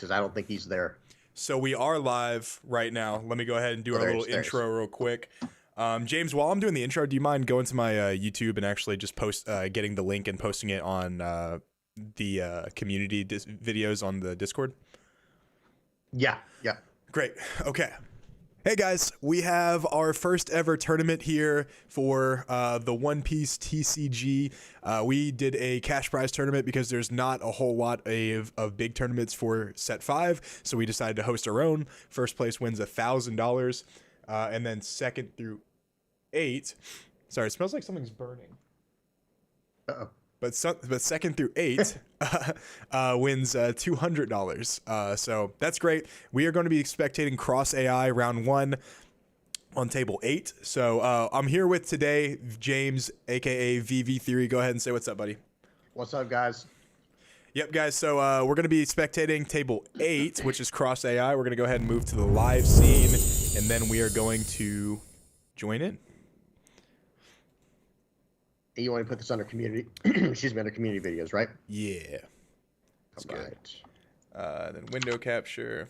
because I don't think he's there. So we are live right now. Let me go ahead and do Oh, our there little he is. intro real quick. James, while I'm doing the intro, do you mind going to my YouTube and actually just getting the link and posting it on the community videos on the Discord? Yeah. Great. Okay. Hey guys, we have our first ever tournament here for the One Piece TCG. We did a cash prize tournament because there's not a whole lot of big tournaments for set 5, so we decided to host our own. First place wins $1,000, and then second through 8. Sorry, it smells like something's burning. Uh-oh. But second through 8 wins $200. So that's great. We are going to be spectating Cross AI round 1 on table 8. So I'm here with today James, aka VV Theory. Go ahead and say what's up, buddy. What's up, guys? Yep, guys. So we're going to be spectating table 8, which is Cross AI. We're going to go ahead and move to the live scene, and then we are going to join in. You want to put this under community? Excuse me, under community videos, right? Yeah. That's All good. right. Then window capture,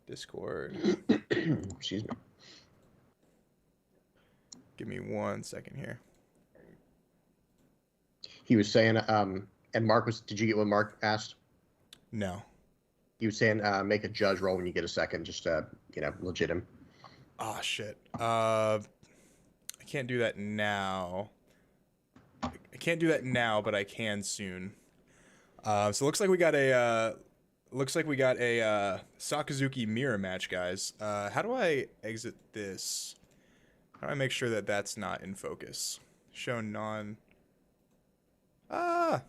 Discord. Excuse me. Give me 1 second here. He was saying, and Mark was. Did you get what Mark asked? No. He was saying, make a judge roll when you get a second, just legit him. Oh shit. I can't do that now. I can't do that now, but I can soon. So it looks like we got a Sakazuki mirror match, guys. How do I exit this? How do I make sure that that's not in focus? Show non. How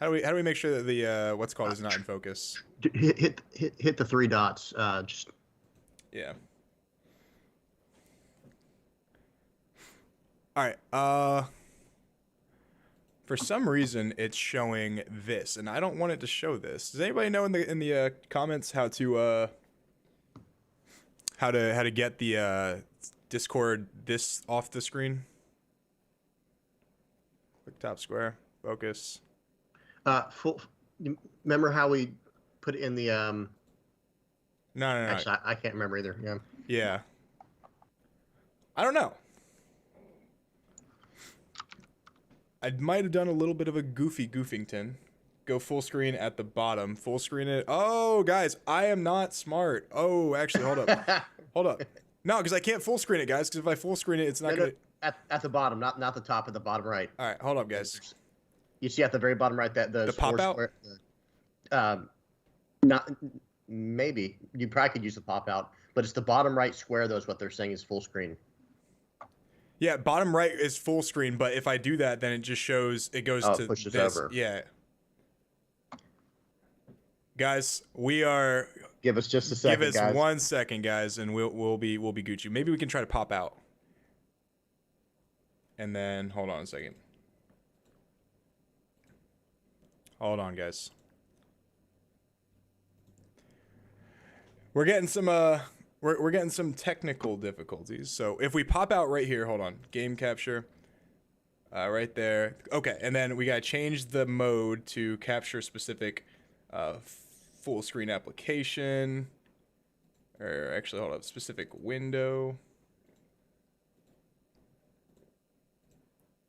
do we make sure that the what's called is not in focus? Hit the 3 dots. Just Yeah. All right. For some reason, it's showing this, and I don't want it to show this. Does anybody know in the comments how to get the Discord this off the screen? Click top square, focus. remember how we put it in the No. Actually, I can't remember either. Yeah. Yeah. I don't know. I might have done a little bit of a goofington. Go full screen at the bottom. Full screen it. Oh, guys, I am not smart. Oh, actually, hold up. Hold up. No, because I can't full screen it, guys, because if I full screen it, it's not going to... At the bottom, not the top, at the bottom right. All right, hold up, guys. You see at the very bottom right that the pop out? Square, not... Maybe. You probably could use the pop out, but it's the bottom right square, though, is what they're saying is full screen. Yeah, bottom right is full screen, but if I do that, then it just shows, it goes to pushes this. over. Yeah. Guys, we are... Give us just a second, guys. Give us guys. 1 second, guys, and we'll be Gucci. Maybe we can try to pop out. And then, hold on a second. Hold on, guys. We're getting some we're getting some technical difficulties. So if we pop out right here, hold on, game capture, right there. Okay, and then we gotta change the mode to capture specific full screen application, or actually, hold up, specific window.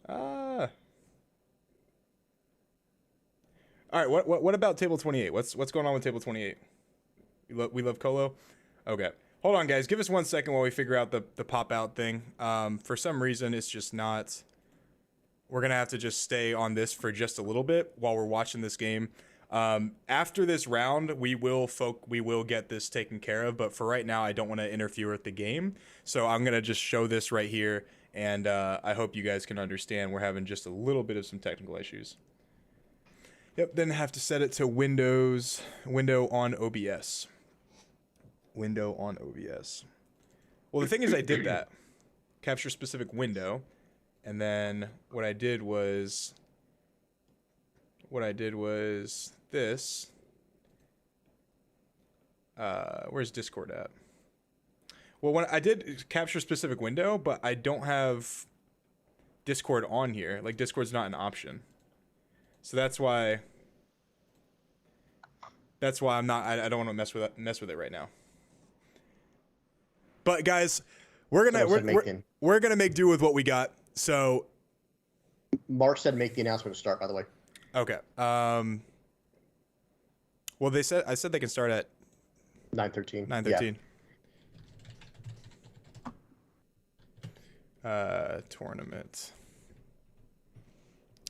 All right, what about table 28? What's going on with table 28? We love Colo. Okay, hold on, guys. Give us 1 second while we figure out the pop out thing. For some reason, it's just not. We're gonna have to just stay on this for just a little bit while we're watching this game. After this round, we will get this taken care of. But for right now, I don't want to interfere with the game, so I'm gonna just show this right here, and I hope you guys can understand. We're having just a little bit of some technical issues. Yep. Then have to set it to window on OBS. Window on OBS. Well, the thing is, I did that. Capture specific window. And then what I did was this. Where's Discord at? Well, when I did capture specific window, but I don't have Discord on here. Like, Discord's not an option. So that's why That's why I'm not. I don't want to mess with it right now. But guys, we're gonna make do with what we got. So Mark said make the announcement to start. By the way. Okay. Well, I said they can start at 9:13. 9:13. Tournament.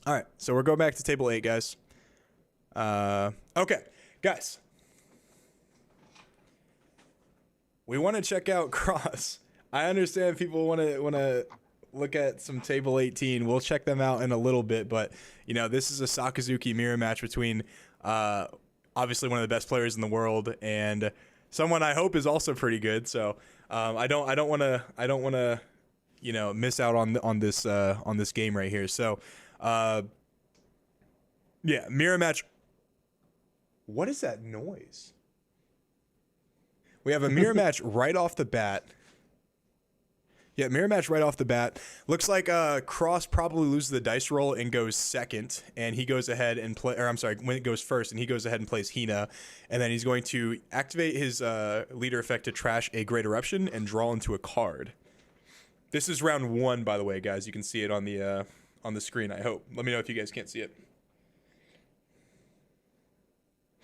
All right, so we're going back to table 8, guys. Okay, guys. We want to check out Cross. I understand people want to look at some table 18. We'll check them out in a little bit, but this is a Sakazuki mirror match between obviously one of the best players in the world and someone I hope is also pretty good. So I don't want to miss out on this game right here. So yeah, mirror match. What is that noise? We have a mirror match right off the bat. Yeah, mirror match right off the bat. Looks like Cross probably loses the dice roll and goes second, and he goes ahead and when it goes first, and he goes ahead and plays Hina, and then he's going to activate his leader effect to trash a Great Eruption and draw into a card. This is round 1, by the way, guys. You can see it on the screen, I hope. Let me know if you guys can't see it.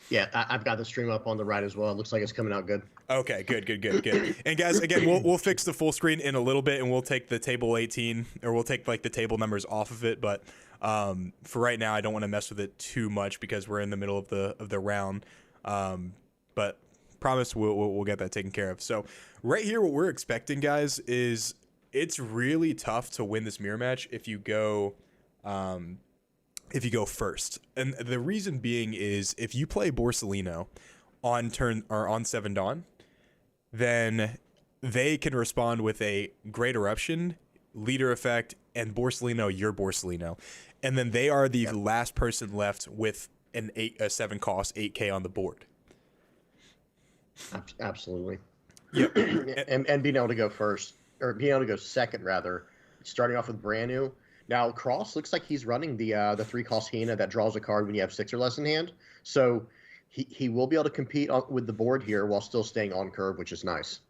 Yeah, I've got the stream up on the right as well. It looks like it's coming out good. Okay, good. And guys, again, we'll fix the full screen in a little bit, and we'll take the table 18, or we'll take like the table numbers off of it. But for right now, I don't want to mess with it too much because we're in the middle of the round. But promise we'll get that taken care of. So right here, what we're expecting, guys, is it's really tough to win this mirror match if you go first. And the reason being is if you play Borsellino on turn or on 7 Dawn, then they can respond with a Great Eruption, leader effect, and Borsellino, your Borsellino. And then they are the last person left with a 7 cost 8K on the board. Absolutely. Yep. and being able to go first, or being able to go second rather, starting off with brand new. Now, Cross looks like he's running the 3 cost Hina that draws a card when you have 6 or less in hand. So he will be able to compete with the board here while still staying on curve, which is nice.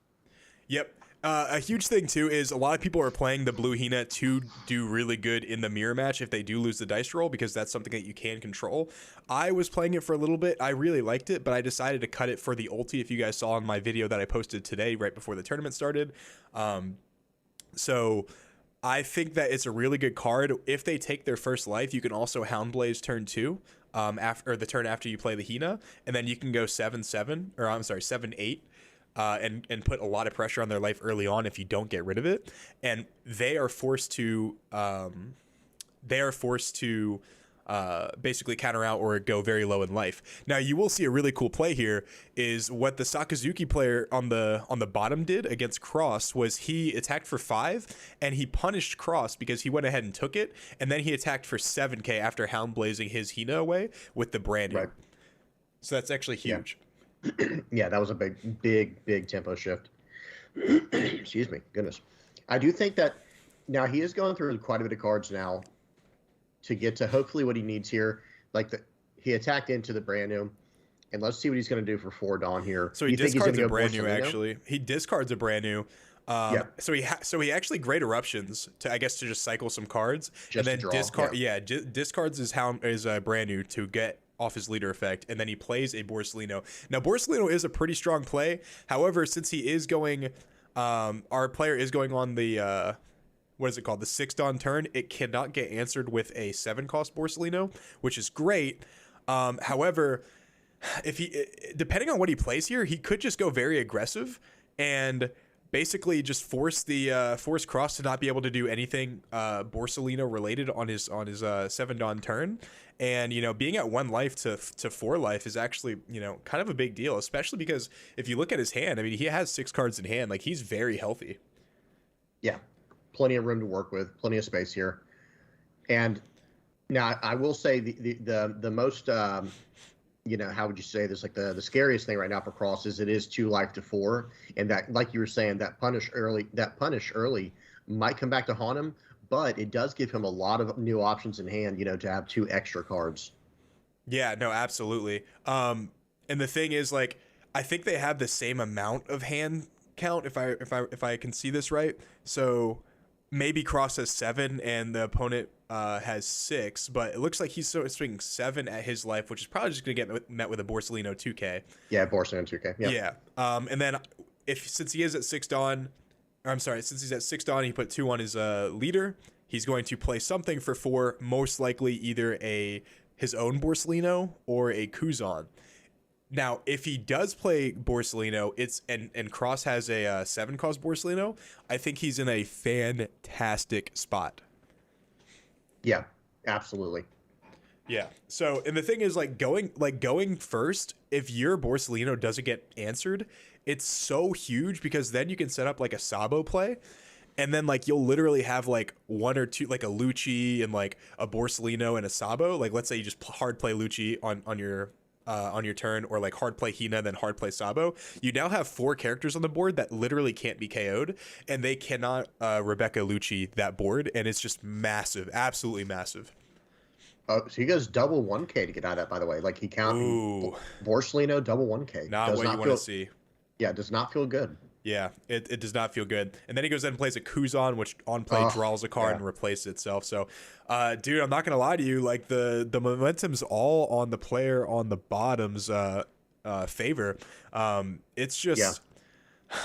Yep. A huge thing, too, is a lot of people are playing the blue Hina to do really good in the mirror match if they do lose the dice roll, because that's something that you can control. I was playing it for a little bit. I really liked it, but I decided to cut it for the ulti, if you guys saw in my video that I posted today right before the tournament started. So I think that it's a really good card. If they take their first life, you can also Houndblaze turn 2, after the turn after you play the Hina, and then you can go 7-7, or I'm sorry, 7-8, and put a lot of pressure on their life early on if you don't get rid of it, and they are forced to basically counter out or go very low in life. Now you will see a really cool play here is what the Sakazuki player on the bottom did against Cross was he attacked for 5 and he punished Cross because he went ahead and took it, and then he attacked for 7K after Houndblazing his Hina away with the branding. Right. So that's actually huge. Yeah, that was a big tempo shift. Excuse me, goodness. I do think that now he is going through quite a bit of cards now to get to hopefully what he needs here. He attacked into the brand new, and let's see what he's going to do for 4 Dawn here. So he discards a brand new. Actually, he discards a brand new. So he actually Great Eruptions to just cycle some cards, just and then discards his brand new to get off his leader effect, and then he plays a Borsellino. Now Borsellino is a pretty strong play. However, since he is going, our player is going on the what is it called? The 6 Dawn turn. It cannot get answered with a 7 cost Borsellino, which is great. However, if depending on what he plays here, he could just go very aggressive and basically just force Cross to not be able to do anything Borsellino related on his 7 Dawn turn. And being at 1 life to 4 life is actually kind of a big deal, especially because if you look at his hand, I mean, he has 6 cards in hand. Like, he's very healthy. Yeah. Plenty of room to work with, plenty of space here. And now I will say the most, how would you say this? Like the scariest thing right now for Cross is it is 2 life to 4. And that, like you were saying, that punish early might come back to haunt him, but it does give him a lot of new options in hand, to have 2 extra cards. Yeah, no, absolutely. And the thing is, like, I think they have the same amount of hand count if I can see this right. So maybe Cross has 7 and the opponent has 6, but it looks like he's swinging 7 at his life, which is probably just going to get met with a Borsalino 2K. Yeah, Borsalino 2K. Yep. Yeah. And then since he is at 6 Dawn, since he's at 6 Dawn, he put 2 on his leader. He's going to play something for 4, most likely either his own Borsalino or a Kuzan. Now, if he does play Borsalino, and Cross has a 7 cost Borsalino, I think he's in a fantastic spot. Yeah, absolutely. Yeah. So, and the thing is, going first, if your Borsalino doesn't get answered, it's so huge because then you can set up like a Sabo play. And then like you'll literally have like 1 or 2, like a Lucci and like a Borsalino and a Sabo. Like let's say you just hard play Lucci on your turn, or like hard play Hina, then hard play Sabo. You now have 4 characters on the board that literally can't be KO'd, and they cannot Rebecca Lucci that board, and it's just massive, absolutely massive. So he goes double 1K to get out of that, by the way. Like he counted Borsalino double 1K. Not what you want to see. Yeah, it does not feel good. Yeah, it does not feel good. And then he goes in and plays a Kuzan, which on play draws a card and replaces itself. So, dude, I'm not going to lie to you. Like, the momentum's all on the player on the bottom's favor. It's just... Yeah.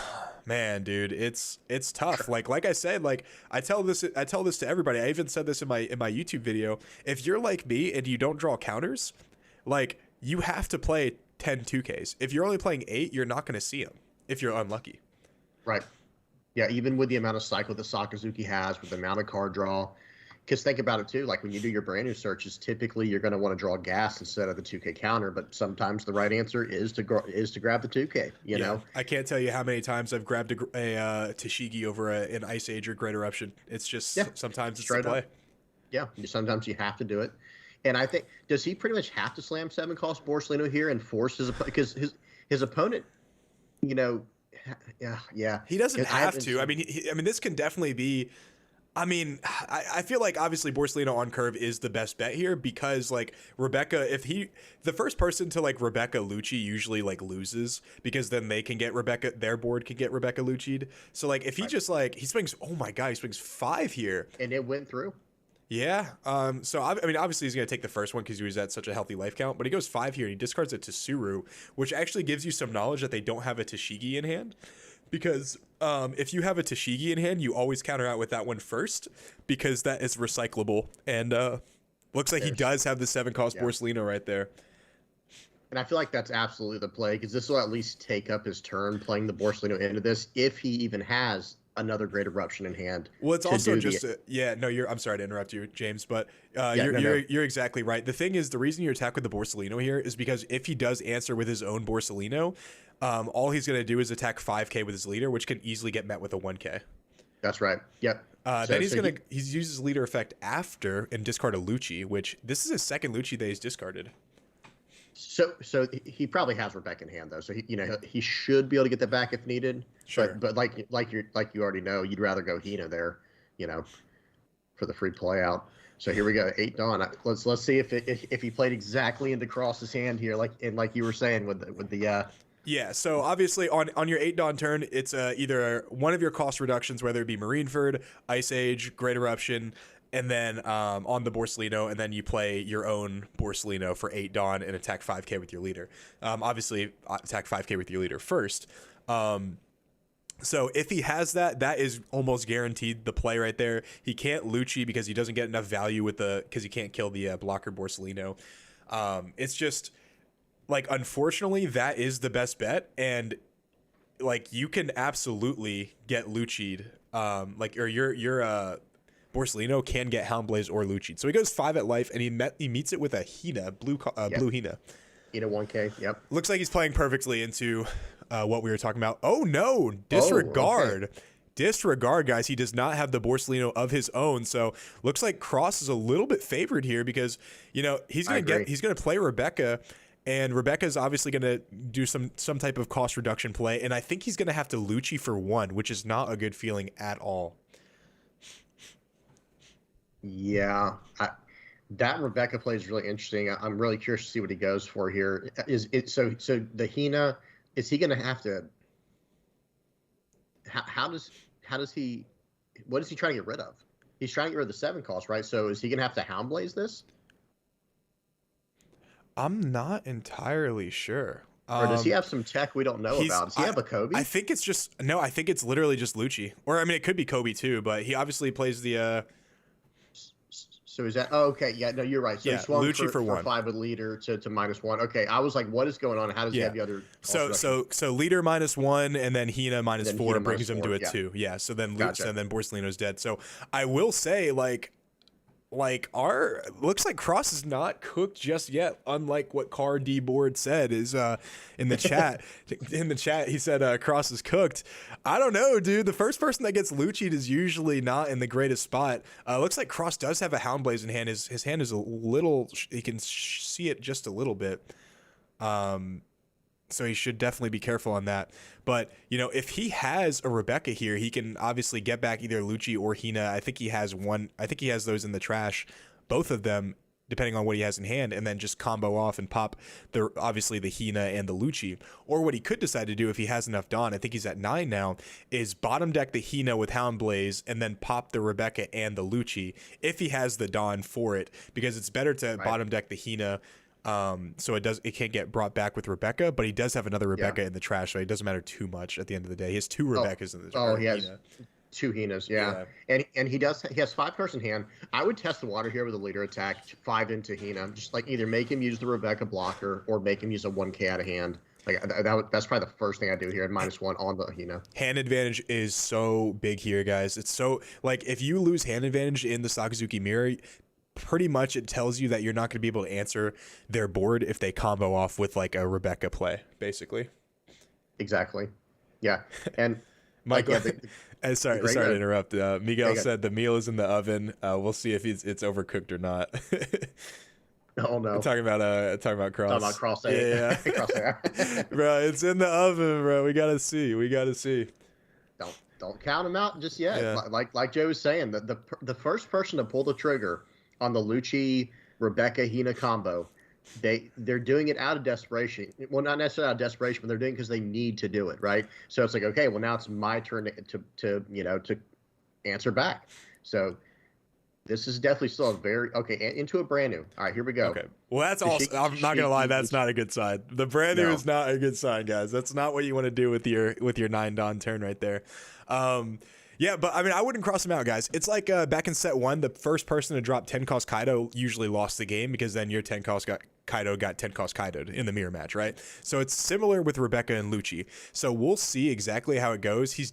Man, dude, it's tough. Like I said, like I tell this to everybody. I even said this in my YouTube video. If you're like me and you don't draw counters, like you have to play 10 2Ks. If you're only playing 8, you're not going to see them if you're unlucky. Right. Yeah, even with the amount of cycle that Sakazuki has, with the amount of card draw. Because think about it too, like when you do your brand new searches, typically you're going to want to draw gas instead of the 2K counter, but sometimes the right answer is to grab the 2K. You know, I can't tell you how many times I've grabbed a Tashigi over an Ice Age or Great Eruption. It's just sometimes it's the play. Up. Yeah, sometimes you have to do it, and I think does he pretty much have to slam 7 cost Borsalino here and force because his opponent, you know. Yeah. He doesn't have to. I mean, this can definitely be. I mean, I feel like obviously Borsalino on curve is the best bet here because like Rebecca, the first person to like Rebecca Lucci usually like loses because then they can get their board can get Rebecca Lucci'd. So like if he just like he swings, oh my god, he swings 5 here and it went through. Yeah. So I mean, obviously he's gonna take the first one because he was at such a healthy life count, but he goes 5 here and he discards a Tsuru, which actually gives you some knowledge that they don't have a Tashigi in hand. Because if you have a Tashigi in hand, you always counter out with that one first because that is recyclable. And looks like he does have the 7 cost Borsalino right there. And I feel like that's absolutely the play because this will at least take up his turn playing the Borsalino into this if he even has another Great Eruption in hand. Well, it's also just I'm sorry to interrupt you, James, but you're exactly right. The thing is, the reason you attack with the Borsalino here is because if he does answer with his own Borsalino, all he's going to do is attack 5K with his leader, which can easily get met with a 1K. That's right. Yep. Then he uses leader effect after and discard a Lucci, which this is his second Lucci that he's discarded. So he probably has Rebecca in hand though, so he should be able to get that back if needed. Sure. But like you already know, you'd rather go Hina there, for the free play out. So here we go, 8 Dawn. Let's see if he played exactly into Cross's hand here, like you were saying with the. Yeah, so obviously on your 8 Dawn turn, it's either one of your cost reductions, whether it be Marineford, Ice Age, Great Eruption, and then on the Borsalino, and then you play your own Borsalino for 8 Dawn and attack 5K with your leader. Obviously, attack 5K with your leader first. So if he has that is almost guaranteed the play right there. He can't Lucci because he doesn't get enough value because he can't kill the blocker Borsalino. It's just... like, unfortunately, that is the best bet, and like you can absolutely get Lucci'd, or your Borsalino can get Houndblaze or Lucci'd. So he goes 5 at life, and he meets it with a Hina, blue Hina. Hina 1K. Yep. Looks like he's playing perfectly into what we were talking about. Oh no, disregard. Okay. Disregard, guys. He does not have the Borsalino of his own, so looks like Cross is a little bit favored here because he's gonna play Rebecca. And Rebecca's obviously going to do some type of cost reduction play. And I think he's going to have to Lucci for 1, which is not a good feeling at all. Yeah. That Rebecca play is really interesting. I'm really curious to see what he goes for here. Is it so the Hina, is he going to have to how does he what is he trying to get rid of? He's trying to get rid of the 7 cost, right? So is he going to have to Hound Blaze this? I'm not entirely sure. Or does he have some tech we don't know about? Does he have a Kobe? I think it's just no. I think it's literally just Lucci, or I mean, it could be Kobe too. But he obviously plays the. So is that? Oh, okay, yeah, no, you're right. So yeah, he swung Lucci for 1. 5 with leader to -1. Okay, I was like, what is going on? How does he have the other? So leader -1, and then Hina -4 Hina brings him to a -4, 2. Yeah. So then Gotcha. and then Borsalino's dead. So I will say like our looks like Cross is not cooked just yet, unlike what Car D Board said is in the chat. In the chat he said Cross is cooked. I don't know, dude. The first person that gets Lucci'd is usually not in the greatest spot. Looks like Cross does have a Hound Blaze in hand. His hand is a little, he can see it just a little bit. So he should definitely be careful on that. But, you know, if he has a Rebecca here, he can obviously get back either Lucci or Hina. I think he has those in the trash, both of them, depending on what he has in hand, and then just combo off and pop obviously the Hina and the Lucci. Or what he could decide to do if he has enough Dawn, I think he's at 9 now, is bottom deck the Hina with Hound Blaze and then pop the Rebecca and the Lucci if he has the Dawn for it, because it's better to bottom deck the Hina. So it can't get brought back with Rebecca, but he does have another Rebecca in the trash, so it doesn't matter too much at the end of the day. He has 2 Rebeccas in the trash. Oh, he has 2 Hinas, yeah. And he has 5 cards in hand. I would test the water here with a leader attack, 5 into Hina. Just like either make him use the Rebecca blocker or make him use a 1K out of hand. Like that's probably the first thing I do here at -1 on the Hina. Hand advantage is so big here, guys. It's so like if you lose hand advantage in the Sakazuki Mirror, pretty much it tells you that you're not going to be able to answer their board if they combo off with like a Rebecca play, basically. Exactly. Yeah. And Michael, like, sorry to interrupt. Miguel said the meal is in the oven. We'll see if it's overcooked or not. Oh no! I'm talking about Cross. Talking about Cross. Yeah, Cross. Bro, it's in the oven, bro. We gotta see. Don't count him out just yet. Yeah. Like Joe was saying, the first person to pull the trigger on the Lucci Rebecca Hina combo, they're doing it out of desperation. Well, not necessarily out of desperation, but they're doing it because they need to do it, right? So it's like, okay, well now it's my turn to answer back. So this is definitely still a very into a brand new. All right, here we go. Okay. Well, that's also. I'm not gonna lie, that's not a good sign. The brand new is not a good sign, guys. That's not what you want to do with your 9 Dawn turn right there. Yeah, but I mean, I wouldn't cross him out, guys. It's like back in set 1, the first person to drop 10 cost Kaido usually lost the game because then your 10 cost Kaido got 10 cost Kaido'd in the mirror match, right? So it's similar with Rebecca and Lucci. So we'll see exactly how it goes. He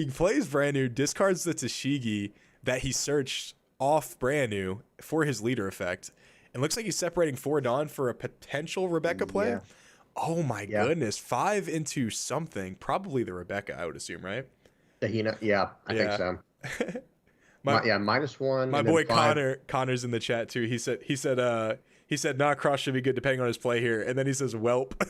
plays brand new, discards the Tashigi that he searched off brand new for his leader effect. And looks like he's separating 4 Dawn for a potential Rebecca play. Yeah. Oh my goodness. 5 into something. Probably the Rebecca, I would assume, right? The Hina, I think so. -1. My boy Connor's in the chat too. He said nah, Cross should be good depending on his play here, and then he says whelp.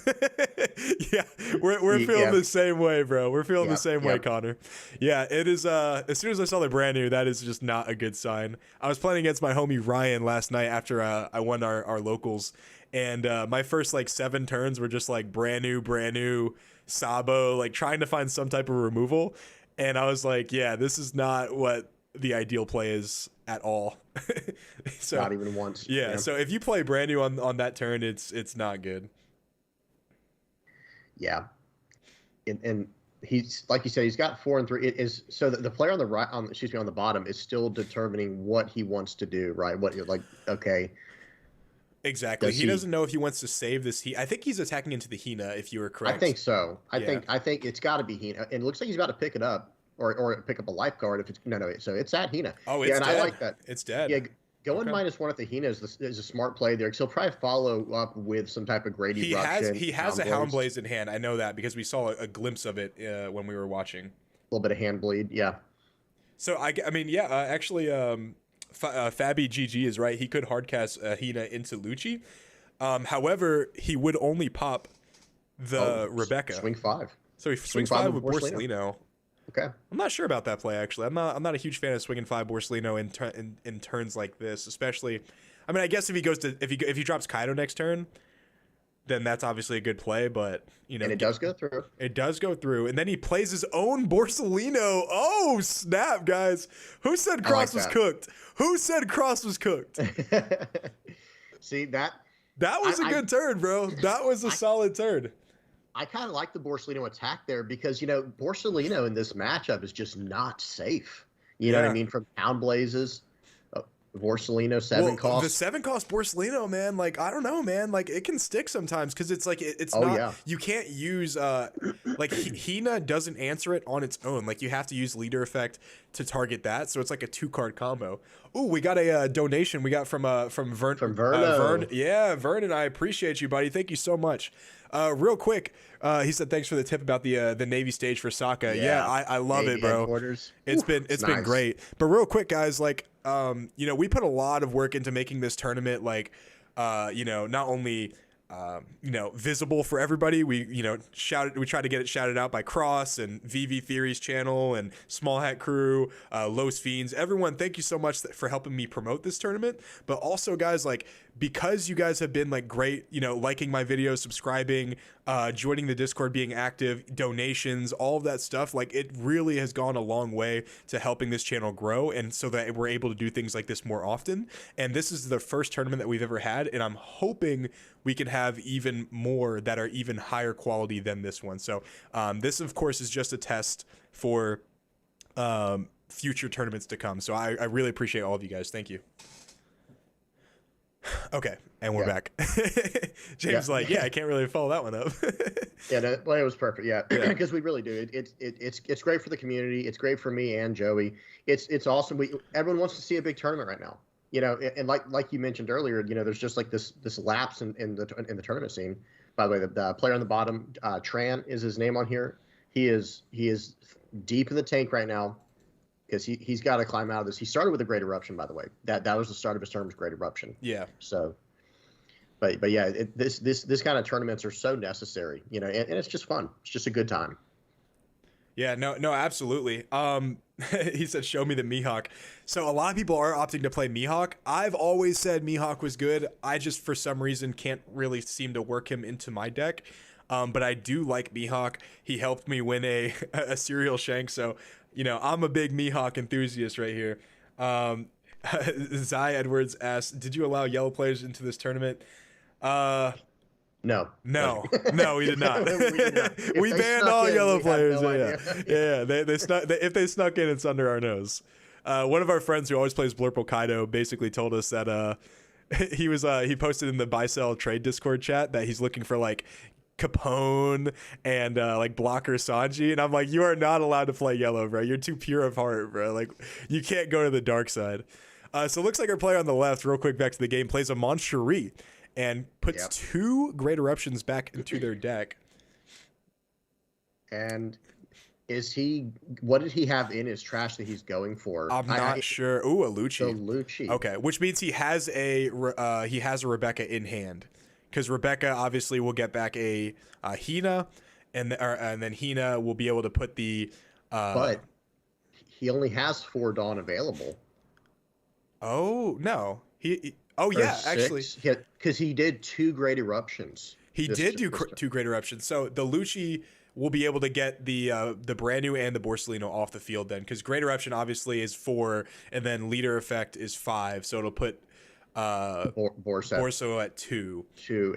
Yeah, we're feeling the same way, bro. We're feeling the same way, Connor. Yeah, it is. As soon as I saw the brand new, that is just not a good sign. I was playing against my homie Ryan last night after I won our locals, and my first like 7 turns were just like brand new Sabo, like trying to find some type of removal. And I was like, yeah, this is not what the ideal play is at all. So, not even once. Yeah, so if you play brand new on that turn, it's not good. Yeah. And he's, like you said, he's got 4 and 3. It is so that the player on the right, on the bottom is still determining what he wants to do, right? What you're like, okay. Exactly. He doesn't know if he wants to save this. I think he's attacking into the Hina, if you were correct. I think so. I think it's got to be Hina. And it looks like he's about to pick it up or pick up a life card if it's no. So it's at Hina. Oh, it's dead. I like that. It's dead. Yeah, going -1 at the Hina is a smart play there. So he'll probably follow up with some type of Grady Eruption. He has a Hound Blaze in hand. I know that because we saw a glimpse of it when we were watching. A little bit of hand bleed, yeah. So I mean, yeah, actually, Fabi GG is right. He could hardcast Hina into Lucci. However, he would only pop the Rebecca. Swing 5. So he swings 5 with Borsalino. Okay. I'm not sure about that play actually. I'm not a huge fan of swinging 5 Borsellino in turns like this, especially. I mean, I guess if he drops Kaido next turn, then that's obviously a good play. But And it does go through. it does go through, and then he plays his own Borsellino. Oh snap, guys! Who said Cross was cooked? Who said Cross was cooked? See that? That was a good turn, bro. That was a solid turn. I kind of like the Borsellino attack there because, you know, Borsellino in this matchup is just not safe. You know what I mean? From Town Blazes, Borsellino 7 cost. The 7 cost Borsellino, man. Like, I don't know, man. Like, it can stick sometimes because it's like it's Oh, not. yeah. You can't use like Hina doesn't answer it on its own. Like, you have to use leader effect to target that. So it's like a 2-card combo. Ooh, we got a donation we got from Vern. From Verno. Vern. Yeah, Vernon, I appreciate you, buddy. Thank you so much. Real quick, he said thanks for the tip about the Navy stage for Sokka. Yeah, I love Navy it, bro. headquarters. It's been nice. great. But real quick, guys, like you know, we put a lot of work into making this tournament like you know, not only you know, visible for everybody. We, you know, we tried to get it shouted out by Cross and VV Theory's channel and Small Hat Crew, Los Fiends, everyone. Thank you so much for helping me promote this tournament. But also, guys, like, because you guys have been like great, you know, liking my videos, subscribing, joining the Discord, being active, donations, all of that stuff, like, it really has gone a long way to helping this channel grow, and so that we're able to do things like this more often. And this is the first tournament that we've ever had, and I'm hoping we can have even more that are even higher quality than this one. So this, of course, is just a test for future tournaments to come. So I really appreciate all of you guys. Thank you. Okay, and we're back. James like, I can't really follow that one up. Yeah, no, well, it was perfect. Yeah, because we really do. It's great for the community. It's great for me and Joey. It's awesome. Everyone wants to see a big tournament right now. You know, and like you mentioned earlier, you know, there's just like this lapse in the tournament scene. By the way, the player on the bottom, Tran is his name on here. He is deep in the tank right now because he's got to climb out of this. He started with a Great Eruption, by the way. That was the start of his tournament's Great Eruption. Yeah. So, but yeah, this kind of tournaments are so necessary, you know, and it's just fun. It's just a good time. Yeah, no, absolutely. He said, show me the Mihawk. So a lot of people are opting to play Mihawk. I've always said Mihawk was good. I just, for some reason, can't really seem to work him into my deck. But I do like Mihawk. He helped me win a serial shank. So, you know, I'm a big Mihawk enthusiast right here. Zai Edwards asked, did you allow yellow players into this tournament? No, we did not. We did not. We banned all yellow players. No yeah. They snuck. If they snuck in, it's under our nose. One of our friends who always plays Blurple Kaido basically told us that he posted in the buy sell trade Discord chat that he's looking for like Capone and like Blocker Sanji, and I'm like, you are not allowed to play yellow, bro. You're too pure of heart, bro. Like, you can't go to the dark side. So it looks like our player on the left, real quick back to the game, plays a Mon Cherie and puts 2 Great Eruptions back into their deck. And what did he have in his trash that he's going for? I'm not sure. Ooh, a Lucci. The Lucci. Okay, which means he has a Rebecca in hand, because Rebecca obviously will get back a Hina, and then Hina will be able to put the. But he only has 4 Dawn available. Oh no, actually, because he did 2 Great Eruptions. He did do 2 Great Eruptions. So the Lucci will be able to get the brand new and the Borsellino off the field then, because Great Eruption obviously is 4, and then Leader Effect is 5, so it'll put Borso at 2,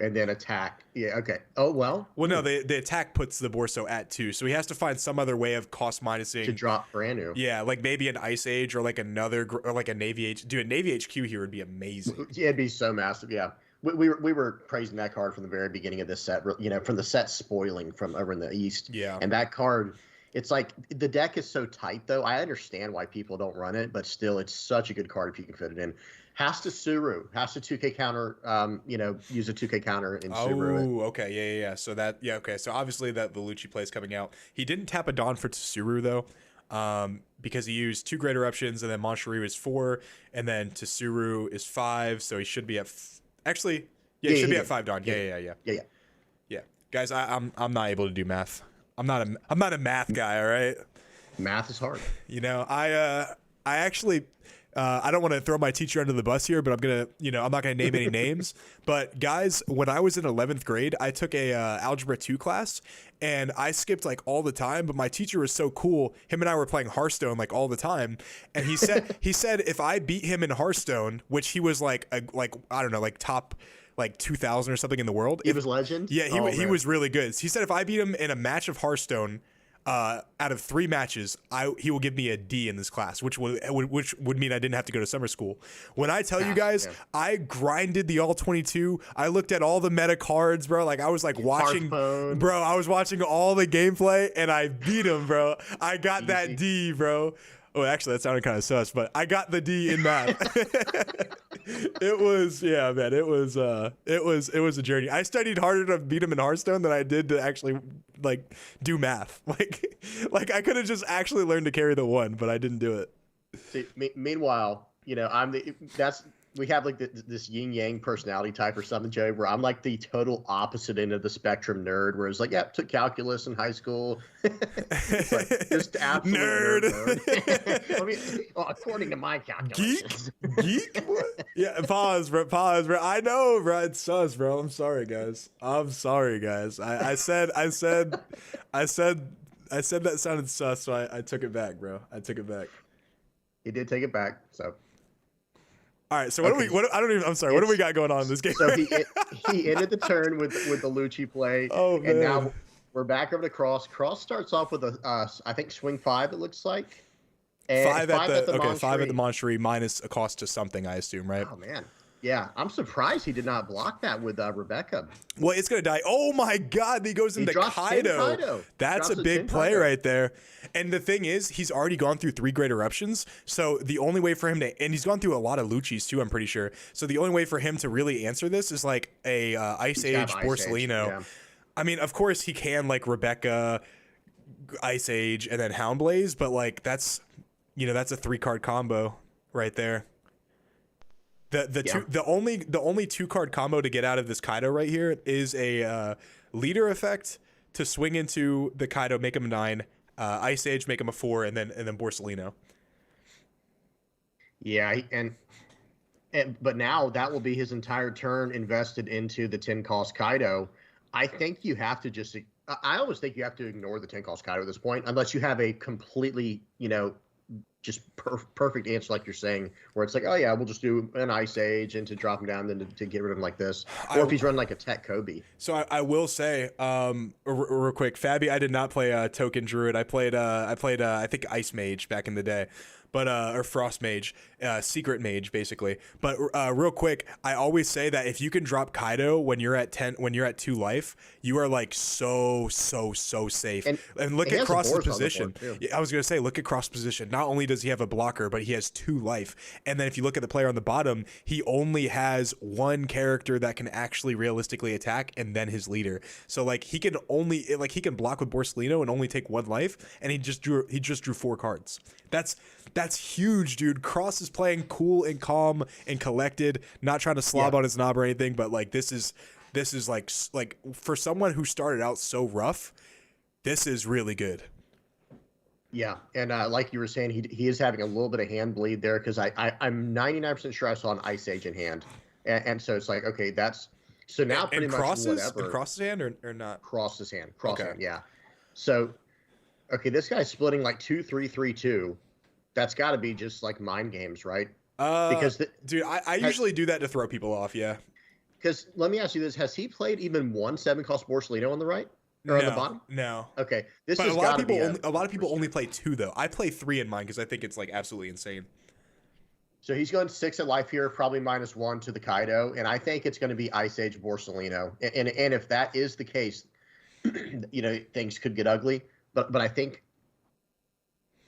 and then attack. Yeah, okay. Oh well. Well, no, the attack puts the Borso at 2, so he has to find some other way of cost minusing to drop brand new. Yeah, like maybe an Ice Age or like or like a Navy H. Dude, a Navy HQ here would be amazing. Yeah, it'd be so massive. Yeah. We were praising that card from the very beginning of this set, you know, from the set spoiling from over in the East. Yeah. And that card, it's like the deck is so tight, though. I understand why people don't run it, but still, it's such a good card if you can fit it in. Has to Suru, has to 2K counter, you know, use a 2K counter in Suru. Oh, okay. Yeah. So okay. So obviously the Lucci play is coming out. He didn't tap a Dawn for Tsuru, though, because he used 2 Great Eruptions, and then Mon Cherie is 4, and then Tsuru is 5, so he should be at. Actually, he should be at 5 Dawn. Yeah. Guys, I'm not able to do math. I'm not a math guy. All right. Math is hard. You know, I actually I don't want to throw my teacher under the bus here, but I'm gonna, I'm not gonna name any names. But guys, when I was in 11th grade, I took a algebra 2 class, and I skipped like all the time. But my teacher was so cool. Him and I were playing Hearthstone like all the time, and he said if I beat him in Hearthstone, which he was like I don't know, like top like 2000 or something in the world. He was legend. Yeah, he was really good. He said if I beat him in a match of Hearthstone, out of 3 matches, he will give me a D in this class, which would mean I didn't have to go to summer school. When I tell you guys, I grinded the all 22. I looked at all the meta cards, bro. Like I was like watching, Hearthstone. bro. I was watching all the gameplay, and I beat him, bro. I got that D, bro. Oh, actually, that sounded kind of sus, but I got the D in math. It was, yeah, man. It was a journey. I studied harder to beat him in Hearthstone than I did to actually like do math. Like I could have just actually learned to carry the 1, but I didn't do it. See, meanwhile, we have like this yin yang personality type or something, Joey, where I'm like the total opposite end of the spectrum nerd, where it's like, yeah, took calculus in high school. It's like, just absolute nerd. I mean, well, according to my calculations. Geek? What? Yeah, pause, bro. I know, bro. It's sus, bro. I'm sorry, guys. I said that sounded sus, so I took it back, bro. I took it back. He did take it back, so. All right, so I'm sorry. What do we got going on in this game? So he ended the turn with the Lucci play. Oh, man. And now we're back over to Cross. Cross starts off with I think swing 5, it looks like. And 5 at the Mon Cherie. 5 at the Mon Cherie minus a cost to something, I assume, right? Oh man. Yeah, I'm surprised he did not block that with Rebecca. Well, it's gonna die. Oh my God, he goes into Kaido. That's a big play right there. And the thing is, he's already gone through 3 Great Eruptions. So the only way for him to, and he's gone through a lot of Luccis too, I'm pretty sure. So the only way for him to really answer this is like a Ice Age Borsalino. Yeah. I mean, of course he can like Rebecca, Ice Age, and then Houndblaze, but like that's a 3-card combo right there. The only 2-card combo to get out of this Kaido right here is a leader effect to swing into the Kaido, make him a 9, Ice Age, make him a 4, and then Borsalino. Yeah, but now that will be his entire turn invested into the 10-cost Kaido. I think you have to just. I always think you have to ignore the 10-cost Kaido at this point, unless you have a completely, just perfect answer like you're saying, where it's like, oh yeah, we'll just do an Ice Age and to drop him down, then to get rid of him like this, or if he's running like a Tech Kobe. So I will say, real quick, Fabi, I did not play Token Druid. I played I think Ice Mage back in the day. But or Frost Mage, Secret Mage basically. But real quick, I always say that if you can drop Kaido when you're at 2 life, you are like so safe. And look at Cross's position. I was gonna say, look at Cross position. Not only does he have a blocker, but he has 2 life. And then if you look at the player on the bottom, he only has 1 character that can actually realistically attack, and then his leader. So like he can block with Borsalino and only take 1 life, and he just drew 4 cards. That's huge, dude. Cross is playing cool and calm and collected, not trying to slob on his knob or anything, but like this is like for someone who started out so rough, this is really good. Yeah, and like you were saying, he is having a little bit of hand bleed there, because I'm 99% sure I saw an Ice Age in hand, and so it's like, okay, that's so now pretty much whatever. In Cross's hand or not? Cross's hand, yeah. So, okay, this guy's splitting like 2-3-3-2. That's got to be just like mind games, right? Because dude, I usually do that to throw people off. Yeah. Because let me ask you this: has he played even 1 7-cost Borsalino on the right or on the bottom? No. Okay, a lot of people only play 2 though. I play 3 in mine because I think it's like absolutely insane. So he's going 6 at life here, probably -1 to the Kaido, and I think it's going to be Ice Age Borsalino. And if that is the case, things could get ugly. But I think.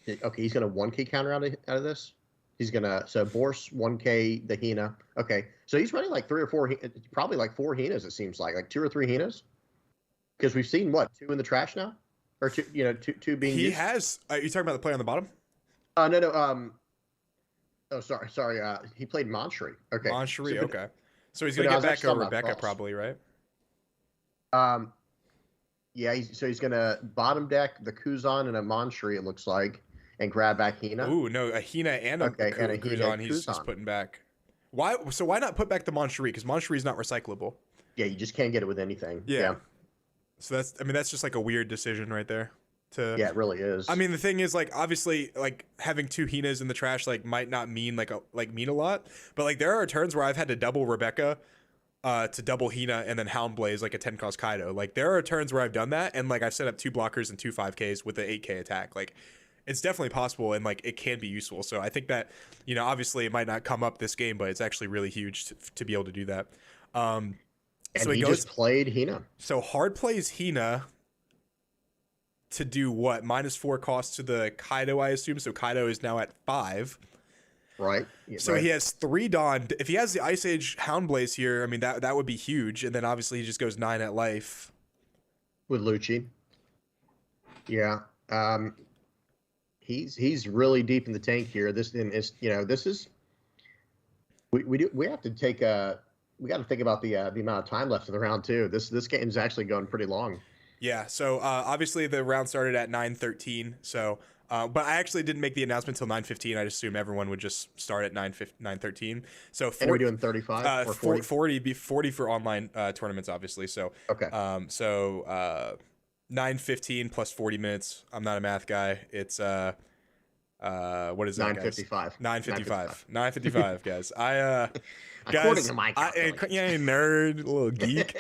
Okay, he's gonna 1K counter out of this. He's gonna Bors 1K the Hina. Okay, so he's running like 3 or 4, probably like 4 Hinas. It seems like 2 or 3 Hinas, because we've seen 2 in the trash now, or 2 being. He used? has. Are you talking about the player on the bottom? No. Oh, sorry. He played Mon Cherie. Okay. Mon Cherie. Okay. So he's gonna get back to Rebecca probably, right? Yeah, he's gonna bottom deck the Kuzan and a Monshri, it looks like, and grab back Hina. Ooh, no, a Hina and a Okay, and a Hina Kuzan he's Kuzan. putting back. Why? So why not put back the Moncherie? Because Moncherie is not recyclable. Yeah, you just can't get it with anything. Yeah. So that's, I mean, that's just like a weird decision right there. Yeah, it really is. I mean, the thing is, like, obviously, like having two Hinas in the trash like might not mean mean a lot, but like there are turns where I've had to double Rebecca, to double Hina and then Houndblaze like a 10 cost Kaido. Like there are turns where I've done that, and like I've set up 2 blockers and 2 5Ks with the 8K attack. Like it's definitely possible, and like it can be useful. So I think that, you know, obviously it might not come up this game, but it's actually really huge to be able to do that. And so he just played Hina. So hard plays Hina to do what? -4 cost to the Kaido, I assume. So Kaido is now at 5. Right. Yeah, so right. he has 3 Dawn. If he has the Ice Age Houndblaze here, I mean, that would be huge. And then obviously he just goes 9 at life. With Lucci. Yeah. He's really deep in the tank here. This is, you know, this is, we have to take we got to think about the amount of time left in the round too. This game's actually going pretty long. Yeah. So obviously the round started at 9:13. So, but I actually didn't make the announcement till 9:15. I just assumed everyone would just start at 9:13. So 40, and we're doing 35 or 40? 40 for online tournaments, obviously. So okay. 9:15 plus 40 minutes. I'm not a math guy. It's what is that? 9:55. 9:55. 9:55, guys. Guys, according to my yeah, nerd, little geek.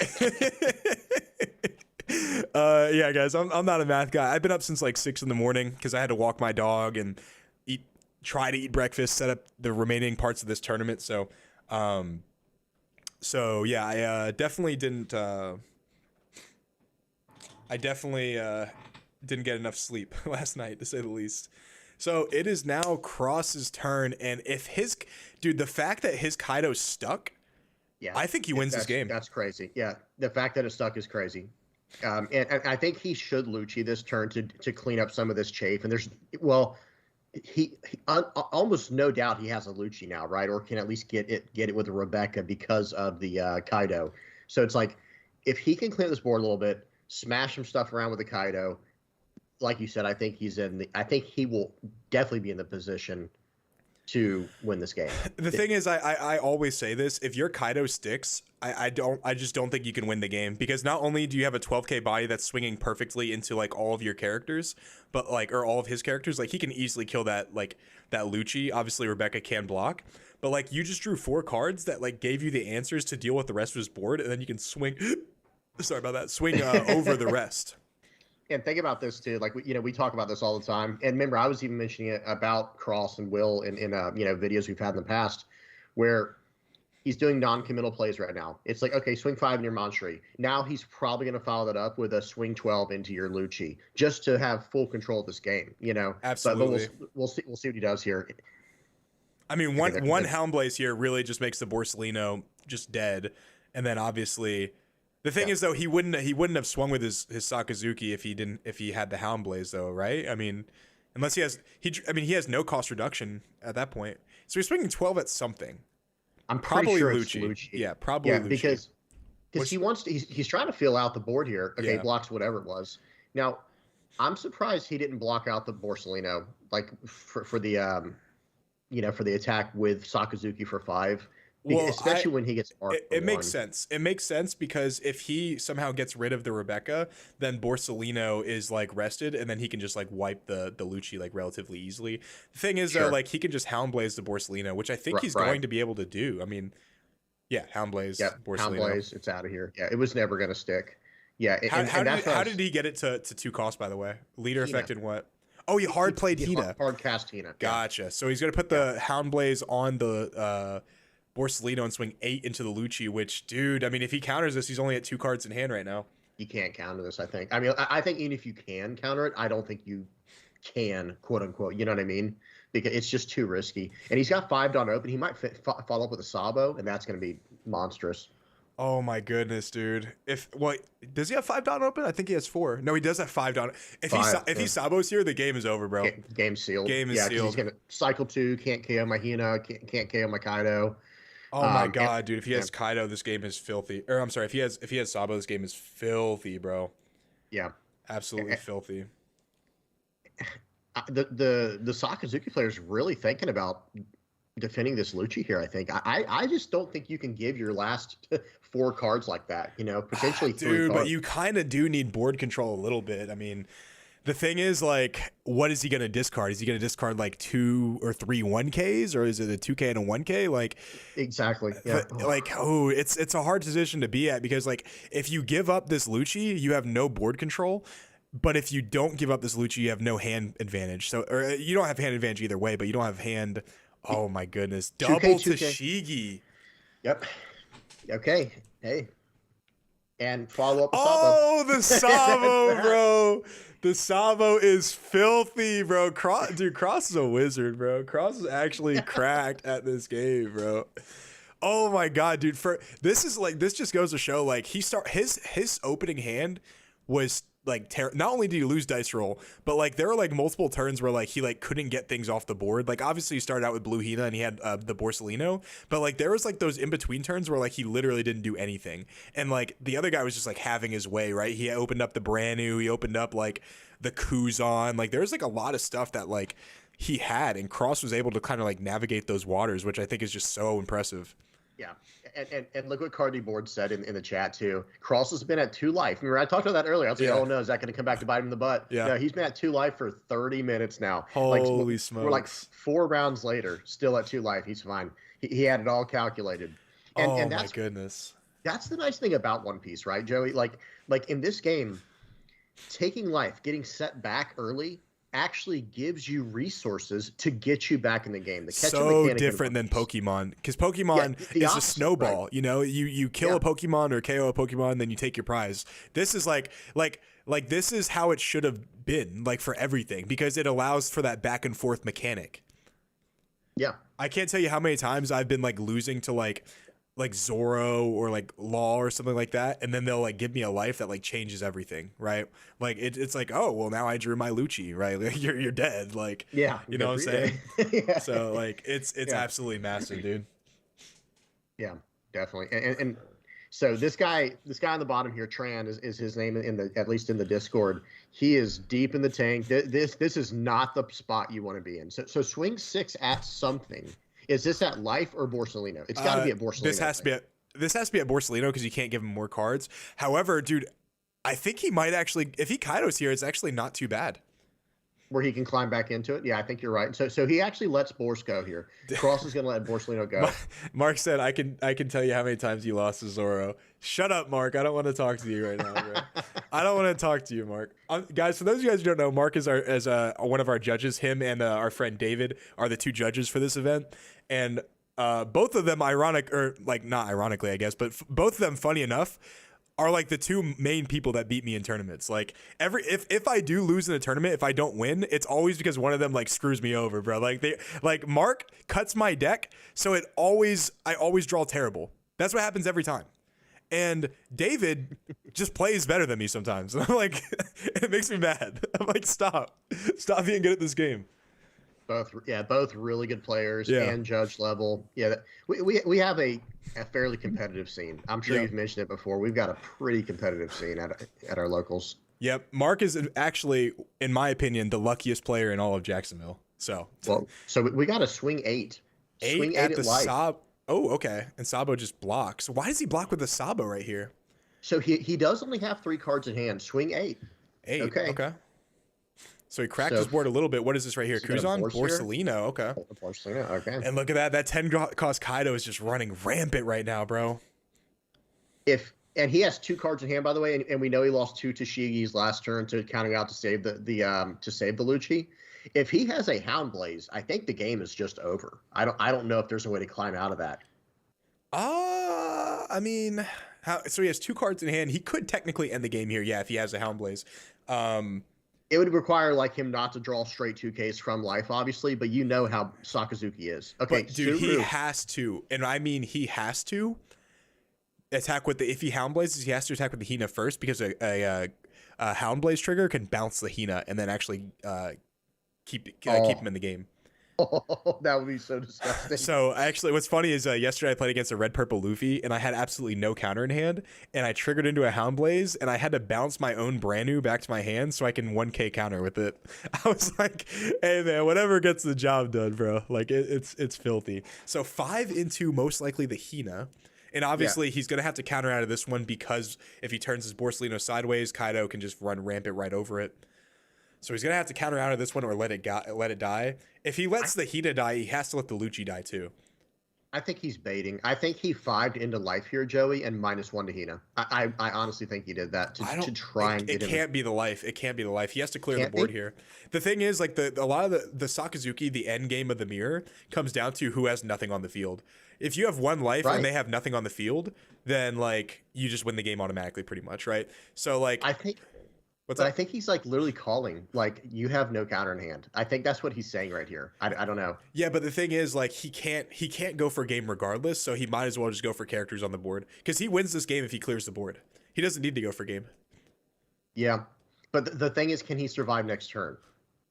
Yeah, guys, I'm not a math guy. I've been up since like 6 in the morning because I had to walk my dog and try to eat breakfast, set up the remaining parts of this tournament. So yeah, I definitely didn't. I definitely didn't get enough sleep last night, to say the least. So it is now Cross's turn, and if the fact that his Kaido's stuck, yeah, I think he wins this game. That's crazy. Yeah, the fact that it's stuck is crazy. And I think he should Lucci this turn to clean up some of this chafe. And there's, well, he almost no doubt he has a Lucci now, right? Or can at least get it with a Rebecca because of the Kaido. So it's like, if he can clear this board a little bit, smash some stuff around with the Kaido, like you said, I think I think he will definitely be in the position to win this game. The thing is, I always say this: if your Kaido sticks, I just don't think you can win the game, because not only do you have a 12k body that's swinging perfectly into like all of your characters, but like, or all of his characters, like he can easily kill that Lucci. Obviously, Rebecca can block, but like you just drew 4 cards that like gave you the answers to deal with the rest of his board, and then you can swing. Sorry about that. Swing over the rest. And think about this too. Like we talk about this all the time. And remember, I was even mentioning it about Cross and Will in videos we've had in the past, where he's doing non-committal plays right now. It's like, okay, swing 5 in your Moncherie. Now he's probably going to follow that up with a swing 12 into your Lucci, just to have full control of this game. Absolutely. But we'll see what he does here. I mean, one Houndblaze here really just makes the Borsalino just dead, and then obviously. The thing is, though, he wouldn't have swung with his Sakazuki if he had the Houndblaze, though, right? I mean, unless he has no cost reduction at that point. So he's swinging 12 at something. I'm probably sure it's Lucci. Yeah, probably Lucci. because he's trying to feel out the board here. Okay, blocks whatever it was. Now, I'm surprised he didn't block out the Borsalino, like for the for the attack with Sakazuki for 5. Well, especially when he gets marked. It makes sense. It makes sense because if he somehow gets rid of the Rebecca, then Borsalino is like rested, and then he can just like wipe the Lucci like relatively easily. The thing is, though, like he can just Houndblaze the Borsalino, which I think he's going to be able to do. I mean, yeah, Houndblaze, Borsalino. Houndblaze, it's out of here. Yeah, it was never going to stick. Yeah. How did he get it to 2 costs, by the way? Leader effect and what? Oh, he hard played Hina. Hard cast Hina. Gotcha. So he's going to put the Houndblaze on the Borsalino and swing 8 into the Lucci, which, dude, I mean, if he counters this, he's only at 2 cards in hand right now. You can't counter this, I think. I mean, I think even if you can counter it, I don't think you can, quote unquote. You know what I mean? Because it's just too risky. And he's got 5 Dawn open. He might follow up with a Sabo, and that's going to be monstrous. Oh my goodness, dude! Does he have 5 Dawn open? I think he has 4. No, he does have 5 Dawn. If he Sabos here, the game is over, bro. Game sealed. Game is sealed. He's gonna cycle 2, can't KO my Hina, can't KO my Kaido. Oh my god, dude! If he has Kaido, this game is filthy. Or I'm sorry, if he has Sabo, this game is filthy, bro. Yeah. Absolutely filthy. The Sakazuki player is really thinking about defending this Lucci here. I think I just don't think you can give your last 4 cards like that. Potentially 3 Dude, but cards. you kind of do need board control a little bit. I mean, the thing is, like, what is he going to discard? Is he going to discard like 2 or 3 1Ks, or is it a 2K and a 1K? Like, Exactly. Yeah. it's a hard position to be at, because like if you give up this Lucci, you have no board control. But if you don't give up this Lucci, you have no hand advantage. So, or you don't have hand advantage either way, but you don't have hand. Oh my goodness. Double 2K. Tashigi. Yep. Okay. Hey. And follow up with Oh, the Sabo, Sabo. bro. The Sabo is filthy, bro. Dude, Cross is a wizard, bro. Cross is actually cracked at this game, bro. Oh my god, dude. This just goes to show, like, his opening hand was like not only did he lose dice roll, but like there were like multiple turns where like he like couldn't get things off the board. Like obviously he started out with Blue Hina and he had the Borsalino, but like there was like those in between turns where like he literally didn't do anything, and like the other guy was just like having his way, right? He opened up the Branu, he opened up like the Kuzan, like there's like a lot of stuff that like he had, and Cross was able to kind of like navigate those waters, which I think is just so impressive. Yeah, and look what Cardi Board said in the chat too. Cross has been at 2 life. Remember, I talked about that earlier. I was like, oh no, is that going to come back to bite him in the butt? Yeah. No, he's been at 2 life for 30 minutes now. Holy smokes. We're like 4 rounds later, still at 2 life. He's fine. He had it all calculated. And my goodness. That's the nice thing about One Piece, right, Joey? Like in this game, taking life, getting set back early, actually gives you resources to get you back in the game. The so different than Pokemon, because Pokemon is a snowball. Right? You know, you kill a Pokemon or KO a Pokemon, then you take your prize. This is like this is how it should have been, like, for everything, because it allows for that back and forth mechanic. Yeah, I can't tell you how many times I've been like losing to like Zoro or like Law or something like that, and then they'll like give me a life that like changes everything, right? Like it's like, oh well, now I drew my Lucci, right? Like you're dead, like, yeah, you know what I'm saying? Yeah. So like it's absolutely massive, dude. Yeah, definitely. And so this guy on the bottom here, Tran is his name at least in the Discord. He is deep in the tank. This is not the spot you want to be in. So swing 6 at something. Is this at life or Borsalino? It's got to be at Borsalino. This has to be at Borsalino, because you can't give him more cards. However, dude, I think he might actually, if he Kaido's here, it's actually not too bad. Where he can climb back into it. Yeah, I think you're right. So he actually lets Bors go here. Cross is going to let Borsalino go. Mark said, I can tell you how many times you lost to Zoro. Shut up, Mark. I don't want to talk to you right now, bro. I don't want to talk to you, Mark. Guys, for those of you guys who don't know, Mark is one of our judges. Him and our friend David are the 2 judges for this event. And both of them, not ironically, I guess, but both of them, funny enough, are like the 2 main people that beat me in tournaments. Like if I do lose in a tournament, if I don't win, it's always because one of them like screws me over, bro. Like Mark cuts my deck, so I always draw terrible. That's what happens every time. And David just plays better than me sometimes. I'm like, it makes me mad. I'm like, stop being good at this game. Both really good players and judge level. Yeah, we have a fairly competitive scene. I'm sure you've mentioned it before. We've got a pretty competitive scene at our locals. Yep, Mark is actually, in my opinion, the luckiest player in all of Jacksonville. So we got a swing 8. Swing 8 at the Sabo. Oh, okay. And Sabo just blocks. Why does he block with the Sabo right here? So he does only have 3 cards in hand. Swing 8. 8. Okay. So he cracked his board a little bit. What is this right here? Kuzan? Borsalino. Okay. Borsalino, okay. And look at that. That 10 cost Kaido is just running rampant right now, bro. And he has 2 cards in hand, by the way, and we know he lost 2 Tashigi's last turn to counting out to save the Lucci. If he has a Hound Blaze, I think the game is just over. I don't know if there's a way to climb out of that. I mean, so he has 2 cards in hand. He could technically end the game here, if he has a Hound Blaze. It would require like him not to draw straight 2Ks from life, obviously, but you know how Sakazuki is. Okay, but dude, he has to, and I mean he has to attack with if he Hound Blazes, he has to attack with the Hina first, because a Hound Blaze trigger can bounce the Hina and then actually keep him in the game. Oh, that would be so disgusting. So actually, what's funny is yesterday I played against a red purple Luffy, and I had absolutely no counter in hand, and I triggered into a Hound Blaze, and I had to bounce my own brand new back to my hand so I can 1k counter with it. I was like, hey man, whatever gets the job done, bro. Like it's filthy. So 5 into most likely the Hina. And obviously, he's going to have to counter out of this one because if he turns his Borsalino sideways, Kaido can just run rampant right over it. So he's going to have to counter out of this one or let it die. If he lets the Hina die, he has to let the Lucci die too. I think he's baiting. I think he 5'd into life here, Joey, and -1 to Hina. I honestly think he did that to try and get him. It can't be the life. It can't be the life. He has to clear the Can't board be? here. The thing is, like a lot of the Sakazuki, the end game of the mirror comes down to who has nothing on the field. If you have 1 life Right. and they have nothing on the field, then like you just win the game automatically, pretty much, right? So like, I think. what's But I up? think he's like literally calling, like, you have no counter in hand. I think that's what he's saying right here. I don't know. Yeah, but the thing is, like, he can't go for a game regardless, so he might as well just go for characters on the board because he wins this game if he clears the board. He doesn't need to go for game. Yeah. But the thing is, can he survive next turn?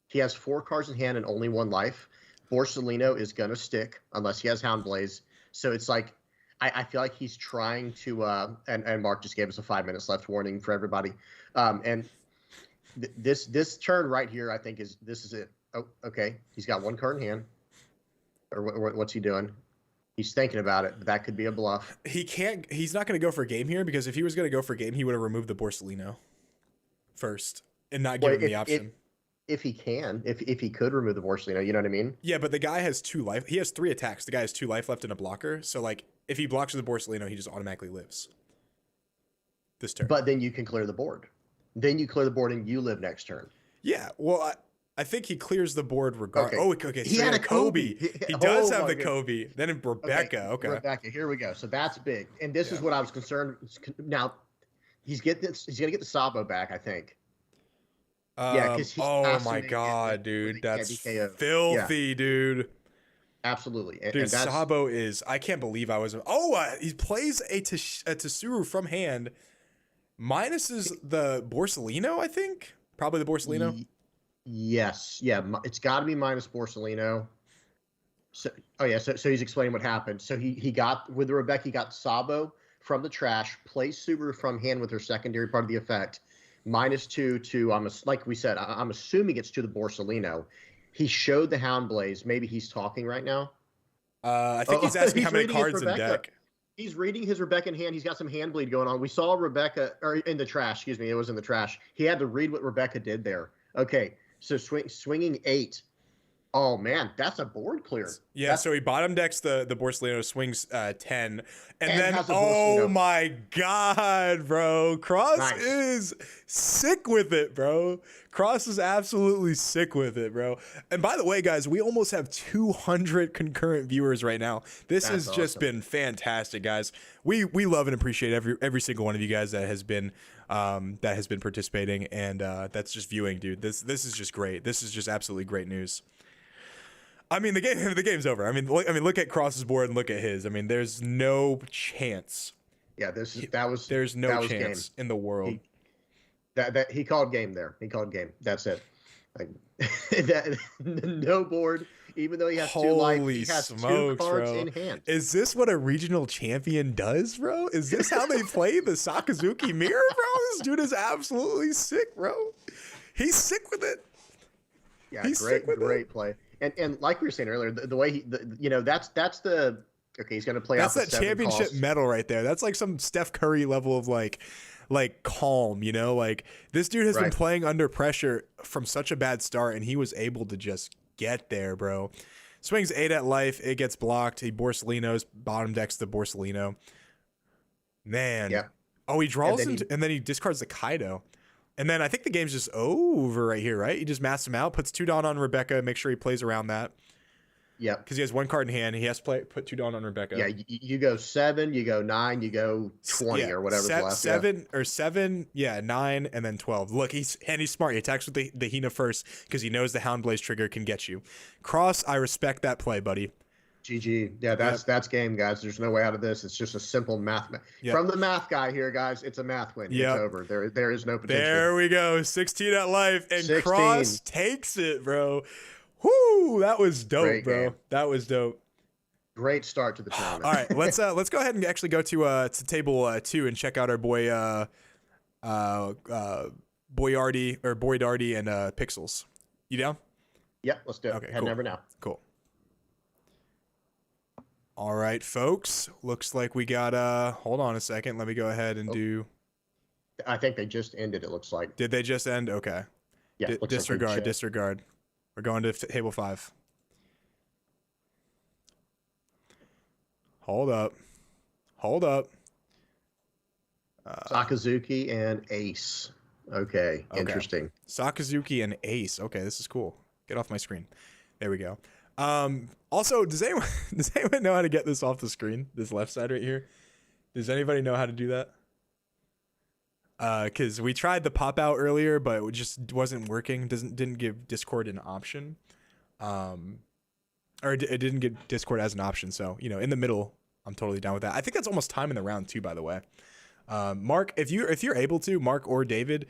He has 4 cards in hand and only 1 life. Borsalino is going to stick unless he has Hound Blaze. So it's like, I feel like he's trying to, and Mark just gave us a 5 minutes left warning for everybody. And this turn right here, I think this is it. Oh, okay. He's got 1 card in hand. Or what's he doing? He's thinking about it, but that could be a bluff. He's not going to go for game here because if he was going to go for game, he would have removed the Borsalino first and not give him the option. If he can, if he could remove the Borsalino, you know what I mean? Yeah, but the guy has 2 life. He has 3 attacks. The guy has 2 life left in a blocker. So like, if he blocks with the Borsalino, he just automatically lives this turn. But then you can clear the board. Then you clear the board and you live next turn. Yeah, well, I think he clears the board regardless. Okay. Oh, okay. He So had a Kobe. Kobe. He does Oh have my the goodness. Kobe. Then in Rebecca. Okay. Rebecca, here we go. So that's big. And this is what I was concerned. Now, he's going to get the Sabo back, I think. Yeah, 'cause he's oh passing my it god, with dude, the that's DKO. filthy, dude. Absolutely. And Dude, that's, Sabo is. I can't believe I was. He plays a Tsuru from hand, minuses the Borsalino. I think probably the Borsalino. Yes. Yeah. It's got to be minus Borsalino. So, so he's explaining what happened. So he got, with the Rebecca, he got Sabo from the trash, plays Subaru from hand with her secondary part of the effect, -2 to, like we said, I'm assuming it's to the Borsalino. He showed the Hound Blaze. Maybe he's talking right now. I think he's asking how many reading his cards in Rebecca. deck. He's reading his Rebecca in hand. He's got some hand bleed going on. We saw Rebecca, or in the trash, excuse me. It was in the trash. He had to read what Rebecca did there. Okay, so swinging 8. Oh, man, that's a board clear. Yeah, so he bottom decks the Borsalino, swings 10, and then, has a oh Borsalino. my god, bro. Cross Nice. is sick with it, bro. Cross is absolutely sick with it, bro. And by the way, guys, we almost have 200 concurrent viewers right now. This That's has just awesome. been fantastic, guys. We love and appreciate every single one of you guys that has been participating, and that's just viewing, dude. This is just great. This is just absolutely great news. I mean, the game's over. I mean, look at Cross's board and look at his. I mean, there's no chance. Yeah, there's no that was chance game. in the world. He called game there. He called game. That's it. Like, no board, even though he has 2 life. Holy He has smokes, 2 cards bro. in hand. Is this what a regional champion does, bro? Is this how they play the Sakazuki mirror, bro? This dude is absolutely sick, bro. He's sick with it. Yeah, He's sick with great play. And like we were saying earlier, the way that's the okay. He's going to play. That's off the that 7 championship cost. medal right there. That's like some Steph Curry level of like calm, you know? Like this dude has been Right. playing under pressure from such a bad start, and he was able to just get there, bro. Swings 8 at life. It gets blocked. He Borsalino's bottom decks the Borsalino. Man. Yeah. Oh, he draws And then and then he discards the Kaido. And then I think the game's just over right here, right? He just masks him out, puts 2 Dawn on Rebecca, make sure he plays around that. Yep. Because he has 1 card in hand. He has to put 2 Dawn on Rebecca. Yeah, you go 7, you go 9, you go 20 or whatever's left. Seven, 9, and then 12. Look, he's smart. He attacks with the Hina first because he knows the Hound Blaze trigger can get you. Cross, I respect that play, buddy. GG. Yeah, that's game, guys. There's no way out of this. It's just a simple math. Yep. From the math guy here, guys, it's a math win. Yep. It's over. There is no potential. There we go. 16 at life, and 16. Cross takes it, bro. Whoo, that was dope, Great bro. game. That was dope. Great start to the tournament. All right, let's go ahead and actually go to table 2 and check out our boy Boyardi or Boydardi and Pixels. You down? Yep, let's do it. Okay, Head cool. never now. Cool. All right, folks. Looks like we got hold on a second. Let me go ahead and do. I think they just ended. It looks like. Did they just end? Okay. Yeah. Looks like we Disregard. checked. Disregard. We're going to table 5. Hold up. Hold up. Sakazuki and Ace. Okay. Okay. Interesting. Sakazuki and Ace. Okay, this is cool. Get off my screen. There we go. Also, does anyone know how to get this off the screen? This left side right here. Does anybody know how to do that? Because we tried the pop out earlier, but it just wasn't working. Didn't give Discord an option. Or it didn't get Discord as an option. So, you know, in the middle, I'm totally down with that. I think that's almost time in the round too, by the way. Mark, if you're able to, Mark or David,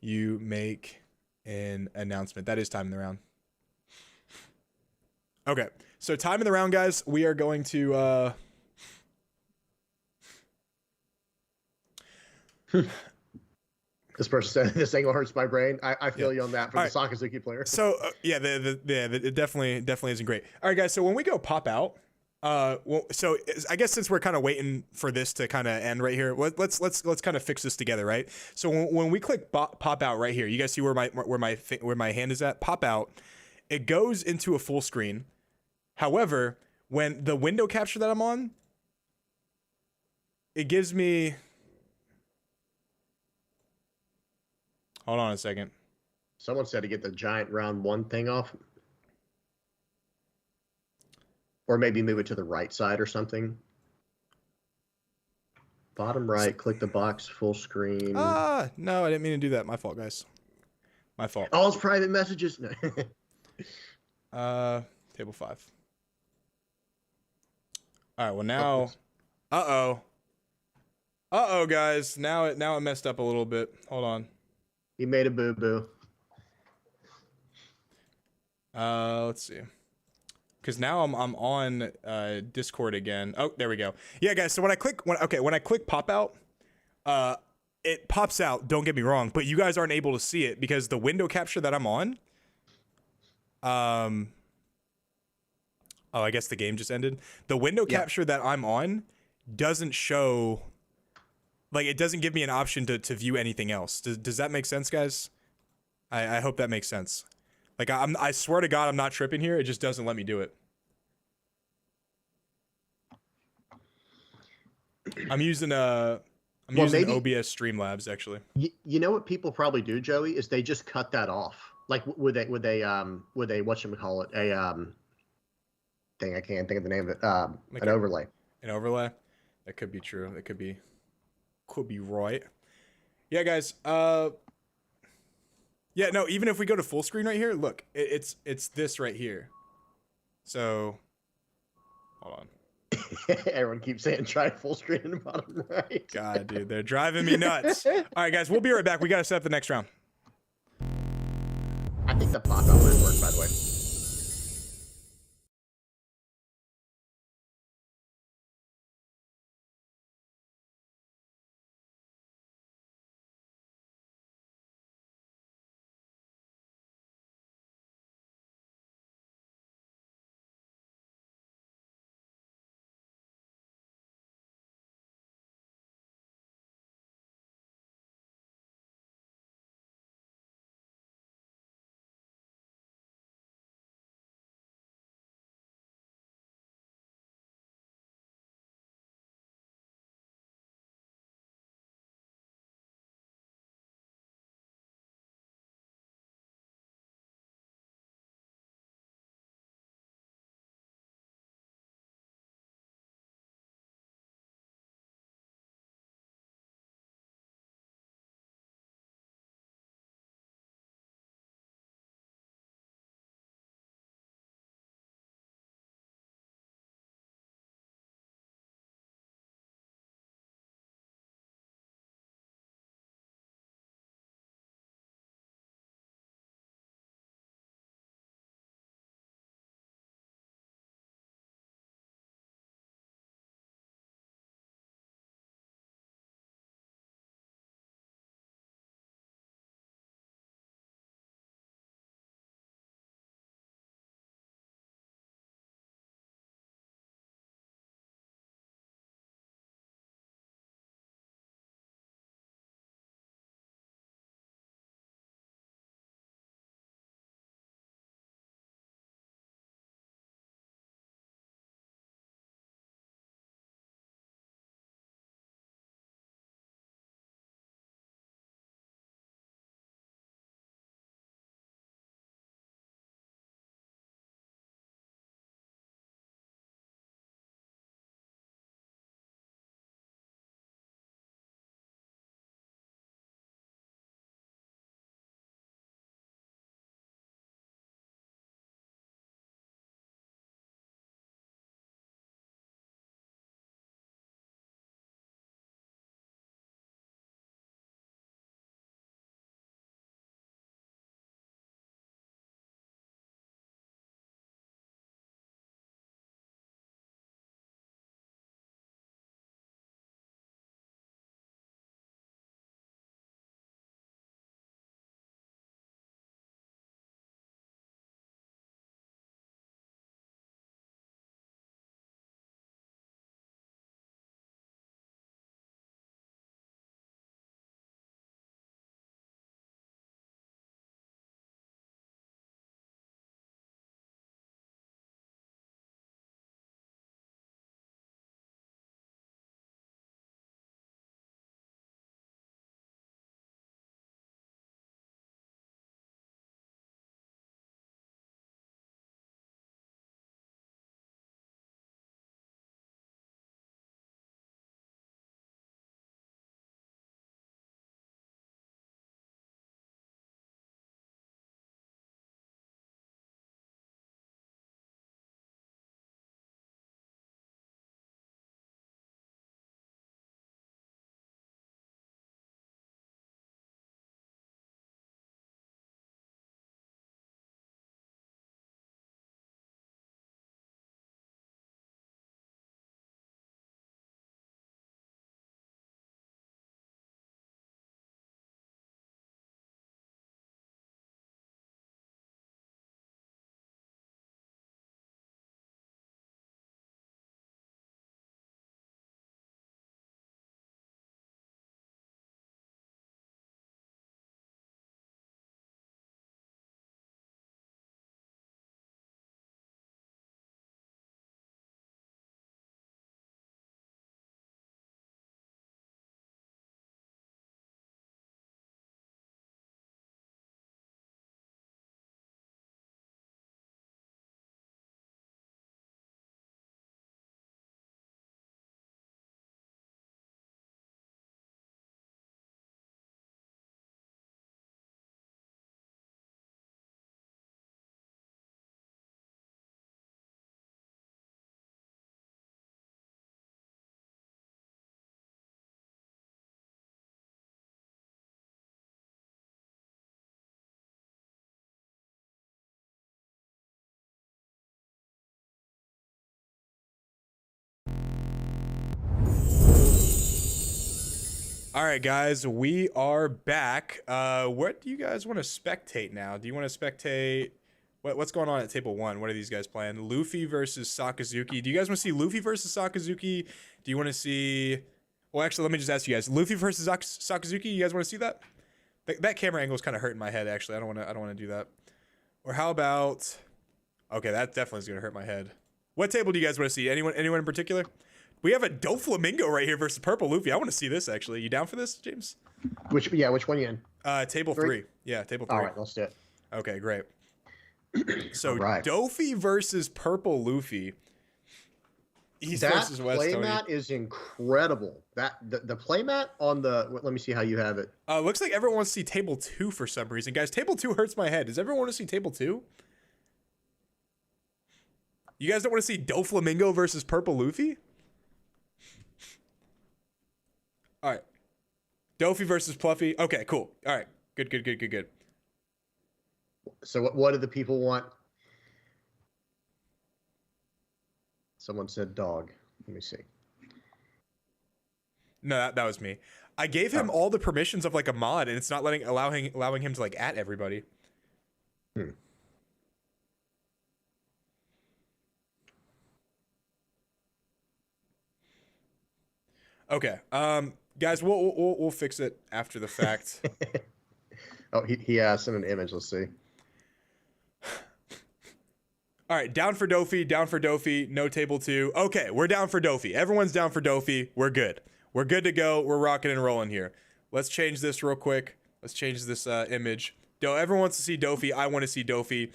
you make an announcement. That is time in the round. Okay, so time in the round, guys. We are going to This person said this angle hurts my brain. I feel you on that for All the Sakazuki player. So yeah, it definitely isn't great. All right, guys. So when we go pop out, so I guess since we're kind of waiting for this to kind of end right here, let's kind of fix this together, right? So when we click pop out right here, you guys see where my hand is at? Pop out. It goes into a full screen. However, when the window capture that I'm on, it gives me. Hold on a second. Someone said to get the giant round 1 thing off. Or maybe move it to the right side or something. Bottom right, click the box full screen. No, I didn't mean to do that. My fault, guys. My fault. All his private messages. No. Table 5. All right, well now. Uh-oh, guys. Now it messed up a little bit. Hold on. He made a boo-boo. Let's see. Because now I'm on Discord again. Oh, there we go. Yeah, guys. So when I click pop out, it pops out. Don't get me wrong, but you guys aren't able to see it because the window capture that I'm on. Oh, I guess the game just ended. The window capture that I'm on doesn't show. Like, it doesn't give me an option to view anything else. Does that make sense, guys? I hope that makes sense. Like, I swear to God, I'm not tripping here. It just doesn't let me do it. I'm using OBS Streamlabs, actually. You know what people probably do, Joey, is they just cut that off. Like would they whatchamacallit, a thing, I can't think of the name of it. Like an overlay. An overlay? That could be true. That could be right. Yeah, guys. Yeah, no, even if we go to full screen right here, look, it's this right here. So, hold on. Everyone keeps saying try full screen in the bottom right. God, dude, they're driving me nuts. All right, guys, we'll be right back. We got to set up the next round. I think the pop out might work, by the way. All right, guys, we are back. What do you guys want to spectate now? Do you want to spectate what's going on at table 1? What are these guys playing? Luffy versus Sakazuki. Do you guys want to see Luffy versus Sakazuki? Do you want to see? Well, actually, let me just ask you guys. Luffy versus Sakazuki. You guys want to see that? That camera angle is kind of hurting my head. Actually, I don't want to do that. Or how about? Okay, that definitely is going to hurt my head. What table do you guys want to see? Anyone in particular? We have a Doflamingo right here versus Purple Luffy. I want to see this, actually. You down for this, James? Which one you in? Table 3. Yeah, table 3. All right, let's do it. Okay, great. So, right. Dofi versus Purple Luffy. East That versus West, Tony. playmat is incredible. The playmat on the... Let me see how you have it. Looks like everyone wants to see table 2 for some reason. Guys, table 2 hurts my head. Does everyone want to see table 2? You guys don't want to see Doflamingo versus Purple Luffy? All right. Dofi versus Pluffy. Okay, cool. All right. Good. So what do the people want? Someone said dog. Let me see. No, that was me. I gave him all the permissions of like a mod, and it's not allowing him to like at everybody. Okay. Guys, we'll fix it after the fact. Oh, he sent an image. Let's see. All right, down for Dofi, no table 2. Okay, we're down for Dofi. Everyone's down for Dofi. We're good. We're good to go. We're rocking and rolling here. Let's change this real quick. Let's change this image. Everyone wants to see Dofi. I want to see Dofi.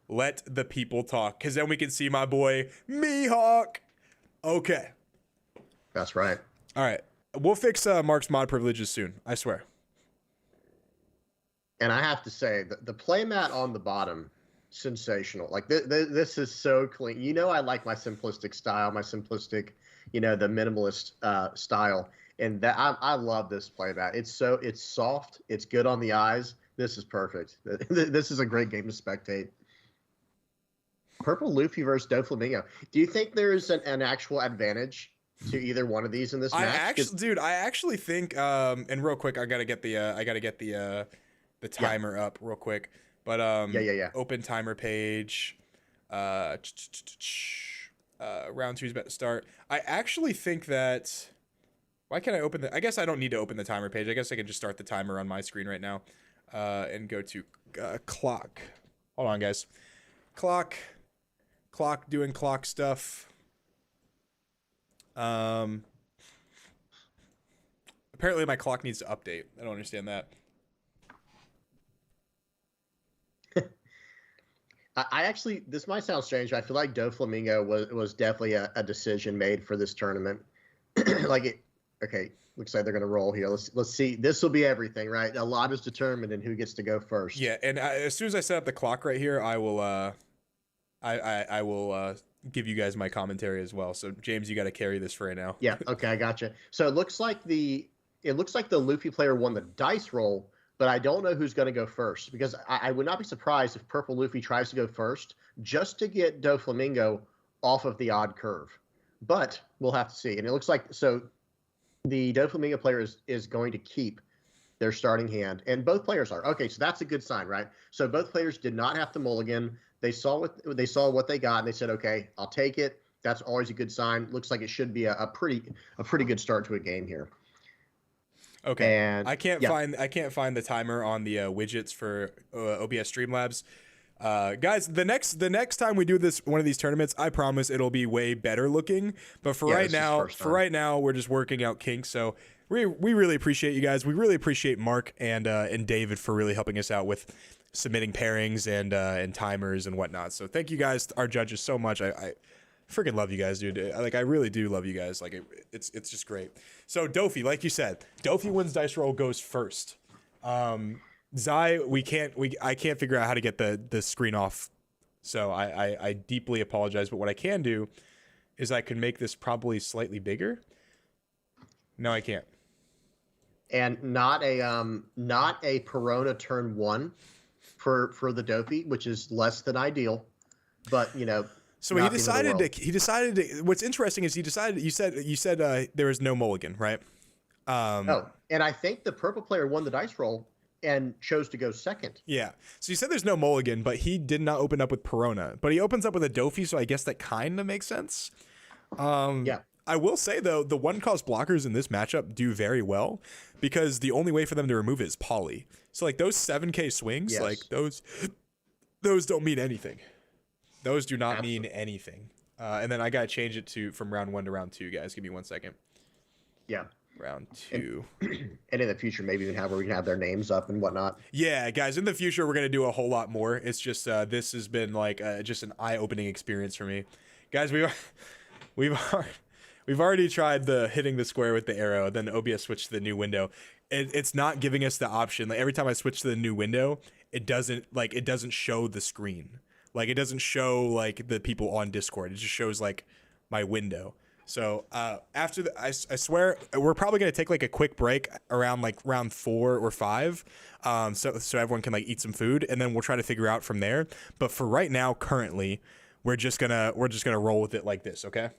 Let the people talk, because then we can see my boy, Mihawk. Okay. That's right. All right. We'll fix Mark's mod privileges soon. I swear. And I have to say, the playmat on the bottom, sensational. Like this is so clean. You know, I like my simplistic style, the minimalist style, and that I love this playmat. It's soft. It's good on the eyes. This is perfect. This is a great game to spectate. Purple Luffy versus Doflamingo. Do you think there is an actual advantage to either one of these in this match? I actually think, and real quick, I gotta get the timer up real quick. But yeah. Open timer page. Round 2 is about to start. I actually think that. Why can't I open the? I guess I don't need to open the timer page. I guess I can just start the timer on my screen right now, and go to clock. Hold on, guys. Clock, doing clock stuff. Apparently my clock needs to update. I don't understand that. I actually, this might sound strange, but I feel like Doflamingo was definitely a decision made for this tournament. Okay, looks like they're going to roll here. Let's see. This will be everything, right? A lot is determined in who gets to go first. Yeah, and as soon as I set up the clock right here, I will I will give you guys my commentary as well. So James, you got to carry this for right now. Yeah. Okay, I gotcha. So it looks like the Luffy player won the dice roll, but I don't know who's going to go first, because I would not be surprised if Purple Luffy tries to go first just to get Doflamingo off of the odd curve. But we'll have to see. And it looks like the Doflamingo player is going to keep their starting hand, and both players are. Okay, so that's a good sign, right? So both players did not have to mulligan. They saw what they got, and they said, "Okay, I'll take it." That's always a good sign. Looks like it should be a pretty good start to a game here. Okay, and I can't find the timer on the widgets for OBS Streamlabs. Guys, the next time we do one of these tournaments, I promise it'll be way better looking. But for right now, we're just working out kinks. So we really appreciate you guys. We really appreciate Mark and David for really helping us out with submitting pairings and timers and whatnot. So thank you guys, our judges, so much. I freaking love you guys, dude. I really do love you guys. It's just great. So Dofi, like you said, Dofi wins dice roll, goes first. Zai, I can't figure out how to get the screen off. So I deeply apologize, but what I can do is I can make this probably slightly bigger. No, I can't. And not a Perona turn 1 for the Dofi, which is less than ideal, but so he decided to, what's interesting is you said there was no mulligan, right? Oh, and I think the purple player won the dice roll and chose to go second. Yeah. So you said there's no mulligan, but he did not open up with Perona. But he opens up with a Dofi, so I guess that kind of makes sense. Yeah. I will say, though, the one cost blockers in this matchup do very well because the only way for them to remove it is poly. So, like, those 7K swings, Yes. like, those don't mean anything. Those do not Absolutely. mean anything. And then I got to change it from round 1 to round 2, guys. Give me 1 second. Yeah. Round 2. And in the future, maybe even where we can have their names up and whatnot. Yeah, guys, in the future, we're going to do a whole lot more. It's just, this has been, like, just an eye-opening experience for me. Guys, we've already tried the hitting the square with the arrow, then OBS switched to the new window. It's not giving us the option. Like every time I switch to the new window, it doesn't show the screen. Like it doesn't show like the people on Discord. It just shows like my window. So after I swear we're probably gonna take like a quick break around like round 4 or 5, so everyone can like eat some food, and then we'll try to figure out from there. But for right now, currently, we're just gonna roll with it like this, okay?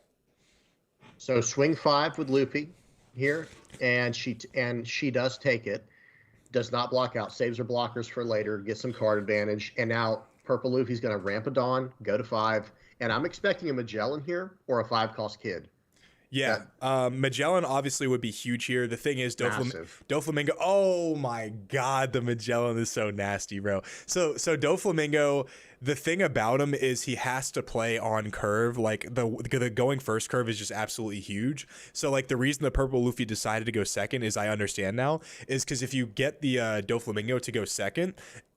So swing 5 with Luffy here, and she does take it, does not block out, saves her blockers for later, gets some card advantage, and now purple Luffy's going to ramp a Dawn, go to 5, and I'm expecting a Magellan here or a 5-cost kid. Yeah, Magellan obviously would be huge here. The thing is, Massive. Doflamingo. Oh my God, the Magellan is so nasty, bro. So Doflamingo. The thing about him is he has to play on curve. Like the going first curve is just absolutely huge. So like the reason the purple Luffy decided to go second is I understand now is because if you get the Doflamingo to go second,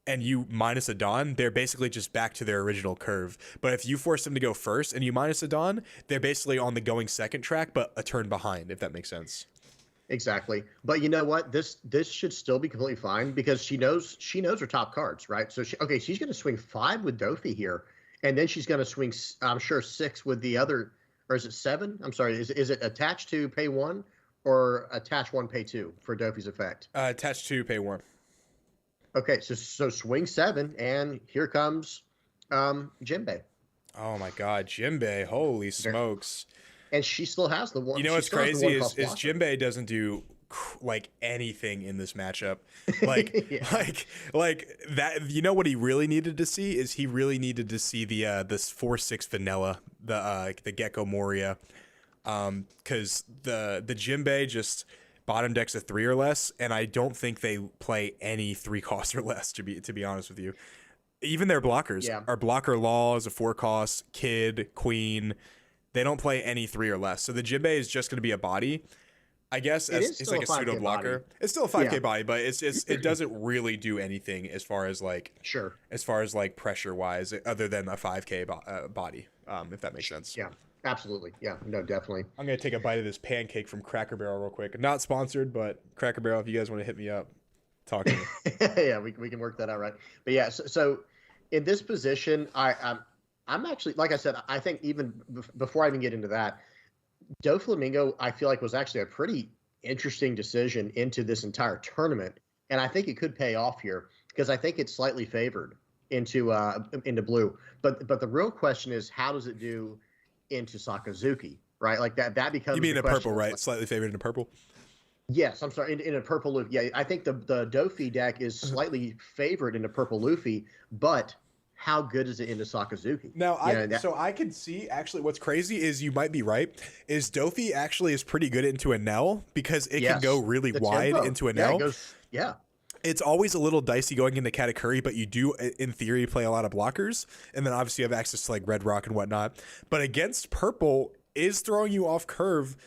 and you minus a Dawn, they're basically just back to their original curve. But if you force them to go first and you minus a Dawn, they're basically on the going second track, but a turn behind, if that makes sense. Exactly. But you know what? This should still be completely fine because she knows her top cards, right? So she's going to swing 5 with Dofi here, and then she's going to swing, I'm sure, 6 with the other, or is it 7? I'm sorry. Is it attached to pay 1 or attach 1 pay 2 for Dofi's effect? Attached to pay 1. Okay, so swing 7, and here comes Jinbei. Oh my God, Jinbei! Holy smokes! And she still has the one. You know what's crazy is Jinbei doesn't do like anything in this matchup. Like Yeah. like that. You know what he really needed to see is he really needed to see the this 4/6 vanilla, the Gecko Moria, because the Jinbei just bottom decks a 3 or less, and I don't think they play any 3 cost or less, to be honest with you. Even their blockers are blocker Law is a 4 cost, Kid, Queen. They don't play any 3 or less. So the Jinbei is just going to be a body, I guess. It's like a pseudo blocker. Body. It's still a 5K body, but it doesn't really do anything as far as like pressure wise, other than a 5K body, if that makes sense. Yeah. Absolutely. Yeah, no, definitely. I'm going to take a bite of this pancake from Cracker Barrel real quick. Not sponsored, but Cracker Barrel, if you guys want to hit me up, talk to me. Yeah, we can work that out, right? But yeah, so in this position, I'm actually, like I said, I think even before I even get into that, Doflamingo, I feel like was actually a pretty interesting decision into this entire tournament. And I think it could pay off here because I think it's slightly favored into blue. But the real question is, how does it do into Sakazuki, right? Like that becomes. You mean the in purple, right? Slightly favored in purple. Yes, I'm sorry. In a purple Luffy, yeah, I think the Dofi deck is slightly favored into purple Luffy, but how good is it into Sakazuki? Now, so I can see actually what's crazy is you might be right. Is Dofi actually is pretty good into a Nell because it can go really wide into a Nell. Yeah. It's always a little dicey going into Katakuri, but you do, in theory, play a lot of blockers. And then obviously you have access to like Red Rock and whatnot. But against purple, is throwing you off curve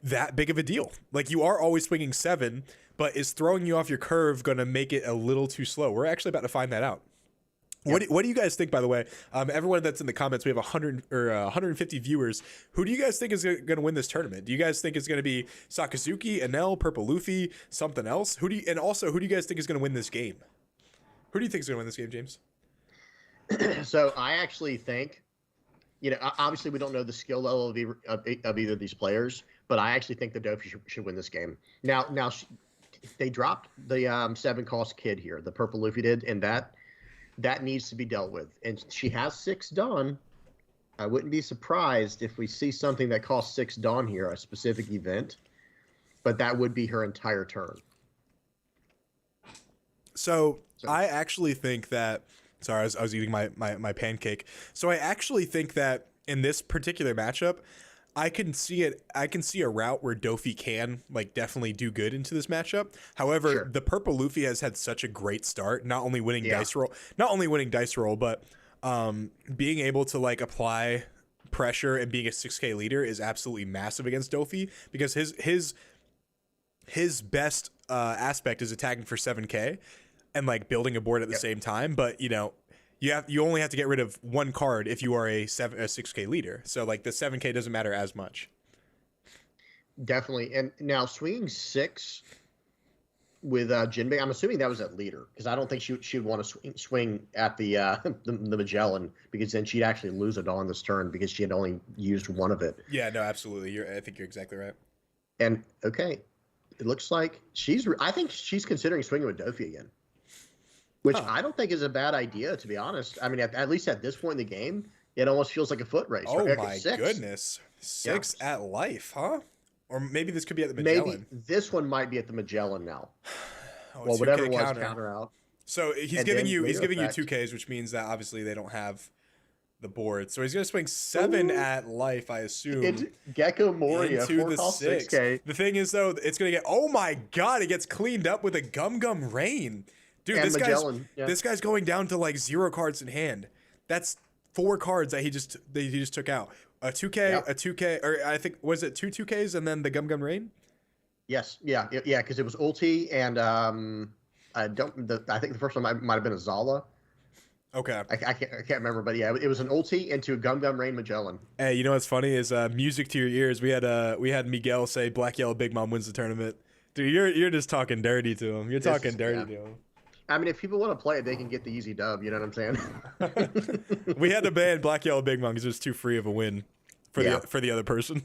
that big of a deal? Like you are always swinging 7, but is throwing you off your curve going to make it a little too slow? We're actually about to find that out. Yep. What do you guys think, by the way? Everyone that's in the comments, we have 150 viewers. Who do you guys think is going to win this tournament? Do you guys think it's going to be Sakazuki, Enel, Purple Luffy, something else? Who do you guys think is going to win this game? Who do you think is going to win this game, James? So I actually think, obviously we don't know the skill level of either of these players, but I actually think the Dofi should win this game. Now they dropped the 7 cost Kid here. The Purple Luffy did, and that needs to be dealt with. And she has 6 Dawn. I wouldn't be surprised if we see something that costs 6 Dawn here, a specific event. but that would be her entire turn. So I actually think that. Sorry, I was eating my pancake. So I actually think that in this particular matchup, I can see it. I can see a route where Dofi can like definitely do good into this matchup. However, Sure. the purple Luffy has had such a great start, not only winning Yeah. dice roll, but being able to like apply pressure and being a 6K leader is absolutely massive against Dofi because his best aspect is attacking for 7K and like building a board at the same time. But you know, you only have to get rid of one card if you are a 6K leader. So like the 7K doesn't matter as much. Definitely. And now swinging 6 with Jinbei, I'm assuming that was at leader because I don't think she would want to swing at the the Magellan because then she'd actually lose it on this turn because she had only used one of it. Yeah, no, absolutely. I think you're exactly right. And okay, it looks like I think she's considering swinging with Dofi again, which I don't think is a bad idea, to be honest. I mean, at least at this point in the game, it almost feels like a foot race. Oh right? my 6. goodness, 6 at life, huh? Or maybe this could be at the Maybe Magellan. this one might be at the Magellan now. Oh, Well, whatever it was, counter. counter out. So he's And giving then you later 2Ks, which means that obviously they don't have the board. So he's gonna swing 7 at life, I assume. It's Gecko Moria, Into 4 the cost 6. 6K. The thing is though, it's gonna get. Oh my god! It gets cleaned up with a Gum Gum Rain, dude. And This Magellan, this guy's going down to like 0 cards in hand. That's 4 cards that he just took out. A 2K, Yeah. a 2K, or I think was it 2Ks and then the Gum Gum Rain. Yes, yeah, because it was ulti and I think the first one might have been a Zala. Okay. I can't remember, but yeah, it was an ulti into Gum Gum Rain Magellan. Hey, you know what's funny is music to your ears. We had Miguel say Black Yellow Big Mom wins the tournament. Dude, you're just talking dirty to him. You're talking dirty to him. I mean, if people want to play it, they can get the easy dub. You know what I'm saying? We had to ban Black Yellow Big Mom because it was too free of a win for the other person.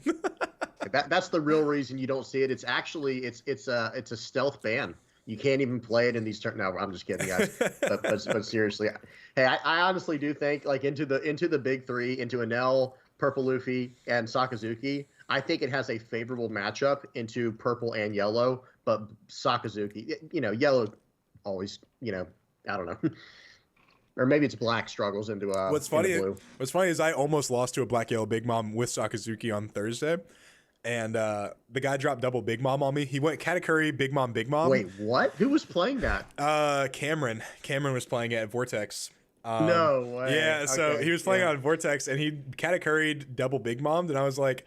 That's the real reason you don't see it. It's actually it's a stealth ban. You can't even play it in these turns. No, I'm just kidding, guys. but seriously, hey, I honestly do think like into the big 3, into Enel, Purple Luffy, and Sakazuki. I think it has a favorable matchup into purple and yellow, but Sakazuki, yellow always, I don't know. Or maybe it's black struggles into What's funny blue. What's funny is I almost lost to a Black Yellow Big Mom with Sakazuki on Thursday. And the guy dropped double Big Mom on me. He went Katakuri, Big Mom, Big Mom. Wait, what? Who was playing that? Cameron. Cameron was playing it at Vortex. No way. Yeah, so Okay, he was playing on Vortex, and he Katakuri'd double Big Mom'd, and I was like,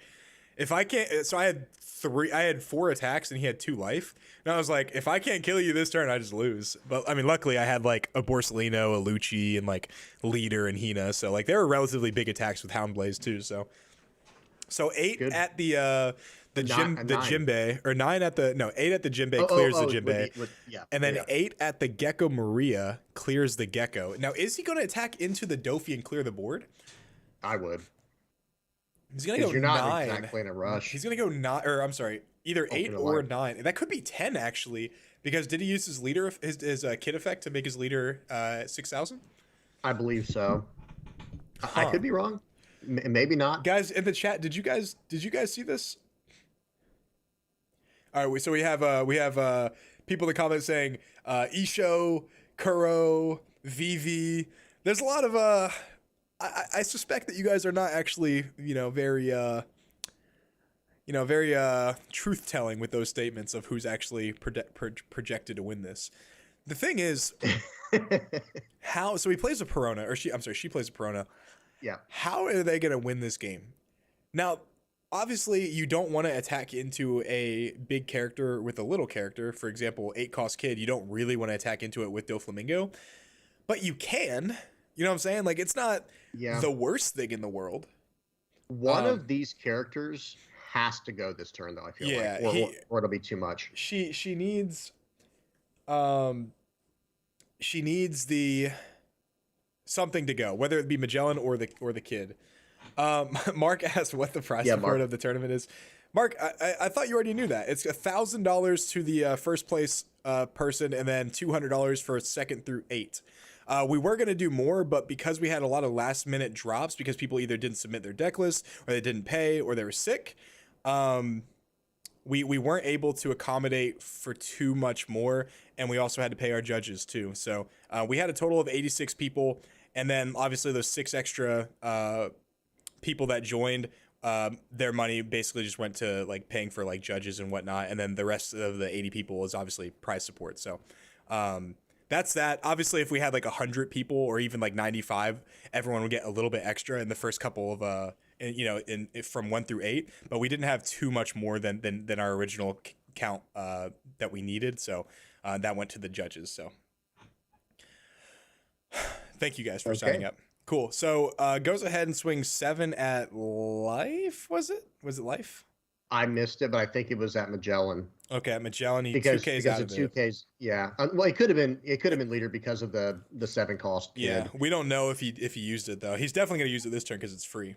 if I can't... So I had 4 attacks, and he had 2 life. And I was like, if I can't kill you this turn, I just lose. But, I mean, luckily, I had, like, a Borsalino, a Lucci, and, like, Leader and Hina. So, like, they were relatively big attacks with Houndblaze, too, so... So 8 Good. at the Jinbei, or 8 at the Jinbei clears the Jinbei, and then 8 at the Gecko Maria clears the Gecko. Now, is he going to attack into the Dofi and clear the board? I would. He's going to go you're not 9. exactly in a rush. He's going to go 9, or I'm sorry, either 8 or line. 9. That could be 10 actually, because did he use his leader, his kit effect to make his leader 6,000? I believe so. I Huh. could be wrong. Maybe not. Guys in the chat, did you guys see this? All right, so we have people in the comments saying Isho, Kuro, Vivi. There's a lot of I suspect that you guys are not actually very truth telling with those statements of who's actually projected to win this. The thing is, so he plays a Perona, or she plays a Perona. Yeah. How are they going to win this game? Now, obviously, you don't want to attack into a big character with a little character. For example, 8 cost Kid, you don't really want to attack into it with Doflamingo. But you can. You know what I'm saying? Like, it's not the worst thing in the world. One of these characters has to go this turn, though, I feel like. Or it'll be too much. She needs the... something to go, whether it be Magellan or the kid. Mark asked what the prize support of the tournament is. Mark, I thought you already knew that. It's $1,000 to the first place person, and then $200 for 2nd through 8. We were going to do more, but because we had a lot of last minute drops, because people either didn't submit their deck list, or they didn't pay, or they were sick, we weren't able to accommodate for too much more, and we also had to pay our judges too. So we had a total of 86 people, and then obviously those 6 extra people that joined, their money basically just went to like paying for like judges and whatnot, and then the rest of the 80 people is obviously prize support. So that's that. Obviously, if we had like 100 people or even like 95, everyone would get a little bit extra in the first couple of from 1 through 8. But we didn't have too much more than our original count that we needed. So that went to the judges. So thank you guys for signing up. Cool. So goes ahead and swings 7 at Life. Was it Life? I missed it, but I think it was at Magellan. Okay, at Magellan, he because 2Ks out of the 2Ks, yeah. Well, it could have been leader because of the 7 cost. Yeah, we don't know if he used it though. He's definitely gonna use it this turn because it's free.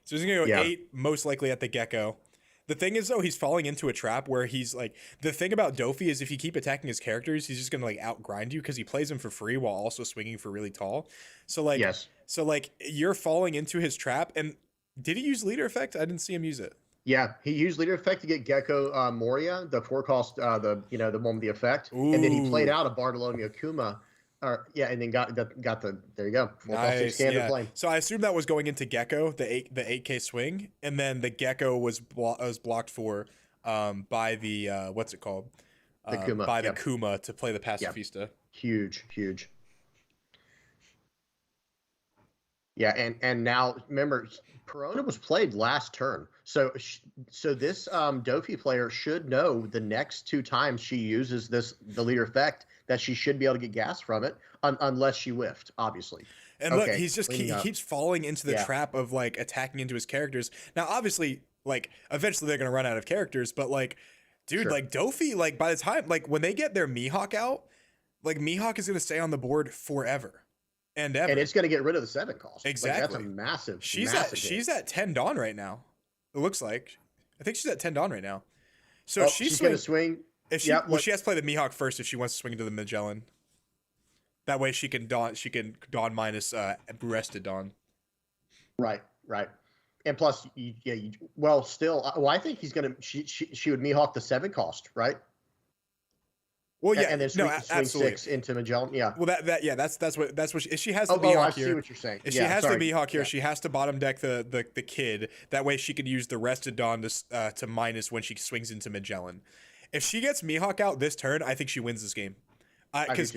So he's gonna go 8, most likely at the Gecko. The thing is though, he's falling into a trap where he's like, the thing about Dofi is if you keep attacking his characters, he's just gonna like outgrind you because he plays them for free while also swinging for really tall. So like, so like you're falling into his trap. And did he use leader effect? I didn't see him use it. Yeah, he used leader effect to get Gecko Moria, the 4 cost, the one with the effect, Ooh. and then he played out a Bartolomeo Kuma, and then got the there you go, 4 cost 6 standard play. So I assume that was going into Gecko, the 8K swing, and then the Gecko was blocked for by the what's it called? The Kuma, by the Kuma to play the Pacifista. Yep. Huge. Yeah, and now remember, Perona was played last turn, so this Dofi player should know the next 2 times she uses the leader effect that she should be able to get gas from it, unless she whiffed, obviously. And look, he keeps falling into the trap of like attacking into his characters. Now, obviously, like eventually they're gonna run out of characters, but like, dude, like Dofi, like by the time like when they get their Mihawk out, like Mihawk is gonna stay on the board forever. And it's going to get rid of the 7 cost. Exactly. Like, that's a massive. She's at 10 Dawn right now. It looks like. I think she's at 10 Dawn right now. So if she's going to swing. If she she has to play the Mihawk first if she wants to swing into the Magellan. That way she can Dawn minus Breasted Dawn. Right. And plus, I think he's going to she would Mihawk the 7 cost, right? Well, yeah, and then swing 6 into Magellan. Yeah. Well, that's what she has the Mihawk here. I see what you're saying. If she has the Mihawk here, she has to bottom deck the kid. That way, she could use the Rested Dawn to minus when she swings into Magellan. If she gets Mihawk out this turn, I think she wins this game. Because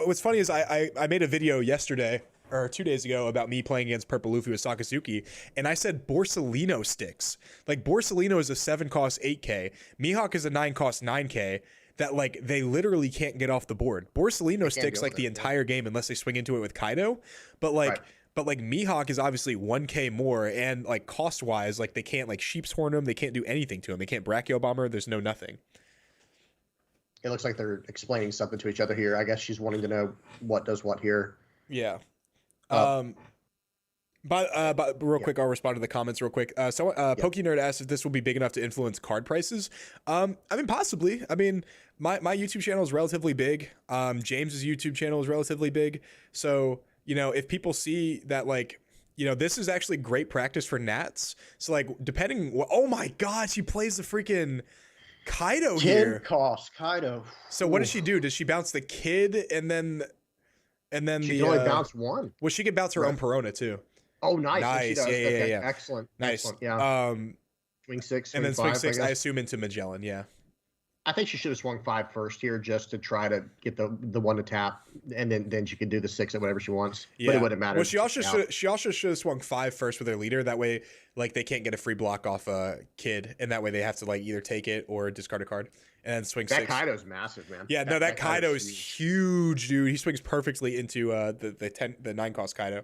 what's funny is I made a video yesterday or 2 days ago about me playing against Purple Luffy with Sakazuki, and I said Borsalino sticks. Like Borsalino is a 7 cost 8K, Mihawk is a 9 cost 9K. That like they literally can't get off the board. Borsalino sticks like the entire game unless they swing into it with Kaido, but like Mihawk is obviously 1K more, and like cost wise, like they can't like sheep's horn him, they can't do anything to him, they can't Brachio bomber. There's no nothing. It looks like they're explaining something to each other here. I guess she's wanting to know what does what here. Yeah. But real quick, I'll respond to the comments real quick. PokeNerd asked if this will be big enough to influence card prices. I mean, possibly. I mean, my YouTube channel is relatively big. James's YouTube channel is relatively big. So, if people see that, like, this is actually great practice for Nats. So, like, oh my God, she plays the freaking Kaido here. 10 cost Kaido. So what does she do? Does she bounce the kid and then she can only bounce 1? Well, she can bounce her own Perona too. Oh, nice. Yeah. Excellent. Nice. Excellent. Yeah. Swing 6, and then swing 5, 6. I assume into Magellan. Yeah. I think she should have swung 5 first here just to try to get the 1 to tap, and then she can do the 6 at whatever she wants. Yeah. But it wouldn't matter. Well, she also should have swung 5 first with her leader. That way, like they can't get a free block off a kid, and that way they have to like either take it or discard a card and then swing 6. That Kaido's massive, man. Yeah, that Kaido's huge, dude. He swings perfectly into the 9 cost Kaido.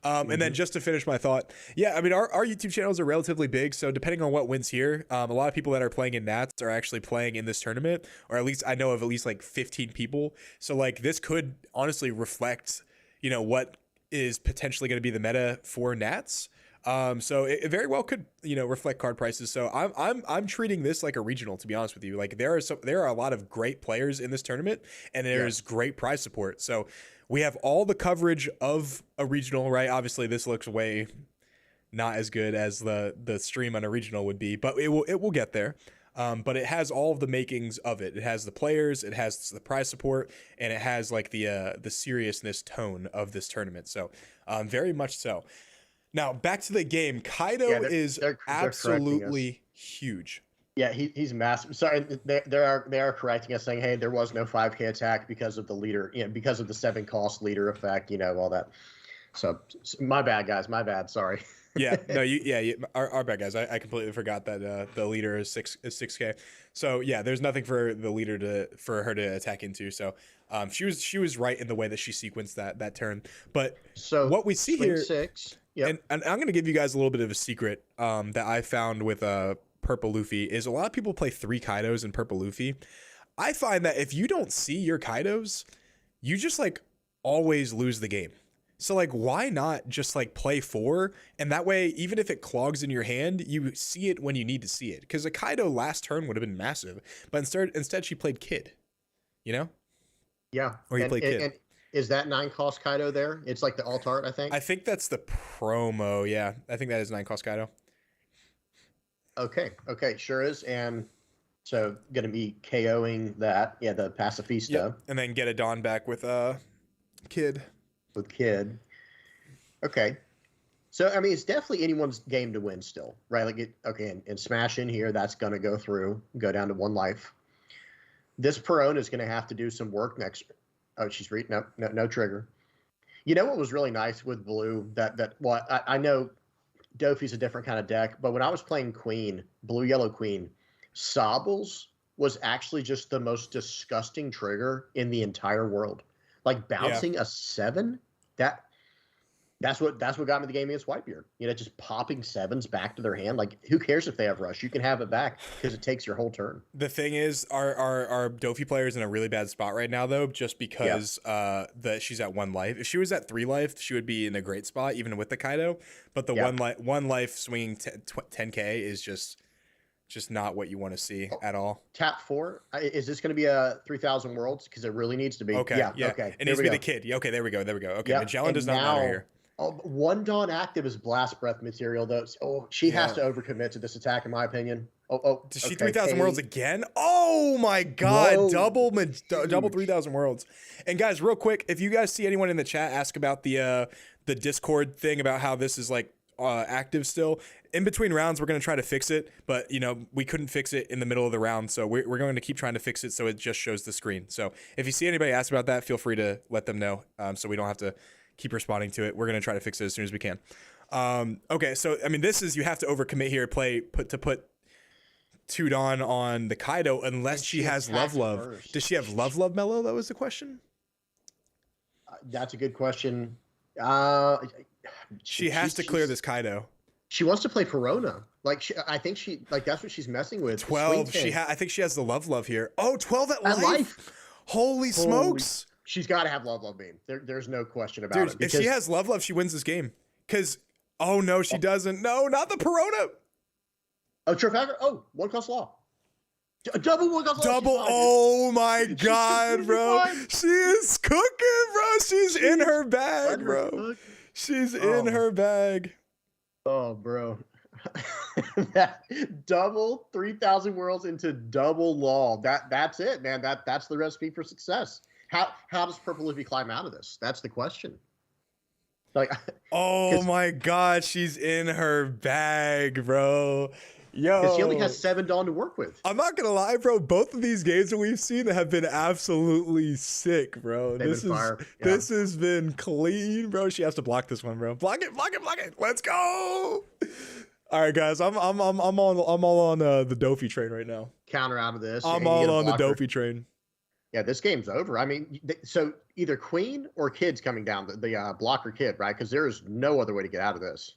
And then just to finish my thought, yeah, I mean, our YouTube channels are relatively big. So depending on what wins here, a lot of people that are playing in Nats are actually playing in this tournament, or at least I know of at least like 15 people. So like this could honestly reflect, what is potentially going to be the meta for Nats. So it very well could, reflect card prices. So I'm treating this like a regional, to be honest with you. Like there are a lot of great players in this tournament, and there's great prize support. So we have all the coverage of a regional, right? Obviously, this looks way not as good as the stream on a regional would be, but it will get there. But it has all of the makings of it. It has the players, it has the prize support, and it has like the seriousness tone of this tournament. So, very much so. Now back to the game. Kaido is they're absolutely huge. Yeah, he's massive. Sorry, they are correcting us, saying, "Hey, there was no 5K attack because of the leader, because of the 7 cost leader effect, all that." So my bad, guys. My bad. Sorry. Yeah, no, our bad, guys. I completely forgot that the leader is 6K. So yeah, there's nothing for the leader for her to attack into. So she was right in the way that she sequenced that turn. But so what we see here, 6, yep. and I'm gonna give you guys a little bit of a secret that I found with Purple Luffy is a lot of people play 3 Kaidos in Purple Luffy. I find that if you don't see your Kaidos, you just like always lose the game. So like, why not just like play 4? And that way, even if it clogs in your hand, you see it when you need to see it. Because a Kaido last turn would have been massive, but instead she played Kid, Yeah. Or he played Kid. And is that 9 cost Kaido there? It's like the alt art, I think. I think that's the promo. Yeah, I think that is 9 cost Kaido. Okay, sure is. And so going to be KOing that, the Pacifista. Yep. And then get a Dawn back with Kid. With Kid. Okay. So, I mean, it's definitely anyone's game to win still, right? Like, and Smash in here, that's going to go down to 1 life. This Perone is going to have to do some work next. Oh, she's no trigger. You know what was really nice with Blue? I know Dofi's a different kind of deck, but when I was playing Queen, Blue-Yellow Queen, Sobbles was actually just the most disgusting trigger in the entire world. Like bouncing a 7, that's what got me the game against Whitebeard. Just popping 7s back to their hand. Like, who cares if they have rush? You can have it back because it takes your whole turn. The thing is, our Dofi player is in a really bad spot right now, though, just because she's at 1 life. If she was at 3 life, she would be in a great spot, even with the Kaido. But the 1 life swinging 10K is just not what you want to see at all. Tap 4. Is this going to be a 3,000 Worlds? Because it really needs to be. Okay. Yeah. Okay. It needs to be the Kid. Okay. There we go. Okay. Magellan does not matter here. 1 Dawn active is Blast Breath material, though. Oh, she has to overcommit to this attack, in my opinion. Does she 3,000 Worlds again? Oh my God! Whoa. Double 3,000 Worlds. And guys, real quick, if you guys see anyone in the chat ask about the Discord thing about how this is like active still. In between rounds, we're going to try to fix it, but we couldn't fix it in the middle of the round, so we're going to keep trying to fix it so it just shows the screen. So if you see anybody ask about that, feel free to let them know, so we don't have to keep responding to it. We're going to try to fix it as soon as we can. Okay, so I mean, this is, you have to overcommit here, put 2 Dawn on the Kaido unless she has Love. Does she have Love Mellow? That was the question. That's a good question. She has to clear this Kaido. She wants to play Perona. I think that's what she's messing with. 12. I think she has the Love here. Oh, 12 at life. Holy smokes. She's got to have Love Beam. There's no question about it. If she has Love, she wins this game. Because, oh no, she doesn't. No, not the Perona. Oh, Trafalgar. Oh, 1 cost law. Double 1 cost law. Double. Oh my God, bro. She is cooking, bro. She's in her bag, bro. She's in her bag. Oh, bro. That double 3,000 Worlds into double law. That's it, man. That's the recipe for success. How does Purple Luffy climb out of this? That's the question. Oh my God, she's in her bag, bro. Yo, because she only has 7 Dawn to work with. I'm not gonna lie, bro. Both of these games that we've seen have been absolutely sick, bro. This has been clean, bro. She has to block this one, bro. Block it. Let's go. All right, guys. I'm all on the Dofi train right now. Counter out of this. I'm all on the Dofi train. Yeah, this game's over. I mean, so either Queen or Kid's coming down, the blocker Kid, right? Because there is no other way to get out of this.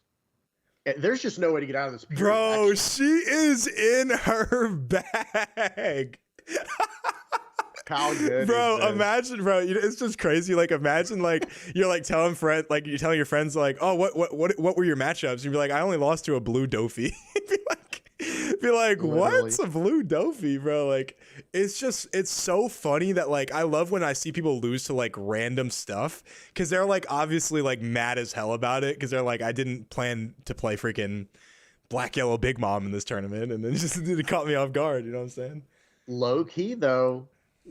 There's just no way to get out of this. Bro, actually. She is in her bag. How good, bro? Imagine, bro. It's just crazy. Like, imagine, like you're telling your friends, like, oh, what were your matchups? You'd be like, I only lost to a blue Dofi. You'd be like, Be like, Literally. what's a blue Dofi, bro? Like, it's so funny that like I love when I see people lose to like random stuff because they're like obviously like mad as hell about it because they're like, I didn't plan to play freaking Black Yellow Big Mom in this tournament, and then it caught me off guard. You know what I'm saying? Low key though,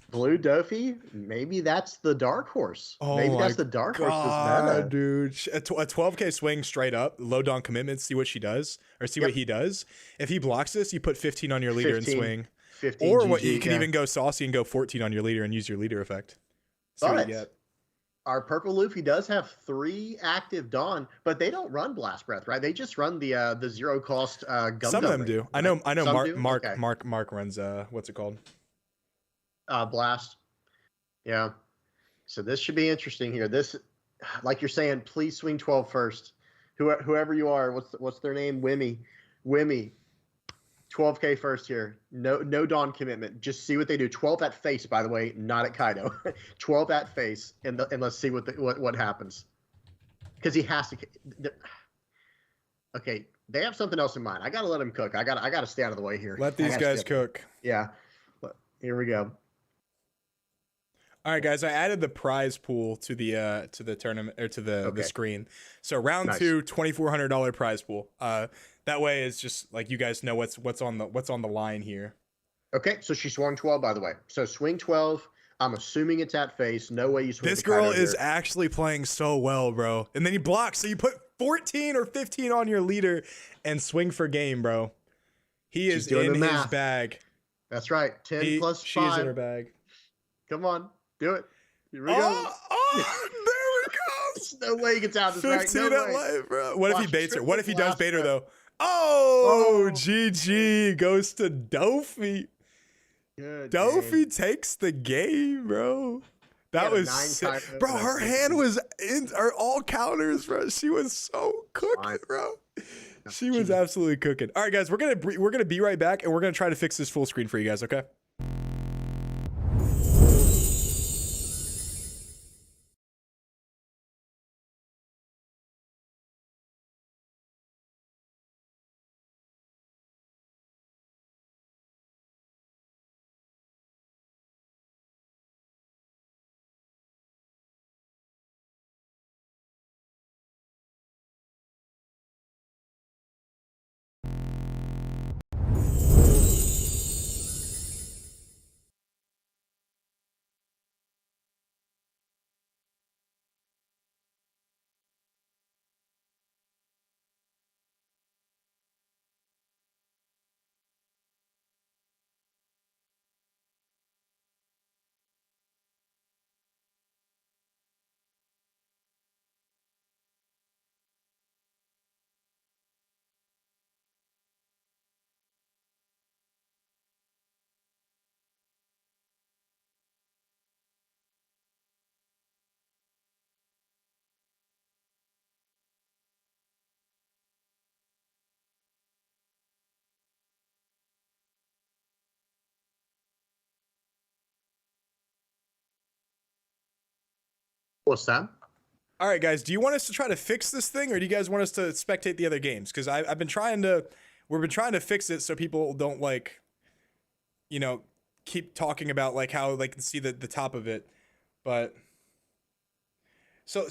Blue Dofi, maybe that's the dark horse. Oh Maybe my that's the dark horse this God, meta. dude. A 12K swing straight up, low don commitment, see what she does, or see what he does. If he blocks this, you put 15 on your leader 15, and swing. 15 Or GG, what you can yeah. even go saucy and go 14 on your leader and use your leader effect. See what you But get. our purple Luffy does have 3 active Dawn, but they don't run Blast Breath, right? They just run the 0 cost Gum Some of them do. Right? I know Some Mark do? Mark Okay. Mark runs what's it called? Blast. Yeah. So this should be interesting here. This, like you're saying, please swing 12 first. Whoever you are, what's their name? Wimmy. 12K first here. No Dawn commitment. Just see what they do. 12 at face, by the way, not at Kaido. 12 at face, and let's see what happens. Because he has to. Okay, they have something else in mind. I gotta let him cook. I gotta stay out of the way here. Let these guys cook. Yeah. Here we go. All right, guys. I added the prize pool to the tournament or to the screen. So round Nice. 2, $2,400 prize pool. That way it's just like you guys know what's on the line here. Okay, so she swung 12, by the way. So swing 12. I'm assuming it's at face. No way you swing. This girl is actually playing so well, bro. And then he blocks, so you put 14 or 15 on your leader and swing for game, bro. She's in his bag. That's right. 10 plus 5. She's in her bag. Come on, do it. Here we go. Oh, there we go. There's no way he gets out of this. 15 right? at life, bro. What if he baits her? What if he does bait her though? though? Oh, GG goes to Dofi. Good Dofi takes the game, bro. That was sick. Bro, her hand was in all counters, bro. She was so cooking, bro. She was absolutely cooking. All right, guys, we're gonna be right back, and we're gonna try to fix this full screen for you guys. Okay. What's that? All right, guys. Do you want us to try to fix this thing, or do you guys want us to spectate the other games? Because I've been trying to, we've been trying to fix it so people don't like, you know, keep talking about like how they can see the top of it, but. So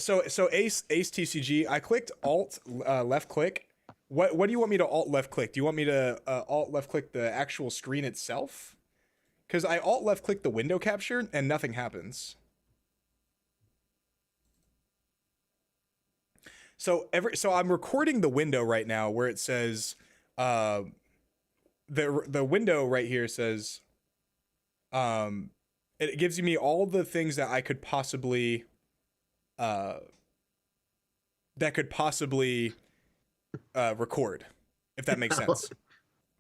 Ace TCG. I clicked Alt left click. What do you want me to Alt left click? Do you want me to Alt left click the actual screen itself? Because I Alt left click the window capture and nothing happens. So I'm recording the window right now where it says, the window right here says, it gives me all the things that I could possibly, record, if that makes sense.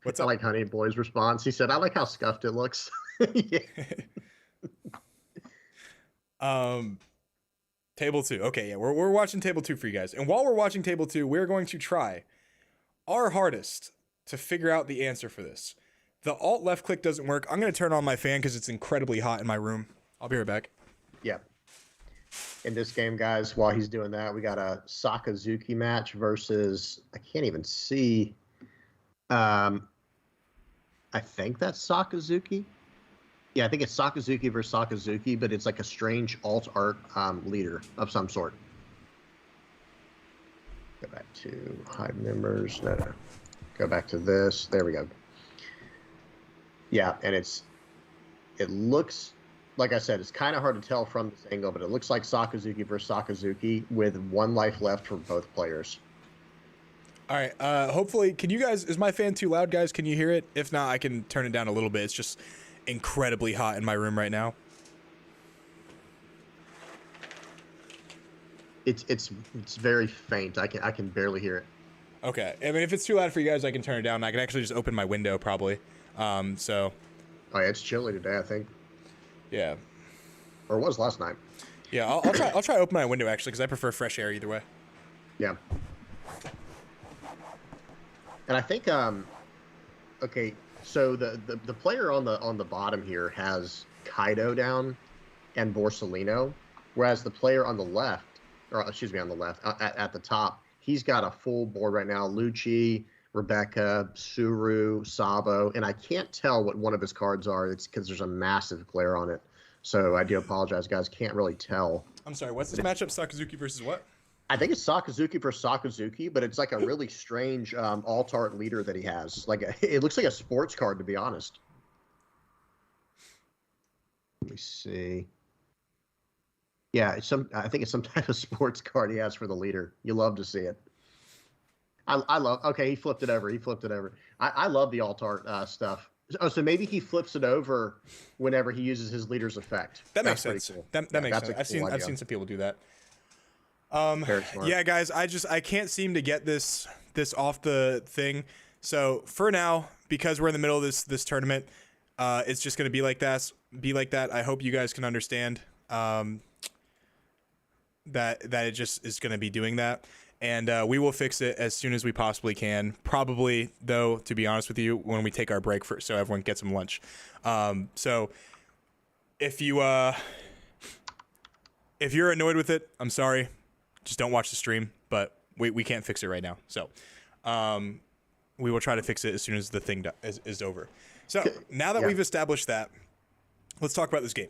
What's up? I like Honey Boy's response. He said, "I like how scuffed it looks." Yeah. Table 2. Okay, yeah, we're watching Table 2 for you guys. And while we're watching Table 2, we're going to try our hardest to figure out the answer for this. The Alt left click doesn't work. I'm going to turn on my fan because it's incredibly hot in my room. I'll be right back. Yeah. In this game, guys, while he's doing that, we got a Sakazuki match versus, I can't even see. I think that's Sakazuki. Yeah, I think it's Sakazuki versus Sakazuki, but it's like a strange alt art leader of some sort. Go back to hide members. No. Go back to this. There we go. Yeah, and it looks, like I said, it's kind of hard to tell from this angle, but it looks like Sakazuki versus Sakazuki with 1 life left for both players. All right. Hopefully, can you guys? Is my fan too loud, guys? Can you hear it? If not, I can turn it down a little bit. It's just incredibly hot in my room right now. It's very faint. I can barely hear it. Okay. I mean, if it's too loud for you guys, I can turn it down. I can actually just open my window probably. So. Oh yeah, it's chilly today, I think. Yeah. Or it was last night. Yeah, I'll try to open my window actually because I prefer fresh air either way. Yeah. And I think okay, so the player on the bottom here has Kaido down and Borsellino, whereas the player on the left, or excuse me, on the left at the top, he's got a full board right now. Lucci, Rebecca, Suru, Sabo, and I can't tell what one of his cards are. It's because there's a massive glare on it. So I do apologize, guys. Can't really tell. I'm sorry. What's this matchup? Sakazuki versus what? I think it's Sakazuki versus Sakazuki, but it's like a really strange alt art leader that he has. Like it looks like a sports card, to be honest. Let me see. Yeah, I think it's some type of sports card he has for the leader. You love to see it. I love. Okay, he flipped it over. I love the alt art stuff. Oh, so maybe he flips it over whenever he uses his leader's effect. That makes sense. Cool. That makes sense. I've seen some people do that. Yeah, guys, I can't seem to get this off the thing. So for now, because we're in the middle of this tournament, it's just gonna be like that. I hope you guys can understand that it just is gonna be doing that. And we will fix it as soon as we possibly can. Probably, though, to be honest with you, when we take our break so everyone gets some lunch. So if you're annoyed with it, I'm sorry. Just don't watch the stream. But we can't fix it right now. So we will try to fix it as soon as the thing is over. So now that we've established that, let's talk about this game.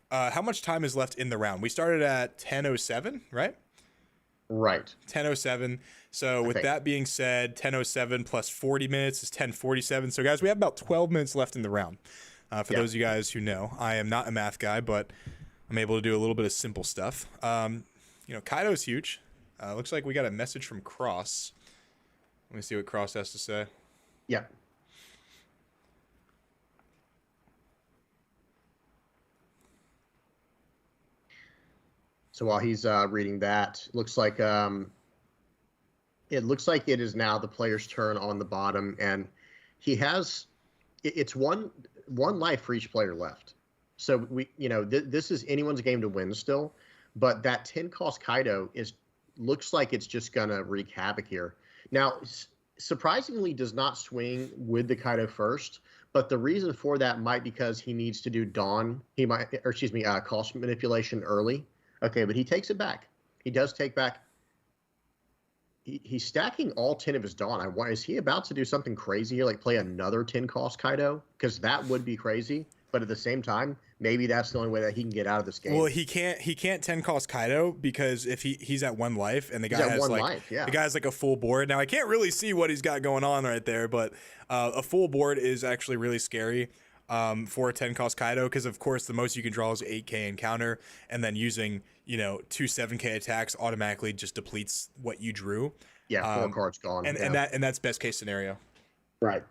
How much time is left in the round? We started at 10:07, right? Right. 10:07. So with that being said, 10:07 plus 40 minutes is 10:47. So guys, we have about 12 minutes left in the round. For those of you guys who know, I am not a math guy, but I'm able to do a little bit of simple stuff. Kaido's huge. Looks like we got a message from Cross. Let me see what Cross has to say. Yeah. So while he's reading that, looks like it is now the player's turn on the bottom, and he has it's one life for each player left. So this is anyone's game to win still, but that 10 cost Kaido looks like it's just gonna wreak havoc here. Now, surprisingly, does not swing with the Kaido first, but the reason for that might because he needs to do Dawn. Cost manipulation early. Okay, but he takes it back. He does take back. He's stacking all 10 of his Dawn. Is he about to do something crazy here, like play another 10 cost Kaido? Because that would be crazy. But at the same time, maybe that's the only way that he can get out of this game. Well, he can't 10 cost Kaido because if he's at 1 life and the guy has the guy's like a full board. Now I can't really see what he's got going on right there, but a full board is actually really scary. For a 10 cost Kaido, because of course the most you can draw is 8k encounter, and then using 2 7k attacks automatically just depletes what you drew. Yeah, 4 cards gone. And that's best case scenario. Right.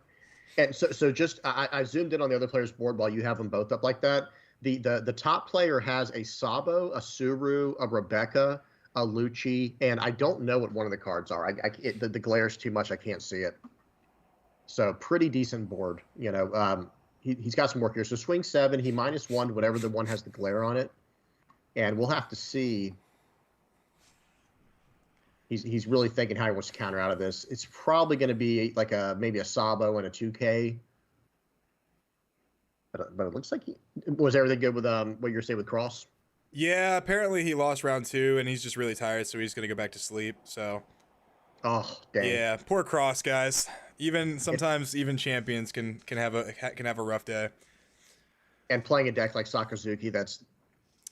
And so just I zoomed in on the other player's board while you have them both up like that. The top player has a Sabo, a Suru, a Rebecca, a Lucci, and I don't know what one of the cards are. The glare's too much. I can't see it. So pretty decent board. He's got some work here. So swing 7, he -1 to whatever the one has the glare on it. And we'll have to see. He's really thinking how he wants to counter out of this. It's probably going to be like maybe a Sabo and a 2K. But it looks like was everything good with what you're saying with Cross? Yeah, apparently he lost round 2 and he's just really tired, so he's going to go back to sleep. So. Oh, dang. Yeah, poor Cross, guys. even sometimes even champions can have a rough day. And playing a deck like Sakazuki, that's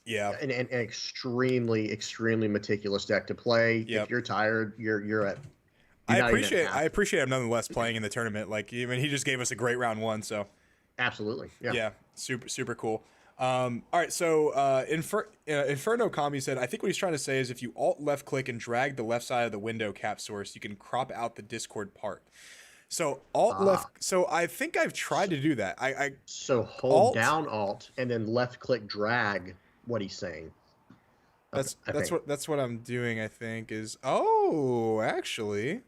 Yeah. an extremely meticulous deck to play. Yep. If you're tired, you're at. I You're not even at half. appreciate him nonetheless playing in the tournament. Like, even he just gave us a great round one, so Absolutely. Yeah. yeah, super cool. All right, so Inferno Kami said, I think what he's trying to say is if you alt left click and drag the left side of the window cap source, you can crop out the Discord part. So alt left. So I think I've tried to do that. So hold down alt and then left click drag. What he's saying. That's what I'm doing. I think is actually.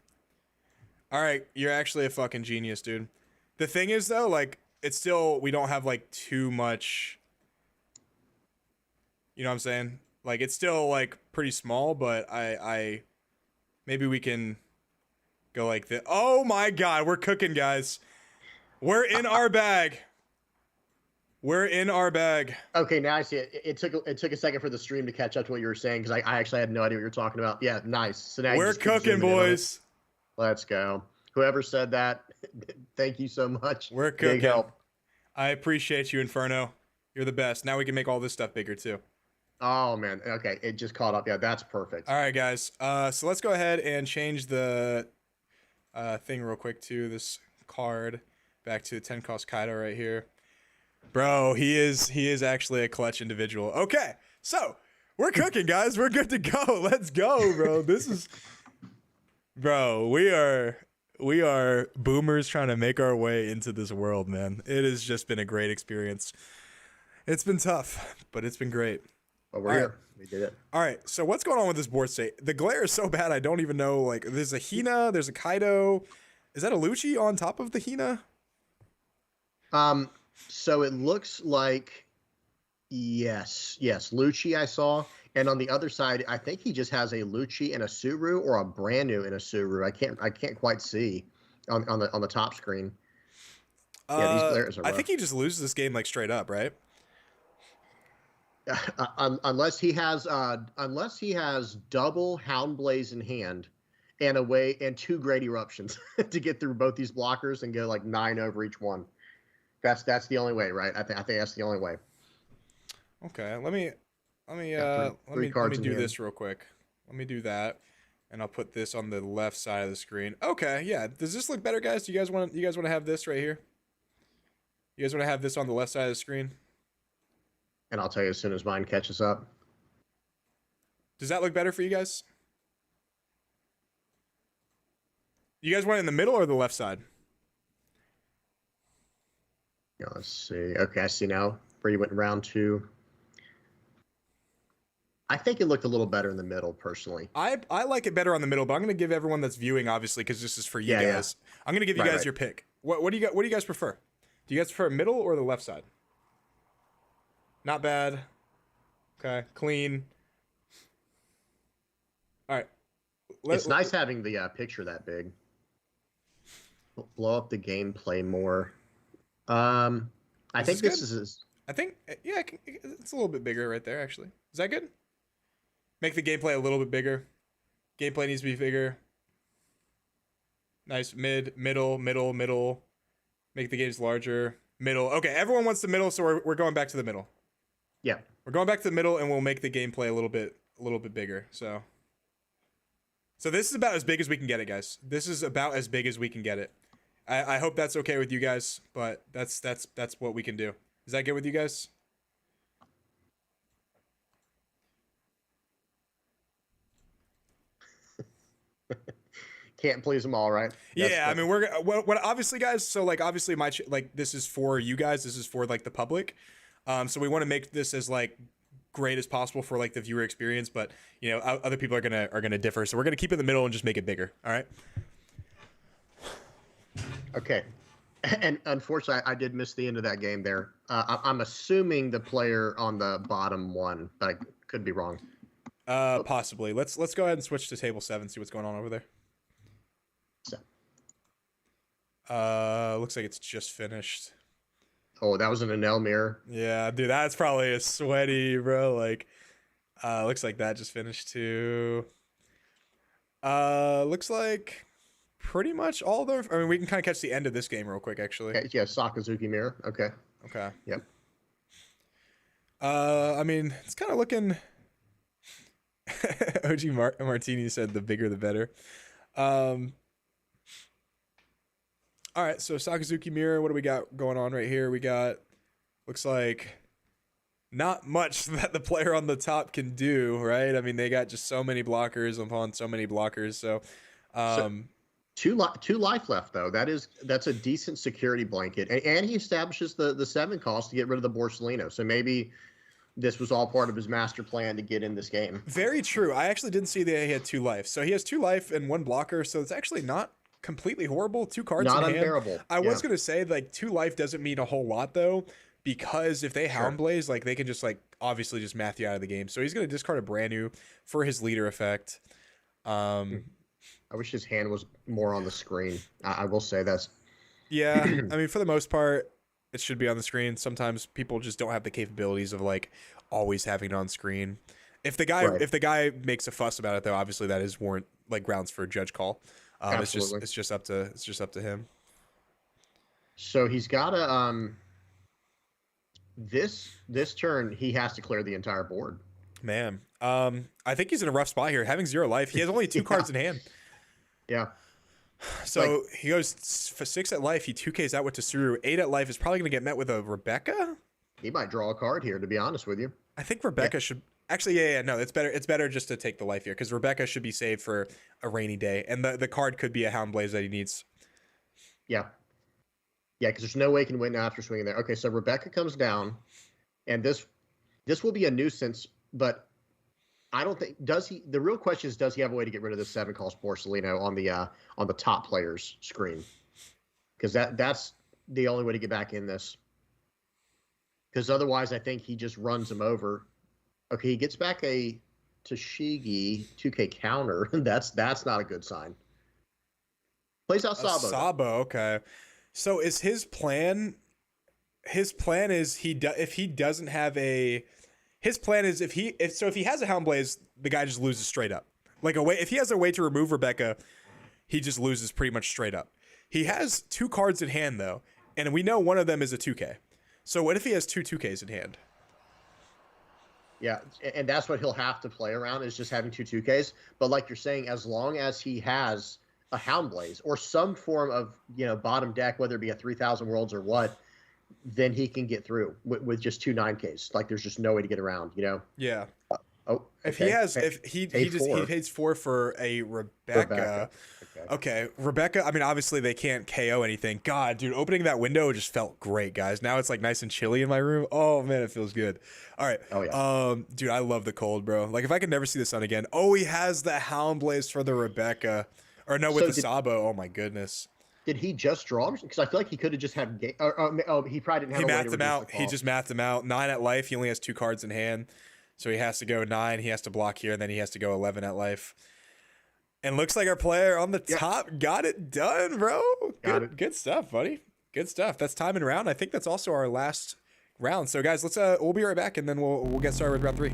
All right, you're actually a fucking genius, dude. The thing is though, like, it's still, we don't have like too much. You know what I'm saying? Like, it's still like pretty small, but I maybe we can go like this. Oh my god, we're cooking, guys. We're in our bag. We're in our bag. Okay, now I see it. It took a second for the stream to catch up to what you were saying because I actually had no idea what you were talking about. Yeah, nice. So now we're cooking, boys. Let's go. Whoever said that, thank you so much. We're cooking. Big help. I appreciate you, Inferno. You're the best. Now we can make all this stuff bigger too. Oh man. Okay, it just caught up. Yeah, that's perfect. All right, guys. So let's go ahead and change the thing real quick to this card back to the 10 cost Kaido right here. Bro, he is actually a clutch individual. Okay, so we're cooking, guys. We're good to go. Let's go, bro. This is, bro. We are boomers trying to make our way into this world, man. It has just been a great experience. It's been tough, but it's been great. But we're here. We did it. All right. So what's going on with this board state? The glare is so bad. I don't even know. Like, there's a Hina. There's a Kaido. Is that a Lucci on top of the Hina? So it looks like, yes, Lucci I saw, and on the other side, I think he just has a Lucci and a Suru, or a brand new and a Suru. I can't quite see on the top screen. Yeah, these glares are rough. I think he just loses this game like straight up, right? Unless he has double Houndblaze in hand, and two Great Eruptions to get through both these blockers and go like 9 over each one. That's the only way, right? I think that's the only way. Okay, let me do this real quick. Let me do that, and I'll put this on the left side of the screen. Okay, yeah. Does this look better, guys? Do you guys want to have this right here? You guys want to have this on the left side of the screen? And I'll tell you as soon as mine catches up. Does that look better for you guys? You guys want it in the middle or the left side? Yeah, let's see. Okay, I see now where you went in round 2. I think it looked a little better in the middle, personally. I like it better on the middle, but I'm going to give everyone that's viewing, obviously, because this is for you guys. Yeah. I'm going to give you guys your pick. What do you guys prefer? Do you guys prefer middle or the left side? Not bad. Okay, clean. All right. It's nice having the picture that big. Blow up the gameplay more. I think this is. I think, yeah, it's a little bit bigger right there, actually. Is that good? Make the gameplay a little bit bigger. Gameplay needs to be bigger. Nice. Middle. Make the games larger. Middle. Okay, everyone wants the middle, so we're going back to the middle. Yeah. We're going back to the middle, and we'll make the gameplay a little bit bigger. So this is about as big as we can get it, guys. This is about as big as we can get it. I hope that's okay with you guys, but that's what we can do. Is that good with you guys? Can't please them all, right? I mean, we're what obviously, guys. So like, obviously, this is for you guys. This is for like the public. So we want to make this as like great as possible for like the viewer experience, but you know, other people are gonna differ. So we're gonna keep it in the middle and just make it bigger. All right. Okay. And unfortunately, I did miss the end of that game there. I'm assuming the player on the bottom won, but I could be wrong. Possibly. Let's go ahead and switch to table 7. See what's going on over there. Looks like it's just finished. Oh, that was an Enel mirror. Yeah, dude, that's probably a sweaty, bro. Like, looks like that just finished too. Looks like pretty much all of them. I mean, we can kind of catch the end of this game real quick, actually. Okay, yeah, Sakazuki Mirror. Okay. Okay. Yep. I mean, it's kind of looking. Martini said the bigger the better. All right, so Sakazuki Mirror, what do we got going on right here? We got, looks like not much that the player on the top can do, right? I mean, they got just so many blockers upon so many blockers. So, two life left though. That's a decent security blanket, and he establishes the 7 cost to get rid of the Borsellino. So maybe this was all part of his master plan to get in this game. Very true. I actually didn't see that he had 2 life. So he has 2 life and 1 blocker. So it's actually not completely horrible. 2 cards Not in hand. unbearable. I was gonna say like 2 life doesn't mean a whole lot though, because if they Sure. Houndblaze, like they can just like obviously just math you out of the game. So he's gonna discard a brand new for his leader effect. I wish his hand was more on the screen. I will say that's. Yeah, I mean for the most part, it should be on the screen. Sometimes people just don't have the capabilities of like always having it on screen. If the guy makes a fuss about it though, obviously that is warrant like grounds for a judge call. Absolutely. It's just up to him. So he's got to this turn he has to clear the entire board. Man, I think he's in a rough spot here. Having 0 life, he has only 2 cards in hand. Yeah. So he goes for 6 at life. He 2Ks out with Tsuru. 8 at life is probably going to get met with a Rebecca. He might draw a card here, to be honest with you. I think Rebecca should actually. Yeah. No, it's better. It's better just to take the life here because Rebecca should be saved for a rainy day, and the card could be a Houndblaze that he needs. Yeah. Yeah, because there's no way he can win after swinging there. Okay, so Rebecca comes down, and this will be a nuisance, but I don't think the real question is, does he have a way to get rid of this 7 cost Borsellino on the top player's screen? Because that's the only way to get back in this. Because otherwise I think he just runs him over. Okay, he gets back a Tashigi 2K counter. that's not a good sign. Plays out Sabo. Sabo, okay. So is his plan? His plan is if he doesn't have a. His plan is if he has a Houndblaze, the guy just loses straight up. Like if he has a way to remove Rebecca, he just loses pretty much straight up. He has 2 cards in hand though, and we know one of them is a 2K. So what if he has 2 2Ks in hand? Yeah, and that's what he'll have to play around is just having 2 2Ks. But like you're saying, as long as he has a Houndblaze or some form of bottom deck, whether it be a 3,000 Worlds or what, then he can get through with just 2 9Ks. Like there's just no way to get around. Yeah. If okay. he pays 4 for a Rebecca. Okay, Rebecca. I mean, obviously they can't KO anything. God, dude, opening that window just felt great, guys. Now it's like nice and chilly in my room. Oh man, it feels good. All right. Oh yeah. Dude, I love the cold, bro. Like if I could never see the sun again. Oh, he has the Houndblaze for the Rebecca, or no, with the Sabo. Oh my goodness. Did he just draw? Because I feel like he could have just had. He probably didn't have. He mathed him out. He just mathed him out. 9 at life. He only has 2 cards in hand, so he has to go 9. He has to block here, and then he has to go 11 at life. And looks like our player on the top got it done, bro. Good stuff, buddy. Good stuff. That's time and round. I think that's also our last round. So guys, let's we'll be right back, and then we'll get started with round 3.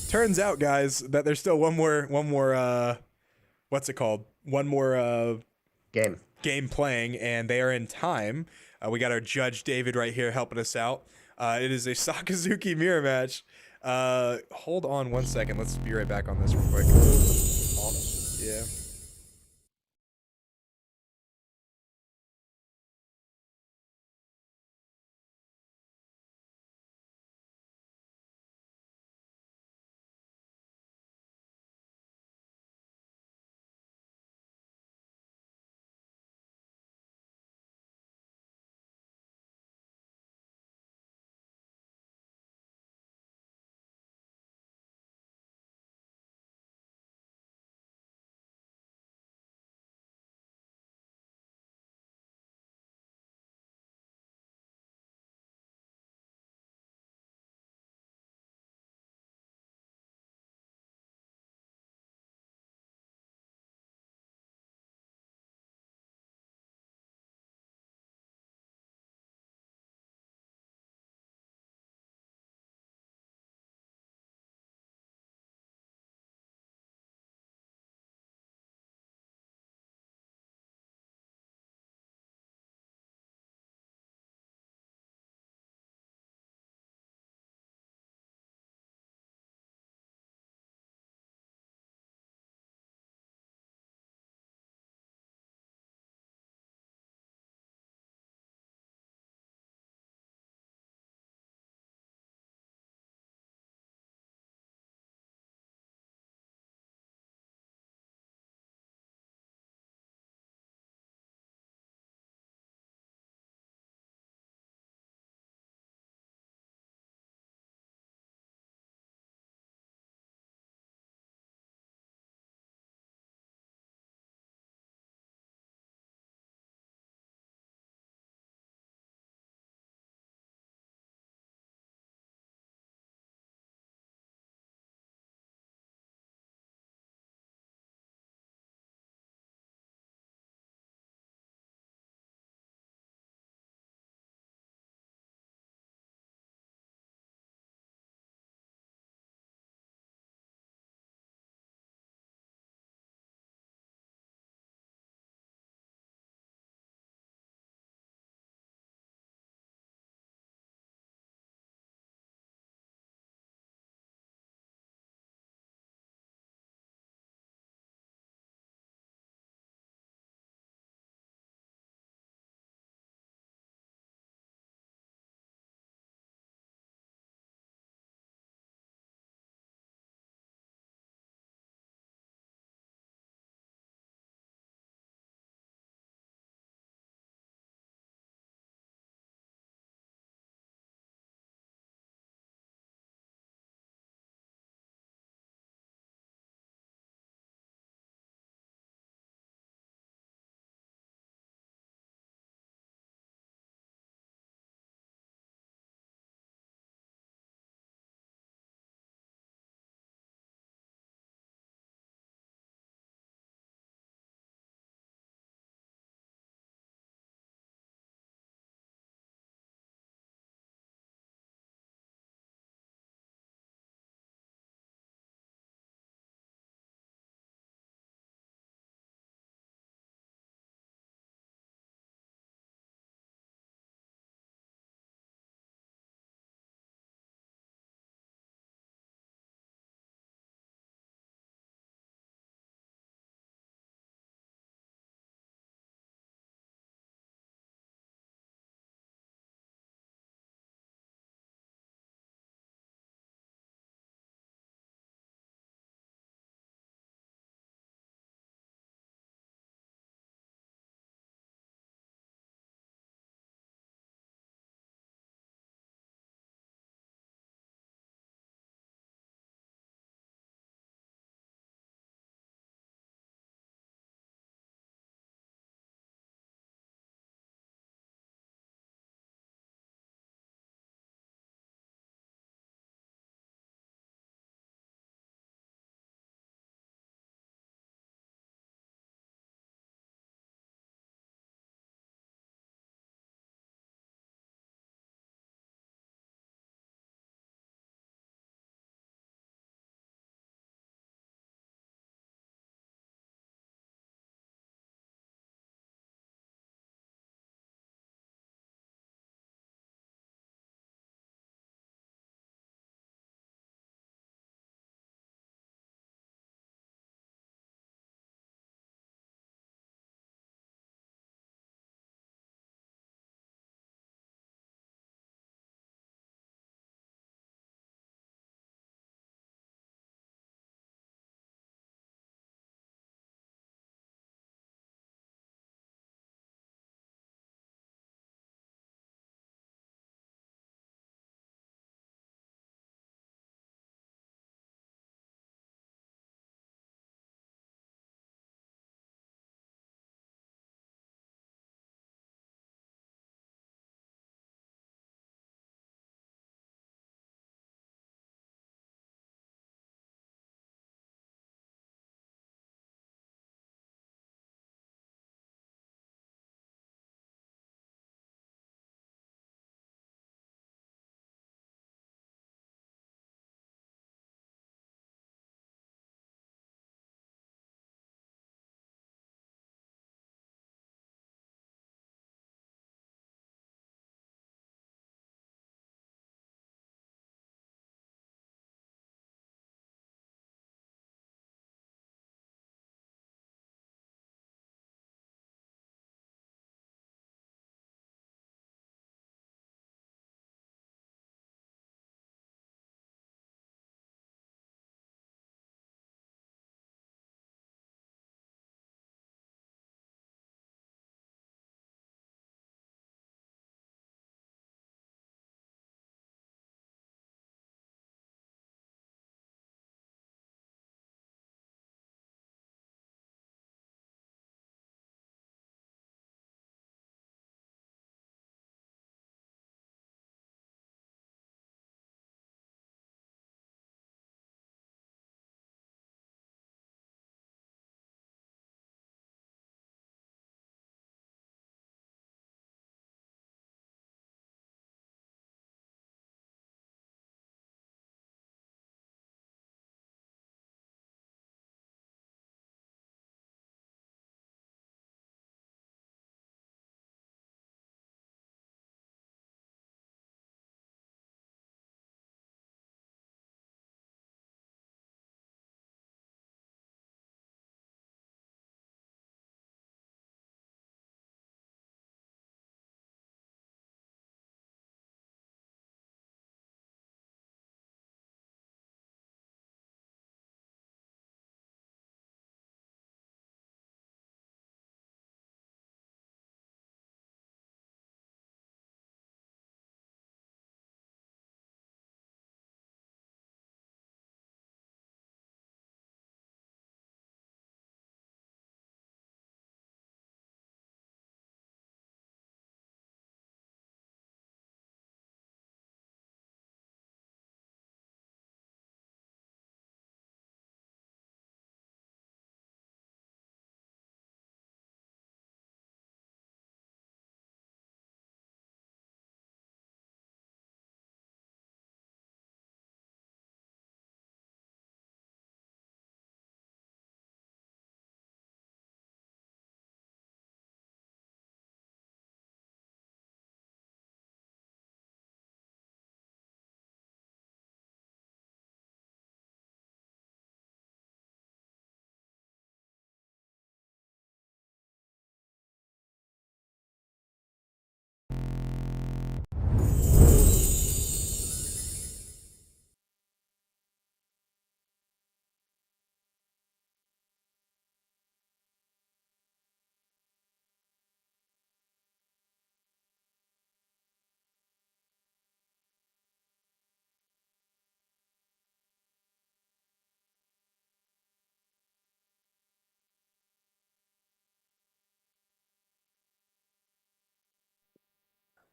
Turns out, guys, that there's still one more what's it called? One more game playing, and they are in time. We got our judge David right here helping us out. It is a Sakazuki mirror match. Hold on one second. Let's be right back on this real quick. Yeah.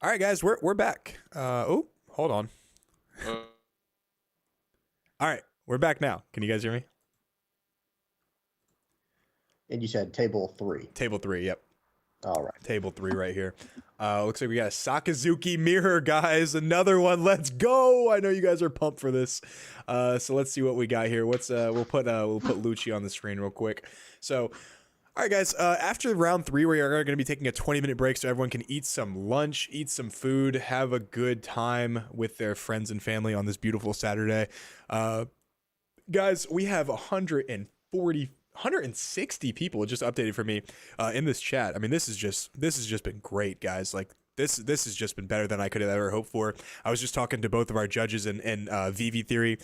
All right, guys, we're back. Oh, hold on. All right, we're back now. Can you guys hear me? And you said table 3. Table 3, yep. All right. Table 3 right here. Looks like we got a Sakazuki mirror, guys. Another one. Let's go. I know you guys are pumped for this. So let's see what we got here. We'll put Lucci on the screen real quick. So, all right, guys. After round 3, we are going to be taking a 20-minute break so everyone can eat some lunch, eat some food, have a good time with their friends and family on this beautiful Saturday. Guys, we have 160 people just updated for me in this chat. I mean, this has just been great, guys. Like this has just been better than I could have ever hoped for. I was just talking to both of our judges and VV Theory.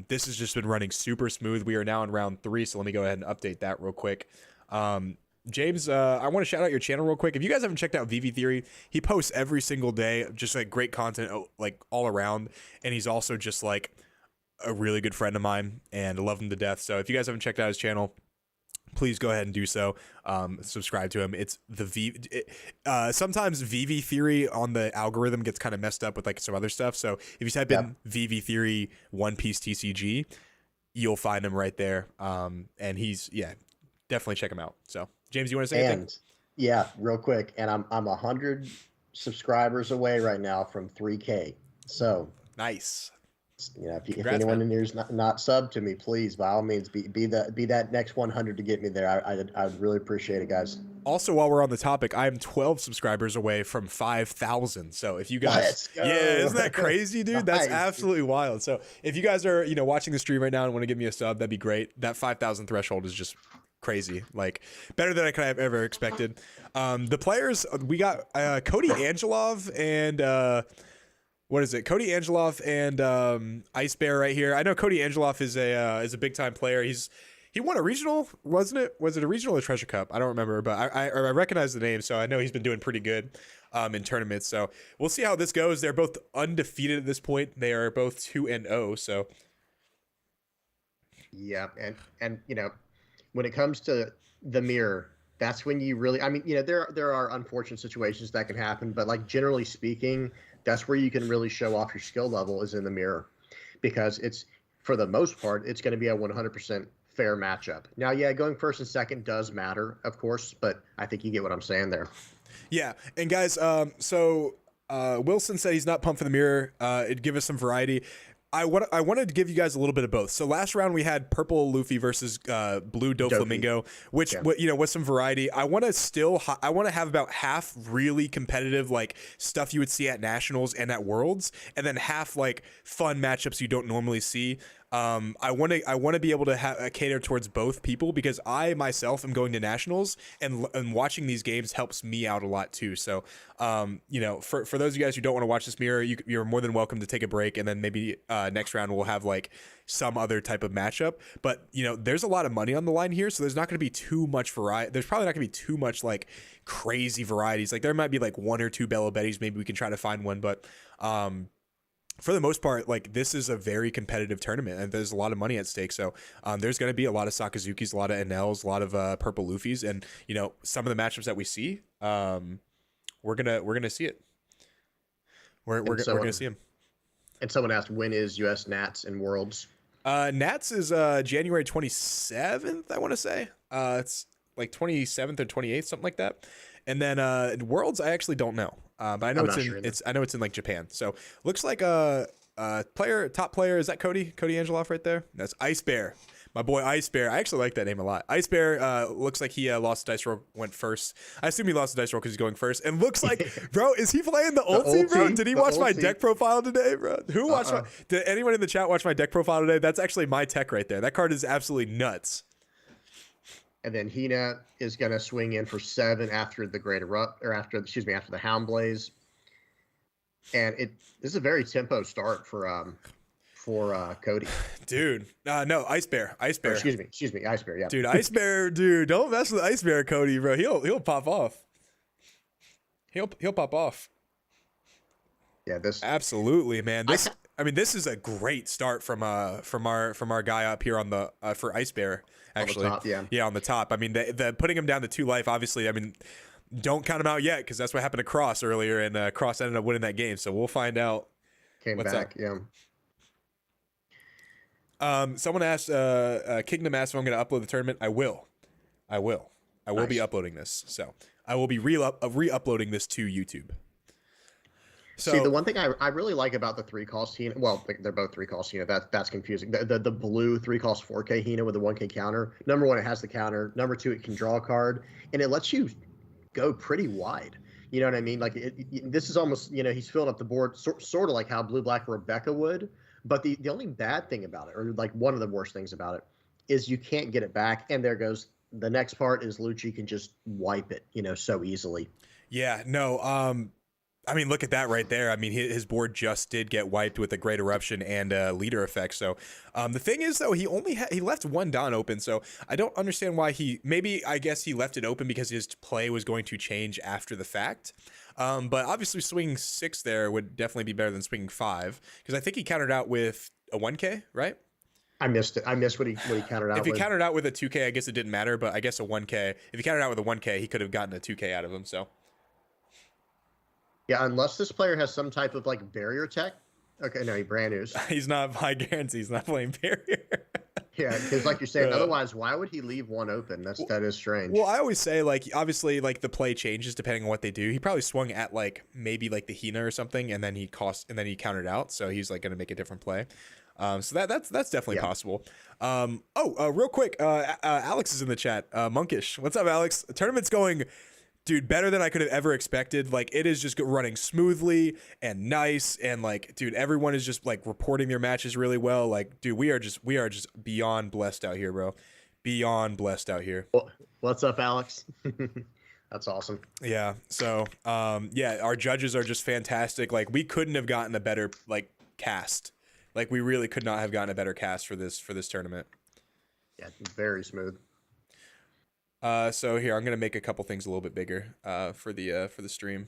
This has just been running super smooth. We are now in round 3, so let me go ahead and update that real quick. James, I want to shout out your channel real quick. If you guys haven't checked out VV Theory, he posts every single day, just like great content, like all around, and he's also just like a really good friend of mine, and I love him to death. So if you guys haven't checked out his channel, please go ahead and do so. Subscribe to him. It's the sometimes VV Theory on the algorithm gets kind of messed up with like some other stuff. So if you type in VV Theory One Piece TCG, you'll find him right there. And he's definitely check him out. So James, you want to say anything? Yeah, real quick. And I'm 100 subscribers away right now from 3K. So nice. You know, if anyone in here is not subbed to me, please, by all means, be that next 100 to get me there. I'd really appreciate it, guys. Also, while we're on the topic, I'm 12 subscribers away from 5,000. So if you guys, isn't that crazy, dude? That's absolutely wild. So if you guys are, watching the stream right now and want to give me a sub, that'd be great. That 5,000 threshold is just crazy, like better than I could have ever expected. The players, we got Cody Angelov and what is it? Cody Angelov and Ice Bear right here. I know Cody Angelov is a big time player. He won a regional, wasn't it? Was it a regional or Treasure Cup? I don't remember, but I recognize the name, so I know he's been doing pretty good in tournaments. So we'll see how this goes. They're both undefeated at this point. They are both 2-0. So yeah, and when it comes to the mirror, that's when you really, there are unfortunate situations that can happen, but like generally speaking, that's where you can really show off your skill level is in the mirror, because it's, for the most part, it's going to be a 100% fair matchup. Now, going first and second does matter, of course, but I think you get what I'm saying there. Yeah, and guys, so Wilson said he's not pumped for the mirror. It'd give us some variety. I wanted to give you guys a little bit of both. So last round we had purple Luffy versus blue Doflamingo, which with some variety. I want to have about half really competitive like stuff you would see at nationals and at worlds, and then half like fun matchups you don't normally see. I want to be able to cater towards both people, because I myself am going to nationals, and watching these games helps me out a lot too. So, for those of you guys who don't want to watch this mirror, you're more than welcome to take a break, and then maybe next round we'll have like some other type of matchup. But there's a lot of money on the line here, so there's not going to be too much variety. There's probably not going to be too much like crazy varieties. Like there might be like one or two Bello Betties. Maybe we can try to find one, but for the most part, like this is a very competitive tournament, and there's a lot of money at stake. So there's going to be a lot of Sakazukis, a lot of NLs, a lot of purple Luffys, and some of the matchups that we see, we're gonna see it. We're gonna see them. And someone asked, when is US Nats and Worlds? Nats is January 27th, I want to say. It's like 27th or 28th, something like that. And then Worlds, I actually don't know. But I know it's in like Japan. So looks like top player, is that Cody Angelov right there? That's Ice Bear, my boy Ice Bear. I actually like that name a lot. Ice Bear looks like he lost a dice roll, went first. I assume he lost a dice roll because he's going first. And looks like, bro, is he playing the ulti, bro? Did he watch my deck profile today, bro? Who watched did anyone in the chat watch my deck profile today? That's actually my tech right there. That card is absolutely nuts. And then Hina is going to swing in for 7 after the Great Erupt, or after the Hound Blaze. And this is a very tempo start for Cody. Dude, no, Ice Bear. Or excuse me, Ice Bear. Yeah, dude, Ice Bear, dude, don't mess with Ice Bear, Cody, bro. He'll pop off. He'll pop off. Yeah, this absolutely, man. This is a great start from our guy up here on the for Ice Bear. Actually, on the top, on the top. I mean, the putting him down to 2 life. Obviously, I mean, Don't count him out yet, because that's what happened to Cross earlier, and Cross ended up winning that game. So we'll find out. Came what's back, up. yeah. Someone asked, Kingdom asked if I'm going to upload the tournament. I will Nice. be uploading this. So I will be re-uploading this to YouTube. So See, the one thing I really like about the 3-cost Hina, well, they're both 3-cost Hina. That's confusing. The blue 3-cost 4K Hina with the 1K counter. Number one, it has the counter. Number two, it can draw a card, and it lets you go pretty wide. You know what I mean? Like this is almost, he's filling up the board sort of like how Blue Black Rebecca would. But the only bad thing about it, or like one of the worst things about it, is you can't get it back. And there goes the next part is Lucci can just wipe it, so easily. Yeah, no. I mean, look at that right there. I mean, his board just did get wiped with a Great Eruption and Leader Effect. So the thing is, though, he left one Don open. So I don't understand why I guess he left it open because his play was going to change after the fact. But obviously swinging 6 there would definitely be better than swinging 5, because I think he countered out with a 1K, right? I missed it. I missed what he countered out If he with. countered out with a 2K, I guess it didn't matter, but I guess a 1K. If he countered out with a 1K, he could have gotten a 2K out of him, so. Yeah, unless this player has some type of like barrier tech. Okay, no, he brand news. He's not, I guarantee he's not playing barrier. Yeah, because like you're saying, otherwise, why would he leave one open? That is strange. Well, I always say, like, obviously, like, the play changes depending on what they do. He probably swung at like maybe like the Hina or something, and then he countered out, so he's like going to make a different play. So that's definitely possible. Real quick, Alex is in the chat. Monkish, what's up, Alex? The tournament's going, dude, better than I could have ever expected. Like, it is just running smoothly and nice, and like, dude, everyone is just like reporting their matches really well. Like, dude, we are just beyond blessed out here, bro. Beyond blessed out here. Well, what's up, Alex? That's awesome. Yeah. So, our judges are just fantastic. Like, we couldn't have gotten a better like cast. Like, we really could not have gotten a better cast for this tournament. Yeah, very smooth. So here, I'm gonna make a couple things a little bit bigger for the stream.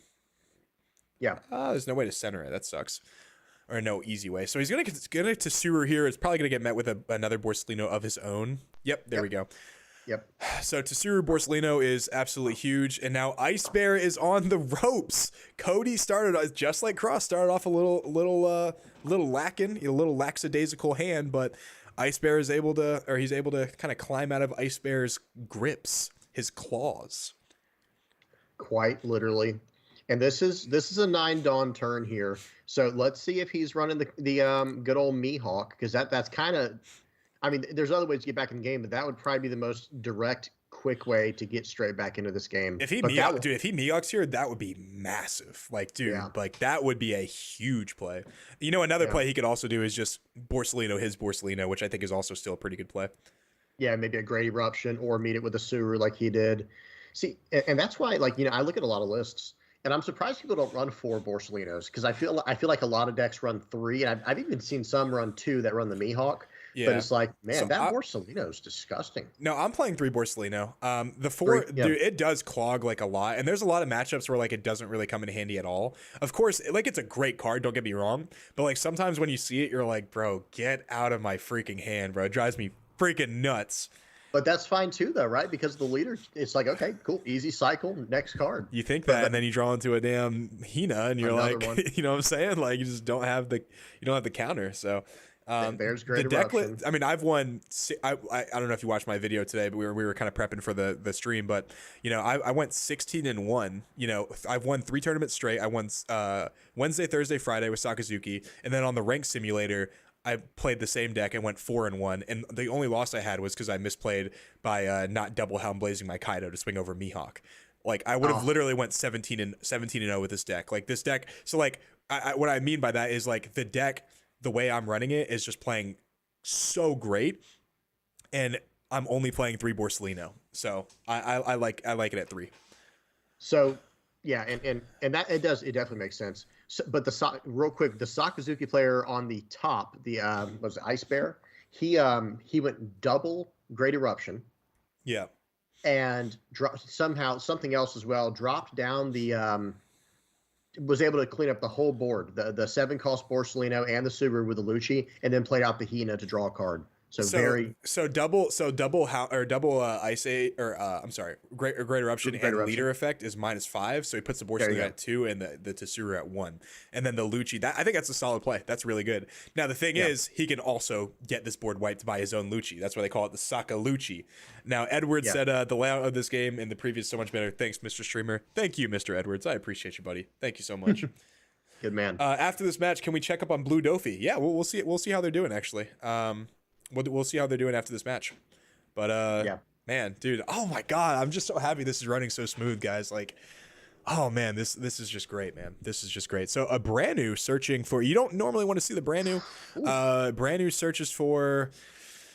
Yeah. There's no way to center it. That sucks. Or no easy way. So he's gonna to Tsuru here. It's probably gonna get met with another Borsellino of his own. Yep, there we go. Yep. So Tsuru Borsellino is absolutely huge, and now Ice Bear is on the ropes. Cody started just like Cross, started off a little lacking, a little lackadaisical hand, but Ice Bear he's able to kind of climb out of Ice Bear's grips, his claws. Quite literally. And this is a 9 Dawn turn here. So let's see if he's running the good old Mihawk, because that's kind of, I mean, there's other ways to get back in the game, but that would probably be the most direct, quick way to get straight back into this game. If he Mihawks here, that would be massive. Like, dude, like that would be a huge play. Another play he could also do is just his Borsellino, which I think is also still a pretty good play. Yeah, maybe a Great Eruption or meet it with a Tsuru like he did. See, and that's why, like, I look at a lot of lists, and I'm surprised people don't run 4 Borsellinos, because I feel like a lot of decks run 3, and I've even seen some run 2 that run the Mihawk. Yeah. But it's like, man, that Borsellino is disgusting. No, I'm playing 3 Borsellino. The 4, dude, it does clog like a lot, and there's a lot of matchups where like it doesn't really come in handy at all. Of course, like it's a great card, don't get me wrong, but like sometimes when you see it, you're like, bro, get out of my freaking hand, bro. It drives me freaking nuts. But that's fine too, though, right? Because the leader, it's like, okay, cool, easy cycle, next card. You think that, and then you draw into a damn Hina, and you're like, you know what I'm saying? Like, you just don't have the counter. So, there's Great Eruption. I mean, I've won. I don't know if you watched my video today, but we were kind of prepping for the stream. But I went 16-1. I've won 3 tournaments straight. I won Wednesday, Thursday, Friday with Sakazuki, and then on the rank simulator, I played the same deck and went 4-1, and the only loss I had was because I misplayed by not double Helm Blazing my Kaido to swing over Mihawk. Like, I would have literally went 17-0 with this deck. Like, this deck. So like, what I mean by that is like the deck, the way I'm running it is just playing so great, and I'm only playing 3 Borsellino. So I like it at 3. So yeah, and that it definitely makes sense. So, but real quick, the Sakazuki player on the top, was it Ice Bear? He went double Great Eruption. Yeah. And somehow something else as well, dropped down was able to clean up the whole board, the 7-cost Borsellino and the Subaru with the Lucci, and then played out the Hina to draw a card. So very double how or double ice a or I'm sorry, great eruption Great and Eruption. leader effect is -5, so he puts the There you Borsalino go. at 2 and the Tsuru at 1, and then the Lucci. That I think that's a solid play. That's really good. Now the thing Yeah. is, he can also get this board wiped by his own Lucci. That's why they call it the Saka Lucci. Now Edward Yeah. said the layout of this game in the previous so much better. Thanks, Mr. Streamer. Thank you, Mr. Edwards. I appreciate you, buddy. Thank you so much. Good man. After this match, can we check up on Blue Dofi? Yeah, we'll see. We'll see how they're doing actually. We'll see how they're doing after this match. But Yeah. man, dude, oh my god, I'm just so happy this is running so smooth, guys. Like, oh man, this is just great, man. This is just great. So a brand new searching for. You don't normally want to see the brand new. Brand new searches for.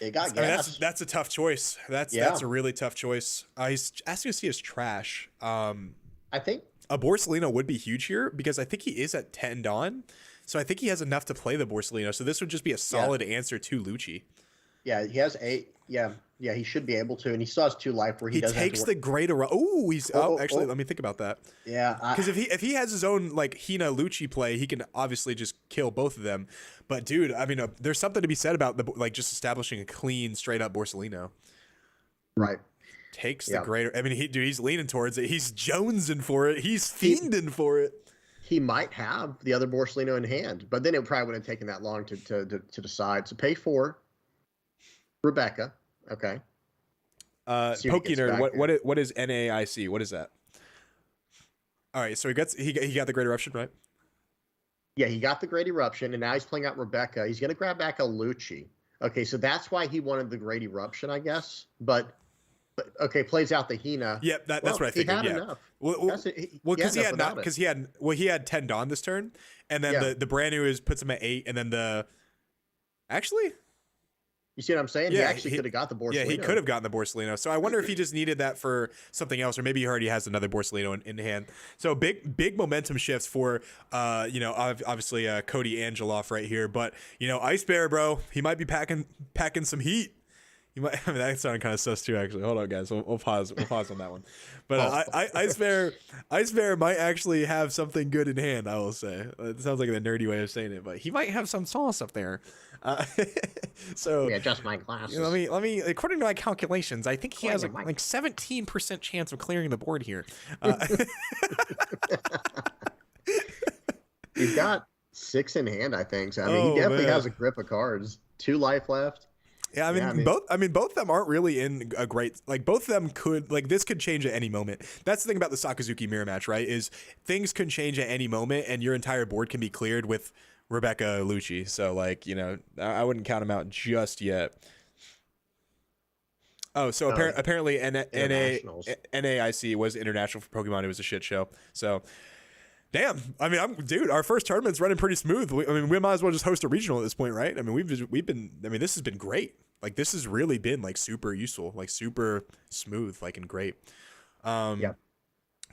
It got I mean, gas. that's a tough choice. That's a really tough choice. He's asking to see his trash. I think. A Borsalino would be huge here because I think he is at 10 Dawn. So I think he has enough to play the Borsalino. So this would just be a solid answer to Lucci. Yeah, he has 8. Yeah, he should be able to, and he still has 2 life where he doesn't takes have to the greater. Oh, he's actually. Let me think about that. Yeah, Because if he has his own like Hina Lucci play, he can obviously just kill both of them. But dude, I mean, there's something to be said about like just establishing a clean, straight up Borsalino. right. Takes the greater. I mean, he's leaning towards it. He's jonesing for it. He's fiending for it. He might have the other Borsalino in hand, but then it probably wouldn't have taken that long to decide. So pay 4. Rebecca. Okay. See what he gets Pokenerd, back here. what is NAIC? What is that? All right, so he got the Great Eruption, right? Yeah, he got the Great Eruption, and now he's playing out Rebecca. He's going to grab back a Lucci. Okay, so that's why he wanted the Great Eruption, I guess. But okay, plays out the Hina. Yep, that's what I He figured. had Yeah. enough. Well, because he had enough without it. he had 10 Dawn this turn, and then the brand new puts him at 8, and then actually. You see what I'm saying? Yeah, he actually could have got the Borsalino. Yeah, he could have gotten the Borsalino. So I wonder if he just needed that for something else, or maybe he already has another Borsalino in hand. So big momentum shifts for obviously Cody Angeloff right here. But Ice Bear, bro, he might be packing some heat. You might. I mean, that sounded kind of sus too, actually. Hold on, guys. We'll pause. We'll pause on that one. But Ice Bear might actually have something good in hand. I will say. It sounds like the nerdy way of saying it, but he might have some sauce up there. So yeah, just my glasses. let me. According to my calculations, I think he has like 17% chance of clearing the board here. He's got 6 in hand, I think. So I mean, he definitely has a grip of cards. 2 life left. Yeah, both of them aren't really in a great, like, both of them could, like, this could change at any moment. That's the thing about the Sakazuki mirror match, right? Is things can change at any moment, and your entire board can be cleared with Rebecca Lucci. So, like, I wouldn't count him out just yet. Oh, so apparently NAIC was international for Pokemon. It was a shit show. So, damn. I mean, dude, our first tournament's running pretty smooth. We might as well just host a regional at this point, right? I mean, we've been. I mean, this has been great. Like, this has really been like super useful, like super smooth, like, and great. Yeah.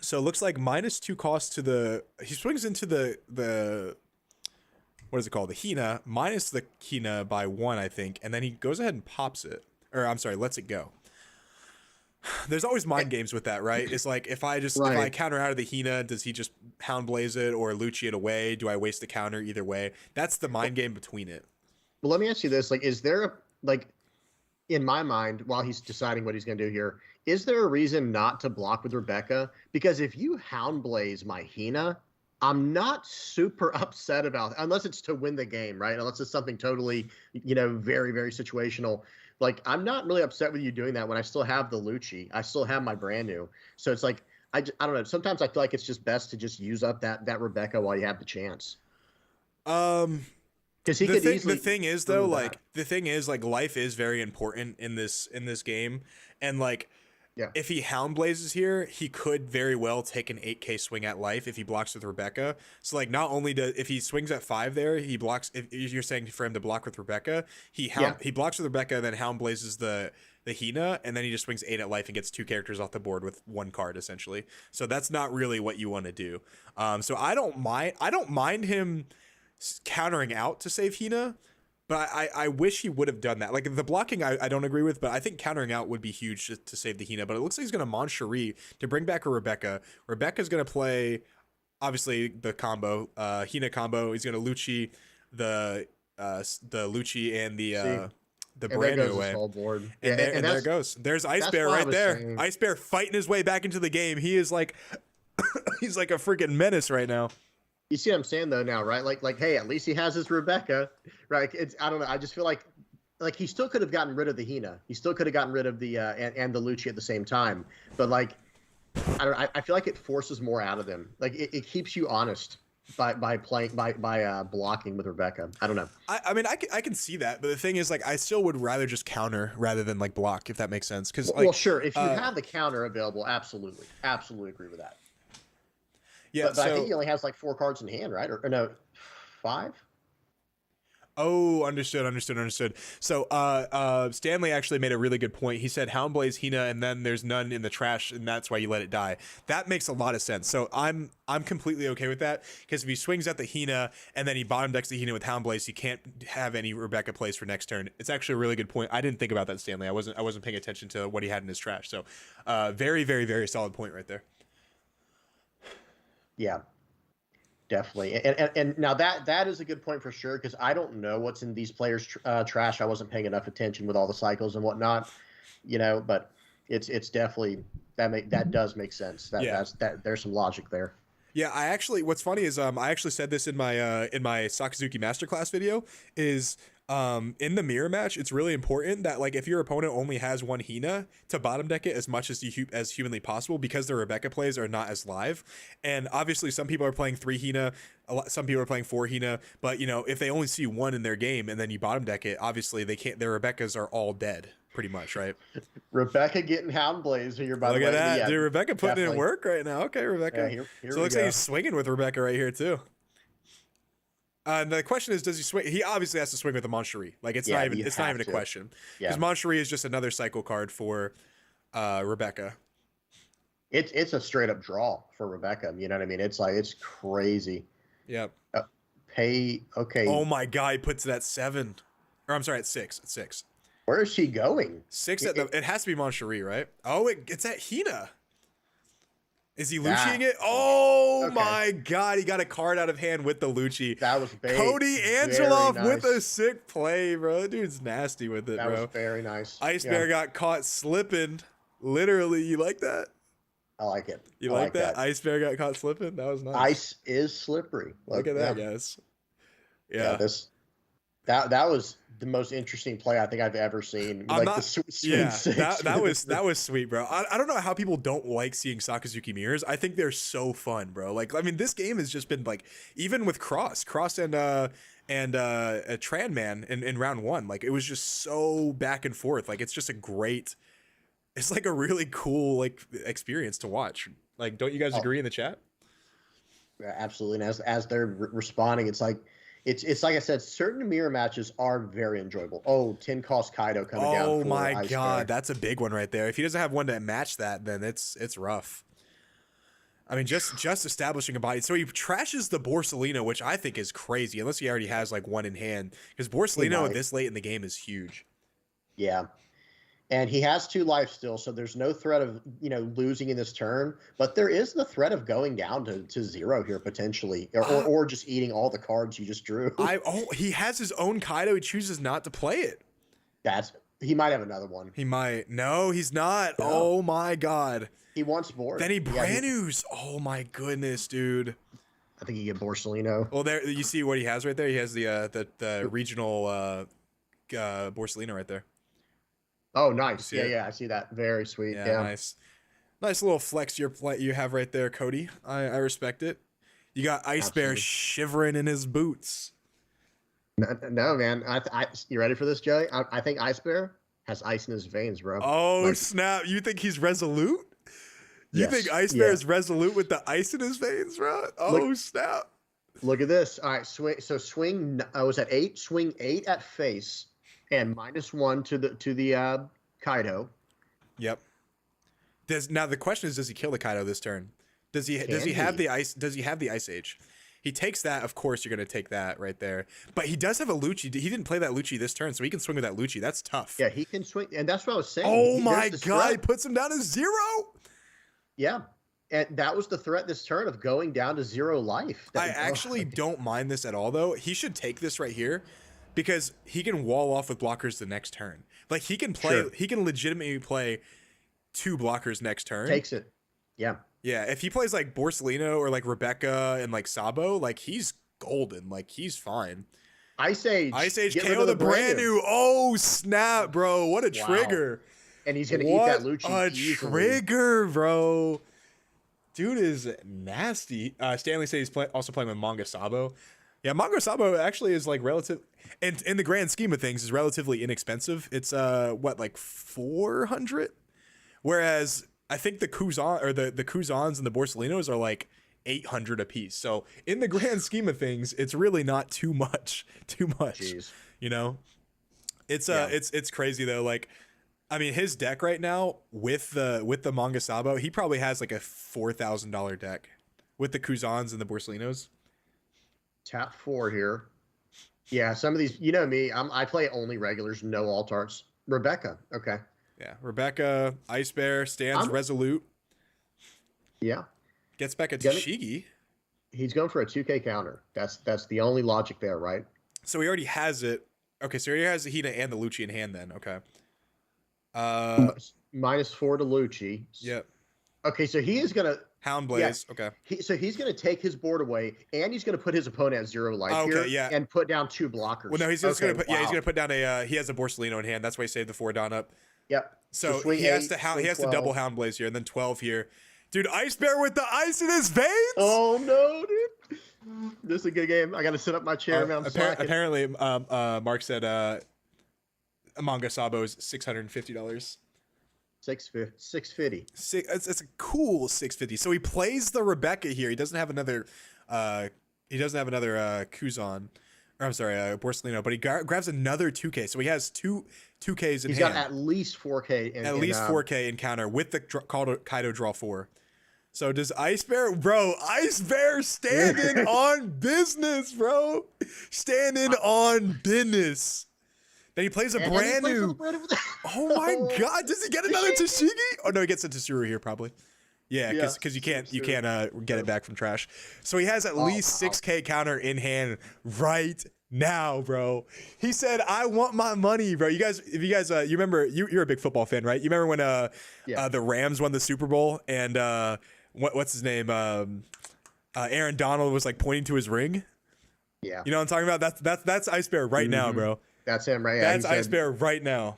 So it looks like -2 cost to he swings into the what is it called? The Hina, minus the Hina by 1, I think, and then he goes ahead and pops it. Or I'm sorry, lets it go. There's always mind games with that, right? It's like if I counter out of the Hina, does he just Hound Blaze it or Lucci it away? Do I waste the counter either way? That's the mind game between it. Well, let me ask you this: like, is there in my mind, while he's deciding what he's going to do here, is there a reason not to block with Rebecca? Because if you Hound Blaze my Hina, I'm not super upset about it, unless it's to win the game, right? Unless it's something totally, very, very situational. Like, I'm not really upset with you doing that when I still have the Lucci. I still have my brand new. So it's like, I don't know. Sometimes I feel like it's just best to just use up that Rebecca while you have the chance. Because he could easily. The thing is, though, like, life is very important in this game. And, like, yeah, if he Hound Blazes here, he could very well take an 8k swing at life if he blocks with Rebecca. So, like, not only if he swings at 5 there, he blocks. If you're saying for him to block with Rebecca, he blocks with Rebecca, then Hound Blazes the Hina, and then he just swings 8 at life and gets 2 characters off the board with 1 card, essentially. So that's not really what you want to do. So I don't mind him countering out to save Hina, but I wish he would have done that. Like, the blocking I don't agree with, but I think countering out would be huge to save the Hina. But it looks like he's going to Mon Cherie to bring back a Rebecca. Rebecca's going to play, obviously, the combo, Hina combo. He's going to Lucci the Lucci and the the And there brand new goes his way. whole board. And, Yeah, there, and there it goes. There's Ice Bear what I right was there. saying. Ice Bear fighting his way back into the game. He is like, he's like a freaking menace right now. You see what I'm saying though now, right? Like, hey, at least he has his Rebecca, right? It's I don't know. I just feel like he still could have gotten rid of the Hina. He still could have gotten rid of the and the Lucci at the same time. But like, I don't know. I feel like it forces more out of them. Like it keeps you honest by playing by blocking with Rebecca. I don't know. I mean, I can see that, but the thing is, like, I still would rather just counter rather than like block, if that makes sense. Because like, well, sure, if you have the counter available, absolutely agree with that. Yeah, but I think he only has like 4 cards in hand, right? Or no, 5. Oh, understood. So, Stanley actually made a really good point. He said Houndblaze, Hina, and then there's none in the trash, and that's why you let it die. That makes a lot of sense. So I'm completely okay with that, because if he swings at the Hina and then he bottom decks the Hina with Houndblaze, he can't have any Rebecca plays for next turn. It's actually a really good point. I didn't think about that, Stanley. I wasn't paying attention to what he had in his trash. So, very, very, very solid point right there. Yeah. Definitely, and now that is a good point for sure, because I don't know what's in these players' trash. I wasn't paying enough attention with all the cycles and whatnot, but it's definitely that does make sense. There's some logic there. Yeah, what's funny is I actually said this in my Sakazuki Masterclass video is in the mirror match, it's really important that like if your opponent only has 1 Hina, to bottom deck it as much as humanly possible, because the Rebecca plays are not as live. And obviously some people are playing 3 Hina, some people are playing 4 Hina, but if they only see 1 in their game and then you bottom deck it, obviously they can't. Their Rebeccas are all dead. Pretty much, right? Rebecca getting Houndblaze here, by the way. Look at that. Dude, Rebecca putting in work right now. Okay, Rebecca. Here so it looks like he's swinging with Rebecca right here, too. And the question is, does he swing? He obviously has to swing with the Moncherie. Like, it's not even a question. Because Moncherie is just another cycle card for Rebecca. It's a straight up draw for Rebecca. You know what I mean? It's crazy. Yep. Okay. Oh, my God. He puts it at 7. Or, I'm sorry, at 6. At 6. Where is she going? 6 at it has to be Moncherie, right? Oh, it's at Hina. Is he Lucciing it? Oh my God! He got a card out of hand with the Lucci. That was Cody Angeloff with a sick play, bro. Dude's nasty with it, bro. That was very nice. Ice Bear got caught slipping. Literally, you like that? I like it. You like that? Ice Bear got caught slipping. That was nice. Ice is slippery. Look at that, guys. Yeah. That was the most interesting play I think I've ever seen. That was sweet, bro. I don't know how people don't like seeing Sakazuki mirrors. I think they're so fun, bro. Like, I mean, this game has just been like, even with Cross and Tran Man in round 1, like it was just so back and forth. Like, it's just it's like a really cool like experience to watch. Like, don't you guys agree in the chat? Yeah, absolutely. And as they're responding, it's like. It's like I said, certain mirror matches are very enjoyable. Oh, 10 cost Kaido coming down. Oh my God, that's a big one right there. If he doesn't have one to match that, then it's rough. I mean, just establishing a body. So he trashes the Borsalino, which I think is crazy, unless he already has like 1 in hand. Because Borsalino this late in the game is huge. Yeah. And he has 2 life still, so there's no threat of losing in this turn. But there is the threat of going down to 0 here potentially, or just eating all the cards you just drew. He has his own Kaido. He chooses not to play it. He might have another one. He might. No, he's not. No. Oh my God. He wants board. Then he brand news. Oh my goodness, dude. I think you get Borsalino. Well, there you see what he has right there. He has the regional Borsalino right there. Oh, nice. Yeah, I see that. Very sweet. Yeah. Nice little flex you have right there, Cody. I respect it. You got Ice Bear shivering in his boots. No, man. You ready for this, Joey? I think Ice Bear has ice in his veins, bro. Oh, snap. You think he's resolute? You think Ice Bear is resolute with the ice in his veins, bro? Oh, snap. Look at this. All right, swing. I was at 8. Swing 8 at face. And -1 to the Kaido. Yep. Now the question is, does he kill the Kaido this turn? Does he have the ice? Does he have the Ice Age? He takes that. Of course, you're gonna take that right there. But he does have a Lucci. He didn't play that Lucci this turn, so he can swing with that Lucci. That's tough. Yeah, he can swing, and that's what I was saying. Oh my God! He puts him down to 0. Yeah, and that was the threat this turn of going down to 0 life. I actually don't mind this at all, though. He should take this right here. because he can wall off with blockers the next turn. Like he can play, Sure. he can legitimately play 2 blockers next turn. Takes it. Yeah. Yeah, if he plays like Borsellino or like Rebecca and like Sabo, like he's golden. Like he's fine. Ice Age. Ice Age Get rid KO of the brand new. Oh snap, bro! What a Wow. trigger! And he's gonna eat What that Lucci a easily. trigger, bro! Dude is nasty. Stanley said he's also playing with Manga Sabo. Yeah, Manga Sabo actually is like relative, and in the grand scheme of things, is relatively inexpensive. It's what, like 400, whereas I think the Kuzan or the Kuzans and the Borsellinos are like 800 a piece. So in the grand scheme of things, it's really not too much. Jeez. You know, it's Yeah. it's crazy though. Like, I mean, his deck right now with the Manga Sabo, he probably has like a $4,000 deck with the Kuzans and the Borsellinos. Tap 4 here. Yeah, some of these, you know me, I play only regulars, no alt arts. Rebecca. Okay. Yeah, Rebecca, Ice Bear, stands resolute, Yeah. gets back a Gonna- Tashigi. He's going for a 2K counter. That's the only logic there, right? So he already has it. Okay, so he already has the Hina and the Lucci in hand then. Okay. -4 to Lucci. Yep. Okay, so he is gonna Hound Blaze. Okay. he's gonna take his board away, and he's gonna put his opponent at 0 life Okay, here, yeah. and put down 2 blockers. Well, no, he's just gonna put. Yeah, he's wow. gonna put down a. He has a Borsellino in hand. That's why he saved the 4 down up. Yep. So swing he has 8, to swing he has to 12. double Hound Blaze here, and then 12 here. Dude, Ice Bear with the ice in his veins. Oh no, dude! This is a good game. I got to sit up my chair, man. I'm slacking. Apparently, Mark said Manga Sabo is $650. 650. It's a cool 650. So he plays the Rebecca here. He doesn't have another Kuzan, or I'm sorry, Borsellino, but he grabs another 2K. So he has two 2Ks in He's hand. got at least 4K. At least 4K in counter with the Kaido draw 4. So does Ice Bear, bro? Ice Bear standing on business, bro. Standing on business. Then he plays a And brand he plays new. with a brand new- Oh my God! Does he get another Tashigi? Oh no, he gets a Tsuru here probably. Yeah, because you can't get it back from trash. So he has at least 6K counter in hand right now, bro. He said, "I want my money, bro." You guys, if you guys, you remember, you're a big football fan, right? You remember when the Rams won the Super Bowl and what's his name? Aaron Donald was like pointing to his ring. Yeah. You know what I'm talking about? That's Ice Bear right now, bro. That's him, right? Yeah, That's Ice Bear right now.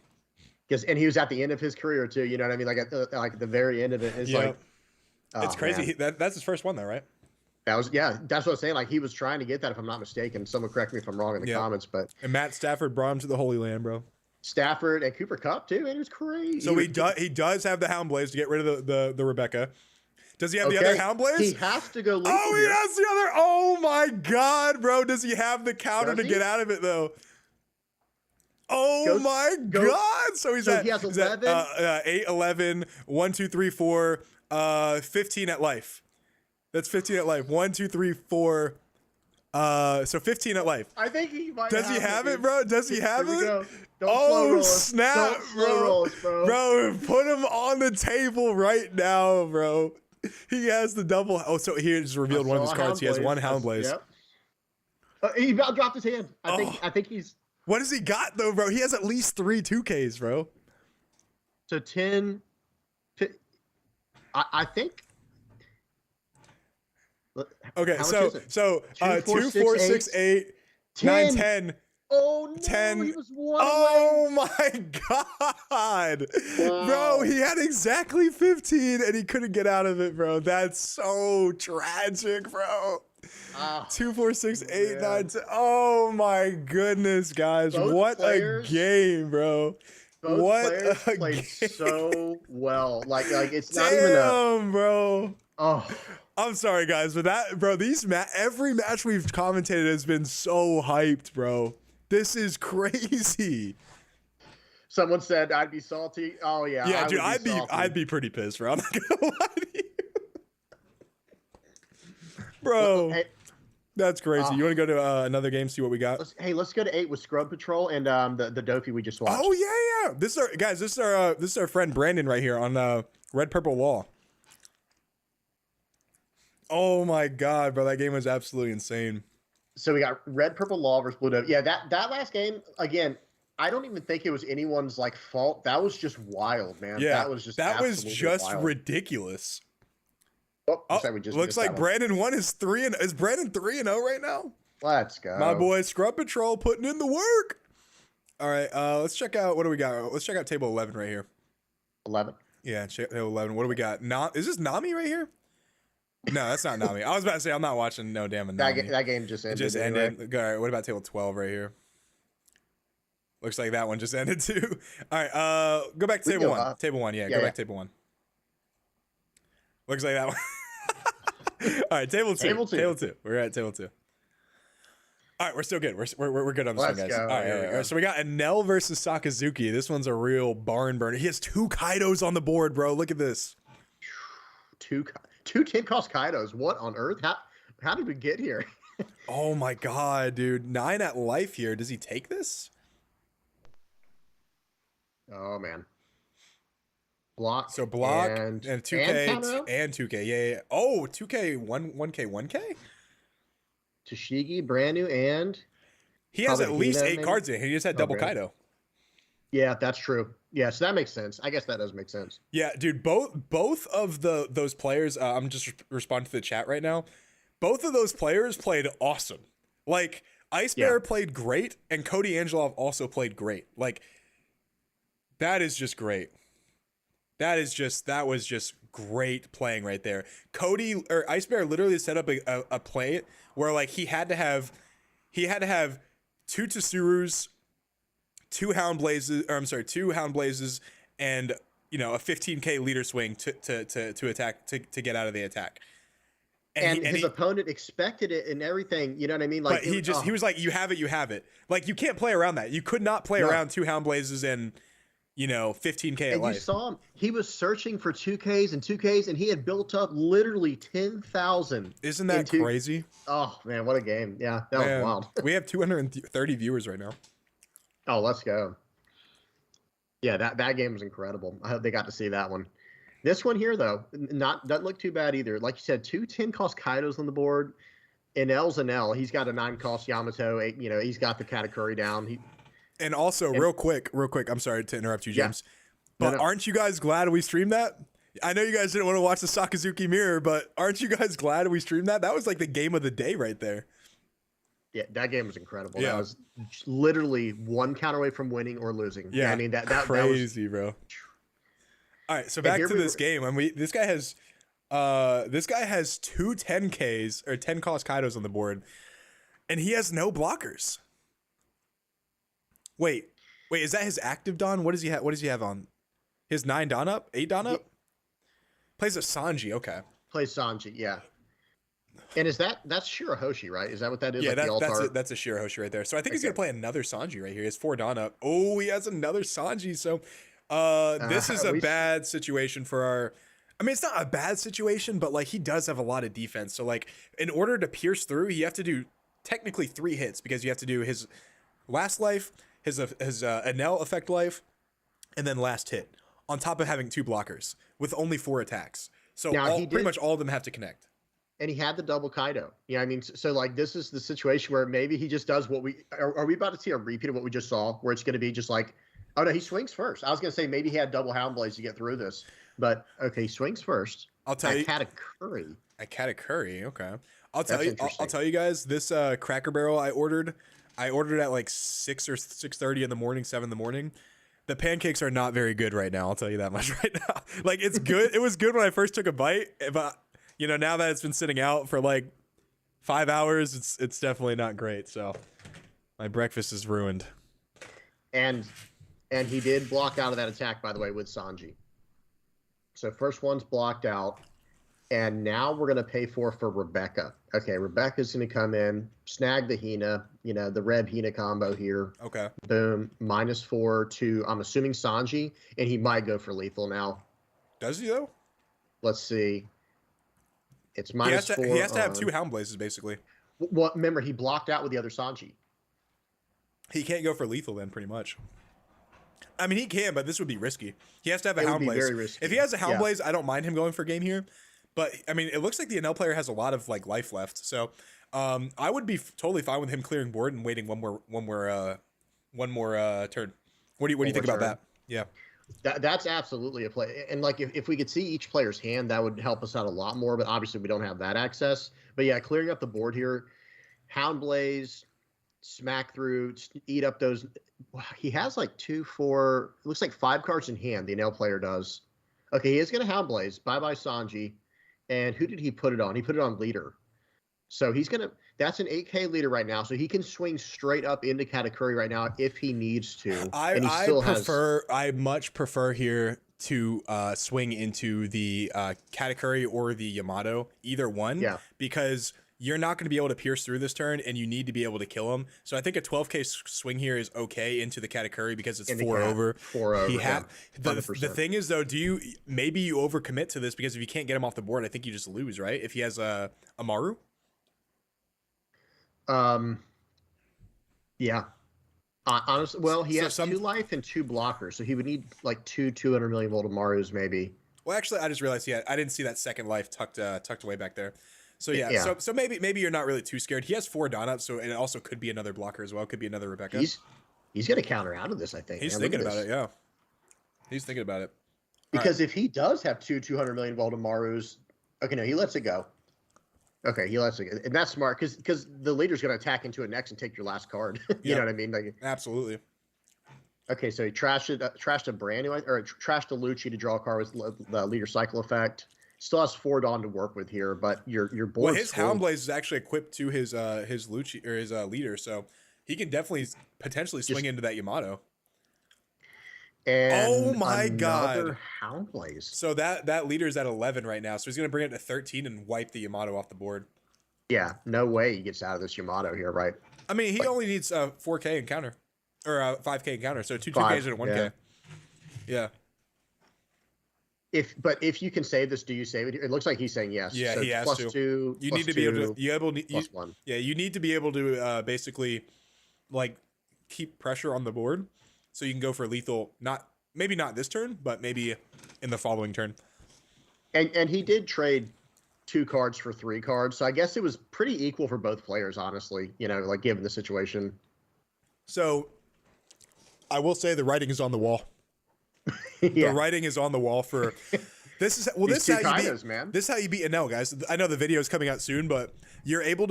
And he was at the end of his career too. You know what I mean? Like at the very end of it, it's like it's crazy. That's his first one though, right? That's what I'm saying. Like he was trying to get that, if I'm not mistaken. Someone correct me if I'm wrong in the comments, but And Matt Stafford brought him to the Holy Land, bro. Stafford and Cooper Kupp too. It was crazy. So he does have the Hound Blaze to get rid of the Rebecca. Does he have the other Hound Blaze? He has to go. Oh, he has the other. Oh my God, bro! Does he have the counter to get out of it though? Oh my God! So he's he has 11? 8, 11, 1, 2, 3, 4, 15 at life. That's 15 at life. 1, 2, 3, 4. So 15 at life. I think he might. Does he have it, bro? Does he have Here we it? go. Don't slow roll us. Snap, Don't slow bro. roll us, bro. Bro, put him on the table right now, bro. He has the double. Oh, so he just revealed one of his cards. He has one Hound Blaze. Yep. He about dropped his hand. I think he's. What does he got though, bro? He has at least 3 2Ks, bro. So 10. I think. Okay, How much so is it? 2, 4, 6, 8, 9, 10. Oh no! 10. He was one Oh my God, Wow. bro! He had exactly 15, and he couldn't get out of it, bro. That's so tragic, bro. 2, 4, 6, 8, 9, 10. Oh my goodness, guys! Both what players- a game, bro! Both what players a played game. so well. Like it's not even a. Damn, bro. Oh, I'm sorry, guys, but that, bro, every match we've commentated has been so hyped, bro. This is crazy. someone said I'd be salty. Oh yeah. Yeah, dude, would salty. I'd be pretty pissed, bro. I'm not gonna lie to you, bro. Hey, That's crazy. You want to go to another game, see what we got? let's go to 8 with Scrub Patrol and the Dofi we just watched. Oh yeah. This is our friend Brandon right here on Red Purple Wall. Oh my God, bro, that game was absolutely insane. So we got red, purple, law versus blue. Yeah, that last game again. I don't even think it was anyone's like fault. That was just wild, man. Yeah, That was just that was absolutely just wild. ridiculous. Oh, Oh, sorry, we just looks missed like that one. Brandon won his 3 and is Brandon 3-0 right now? Let's go. My boy Scrub Patrol putting in the work. All right, let's check out what do we got. Let's check out table 11 right here. 11. Yeah, table 11. What do we got? Is this Nami right here? No, that's not Nami. I was about to say I'm not watching no damn Nami. That game just ended. It just anyway. ended. All right, what about table 12 right here? Looks like that one just ended too. All right, go back to table 1. Table 1, yeah, go back to table 1. Looks like that one. All right, table 2. Table 2. We're at table 2. All right, we're still good. We're good on this one, guys. Go. All right, so we got Enel versus Sakazuki. This one's a real barn burner. He has 2 Kaidos on the board, bro. Look at this. 2 10-cost Kaidos. What on earth? How did we get here? Oh my god, dude. 9 at life here. Does he take this? Oh man. Block. So block and 2K and 2K. Yeah. Oh, 2K 1K. Tashigi, brand new, and he has at least 8 cards in. He just had double Kaido. Yeah, that's true. Yeah, so that makes sense. I guess that does make sense. Yeah, dude. Both of those players. I'm just responding to the chat right now. Both of those players played awesome. Like Ice Bear played great, and Cody Angelov also played great. Like that is just great. That was just great playing right there. Cody or Ice Bear literally set up a play where like he had to have 2 Tsurus, 2 Houndblazes, and a 15k leader swing to attack to get out of the attack. And his opponent expected it and everything. You know what I mean? Like, but he was like, you have it. Like you can't play around that. You could not play around 2 Houndblazes and 15k at life. You saw him. He was searching for 2Ks and 2Ks, and he had built up literally 10,000. Isn't that crazy? Oh man, what a game! Yeah, that was wild. We have 230 viewers right now. Oh, let's go. Yeah, that game was incredible. I hope they got to see that one. This one here, though, doesn't look too bad either. Like you said, 2 10-cost Kaidos on the board. Enel's Enel. He's got a 9-cost Yamato. He's got the Katakuri down. And also, real quick, I'm sorry to interrupt you, James. Yeah. But aren't you guys glad we streamed that? I know you guys didn't want to watch the Sakazuki Mirror, but aren't you guys glad we streamed that? That was like the game of the day right there. Yeah, that game was incredible. Yeah. That was literally 1 count away from winning or losing. Yeah, I mean that crazy, that was, bro. All right, so back to this game. This guy has 2 10Ks or 10-cost Kaidos on the board, and he has no blockers. Wait, is that his active Don? What does he have on? His 9 Don up? 8 Don up? Plays a Sanji, okay. Plays Sanji, yeah. And that's Shirahoshi, right? Is that what that is? Yeah, like that's a Shirahoshi right there. So I think he's gonna play another Sanji right here. He has 4 Don up. Oh, he has another Sanji. So this is a bad situation for our. I mean, it's not a bad situation, but like he does have a lot of defense. So like in order to pierce through, you have to do technically 3 hits because you have to do his last life, his Enel effect life, and then last hit on top of having 2 blockers with only 4 attacks. So pretty much all of them have to connect. And he had the double Kaido. Yeah, I mean, so like this is the situation where maybe he just does what we are we about to see a repeat of what we just saw, where it's going to be just like, oh no, he swings first. I was going to say maybe he had double Houndblades to get through this, but okay, he swings first. I'll tell you. Katakuri. Okay. I'll tell you guys this Cracker Barrel I ordered at like 6 or 6:30 in the morning, 7 in the morning. The pancakes are not very good right now. I'll tell you that much right now. Like it's good. It was good when I first took a bite, but now that it's been sitting out for like 5 hours, it's definitely not great. So my breakfast is ruined. And he did block out of that attack, by the way, with Sanji. So first one's blocked out. And now we're going to pay for Rebecca. Okay, Rebecca's going to come in, snag the Hina, the Reb Hina combo here. Okay. Boom. -4 to, I'm assuming, Sanji. And he might go for lethal now. Does he, though? Let's see. It's -4. He has to have 2 Houndblazes, basically. Well, remember, he blocked out with the other Sanji. He can't go for lethal then, pretty much. I mean, he can, but this would be risky. He has to have a Houndblaze. Very risky. If he has a Houndblaze, I don't mind him going for game here. But I mean, it looks like the NL player has a lot of like life left. So I would be totally fine with him clearing board and waiting one more turn. What do you think about that? Yeah. That's absolutely a play. And like if we could see each player's hand, that would help us out a lot more. But obviously we don't have that access. But yeah, clearing up the board here, Hound Blaze, smack through, eat up those. He has like 2, 4. It looks like 5 cards in hand. The NL player does. Okay, he is going to Hound Blaze. Bye bye Sanji. And who did he put it on? He put it on leader. So he's going to. That's an 8K leader right now, so he can swing straight up into Katakuri right now if he needs to. I much prefer here to swing into the Katakuri or the Yamato, either one, because you're not going to be able to pierce through this turn, and you need to be able to kill him. So I think a 12K swing here is okay into the Katakuri because it's 4 over. 4 over. The thing is though, maybe you overcommit to this because if you can't get him off the board, I think you just lose, right? If he has a Maru. Yeah. Honestly, well, he has 2 life and 2 blockers, so he would need like 200 million volt Marus maybe. Well, actually, I just realized, I didn't see that second life tucked away back there. So yeah. So maybe you're not really too scared. He has 4 Donuts, so it also could be another blocker as well. Could be another Rebecca. He's going to counter out of this, I think. He's thinking about it. Yeah. He's thinking about it. Because if he does have 200 million volt Marus, okay, no, he lets it go. Okay, he lets it go. And that's smart because the leader's going to attack into it next and take your last card. You know what I mean? Like, absolutely. Okay, so he trashed a brand new, or trashed a Lucci to draw a card with the leader cycle effect. Still has 4 Dawn to work with here, but your board. Well, his Hound Blaze is actually equipped to his Lucci or his leader, so he can definitely potentially swing into that Yamato. And oh my god, Hound Blaze. So that leader's at 11 right now, so he's gonna bring it to 13 and wipe the Yamato off the board. Yeah, no way he gets out of this Yamato here, right? I mean, he only needs 4K in counter, or 5K in counter, so 2Ks and a 1K. Yeah. If you can save this, do you save it? It looks like he's saying yes. Yeah, so he has to. 2, you need to be able to. Plus 1. Yeah, you need to be able to basically like keep pressure on the board, so you can go for lethal. Maybe not this turn, but maybe in the following turn. And he did trade 2 cards for 3 cards, so I guess it was pretty equal for both players, honestly. You know, like given the situation. So, I will say the writing is on the wall. The writing is on the wall for this is this is how you beat, man. This is how you beat NL, guys. I know the video is coming out soon, but if you're able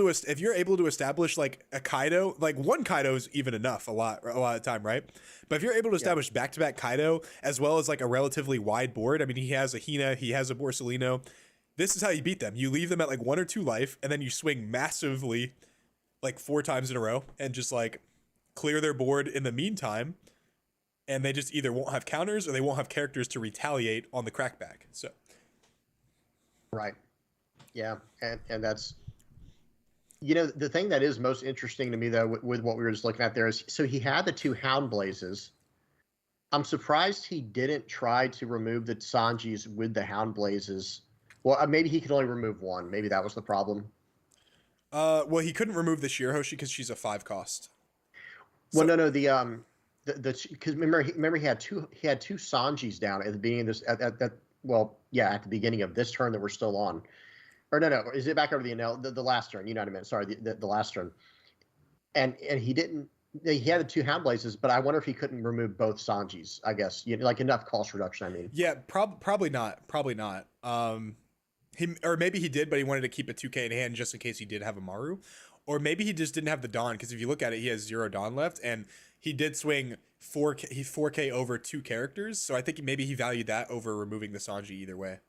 to establish like a Kaido, like 1 Kaido is even enough a lot of time, right? But if you're able to establish back-to-back Kaido as well as like a relatively wide board, I mean, he has a Hina, he has a Borsalino. This is how you beat them. You leave them at like 1 or 2 life, and then you swing massively, like 4 times in a row, and just like clear their board in the meantime. And they just either won't have counters or they won't have characters to retaliate on the crackback. So, right, yeah, and that's, you know, the thing that is most interesting to me though with what we were just looking at there is, so he had the 2 Hound Blazes. I'm surprised he didn't try to remove the Sanjis with the Hound Blazes. Well, maybe he could only remove 1. Maybe that was the problem. Well, he couldn't remove the Shirahoshi because she's a 5 cost. Well, no, because remember he had two Sanjis down at the beginning of this at the beginning of this turn that we're still on, or no, is it back over the NL the last turn? You know what I meant? Sorry, the last turn, and he didn't. He had the 2 Hound Blazes, but I wonder if he couldn't remove both Sanjis. I guess like enough cost reduction. I mean, yeah, probably not. Or maybe he did, but he wanted to keep a 2K in hand just in case he did have a Maru, or maybe he just didn't have the Dawn because if you look at it, he has 0 Dawn left and. He did swing 4K over 2 characters, so I think maybe he valued that over removing the Sanji either way.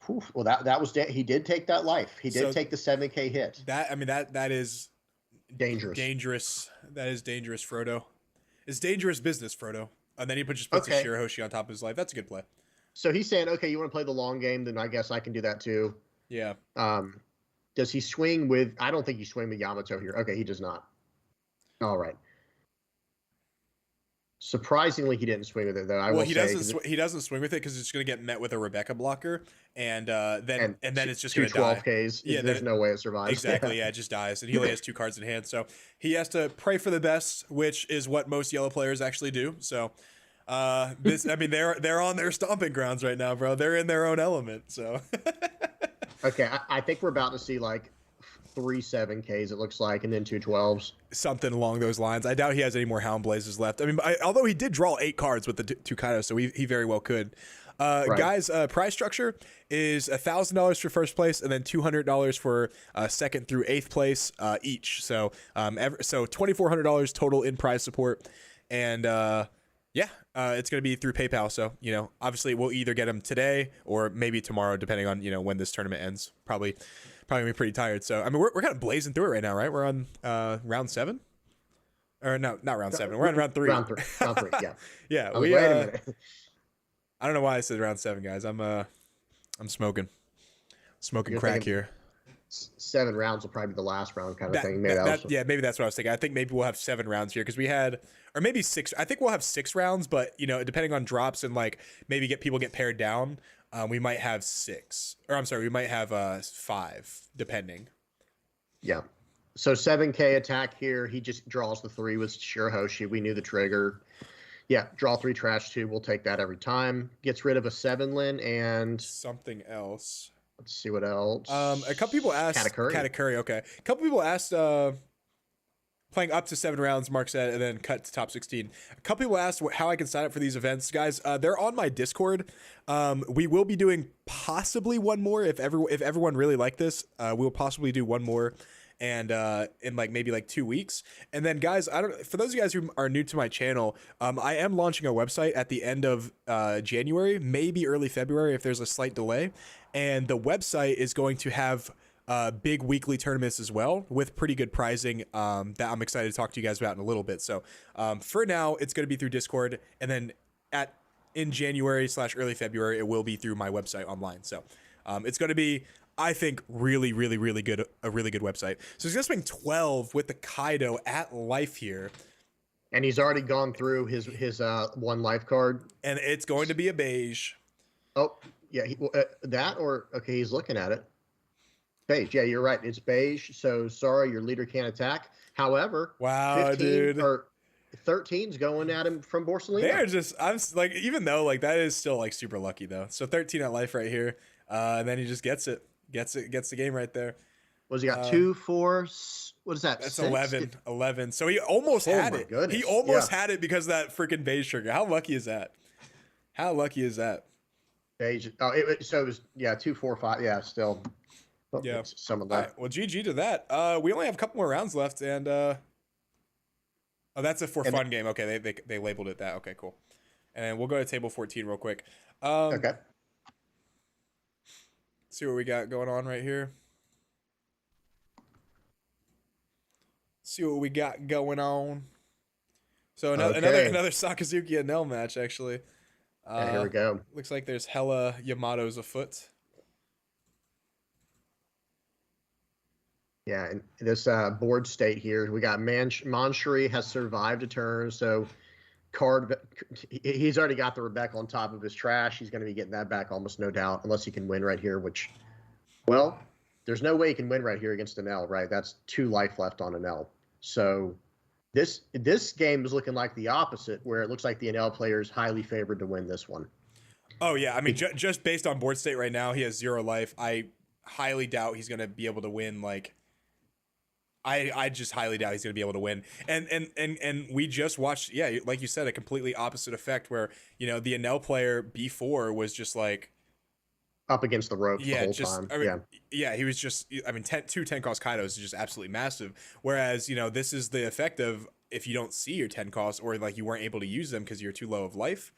Well, that was he did take that life. He did take the 7K hit. That is dangerous. That is dangerous, Frodo. It's dangerous business, Frodo. And then he just puts a Shirahoshi on top of his life. That's a good play. So he's saying, okay, you want to play the long game, then I guess I can do that too. Yeah. Does he swing with? I don't think he swing with Yamato here. Okay, he does not. All right. Surprisingly, he didn't swing with it though. He doesn't swing with it because it's going to get met with a Rebecca blocker, and then it's just going to die. 12Ks. Yeah, there's no way it survives. Exactly. Yeah, it just dies, and he only has 2 cards in hand, so he has to pray for the best, which is what most yellow players actually do. So, they're on their stomping grounds right now, bro. They're in their own element. So, Okay, I think we're about to see like 3 7Ks, it looks like, and then 2 12s. Something along those lines. I doubt he has any more Hound Blazes left. I mean, although he did draw 8 cards with the two Kaidos, so he very well could. Right. Guys, prize structure is $1,000 for first place, and then $200 for second through 8th place each. So, so $2,400 total in prize support, and it's going to be through PayPal. So, obviously we'll either get him today or maybe tomorrow, depending on when this tournament ends. Probably gonna be pretty tired. So, I mean, we're kind of blazing through it right now, right? We're on round 7, or no, not round 7. We're on round 3. Round 3. Yeah. Yeah. Wait a minute. I don't know why I said round 7, guys. I'm smoking You're crack thinking here. 7 rounds will probably be the last round kind of thing. Maybe Yeah, maybe that's what I was thinking. I think maybe we'll have 7 rounds here because we had, or maybe 6. I think we'll have 6 rounds, but depending on drops and like maybe people get paired down, we might have 6. Or I'm sorry, we might have 5, depending. Yeah. So 7K attack here. He just draws the 3 with Shirahoshi. We knew the trigger. Yeah, draw 3, trash 2. We'll take that every time. Gets rid of a 7 Lin and something else. Let's see what else. A couple people asked Katakuri. Okay, a couple people asked playing up to 7 rounds, Mark said, and then cut to top 16. A couple people asked how I can sign up for these events, guys. They're on my Discord. We will be doing possibly one more if everyone really liked this. We'll possibly do one more. And in maybe 2 weeks. And then guys, for those of you guys who are new to my channel, I am launching a website at the end of January, maybe early February if there's a slight delay. And the website is going to have big weekly tournaments as well with pretty good pricing that I'm excited to talk to you guys about in a little bit. So for now, it's going to be through Discord, and then in January / early February, it will be through my website online. So it's going to be, I think, really, really, really good. A really good website. So he's gonna spend 12 with the Kaido at life here, and he's already gone through his 1 life card, and it's going to be a beige. Oh yeah, he's looking at it. Beige. Yeah, you're right. It's beige. So sorry, your leader can't attack. However, wow, 15 dude. Or 13's going at him from Borsalino. They're just, even though that is still super lucky though. So 13 at life right here, and then he just gets the game right there. Was he got 2, 4? What is that? That's 6? 11. So he almost had it. Goodness. He almost had it because of that freaking beige trigger. How lucky is that? Beige. Oh, so it was 2, 4, 5. Yeah, still. Oh, yeah. Some of that. Right, well, GG to that. We only have a couple more rounds left, and that's a fun game. Okay, they labeled it that. Okay, cool. And we'll go to table 14 real quick. Okay. See what we got going on right here. So another Sakazuki and Nell match, actually. Here we go. Looks like there's hella Yamatos afoot. Yeah, and this board state here, we got Manshuri has survived a turn, so he's already got the Rebecca on top of his trash. He's going to be getting that back almost no doubt, unless he can win right here, which, well, there's no way he can win right here against Enel, right? That's 2 life left on Enel. So this game is looking like the opposite, where it looks like the Enel player is highly favored to win this one. Oh, yeah. I mean, just based on board state right now, he has 0 life. I highly doubt he's going to be able to win, I just highly doubt he's going to be able to win. And we just watched, like you said, a completely opposite effect where, the Enel player B4 was just up against the ropes the whole time. He was just, 2 10-cost Kaidos is just absolutely massive. Whereas, this is the effect of if you don't see your 10 costs or you weren't able to use them because you're too low of life,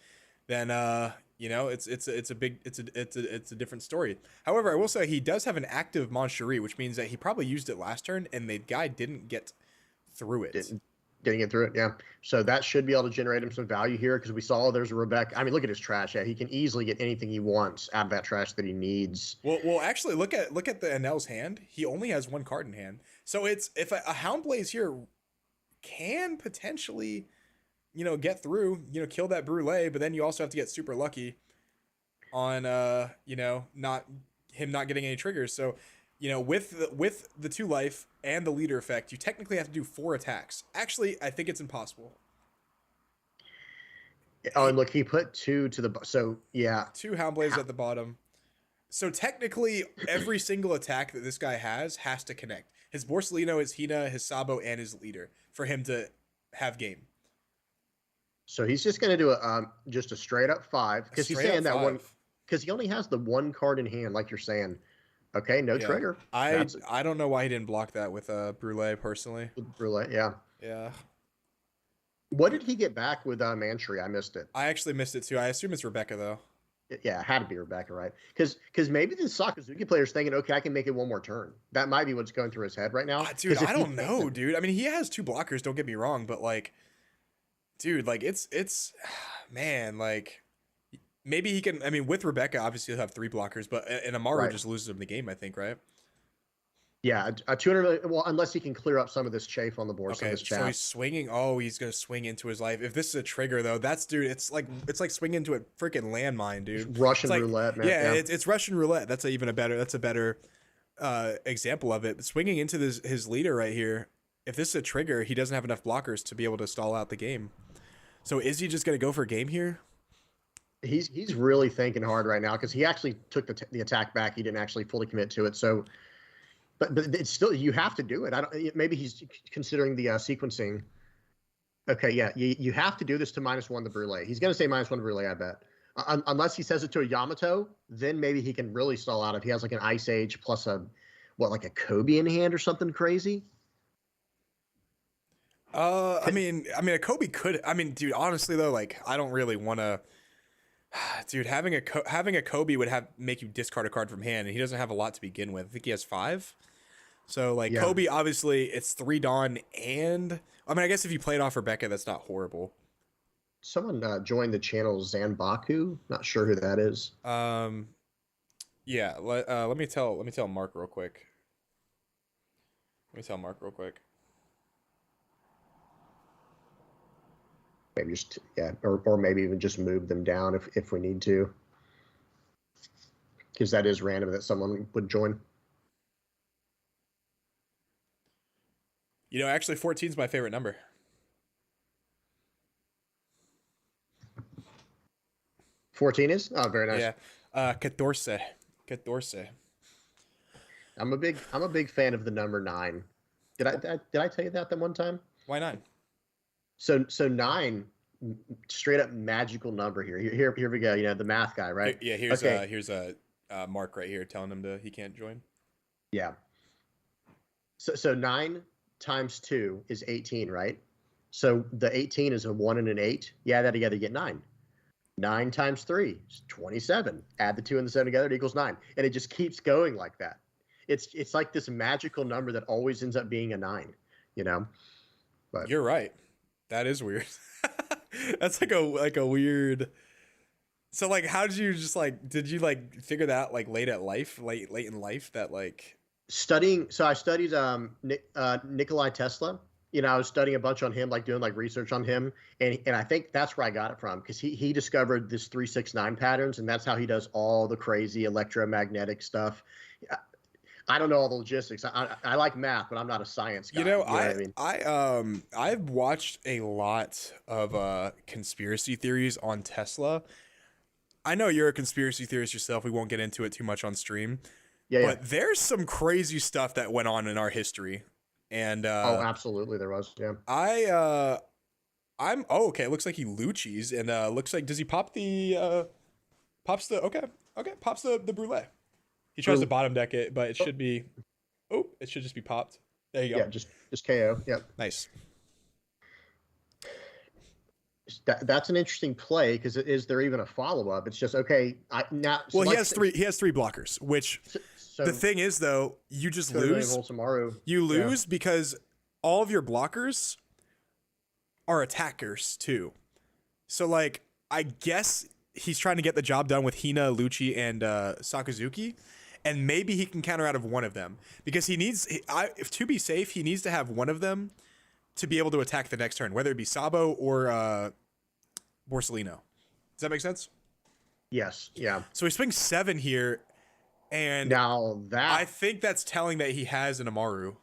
then it's a different story. However, I will say he does have an active Manshuri, which means that he probably used it last turn and the guy didn't get through it. Didn't get through it, yeah. So that should be able to generate him some value here because we saw there's a Rebecca. I mean, look at his trash. Yeah, he can easily get anything he wants out of that trash that he needs. Well, actually, look at the Enel's hand. He only has 1 card in hand. So it's if a Houndblaze here can potentially, get through, kill that Brule, but then you also have to get super lucky on, not getting any triggers. So, with the 2 life and the leader effect, you technically have to do 4 attacks. Actually, I think it's impossible. Oh, and look, he put 2 to the so yeah. 2 Houndblades at the bottom. So technically, every single attack that this guy has to connect. His Borsellino, his Hina, his Sabo, and his leader for him to have game. So he's just going to do just a straight up 5 because he's saying that one because he only has the one card in hand, like you're saying. Okay, no trigger. I don't know why he didn't block that with Brule personally. With Brule, yeah. Yeah. What did he get back with Mantry? I missed it. I actually missed it too. I assume it's Rebecca though. Yeah, it had to be Rebecca, right? Because maybe the Sakazuki player's thinking, okay, I can make it one more turn. That might be what's going through his head right now. Dude, I don't know, dude. I mean, he has 2 blockers. Don't get me wrong, but like, dude, like it's, man, like maybe he can. I mean, with Rebecca, obviously he'll have 3 blockers, but and Amaru just loses him the game, I think, right? Yeah, a 200 million. Well, unless he can clear up some of this chafe on the board. Okay, so he's swinging. Oh, he's gonna swing into his life. If this is a trigger, though, that's dude. It's like swinging into a freaking landmine, dude. It's Russian roulette, man. Yeah, it's Russian roulette. That's a better example of it. Swinging into his leader right here. If this is a trigger, he doesn't have enough blockers to be able to stall out the game. So is he just gonna go for game here? He's really thinking hard right now because he actually took the attack back. He didn't actually fully commit to it. So. But it's still, you have to do it. Maybe he's considering the sequencing. Okay, yeah, you have to do this to -1 the Brule. He's going to say -1 the Brule, I bet. Unless he says it to a Yamato, then maybe he can really stall out if he has like an Ice Age plus like a Kobe in hand or something crazy. I mean, a Kobe could. I mean, dude, honestly though, like I don't really want to. Dude, having a Kobe would make you discard a card from hand, and he doesn't have a lot to begin with. I think he has 5. So like Kobe, obviously it's 3 Dawn, and I mean I guess if you played off Rebecca, that's not horrible. Someone joined the channel Zanbaku. Not sure who that is. Yeah. Let me tell Mark real quick. Maybe just or maybe even just move them down if we need to, because that is random that someone would join. You know, actually 14 is my favorite number. $14 is? Oh, very nice. Yeah. 14. I'm a big fan of the number 9. Did I tell you that one time? Why 9? So 9, straight up magical number here. Here we go. You know, the math guy, right? Yeah. Here's a Mark right here telling him he can't join. Yeah. So 9 times 2 is 18, right? So the 18 is a 1 and an 8. You add that together, you get 9. 9 times 3 is 27. Add the 2 and the 7 together, it equals 9. And it just keeps going like that. It's like this magical number that always ends up being a 9, you know? But you're right. That is weird. That's like a weird. So like, how did you did you figure that out late in life that like studying? So I studied Nikolai Tesla. You know, I was studying a bunch on him, doing research on him, and I think that's where I got it from, because he discovered this 369 patterns, and that's how he does all the crazy electromagnetic stuff. I don't know all the logistics. I like math, but I'm not a science guy. You know what I mean? I've watched a lot of conspiracy theories on Tesla. I know you're a conspiracy theorist yourself. We won't get into it too much on stream. But there's some crazy stuff that went on in our history. And absolutely there was. Yeah. Okay, it looks like he Lucci's, and looks like, does he pop the pops the Brule. He tries to bottom deck it, but it should be it should just be popped. There you go. Yeah, just KO. Yeah. Nice. That's an interesting play, because is there even a follow-up? It's just okay. He has 3 blockers, which so the thing is though, you just lose. You lose because all of your blockers are attackers too. So I guess he's trying to get the job done with Hina, Lucci, and Sakazuki, and maybe he can counter out of one of them, because if to be safe, he needs to have one of them to be able to attack the next turn, whether it be Sabo or Borsellino. Does that make sense? Yes. Yeah. So he swings 7 here, and now I think that's telling that he has an Amaru.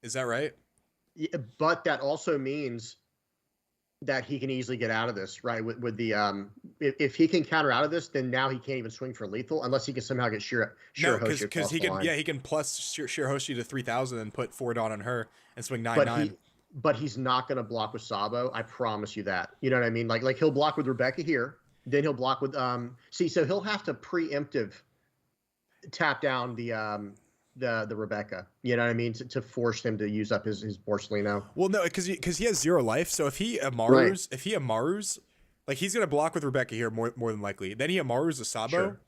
Is that right? Yeah, but that also means that he can easily get out of this, right? With the if he can counter out of this, then now he can't even swing for lethal unless he can somehow get No, Shirahoshi because across he the can, line. yeah, he can plus Shirahoshi to 3,000 and put 4 dot on her and swing 9 But 9. he's not going to block with Sabo. I promise you that. You know what I mean? Like he'll block with Rebecca here, then he'll block with so he'll have to preemptive tap down the Rebecca. You know what I mean? To force him to use up his Borsellino. Well, no, because he has 0 life. So if he Amarus, like he's gonna block with Rebecca here more than likely. Then he Amarus a Sabo. Sure.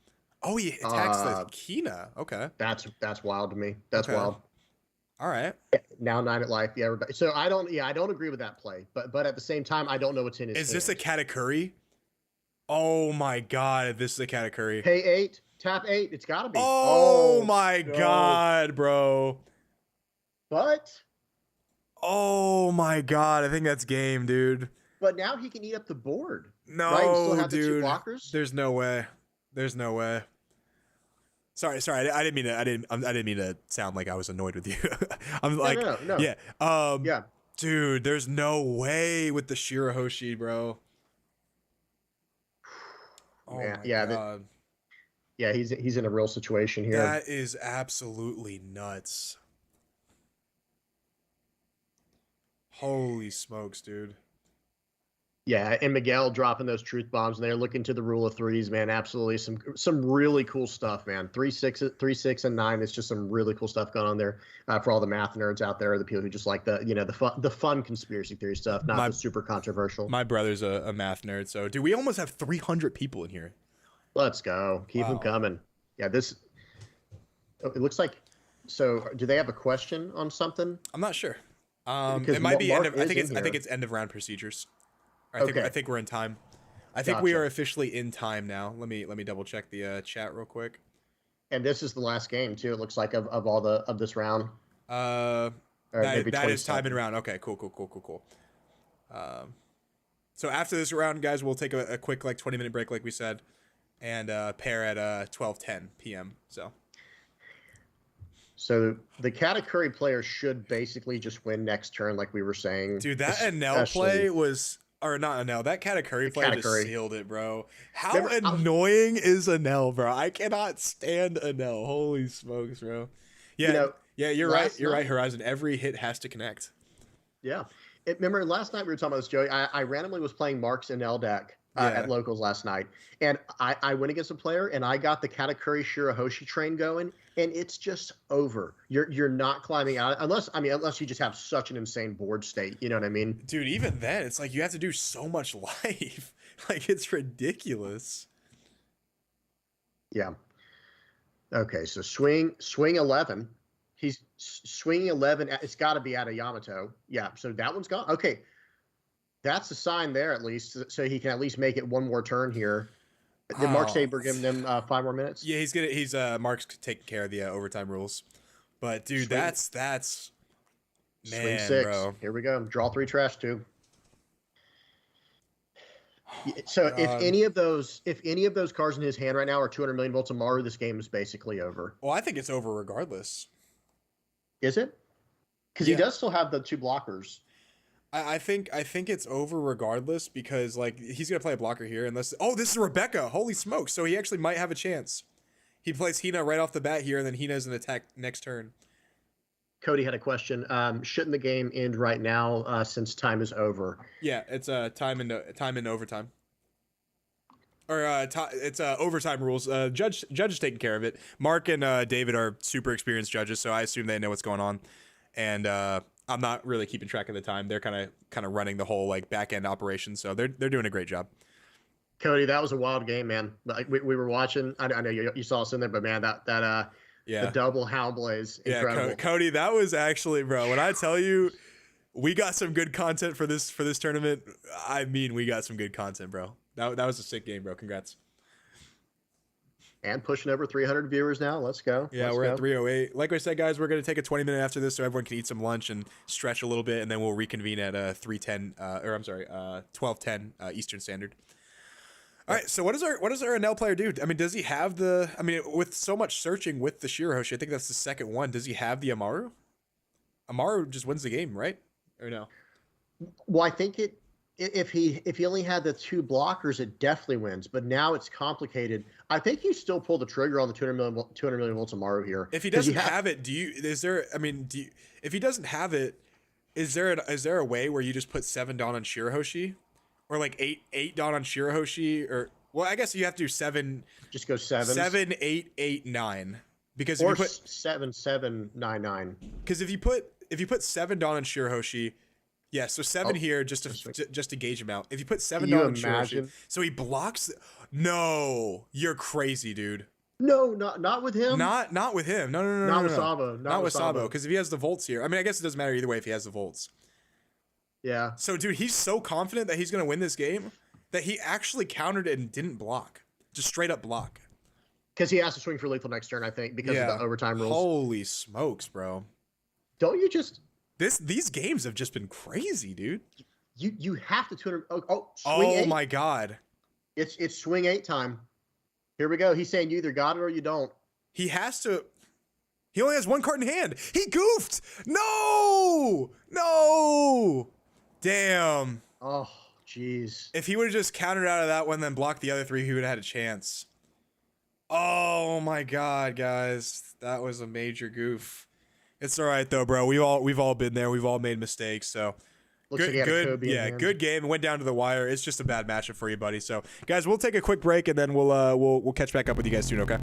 Oh, he attacks the Kina. Okay. That's wild to me. That's Okay. wild. All right. Now 9 at life. Yeah, Rebecca. So I don't agree with that play. But at the same time, I don't know what's in his Is hand. this a Katakuri? Oh my god, this is a Katakuri. Pay 8, tap 8. It's got to be. Oh my no. god, bro. But Oh my god, I think that's game, dude. now he can eat up the board. No, right? And still have the 2 dude. blockers. There's no way. There's no way. Sorry. I didn't mean to sound like I was annoyed with you. I'm like, no. yeah. Yeah. Dude, there's no way with the Shirahoshi, bro. Oh Man, my yeah, god. Yeah, he's in a real situation here. That is absolutely nuts. Holy smokes, dude. Yeah, and Miguel dropping those truth bombs, and they're looking to the rule of threes, man. Absolutely, some really cool stuff, man. 3 6 and 9. It's just some really cool stuff going on there for all the math nerds out there, the people who just like the fun conspiracy theory stuff, not the super controversial. My brother's a math nerd, so dude, we almost have 300 people in here. Let's go, keep them coming. Yeah, it looks like. So, do they have a question on something? I'm not sure. It might be Mark I think is in it's end of round procedures. I Okay. think we're in time. I think we Gotcha. are officially in time now. Let me double check the chat real quick. And this is the last game too. It looks like of this round. Or maybe That is time 27. and round. Okay, cool. So after this round, guys, we'll take a quick 20-minute break, like we said, and pair at 12:10 p.m. So the Katakuri player should basically just win next turn, like we were saying. Dude, that Enel play was, or not Enel, that Katakuri play just sealed it, bro. How annoying is Enel, bro? I cannot stand Enel. Holy smokes, bro. Yeah, you're right. You're right, Horizon. Every hit has to connect. Yeah. Remember last night we were talking about this, Joey. I randomly was playing Mark's Enel deck at locals last night, and I went against a player, and I got the Katakuri Shirahoshi train going, and it's just over. You're not climbing out unless you just have such an insane board state. You know what I mean? Dude, even then, it's like you have to do so much life. Like it's ridiculous. Yeah. Okay, so swing 11. He's swinging 11. It's got to be out of Yamato. Yeah, so that one's gone. Okay, that's a sign there at least, so he can at least make it one more turn here. Did Mark Saber give them 5 more minutes? Yeah, he's Mark's taking care of the overtime rules. But dude, that's man, swing 6. Bro. Here we go. Draw 3, trash 2. So if any of those cards in his hand right now are 200 million volts Amaru, this game is basically over. Well, I think it's over regardless. Is it? Because he does still have the 2 blockers. I think it's over regardless because he's gonna play a blocker here unless this is Rebecca. Holy smokes! So he actually might have a chance. He plays Hina right off the bat here, and then Hina's an attack next turn. Cody had a question. Shouldn't the game end right now since time is over? Yeah, it's time in overtime. Or it's overtime rules. Judge is taking care of it. Mark and David are super experienced judges, so I assume they know what's going on. And I'm not really keeping track of the time. They're kind of running the whole back end operation, so they're doing a great job. Cody, that was a wild game, man. Like we were watching. I know you saw us in there, but man, the double Hound Blaze, incredible. Yeah, Cody, that was actually, bro. When I tell you, we got some good content for this tournament. I mean, we got some good content, bro. That was a sick game, bro. Congrats. And pushing over 300 viewers now. Let's go. Yeah, we're at 308. Like I said, guys, we're going to take a 20-minute after this so everyone can eat some lunch and stretch a little bit, and then we'll reconvene at 12:10 Eastern Standard. All right, so what does our Enel player do? I mean, does he have with so much searching with the Shirahoshi, I think that's the second one. Does he have the Amaru? Amaru just wins the game, right? Or no? Well, I think it if he only had the 2 blockers, it definitely wins. But now it's complicated. I think you still pull the trigger on the 200 million volts of Maru here. If he 'Cause you doesn't have it, if he doesn't have it, is there a way where you just put 7 Dawn on Shirahoshi, or like 8 Dawn on Shirahoshi, or well, I guess you have to do 7, just go 7, 7, 8, 8, 9, because if or you put 7, 7, 9, 9. because if you put 7 Dawn on Shirahoshi, yeah, so 7 here just to gauge him out. If you put 7 Can you Dawn on Shirahoshi, imagine? so he blocks. No, you're crazy, dude. No, not with him. Not with him. No, no, no, Not no, with no. Sabo. Not with Sabo, because if he has the volts here, I mean, I guess it doesn't matter either way if he has the volts. Yeah. So, dude, he's so confident that he's gonna win this game that he actually countered it and didn't block, just straight up block. Because he has to swing for lethal next turn, I think, because of the overtime rules. Holy smokes, bro! Don't you just These games have just been crazy, dude. you have to 200? Swing Oh 8. my god, It's swing 8 time. Here we go. He's saying you either got it or you don't. he has to. He only has 1 card in hand. He goofed. No, no. Damn. Oh, jeez. If he would have just countered out of that one, then blocked the other 3, he would have had a chance. Oh my god, guys, that was a major goof. It's all right though, bro. We've all been there. We've all made mistakes. So Looks like he had a good, Kobe in yeah, hand. good game. It went down to the wire. It's just a bad matchup for you, buddy. So, guys, we'll take a quick break and then we'll catch back up with you guys soon. Okay.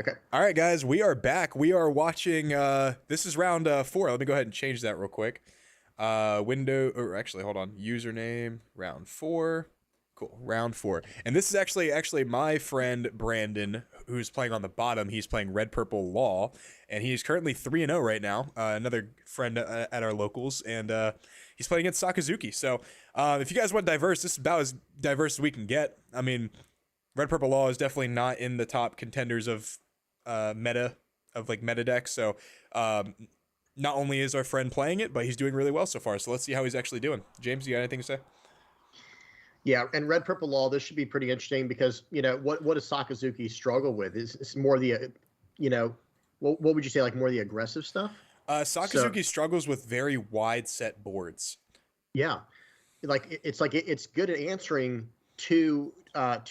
Okay. All right, guys, we are back. We are watching. This is round 4. Let me go ahead and change that real quick. Window, or actually, hold on. Username, round 4. Cool, round 4. And this is actually my friend Brandon, who's playing on the bottom. He's playing Red Purple Law, and he's currently 3-0 right now. Another friend at our locals, and he's playing against Sakazuki. So if you guys want diverse, this is about as diverse as we can get. I mean, Red Purple Law is definitely not in the top contenders of meta decks. So not only is our friend playing it, but he's doing really well so far. So let's see how he's actually doing. James, you got anything to say? Yeah, and Red Purple Law, this should be pretty interesting because, what does Sakazuki struggle with? Is more the, what would you say, like more the aggressive stuff? Sakazuki struggles with very wide set boards. Yeah, it's good at answering two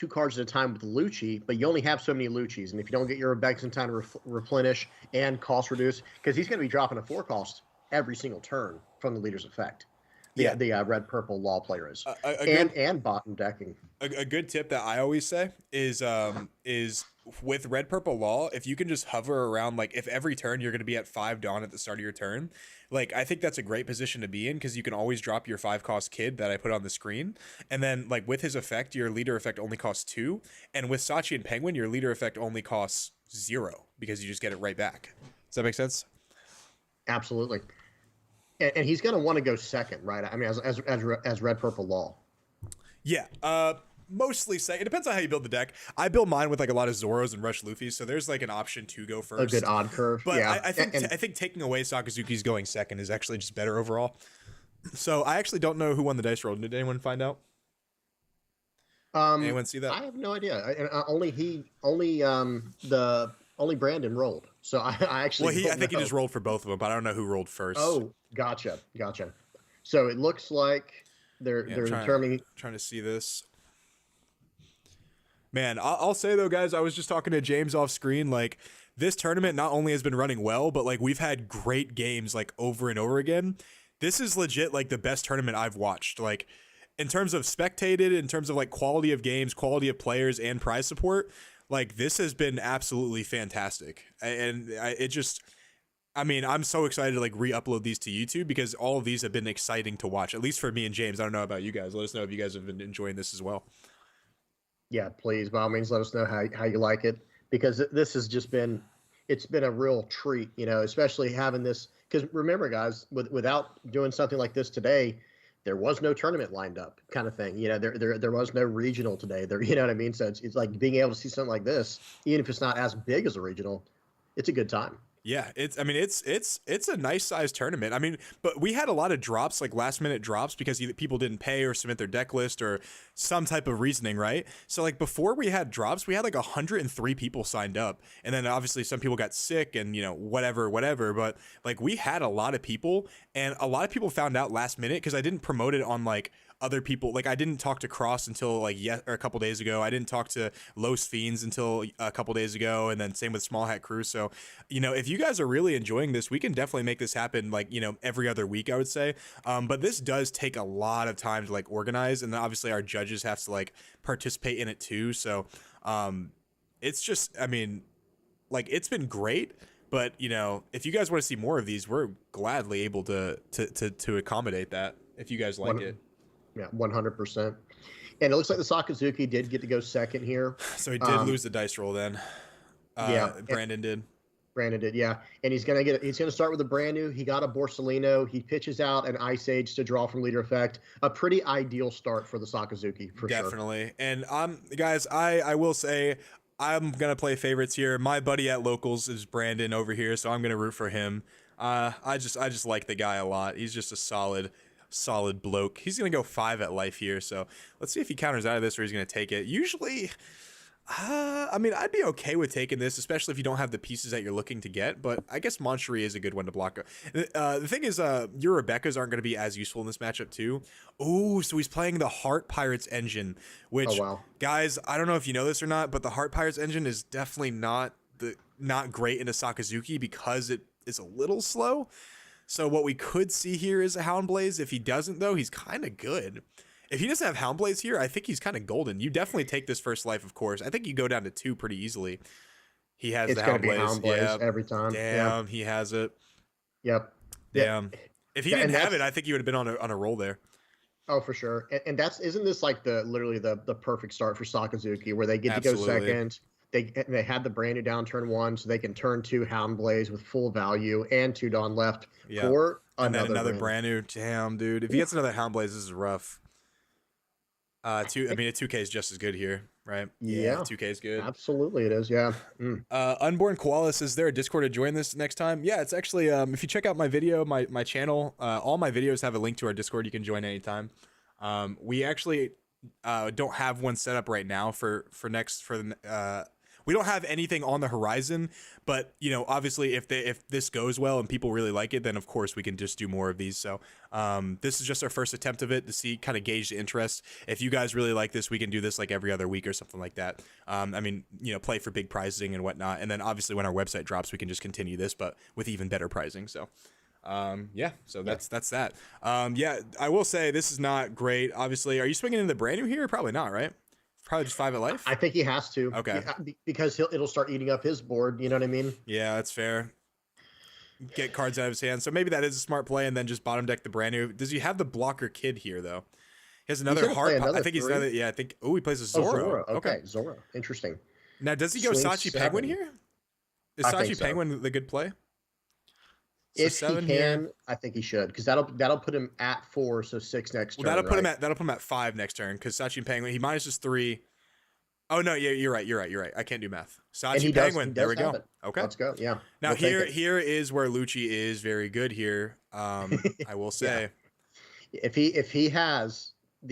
cards at a time with the Lucci, but you only have so many Luccis, and if you don't get your Rebecca's in time to replenish and cost reduce, because he's going to be dropping a 4 cost every single turn from the leader's effect. The Red Purple Law player is and bottom decking. A good tip that I always say is with Red Purple Law, if you can just hover around, like if every turn you're going to be at 5 Dawn at the start of your turn, like I think that's a great position to be in because you can always drop your 5 cost kid that I put on the screen, and then like with his effect, your leader effect only costs 2, and with Sachi and Penguin, your leader effect only costs 0 because you just get it right back. Does that make sense? Absolutely. And he's going to want to go second, right? I mean, as Red Purple Law. Yeah. Mostly second. It depends on how you build the deck. I build mine with like a lot of Zoros and Rush Luffy's, so there's like an option to go first. A good odd curve. But yeah. I think taking away Sakazuki's going second is actually just better overall. So I actually don't know who won the dice roll. Did anyone find out? Anyone see that? I have no idea. Only Brandon rolled. So I actually. Well, I think he just rolled for both of them, but I don't know who rolled first. Oh, gotcha. So it looks like they're determining. Trying to see this. Man, I'll say though, guys, I was just talking to James off screen. Like this tournament not only has been running well, but like we've had great games like over and over again. This is legit like the best tournament I've watched. Like in terms of spectated, in terms of like quality of games, quality of players, and prize support. Like this has been absolutely fantastic, and I'm so excited to like re-upload these to YouTube because all of these have been exciting to watch. At least for me and James. I don't know about you guys. Let us know if you guys have been enjoying this as well. Yeah, please, by all means, let us know how you like it because this has just been a real treat, especially having this. Because remember, guys, without doing something like this today, there was no tournament lined up, kind of thing. There was no regional today. You know what I mean? So it's like being able to see something like this, even if it's not as big as a regional, it's a good time. Yeah, it's a nice sized tournament. I mean, but we had a lot of drops, like last minute drops, because either people didn't pay or submit their deck list or some type of reasoning, right? So like before we had drops, we had like 103 people signed up, and then obviously some people got sick and whatever. But like we had a lot of people, and a lot of people found out last minute because I didn't promote it on like other people. Like I didn't talk to Cross until like a couple days ago. I didn't talk to Los Fiends until a couple days ago, and then same with Small Hat Crew. So if you guys are really enjoying this, we can definitely make this happen like every other week, I would say. But this does take a lot of time to like organize, and then obviously our judges have to like participate in it too. So it's just, like it's been great. But if you guys want to see more of these, we're gladly able to accommodate that if you guys like it. Yeah, 100%. And it looks like the Sakazuki did get to go second here. So he did lose the dice roll then. Yeah, Brandon did. Brandon did, yeah. And he's gonna start with a brand new. He got a Borsalino. He pitches out an Ice Age to draw from leader effect. A pretty ideal start for the Sakazuki, for sure. Definitely. And guys, I will say I'm gonna play favorites here. My buddy at locals is Brandon over here, so I'm gonna root for him. I just like the guy a lot. He's just a solid bloke. He's gonna go 5 at life here, so let's see if he counters out of this or he's gonna take it. Usually I'd be okay with taking this, especially if you don't have the pieces that you're looking to get, but I guess Moncherie is a good one to block. The thing is, your Rebecca's aren't going to be as useful in this matchup too. Oh, so he's playing the Heart Pirates engine, which, guys, I don't know if you know this or not, but the Heart Pirates engine is definitely not great in a Sakazuki because it is a little slow. So what we could see here is a Houndblaze. If he doesn't, though, he's kind of good. If he doesn't have Houndblaze here, I think he's kind of golden. You definitely take this first life, of course. I think you go down to 2 pretty easily. He has It's the going Hound to be Blaze. Hound Blaze Yep. every time. Damn, he has it. Yep. Damn. If he Yeah, didn't and have it, that's- I think he would have been on a roll there. Oh, for sure. And that's isn't this like literally the perfect start for Sakazuki, where they get to go Absolutely. second. They had the brand new down turn 1, so they can turn 2 Hound Blaze with full value and 2 Dawn left Yeah. for And then another another brand new. Damn, dude. If he gets another Hound Blaze, this is rough. A 2K is just as good here, right? Yeah. 2K is good. Absolutely, it is. Yeah. Unborn Koalas, is there a Discord to join this next time? Yeah, it's actually if you check out my video, my channel, all my videos have a link to our Discord. You can join anytime. We actually don't have one set up right now we don't have anything on the horizon, but obviously if this goes well and people really like it, then of course we can just do more of these. So this is just our first attempt of it to see, kind of gauge the interest. If you guys really like this, we can do this like every other week or something like that. Play for big pricing and whatnot, and then obviously when our website drops, we can just continue this, but with even better pricing. So that's that. I will say this is not great. Obviously, are you swinging into the brand new here? Probably not, right? Probably just 5 at life. I think he has to. Okay. Because it'll start eating up his board. You know what I mean? Yeah, that's fair. Get cards out of his hand. So maybe that is a smart play, and then just bottom deck the brand new. Does he have the blocker kid here though? He has another heart. I think he's another. Yeah, I think. Oh, he plays a Zoro. Okay, Zoro. Interesting. Now, does he go Swing Sachi 7. Penguin here? Is I think Sachi so. Penguin the good play? So If he 7 can, here. I think he should, because that'll put him at 4, so 6 next turn. That'll put him at 5 next turn, because Sachi Penguin, he minuses 3. Oh no, yeah, you're right. I can't do math. Sachi Penguin. There we go. Okay, let's go. Yeah. Now we'll here is where Lucci is very good here. I will say, if he has not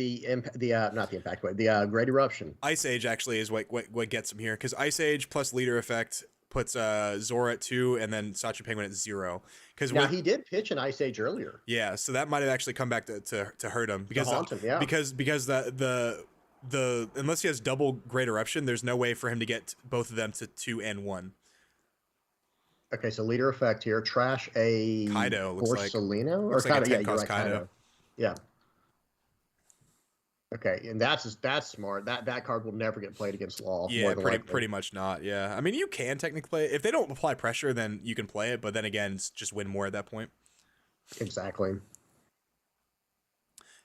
the impact way, the Great Eruption. Ice Age actually is what gets him here, because Ice Age plus leader effect puts Zora at 2 and then Sachi Penguin at 0. Because he did pitch an Ice Age earlier. Yeah, so that might have actually come back to hurt him, because because the unless he has double Great Eruption, there's no way for him to get both of them to 2 and 1. Okay, so leader effect here. Trash a Kaido, looks like. Borsalino? Looks Or like Kaido. a 10 cost Kaido. Yeah. Okay, and that's smart. That card will never get played against Law. Yeah, pretty much not. Yeah, I mean, you can technically play it. If they don't apply pressure, then you can play it. But then again, it's just win more at that point. Exactly.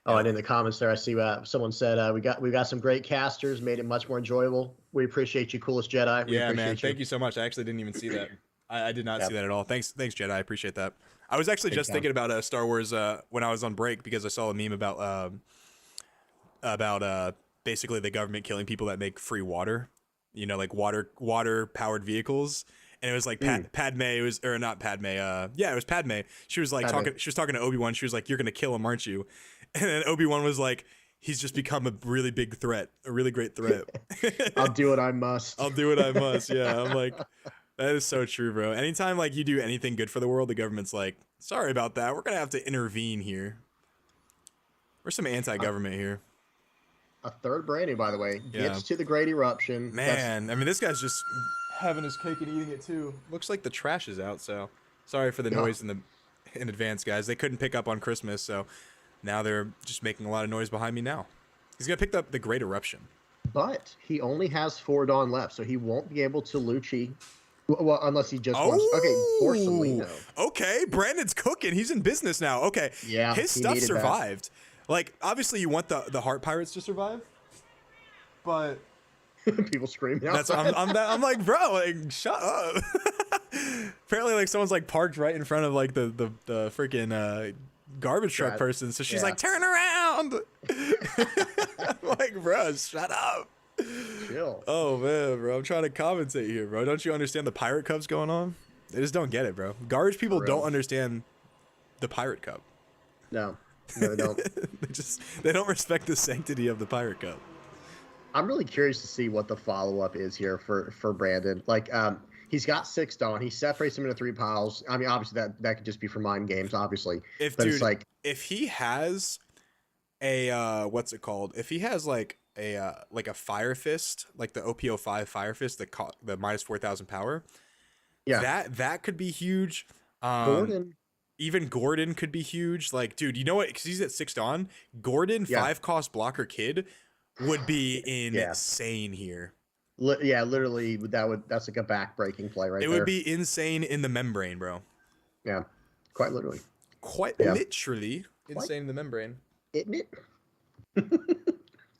Oh, and in the comments there, I see someone said we got some great casters, made it much more enjoyable. We appreciate you, Coolest Jedi. We appreciate man, thank you so much. I actually didn't even see that. I did not see that at all. Thanks, Jedi. I appreciate that. I was actually just thinking about Star Wars when I was on break, because I saw a meme about basically the government killing people that make free water, like water powered vehicles. And it was like Padme, it was Padme. She was like talking to Obi-Wan. She was like, "You're gonna kill him, aren't you?" And then Obi-Wan was like, "He's just become a really big threat, a really great threat." I'll do what I must. I'll do what I must. Yeah, I'm like, that is so true, bro. Anytime like you do anything good for the world, the government's like, "Sorry about that. We're gonna have to intervene here." We're some anti-government here. A third brand new, by the way, gets to the Great Eruption. Man, I mean, this guy's just having his cake and eating it too. Looks like the trash is out, so sorry for the noise in advance, guys. They couldn't pick up on Christmas, so now they're just making a lot of noise behind me now. He's gonna pick up the Great Eruption, but he only has 4 Dawn left, so he won't be able to Lucci. Well, unless he just wants. Okay, Borsalino. Okay, Brandon's cooking. He's in business now. Okay, yeah, his stuff survived. Like, obviously, you want the Heart Pirates to survive, but people screaming that's outside. I'm like, bro, like, shut up. Apparently, like, someone's like parked right in front of like the freaking garbage truck person, so she's like, turn around. I'm like, bro, shut up. Chill. Oh man, bro, I'm trying to commentate here, bro. Don't you understand the Pirate Cup's going on? They just don't get it, bro. Garbage people don't understand the Pirate Cup. No, they don't. they don't respect the sanctity of the Pirate Cup. I'm really curious to see what the follow-up is here for Brandon. Like, he's got 6 Dawn. He separates them into 3 piles. I mean, obviously that could just be for mind games, obviously. If he has a what's it called? If he has like a Fire Fist, like the OP05 Fire Fist, the minus 4,000 power. Yeah, that could be huge. Gordon. Even Gordon could be huge. Like, dude, you know what? Because he's at 6 Dawn. Gordon, 5 cost blocker kid would be insane here. Yeah, literally, that's like a back-breaking play right It there. would be insane in the membrane, bro. Yeah, quite literally. Quite Yeah. literally insane in the membrane. Isn't it?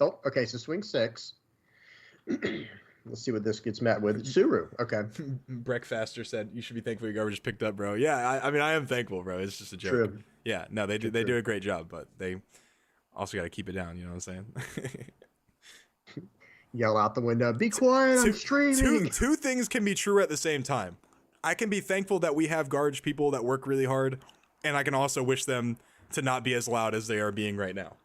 Oh, okay. So swing 6. Let's see what this gets met with. Suru. Okay. Breckfaster said, "You should be thankful your garbage picked up, bro." Yeah, I mean, I am thankful, bro. It's just a joke. True. Yeah, no, they do a great job, but they also got to keep it down. You know what I'm saying? Yell out the window. Be quiet. I'm streaming. Two things can be true at the same time. I can be thankful that we have garbage people that work really hard, and I can also wish them to not be as loud as they are being right now.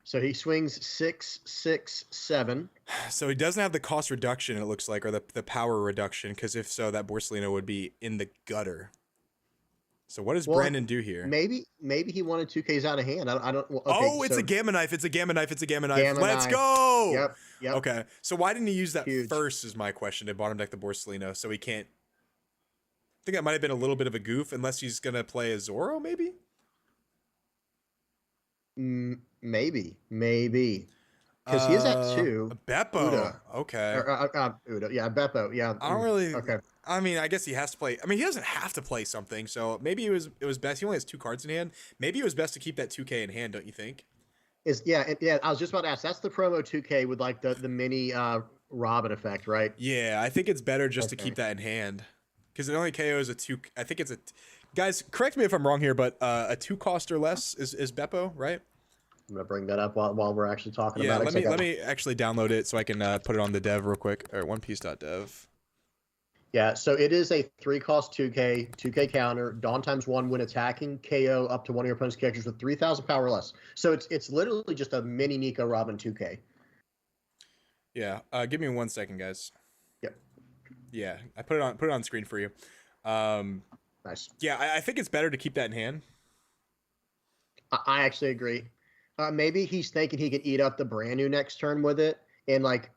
So he swings 6, 6, 7. So he doesn't have the cost reduction, it looks like, or the power reduction, because if so, that Borsellino would be in the gutter. So what does Brandon do here? Maybe he wanted 2Ks out of hand. I don't. Okay, oh, it's a gamma knife. It's a gamma knife. It's a gamma knife. Let's go. Yep. Okay. So why didn't he use that first is my question to bottom deck the Borsellino, so he can't. I think that might have been a little bit of a goof, unless he's going to play a Zoro, maybe? Maybe. Because he is at 2. Beppo. Uda. Okay. Uda. Yeah, Beppo. Yeah. I don't really. Okay. I mean, I guess he has to play. I mean, he doesn't have to play something. So maybe it was best. He only has 2 cards in hand. Maybe it was best to keep that 2K in hand. Don't you think? Yeah. I was just about to ask. That's the promo 2K with like the mini Robin effect, right? Yeah, I think it's better just to keep that in hand because it only KOs a 2. I think it's a. Guys, correct me if I'm wrong here, but a 2 cost or less is Beppo, right? I'm gonna bring that up while we're actually talking about it. Yeah, let me actually download it so I can put it on the dev real quick. Or onepiece.dev. Yeah, so it is a 3 cost 2K counter, Dawn times 1 when attacking, KO up to one of your opponent's characters with 3,000 power or less. So it's literally just a mini Nico Robin 2K. Yeah, give me 1 second, guys. Yep. Yeah, I put it on screen for you. Nice. Yeah, I think it's better to keep that in hand. I actually agree. Maybe he's thinking he could eat up the brand new next turn with it, and like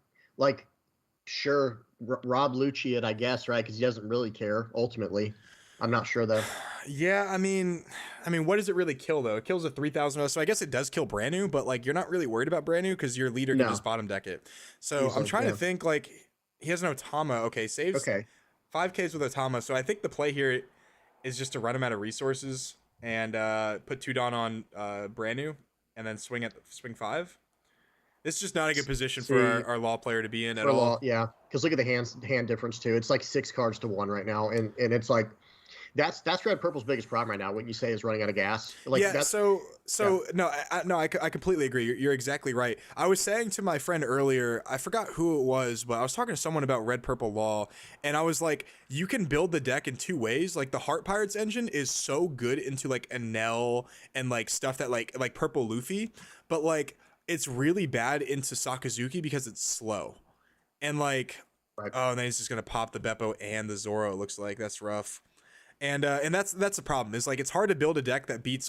sure, Rob Lucci it, I guess, right? Because he doesn't really care ultimately. I'm not sure though. Yeah, I mean, what does it really kill though? It kills a 3,000, so I guess it does kill brand new, but like you're not really worried about brand new because your leader can just bottom deck it. So I'm trying to think like he has an Otama. Okay, saves 5Ks with Otama. So I think the play here is just to run him out of resources and put 2 Dawn on brand new and then swing 5. This is just not a good position for our law player to be in at all. Yeah, because look at the hand difference too. It's like 6 cards to 1 right now, and it's like that's Red Purple's biggest problem right now. What you say is running out of gas. Like, yeah. No, I completely agree. You're exactly right. I was saying to my friend earlier, I forgot who it was, but I was talking to someone about Red Purple Law, and I was like, you can build the deck in 2 ways. Like the Heart Pirates engine is so good into like Enel and like stuff that like Purple Luffy, but like it's really bad into Sakazuki because it's slow. And like, oh, and then he's just gonna pop the Beppo and the Zoro. It looks like that's rough. And that's the problem. Is like it's hard to build a deck that beats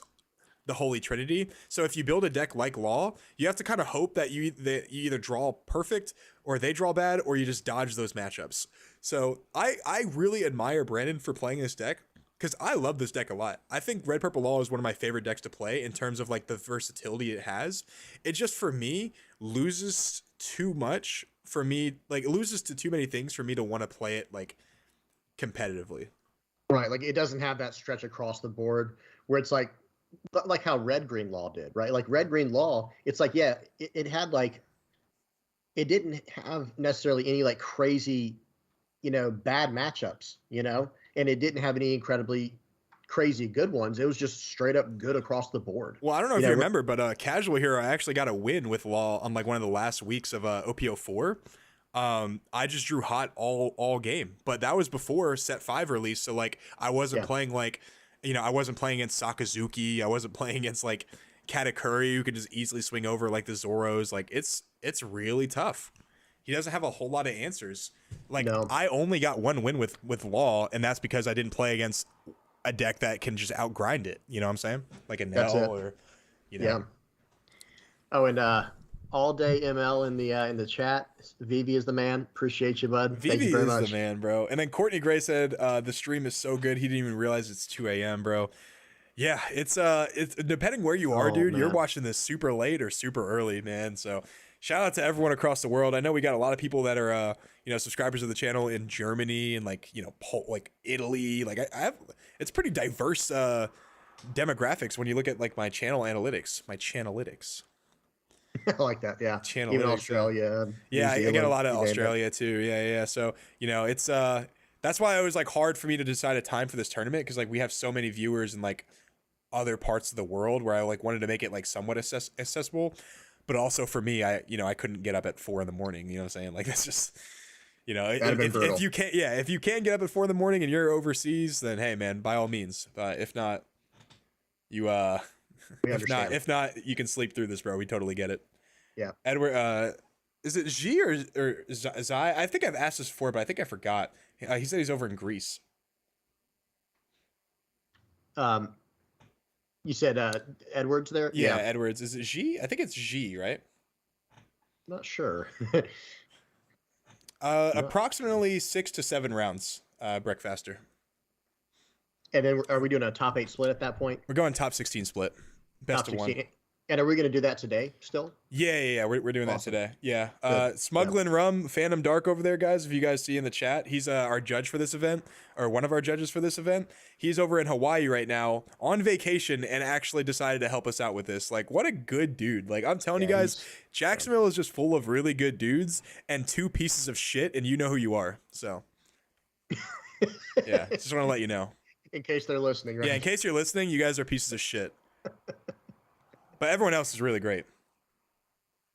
the Holy Trinity. So if you build a deck like Law, you have to kind of hope that you either draw perfect or they draw bad, or you just dodge those matchups. So I really admire Brandon for playing this deck because I love this deck a lot. I think Red Purple Law is one of my favorite decks to play in terms of like the versatility it has. It just for me loses too much for me. Like it loses to too many things for me to want to play it like competitively. Right, like it doesn't have that stretch across the board where it's like how Red Green Law did, right? Like Red Green Law, it's like it had like it didn't have necessarily any like crazy, bad matchups, and it didn't have any incredibly crazy good ones. It was just straight up good across the board. Well, I don't know if you remember, but Casual Hero actually got a win with Law on like one of the last weeks of OPO4. I just drew hot all game, but that was before set 5 release. So like I wasn't playing like, I wasn't playing against Sakazuki. I wasn't playing against like Katakuri who could just easily swing over like the Zoros. Like it's really tough. He doesn't have a whole lot of answers. Like I only got 1 win with Law, and that's because I didn't play against a deck that can just outgrind it. You know what I'm saying? Like a Nell or, Yeah. Oh, and all day ML in the chat. Vivi is the man. Appreciate you, bud. Thank you very much. Is the man, bro. And then Courtney Gray said the stream is so good he didn't even realize it's 2 a.m., bro. Yeah, it's depending where you are, dude. Man. You're watching this super late or super early, man. So shout out to everyone across the world. I know we got a lot of people that are, subscribers of the channel in Germany and like, like Italy. Like I have, it's pretty diverse demographics when you look at like my channel analytics. I like that. Yeah. Channel Even lytics, Australia. yeah, I get a lot of you name it. Australia too. Yeah. So, it's that's why it was like hard for me to decide a time for this tournament because like we have so many viewers in like other parts of the world where I like wanted to make it like somewhat accessible, but also for me, I couldn't get up at 4 a.m. You know what I'm saying? Like that's just, if you can't, if you can't get up at 4 a.m. and you're overseas, then hey man, by all means. If not, you if not, you can sleep through this, bro. We totally get it. Yeah. Edward, is it G or Zai? I think I've asked this before, but I think I forgot. He said he's over in Greece. You said Edwards there? Yeah, Edwards. Is it G? I think it's G, right? Not sure. Approximately 6 to 7 rounds, Breakfaster. And then are we doing a top 8 split at that point? We're going top 16 split. Best Top of 16. one. And are we going to do that today still? Yeah. We're doing Awesome. that today. Yeah. Good. Smuggling Rum, Phantom Dark over there, guys. If you guys see in the chat, he's our judge for this event, or one of our judges for this event. He's over in Hawaii right now on vacation and actually decided to help us out with this. Like, what a good dude. Like, I'm telling you guys, Jacksonville is just full of really good dudes and 2 pieces of shit, and you know who you are. So, yeah, just want to let you know. In case they're listening, right? Yeah, in case you're listening, you guys are pieces of shit. But everyone else is really great.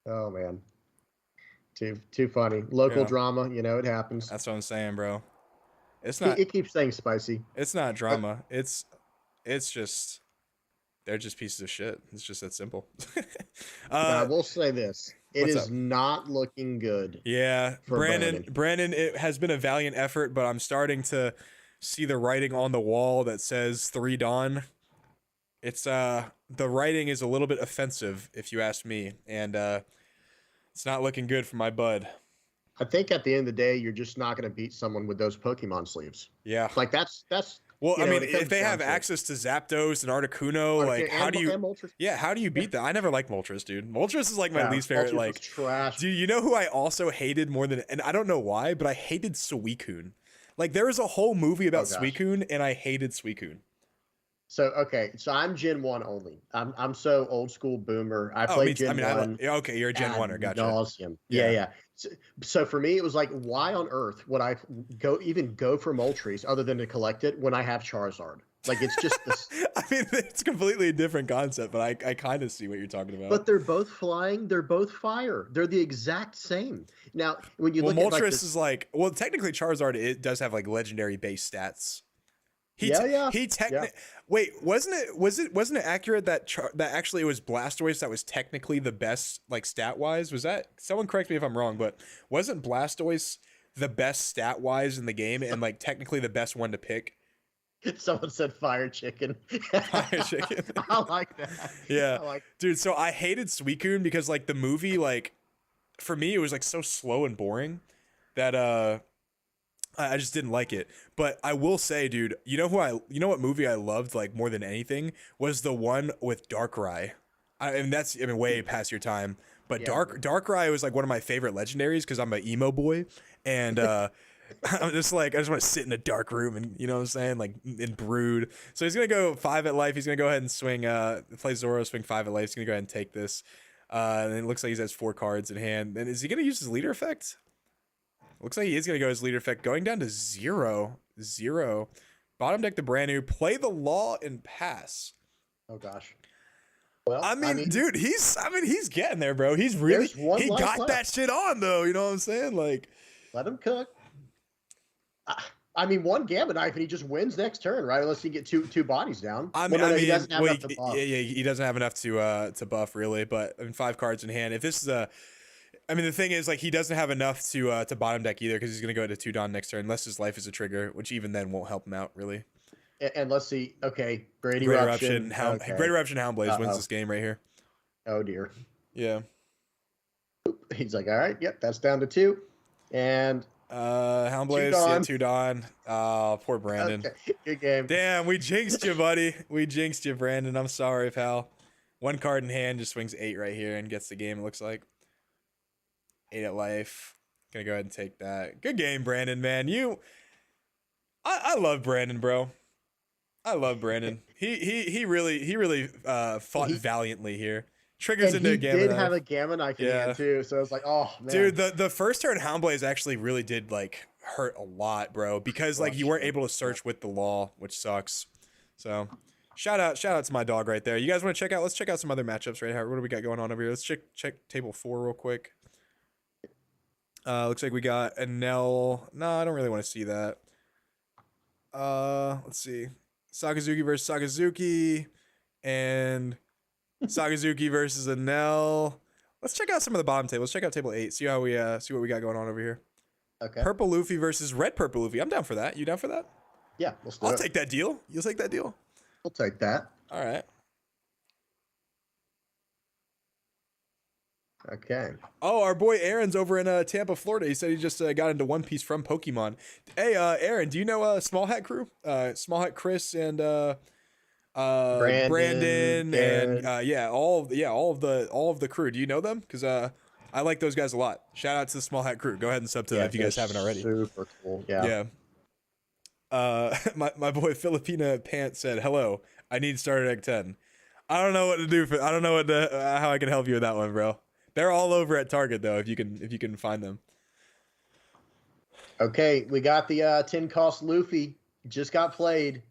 Oh man, too funny. Local drama, it happens. That's what I'm saying, bro. It's not. It keeps things spicy. It's not drama. It's just they're just pieces of shit. It's just that simple. I will say this: it is up? not looking good. Yeah, for Brandon. It has been a valiant effort, but I'm starting to see the writing on the wall that says 3 Dawn. It's the writing is a little bit offensive, if you ask me, and it's not looking good for my bud. I think at the end of the day, you're just not going to beat someone with those Pokemon sleeves. Yeah, like that's. Well, I mean, if they have access to Zapdos and Articuno, like how do you? Yeah, how do you beat that? I never liked Moltres, dude. Moltres is like my least favorite. Like trash. Dude, you know who I also hated more than, and I don't know why, but I hated Suicune. Like there was a whole movie about Suicune, and I hated Suicune. So I'm Gen 1 only. I'm so old school boomer. I played Gen 1. Okay, you're a Gen 1er, gotcha. Nauseum. Yeah. So for me, it was like, why on earth would I go for Moltres other than to collect it when I have Charizard? Like it's just this. I mean, it's completely a different concept, but I kind of see what you're talking about. But they're both flying. They're both fire. They're the exact same. Now, when you look Moltres at like is like, well, technically Charizard it does have like legendary base stats. Wait, wasn't it accurate that that actually it was Blastoise that was technically the best like stat wise? Was that, someone correct me if I'm wrong, but wasn't Blastoise the best stat wise in the game and like technically the best one to pick? Someone said fire chicken. Fire chicken. I like that. Yeah. Dude, so I hated Suicune because like the movie, like for me it was like so slow and boring that I just didn't like it. But I will say, dude, you know what movie I loved like more than anything was the one with Darkrai. That's way past your time. But yeah, Darkrai was like one of my favorite legendaries because I'm an emo boy, and I'm just like I just want to sit in a dark room and you know what I'm saying, like and brood. So he's gonna go 5 at life. He's gonna go ahead and swing. Play Zoro, swing 5 at life. He's gonna go ahead and take this. And it looks like he has 4 cards in hand. And is he gonna use his leader effect? Looks like he is going to go his leader effect, going down to 0. Bottom deck the brand new, play the law and pass. Oh gosh. Well, I mean, dude, he's getting there, bro. He's really, he got that shit on though. You know what I'm saying? Like, let him cook. I mean, 1 Gamma Knife and he just wins next turn, right? Unless you get two bodies down. He doesn't have enough to buff. Yeah, he doesn't have enough to buff really. But I mean, 5 cards in hand. If this is the thing is, like, he doesn't have enough to bottom deck either because he's going to go to 2 Dawn next turn unless his life is a trigger, which even then won't help him out, really. And let's see. Okay, Great Eruption. Okay. Great Eruption Houndblaze wins this game right here. Oh, dear. Yeah. He's like, all right, yep, that's down to 2. And... Houndblaze, 2 Dawn. Oh, poor Brandon. Okay, good game. Damn, we jinxed you, buddy. We jinxed you, Brandon. I'm sorry, pal. 1 card in hand, just swings 8 right here and gets the game, it looks like. 8 at life. Gonna go ahead and take that. Good game, Brandon, man. I love Brandon, bro. I love Brandon. He really fought He valiantly here. Triggers and into a he gamma did knife. have a gamma knife in Yeah. hand too, so it's like, oh man, Dude, the first turn Houndblaze actually really did like hurt a lot, bro, because like you weren't able to search with the law, which sucks. So shout out to my dog right there. You guys want to check out? Let's check out some other matchups right here. What do we got going on over here? Let's check table 4 real quick. Looks like we got Enel. No, I don't really want to see that. Let's see. Sakazuki versus Sakazuki and Sakazuki versus Enel. Let's check out some of the bottom table. Let's check out table 8. See how we see what we got going on over here. okay, Purple Luffy versus Red Purple Luffy. I'm down for that. You down for that? yeah, let's do I'll it. take that deal. You'll take that deal. We'll take that. All right. Okay. Oh, our boy Aaron's over in Tampa, Florida. He said he just got into One Piece from Pokemon. Hey, Aaron, do you know Small Hat crew? Small Hat Chris and Brandon Garrett. and all of the crew. Do you know them? Because I like those guys a lot. Shout out to the Small Hat crew. Go ahead and sub to them if you guys haven't already. Super cool. Yeah. Yeah. My boy Filipina Pants said, "Hello, I need starter deck 10." I don't know what to do I don't know how I can help you with that one, bro. They're all over at Target though, if you can find them. Okay, we got the 10 cost Luffy. Just got played.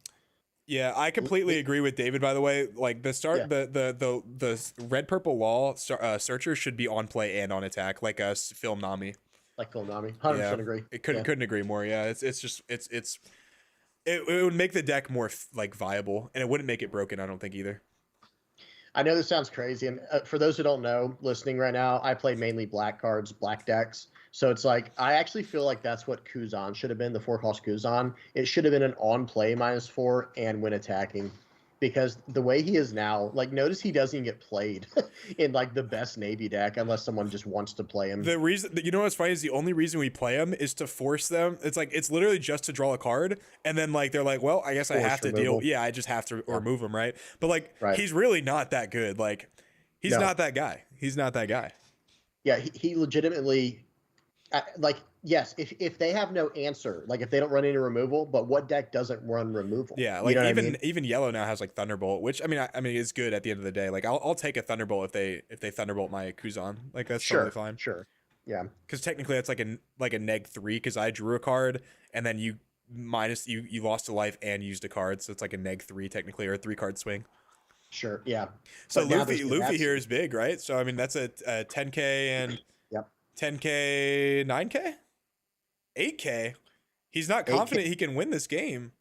Yeah, I completely agree with David. By the way, like the red purple law searcher should be on play and on attack, like film Nami. Like Phil Nami. 100% agree. It couldn't agree more. Yeah, it would make the deck more like viable, and it wouldn't make it broken. I don't think either. I know this sounds crazy, and for those who don't know, listening right now, I play mainly black cards, black decks. So it's like I actually feel like that's what Kuzan should have been, the 4-cost Kuzan. It should have been an on-play -4 and when attacking, because the way he is now, like notice he doesn't even get played in like the best Navy deck unless someone just wants to play him. The reason, you know what's funny is the only reason we play him is to force them. It's literally just to draw a card, and then like they're like, well, I guess I have to deal. Yeah, I just have to remove him, right? But like he's really not that good. Like he's not that guy. He's not that guy. Yeah, he legitimately, like yes, if they have no answer, like if they don't run any removal, but what deck doesn't run removal? Yeah, like you know even yellow now has like Thunderbolt, which I mean is good at the end of the day. Like I'll take a Thunderbolt if they Thunderbolt my Kuzan. Like that's totally fine. Sure. Yeah. Because technically that's like a -3 because I drew a card and then you lost a life and used a card, so it's like a -3 technically, or a 3-card swing. Sure. Yeah. So Luffy here is big, right? So I mean that's a 10K and yep. 10K, 9K, 8K. He's not confident 8K. he can win this game.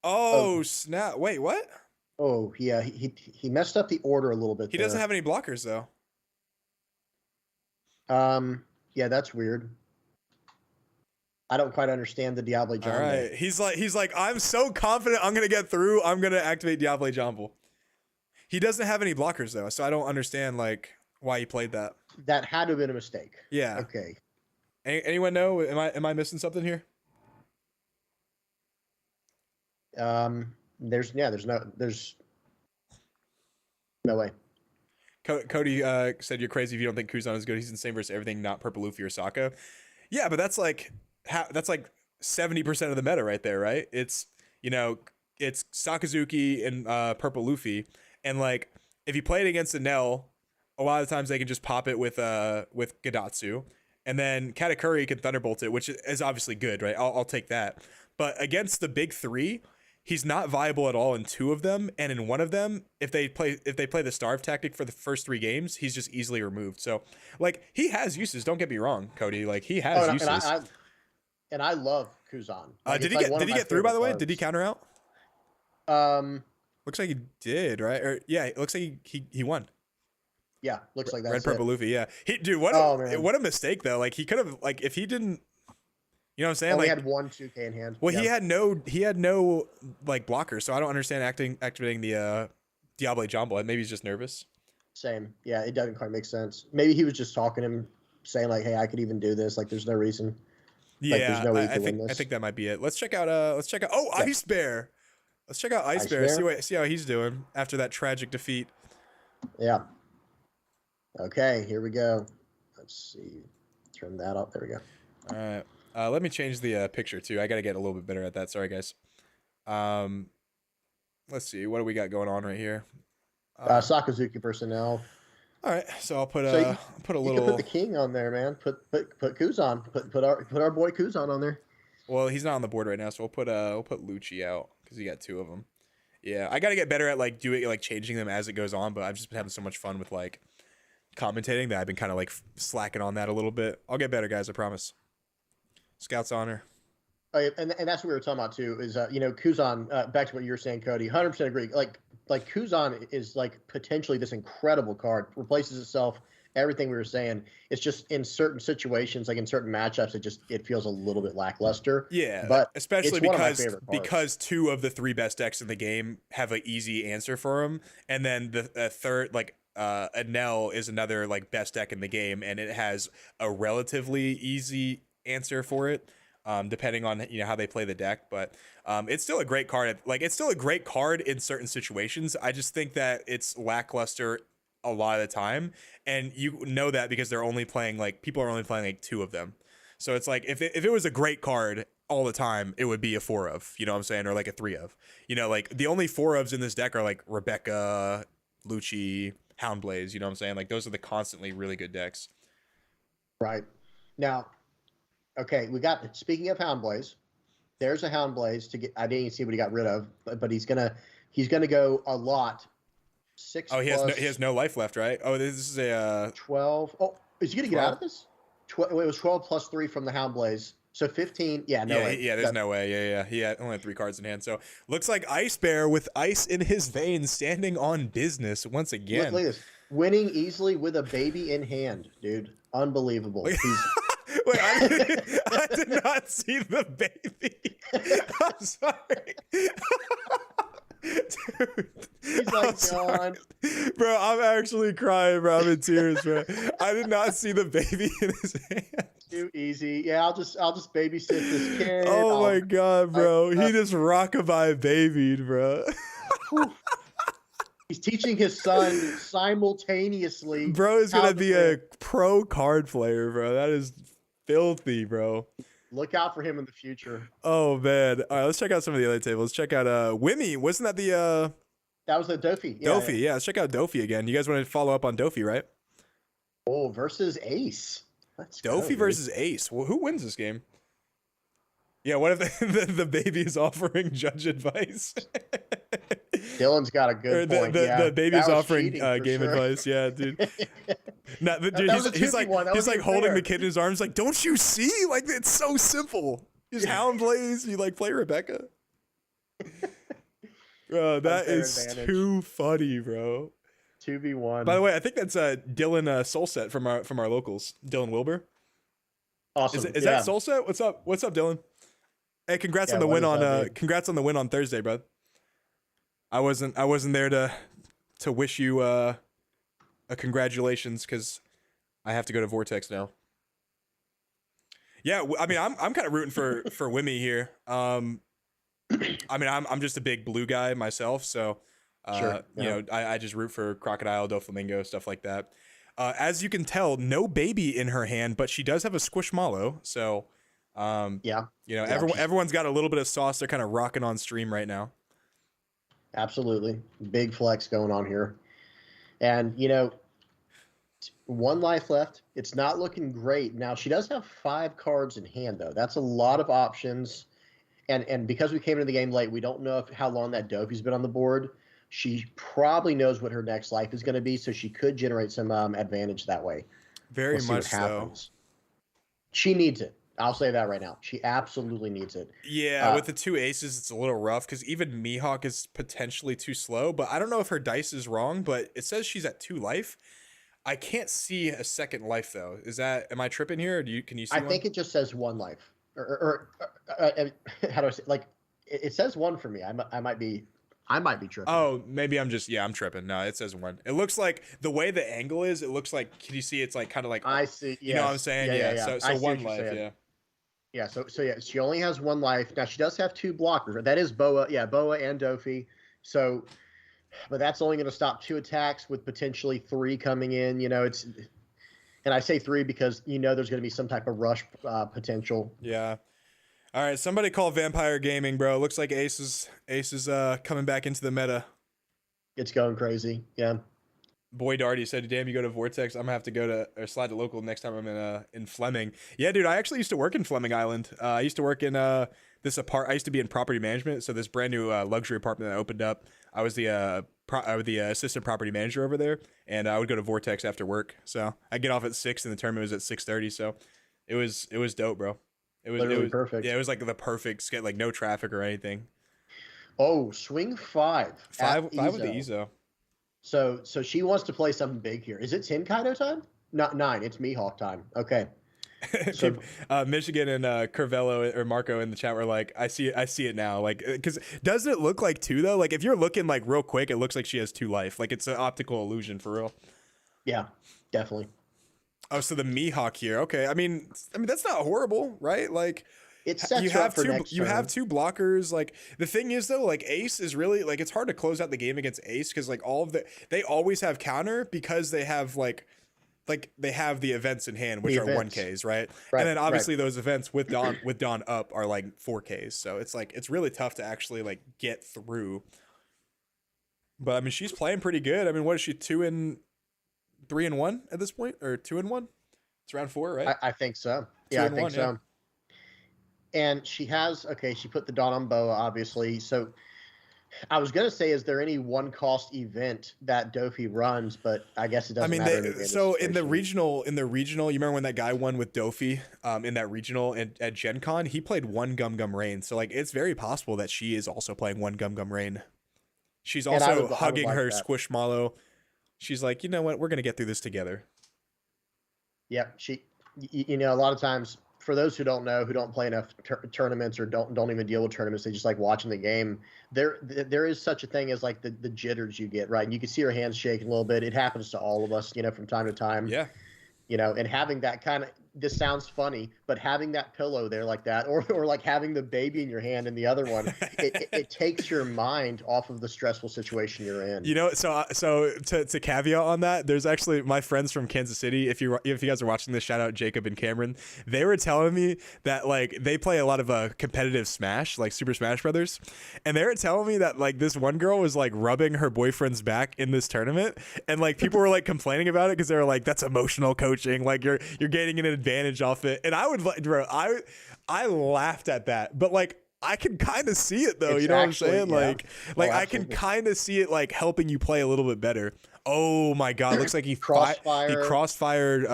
Oh snap! Wait, what? Oh yeah, he messed up the order a little bit. He doesn't have any blockers though. Yeah, that's weird. I don't quite understand the Diable Jumbo. All right, he's like, I'm so confident I'm gonna get through. I'm gonna activate Diable Jumbo. He doesn't have any blockers though, so I don't understand like why he played that. That had to have been a mistake. Yeah. Okay. Anyone know? Am I missing something here? There's no way. Cody said you're crazy if you don't think Kuzan is good. He's insane versus everything, not Purple Luffy or Sokka. Yeah, but that's like 70% of the meta right there, right? It's it's Sakazuki and Purple Luffy, and like if you play it against Enel, a lot of times they can just pop it with Gadatsu, and then Katakuri can Thunderbolt it, which is obviously good, right? I'll take that. But against the big 3, he's not viable at all in 2 of them, and in 1 of them, if they play the starve tactic for the first 3 games, he's just easily removed. So like he has uses. Don't get me wrong, Cody. Like he has uses. And I love Kuzan. Like, did he get through, by the way? Did he counter out? Looks like he did, right? Or yeah, it looks like he won. Yeah, looks like that. Red Purple Luffy, yeah. What a mistake though. Like he could have, like if he didn't, you know what I'm saying? Only like had 1 2K in hand. Well, he had no like blockers, so I don't understand activating the Diable Jumbo. Maybe he's just nervous. Same. Yeah, it doesn't quite make sense. Maybe he was just talking to him, saying like, "Hey, I could even do this. Like, there's no reason." Yeah, like, there's no way to win this. I think that might be it. Let's check out. Oh, yeah. Ice Bear. Let's check out Ice Bear. See how he's doing after that tragic defeat. Yeah. Okay, here we go. Let's see. Turn that up. There we go. All right. Let me change the picture too. I got to get a little bit better at that. Sorry, guys. Let's see. What do we got going on right here? Sakazuki personnel. All right. So I'll put So put a You little. can put the king on there, man. Put Kuzan. Put our boy Kuzan on there. Well, he's not on the board right now, so we'll put Lucci out because he got 2 of them. Yeah, I got to get better at like doing like changing them as it goes on, but I've just been having so much fun with like commentating that I've been kind of like slacking on that a little bit. I'll get better, guys. I promise. Scout's honor. And that's what we were talking about too. Is Kuzan? Back to what you were saying, Cody. 100% agree. Like Kuzan is like potentially this incredible card. Replaces itself. Everything we were saying. It's just in certain situations, like in certain matchups, it feels a little bit lackluster. Yeah, but especially it's because 2 of the 3 best decks in the game have an easy answer for him, and then the third like Anel is another like best deck in the game, and it has a relatively easy answer for it. Depending on how they play the deck, but it's still a great card. Like it's still a great card in certain situations. I just think that it's lackluster a lot of the time, and you know that because they're only playing like people are only playing like 2 of them. So it's like if it was a great card all the time, it would be a 4 of, you know what I'm saying, or like a 3 of. Like the only 4 ofs in this deck are like Rebecca, Lucci, Houndblaze. You know what I'm saying? Like those are the constantly really good decks. Right now. Okay, speaking of Houndblaze, there's a Houndblaze to get. I didn't even see what he got rid of, but he's gonna go a lot. 6. Oh, he has no life left, right? Oh, this is a 12. Oh, is he gonna 12? get out of this? It was 12 plus 3 from the Houndblaze, so 15. Yeah, no way. Yeah, there's no way. Yeah. He only had 3 cards in hand, so looks like Ice Bear with ice in his veins, standing on business once again. Look at this, winning easily with a baby in hand, dude. Unbelievable. Wait, I did not see the baby. I'm sorry. Dude, He's like gone. Bro, I'm actually crying, bro. I'm in tears, bro. I did not see the baby in his hand. Too easy. Yeah, I'll just babysit this kid. Oh my god, bro. He just rockabye babied, bro. He's teaching his son simultaneously. Bro is gonna be a pro card player, bro. That is filthy, bro. Look out for him in the future. Oh man. All right, let's check out some of the other tables. Let's check out Wimmy. Wasn't that the That was the Dofi. Dofi, yeah. Let's check out Dofi again. You guys want to follow up on Dofi, right? Oh, versus Ace. Let's go, Dofi versus Ace. Well, who wins this game? Yeah, what if the baby is offering judge advice? Dylan's got a good point. The baby's offering game sure. advice. Yeah, dude. No, dude, he's like holding the kid in his arms, like, don't you see? Like, it's so simple. Just Houndblaze, you like play Rebecca. Bro, that is too funny, bro. 2v1. By the way, I think that's Dylan Solset from our locals. Dylan Wilbur. Awesome. Is that Solset? What's up? What's up, Dylan? Hey, congrats on the win on Thursday, bro. I wasn't there to wish you a congratulations because I have to go to Vortex now. Yeah, I mean I'm kind of rooting for Wimmy here. I mean I'm just a big blue guy myself, so sure, I just root for Crocodile, Doflamingo, stuff like that. As you can tell, no baby in her hand, but she does have a Squishmallow, so everyone's got a little bit of sauce. They're kind of rocking on stream right now. Absolutely. Big flex going on here. And, 1 life left. It's not looking great. Now, she does have 5 cards in hand, though. That's a lot of options. And because we came into the game late, we don't know how long that Dofi's been on the board. She probably knows what her next life is going to be, so she could generate some advantage that way. Very much so. She needs it. I'll say that right now. She absolutely needs it. Yeah, with the 2 aces, it's a little rough because even Mihawk is potentially too slow. But I don't know if her dice is wrong, but it says she's at 2 life. I can't see a second life though. Am I tripping here? Or can you see? I think it just says 1 life. Or how do I say? Like it says 1 for me. I might be tripping. Oh, maybe I'm tripping. No, it says 1. It looks like the way the angle is. It looks like. Can you see? It's like kind of like. I see. You know what I'm saying? Yeah. So 1 life. Yeah. Yeah, so she only has 1 life. Now she does have 2 blockers. That is Boa, Boa and Dofi. So, but that's only going to stop 2 attacks with potentially 3 coming in. And I say 3 because there's going to be some type of rush potential. Yeah. All right, somebody call Vampire Gaming, bro. Looks like Ace is coming back into the meta. It's going crazy. Yeah. Boy Darty said, "Damn, you go to Vortex. I'm gonna have to go to or slide to local next time I'm in Fleming." Yeah, dude, I actually used to work in Fleming Island. I used to work in I used to be in property management, so this brand new luxury apartment that opened up. I was the assistant property manager over there, and I would go to Vortex after work. So I get off at 6, and the tournament was at 6:30. So it was dope, bro. It was perfect. Yeah, it was like the perfect skit, like no traffic or anything. Oh, swing 5. Five with the EZO. So she wants to play something big here. Is it 10 Kaido time? Not 9. It's Mihawk time. Okay. So Michigan and Curvello or Marco in the chat were like, I see it now. Like, because doesn't it look like 2 though? Like if you're looking like real quick, it looks like she has 2 life. Like it's an optical illusion for real. Yeah, definitely. Oh, so the Mihawk here. Okay, I mean that's not horrible, right? Like it sets her up for next you turn. have 2 blockers. Like the thing is though, like Ace is really like it's hard to close out the game against Ace because like they always have counter because they have like they have the events in hand, which are 1Ks, right? And then obviously those events with Dawn up are like 4Ks. So it's like it's really tough to actually like get through. But I mean, she's playing pretty good. I mean, what is she 3-1 at this point, or 2-1? It's round 4, right? I think so. Yeah, I think so. Yeah. And she put the Dawn on Boa, obviously. So I was gonna say, is there any 1-cost event that Dofi runs? But I guess it doesn't matter. So in the regional, you remember when that guy won with Dofi, in that regional at Gen Con, he played 1 Gum Gum Rain. So like it's very possible that she is also playing 1 Gum Gum Rain. She's also hugging her Squishmallow. She's like, you know what? We're gonna get through this together. Yep. A lot of times, for those who don't know, who don't play enough tournaments or don't even deal with tournaments, they just like watching the game. There is such a thing as like the jitters you get, right? And you can see her hands shaking a little bit. It happens to all of us, from time to time. Yeah. And having that kind of, this sounds funny, but having that pillow there like that, or like having the baby in your hand in the other one, it takes your mind off of the stressful situation you're in. So to caveat on that, there's actually my friends from Kansas City. If you guys are watching this, shout out Jacob and Cameron. They were telling me that like they play a lot of competitive Smash, like Super Smash Brothers, and they were telling me that like this one girl was like rubbing her boyfriend's back in this tournament, and like people were like complaining about it because they were like, that's emotional coaching, like you're gaining an advantage off it. And I would like, bro, I laughed at that, but like I can kind of see it though. You know what I'm saying? Yeah. Like I can kind of see it like helping you play a little bit better. Oh my god, looks like he crossfired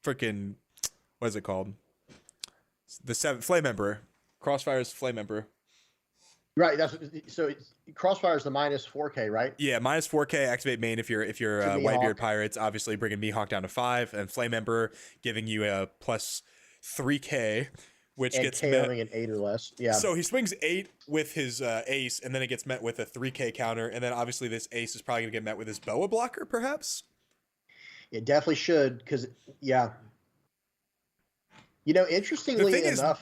freaking what is it called? The 7 Flame Emperor. Crossfire's Flame Emperor. Right. So Crossfire is the minus 4K, right? Yeah, minus 4K activate main if you're Whitebeard Pirates, obviously bringing Mihawk down to 5, and Flame Emperor giving you a plus 3K, which gets KOing an 8 or less. Yeah. So he swings 8 with his ace, and then it gets met with a 3K counter, and then obviously this ace is probably gonna get met with his Boa blocker, perhaps. It definitely should, because interestingly enough,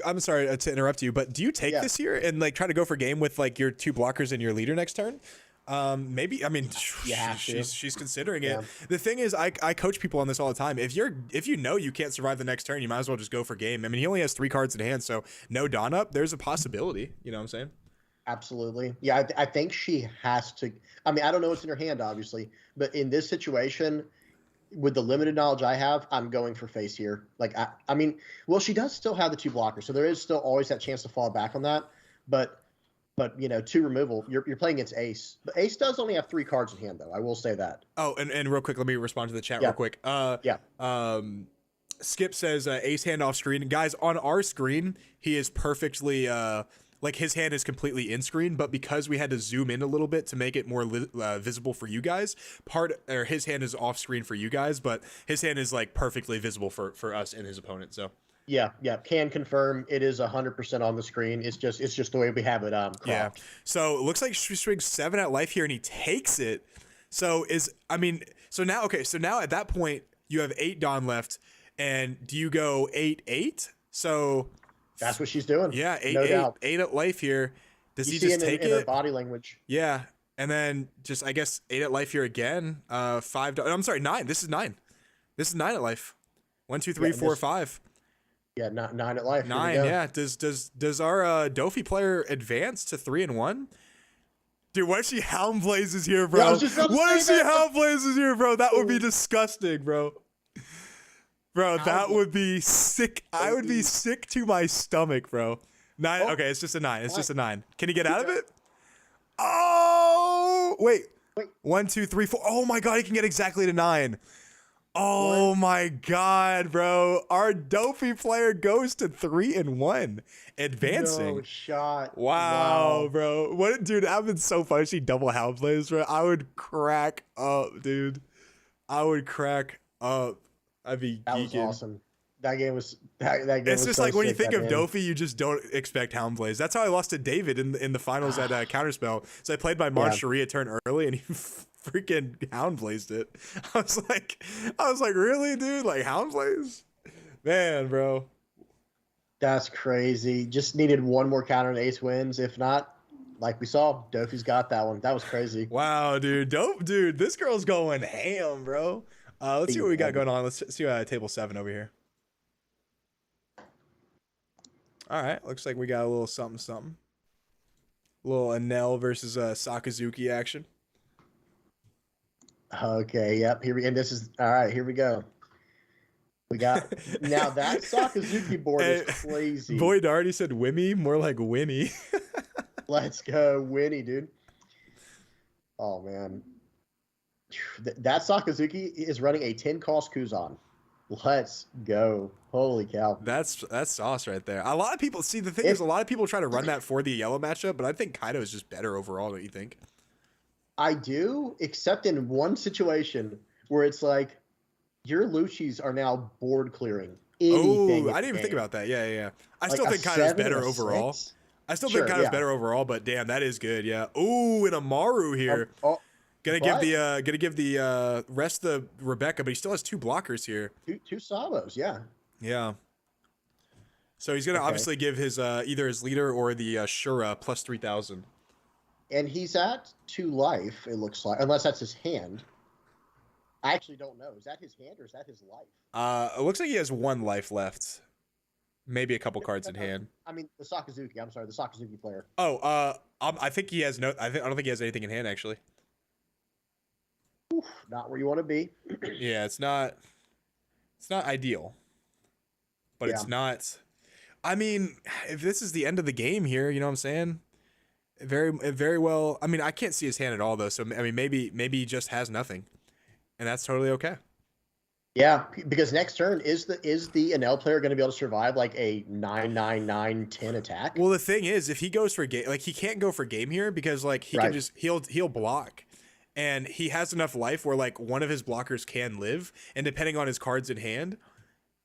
I'm sorry to interrupt you, but do you take this here and like try to go for game with like your 2 blockers and your leader next turn? Maybe. I mean, she's considering it. The thing is, I coach people on this all the time. If you can't survive the next turn, you might as well just go for game. I mean, he only has 3 cards in hand, so no Dawn up. There's a possibility. You know what I'm saying? Absolutely. Yeah, I think she has to. I mean, I don't know what's in her hand, obviously, but in this situation, with the limited knowledge I have, I'm going for face here. Like, I mean, well, she does still have the 2 blockers, so there is still always that chance to fall back on that. But 2 removal, you're playing against Ace. But Ace does only have 3 cards in hand, though. I will say that. Oh, and real quick, let me respond to the chat real quick. Skip says Ace hand off screen. Guys, on our screen, he is perfectly like his hand is completely in screen, but because we had to zoom in a little bit to make it more visible for you guys, his hand is off screen for you guys, but his hand is like perfectly visible for us and his opponent. So yeah, can confirm it is 100% on the screen. It's just the way we have it. Cropped. Yeah. So it looks like she swings 7 at life here, and he takes it. So now at that point you have 8 Dawn left, and do you go 8-8? So that's what she's doing. Yeah, 8 no doubt. 8 at life here. Does you he see just take in it? Her body language. Yeah, And then just, I guess, 8 at life here again. 5. I'm sorry, 9. This is 9. This is 9 at life. 1, 2, 3, Yeah, 4, 5. Yeah, not 9 at life. Here we 9. go. Yeah. Does our Dofi player advance to 3 and 1? Dude, what if she Hound Blazes here, bro? Yeah, I was just about to What if say she that. Hound Blazes here, bro? That would be disgusting, bro. Bro, that would be sick. I would be sick to my stomach, bro. 9. Oh. Okay, it's just a 9. It's just a 9. Can he get out of it? Oh, wait. 1, 2, 3, 4. Oh my God, he can get exactly to 9. Oh my God, bro. Our Dofi player goes to 3 and 1, advancing. No shot. Wow, bro. What, dude, that would been so fun. She double Hound plays, bro. I would crack up, dude. I would crack up. I'd be That was geeking. awesome. That game was that game. It's was just so like when you sick, think that of game. Dofi, you just don't expect Hound Blaze. That's how I lost to David in the finals at Counterspell. So I played my March Sharia turn early, and he freaking Hound Blazed it. I was like, really, dude? Like Hound Blaze? Man, bro. That's crazy. Just needed one more counter and ace wins. If not, like we saw, Dofi's got that one. That was crazy. Wow, dude. Dope, dude. This girl's going ham, bro. Let's see what we got going on. Let's see table 7 over here. All right, looks like we got a little something. A little Anel versus Sakazuki action. Okay, yep. And this is all right. Here we go. We got now that Sakazuki board is crazy. Boyd already said Wimmy, more like Winnie. Let's go, Winnie, dude. Oh man, that Sakazuki is running a 10 cost Kuzan. Let's go. Holy cow. That's sauce right there. A lot of people see the thing is a lot of people try to run that for the yellow matchup, but I think Kaido is just better overall. Don't you think? I do, except in one situation where it's like your Luchis are now board clearing. Oh, I didn't even think about that. Yeah. I still think Kaido's better overall. I still think Kaido's better overall, but damn, that is good. Yeah. Ooh, and Amaru here. Gonna give the rest of the Rebecca, but he still has 2 blockers here. Two Sabos, yeah. Yeah. So he's gonna obviously give his either his leader or the Shura plus 3,000. And he's at 2 life, it looks like, unless that's his hand. I actually don't know. Is that his hand or is that his life? It looks like he has 1 life left. Maybe a couple cards in hand. I mean, the Sakazuki. I'm sorry, the Sakazuki player. Oh, I think he has no. I don't think he has anything in hand actually. Oof, not where you want to be. Yeah, it's not ideal, but it's not. I mean, if this is the end of the game here, you know what I'm saying? Very well. I mean, I can't see his hand at all though. So I mean, maybe he just has nothing, and that's totally okay. Yeah, because next turn is the Enel player going to be able to survive like a 9/9/9/10 attack? Well, the thing is, if he goes for game, like he can't go for game here because like he can just he'll block, and he has enough life where like one of his blockers can live, and depending on his cards in hand,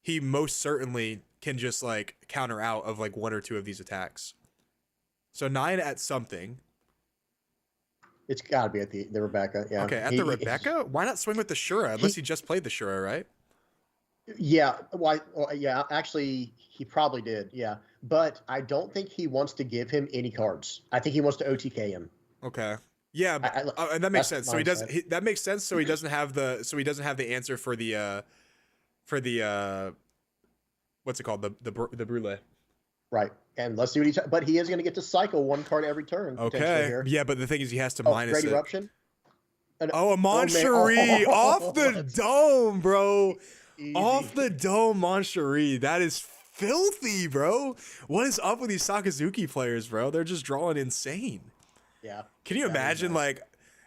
he most certainly can just like counter out of like 1 or 2 of these attacks. So 9 at something. It's got to be at the Rebecca. Yeah. Okay, at the Rebecca? Why not swing with the Shura? Unless he just played the Shura, right? Yeah. Why? Well, yeah. Actually, he probably did. Yeah. But I don't think he wants to give him any cards. I think he wants to OTK him. Okay. Yeah, and that makes sense. So he does. That makes sense. So he doesn't have the. So he doesn't have the answer for the. What's it called? The Brûlée. Right. And let's see what but he is going to get to cycle 1 card every turn. Okay. Here. Yeah, but the thing is, he has to minus Great it. Eruption. A Moncherie off the dome, bro. Easy. Off the dome, Moncherie. That is filthy, bro. What is up with these Sakazuki players, bro? They're just drawing insane. Yeah. Can you imagine, like,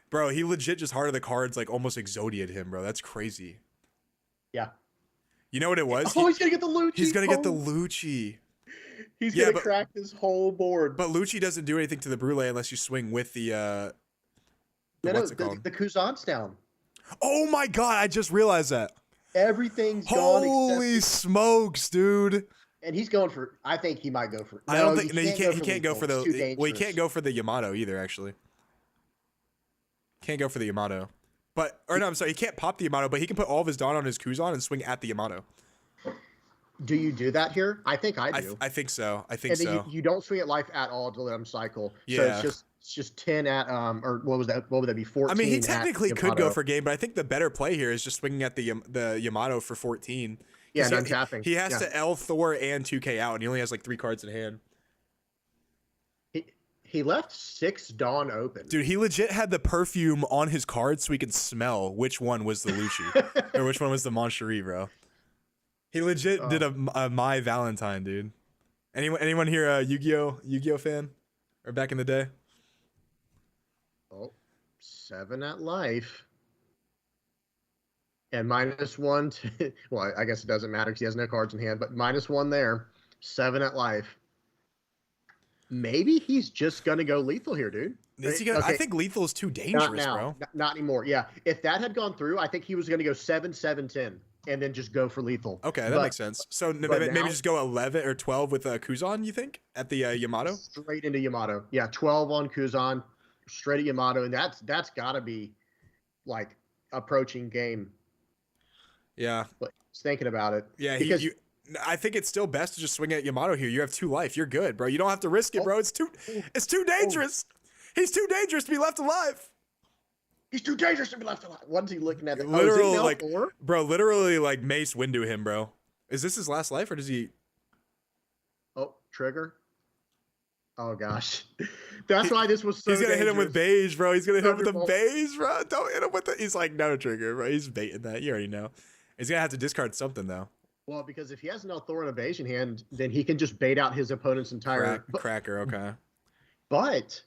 bro, he legit just hearted the cards, like, almost Exodia'd him, bro. That's crazy. Yeah. You know what it was? Oh, he's going to get the Lucci. He's going to get the Lucci. He's going to crack this whole board. But Lucci doesn't do anything to the Brûlée unless you swing with the what's it called? The Kuzan's down. Oh my God, I just realized that. Everything's gone. Holy smokes, dude. And he's going for, I think he might go for. I don't think, he can't go for the, he can't go for the Yamato either, actually. Can't go for the Yamato. But, or no, I'm sorry, he can't pop the Yamato, but he can put all of his Dawn on his Kuzan and swing at the Yamato. Do you do that here? I think I do. I think so. I think so. You don't swing at life at all to let him cycle. Yeah. So it's just It's just 10 at or what was that? What would that be? 14. I mean, he at technically could go Yamato. for game, but I think the better play here is just swinging at the Yamato for 14. Yeah, 'Cause and untapping. he has Yeah. to L Thor and 2K out, and he only has like 3 cards in hand. He left 6 Dawn open. Dude, he legit had the perfume on his card so he could smell which one was the Lushi or which one was the Moncherie, bro. He legit did a My Valentine, dude. Anyone here a Yu-Gi-Oh fan or back in the day? Oh, 7 at life. And -1 to, well, I guess it doesn't matter because he has no cards in hand, but -1 there. 7 at life. Maybe he's just gonna go lethal here, dude. Is he gonna, I think lethal is too dangerous, Not now. bro. Not anymore. Yeah. If that had gone through, I think he was gonna go 7, 7, 10, and then just go for lethal. Okay, that But makes sense. So but maybe now- just go 11 or 12 with Kuzan, you think, at the Yamato? Straight into Yamato. Yeah, 12 on Kuzan, straight at Yamato, and that's gotta be like approaching game. Yeah. But just thinking about it. Yeah, because I think it's still best to just swing at Yamato here. You have 2 life. You're good, bro. You don't have to risk it, bro. It's too dangerous. He's too dangerous to be left alive. he's too dangerous to be left alive. What's he looking at? Literal, now like, 4? bro, literally like Mace window him, bro. Is this his last life or does he? Oh, trigger. Oh gosh, that's why this was so. He's gonna hit him with beige, bro. He's gonna hit him with the Thunderbolt. beige, bro. Don't hit him with the. He's like no trigger, bro. He's baiting that. You already know. He's gonna have to discard something though. Well, because if he has an Elthor and evasion hand, then he can just bait out his opponent's entire. Cracker, okay. But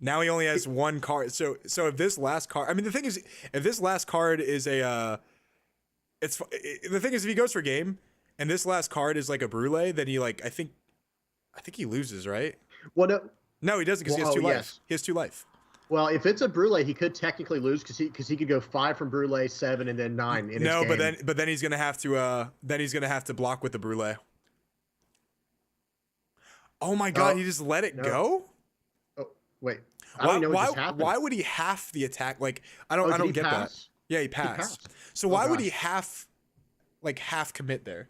Now he only has 1 card. So if this last card, I mean, the thing is, if this last card is the thing is, if he goes for game and this last card is like a Brule, then he like I think he loses, right? well, No, he doesn't because he has Well, 2 life. yes. He has 2 life. well, if it's a Brule, he could technically lose because he could go 5 from Brule, 7, and then 9 in No, his game. but then he's gonna have to block with the Brule. Oh my god, Oh, he just let it no. go? Oh, wait. I don't know what just Why, happened. why would he half the attack? Like I Oh, don't did he get that. pass? Yeah, he passed. passed. So Oh, why would he gosh. half commit there?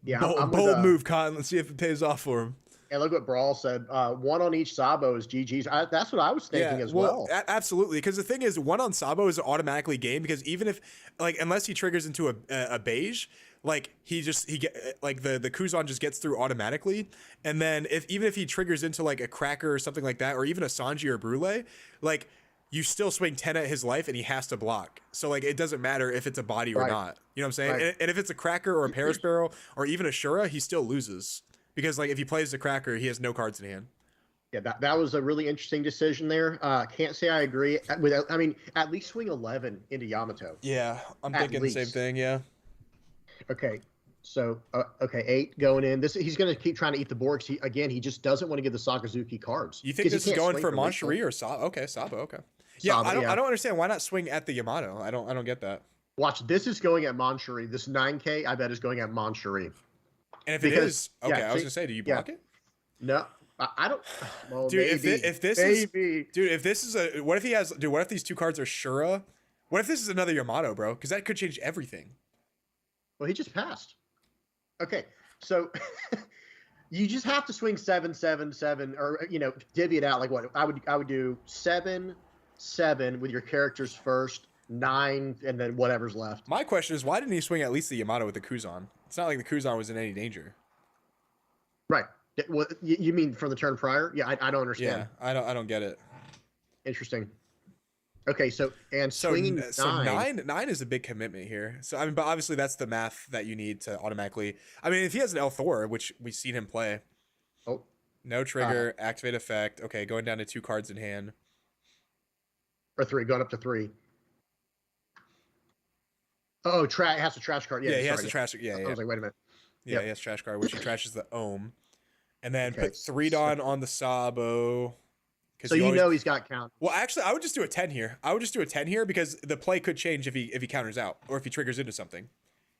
Yeah, Bold, with, bold move, Cotton. Let's see if it pays off for him. And look what Brawl said. 1 on each Sabo is GG's. That's what I was thinking as well. Absolutely. Because the thing is, 1 on Sabo is automatically game because even if, like, unless he triggers into a beige, like he get like the Kuzan just gets through automatically, and then even if he triggers into like a Cracker or something like that, or even a Sanji or Brule, like you still swing 10 at his life and he has to block. So like it doesn't matter if it's a body or Right. not. You know what I'm saying? Right. And if it's a Cracker or a Paris Barrel or even a Shura, he still loses because like if he plays the Cracker, he has no cards in hand. Yeah, that was a really interesting decision there. Can't say I agree. I mean, at least swing 11 into Yamato. Yeah, I'm At thinking the same least. thing. Yeah. Okay, so okay, 8 going in. He's going to keep trying to eat the board. He just doesn't want to give the Sakazuki cards. You think 'Cause he this is can't going swing for lethal. Moncherie or Sabo? Okay, Sabo. Okay. Yeah, Sabo, I don't understand why not swing at the Yamato. I don't get that. Watch, this is going at Moncherie. This 9K, I bet, is going at Moncherie. And if Because- it is, okay, yeah, I was see- gonna say, do you yeah. block it, No, I don't. Well, dude? maybe, If this is, maybe. dude, if this is a, what if he has, dude? What if these 2 cards are Shura? What if this is another Yamato, bro? Because that could change everything. Well, he just passed. Okay, so you just have to swing 7, 7, 7, or divvy it out like what I would do 7, 7 with your characters first, 9, and then whatever's left. My question is, why didn't he swing at least the Yamato with the Kuzan? It's not like the Kuzan was in any danger. Right. What you mean from the turn prior? Yeah, I don't understand. Yeah, I don't get it. Interesting. Okay, so swinging 9. So nine is a big commitment here. So I mean, but obviously that's the math that you need to automatically. I mean, if he has an Elthor, which we've seen him play, Oh, no trigger, activate effect. Okay, going down to 2 cards in hand. or 3, going up to 3. Oh, it has a trash card. Yeah, Yeah, he has sorry, to trash. Yeah, I yeah, was like, wait a minute. yeah. Yep. He has trash card, which he trashes the Ohm, and then Okay, put 3 Dawn on the Sabo. 'cause So he always- he's got count. Well, actually, I would just do a 10 here. I would just do a 10 here because the play could change if he counters out or if he triggers into something.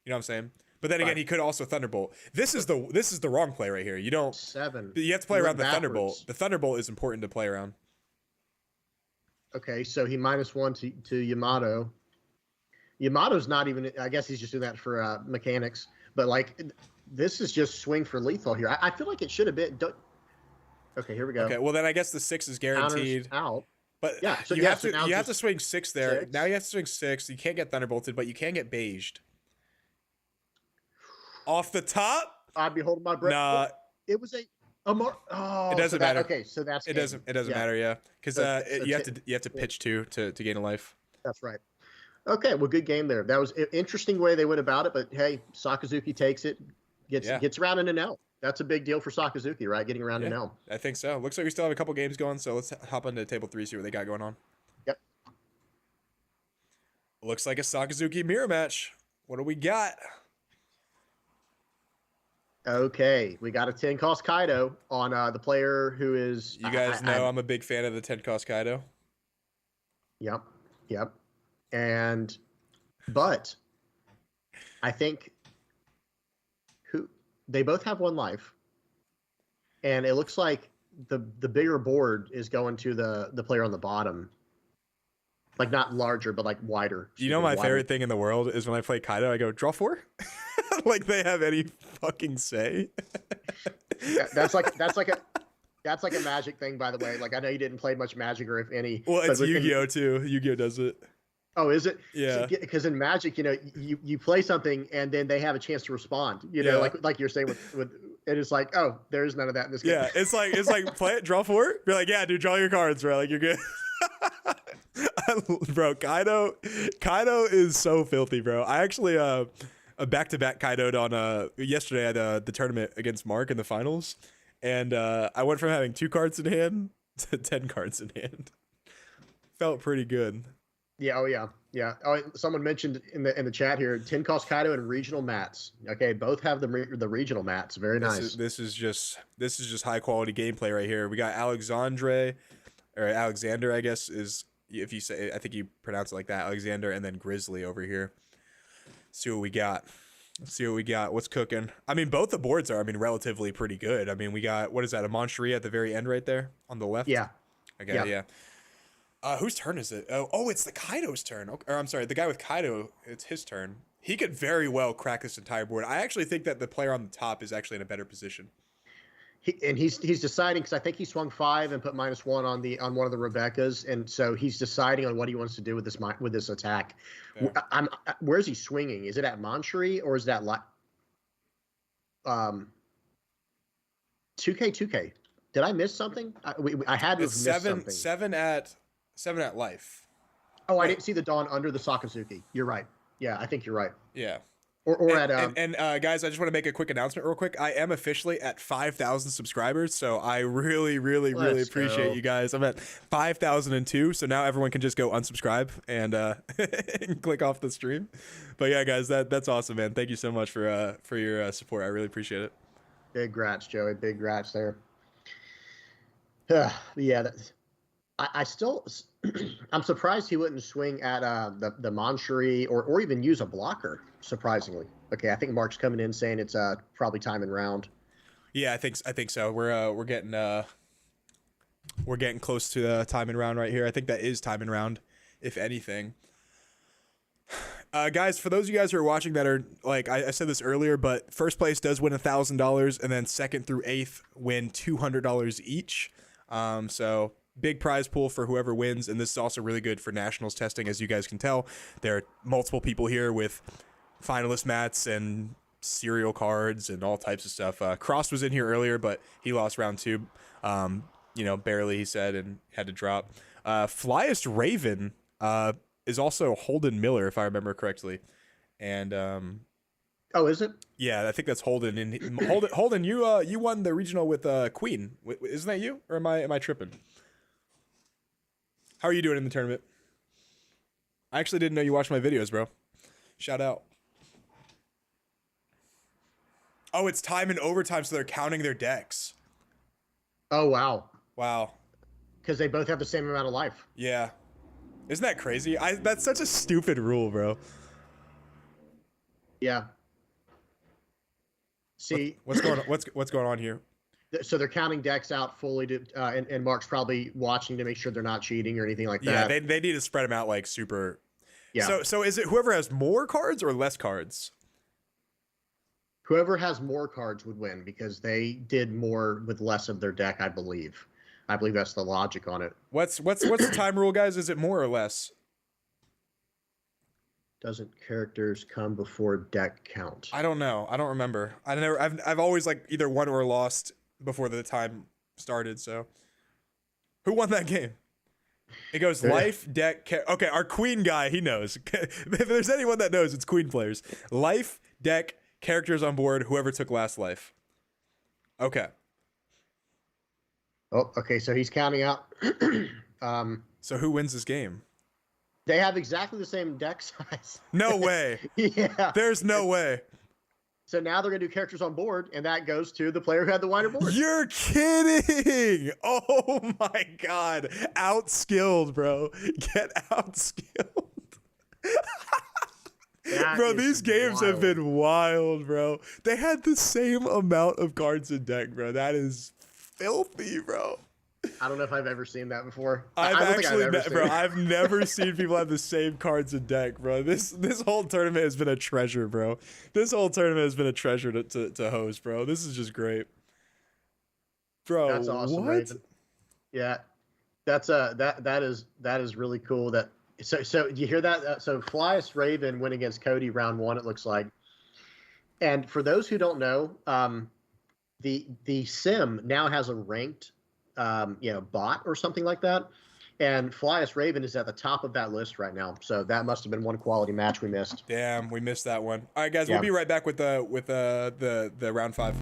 You know what I'm saying? But then again, Right. he could also Thunderbolt. This is the wrong play right here. You don't. 7. You have to play You around went the Thunderbolt. backwards. The Thunderbolt is important to play around. Okay, so he -1 to Yamato. Yamato's not even. I guess he's just doing that for mechanics. But like, this is just swing for lethal here. I feel like it should have been. Okay, here we go. Okay, well then I guess the 6 is Counters guaranteed. out. But Yeah, so you yeah, have so to now you have to just swing 6 there. 6. Now you have to swing 6. You can't get thunderbolted, but you can get beiged. Off the top? I'd be holding my breath. Nah, It was a more. Oh, it doesn't matter. Okay, so that's it game. doesn't Yeah, matter, yeah, because So you have to pitch 2 to gain a life. that's right. Okay, well, good game there. That was an interesting way they went about it, but hey, Sakazuki takes it, gets around in an L. That's a big deal for Sakazuki, right? Getting around an L. I think so. Looks like we still have a couple games going, so let's hop into table 3, see what they got going on. Yep. Looks like a Sakazuki mirror match. What do we got? Okay, we got a 10 cost Kaido on the player who is. You guys know I'm a big fan of the 10 cost Kaido. Yep. But I think they both have 1 life, and it looks like the bigger board is going to the player on the bottom, like not larger but like wider. You know, my favorite thing in the world is when I play Kaido, I go draw 4. Like they have any fucking say. Yeah, that's like a Magic thing, by the way. Like I know you didn't play much Magic, or if any. Well, it's Yu-Gi-Oh too. Yu-Gi-Oh does it. Oh, is it? Yeah. Because in Magic, you play something and then they have a chance to respond. You know, like you're saying with it is like, oh, there's none of that in this game. Yeah, it's like play it, draw 4. Be like, yeah, dude, draw your cards, bro. Like you're good. Bro, Kaido is so filthy, bro. I actually a back-to-back Kaido'd on yesterday at the tournament against Mark in the finals, and I went from having 2 cards in hand to 10 cards in hand. Felt pretty good. Yeah. Oh yeah. Oh, someone mentioned in the chat here, 10 cost Kaido and regional mats. Okay, both have the regional mats. Very nice. This is just high quality gameplay right here. We got Alexander, I guess is, if you say, I think you pronounce it like that, Alexander, and then Grizzly over here. See what we got. What's cooking? I mean, both the boards are, relatively pretty good. I mean, we got, what is that, a Moncherie at the very end right there on the left? Yeah. Okay, yeah. Whose turn is it? Oh, it's the Kaido's turn. Or I'm sorry, the guy with Kaido, it's his turn. He could very well crack this entire board. I actually think that the player on the top is actually in a better position. He's deciding, because I think he swung 5 and put -1 on one of the Rebekahs, and so he's deciding on what he wants to do with this attack. Yeah. Where's he swinging? Is it at Moncherie or is that 2K? Did I miss something? I had to have missed something. 7 at life. Oh, I didn't see the Dawn under the Sakazuki. You're right. Yeah, I think you're right. Yeah. And guys, I just want to make a quick announcement real quick. I am officially at 5,000 subscribers, so I really appreciate you guys. I'm at 5,002, so now everyone can just go unsubscribe and and click off the stream. But yeah, guys, that's awesome, man. Thank you so much for your support. I really appreciate it. Big grats, Joey. Big grats there. Yeah, I still I'm surprised he wouldn't swing at the Moncherie or even use a blocker. Surprisingly, okay. I think Mark's coming in saying it's probably time and round. Yeah, I think so. We're getting close to time and round right here. I think that is time and round, if anything. Guys, for those of you guys who are watching that are like I said this earlier, but first place does win $1,000, and then 2nd through 8th win $200 each. So big prize pool for whoever wins, and this is also really good for nationals testing. As you guys can tell, there are multiple people here with finalist mats and serial cards and all types of stuff. Cross was in here earlier, but he lost round 2, barely, he said, and had to drop. Flyest Raven is also Holden Miller, if I remember correctly, and oh, is it? Yeah, I think that's Holden. And Holden, you won the regional with Queen. Isn't that you, or am I tripping? How are you doing in the tournament? I actually didn't know you watched my videos, bro. Shout out. Oh, it's time and overtime, so they're counting their decks. Oh, wow. Wow. Because they both have the same amount of life. Yeah. Isn't that crazy? That's such a stupid rule, bro. Yeah. See, what's going on here? So they're counting decks out fully to, and Mark's probably watching to make sure they're not cheating or anything like that. Yeah, they need to spread them out like super. Yeah. So is it whoever has more cards or less cards? whoever has more cards would win because they did more with less of their deck, I believe. I believe that's the logic on it. What's the time rule, guys? Is it more or less? Doesn't characters come before deck count? I don't know. I don't remember. I've always like either won or lost before the time started. So, who won that game? It goes life, deck. Okay, our queen guy, he knows. If there's anyone that knows, it's queen players. Life, deck, characters on board. Whoever took last life. Okay. Oh, okay. So he's counting out. So who wins this game? They have exactly the same deck size. No way. Yeah. There's no way. So now they're going to do characters on board, and that goes to the player who had the wider board. You're kidding. Oh my God. Outskilled, bro. Get outskilled. Bro, these games have been wild, bro. They had the same amount of cards in deck, bro. That is filthy, bro. I don't know if I've ever seen that before. I've never seen people have the same cards in deck, bro. This whole tournament has been a treasure, bro. This whole tournament has been a treasure to host, bro. This is just great, bro. That's awesome, what? Raven. Yeah, that's that is really cool. That so you hear that? So Flyest Raven went against Cody round 1. It looks like, and for those who don't know, the sim now has a ranked bot or something like that. And Flyest Raven is at the top of that list right now. So that must have been one quality match we missed. Damn, we missed that one. All right, guys, we'll be right back with the round 5.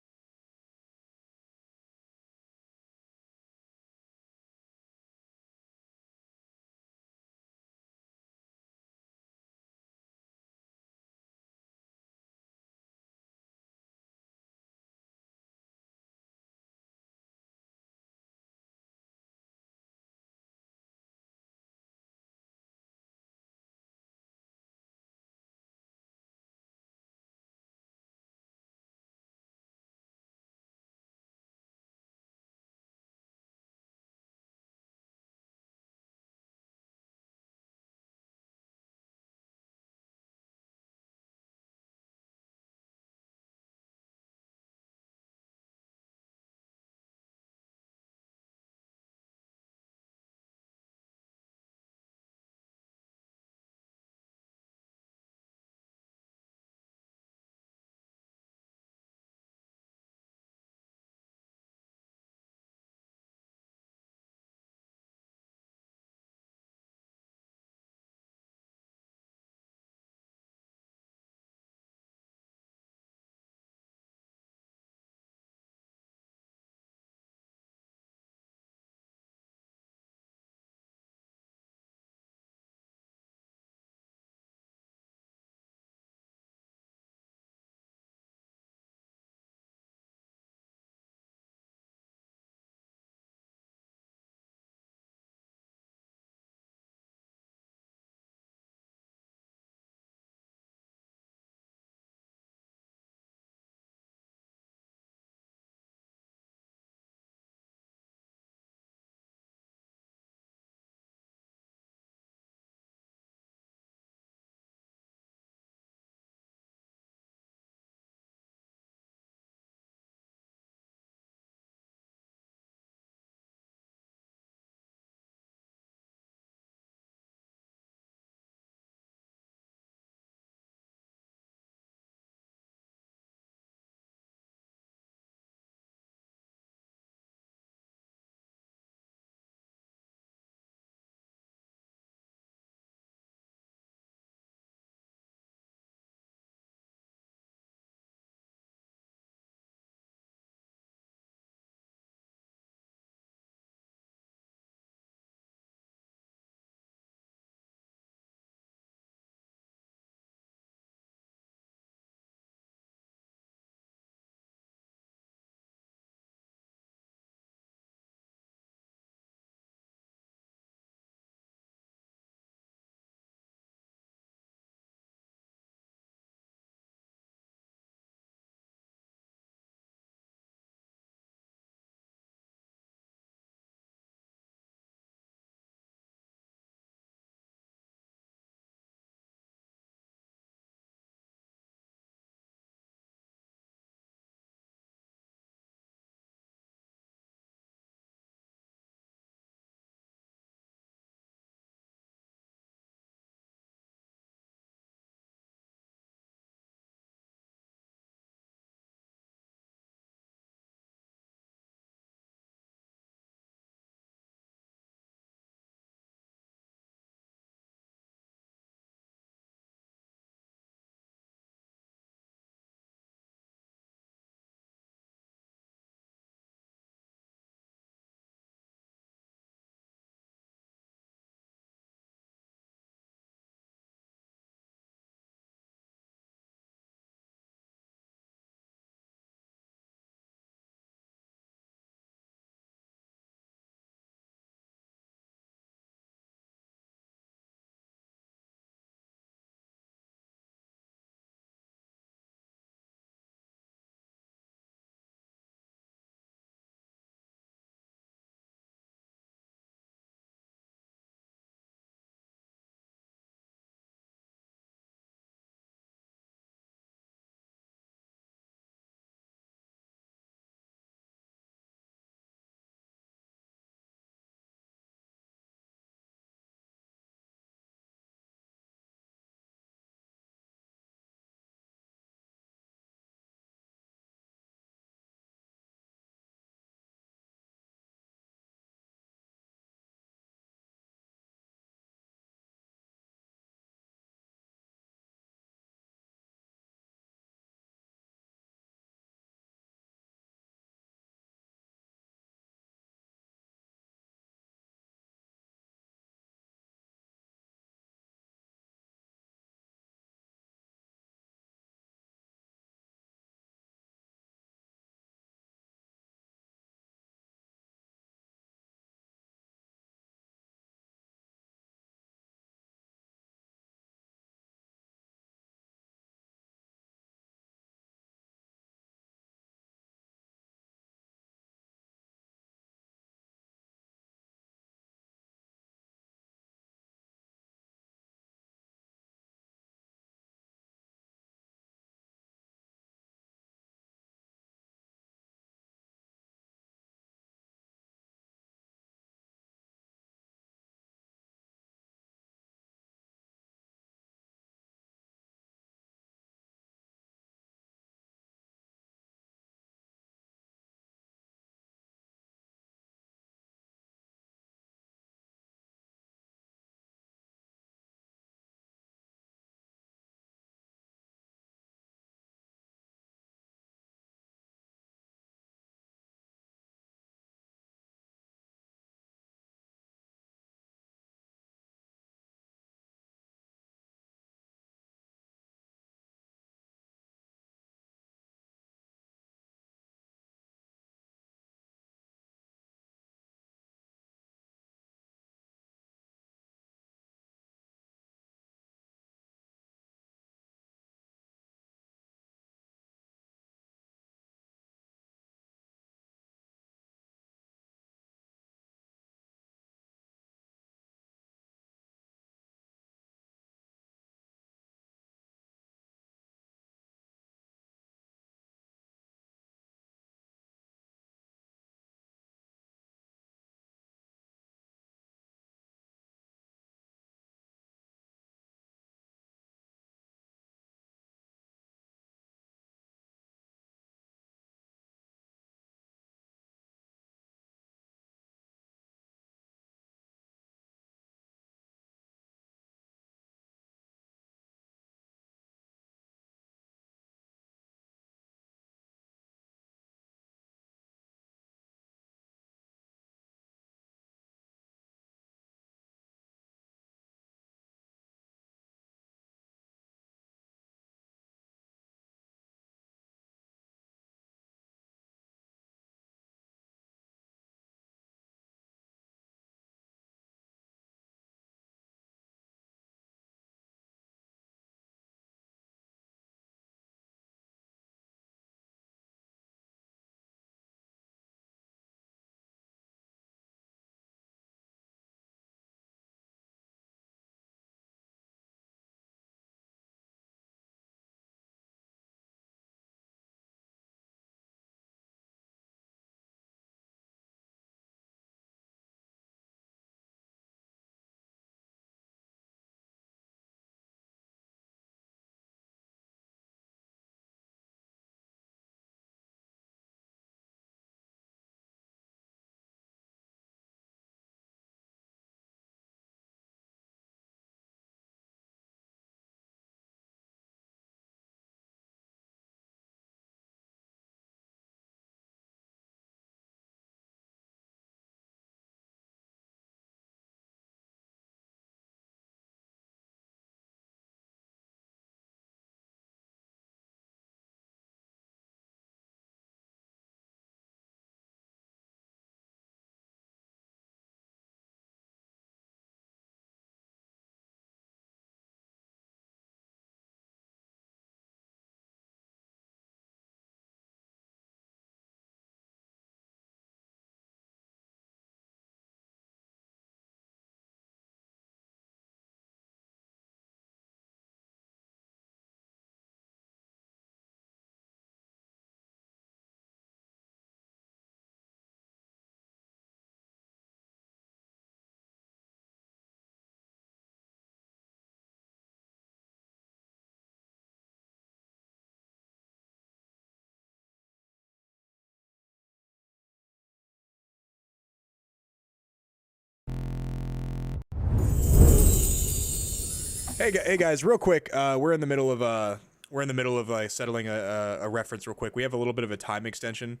Hey guys, real quick. We're in the middle of settling a reference real quick. We have a little bit of a time extension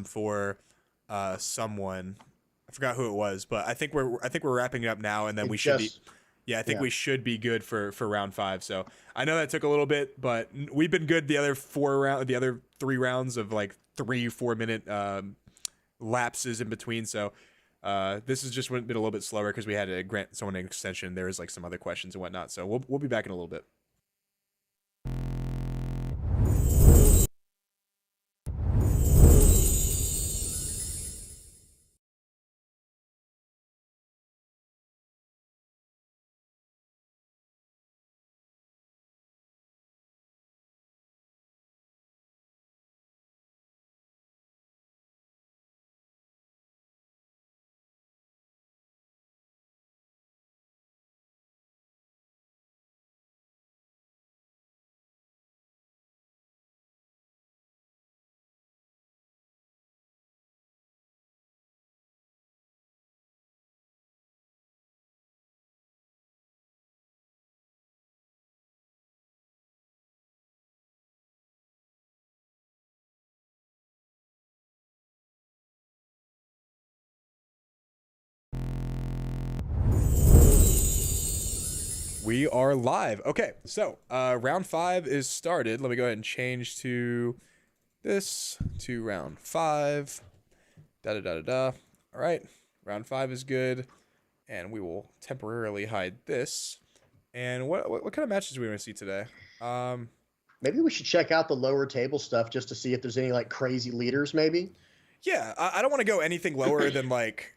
for someone. I forgot who it was, but I think we're wrapping it up now, and then we should be. Yeah, I think we should be good for round 5. So I know that took a little bit, but we've been good the other 3 rounds of like 3-4 minute lapses in between. So this has just been a little bit slower because we had to grant someone an extension. There was like some other questions and whatnot. So we'll be back in a little bit. We are live. Okay, so round 5 is started. Let me go ahead and change to this to round 5. Da da da da da. All right, round 5 is good, and we will temporarily hide this. And what kind of matches do we want to see today? Maybe we should check out the lower table stuff just to see if there's any like crazy leaders. Maybe. Yeah, I don't want to go anything lower than like.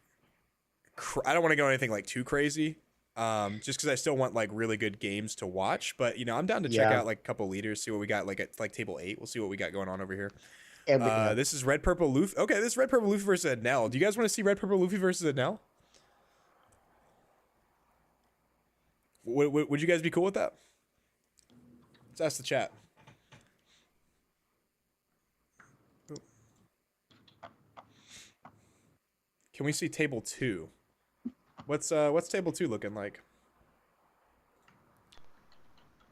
I don't want to go anything like too crazy. Just because I still want like really good games to watch, but you know I'm down to check out like a couple leaders, see what we got like at like table 8. We'll see what we got going on over here. And this is Red Purple Luffy. Okay, this is Red Purple Luffy versus Enel. Do you guys want to see Red Purple Luffy versus Enel? Would you guys be cool with that? Let's ask the chat. Can we see table 2? What's table 2 looking like?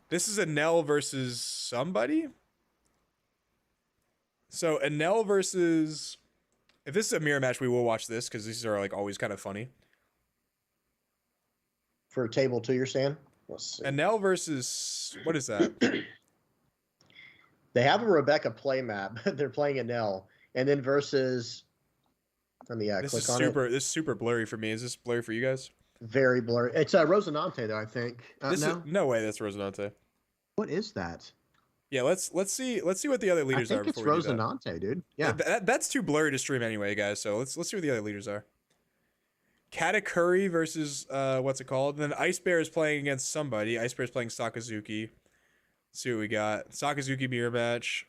This is Enel versus somebody. So Enel versus. If this is a mirror match, we will watch this because these are like always kind of funny. For table 2, you're saying? Let's see. Enel versus what is that? They have a Rebecca play map. They're playing Enel, and then versus. Let me this click is on super. it. This is super blurry for me. Is this blurry for you guys? Very blurry. It's Rosinante though, I think. No way. That's Rosinante. What is that? Yeah, let's see what the other leaders are. I think it's Rosinante, dude. Yeah, that's too blurry to stream anyway, guys. So let's see what the other leaders are. Katakuri versus what's it called? And then Ice Bear is playing against somebody. Ice Bear is playing Sakazuki. Let's see what we got. Sakazuki mirror match.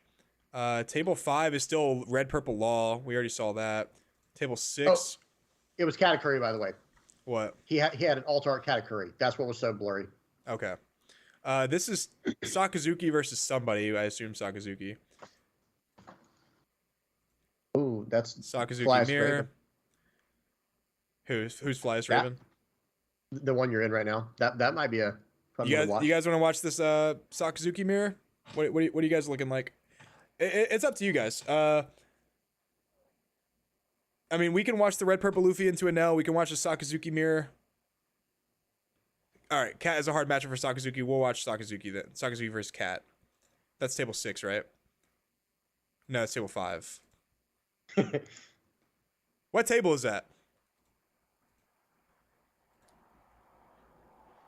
Table 5 is still Red Purple Law. We already saw that. Table 6. Oh, it was Katakuri, by the way. What? He had an alter art Katakuri. That's what was so blurry. Okay. This is Sakazuki versus somebody. I assume Sakazuki. Ooh, that's Sakazuki mirror. Who's Flyest Raven? The one you're in right now. That might be a fun you watch. guys want to watch this Sakazuki mirror? What are you guys looking like? It's up to you guys. I mean, we can watch the Red Purple Luffy into Enel. We can watch the Sakazuki mirror. All right, Cat is a hard matchup for Sakazuki. We'll watch Sakazuki then. Sakazuki versus Cat. That's table 6, right? No, it's table 5. What table is that?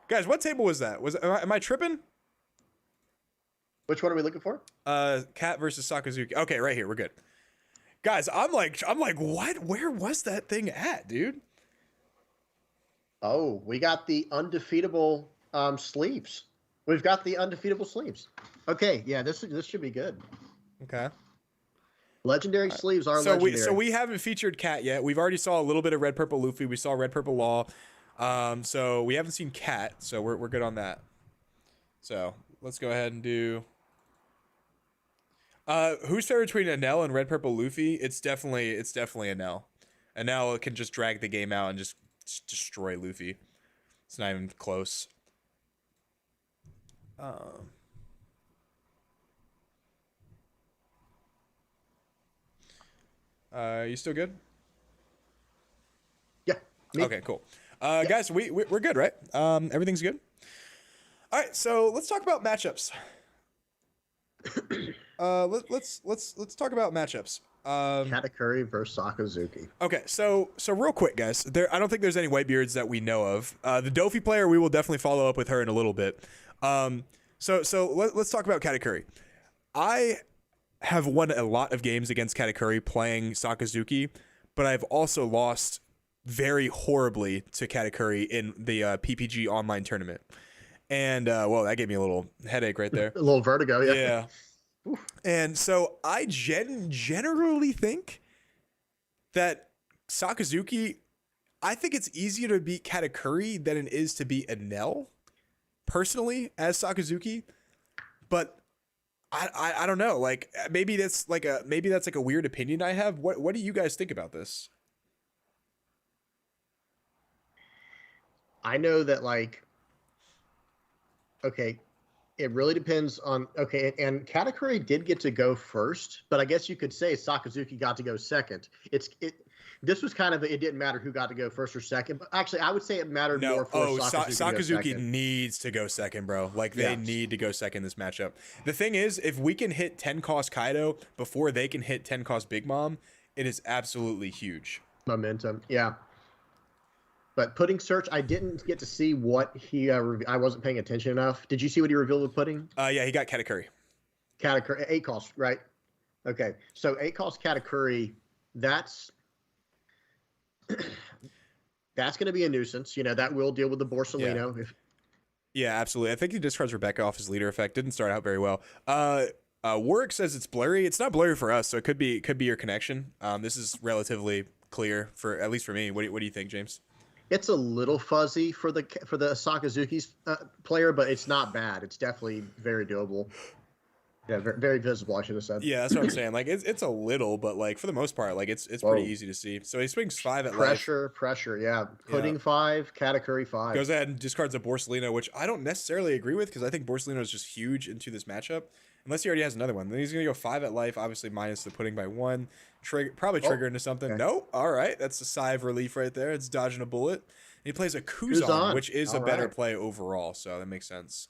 Guys, what table was that? Am I tripping? Which one are we looking for? Cat versus Sakazuki. Okay, right here. We're good. Guys, I'm like, what? Where was that thing at, dude? Oh, we got the undefeatable sleeves. We've got the undefeatable sleeves. Okay, yeah, this should be good. Okay. Legendary sleeves are legendary. So we haven't featured Cat yet. We've already saw a little bit of Red Purple Luffy. We saw Red Purple Law. So we haven't seen Cat, so we're good on that. So let's go ahead and do. Who's fair between Enel and Red Purple Luffy? It's definitely Enel. Enel can just drag the game out and just destroy Luffy. It's not even close. You still good? Yeah. Me. Okay, cool. Guys, we're good, right? Everything's good. All right, so let's talk about matchups. Let's talk about matchups. Katakuri versus Sakazuki. Okay, so real quick, guys. I don't think there's any Whitebeards that we know of. The Dofi player, we will definitely follow up with her in a little bit. So let's talk about Katakuri. I have won a lot of games against Katakuri playing Sakazuki, but I've also lost very horribly to Katakuri in the PPG online tournament. And well, that gave me a little headache right there. A little vertigo, yeah. Yeah. And so I generally think that Sakazuki, I think it's easier to beat Katakuri than it is to beat Enel, personally, as Sakazuki. But I don't know. Like maybe that's like a weird opinion I have. What do you guys think about this? I know that, like, okay, it really depends on, okay, and Katakuri did get to go first, but I guess you could say Sakazuki got to go second. This was kind of, it didn't matter who got to go first or second, but actually I would say it mattered more for Sakazuki needs to go second, bro. Like they need to go second this matchup. The thing is, if we can hit 10 cost Kaido before they can hit 10 cost Big Mom, it is absolutely huge. Momentum, yeah. But Pudding Search, I didn't get to see what he. I wasn't paying attention enough. Did you see what he revealed with Pudding? Yeah, he got Katakuri. Katakuri, 8 cost, right? Okay, so 8 cost Katakuri. That's going to be a nuisance. You know, that will deal with the Borsalino. Yeah, absolutely. I think he discards Rebecca off his leader effect. Didn't start out very well. Warwick says it's blurry. It's not blurry for us, so it could be your connection. This is relatively clear for at least for me. What do you think, James? It's a little fuzzy for the Sakazuki's player, but it's not bad. It's definitely very doable. Yeah, very, very visible, I should have said. Yeah, that's what I'm saying. Like it's a little, but like for the most part, like it's pretty easy to see. So he swings 5 at pressure, yeah. Pudding 5, Katakuri 5. Goes ahead and discards a Borsalino, which I don't necessarily agree with because I think Borsalino is just huge into this matchup. Unless he already has another one. Then he's gonna go 5 at life, obviously minus the Pudding by 1. Probably trigger into something. Okay. No, all right, that's a sigh of relief right there. It's dodging a bullet. And he plays a Kuzan, which is a better play overall, so that makes sense.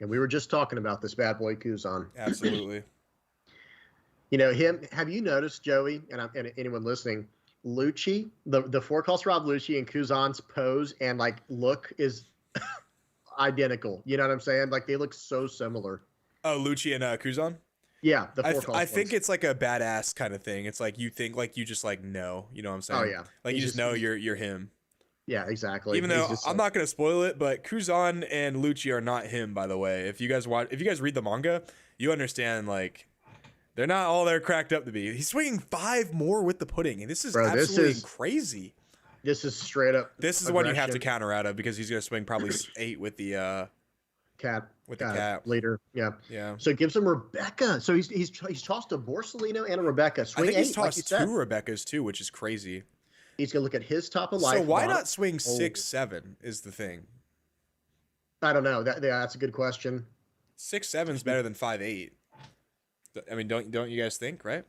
And we were just talking about this bad boy Kuzan. Absolutely. You know him. Have you noticed, Joey, and anyone listening, Lucci, the 4 cost Rob Lucci and Kuzan's pose and like look is identical. You know what I'm saying? Like they look so similar. Oh, Lucci and Kuzan? Yeah, the 4 cost I think it's like a badass kind of thing. It's like you think like you just like know, you know what I'm saying? Oh yeah. Like you just know you're him. Yeah, exactly. Even though I'm not gonna spoil it, but Kuzan and Lucci are not him, by the way. If you guys read the manga, you understand like they're not all they're cracked up to be. He's swinging 5 more with the Pudding, and this is absolutely crazy. This is straight up. This is what you have to counter out of because he's gonna swing probably 8 with the cat later. Yeah. So it gives him Rebecca. So he's tossed a Borsalino and a Rebecca. I think he's tossed 2 Rebeccas too, which is crazy. He's gonna look at his top of life. So why not swing 6-7 is the thing? I don't know. That's a good question. 6-7 is better than 5-8. I mean, don't you guys think, right?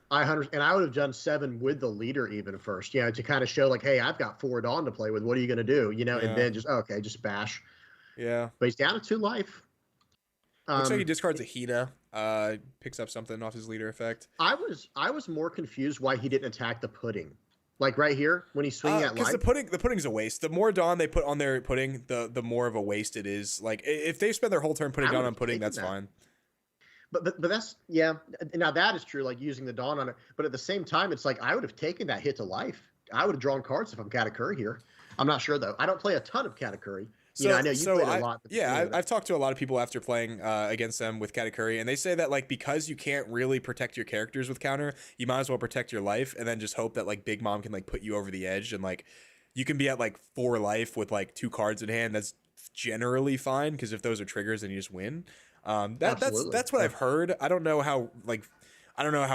I would have done 7 with the leader even first, to kind of show like, hey, I've got 4 Dawn to play with. What are you gonna do? And then just just bash. Yeah. But he's down to 2 life. Looks like he discards a Hina, picks up something off his leader effect. I was more confused why he didn't attack the Pudding. Like right here when he's swinging at life. Because the Pudding's a waste. The more Dawn they put on their Pudding, the more of a waste it is. Like if they spend their whole turn putting Dawn on Pudding, that's fine. But that's now that is true, like using the Dawn on it. But at the same time, it's like I would have taken that hit to life. I would have drawn cards if I'm Katakuri here. I'm not sure though. I don't play a ton of Katakuri. I know you played a lot. I've talked to a lot of people after playing against them with Katakuri, and they say that like because you can't really protect your characters with counter, you might as well protect your life and then just hope that like Big Mom can like put you over the edge and like you can be at like 4 life with like 2 cards in hand. That's generally fine because if those are triggers, then you just win. That's what I've heard. I don't know how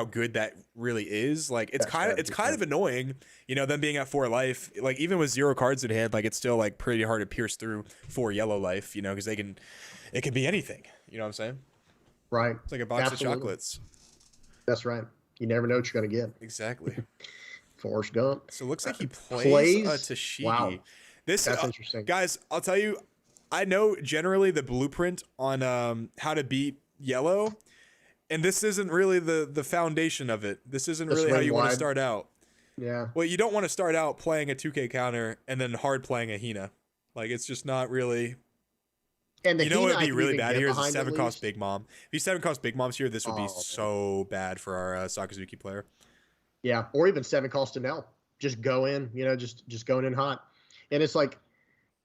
good that really is. Like it's kind of annoying, them being at 4 life. Like even with 0 cards in hand, like it's still like pretty hard to pierce through 4 yellow life, because they can it could be anything. You know what I'm saying? Right. It's like a box Absolutely. of chocolates. That's right. You never know what you're going to get. Exactly. Forrest Gump. So it looks like he plays, Plays? Tashigi. Wow. This That's interesting. guys, I'll tell you, I know generally the blueprint on how to beat yellow, and this isn't really the foundation of it. This isn't The really how swing you want to wide. start out. Yeah. Well, you don't want to start out playing a 2K counter and then hard playing a Hina. Like, it's just not really. And the You know Hina what would I be can really even bad get here is a behind at 7 cost least. Big Mom. If you 7 cost Big Moms here, this would be Oh, man. so bad for our Sakazuki player. Yeah, or even 7 cost to Nell. Just go in, just going in hot. And it's like,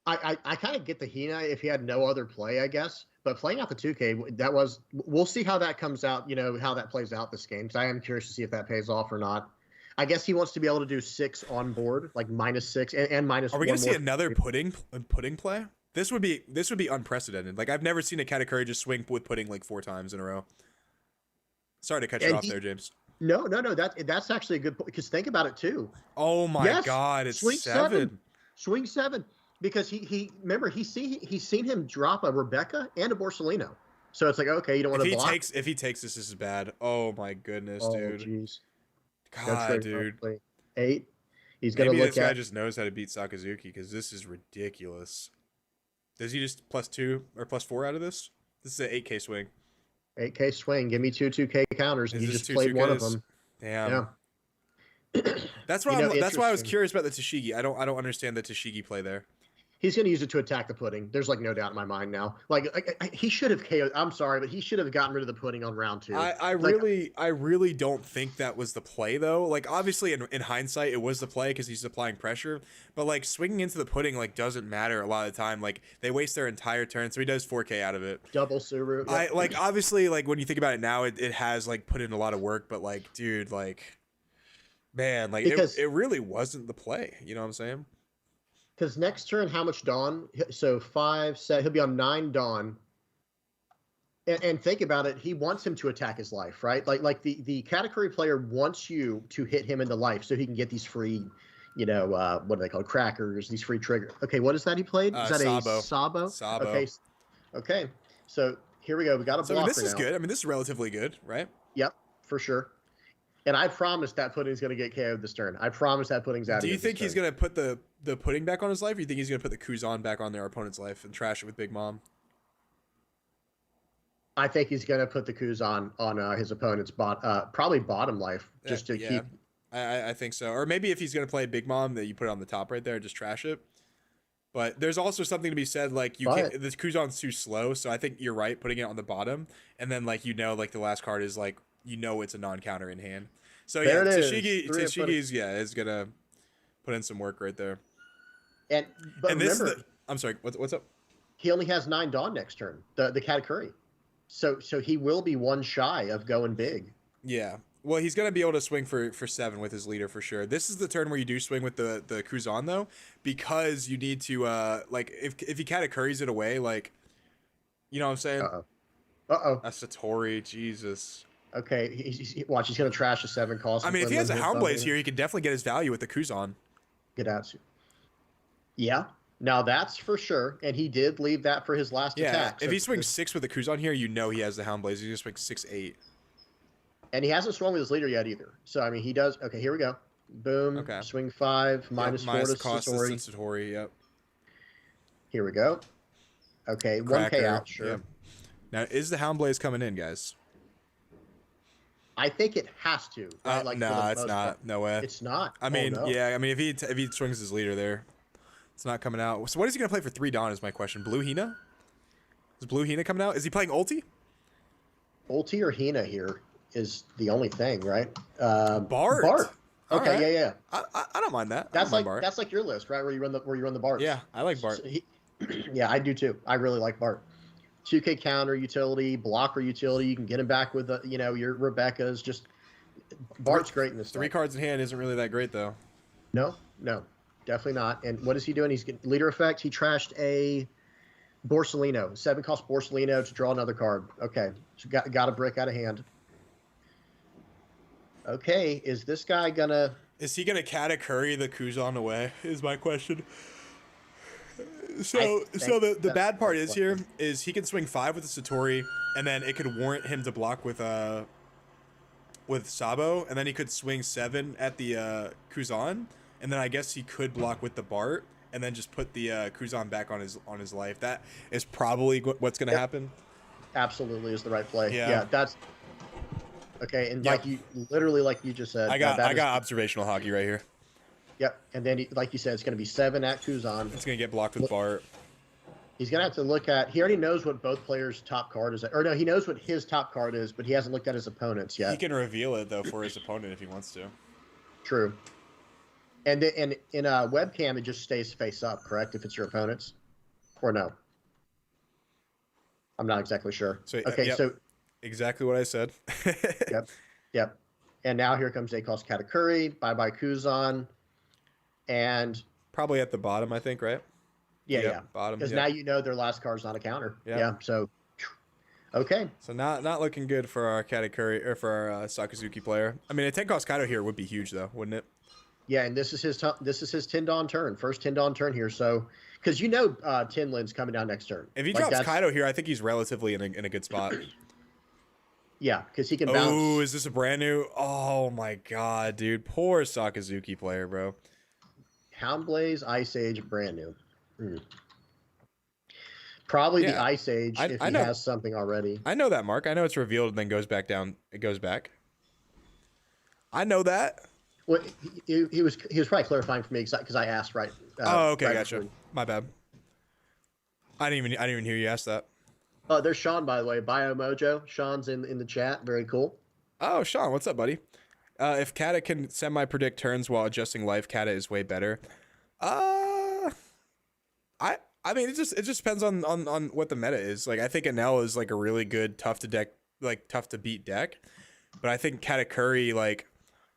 I kind of get the Hina if he had no other play, I guess. But playing out the 2K, we'll see how that comes out, how that plays out this game. Because I am curious to see if that pays off or not. I guess he wants to be able to do 6 on board, like -6 and minus. Are we going gonna see another pudding play? This would be unprecedented. Like, I've never seen a Katakuri just swing with pudding like 4 times in a row. Sorry to cut you And off there, James. No. That's actually a good point. Because think about it too. Oh my Yes, God, it's swing 7. Swing 7. Because he remember he's seen him drop a Rebecca and a Borsellino. So it's like, okay, you don't want to block. If he takes this is bad. Oh my goodness, Oh, dude. jeez. God, dude. 8. He's gonna Maybe look this guy at. just knows how to beat Sakazuki because this is ridiculous. Does he just +2 or +4 out of this? This is an 8K swing. 8K swing. Give me 2K counters, and Is he this just two played one of 2Ks? them. Damn. Yeah. That's why that's why I was interesting. curious about the Tashigi. I don't understand the Tashigi play there. He's going to use it to attack the pudding. There's like no doubt in my mind now. Like he should have KO'd. I'm sorry, but he should have gotten rid of the pudding on round 2. I really don't think that was the play though. Like, obviously in hindsight it was the play because he's applying pressure, but like swinging into the pudding like doesn't matter a lot of the time. Like, they waste their entire turn, so he does 4K out of it. Double Suru. Yep. I like, obviously, like when you think about it now, it has like put in a lot of work, but like, dude, like, man, like Because- it really wasn't the play. You know what I'm saying? Because next turn, how much Dawn? So 5 set. He'll be on 9 Dawn. And think about it. He wants him to attack his life, right? Like the category player wants you to hit him into life so he can get these free, what are they called? Crackers. These free triggers. Okay, what is that he played? Is that Sabo. a Sabo? Sabo. Okay. So here we go. We got a blocker So I mean, this is now. good. I mean, this is relatively good, right? Yep, for sure. And I promise that pudding's going to get KO'd this turn. I promise that pudding's out. Do you think he's going to put the pudding back on his life, or you think he's going to put the Kuzan back on their opponent's life and trash it with Big Mom? I think he's going to put the Kuzan on his opponent's probably bottom life, just to keep. I think so. Or maybe if he's going to play Big Mom, that you put it on the top right there, just trash it. But there's also something to be said, like, you can't, the Kuzan's too slow, so I think you're right putting it on the bottom, and then like like the last card is like it's a non-counter in hand. So There yeah, it is. Tashigi's is gonna put in some work right there. But this remember, I'm sorry, what's up? he only has 9 Dawn next turn. The Katakuri. So he will be 1 shy of going big. Yeah. Well, he's gonna be able to swing for 7 with his leader for sure. This is the turn where you do swing with the Kuzan though, because you need to like if he Katakuris it away, like, you know what I'm saying? That's Satori, Jesus. Okay, watch. He's gonna trash a 7 cost. I mean, if he has a Hound Blaze here, he can definitely get his value with the Kuzan. Get out. Yeah. Now that's for sure, and he did leave that for his last attack. If he swings 6 with the Kuzan here, you know he has the Hound Blaze. He's gonna swing 6-8. And he hasn't swung with his leader yet either. So I mean, he does. Okay, here we go. Boom. Okay. Swing 5 minus 4 to cost Satori. and Satori. Yep. Here we go. Okay, Cracker, 1K out. Sure. Yep. Now, is the Hound Blaze coming in, guys? I think it has to. Right? No, for the it's most not. part. No way. It's not. I mean, no. yeah. I mean, if he swings his leader there, it's not coming out. So what is he gonna play for 3 Dawn? Is my question. Blue Hina? Is Blue Hina coming out? Is he playing ulti? Ulti or Hina here is the only thing, right? Bart. Bart. Okay, Alright. yeah. I don't mind that. That's I don't mind like Bart. your list, right? Where you run the Bart. Yeah, I like Bart. Yeah, I do too. I really like Bart. 2K counter utility, blocker utility. You can get him back with your Rebecca's. Just Bart's great in this. 3 deck. cards in hand isn't really that great though. No, definitely not. And what is he doing? He's getting leader effect. He trashed a Borsellino, 7 cost Borsellino to draw another card. Okay, so got a brick out of hand. Okay, is this guy gonna? Is he gonna Katakuri the Kuzan away? Is my question. So the that's bad part is what- here is he can swing 5 with the Satori, and then it could warrant him to block with Sabo, and then he could swing 7 at the Kuzan, and then I guess he could block with the Bart, and then just put the Kuzan back on his life. That is probably what's gonna happen. Absolutely is the right play. Yeah. Yeah, that's okay. And Yep. like you just said, I got that is- observational hockey right here. Yep. And then, like you said, it's going to be 7 at Kuzan. It's gonna get blocked with Bart. He's going to have to look at. He already knows what both players' top card is, or no, he knows what his top card is, but he hasn't looked at his opponent's yet. He can reveal it though for his opponent if he wants to. True. And in a webcam, it just stays face up, correct? If it's your opponent's, or no? I'm not exactly sure. So Okay, yep. so Exactly what I said. yep. And now here comes Akos Katakuri, bye Kuzan, and Probably at the bottom, I think, right? yeah, Yep, yeah. bottom. Because Yep. now you know their last card's not a counter. Yep. Yeah. So, okay. So not looking good for our Katakuri or for our Sakazuki player. I mean, a Tenko's Kaido here would be huge though, wouldn't it? Yeah, and this is his Tindon turn, first Tindon turn here. So, because Tinlin's coming down next turn. If he Like, drops that's- Kaido here, I think he's relatively in a good spot. Yeah, because he can bounce. Oh, is this a brand new? Oh my god, dude. Poor Sakazuki player, bro. Houndblaze, Ice Age, brand new. Probably the Yeah, Ice Age if I he know. has something already. I know that, Mark. I know it's revealed and then goes back down. It goes back. I know that. Well, he was probably clarifying for me because I asked right. Oh, okay, right gotcha. before. My bad. I didn't even hear you ask that. Oh, there's Sean, by the way. Bio Mojo. Sean's in the chat. Very cool. Oh, Sean, what's up, buddy? If Kata can semi-predict turns while adjusting life, Kata is way better. I mean, it just depends on what the meta is. Like, I think Enel is like a really good tough to beat deck, but I think Katakuri like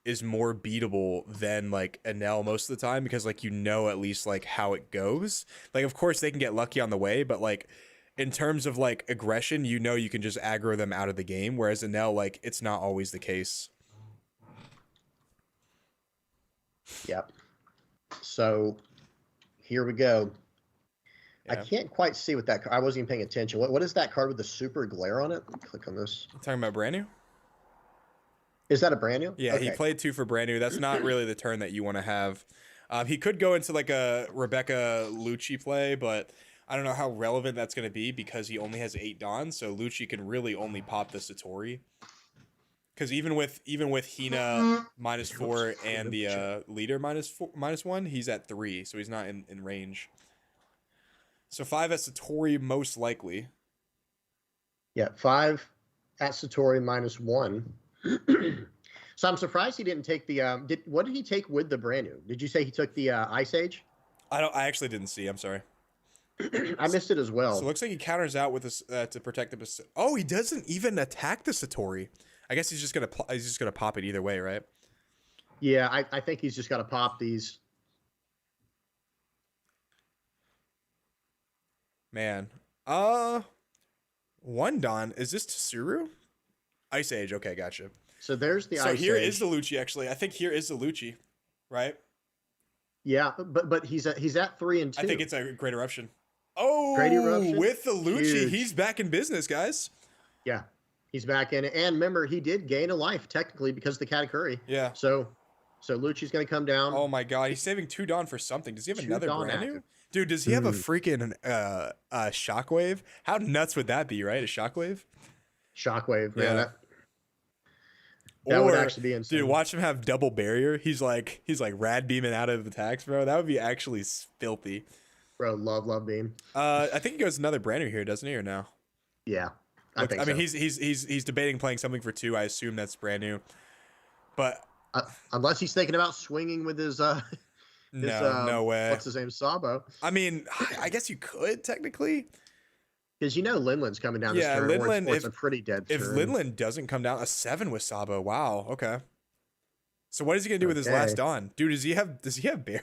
is more beatable than like Enel most of the time because like at least like how it goes. Like, of course they can get lucky on the way, but like in terms of like aggression, you can just aggro them out of the game. Whereas Enel, like, it's not always the case. Yep. So here we go. I Yeah. can't quite see what that. I wasn't even paying attention. What is that card with the super glare on it? Click on this. Talking about brand new? Is that a brand new? Yeah, he Okay. played 2 for brand new. That's not really the turn that you want to have. He could go into like a Rebecca Lucci play, but I don't know how relevant that's going to be because he only has 8 Dons, so Lucci can really only pop the Satori. Because even with Hina -4 and the leader -1, he's at 3, so he's not in range. So 5 at Satori most likely. Yeah, 5 at Satori -1. So I'm surprised he didn't take the. What did he take with the brand new? Did you say he took the Ice Age? I actually didn't see. I'm sorry. I missed it as well. So it looks like he counters out with this to protect the. Oh, he doesn't even attack the Satori. I guess he's just gonna pop it either way, right? Yeah, I think he's just got to pop these. Man, 1 Don. Is this Tsuru? Ice Age. Okay, gotcha. So there's the So Ice here Age. is the Lucci. Actually, I think here is the Lucci, right? Yeah, but he's at 3 and 2. I think it's a Great Eruption. Oh, Great Eruption? with the Lucci, Huge. he's back in business, guys. Yeah, he's back in it. And remember, he did gain a life technically because of the Katakuri. Yeah. So Lucci's going to come down. Oh my God, he's saving 2 Don for something. Does he have 2 another Dawn brand new? active. Dude, does he have a freaking Shockwave? How nuts would that be, right? A Shockwave? Shockwave, man. Yeah. That would actually be insane. Dude, watch him have double barrier. He's like rad beaming out of attacks, bro. That would be actually filthy. Bro, love beam. I think he goes another brand new here, doesn't he, or no? Yeah, I Look, think I mean, so. he's debating playing something for 2. I assume that's brand new, but Unless he's thinking about swinging with his no way. What's his name? Sabo. I mean, I guess you could technically. Because Linland's coming down Yeah, this turn. Linland, It's a pretty dead If turn. Linland doesn't come down, a 7 with Sabo. Wow. Okay. So what is he gonna do with his Okay. last Dawn, dude? Does he have barrier?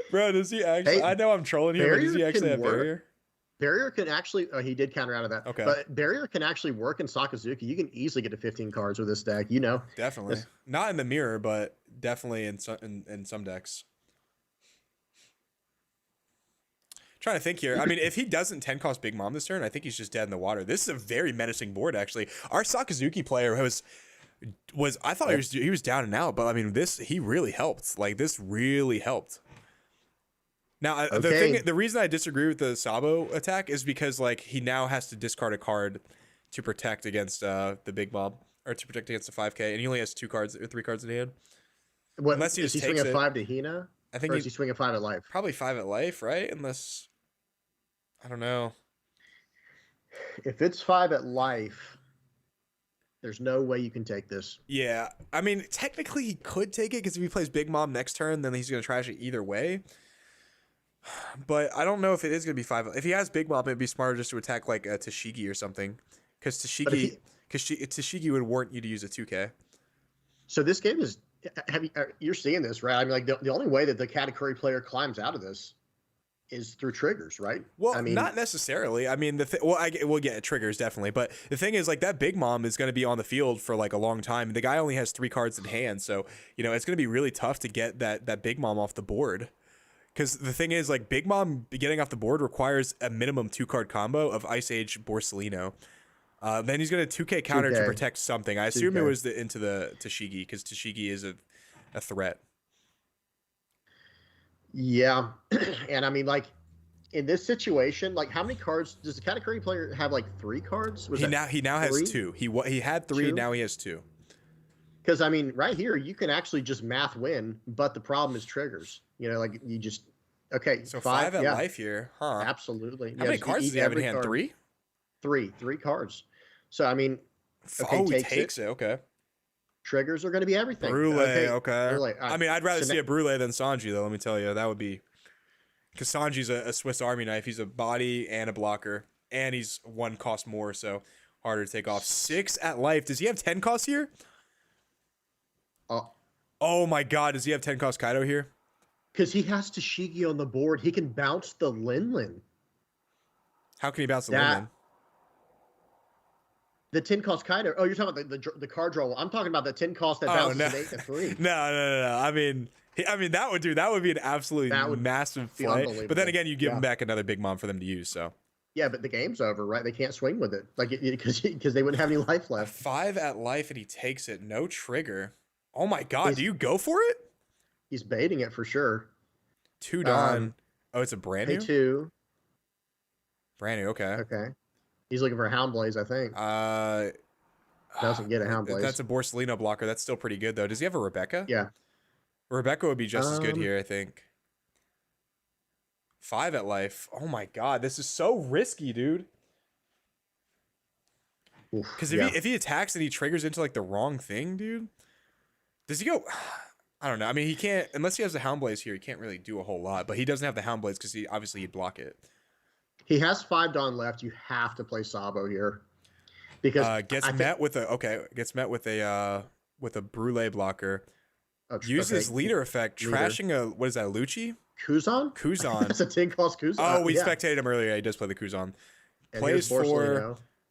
Bro, does he actually? Hey, I know I'm trolling here, but does he barrier actually can have work. barrier? Barrier can actually. Oh, he did counter out of that. Okay. But Barrier can actually work in Sakazuki. You can easily get to 15 cards with this deck. Definitely. This- Not in the mirror, but definitely in some decks. Trying to think here. I mean, if he doesn't 10 cost Big Mom this turn, I think he's just dead in the water. This is a very menacing board, actually. Our Sakazuki player was I thought he was down and out, but I mean, he really helped. Like, this really helped. Now, the reason I disagree with the Sabo attack is because, like, he now has to discard a card to protect against the Big Mom, or to protect against the 5K, and he only has 2 cards or 3 cards in hand. What, unless he just swinging 5 to Hina? I think or is he swinging 5 at life? Probably 5 at life, right? Unless, I don't know. If it's 5 at life, there's no way you can take this. Yeah, I mean, technically he could take it, because if he plays Big Mom next turn, then he's going to trash it either way. But I don't know if it is going to be 5. If he has Big Mom, it'd be smarter just to attack like a Tashigi or something, because Tashigi would warrant you to use a 2K. So this game is, you're seeing this, right? I mean, like the only way that the Katakuri player climbs out of this is through triggers, right? Well, I mean, not necessarily. I mean, we'll get triggers definitely, but the thing is, like, that Big Mom is going to be on the field for like a long time. The guy only has 3 cards in hand, so it's going to be really tough to get that Big Mom off the board. Because the thing is, like, Big Mom getting off the board requires a minimum 2-card combo of Ice Age Borsalino. Then he's going to 2K counter 2K. to protect something. I assume 2K. it was into the Tashigi, because Tashigi is a threat. Yeah, and I mean, like, in this situation, like, how many cards does the Katakuri player have? Like 3 cards? He now has 2. He had 3. 2? Now he has 2. Because I mean, right here, you can actually just math win, but the problem is triggers. Like you just So 5 at life here, huh? Absolutely. How many cards does he have in hand? 3? 3 cards. So I mean, he takes it. Okay. Triggers are going to be everything. Brule, okay. Brule. I mean, I'd rather see a Brule than Sanji, though. Let me tell you, that would be, because Sanji's a Swiss Army knife. He's a body and a blocker, and he's 1 cost more, so harder to take off. 6 at life. Does he have 10 costs here? Oh my God, does he have 10 cost Kaido here? Because he has Tashigi on the board. He can bounce the Lin. How can he bounce the Lin? The 10 cost Kaido. Oh, you're talking about the card draw. I'm talking about the 10 cost that bounces an 8 to 3. No. I mean that would be an absolutely massive play. But then again, you give him back another Big Mom for them to use. So yeah, but the game's over, right? They can't swing with it, like, because they wouldn't have any life left. 5 at life, and he takes it. No trigger. Oh my God, do you go for it? He's baiting it for sure. 2 Dawn. Oh, it's a brand new? Pay 2. Brand new, okay. Okay. He's looking for a Hound Blaze, I think. Doesn't get a Hound Blaze. That's a Borsalino blocker. That's still pretty good, though. Does he have a Rebecca? Yeah. Rebecca would be just as good here, I think. 5 at life. Oh my God, this is so risky, dude. Because if he attacks and he triggers into like the wrong thing, dude, does he go? I don't know. I mean, he can't, unless he has the Hound Blaze here, he can't really do a whole lot. But he doesn't have the Hound Blaze because he'd block it. He has 5 Dawn left. You have to play Sabo here, because gets met with a Brule blocker. Uses leader effect, trashing a, what is that, Lucci? Kuzan? That's a 10 cost Kuzan. Oh, we spectated him earlier. He does play the Kuzan. Plays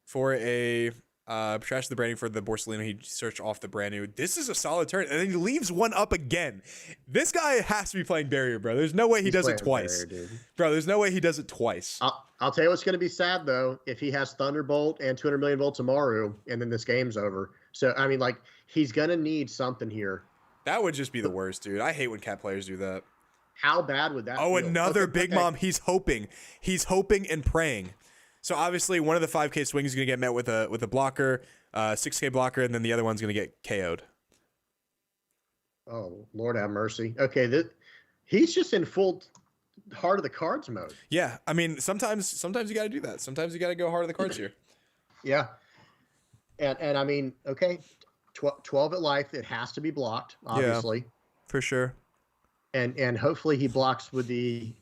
for a trash the brand new for the Borsalino. He searched off the brand new. This is a solid turn, and then he leaves 1 up again. This guy has to be playing barrier, bro. There's no way he does it twice. Barrier, bro, there's no way he does it twice. I'll tell you what's going to be sad, though, if he has Thunderbolt and 200 million volts Amaru, and then this game's over. So, I mean, like, he's going to need something here. That would just be the worst, dude. I hate when cat players do that. How bad would that feel? Another Big Mom. He's hoping and praying. So obviously one of the 5K swings is going to get met with a blocker, 6K blocker, and then the other one's going to get KO'd. Oh, Lord have mercy. Okay, he's just in full heart of the cards mode. Yeah, I mean, sometimes you got to do that. Sometimes you got to go hard of the cards here. Yeah. And I mean, okay, 12 at life, it has to be blocked, obviously. Yeah, for sure. And hopefully he blocks with the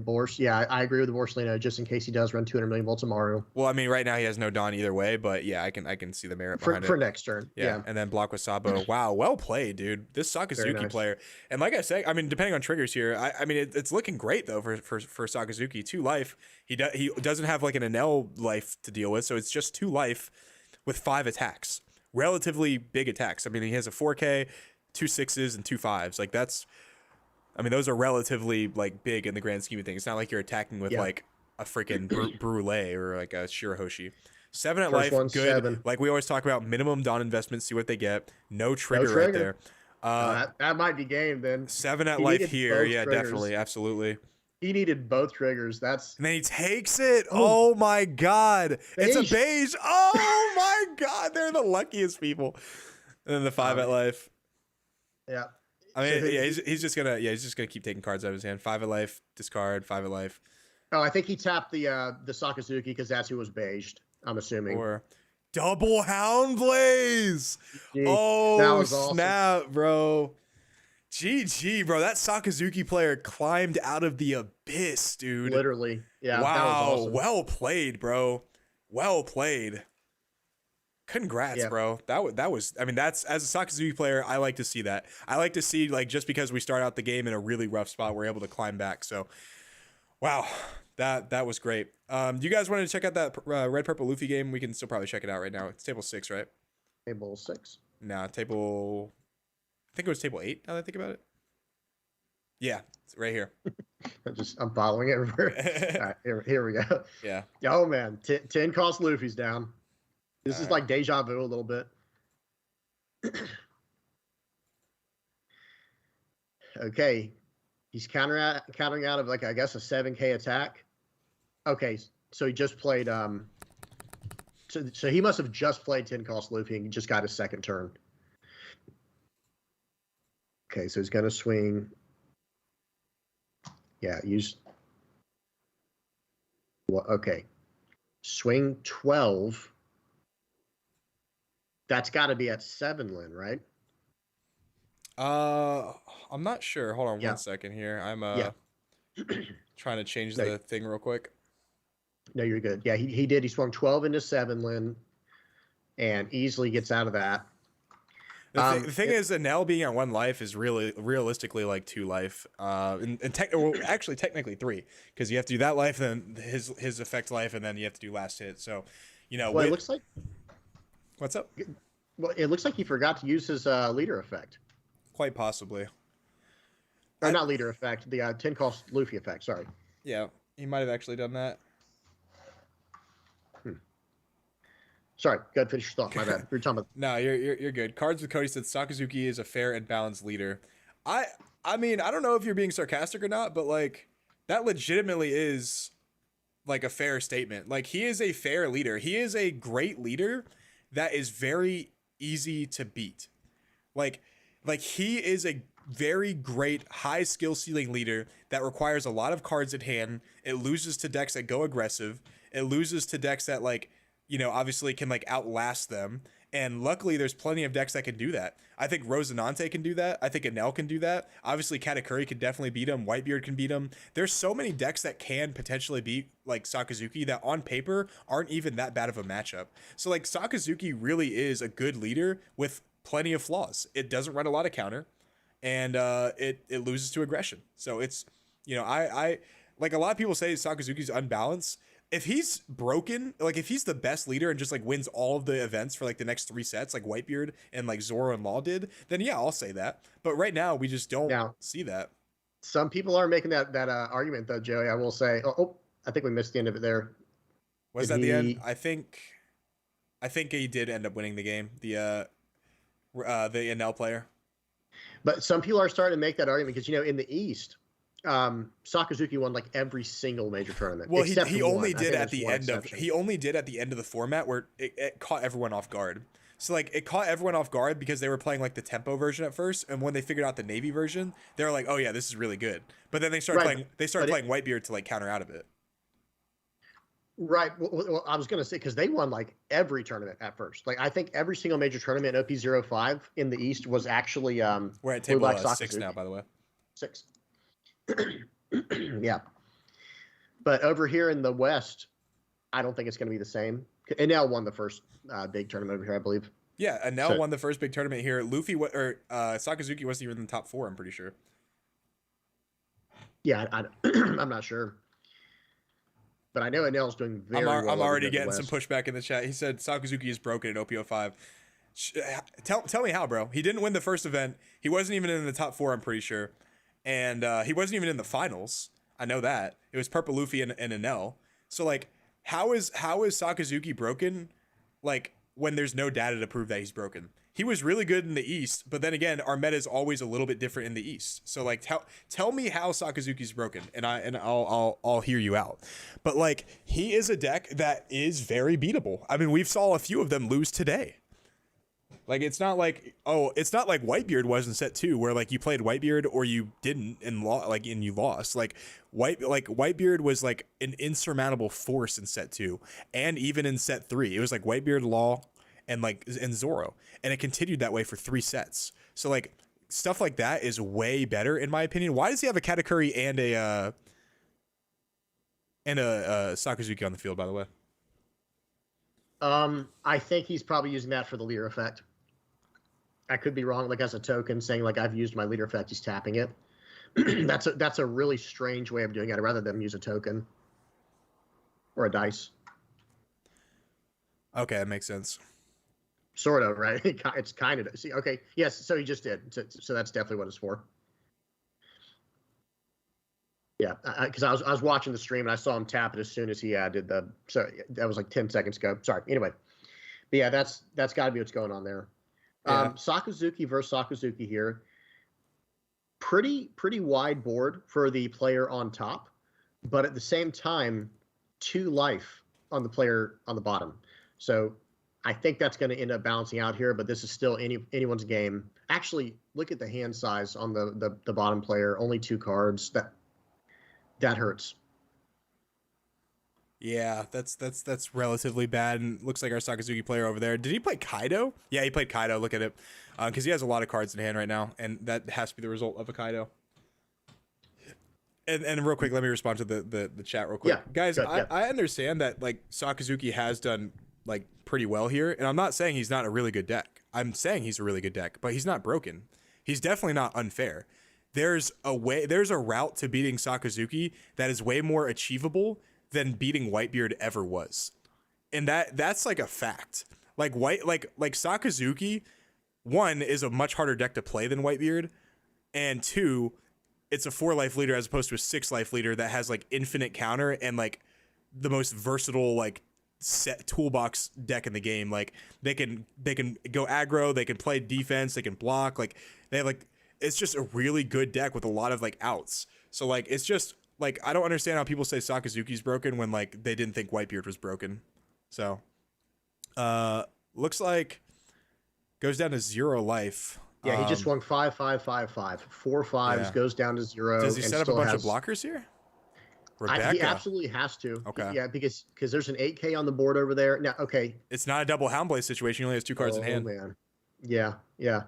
Bors. Yeah, I agree with the Borsalino, just in case he does run 200 million volts Amaru. Well, I mean, right now he has no Dawn either way, but yeah, I can see the merit behind it. For next turn. Yeah. And then block with Sabo. Wow, well played, dude. This Sakazuki player. And like I said, I mean, depending on triggers here, I mean, it's looking great, though, for Sakazuki. 2 life. He doesn't have like an Enel life to deal with, so it's just 2 life with 5 attacks. Relatively big attacks. I mean, he has a 4K, 2 6s, and 2 5s. Like, that's I mean, those are relatively like big in the grand scheme of things. It's not like you're attacking with Yeah. like a freaking brule or like a Shirahoshi. 7 at First life, one, good. 7. Like we always talk about, minimum Dawn investment, see what they get. No trigger, No right trigger. there. That might be game then. 7 at He life needed here. both Yeah, triggers. definitely. Absolutely. He needed both triggers. That's And then he takes it. Oh my God. It's a Beige. beige. Oh my God. They're the luckiest people. And then the 5 at life. yeah. I mean, So yeah, he's just gonna keep taking cards out of his hand. 5 at life, discard, 5 at life. Oh, I think he tapped the Sakazuki because that's who was beiged. I'm assuming. Or double Hound Blaze. Gee, Oh, that was awesome. snap, bro. GG, bro. That Sakazuki player climbed out of the abyss, dude. Literally. Yeah. Wow. That was awesome. Well played, bro. Well played. Congrats, Yeah. bro. That was. I mean, that's, as a Sakazuki player, I like to see that. I like to see, like, just because we start out the game in a really rough spot, we're able to climb back. So, wow, that was great. Do you guys want to check out that Red Purple Luffy game? We can still probably check it out right now. It's table 6, right? Table 6. Nah, table. I think it was table 8. Now that I think about it. Yeah, it's right here. I'm following it. All right, here we go. Yeah. Oh man, 10 cost Luffy's down. This is like deja vu a little bit. Okay, he's countering out of like I guess a 7K attack. Okay, so he just played so he must have just played 10 cost Luffy and just got his second turn. Okay, so he's gonna swing. Yeah, use. Well, okay, swing 12. That's got to be at 7, Lynn, right? I'm not sure. Hold on Yeah. 1 second here. I'm Yeah. trying to change No. the thing real quick. No, you're good. Yeah, he did. He swung 12 into 7, Lynn, and easily gets out of that. The thing is, Enel being at 1 life is really realistically like 2 life. Well, actually technically 3, because you have to do that life, then his effect life, and then you have to do last hit. So, you know, Well, it looks like what's up? it looks like he forgot to use his leader effect. Quite possibly. Or not leader effect, the 10 cost Luffy effect. Sorry. Yeah, he might have actually done that. Sorry, go ahead, finish your thought. My bad. You're talking about. No, you're good. Cards with Cody said Sakazuki is a fair and balanced leader. I mean, I don't know if you're being sarcastic or not, but like that legitimately is like a fair statement. Like he is a fair leader. He is a great leader that is very easy to beat. Like he is a very great high skill ceiling leader that requires a lot of cards at hand. It loses to decks that go aggressive. It loses to decks that like, you know, obviously can like outlast them. And luckily there's plenty of decks that can do that. I think Rosinante can do that. I think Enel can do that. Obviously Katakuri can definitely beat him. Whitebeard can beat him. There's so many decks that can potentially beat like Sakazuki that on paper aren't even that bad of a matchup. So like Sakazuki really is a good leader with plenty of flaws. It doesn't run a lot of counter, and it loses to aggression. So it's, you know, I like a lot of people say Sakazuki's unbalanced. If he's broken, like if he's the best leader and just like wins all of the events for like the next 3 sets, like Whitebeard and like Zoro and Law did, then yeah, I'll say that. But right now we just don't see that. Some people are making that argument though, Joey. I will say. Oh, I think we missed the end of it there. Was that the end? I think he did end up winning the game. The Enel player. But some people are starting to make that argument because, you know, in the East, Sakazuki won like every single major tournament. Well, except he for one. only I did think at there's the one end exception. he only did at the end of the format where it caught everyone off guard. So like it caught everyone off guard because they were playing like the tempo version at first, and when they figured out the Navy version, they were like, "Oh yeah, this is really good." But then they started playing Whitebeard to like counter out of it. Right. Well, I was going to say, because they won like every tournament at first. Like I think every single major tournament in OP05 in the East was actually we're at table 6 now, by the way. 6. Yeah. But over here in the West, I don't think it's going to be the same. Enel won the first big tournament over here, I believe. Yeah, Enel won the first big tournament here. Luffy Sakazuki wasn't even in the top 4, I'm pretty sure. Yeah, I'm not sure. But I know Enel's doing very well. I'm already getting some pushback in the chat. He said Sakazuki is broken at OP05. Tell me how, bro. He didn't win the first event. He wasn't even in the top 4, I'm pretty sure. and he wasn't even in the finals. I know that it was Purple Luffy and Enel. So like, how is Sakazuki broken? Like when there's no data to prove that he's broken. He was really good in the East, but then again, our meta is always a little bit different in the East. So like, tell me how Sakazuki's broken, and I'll hear you out. But like, he is a deck that is very beatable. I mean, we've saw a few of them lose today. Like it's not like Whitebeard was in set 2 where like you played Whitebeard or you didn't and you lost. Like Whitebeard was like an insurmountable force in set 2 and even in set 3. It was like Whitebeard, Law, and Zoro, and it continued that way for 3 sets. So like stuff like that is way better in my opinion. Why does he have a Katakuri and a Sakazuki on the field, by the way? I think he's probably using that for the leader effect. I could be wrong, like as a token, saying like I've used my leader effect. He's tapping it. That's a really strange way of doing it. I'd rather them use a token or a dice. Okay, that makes sense. Sort of, right? It's kind of. See, okay, yes. So he just did. So that's definitely what it's for. Yeah, because I was watching the stream and I saw him tap it as soon as he did the. So that was like 10 seconds ago. Sorry. Anyway, but yeah, that's got to be what's going on there. Yeah. Sakazuki versus Sakazuki here. Pretty wide board for the player on top, but at the same time, 2 life on the player on the bottom. So I think that's going to end up balancing out here, but this is still anyone's game. Actually, look at the hand size on the bottom player. Only 2 cards. That hurts. Yeah, that's relatively bad, and looks like our Sakazuki player over there. Did he play Kaido? Yeah, he played Kaido. Look at it, because he has a lot of cards in hand right now, and that has to be the result of a Kaido. And real quick, let me respond to the chat real quick, Yeah, guys. good, yeah. I understand that like Sakazuki has done like pretty well here, and I'm not saying he's not a really good deck. I'm saying he's a really good deck, but he's not broken. He's definitely not unfair. There's a route to beating Sakazuki that is way more achievable than beating Whitebeard ever was. And that's like a fact. Like Sakazuki, 1 is a much harder deck to play than Whitebeard, and 2, it's a 4 life leader as opposed to a 6 life leader that has like infinite counter and like the most versatile like set toolbox deck in the game. Like they can go aggro, they can play defense, they can block, like they have like, it's just a really good deck with a lot of like outs. So like it's just like, I don't understand how people say Sakazuki's broken when like they didn't think Whitebeard was broken. So looks like goes down to 0 life. Yeah, he just swung 5, 5, 5, 5. 4 5s, Yeah. goes down to 0. Does he and set up a still bunch has, of blockers here? Rebecca. He absolutely has to. Okay. Yeah, because there's an 8K on the board over there. Now, okay. It's not a double Houndblade situation. He only has 2 cards in hand. Oh, man. Yeah.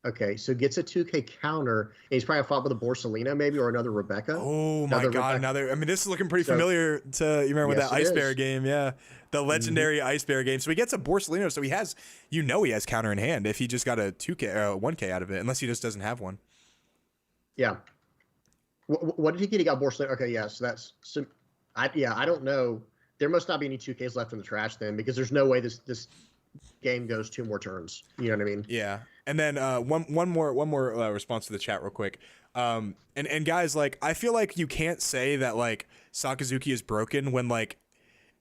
Okay, so gets a 2K counter. And he's probably fought with a Borsalina maybe or another Rebecca. Oh my god, another. I mean, this is looking pretty familiar to you remember with that Ice Bear game, yeah. The legendary Ice Bear game. So he gets a Borsalino, so he has he has counter in hand if he just got a 2K 1K out of it, unless he just doesn't have one. Yeah. What did he get? He got Borsalino. Okay, yeah, so that's I don't know. There must not be any 2Ks left in the trash then, because there's no way this game goes 2 more turns. You know what I mean? Yeah. And then one more response to the chat real quick. And guys, like, I feel like you can't say that like Sakazuki is broken when like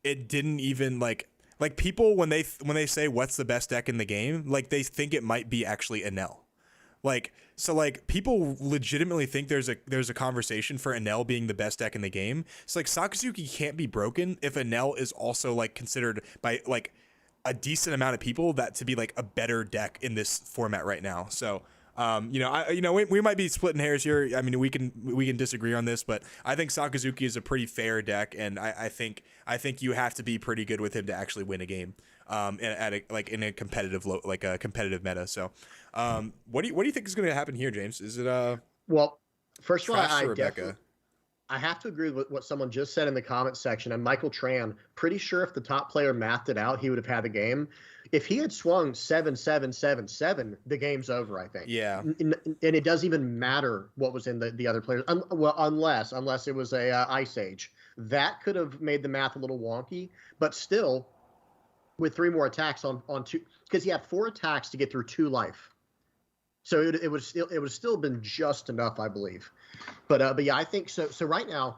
it didn't even like people when they say what's the best deck in the game, like they think it might be actually Enel. Like, so like people legitimately think there's a conversation for Enel being the best deck in the game. So like Sakazuki can't be broken if Enel is also like considered by like a decent amount of people that to be like a better deck in this format right now. So we might be splitting hairs here. I mean, we can disagree on this, but I think Sakazuki is a pretty fair deck, and I think you have to be pretty good with him to actually win a game, in a competitive competitive meta. So, what do you think is going to happen here, James? Is it well, first of all, Rebecca? I have to agree with what someone just said in the comments section. And Michael Tran, pretty sure if the top player mathed it out, he would have had the game. If he had swung 7, 7, 7, 7, the game's over, I think. Yeah. And it doesn't even matter what was in the other players, unless it was a Ice Age. That could have made the math a little wonky, but still, with 3 more attacks on 2, because he had 4 attacks to get through 2 life. So it would still been just enough, I believe. But yeah, I think so. So right now,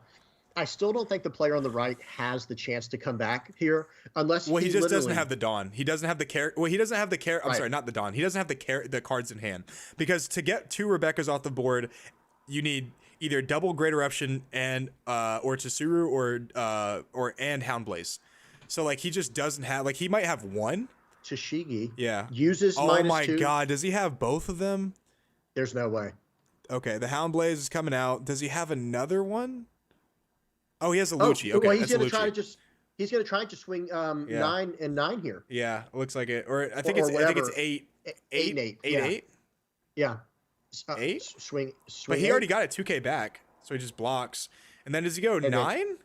I still don't think the player on the right has the chance to come back here unless Well, he just doesn't literally- have the Dawn. He doesn't have the care. Well, he doesn't have the care. I'm Right. sorry, not the Dawn. He doesn't have the cards in hand, because to get 2 Rebeccas off the board, you need either double Great Eruption and or Tsuru or and Houndblaze. So like he just doesn't have, like he might have one. Tashigi Yeah. uses Oh minus my 2. god, does he have both of them? There's no way. Okay, the Houndblaze is coming out. Does he have another one? Oh, he has a Oh, Lucci. Okay, well, he's that's a going to try Lucci. to just he's going to try to swing 9 and 9 here. Yeah, looks like it. Or I think Or it's whatever. 8 8 and 8. 8 yeah. 8. Yeah. 8? Swing. But he 8, already got a 2K back, so he just blocks. And then does he go then 9?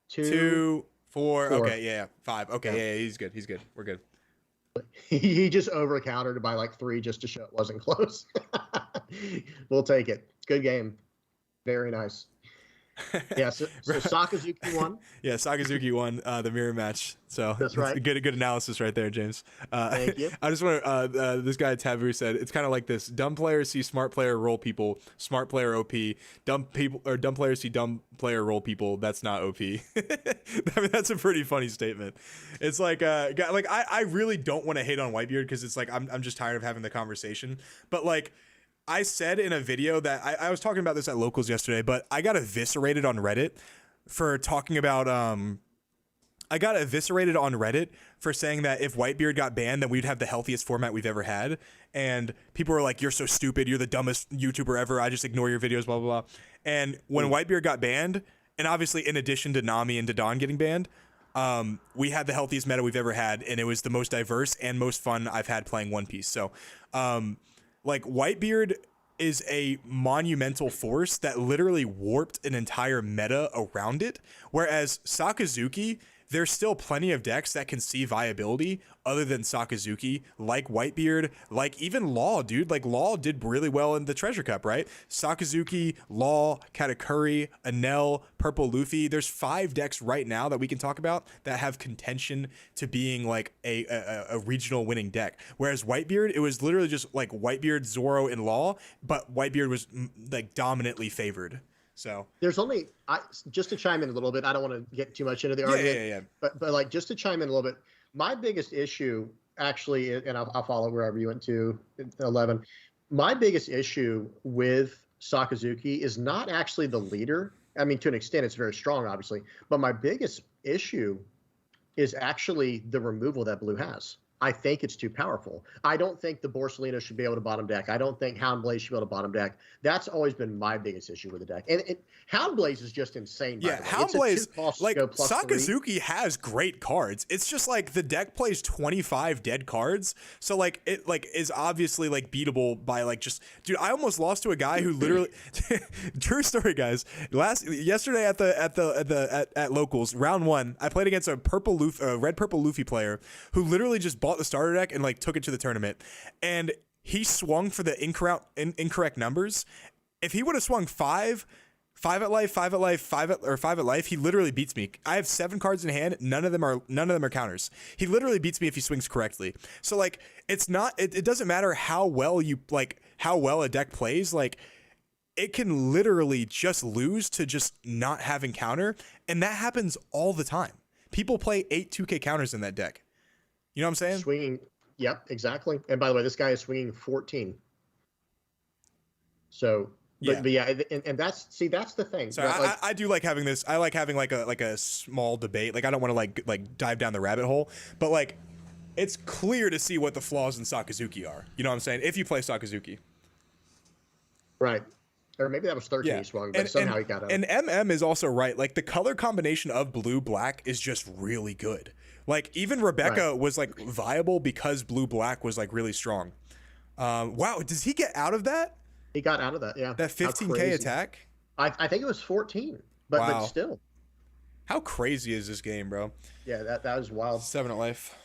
2. 2, 4. 4. Okay, yeah, 5. Okay, Yeah. yeah, he's good. He's good. We're good. He just over countered by like 3 just to show it wasn't close. We'll take it. Good game. Very nice. Yeah, so Sakazuki won. Yeah, Sakazuki won the mirror match. So That's right. Good analysis right there, James. Thank you. I just want to. This guy Taboo said it's kind of like this: dumb players see smart player roll people, smart player OP. Dumb players see dumb player roll people. That's not OP. I mean, that's a pretty funny statement. It's like, I really don't want to hate on Whitebeard because it's like I'm just tired of having the conversation. But like, I said in a video that I was talking about this at locals yesterday, but I got eviscerated on Reddit for talking about I got eviscerated on Reddit for saying that if Whitebeard got banned, then we'd have the healthiest format we've ever had. And people were like, "You're so stupid. You're the dumbest YouTuber ever. I just ignore your videos, blah, blah, blah." And when Whitebeard got banned, and obviously in addition to Nami and Dodon getting banned, we had the healthiest meta we've ever had, and it was the most diverse and most fun I've had playing One Piece. So, like, Whitebeard is a monumental force that literally warped an entire meta around it, whereas Sakazuki, there's still plenty of decks that can see viability other than Sakazuki, like Whitebeard, like even Law, dude. Like Law did really well in the Treasure Cup, right? Sakazuki, Law, Katakuri, Enel, Purple Luffy. There's 5 decks right now that we can talk about that have contention to being like a regional winning deck. Whereas Whitebeard, it was literally just like Whitebeard, Zoro, and Law, but Whitebeard was like dominantly favored. So There's only just to chime in a little bit. I don't want to get too much into the argument. yeah. But like just to chime in a little bit, my biggest issue actually, and I'll follow wherever you went to 11. My biggest issue with Sakazuki is not actually the leader. I mean, to an extent, it's very strong, obviously. But my biggest issue is actually the removal that Blue has. I think it's too powerful. I don't think the Borsalino should be able to bottom deck. I don't think Houndblaze should be able to bottom deck. That's always been my biggest issue with the deck. And Houndblaze is just insane. Yeah, Houndblaze, like Sakazuki has great cards. It's just like the deck plays 25 dead cards, so like it like is obviously like beatable by like just dude. I almost lost to a guy who literally true story, guys. Yesterday at locals round 1, I played against a red purple Luffy player who literally just bought the starter deck and like took it to the tournament, and he swung for the incorrect numbers. If he would have swung 5 at life, 5 at life, 5 at life, he literally beats me. I have 7 cards in hand. None of them are counters. He literally beats me if he swings correctly. So like, it's not. It doesn't matter how well a deck plays. Like, it can literally just lose to just not having counter, and that happens all the time. People play 8 2K counters in that deck. You know what I'm saying? Swinging. Yep, exactly. And by the way, this guy is swinging 14. So. But yeah, and that's the thing. So I do like having this. I like having like a small debate. Like I don't want to like dive down the rabbit hole, but like it's clear to see what the flaws in Sakazuki are. You know what I'm saying? If you play Sakazuki, right? Or maybe that was 13 he swung, but somehow he got out. And MM is also right. Like the color combination of blue black is just really good. Like even Rebecca was like viable because blue black was like really strong. Wow, does he get out of that? He got out of that, yeah. That 15K attack? I think it was 14, but still. How crazy is this game, bro? Yeah, that was wild. 7 at life.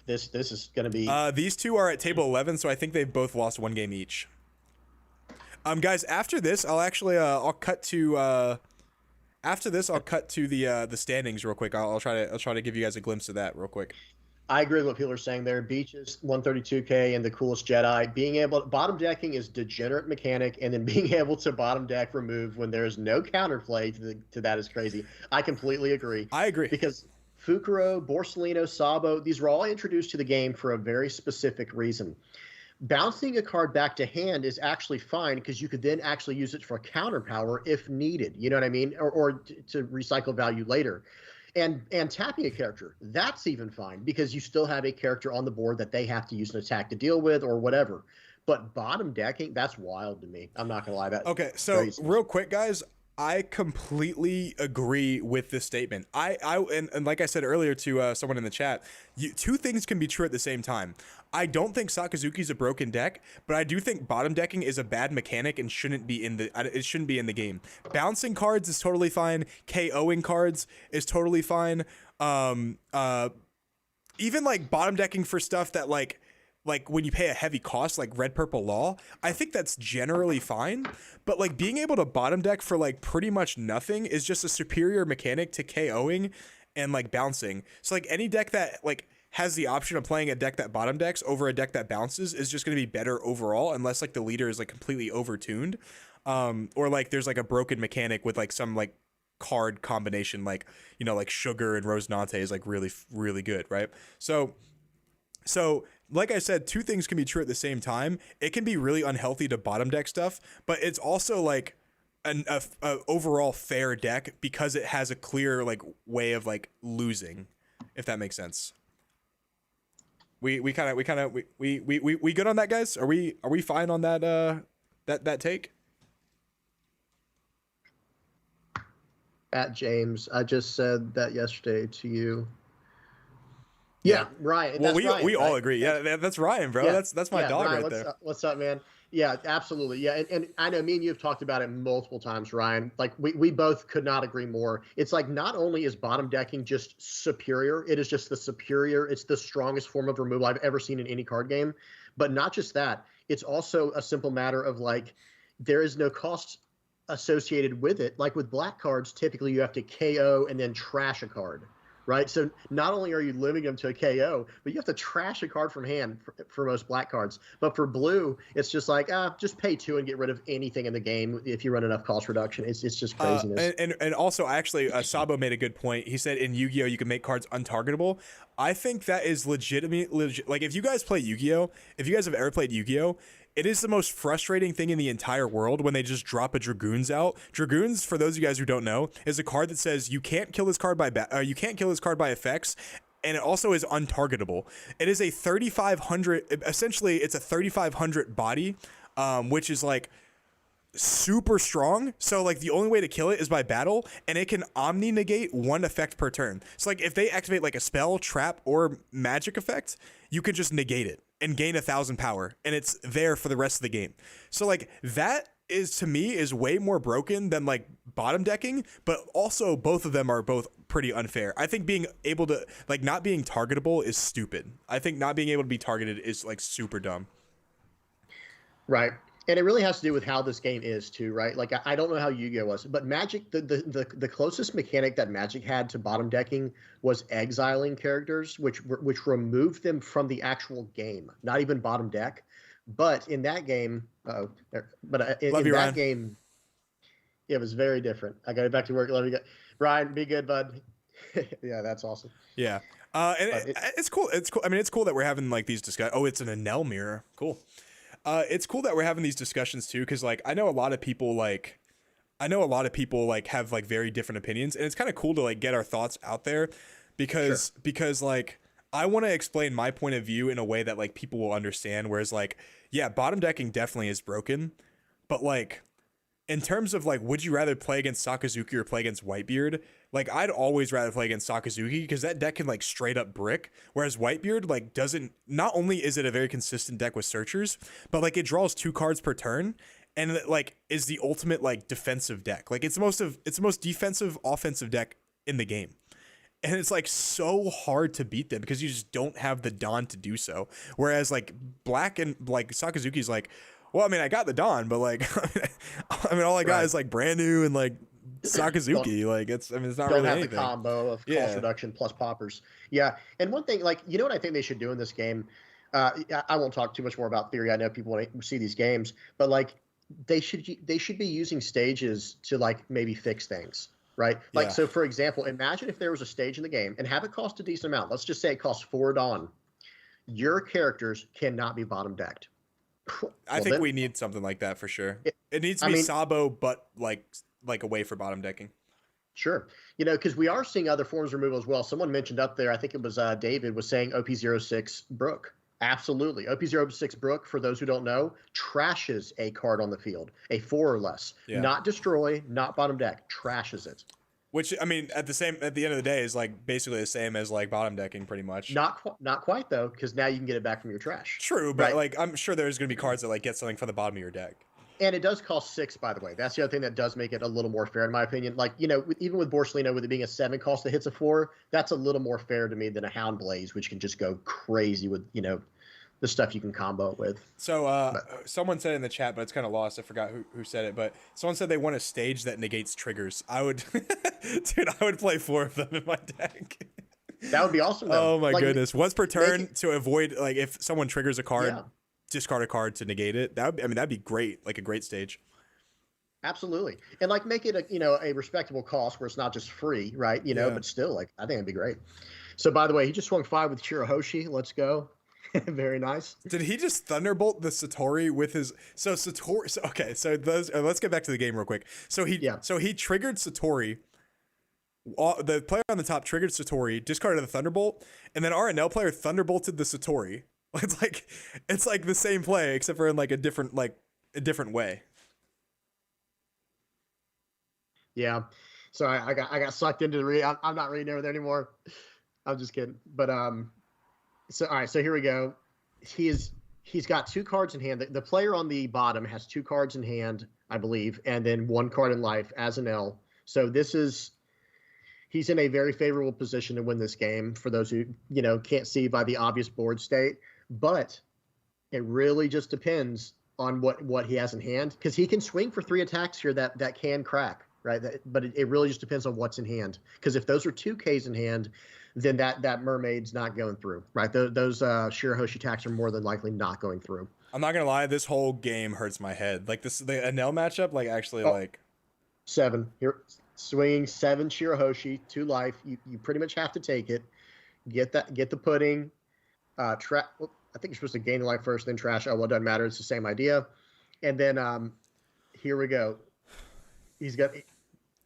This is going to be... These two are at table 11, so I think they've both lost 1 game each. Guys, after this, I'll actually I'll cut to the standings real quick. I'll try to give you guys a glimpse of that real quick. I agree with what people are saying there. Beaches, 132K, and the coolest Jedi. Being able bottom decking is degenerate mechanic, and then being able to bottom deck remove when there is no counterplay to that is crazy. I completely agree. I agree. Because Fukuro, Borsellino, Sabo, these were all introduced to the game for a very specific reason. Bouncing a card back to hand is actually fine because you could then actually use it for counter power if needed. You know what I mean? Or to recycle value later. And tapping a character, that's even fine because you still have a character on the board that they have to use an attack to deal with or whatever. But bottom decking, that's wild to me. I'm not gonna lie. That okay. So crazy. Real quick, guys, I completely agree with this statement. And like I said earlier to someone in the chat, two things can be true at the same time. I don't think Sakazuki's a broken deck, but I do think bottom decking is a bad mechanic and shouldn't be in the game. Bouncing cards is totally fine. KOing cards is totally fine. Even like bottom decking for stuff that like when you pay a heavy cost like red purple law, I think that's generally fine, but like being able to bottom deck for like pretty much nothing is just a superior mechanic to KOing and like bouncing. So like any deck that like has the option of playing a deck that bottom decks over a deck that bounces is just going to be better overall, unless like the leader is like completely overtuned, or like there's like a broken mechanic with like some like card combination, like, you know, like Sugar and Rosinante is like really good, right? So like I said, two things can be true at the same time. It can be really unhealthy to bottom deck stuff, but it's also like a overall fair deck because it has a clear like way of like losing, if that makes sense. We good on that, guys? Are we fine on that that take? At James, I just said that yesterday to you. Yeah, Ryan. Well, Ryan, we all agree. Yeah, that's Ryan, bro. Yeah. That's my dog Ryan, right there. What's up, man? Yeah, absolutely. Yeah, and I know me and you have talked about it multiple times, Ryan. Like we both could not agree more. It's like not only is bottom decking just superior, it is just it's the strongest form of removal I've ever seen in any card game. But not just that, it's also a simple matter of like there is no cost associated with it. Like with black cards, typically you have to KO and then trash a card. Right. So not only are you limiting them to a KO, but you have to trash a card from hand for most black cards. But for blue, it's just like, just pay 2 and get rid of anything in the game if you run enough cost reduction. It's just craziness. And also, actually, Sabo made a good point. He said in Yu-Gi-Oh! You can make cards untargetable. I think that is legit. Like, if you guys play Yu-Gi-Oh! If you guys have ever played Yu-Gi-Oh! It is the most frustrating thing in the entire world when they just drop a Dragoons out. Dragoons, for those of you guys who don't know, is a card that says you can't kill this card by effects, and it also is untargetable. It is a 3,500. Essentially, it's a 3,500 body, which is like super strong. So like the only way to kill it is by battle, and it can omni negate one effect per turn. So like if they activate like a spell, trap, or magic effect, you can just negate it and gain 1,000 power, and it's there for the rest of the game. So like that is, to me, is way more broken than like bottom decking, but also both of them are both pretty unfair. I think being able to like not being targetable is stupid. I think not being able to be targeted is like super dumb. Right. And it really has to do with how this game is too, right? Like I don't know how Yu-Gi-Oh was, but Magic, the closest mechanic that Magic had to bottom decking was exiling characters, which removed them from the actual game, not even bottom deck. But in that game, in that game, it was very different. I got back to work. Love you, Ryan. Be good, bud. Yeah, that's awesome. Yeah, it's cool. It's cool. I mean, it's cool that we're having like these discussions. Oh, it's an Enel mirror. Cool. It's cool that we're having these discussions too, because like I know a lot of people have like very different opinions, and it's kind of cool to like get our thoughts out there, because like I want to explain my point of view in a way that like people will understand. Whereas like, yeah, bottom decking definitely is broken, but like in terms of like, would you rather play against Sakazuki or play against Whitebeard? Like, I'd always rather play against Sakazuki because that deck can like straight up brick. Whereas Whitebeard like doesn't. Not only is it a very consistent deck with searchers, but like it draws 2 cards per turn, and it, like is the ultimate like defensive deck. Like it's the most defensive offensive deck in the game. And it's like so hard to beat them because you just don't have the Dawn to do so. Whereas like black and like Sakazuki's like, well, I mean, I got the Dawn, but like, I mean, all I got is like brand new and like Sakazuki. Like it's not Don't really have anything. the combo of cost reduction plus poppers. Yeah, and one thing, like, you know what I think they should do in this game? I won't talk too much more about theory. I know people want to see these games, but like they should be using stages to like maybe fix things, right? Like, Yeah. so for example, imagine if there was a stage in the game and have it cost a decent amount. Let's just say it costs 4 Dawn. Your characters cannot be bottom decked. I think we need something like that for sure. It needs to I be mean- Sabo, but like a way for bottom decking. Sure. You know, because we are seeing other forms removal as well. Someone mentioned up there, I think it was David, was saying OP06 Brook. Absolutely. OP06 Brook, for those who don't know, trashes a card on the field, a 4 or less. Yeah. Not destroy, not bottom deck, trashes it. Which, I mean, at the end of the day, is like basically the same as like bottom decking, pretty much. Not quite though, because now you can get it back from your trash. True, but right? like I'm sure there's gonna be cards that like get something from the bottom of your deck. And it does cost 6, by the way. That's the other thing that does make it a little more fair, in my opinion. Like, you know, even with Borsalino, with it being a 7 cost that hits a 4, that's a little more fair to me than a Hound Blaze, which can just go crazy with, you know, the stuff you can combo it with. So someone said in the chat, but it's kind of lost. I forgot who said it, but someone said they want a stage that negates triggers. I would, dude, I would play 4 of them in my deck. That would be awesome, though. Oh my Like, goodness! Once per turn to avoid like if someone triggers a card, Yeah. discard a card to negate it. That'd be great. Like a great stage. Absolutely. And like make it a, you know, a respectable cost where it's not just free, right? You know, Yeah. but still, like, I think it'd be great. So by the way, he just swung 5 with Shirahoshi. Let's go. Very nice. Did he just thunderbolt the Satori with his Satori? So, okay, so those. Let's get back to the game real quick. So he triggered Satori. The player on the top triggered Satori, discarded the Thunderbolt, and then RNL player thunderbolted the Satori. It's like the same play except for in like a different way. Yeah. So I got sucked into the read. I'm not reading over there anymore. I'm just kidding. But so all right, so here we go. He's got 2 cards in hand. The player on the bottom has 2 cards in hand, I believe, and then 1 card in life as an L. So he's in a very favorable position to win this game for those who, you know, can't see by the obvious board state. But it really just depends on what he has in hand, because he can swing for 3 attacks here that can crack, right? But it really just depends on what's in hand. Because if those are 2 Ks in hand, then that mermaid's not going through, right? Those Shirahoshi attacks are more than likely not going through. I'm not gonna lie, this whole game hurts my head. Like the Anel matchup, like actually like 7 here, swinging 7 Shirahoshi, 2 life. You pretty much have to take it. Get the pudding. I think you're supposed to gain the life first, then trash. Oh well, it doesn't matter. It's the same idea. And then here we go. He's got.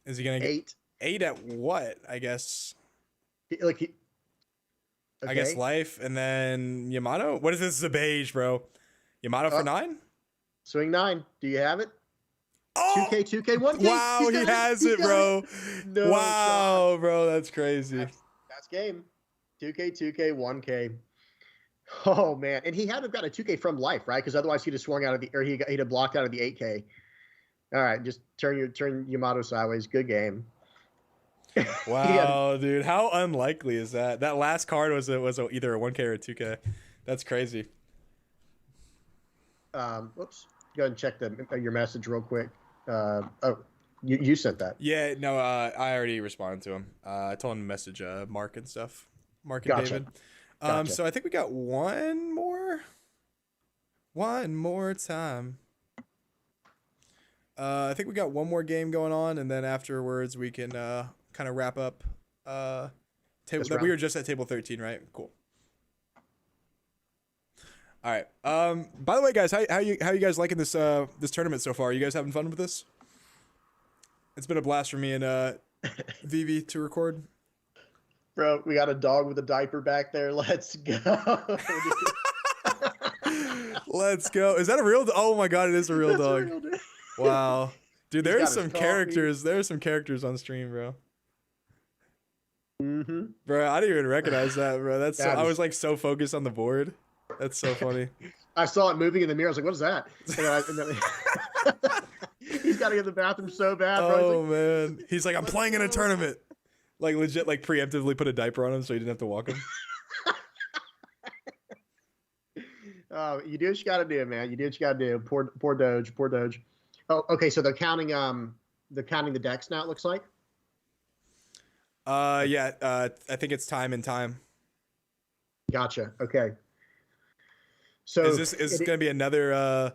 Is he gonna get 8 at what? I guess. Okay. I guess life and then Yamato. What is this? Zabage, bro. Yamato for 9. Swing 9. Do you have it? Oh! 2K, 1K. Wow, he has it, bro. No, wow, bro, that's crazy. That's game. 2K, 1K. Oh man, and he had to have got a 2K from life, right? Because otherwise he'd have swung out of he'd have blocked out of the 8K. All right, just turn Yamato sideways. Good game. Wow, dude, how unlikely is that? That last card was either a 1K or a 2K. That's crazy. Whoops. Go ahead and check your message real quick. You sent that. Yeah, no, I already responded to him. I told him to message Mark and stuff. Mark and Gotcha. David. Gotcha. So I think we got one more time. I think we got one more game going on, and then afterwards we can kind of wrap up. We were just at table 13, right? Cool. All right. By the way, guys, how you guys liking this this tournament so far? Are you guys having fun with this? It's been a blast for me and Vivi to record. Bro, we got a dog with a diaper back there. Let's go. Let's go. Is that a real? Oh my god, it is a real That's a dog. real dude. Wow, dude, He's there's got some his coffee. characters. There's some characters on stream, bro. Mm-hmm. Bro, I didn't even recognize that, bro. That's That I is- was like so focused on the board. That's so funny. I saw it moving in the mirror. I was like, what is that? And then he's got to get to the bathroom so bad, bro. Oh man, he's like, I'm playing in a tournament. Like legit, like preemptively put a diaper on him so he didn't have to walk him. You do what you got to do, man. You do what you got to do. Poor Doge. Oh, okay. So they're counting the counting the decks now. It looks like. Yeah. I think it's time and time. Gotcha. Okay. So Is this gonna be another?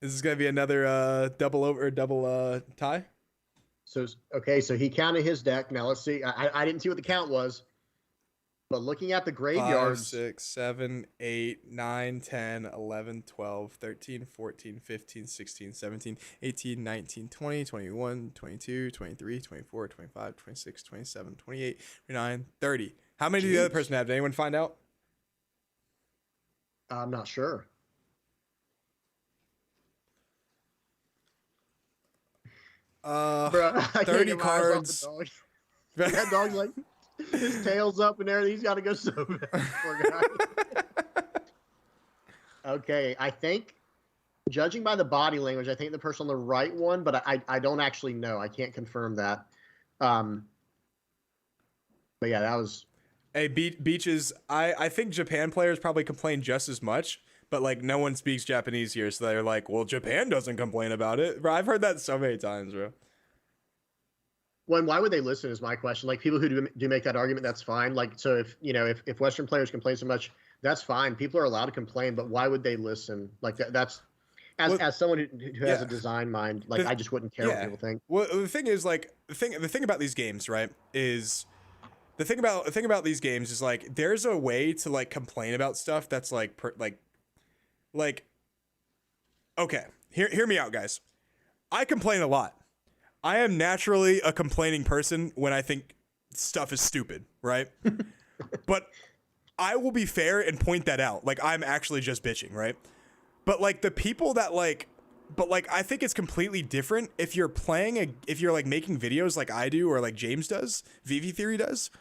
Is this gonna be another double over double tie? so okay. So he counted his deck. Now let's see. I didn't see what the count was, but looking at the 5, graveyards, 6, 7, 8, 9, 10, 11, 12, 13, 14, 15, 16, 17, 18, 19, 20, 21, 22, 23, 24, 25, 26, 27, 28, 29, 30. How many did the other Jeez. person have? Did anyone find out? I'm not sure. Bro, I can't 30 get my eyes off the cards. dog. That dog's like his tail's up and everything. He's got to go so bad. Poor guy. Okay, I think, judging by the body language, I think the person on the right one, but I don't actually know. I can't confirm that. But yeah, that was. Hey, Beaches, I think Japan players probably complain just as much, but like no one speaks Japanese here, so they're like, well, Japan doesn't complain about it. Bro, I've heard that so many times, bro. When why would they listen is my question. Like people who do make that argument, that's fine. Like so if if Western players complain so much, that's fine. People are allowed to complain, but why would they listen? Like that's as someone who has a design mind, like I just wouldn't care what people think. Well, the thing is, like the thing about these games, right, is the thing about these games is like there's a way to like complain about stuff that's like like okay, hear me out, guys. I complain a lot. I am naturally a complaining person when I think stuff is stupid, right? But I will be fair and point that out. Like I'm actually just bitching, right? But like the people that like I think it's completely different if you're if you're like making videos like I do or like James does, VV Theory does,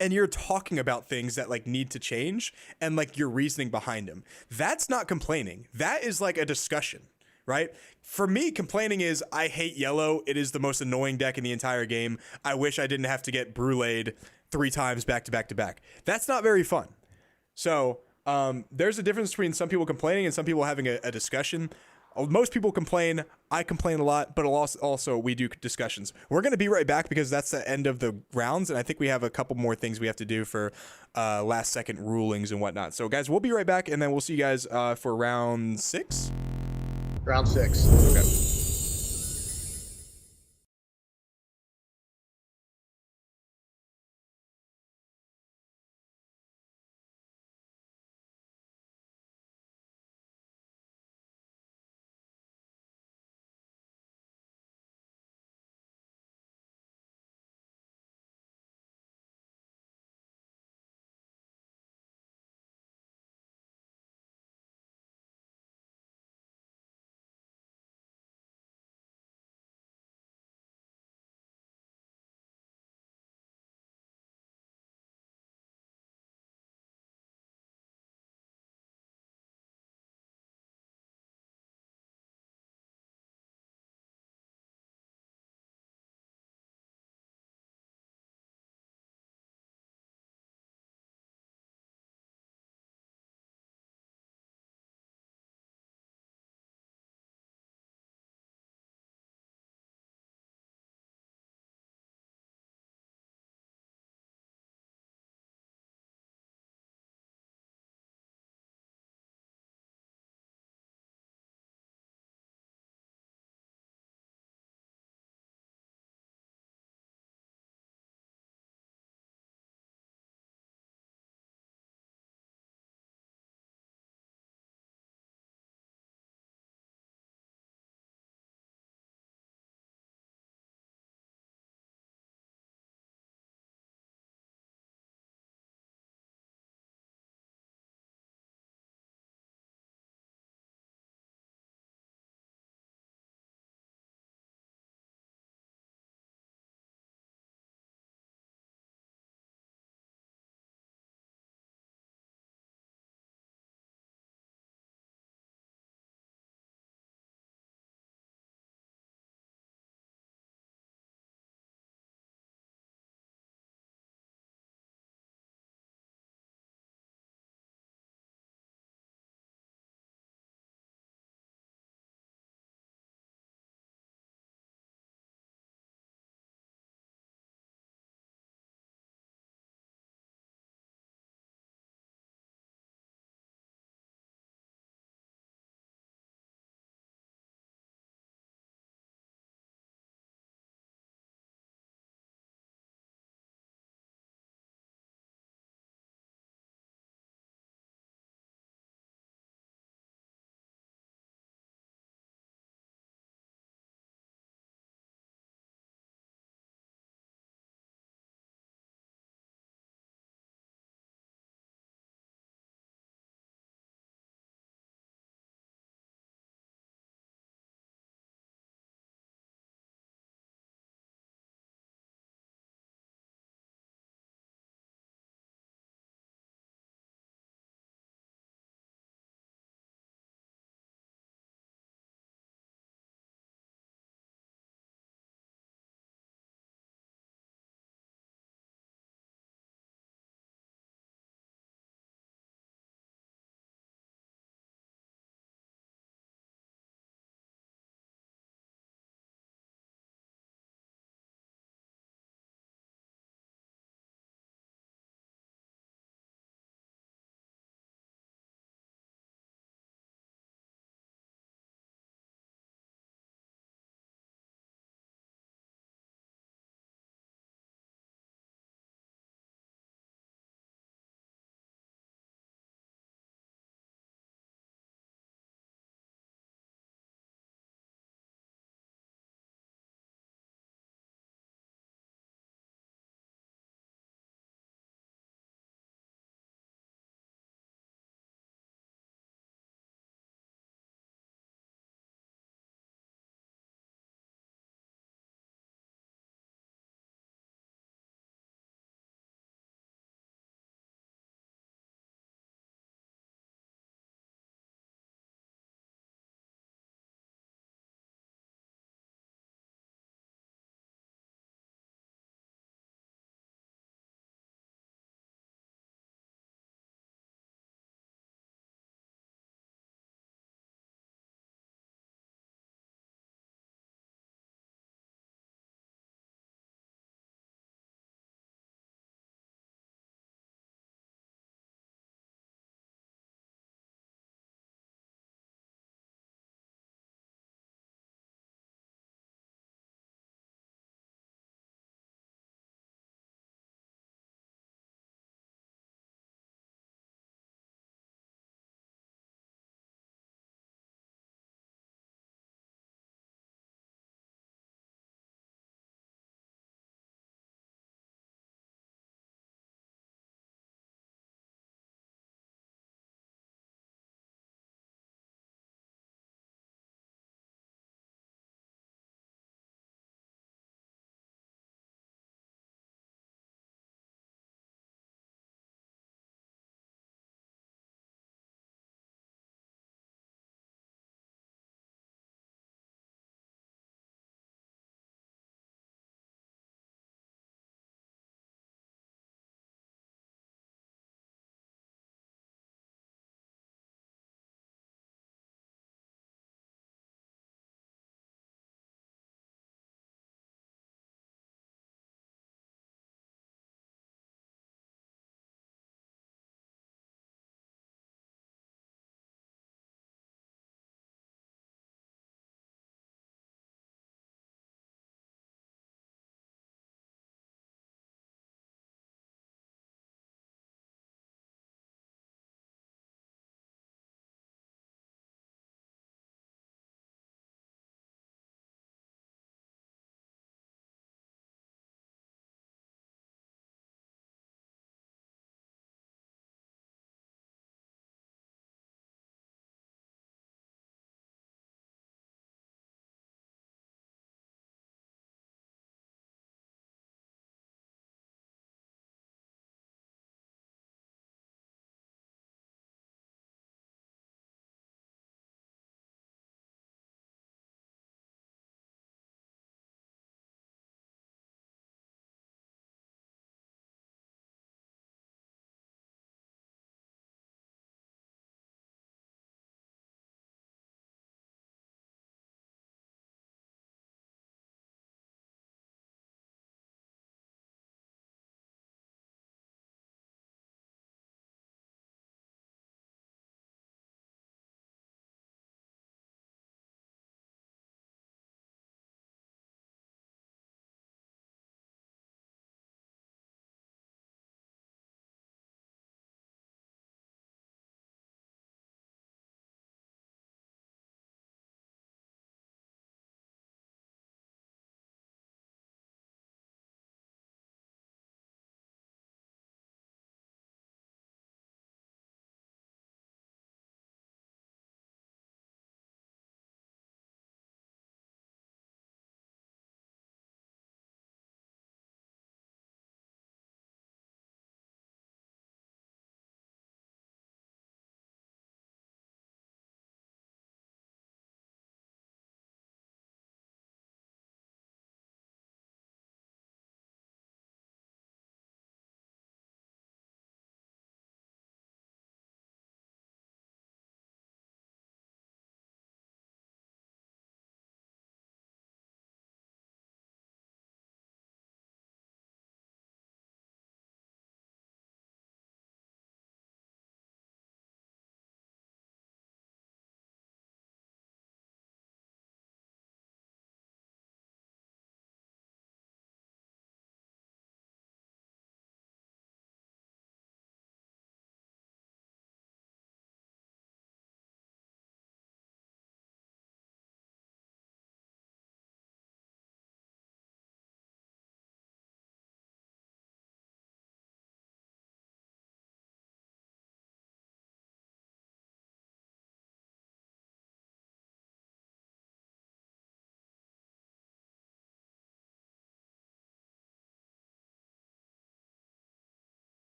and you're talking about things that like need to change and like your reasoning behind them. That's not complaining. That is like a discussion, right? For me, complaining is I hate yellow. It is the most annoying deck in the entire game. I wish I didn't have to get Brule'd 3 times back to back to back. That's not very fun. So there's a difference between some people complaining and some people having a discussion. Most people complain. I complain a lot, but also we do discussions. We're going to be right back because that's the end of the rounds, and I think we have a couple more things we have to do for last second rulings and whatnot. So, guys, we'll be right back, and then we'll see you guys for round 6. Round 6. Okay.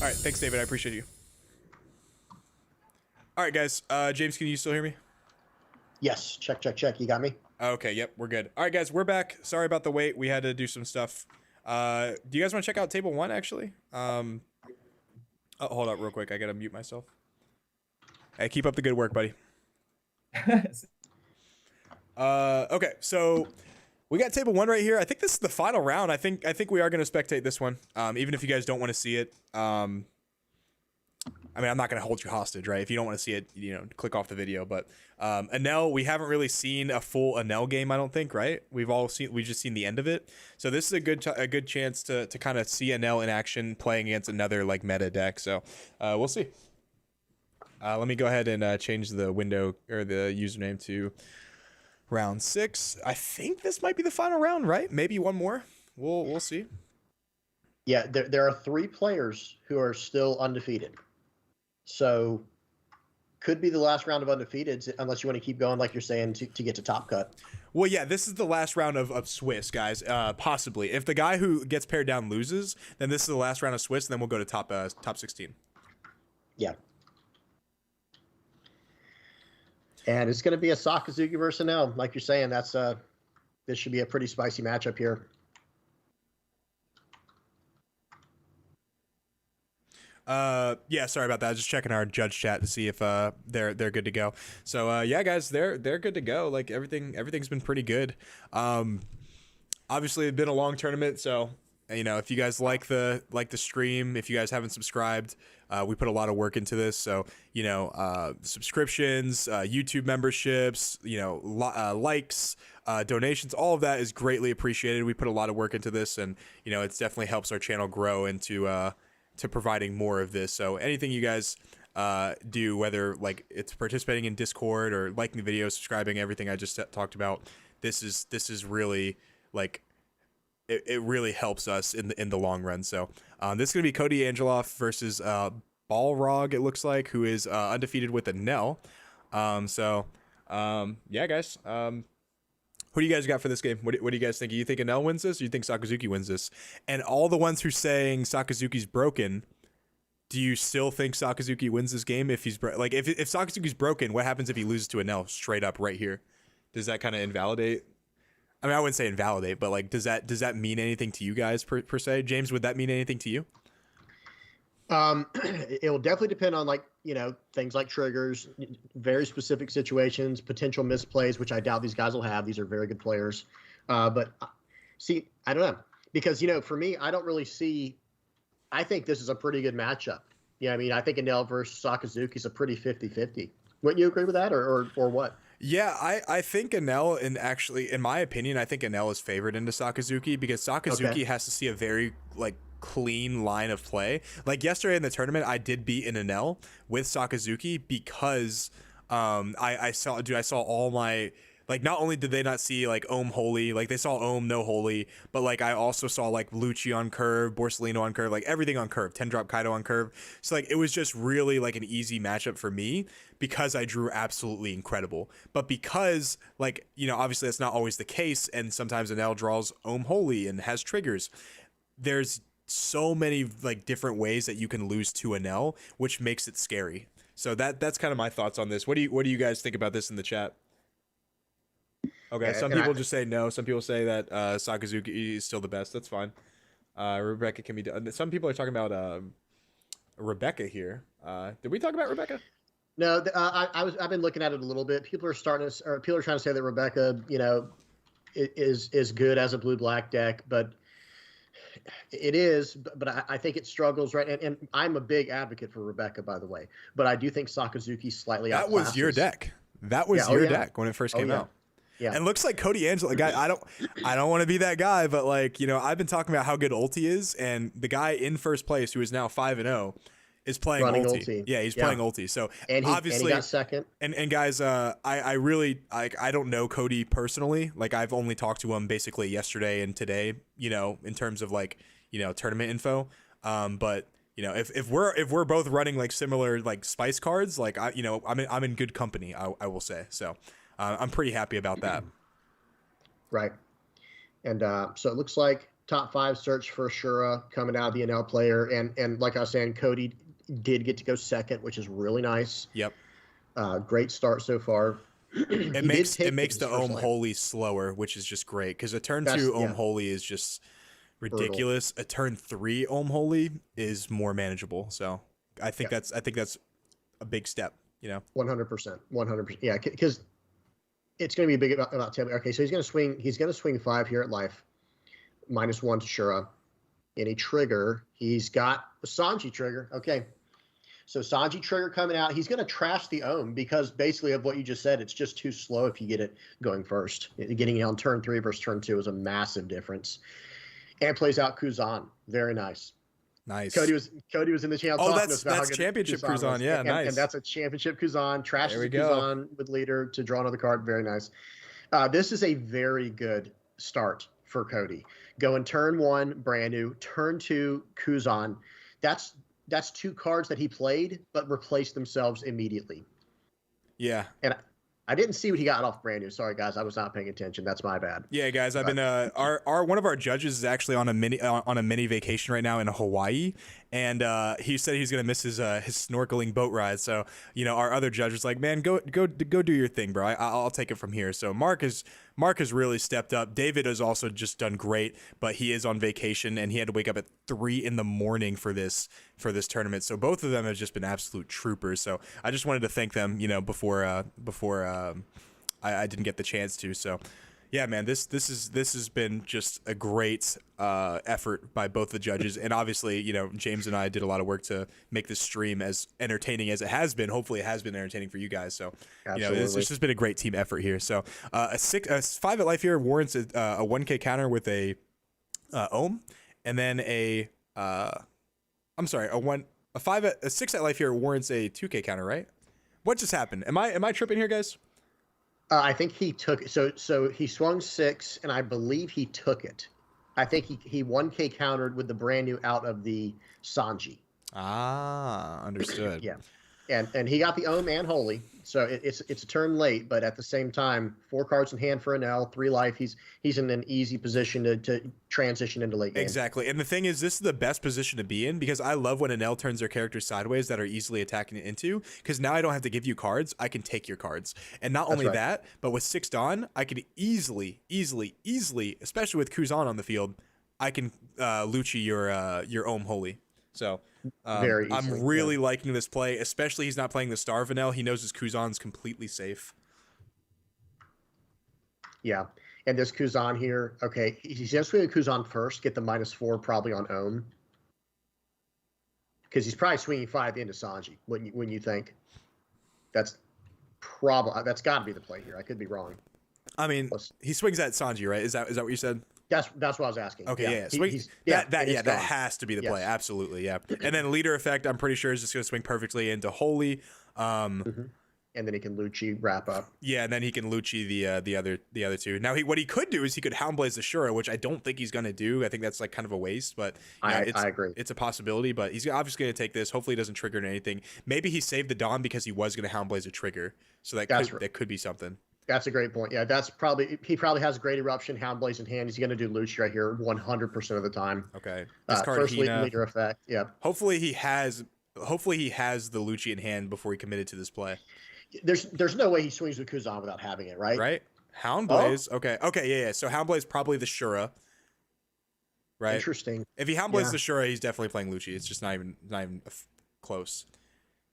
All right, thanks, David. I appreciate you. All right, guys. James, can you still hear me? Yes. Check, check, check. You got me? Okay, yep, we're good. All right, guys, we're back. Sorry about the wait. We had to do some stuff. Do you guys want to check out table 1, actually? Oh, hold up real quick. I got to mute myself. Hey, keep up the good work, buddy. Okay, so we got table 1 right here. I think this is the final round. I think we are going to spectate this one, even if you guys don't want to see it. I mean, I'm not going to hold you hostage, right? If you don't want to see it, you know, click off the video. But Enel, we haven't really seen a full Enel game, I don't think, right? We've just seen the end of it. So this is a good chance to kind of see Enel in action playing against another like meta deck. So we'll see. Let me go ahead and change the window or the username to round 6. I think this might be the final round, right? Maybe one more. We'll see. Yeah, there are 3 players who are still undefeated. So could be the last round of undefeateds unless you want to keep going, like you're saying, to get to top cut. Well, yeah, this is the last round of Swiss, guys. Possibly. If the guy who gets paired down loses, then this is the last round of Swiss, and then we'll go to top 16. Yeah. And it's going to be a Sakazuki versus Enel. Like you're saying, that's this should be a pretty spicy matchup here. Yeah, sorry about that. Just checking our judge chat to see if they're good to go. So yeah, guys, they're good to go. Like everything's been pretty good. Obviously it's been a long tournament, so you know, if you guys like the stream, if you guys haven't subscribed, we put a lot of work into this. So, you know, subscriptions, YouTube memberships, you know, likes, donations, all of that is greatly appreciated. We put a lot of work into this, and you know, it's definitely helps our channel grow into to providing more of this. So anything you guys do, whether like it's participating in Discord or liking the video, subscribing, everything I just talked about, this is really like it really helps us in the long run. So this is gonna be Cody Angeloff versus Balrog, it looks like, who is undefeated with Enel. Yeah, guys. Who do you guys got for this game? What do you guys think? Do you think Enel wins this, or do you think Sakazuki wins this? And all the ones who are saying Sakazuki's broken, do you still think Sakazuki wins this game if he's like if Sakazuki's broken? What happens if he loses to Enel straight up right here? Does that kind of invalidate? I mean, I wouldn't say invalidate, but like, does that mean anything to you guys per se? James, would that mean anything to you? It will definitely depend on, like, you know, things like triggers, very specific situations, potential misplays, which I doubt these guys will have. These are very good players. But see, I don't know, because, you know, for me, I don't really see, I think this is a pretty good matchup. Yeah. I mean, I think Enel versus Sakazuki is a pretty 50-50. Wouldn't you agree with that or what? Yeah, I think Enel, and actually, in my opinion, I think Enel is favored into Sakazuki because Sakazuki has to see a very like clean line of play. Like yesterday in the tournament, I did beat an Enel with Sakazuki because I saw all my, like, not only did they not see like Ohm Holy, like they saw Ohm no Holy, but like I also saw like Lucci on curve, Borsellino on curve, like everything on curve, 10 drop Kaido on curve. So like it was just really like an easy matchup for me because I drew absolutely incredible. But because, like, you know, obviously that's not always the case, and sometimes Enel draws Ohm Holy and has triggers. There's so many like different ways that you can lose to Enel, which makes it scary. So that's kind of my thoughts on this. What do you guys think about this in the chat? Okay, Yeah, some people just say no. Some people say that Sakazuki is still the best. That's fine. Rebecca can be done. Some people are talking about Rebecca here. Did we talk about Rebecca? No, I've been looking at it a little bit. People are trying to say that Rebecca, you know, is good as a blue-black deck, but it is. But I think it struggles, right? And I'm a big advocate for Rebecca, by the way. But I do think Sakazuki slightly outclasses. That was your deck. That was your deck when it first came out. Yeah. And looks like Cody Angelo, guy, I don't want to be that guy, but like, you know, I've been talking about how good Ulti is, and the guy in first place who is now 5-0 is playing Ulti. Yeah, he's playing Ulti. So and obviously, he got second. And guys, I really I don't know Cody personally. Like I've only talked to him basically yesterday and today, you know, in terms of like, you know, tournament info. But you know, if we're both running like similar like spice cards, like I'm in good company. I will say so. I'm pretty happy about that. Right. And so it looks like top 5 search for Shura coming out of the NL player, and like I was saying, Cody did get to go second, which is really nice. Yep. Great start so far. It makes the Ohm Holy slower, which is just great because a turn 2 Ohm Holy is just ridiculous. Brutal. A turn 3 Ohm Holy is more manageable. So I think that's a big step. 100%. Yeah, because it's going to be big about Taylor. Okay, so he's going to swing 5 here at life, -1 to Shura. Any trigger, he's got a Sanji trigger. Okay. So Sanji trigger coming out. He's going to trash the Ohm because basically of what you just said, it's just too slow if you get it going first. Getting it on turn 3 versus turn 2 is a massive difference. And plays out Kuzan. Very nice. Nice. Cody was in the channel talking to us about that's championship Kuzan. Yeah, nice. And that's a championship Kuzan. Trashes Kuzan with leader to draw another card. Very nice. This is a very good start for Cody. Going turn 1, brand new. Turn 2, Kuzan. That's 2 cards that he played, but replaced themselves immediately. Yeah. And I didn't see what he got off brand new. Sorry, guys. I was not paying attention. That's my bad. Yeah, guys. I've been our one of our judges is actually on a mini vacation right now in Hawaii, and he said he's gonna miss his snorkeling boat ride. So our other judge was like, "Man, go do your thing, bro. I'll take it from here." So Mark has really stepped up. David has also just done great, but he is on vacation and he had to wake up at 3 a.m. for this tournament. So both of them have just been absolute troopers. So I just wanted to thank them, before I didn't get the chance to. So yeah, man, this has been just a great effort by both the judges, and obviously, James and I did a lot of work to make this stream as entertaining as it has been. Hopefully, it has been entertaining for you guys. So, this has just been a great team effort here. So, a 5 at life here warrants a 1K counter with a Ohm, and then a 6 at life here warrants a 2K counter, right? What just happened? Am I tripping here, guys? I think he took it. So he swung 6, and I believe he took it. I think he 1K countered with the brand new out of the Sanji. Ah, understood. Yeah, and he got the Ohm and Holy, so it's a turn late, but at the same time, 4 cards in hand for an L, 3 life. He's in an easy position to transition into late game. Exactly, and the thing is, this is the best position to be in because I love when an L turns their character sideways that are easily attacking it into. Because now I don't have to give you cards; I can take your cards, and not only that, but with 6 Dawn, I could easily, especially with Kuzan on the field, I can Lucci your Ohm Holy. So I'm really liking this play, especially he's not playing the Star Vanel. He knows his Kuzan's completely safe. Yeah, and this Kuzan here, okay, he's going to swing a Kuzan first, get the -4 probably on Ohm. Because he's probably swinging 5 into Sanji, wouldn't you think? That's got to be the play here. I could be wrong. I mean, he swings at Sanji, right? Is that what you said? That's what I was asking. Okay, yeah. That has to be the play. Absolutely, yeah. And then leader effect, I'm pretty sure is just going to swing perfectly into Holy. And then he can Lucci wrap up. Yeah, and then he can Lucci the other 2. Now what he could do is he could Houndblaze the Shura, which I don't think he's going to do. I think that's like kind of a waste, but I agree. It's a possibility, but he's obviously going to take this. Hopefully, he doesn't trigger anything. Maybe he saved the Dawn because he was going to Houndblaze a trigger, so that could be something. That's a great point. Yeah, he probably has Great Eruption, Houndblaze in hand. He's going to do Lucci right here 100% of the time. Okay. First leader effect. Yeah. Hopefully he has the Lucci in hand before he committed to this play. There's no way he swings with Kuzan without having it, right? Right. Houndblaze. Oh. Okay. Yeah. So Houndblaze probably the Shura. Right. Interesting. If he Houndblaze the Shura, he's definitely playing Lucci. It's just not even close.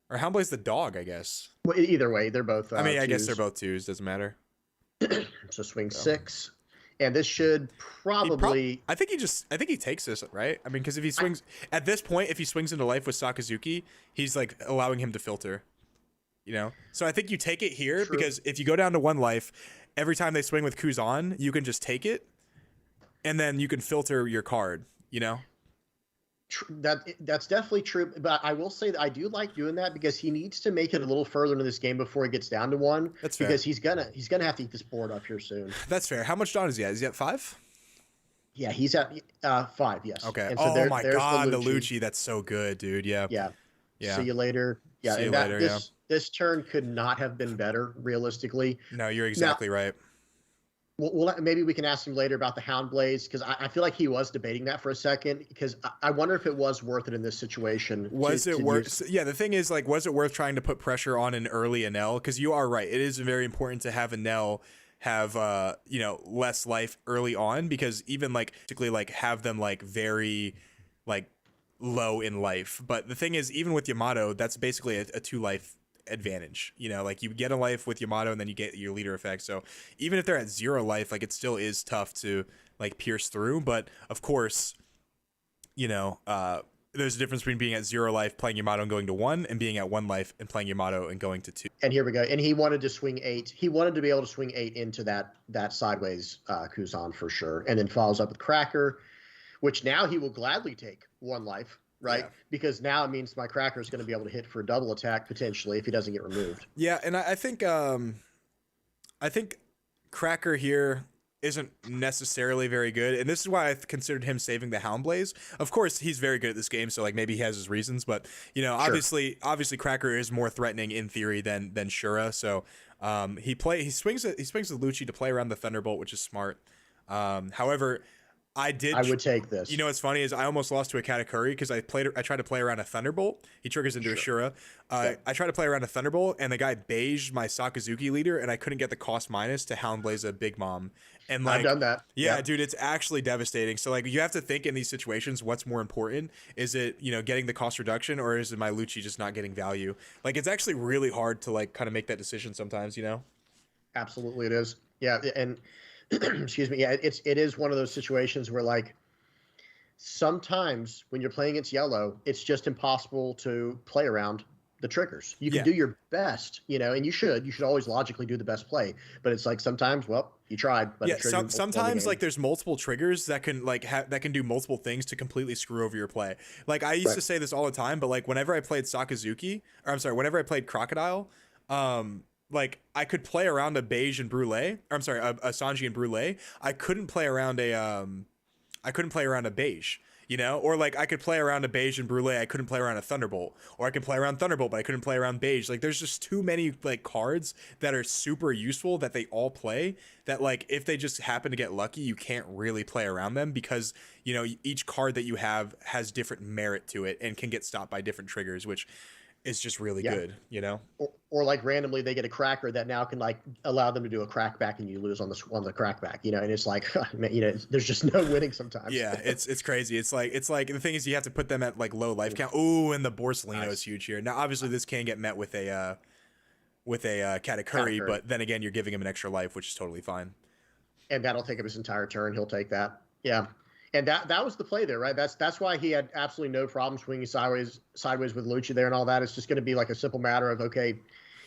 Or Houndblaze the dog, I guess. Well, either way, they're both. I guess they're both 2s. Doesn't matter. So swing 6, and this should probably. I think he takes this, right? I mean, because if he swings at this point, if he swings into life with Sakazuki, he's like allowing him to filter. So I think you take it here because if you go down to 1 life, every time they swing with Kuzan, you can just take it, and then you can filter your card. That's definitely true, but I will say that I do like doing that because he needs to make it a little further into this game before he gets down to 1. That's fair. Because he's gonna have to eat this board up here soon. That's fair. How much Dawn is he at? Is he at 5? Yeah, he's at 5. Yes. Okay. And so my God, the Lucci. That's so good, dude. Yeah. See you later. Yeah. See you later. This turn could not have been better, realistically. No, you're exactly right. Maybe we can ask him later about the Hound Blaze, because I feel like he was debating that for a second, because I wonder if it was worth it in this situation. Was it worth? Yeah, the thing is, like, was it worth trying to put pressure on an early Enel? Because you are right, it is very important to have Enel have less life early on, because even like particularly like have them like very like low in life. But the thing is, even with Yamato, that's basically a 2 life advantage. Like you get a life with Yamato and then you get your leader effect. So even if they're at 0 life, like it still is tough to like pierce through. But of course, there's a difference between being at 0 life playing Yamato and going to 1, and being at 1 life and playing Yamato and going to 2. And here we go. And he wanted to swing 8. He wanted to be able to swing 8 into that sideways Kuzan for sure. And then follows up with Cracker, which now he will gladly take 1 life, right? Yeah. Because now it means my Cracker is going to be able to hit for a double attack potentially if he doesn't get removed. Yeah, and I think Cracker here isn't necessarily very good, and this is why I considered him saving the Hound Blaze. Of course, he's very good at this game, so like maybe he has his reasons, but sure. obviously Cracker is more threatening in theory than Shura. So he swings the Lucci to play around the Thunderbolt, which is smart. However, I would take this. What's funny is I almost lost to a Katakuri because I tried to play around a Thunderbolt. He triggers into a Shura. I tried to play around a Thunderbolt, and the guy beiged my Sakazuki leader, and I couldn't get the cost minus to Hound Blaze a Big Mom. And like, I've done that. Yeah, dude, it's actually devastating. So like, you have to think in these situations, what's more important? Is it getting the cost reduction, or is it my Lucci just not getting value? Like, it's actually really hard to like kind of make that decision sometimes. Absolutely, it is. Yeah, and. Excuse me. Yeah, it is one of those situations where like sometimes when you're playing against yellow, it's just impossible to play around the triggers. You can do your best, and you should always logically do the best play. But it's like sometimes, well, you tried. But sometimes like there's multiple triggers that can like that can do multiple things to completely screw over your play. Like I used to say this all the time, but like whenever I played whenever I played Crocodile, like I could play around a beige and brulee. Or I'm sorry, a Sanji and brulee. I couldn't play around a beige, or like I could play around a beige and brulee. I couldn't play around a Thunderbolt, or I could play around Thunderbolt, but I couldn't play around beige. Like there's just too many like cards that are super useful that they all play, that like if they just happen to get lucky, you can't really play around them, because each card that you have has different merit to it and can get stopped by different triggers, which is just really good, or like randomly they get a Cracker that now can like allow them to do a crackback and you lose on the crackback, and it's like, there's just no winning sometimes. Yeah, it's crazy. It's like the thing is you have to put them at like low life count. Ooh, and the Borsalino is huge here. Now obviously this can get met with a Katakuri, but then again you're giving him an extra life, which is totally fine. And that'll take up his entire turn. He'll take that. Yeah. And that was the play there, right? That's why he had absolutely no problem swinging sideways with Lucci there and all that. It's just going to be like a simple matter of, okay,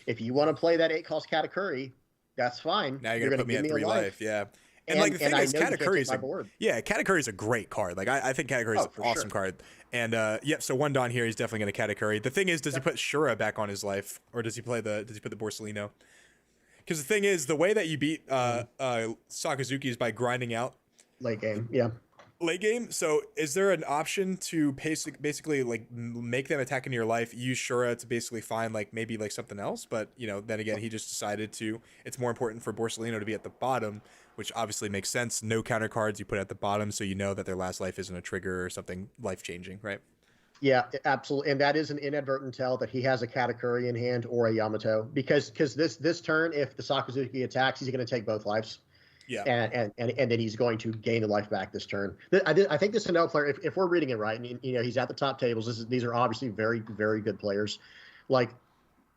if you want to play that 8-cost Katakuri, that's fine. Now you're going to put me at 3 life. Yeah. And like the thing is, Katakuri is a great card. Like I think Katakuri is an awesome card. And so one Don here, he's definitely going to Katakuri. The thing is, does he put Shura back on his life, or does he put the Borsalino? Because the thing is, the way that you beat Sakazuki is by grinding out late game. Yeah. Late game. So is there an option to basically like make them attack into your life, use Shura to basically find like maybe like something else? But then again, he just decided it's more important for Borsalino to be at the bottom, which obviously makes sense. No counter cards you put at the bottom, so that their last life isn't a trigger or something life changing, right? Yeah, absolutely. And that is an inadvertent tell that he has a Katakuri in hand or a Yamato, because this turn, if the Sakazuki attacks, he's going to take both lives. Yeah, and then he's going to gain the life back this turn. I think this Enel player, if we're reading it right, and he's at the top tables. These are obviously very, very good players. Like,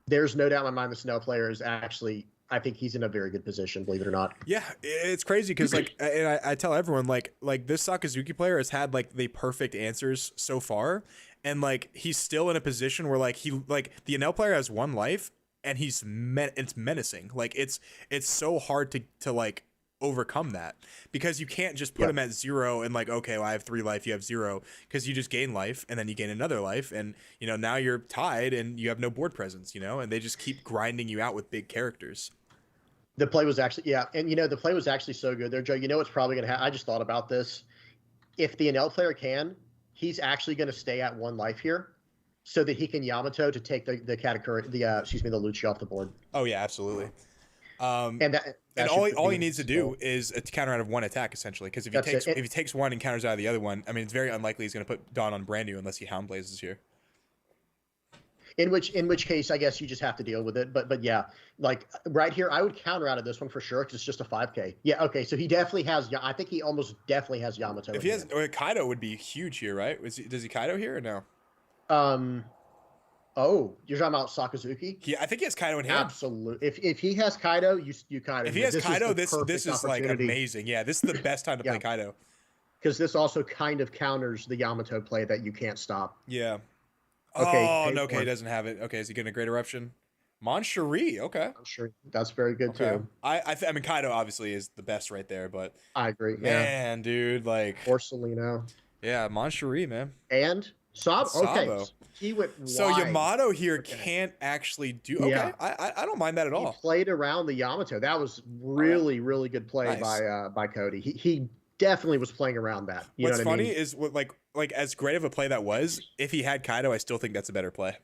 there's no doubt in my mind this Enel player is actually, I think he's in a very good position, believe it or not. Yeah, it's crazy because like, and I tell everyone like this Sakazuki player has had like the perfect answers so far, and like he's still in a position where like the Enel player has 1 life and it's menacing. Like it's so hard to like overcome that, because you can't just put him at 0 and like, okay, well, I have 3 life, you have 0, because you just gain life and then you gain another life, and now you're tied and you have no board presence, and they just keep grinding you out with big characters. The play was actually the play was actually so good there, Joe. What's probably gonna happen? I just thought about this. If the Enel player he's actually gonna stay at 1 life here, so that he can Yamato to take the Katakuri, the Lucci off the board. Oh yeah, absolutely. And that And should all be he needs to do is a counter out of one attack essentially, because if he That's takes it. if he takes one and counters out of the other one, I mean it's very unlikely he's going to put Dawn on brand new unless he Hound Blazes here. In which case, I guess you just have to deal with it. But yeah, like right here, I would counter out of this one for sure because it's just a 5K. Yeah, okay. So he definitely has. I think he almost definitely has Yamato. If he has, or Kaido would be huge here, right? Does he Kaido here or no? Oh, you're talking about Sakazuki? I think he has Kaido in hand. Absolutely. If he has Kaido, you Kaido. If he has Kaido, this is like amazing. Yeah, this is the best time to play Kaido. Because this also kind of counters the Yamato play that you can't stop. Yeah. Okay. Oh, no, okay, he doesn't have it. Okay, is he getting a Great Eruption? Mon Cherie, okay. I'm sure that's very good too. I mean, Kaido obviously is the best right there, but I agree. Man, dude, like Borsalino. Yeah, Mon Cherie, man. And Sabo. Okay, he went wide. So Yamato here can't actually do. Okay, yeah. I don't mind that at all. He played around the Yamato. That was really really good play by Cody. He definitely was playing around that. What's funny is what like as great of a play that was, if he had Kaido, I still think that's a better play.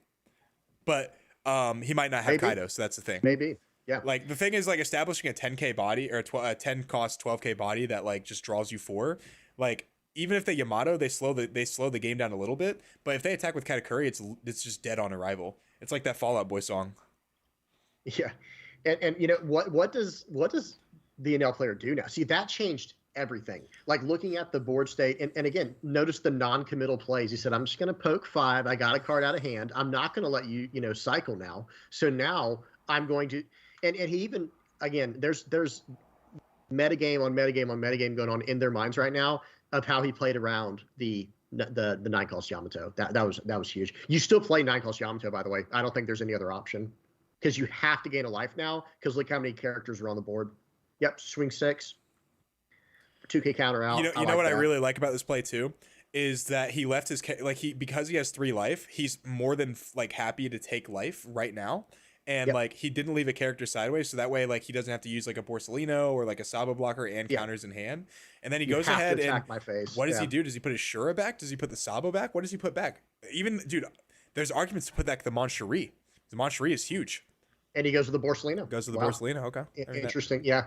But he might not have Kaido, so that's the thing. Maybe. Yeah. Like the thing is like establishing a 10k body or a 10 cost 12k body that like just draws you 4. Like even if they Yamato, they slow the game down a little bit. But if they attack with Katakuri, it's just dead on arrival. It's like that Fall Out Boy song. Yeah, and you know what does the NL player do now? See, that changed everything. Like looking at the board state, and again, notice the non-committal plays. He said, "I'm just going to poke 5. I got a card out of hand. I'm not going to let you cycle now. So now I'm going to." And he even again, there's metagame on metagame on metagame going on in their minds right now of how he played around the 9 cost Yamato. That was huge. You still play 9 cost Yamato, by the way. I don't think there's any other option because you have to gain a life now because look how many characters are on the board. Yep, swing 6. 2K counter out. You know what I really like about this play too is that he left his because he has 3 life, he's more than like happy to take life right now. And like he didn't leave a character sideways, so that way like he doesn't have to use like a Borsalino or like a Sabo blocker and counters in hand. And then he goes ahead and what does he do? Does he put his Shura back? Does he put the Sabo back? What does he put back? Even dude, there's arguments to put back the Mon Cherie. The Mon Cherie is huge. And he goes with the Borsalino. Goes with the Borsalino. Okay. Interesting. Yeah.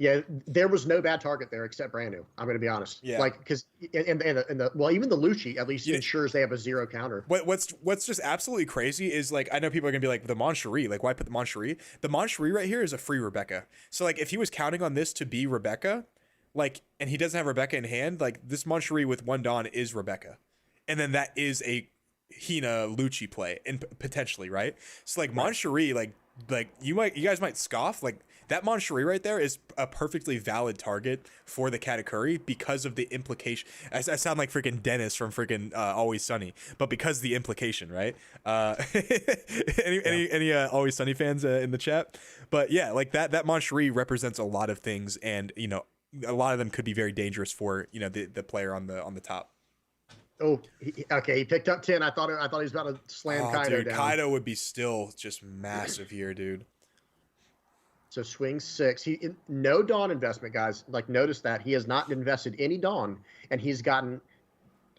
Yeah, there was no bad target there except brand new. I'm going to be honest. Yeah. Like because even the Lucci at least ensures they have a 0 counter. What's just absolutely crazy is like I know people are going to be like the Mon Cherie, like why put the Mon Cherie? The Mon Cherie right here is a free Rebecca. So like if he was counting on this to be Rebecca, like and he doesn't have Rebecca in hand, like this Mon Cherie with 1 Dawn is Rebecca, and then that is a Hina Lucci play and potentially right. So like Mon Cherie, like you guys might scoff like. That Mon Cherie right there is a perfectly valid target for the Katakuri because of the implication. I sound like freaking Dennis from freaking Always Sunny, but because the implication, right? Any Always Sunny fans in the chat? But yeah, like that Mon Cherie represents a lot of things, and a lot of them could be very dangerous for the player on the top. Oh, he picked up 10. I thought he was about to slam Kaido down. Kaido would be still just massive here, dude. So swing 6. No Dawn investment, guys. Like notice that he has not invested any Dawn, and he's going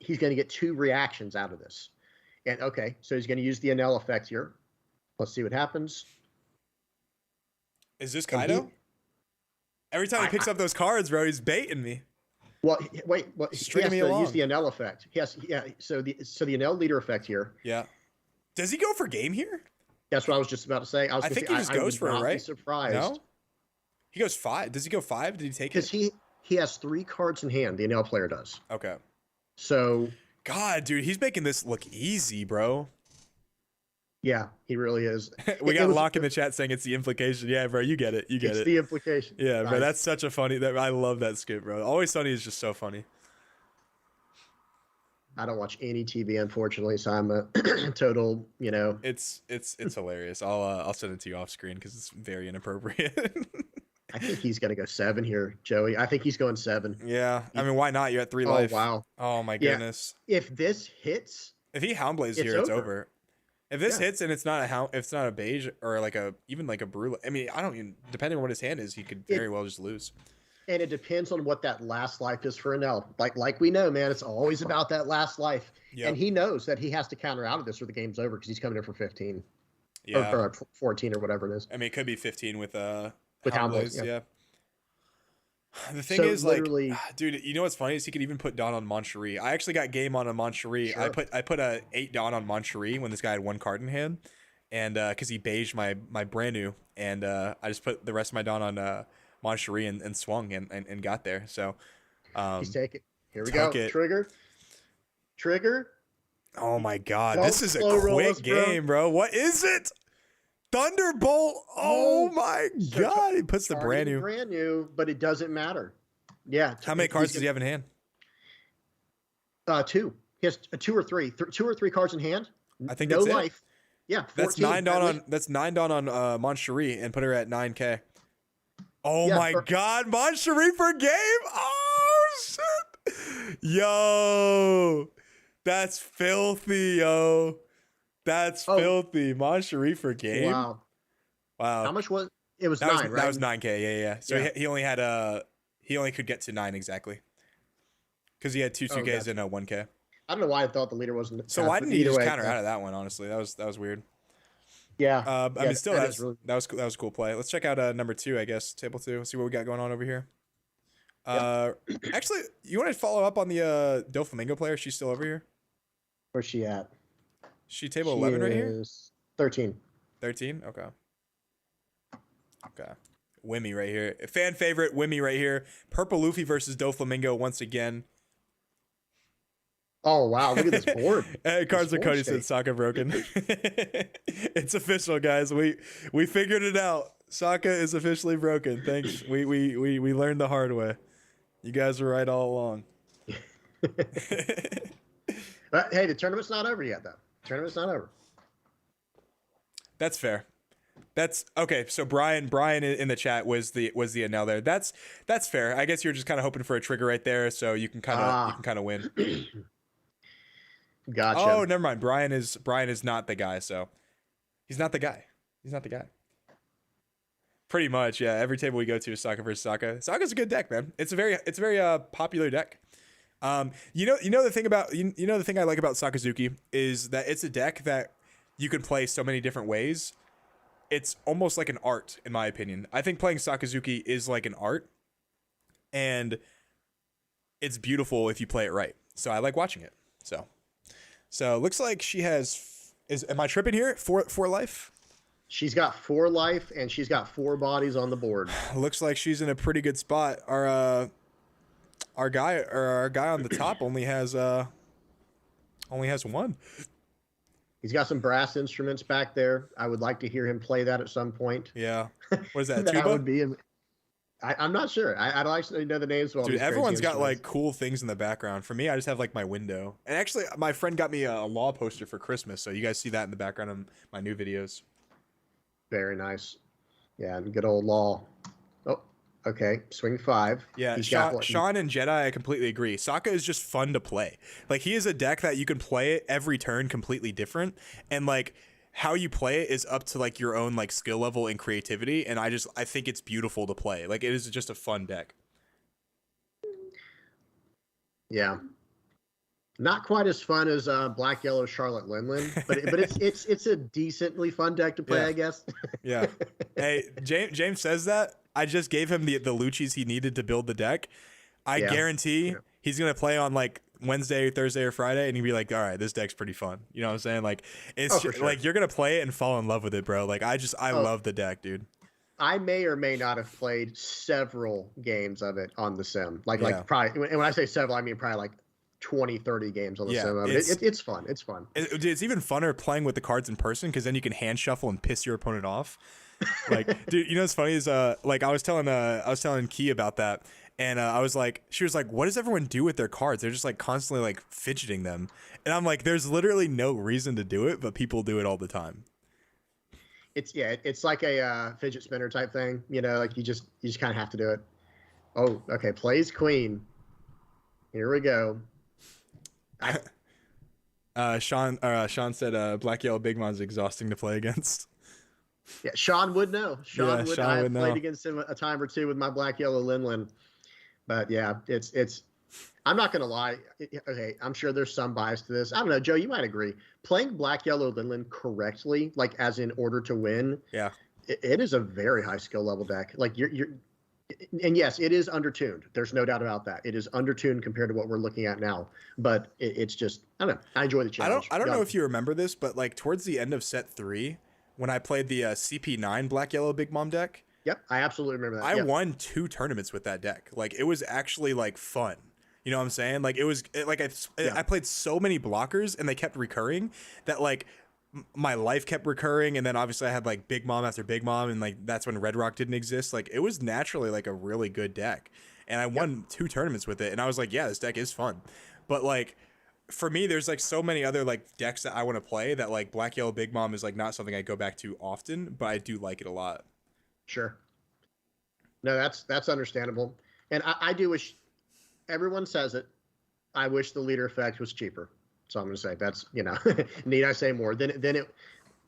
to get 2 reactions out of this. And okay, so he's going to use the Enel effect here. Let's see what happens. Is this Kaido? Every time he picks up those cards, bro, he's baiting me. Well, wait. Well, he has to use the Enel effect. So the Enel leader effect here. Yeah. Does he go for game here? That's what I was just about to say. I think he just goes for it, right? Surprised. No? He goes 5. Does he go 5? Did he take it? Because he has 3 cards in hand. The NL player does. Okay. So. God, dude, he's making this look easy, bro. Yeah, he really is. We got Locke in the chat saying it's the implication. Yeah, bro, you get it. It's the implication. Yeah, nice. Bro, that's such a funny. I love that skip, bro. Always Sunny is just so funny. I don't watch any TV, unfortunately, so I'm a total, It's hilarious. I'll send it to you off screen because it's very inappropriate. I think he's gonna go 7 here, Joey. I think he's going 7. Yeah, I mean, why not? You're at 3 life. Oh wow. Oh my goodness. If this hits, if he Hound Blaze here, it's over. If this hits and it's not a beige or even like a Brule. I mean, I don't even. Depending on what his hand is, he could very well just lose. And it depends on what that last life is for Enel. Like we know, man, it's always about that last life. Yep. And he knows that he has to counter out of this or the game's over because he's coming in for 15. Yeah. Or 14 or whatever it is. I mean, it could be 15 with with Hound Hound Blaze. Blaze, yeah. The thing So is, like, literally, dude, you know what's funny is he could even put Dawn on Moncherie. I actually got game on a Moncherie. Sure. I put a 8 Dawn on Moncherie when this guy had 1 card in hand, and because he beiged my brand new, and I just put the rest of my Dawn on Moncherie and swung and got there. So he's taking. Here we took go. it. Trigger. Oh my god, Don't this is a slow roll quick us, bro. game, bro. What is it? Thunderbolt. Oh my So god, he puts the targeting brand new. brand new, but it doesn't matter. Yeah. How many cards does he have in hand? 2. He has 2 or 3. 2 or 3 cards in hand. I think no that's it. life. Yeah, 14. That's 9 Dawn on Moncherie and put her at 9K. Oh Yeah, my god, Moncherie for game. Oh shit. Yo. That's filthy, yo. That's filthy. Moncherie for game. Wow. Wow. How much was it? Was that 9, right? That was 9K. Yeah. So Yeah. he only had he only could get to 9 exactly. Because he had 2 2Ks gotcha. and a 1K. I don't know why I thought the leader wasn't. So why didn't he just counter out of that one? Honestly, that was weird. Yeah. I mean, still, that really... was cool. That was a cool play. Let's check out number 2, I guess, table 2. See what we got going on over here. Actually, you want to follow up on the Doflamingo player? She's still over here. Where's she at? She table 11 right here. 13. 13. Okay. Wimmy right here. Fan favorite Wimmy right here. Purple Luffy versus Doflamingo once again. Oh wow! Look at this board. Cards are Cody said Sokka broken. It's official, guys. We figured it out. Sokka is officially broken. Thanks. We learned the hard way. You guys were right all along. But hey, the tournament's not over yet, though. Tournament's not over. That's fair. That's okay. So Brian in the chat was the NL there. That's fair. I guess you're just kind of hoping for a trigger right there, so you can kind of win. Gotcha. Oh, never mind. Brian is not the guy. So he's not the guy. Pretty much, yeah. Every table we go to is Sokka versus Sokka. Sokka's a good deck, man. It's a very popular deck. You know the thing about the thing I like about Sakazuki is that it's a deck that you can play so many different ways. It's almost like an art, in my opinion. I think playing Sakazuki is like an art, and it's beautiful if you play it right. So I like watching it. So looks like she has. Am I tripping here? 4 life. She's got 4 life, and she's got 4 bodies on the board. Looks like she's in a pretty good spot. Our guy on the top only has 1. He's got some brass instruments back there. I would like to hear him play that at some point. Yeah. What is that? That tuba? would be. I'm not sure. I don't actually know the names of all Dude, these crazy everyone's got instruments. like cool things in the background. For me, I just have like my window. And actually, my friend got me a law poster for Christmas, so you guys see that in the background of my new videos. Very nice. Yeah, and good old Law. Oh, okay. Swing 5. Yeah, He's got Sean and Jedi, I completely agree. Sokka is just fun to play. Like, he is a deck that you can play it every turn completely different. And, like, how you play it is up to, like, your own, like, skill level and creativity. And I think it's beautiful to play. Like, it is just a fun deck. Yeah. Not quite as fun as Black Yellow Charlotte Linlin, but it's a decently fun deck to play, Yeah. I guess. Yeah. Hey, James says that. I just gave him the Luccis he needed to build the deck. I guarantee he's gonna play on like Wednesday, Thursday, or Friday, and he'd be like, "All right, this deck's pretty fun." You know what I'm saying? Like, it's for sure. like you're gonna play it and fall in love with it, bro. Like, I love the deck, dude. I may or may not have played several games of it on the sim. Like probably, and when I say several, I mean probably like 20, 30 games on the sim of it. It's fun. It's fun. It's even funner playing with the cards in person because then you can hand shuffle and piss your opponent off. Like, dude, you know what's funny is like I was telling Key about that, and she was like, what does everyone do with their cards? They're just like constantly like fidgeting them, and I'm like, there's literally no reason to do it, but people do it all the time. It's like a fidget spinner type thing, you know, like you just kind of have to do it. Oh, okay, plays queen. Here we go. Sean said Black Yellow Big Mon's exhausting to play against. Yeah, Sean would know. I have know. played against him a time or two with my Black Yellow Linlin. But yeah, it's I'm not gonna lie. Okay, I'm sure there's some bias to this. I don't know, Joe, you might agree. Playing Black Yellow Linlin correctly, like as in order to win, it is a very high skill level deck. Like you're and yes, it is undertuned. There's no doubt about that. It is undertuned compared to what we're looking at now. But it's just, I don't know. I enjoy the challenge. I don't know if you remember this, but like towards the end of set 3, when I played the CP9 Black Yellow Big Mom deck. Yep, I absolutely remember that. I won 2 tournaments with that deck. Like it was actually like fun. You know what I'm saying? Like I played so many blockers and they kept recurring that like my life kept recurring, and then obviously I had like Big Mom after Big Mom, and like that's when Red Rock didn't exist. Like it was naturally like a really good deck, and I won 2 tournaments with it, and I was like, yeah, this deck is fun. But like for me, there's like so many other like decks that I want to play that like Black Yellow Big Mom is like not something I go back to often, but I do like it a lot. Sure. No, that's understandable, and I do wish, everyone says it, I wish the leader effect was cheaper. So I'm going to say that's, need I say more? Then it,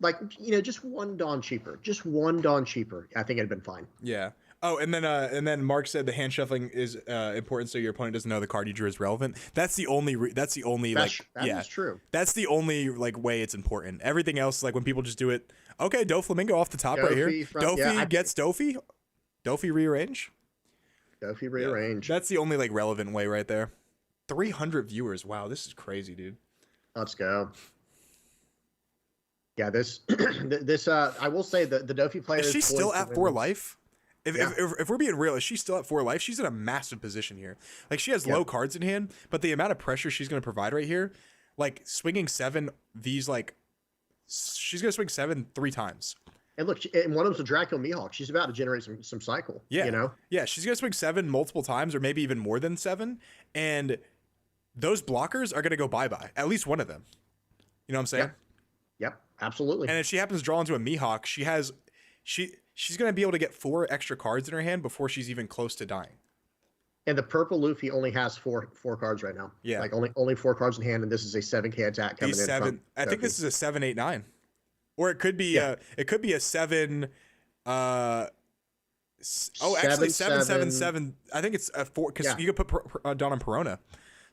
like, just one Dawn cheaper. Just one Dawn cheaper. I think it'd been fine. Yeah. Oh, and then Mark said the hand shuffling is important so your opponent doesn't know the card you drew is relevant. That's the only that is true. That's the only like way it's important. Everything else, like when people just do it, okay, Doflamingo off the top right here. Dofi gets Dofi. Dofi rearrange. Dofi rearrange. Yeah, that's the only like relevant way right there. 300 viewers. Wow, this is crazy, dude. Let's go. Yeah, this I will say that the Dofi player is she still at 4 life? If we're being real, is she still at 4 life? She's in a massive position here. Like she has low cards in hand, but the amount of pressure she's going to provide right here, like swinging 7 these like she's going to swing 7 3 times. And look, and one of them's a Draco Mihawk. She's about to generate some cycle. Yeah, yeah, she's going to swing 7 multiple times, or maybe even more than 7, and those blockers are going to go bye-bye. At least one of them. You know what I'm saying? Yep, absolutely. And if she happens to draw into a Mihawk, she's going to be able to get 4 extra cards in her hand before she's even close to dying. And the purple Luffy only has four cards right now. Yeah. Like only 4 cards in hand, and this is a 7K attack coming in. I think this is a 7, 8, 9. Or it could be a 7 actually 7, 7, 7. I think it's a 4 because you could put Dawn on Perona.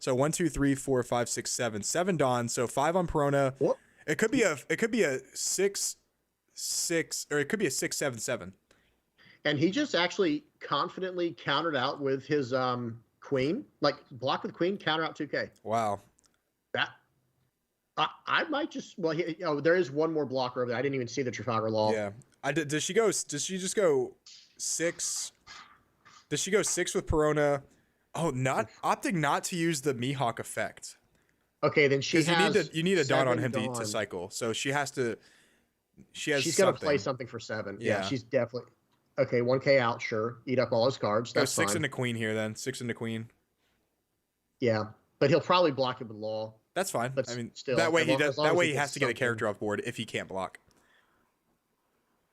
So 1, 2, 3, 4, 5, 6, 7. 7 Dawn. So 5 on Perona. What? It could be a 6, 6, or it could be a 6, 7, 7. And he just actually confidently countered out with his queen. Like block with queen, counter out 2K. Wow. That I might just there is one more blocker over there. I didn't even see the Trafalgar Law. Yeah. Does she just go 6? Does she go 6 with Perona? Oh, opting not to use the Mihawk effect. Okay, then you need a Dawn on him to cycle. So she's gonna play something for 7. Yeah, she's definitely okay. 1K out, sure. Eat up all his cards. That's 6 fine. into queen here then. 6 into queen. Yeah, but he'll probably block it with Law. That's fine. But I mean, still, that way he has to get a character off board if he can't block.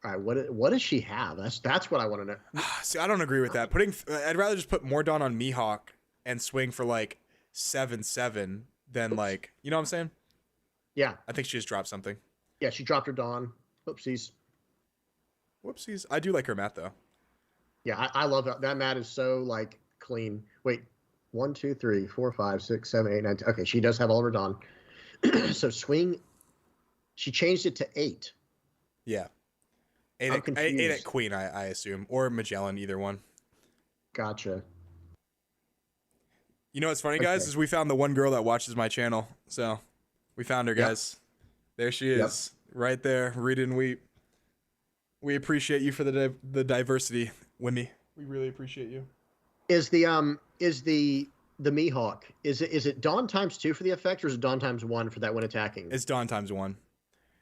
All right, what does she have? That's what I want to know. See, I don't agree with that. I'd rather just put more Dawn on Mihawk and swing for like 7, 7 than like, you know what I'm saying? Yeah. I think she just dropped something. Yeah, she dropped her Dawn. Oopsies. Whoopsies. I do like her mat though. Yeah, I love that. That mat is so like clean. Wait, 1, 2, 3, 4, 5, 6, 7, 8, 9, 10. Okay, she does have all of her Dawn. So swing. She changed it to 8. Yeah. 8 at queen, I assume, or Magellan, either one. Gotcha. You know what's funny, guys, is we found the one girl that watches my channel. So we found her, guys. There she is, right there. Read and weep. We appreciate you for the diversity, Wimmy. We really appreciate you. Is the Mihawk, is it Dawn ×2 for the effect, or is it Dawn ×1 for that when attacking? It's Dawn ×1.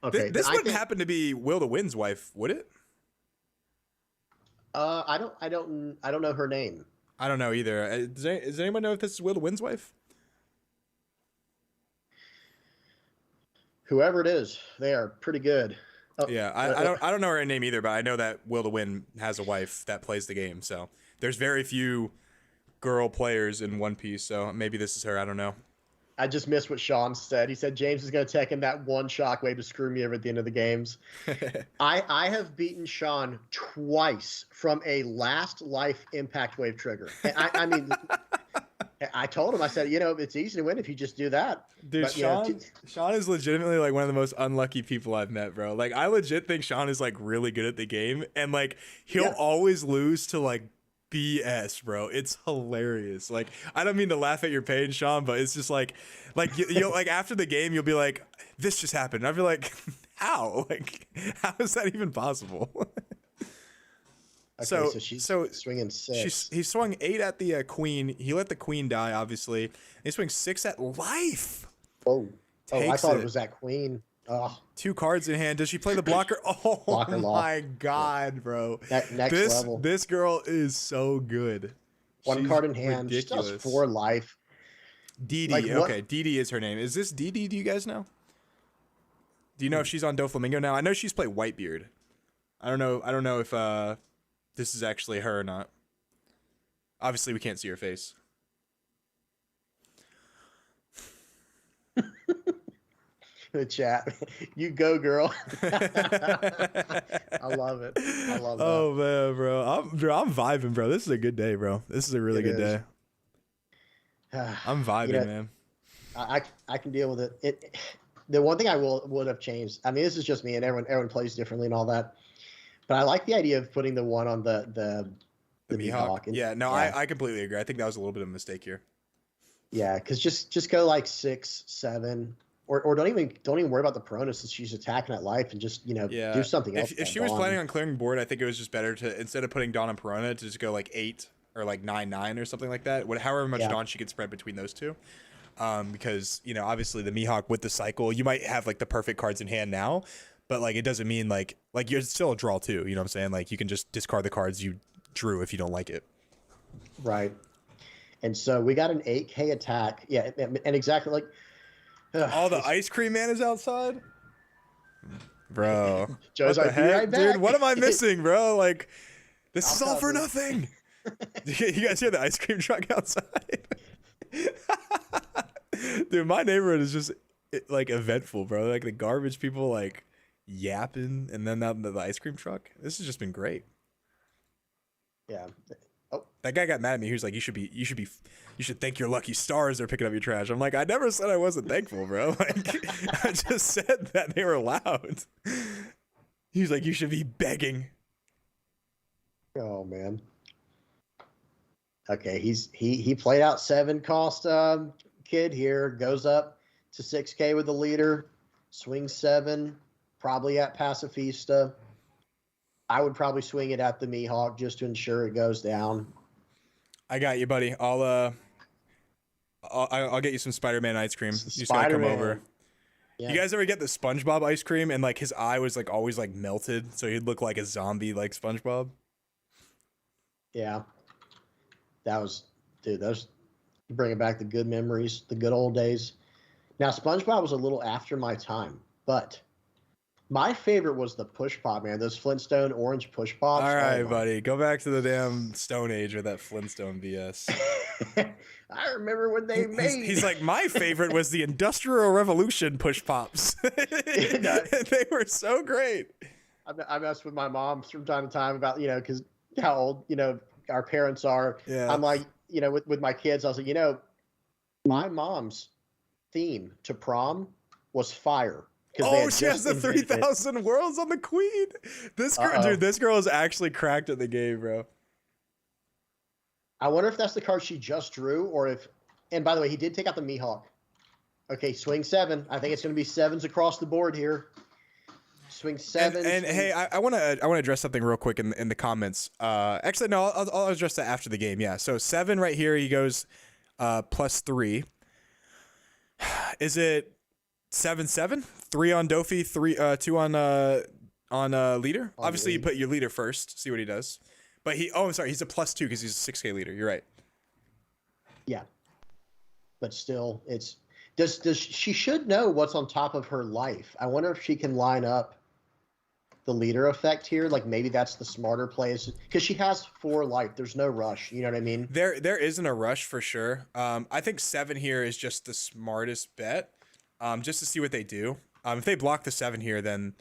Okay, this wouldn't happen to be Will the Wind's wife, would it? I don't know her name. I don't know either. Does anyone know if this is Will the Wind's wife? Whoever it is, they are pretty good. Yeah, I don't know her name either, but I know that Will the Wind has a wife that plays the game. So there's very few girl players in One Piece, so maybe this is her. I don't know. I just missed what Sean said. He said James is going to take him that one shockwave to screw me over at the end of the games. I have beaten Sean twice from a last life impact wave trigger. I mean, I told him, I said, you know, it's easy to win if you just do that. Dude, But, you know, Sean is legitimately like one of the most unlucky people I've met, bro. Like, I legit think Sean is like really good at the game, and like he'll Yeah. always lose to like BS, bro. It's hilarious. Like, I don't mean to laugh at your pain, Sean, but it's just like you'll like after the game, you'll be like, "This just happened." And I'll be like, "How? Like, how is that even possible?" okay, so she's so swinging 6. he swung 8 at the queen. He let the queen die, obviously. He swung 6 at life. Oh, I Takes thought it. it was that queen. Oh, 2 cards in hand. Does she play the blocker? Oh Blocker lock. my god, bro. Next level. This girl is so good. One She's card in hand. She ridiculous. still has 4 life. Dee Dee. Like, what- Okay, Dee Dee is her name. Is this Dee Dee? Do you guys know? Do you know if she's on Doflamingo now? I know she's played Whitebeard. I don't know if this is actually her or not. Obviously, we can't see her face. The chat. You go, girl. I love it. I love that. Oh man, bro. I'm vibing, bro. This is a good day, bro. This is a really It good is. day. I'm vibing, You know, man. I can deal with it. The one thing I would have changed. I mean, this is just me, and everyone plays differently and all that. But I like the idea of putting the one on the Mihawk. And, Yeah, no, I completely agree. I think that was a little bit of a mistake here. Yeah, because just go like 6, 7, or don't even worry about the Perona since she's attacking at life, and just do something else. If she was planning on clearing board, I think it was just better to, instead of putting Dawn and Perona, to just go like 8 or like 9/9 or something like that. However much Dawn she could spread between those two. Because obviously the Mihawk with the cycle, you might have like the perfect cards in hand now, but like it doesn't mean like you're still a draw too. You know what I'm saying? Like you can just discard the cards you drew if you don't like it. Right. And so we got an 8K attack. Yeah, and exactly like. All the ice cream man is outside, bro. Joe's what like, the "Be heck, right back." dude? What am I missing, bro? Like, this is all for cover. nothing. You guys hear the ice cream truck outside? Dude, my neighborhood is just like eventful, bro. Like the garbage people like yapping, and then the ice cream truck. This has just been great. Yeah. That guy got mad at me. He was like, you should thank your lucky stars they're picking up your trash. I'm like, I never said I wasn't thankful, bro. Like, I just said that they were loud. He's like, you should be begging. Oh man. Okay, he played out 7 cost kid here, goes up to 6K with the leader, swings 7, probably at Pacifista. I would probably swing it at the Mihawk just to ensure it goes down. I got you, buddy. I'll get you some Spider-Man ice cream. You just gotta come over. Yeah. You guys ever get the SpongeBob ice cream and like his eye was like always like melted, so he'd look like a zombie like SpongeBob? Yeah. That was bringing back the good memories, the good old days. Now SpongeBob was a little after my time, but my favorite was the push pop, man. Those Flintstone orange push pops. All right, buddy. Go back to the damn Stone Age with that Flintstone BS. I remember when they made. He's like, my favorite was the Industrial Revolution push pops. They were so great. I mess with my mom from time to time about because how old our parents are. Yeah. I'm like with my kids. I was like my mom's theme to prom was fire. Oh, she has the 3,000 worlds on the queen. This girl, dude, this girl is actually cracked at the game, bro. I wonder if that's the card she just drew, or if. And by the way, he did take out the Mihawk. Okay, swing 7. I think it's going to be 7s across the board here. Swing 7. And hey, I want to address something real quick in the comments. Actually, no, I'll address that after the game. Yeah. So 7 right here, he goes +3. Is it 7/7? 3 on Dofi, 2 on leader. Obviously, you put your leader first. See what he does. But I'm sorry, he's a +2 because he's a 6K leader. You're right. Yeah, but still, does she should know what's on top of her life. I wonder if she can line up the leader effect here. Like maybe that's the smarter play, because she has 4 life. There's no rush. You know what I mean? There isn't a rush for sure. I think 7 here is just the smartest bet. Just to see what they do. If they block the 7 here, then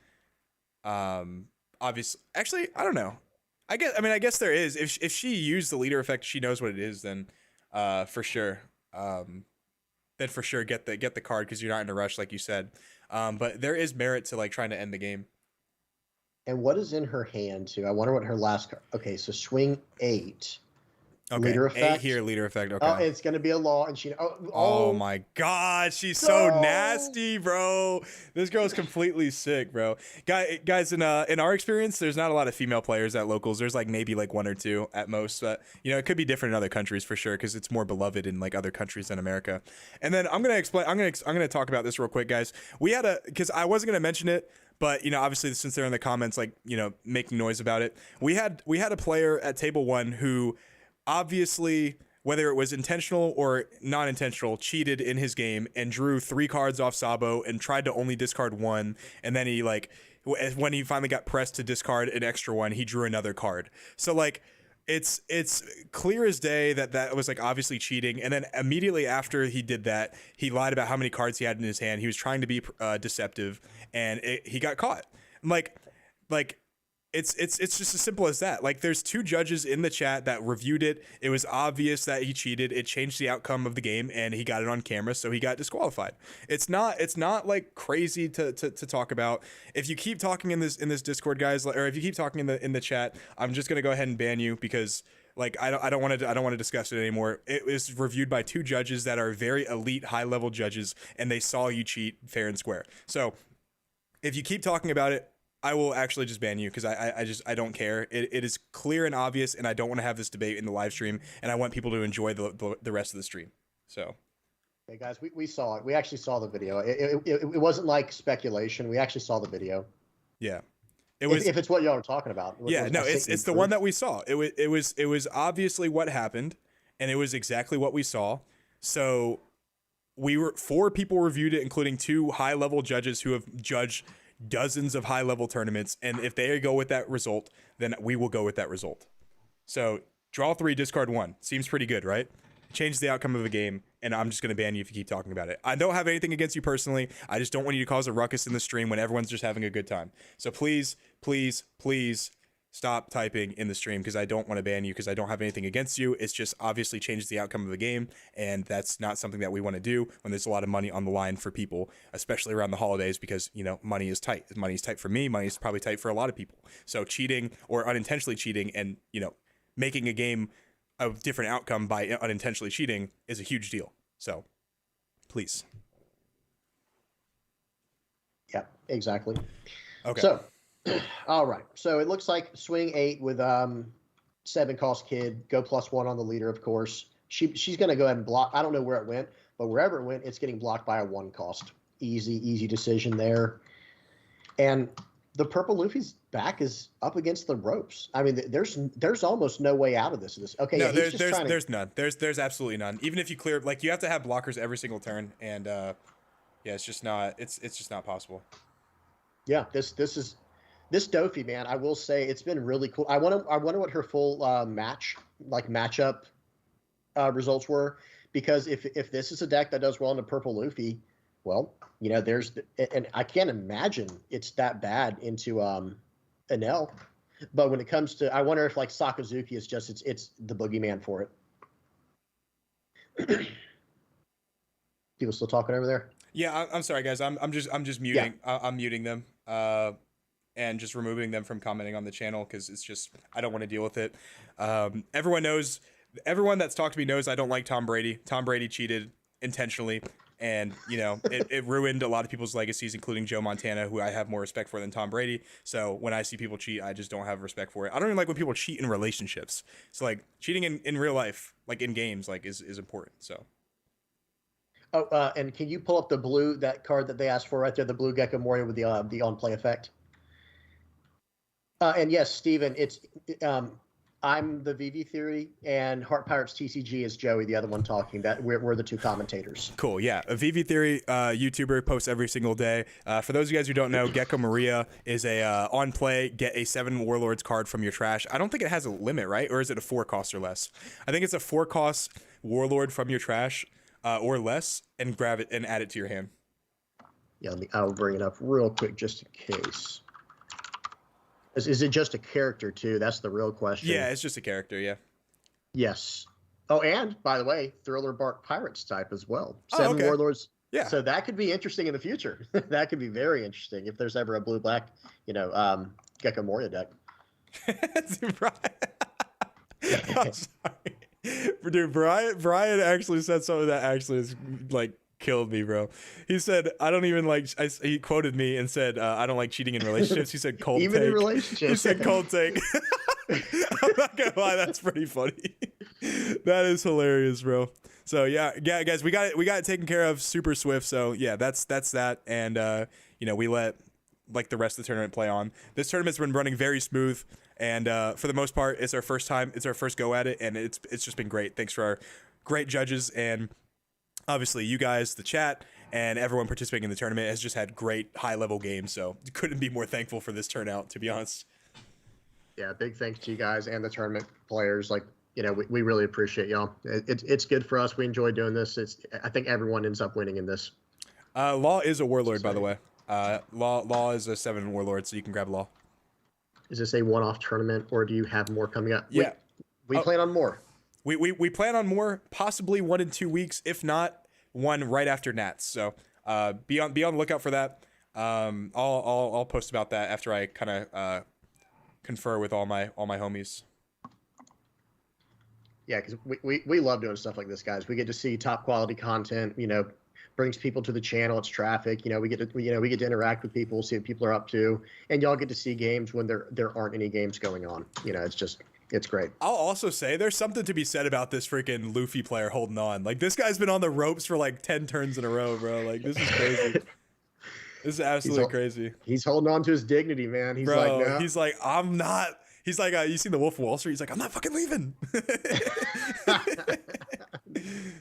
obviously, actually, I don't know. I guess there is. If she used the leader effect, she knows what it is. Then for sure. Then for sure get the card because you're not in a rush, like you said. But there is merit to like trying to end the game. And what is in her hand too? I wonder what her last card. Okay, so swing 8. Okay, Leader 8 effect. here, leader effect. Oh, Okay. it's gonna be a law, and she. Oh my God, she's so no! nasty, bro. This girl's completely sick, bro. Guys, in our experience, there's not a lot of female players at locals. There's like maybe like 1 or 2 at most. But you know, it could be different in other countries for sure because it's more beloved in like other countries than America. And then I'm gonna talk about this real quick, guys. We had because I wasn't gonna mention it. But you know, obviously, since they're in the comments, like you know, making noise about it, we had a player at table 1 who, obviously, whether it was intentional or non-intentional, cheated in his game and drew 3 cards off Sabo and tried to only discard 1, and then he like when he finally got pressed to discard an extra 1, he drew another card. So like. It's clear as day that was like obviously cheating, and then immediately after he did that, he lied about how many cards he had in his hand. He was trying to be deceptive, and he got caught. Like it's just as simple as that. Like there's 2 judges in the chat that reviewed it. It was obvious that he cheated. It changed the outcome of the game, and he got it on camera, so he got disqualified. It's not like crazy to talk about. If you keep talking in this Discord, guys, or if you keep talking in the chat, I'm just gonna go ahead and ban you because like I don't want to discuss it anymore. It was reviewed by 2 judges that are very elite, high level judges, and they saw you cheat fair and square. So if you keep talking about it, I will actually just ban you because I don't care. It is clear and obvious, and I don't want to have this debate in the live stream, and I want people to enjoy the rest of the stream. So, hey guys, we saw it. We actually saw the video. It wasn't like speculation. We actually saw the video. Yeah, it was. If it's what y'all are talking about. It's the one that we saw. It was obviously what happened, and it was exactly what we saw. So, 4 people reviewed it, including 2 high level judges who have judged dozens of high level tournaments, and if they go with that result, then we will go with that result. So draw 3, discard 1 seems pretty good, right? Change the outcome of a game, and I'm just going to ban you if you keep talking about it. I don't have anything against you personally. I just don't want you to cause a ruckus in the stream when everyone's just having a good time. So please stop typing in the stream because I don't want to ban you because I don't have anything against you. It's just obviously changes the outcome of the game, and that's not something that we want to do when there's a lot of money on the line for people, especially around the holidays because, you know, money is tight. Money is tight for me. Money is probably tight for a lot of people. So cheating or unintentionally cheating and, you know, making a game a different outcome by unintentionally cheating is a huge deal. So please. Yeah, exactly. Okay. So, all right. So it looks like swing 8 with 7 cost kid, go +1 on the leader, of course. She's going to go ahead and block. I don't know where it went, but wherever it went, it's getting blocked by a 1 cost. Easy decision there. And the purple Luffy's back is up against the ropes. I mean, there's almost no way out of this. Okay, no, yeah, there's none. There's absolutely none. Even if you clear, like you have to have blockers every single turn, and yeah, it's just not. It's just not possible. Yeah, this Dofi, man, I will say it's been really cool. I wonder what her full matchup results were, because if this is a deck that does well into purple Luffy, well, you know, and I can't imagine it's that bad into Enel. But when it comes to, I wonder if like Sakazuki is just it's the boogeyman for it. People still talking over there? Yeah, I'm sorry, guys. I'm just muting. Yeah. I'm muting them. And just removing them from commenting on the channel because it's just I don't want to deal with it. Everyone that's talked to me knows I don't like Tom Brady. Tom Brady cheated intentionally, and you know it ruined a lot of people's legacies, including Joe Montana, who I have more respect for than Tom Brady. So when I see people cheat, I just don't have respect for it. I don't even like when people cheat in relationships. So like cheating in real life, like in games, like is important. So. Oh, and can you pull up that card that they asked for right there, the blue Gecko Moria with the on play effect? And yes, Steven, it's I'm the VV Theory, and Heart Pirates TCG is Joey, the other one talking. That we're the 2 commentators. Cool, yeah. A VV Theory YouTuber posts every single day. For those of you guys who don't know, Gecko Maria is a on play get a 7 Warlords card from your trash. I don't think it has a limit, right? Or is it a 4 cost or less? I think it's a 4 cost Warlord from your trash or less, and grab it and add it to your hand. Yeah, I'll bring it up real quick just in case. Is it just a character too? That's the real question. Yeah, it's just a character. Yeah. Yes. Oh, and by the way, Thriller Bark Pirates type as well. Oh, Seven okay. Warlords. Yeah. So that could be interesting in the future. That could be very interesting if there's ever a blue black, Gecko Moria deck. Dude, Brian. I'm sorry. Dude, Brian actually said something that actually is like killed me, bro. He said, I don't even like, he quoted me and said, I don't like cheating in relationships. He said cold Even take. in relationships. He said cold take. I'm not gonna lie, that's pretty funny. That is hilarious, bro. So yeah, guys, we got it taken care of super swift. So yeah, that's that. And we let like the rest of the tournament play on. This tournament's been running very smooth, and for the most part, it's our first go at it, and it's just been great. Thanks for our great judges, and obviously you guys, the chat, and everyone participating in the tournament has just had great high level games. So couldn't be more thankful for this turnout, to be honest. Yeah, big thanks to you guys and the tournament players. Like, we really appreciate y'all. It's good for us. We enjoy doing this. I think everyone ends up winning in this. Law is a warlord, by the way. Law is a 7 warlord, so you can grab Law. Is this a one-off tournament, or do you have more coming up? Yeah, we plan on more. We plan on more, possibly 1 in 2 weeks, if not one right after Nats. So be on the lookout for that. I'll post about that after I kind of confer with all my homies. Yeah, because we love doing stuff like this, guys. We get to see top quality content. Brings people to the channel. It's traffic. We get to interact with people, see what people are up to, and y'all get to see games when there aren't any games going on. It's great. I'll also say there's something to be said about this freaking Luffy player holding on. Like, this guy's been on the ropes for like 10 turns in a row, bro. Like, this is crazy. This is absolutely crazy. He's holding on to his dignity, man. He's like, no. He's like, I'm not. He's like, you seen the Wolf of Wall Street? He's like, I'm not fucking leaving.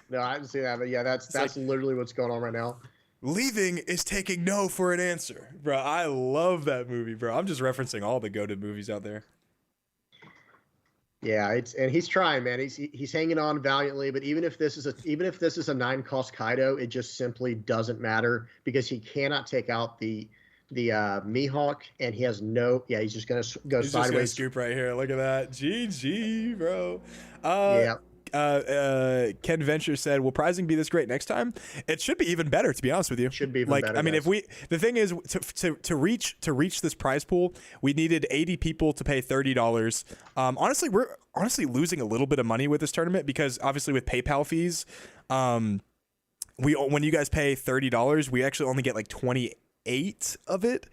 No, I didn't see that, but yeah, that's literally what's going on right now. Leaving is taking no for an answer, bro. I love that movie, bro. I'm just referencing all the goated movies out there. Yeah, and he's trying, man. He's hanging on valiantly. But even if this is a 9-cost Kaido, it just simply doesn't matter because he cannot take out the Mihawk, and he has no. Yeah, he's just gonna go he's sideways. Just gonna scoop right here. Look at that. GG, bro. Yeah. Ken Venture said, "Will prizing be this great next time? It should be even better, to be honest with you. Should be even better. I mean, the thing is, to reach this prize pool, we needed 80 people to pay $30. Honestly, we're losing a little bit of money with this tournament because obviously with PayPal fees, when you guys pay $30, we actually only get like 28 of it.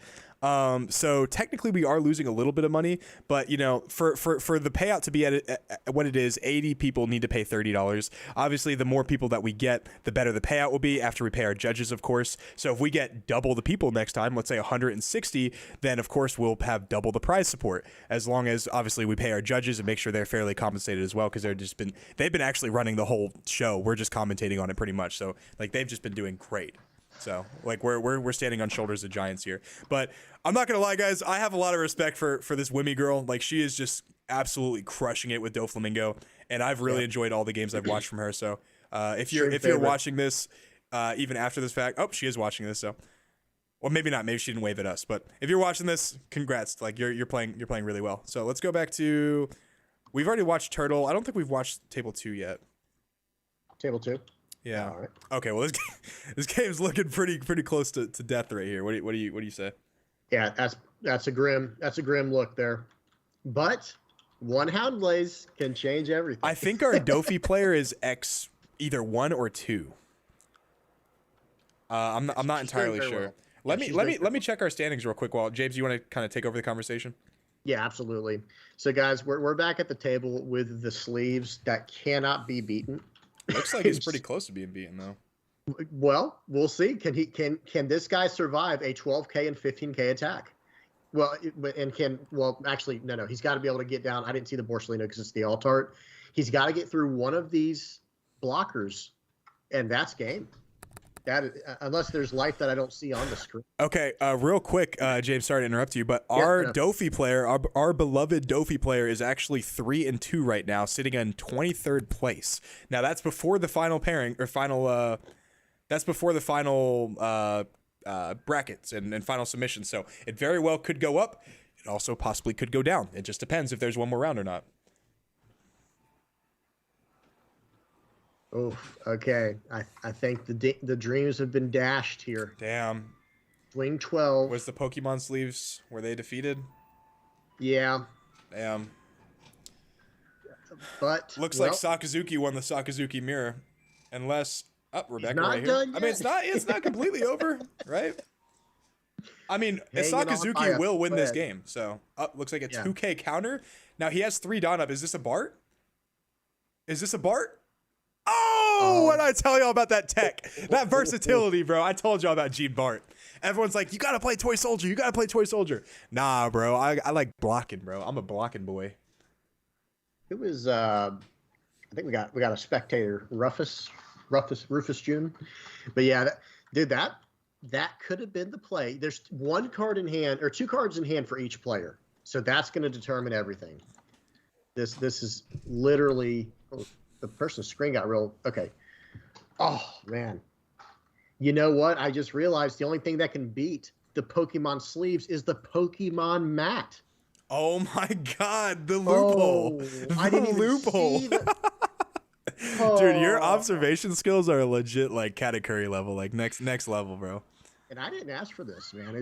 So technically we are losing a little bit of money, but for the payout to be at what it is, 80 people need to pay $30. Obviously the more people that we get, the better the payout will be after we pay our judges, of course. So if we get double the people next time, let's say 160, then of course we'll have double the prize support, as long as obviously we pay our judges and make sure they're fairly compensated as well, because they've been actually running the whole show. We're just commentating on it pretty much. So like they've just been doing great. So like we're standing on shoulders of giants here. But I'm not gonna lie, guys, I have a lot of respect for this Wimmy girl. Like, she is just absolutely crushing it with Doflamingo, and I've really enjoyed all the games I've watched from her. So if you're watching this, even after this fact, she is watching this. So, well, maybe not. Maybe she didn't wave at us. But if you're watching this, congrats. Like you're playing really well. So let's go back to. We've already watched Turtle. I don't think we've watched Table 2 yet. Table 2. Yeah. All right. Okay. Well, this game's looking pretty close to death right here. What do you say? Yeah, that's a grim look there, but one Hound Blaze can change everything. I think our Dofi player is X either 1 or 2. I'm not entirely sure. Well. Let me check our standings real quick. While James, you want to kind of take over the conversation? Yeah, absolutely. So guys, we're back at the table with the sleeves that cannot be beaten. Looks like he's pretty close to being beaten, though. Well, we'll see. Can this guy survive a 12K and 15K attack? Well, actually, no. He's got to be able to get down. I didn't see the Borsellino because it's the Altart. He's got to get through one of these blockers, and that's game. Unless there's life that I don't see on the screen. Okay, real quick, James, sorry to interrupt you, but our Dofi player, our beloved Dofi player, is actually 3-2 right now, sitting in 23rd place. Now that's before the final pairing or final. That's before the final brackets and final submissions. So it very well could go up. It also possibly could go down. It just depends if there's one more round or not. Oh, okay. I think the dreams have been dashed here. Damn. Swing 12. Was the Pokemon sleeves, were they defeated? Yeah, Damn. but Looks well, like Sakazuki won the Sakazuki mirror. Unless, Rebecca not right here. done I mean, yet. it's not completely over, right? I mean, Hanging on by Sakazuki a will win this thread. game. So, looks like a Yeah. 2K counter. Now he has 3 Dawn up. Is this a Bart? Is this a Bart? Oh, what did I tell y'all about that tech? That versatility, bro. I told y'all about Gene Bart. Everyone's like, you gotta play Toy Soldier. You gotta play Toy Soldier. Nah, bro. I like blocking, bro. I'm a blocking boy. It was I think we got a spectator, Rufus June. But yeah, that could have been the play. There's 1 card in hand or 2 cards in hand for each player. So that's going to determine everything. This is literally the person's screen got real okay. Oh man. You know what? I just realized the only thing that can beat the Pokemon sleeves is the Pokemon mat. Oh my god, the loophole. Oh, I didn't even see that. Dude, your Oh. observation skills are legit like Katakuri level, like next level, bro. And I didn't ask for this, man.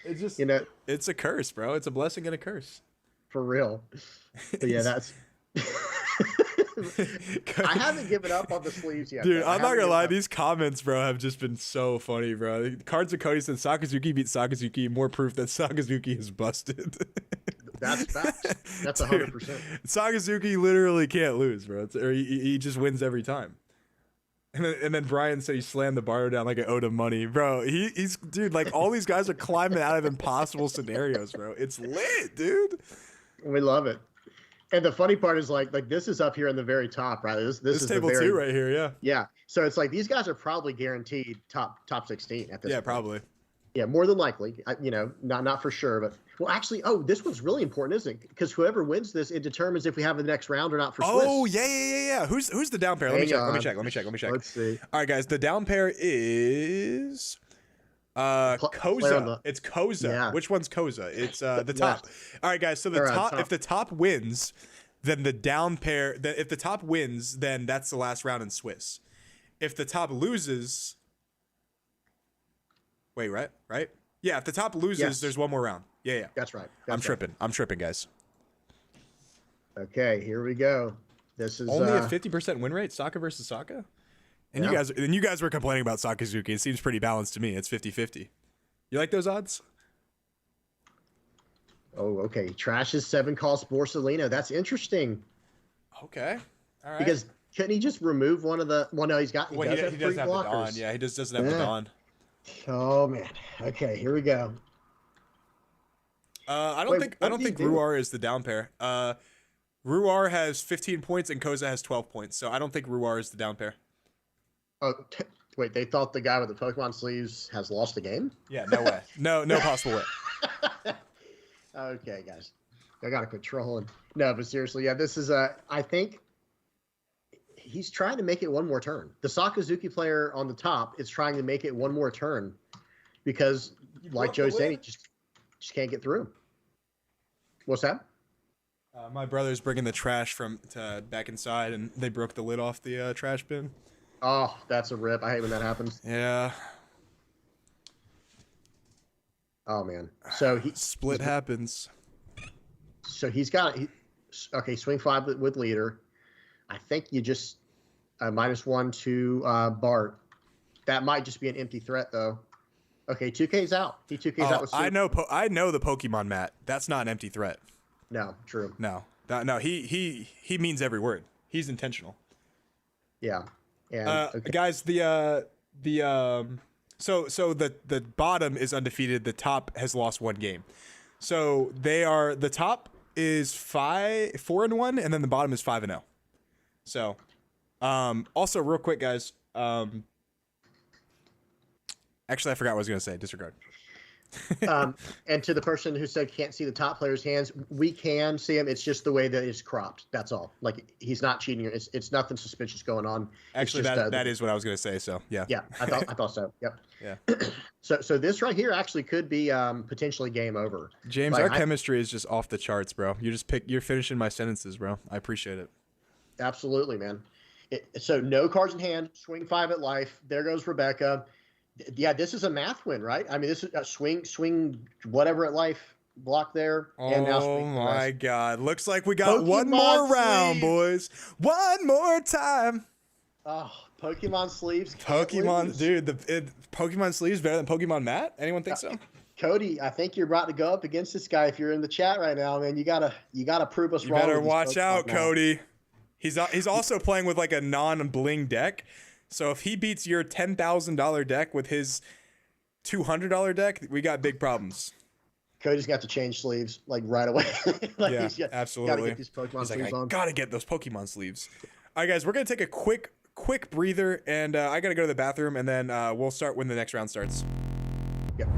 It's just You know, it's a curse, bro. It's a blessing and a curse. for real. But yeah, that's. I haven't given up on the sleeves yet. Dude, though. I I'm not haven't gonna given lie, up. these comments, bro, have just been so funny, bro. Cards of Cody said Sakazuki beat Sakazuki, more proof that Sakazuki is busted. That's facts. That's Dude, 100%. Sakazuki literally can't lose, bro. Or he just wins every time. And then Brian said he slammed the bar down like an ode of money, bro. He's dude, like all these guys are climbing out of impossible scenarios, bro. It's lit, dude. We love it. And the funny part is like this is up here in the very top, right? This This is table the very, 2 right here, yeah. Yeah. So it's like these guys are probably guaranteed top 16 at this Yeah, point. probably. Yeah, more than likely. Not for sure, but well, actually, this one's really important, isn't it? Because whoever wins this, it determines if we have the next round or not for Swiss. Oh yeah. Who's the down pair? Let me Hang check. on. Let's see. All right, guys, the down pair is player on Koza. the- It's Koza. Yeah. Which one's Koza? It's the top. All right, guys. So the Or, top. If the top wins, then the down pair. If the top wins, then that's the last round in Swiss. If the top loses, wait, right? Yeah. If the top loses, Yes. there's one more round. Yeah. That's right. I'm That's right. tripping. I'm tripping, guys. Okay, here we go. This is Only a 50% win rate, Saka versus Saka? And Yeah. you guys were complaining about Sakazuki. It seems pretty balanced to me. It's 50-50. You like those odds? Oh, okay. Trash is 7 cost Borsalino. That's interesting Okay. All right. because couldn't he just remove one of the? Well, no, he does have he three does have the blockers. Dawn. Yeah, he just doesn't have the Yeah. Dawn. Oh man. Okay, here we go. I Wait, don't what did think he do? Ruar is the down pair. Ruar has 15 points and Koza has 12 points. So I don't think Ruar is the down pair. Oh, wait. They thought the guy with the Pokemon sleeves has lost the game. Yeah, no way. no possible way. Okay, guys, I got to quit trolling. No, but seriously, yeah, this is I think he's trying to make it one more turn. The Sakazuki player on the top is trying to make it one more turn because, like broke Joe the said, he lid. just can't get through. What's that? My brother's bringing the trash back inside, and they broke the lid off the trash bin. Oh, that's a rip. I hate when that happens. Yeah. Oh man. So Split happens. he's got okay. Swing 5 with leader. I think you just -1 to Bart. That might just be an empty threat though. Okay, 2K's out. He 2K's out with. I know the Pokemon Matt. That's not an empty threat. No, true. No. He means every word. He's intentional. Yeah. And okay. Guys, so the bottom is undefeated. The top has lost 1 game. So the top is 4-1, and then the bottom is 5-0. So, also real quick, guys. Actually, I forgot what I was gonna say. Disregard. And to the person who said can't see the top player's hands, we can see him. It's just the way that it's cropped. That's all. Like he's not cheating. It's nothing suspicious going on. Actually, it's just, that is what I was gonna say. So yeah. Yeah, I thought so. Yep. Yeah. So this right here actually could be potentially game over. James, Like, our chemistry is just off the charts, bro. You're finishing my sentences, bro. I appreciate it. Absolutely, man. So no cards in hand, swing 5 at life. There goes Rebecca. Yeah, this is a math win, right? I mean, this is a swing whatever at life block there, and now Oh swing the rest. my God. Looks like we got one Pokemon more round, sleeves. boys. One more time. Oh, Pokemon sleeves can't Pokemon, lose. dude, Pokemon sleeves better than Pokemon mat? Anyone think so? Cody, I think you're about to go up against this guy. If you're in the chat right now, man, you gotta prove us You wrong. better with these watch out, Pokemon now. Cody. He's also playing with like a non-bling deck. So if he beats your $10,000 deck with his $200 deck, we got big problems. Cody's got to change sleeves like right away. Like, Yeah, he's absolutely. Gotta get these Pokemon He's like, sleeves I on. gotta get those Pokemon sleeves. All right, guys, we're gonna take a quick breather, and I gotta go to the bathroom, and then we'll start when the next round starts. Yep.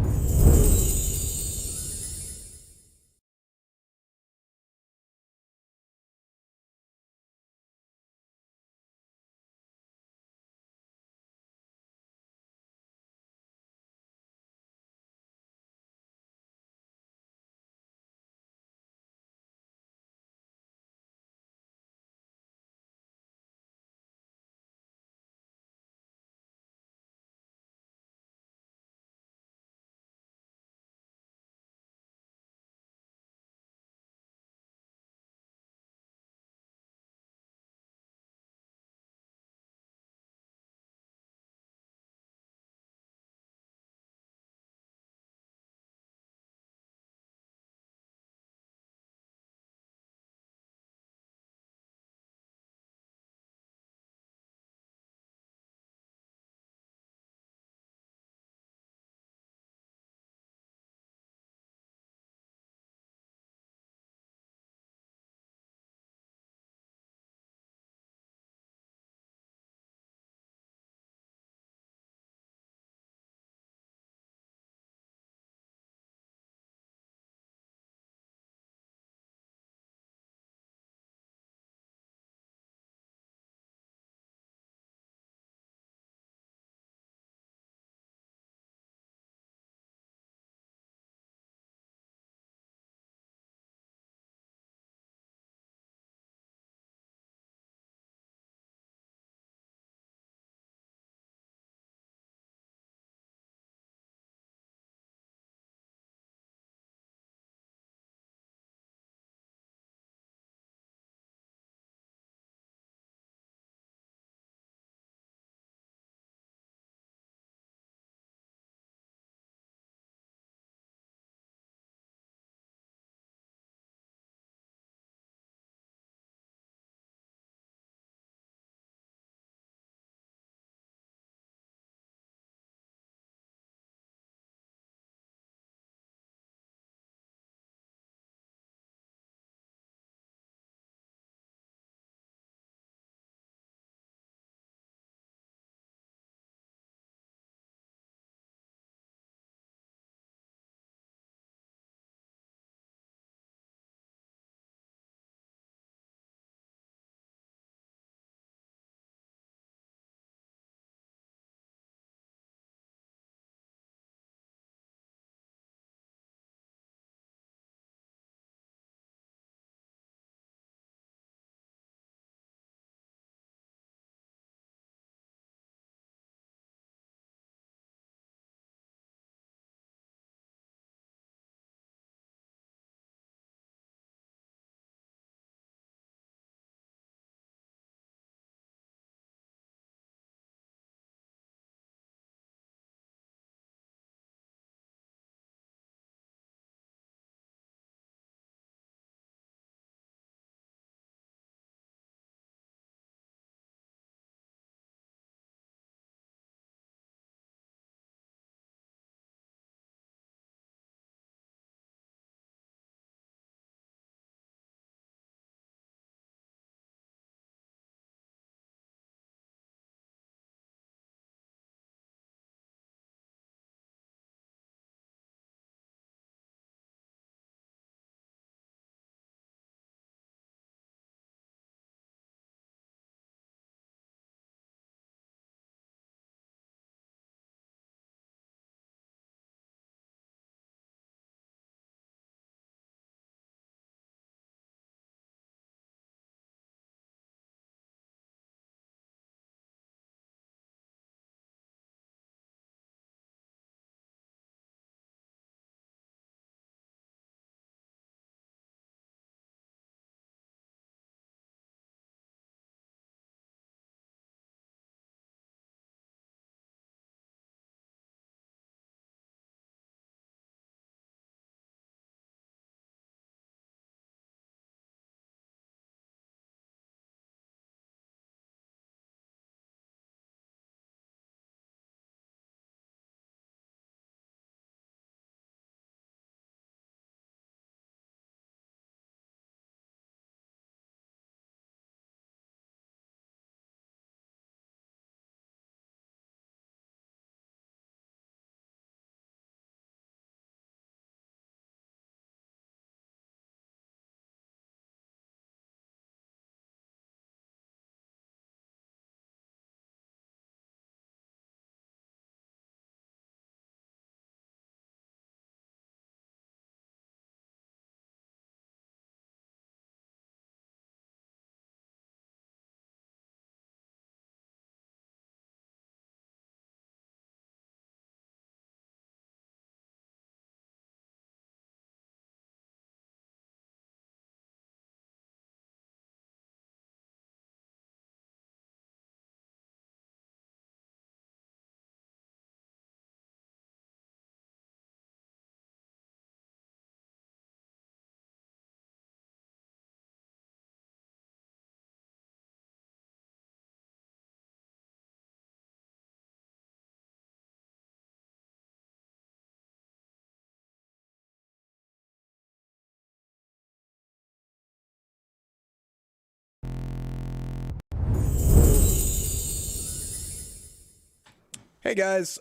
Hey guys,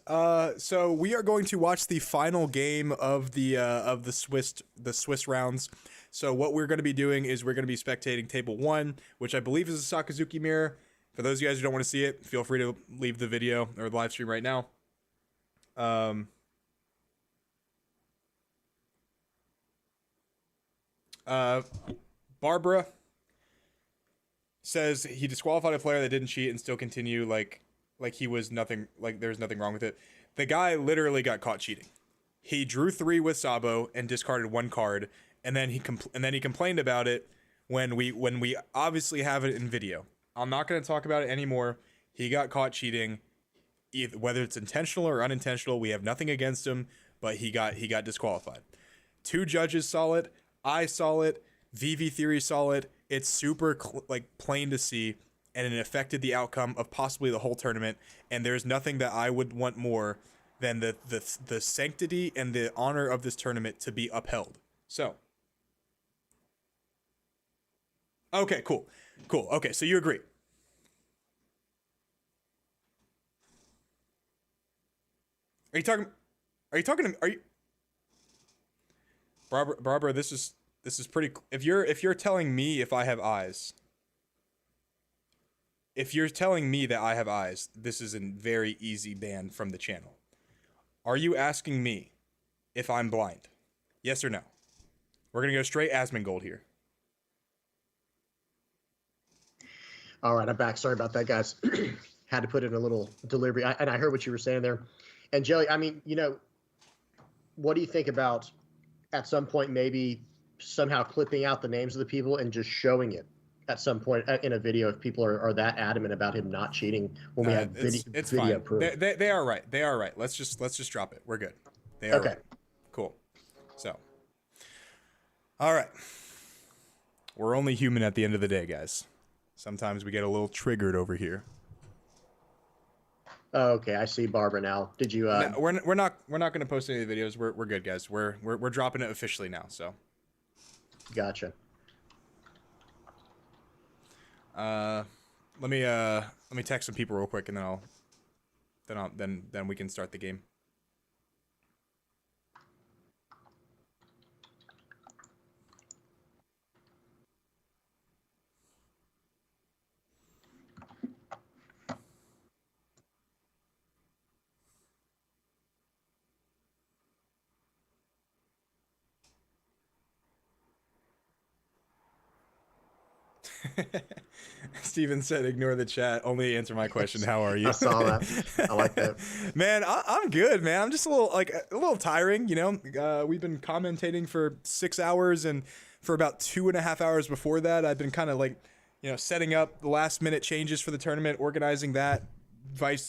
so we are going to watch the final game of the Swiss rounds. So what we're going to be doing is we're going to be spectating table 1, which I believe is a Sakazuki mirror. For those of you guys who don't want to see it, feel free to leave the video or the live stream right now. Barbara says he disqualified a player that didn't cheat and still continue like he was nothing, like there's nothing wrong with it. The guy literally got caught cheating. He drew 3 with Sabo and discarded 1 card, and then he complained about it when we obviously have it in video. I'm not going to talk about it anymore. He got caught cheating, either whether it's intentional or unintentional. We have nothing against him, but he got disqualified. 2 judges saw it. I saw it. VV Theory saw it. It's super plain to see, and it affected the outcome of possibly the whole tournament. And there's nothing that I would want more than the sanctity and the honor of this tournament to be upheld. So, okay, cool. Okay, so you agree. Are you talking Barbara, this is pretty, if you're telling me if I have eyes, if you're telling me that I have eyes, this is a very easy ban from the channel. Are you asking me if I'm blind? Yes or no? We're going to go straight Asmongold here. All right, I'm back. Sorry about that, guys. Had to put in a little delivery. And I heard what you were saying there. And Jelly, I mean, what do you think about at some point maybe somehow clipping out the names of the people and just showing it at some point in a video if people are that adamant about him not cheating when we have video proof? They are right. They are right. Let's just drop it. We're good. They are right. Cool. So, all right. We're only human at the end of the day, guys. Sometimes we get a little triggered over here. Oh, okay, I see Barbara now. Did you? No, we're not going to post any of the videos. We're good, guys. We're dropping it officially now. So. Gotcha. Let me text some people real quick, and then we can start the game. Steven said, ignore the chat. Only answer my question. How are you? I saw that. I like that. Man, I'm good, man. I'm just a little tiring, we've been commentating for 6 hours, and for about 2.5 hours before that, I've been kind of setting up the last minute changes for the tournament, organizing that, et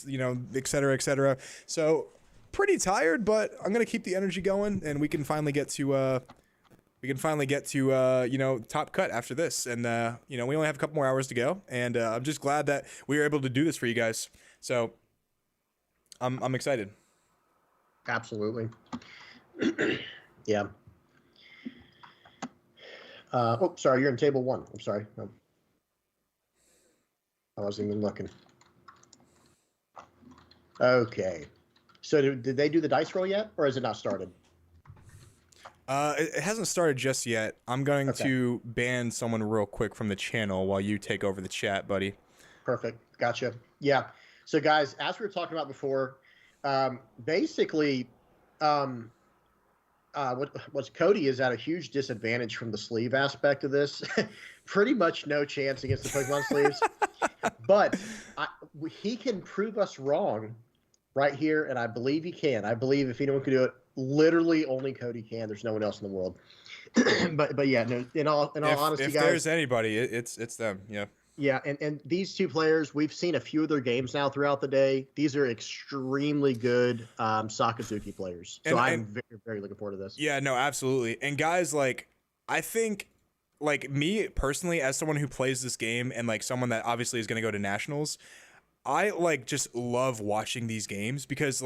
cetera. So pretty tired, but I'm going to keep the energy going, and we can finally get to, Top Cut after this. And, we only have a couple more hours to go. And I'm just glad that we were able to do this for you guys. So I'm excited. Absolutely. Yeah. Sorry, you're in table 1. I'm sorry. No. I wasn't even looking. Okay. So did they do the dice roll yet, or has it not started? It hasn't started just yet. I'm going to ban someone real quick from the channel while you take over the chat, buddy. Perfect. Gotcha. Yeah. So, guys, as we were talking about before, basically, what's Cody is at a huge disadvantage from the sleeve aspect of this. Pretty much no chance against the Pokemon sleeves. But he can prove us wrong right here, and I believe he can. I believe if anyone could do it, literally only Cody can. There's no one else in the world. but yeah, no. In all honesty, if guys, there's anybody, it's them. Yeah. Yeah, and these 2 players, we've seen a few of their games now throughout the day. These are extremely good Sakazuki players. So I'm very, very looking forward to this. Yeah, no, absolutely. And guys, I think, me personally, as someone who plays this game and someone that obviously is going to go to nationals, I just love watching these games because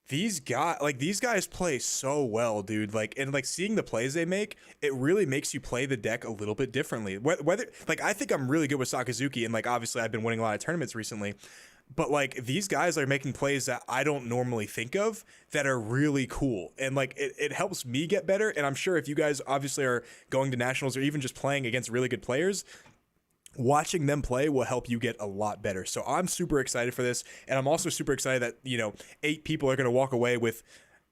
these guys play so well, dude. And seeing the plays they make, it really makes you play the deck a little bit differently. Whether I think I'm really good with Sakazuki, and obviously I've been winning a lot of tournaments recently, but like these guys are making plays that I don't normally think of that are really cool. And like it helps me get better. And I'm sure if you guys obviously are going to nationals or even just playing against really good players, watching them play will help you get a lot better. So I'm super excited for this. And I'm also super excited that, 8 people are going to walk away with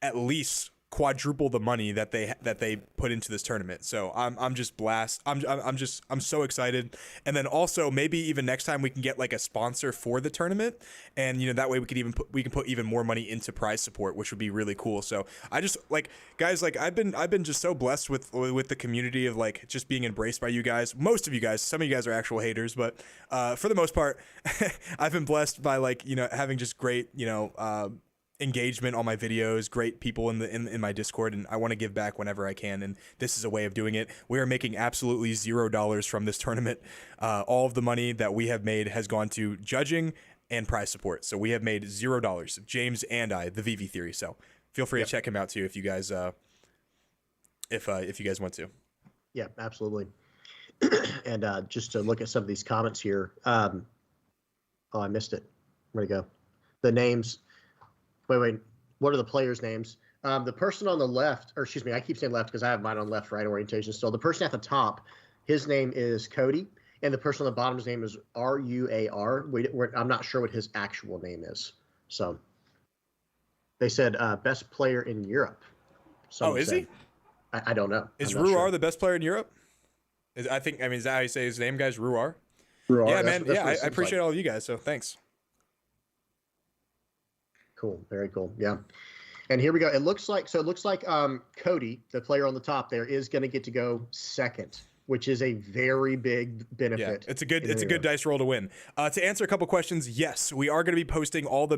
at least quadruple the money that they put into this tournament. So I'm just blast. I'm so excited. And then also maybe even next time we can get like a sponsor for the tournament, and that way we can put even more money into prize support, which would be really cool. So I just like, guys, like I've been just so blessed with the community of like just being embraced by you guys. Most of you guys, some of you guys are actual haters, but for the most part, I've been blessed by like having just great engagement on my videos, great people in my Discord, and I want to give back whenever I can, and this is a way of doing it. We are making absolutely $0 from this tournament. All of the money that we have made has gone to judging and prize support, so we have made $0, James and I, the VV Theory. So feel free to check him out too if you guys if you guys want to. Yeah, absolutely. And just to look at some of these comments here, oh, I missed it. Where'd it go? The names. Wait. What are the players' names? The person on the left, or excuse me, I keep saying left because I have mine on left-right orientation still. The person at the top, his name is Cody, and the person on the bottom's name is Ruar. I'm not sure what his actual name is. So they said best player in Europe. Is said. he? I don't know. Is Ruar the best player in Europe? Is that how you say his name, guys? Ruar? Ruar. Yeah, man. Yeah, I appreciate all of you guys, so thanks. Cool. Very cool. Yeah. And here we go. It looks like Cody, the player on the top there, is going to get to go second, which is a very big benefit. Yeah, it's a good dice roll to win. To answer a couple questions, yes, we are going to be posting all the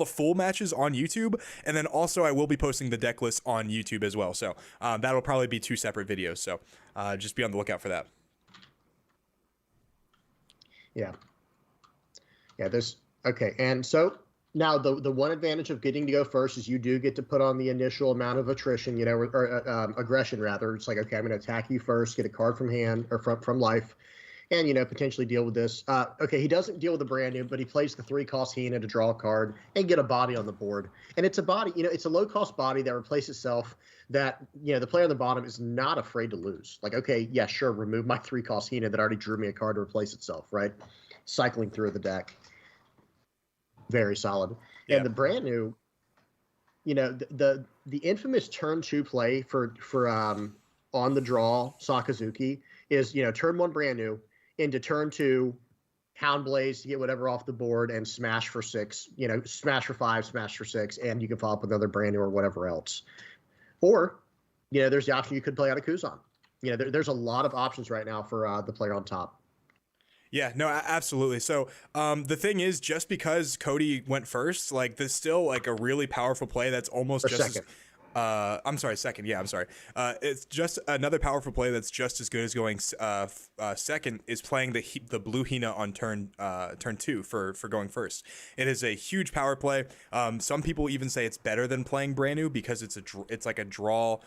full matches on YouTube, and then also I will be posting the deck list on YouTube as well. So that'll probably be 2 separate videos. So just be on the lookout for that. Yeah. Yeah. Okay. And so now the one advantage of getting to go first is you do get to put on the initial amount of attrition, or aggression rather. It's like, okay, I'm going to attack you first, get a card from hand or from life, and potentially deal with this. Okay, he doesn't deal with the brand new, but he plays the 3-cost Hina to draw a card and get a body on the board. And it's a body, it's a low-cost body that replaces itself. That the player on the bottom is not afraid to lose. Like, okay, yeah, sure, remove my 3-cost Hina that already drew me a card to replace itself, right? Cycling through the deck. Very solid. Yeah. And the brand new, the infamous turn 2 play for on the draw Sakazuki is, turn 1 brand new into turn 2 Hound Blaze to get whatever off the board and smash for 6, smash for 5, smash for 6, and you can follow up with another brand new or whatever else. Or, there's the option you could play out of Kuzan. There's a lot of options right now for the player on top. Yeah, no, absolutely. So the thing is, just because Cody went first, like there's still like a really powerful play that's almost or just second. I'm sorry, second. Yeah, I'm sorry. It's just another powerful play that's just as good as going second is playing the blue Hina on turn 2 for going first. It is a huge power play. Some people even say it's better than playing brand new because it's like a draw.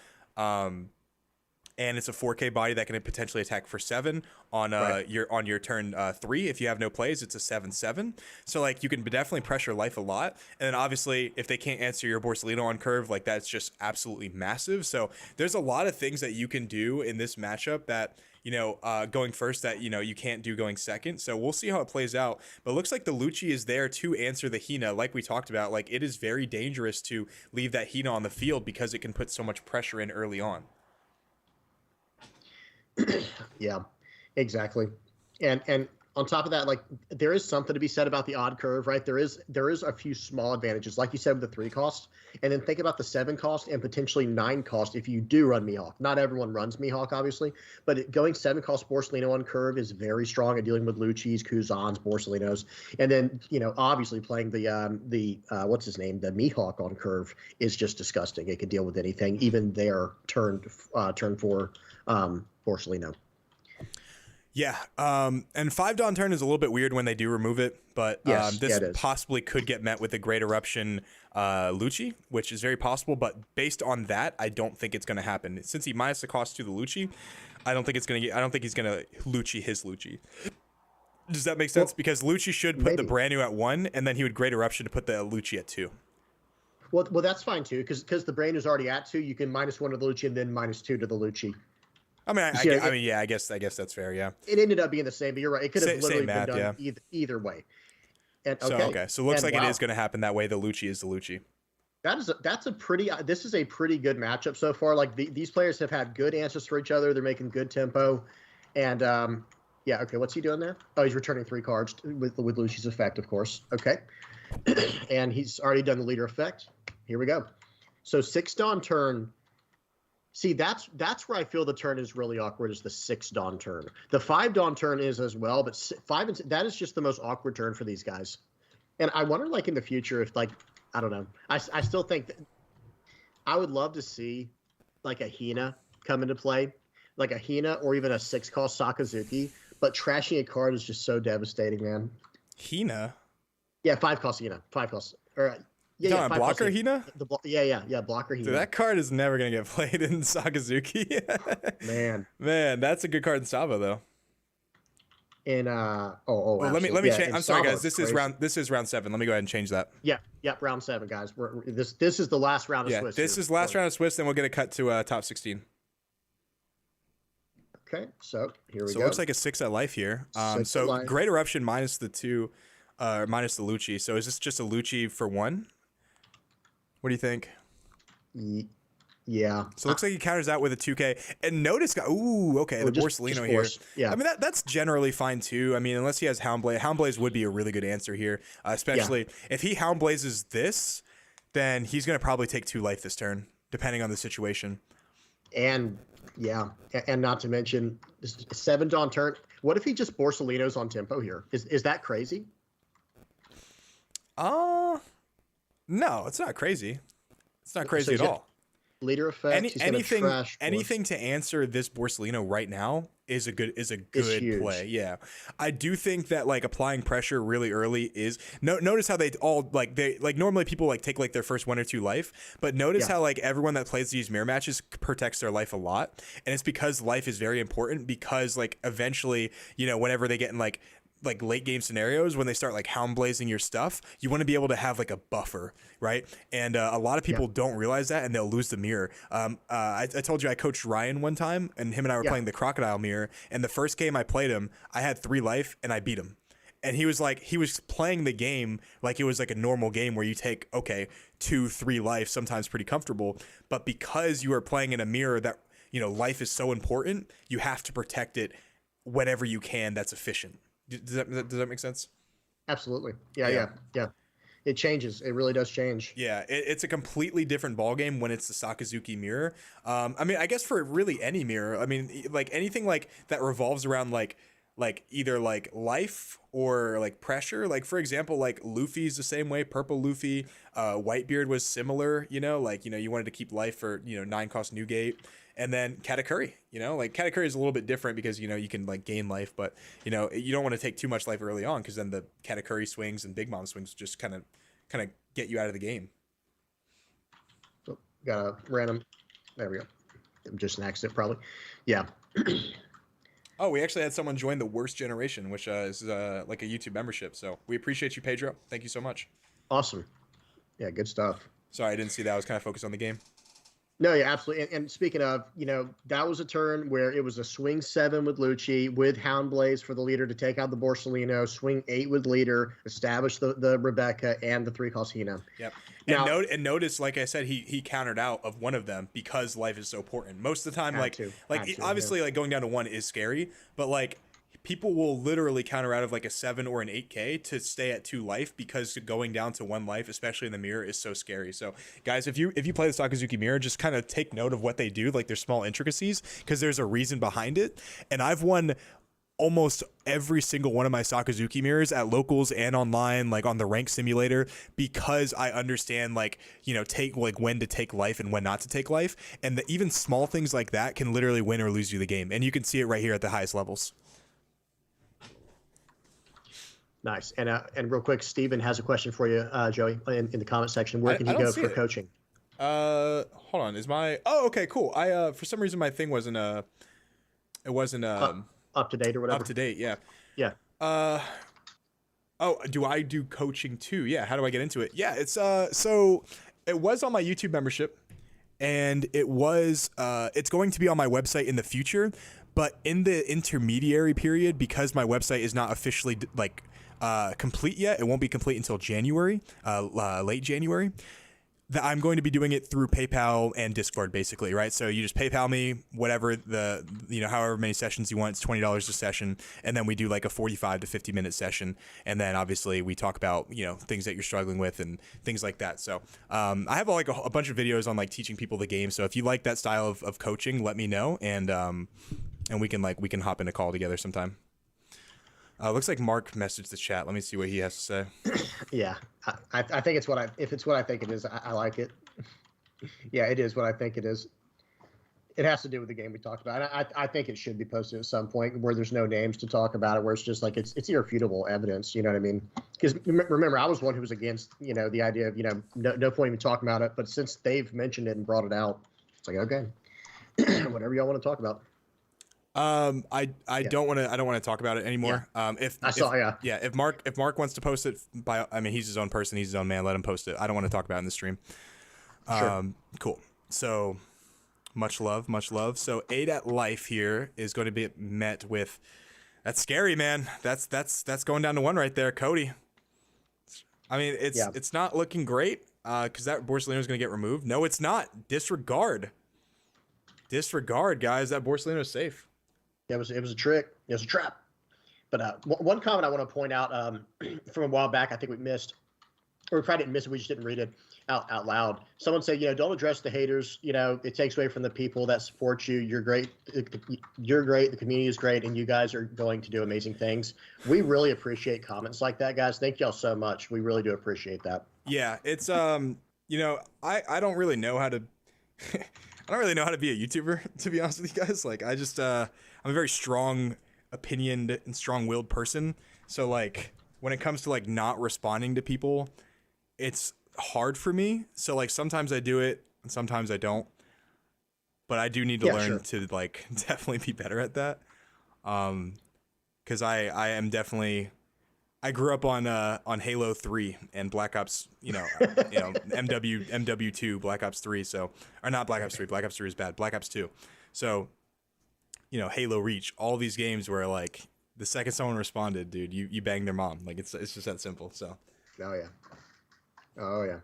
And it's a 4K body that can potentially attack for 7 on your turn 3. If you have no plays, it's a 7/7. So like you can definitely pressure life a lot. And then obviously if they can't answer your Borsalino on curve, like that's just absolutely massive. So there's a lot of things that you can do in this matchup that going first that you can't do going second. So we'll see how it plays out. But it looks like the Lucci is there to answer the Hina, like we talked about. Like it is very dangerous to leave that Hina on the field because it can put so much pressure in early on. Yeah, exactly. And on top of that, like there is something to be said about the odd curve, right? There is a few small advantages, like you said, with the 3 cost, and then think about the 7 cost and potentially 9 cost if you do run Mihawk. Not everyone runs Mihawk, obviously, but going 7 cost Borsalino on curve is very strong at dealing with Lucci's, Kuzans, Borsalinos, and then obviously playing the what's his name, the Mihawk on curve is just disgusting. It can deal with anything, even their turn 4 Borsalino. Yeah, and 5 Dawn turn is a little bit weird when they do remove it, but this possibly could get met with a Great Eruption Lucci, which is very possible, but based on that, I don't think it's going to happen. Since he minus the cost to the Lucci, I don't think he's going to Lucci his Lucci. Does that make sense? Well, Because Lucci should put the maybe. brand new at 1, and then he would Great Eruption to put the Lucci at 2. Well, that's fine too, because the brain is already at 2. You can -1 to the Lucci and then -2 to the Lucci. I mean, You see, I mean, yeah, I guess that's fair. Yeah. it ended up being the same, but you're right. It could have Same literally math, been done yeah. either way. And So okay, okay, so it looks and like it wow, is going to happen that way. The Lucci is the Lucci. that's a pretty. This is a pretty good matchup so far. Like these players have had good answers for each other. They're making good tempo, and yeah. Okay, what's he doing there? Oh, he's returning 3 cards with Lucci's effect, of course. Okay, and he's already done the leader effect. Here we go. So 6 Dawn turn. See, that's where I feel the turn is really awkward, is the 6 Dawn turn. The 5 Dawn turn is as well, but 5 and that is just the most awkward turn for these guys. And I wonder, like, in the future, if, like, I don't know. I still think that I would love to see, like, a Hina come into play, like a Hina or even a 6-cost Sakazuki. But trashing a card is just so devastating, man. Hina? Yeah, 5-cost Hina. 5-cost. Or, yeah, Talking blocker Hina? Yeah, blocker Hina. Dude, that card is never gonna get played in Sakazuki. Man, that's a good card in Sava though. And well, let me change. I'm sorry, guys. This is round 7. Let me go ahead and change that. Yeah, round 7, guys. This is the last round of Swiss. This is last round of Swiss. Then we'll get a cut to top 16. Okay, so here we go. So it looks like a 6 at life here. So life. Great Eruption minus the 2, minus the Lucci. So is this just a Lucci for 1? What do you think? Yeah. So it looks like he counters out with a 2K. And notice, ooh, okay, the Borsellino here. Yeah. I mean, that's generally fine too. I mean, unless he has Houndblaze. Houndblaze would be a really good answer here, especially if he Houndblazes this, then he's going to probably take 2 life this turn, depending on the situation. And yeah, and not to mention 7 Dawn turn. What if he just Borsellino's on tempo here? Is that crazy? No, it's not crazy. It's not crazy at all. Leader effect. Anything to answer this Borsellino right now is a good play. Yeah, I do think that like applying pressure really early is. Notice how they all normally people like take like their first 1 or 2 life, but notice how like everyone that plays these mirror matches protects their life a lot, and it's because life is very important, because like eventually, you know, whenever they get in like late game scenarios, when they start like Houndblazing your stuff, you want to be able to have like a buffer, right? And a lot of people don't realize that, and they'll lose the mirror. I told you I coached Ryan one time, and him and I were playing the Crocodile mirror, and the first game I played him, I had 3 life and I beat him. And he was playing the game like it was like a normal game where you take 2, 3 life, sometimes pretty comfortable, but because you are playing in a mirror that, you know, life is so important, you have to protect it whenever you can. That's efficient. Does that make sense? Absolutely. Yeah. It changes. It really does change. Yeah, it's a completely different ballgame when it's the Sakazuki mirror. I mean, I guess for really any mirror, I mean, like anything like that revolves around like either like life or like pressure. Like for example, like Luffy's the same way. Purple Luffy, Whitebeard was similar. You know, like, you know, you wanted to keep life for, you know, 9-cost Newgate. And then Katakuri, you know, like Katakuri is a little bit different because, you know, you can like gain life, but, you know, you don't want to take too much life early on, because then the Katakuri swings and Big Mom swings just kind of get you out of the game. So got a random. There we go. Just an accident, probably. Yeah. Oh, we actually had someone join the Worst Generation, which is like a YouTube membership. So we appreciate you, Pedro. Thank you so much. Awesome. Yeah, good stuff. Sorry, I didn't see that. I was kind of focused on the game. No, yeah, absolutely. And speaking of, you know, that was a turn where it was a swing 7 with Lucci, with Houndblaze for the leader to take out the Borsellino, swing 8 with leader, establish the Rebecca and the 3-cost Hina. Yep. Now, and notice, like I said, he countered out of one of them because life is so important. Most of the time, obviously, like going down to 1 is scary, but like people will literally counter out of like a 7 or an 8K to stay at 2 life, because going down to 1 life, especially in the mirror, is so scary. So guys, if you play the Sakazuki mirror, just kind of take note of what they do, like their small intricacies, because there's a reason behind it. And I've won almost every single one of my Sakazuki mirrors at locals and online, like on the rank simulator, because I understand, like, you know, when to take life and when not to take life. And even small things like that can literally win or lose you the game. And you can see it right here at the highest levels. Nice. And real quick, Steven has a question for you, Joey, in the comment section. Where can he go for coaching? Hold on. Okay, cool. For some reason my thing wasn't up to date or whatever. Up to date, yeah. Yeah. Uh, oh, do I do coaching too? Yeah. How do I get into it? Yeah, it's so it was on my YouTube membership, and it's going to be on my website in the future, but in the intermediary period, because my website is not officially complete yet, it won't be complete until January, late January. That I'm going to be doing it through PayPal and Discord, basically, right? So you just PayPal me whatever however many sessions you want. It's $20 a session, and then we do like a 45 to 50-minute session, and then obviously we talk about things that you're struggling with and things like that. So I have like a bunch of videos on like teaching people the game. So if you like that style of coaching, let me know, and we can hop in a call together sometime. Looks like Mark messaged the chat. Let me see what he has to say. Yeah, I think if it's what I think it is, I like it. Yeah, it is what I think it is. It has to do with the game we talked about. And I think it should be posted at some point where there's no names to talk about it, where it's just like it's irrefutable evidence. You know what I mean? Because remember, I was one who was against the idea of no point even talking about it. But since they've mentioned it and brought it out, it's like okay, whatever y'all want to talk about. I don't want to talk about it anymore. Yeah. If Mark wants to post it, he's his own person, he's his own man. Let him post it. I don't want to talk about it in the stream. Sure. Cool. So much love. So ADAT Life here is going to be met with, that's scary, man. That's going down to 1 right there, Cody. I mean, it's not looking great. Because that Borsellino is going to get removed. No, it's not. Disregard, guys. That Borsellino is safe. It was a trick. It was a trap. But one comment I want to point out from a while back, I think we missed, or we probably didn't miss it. We just didn't read it out loud. Someone said, don't address the haters. It takes away from the people that support you. You're great. You're great. The community is great, and you guys are going to do amazing things. We really appreciate comments like that, guys. Thank y'all so much. We really do appreciate that. Yeah, it's I don't really know how to. I don't really know how to be a YouTuber, to be honest with you guys. Like, I just, I'm a very strong opinioned and strong-willed person. So, like, when it comes to, like, not responding to people, it's hard for me. So, like, sometimes I do it and sometimes I don't. But I do need to learn to, like, definitely be better at that. Because I am definitely... I grew up on Halo 3 and Black Ops, MW2, Black Ops 3. So, or not Black Ops 3. Black Ops 3 is bad. Black Ops 2. So, Halo Reach. All these games where like the second someone responded, dude, you bang their mom. Like it's just that simple. So. Oh yeah.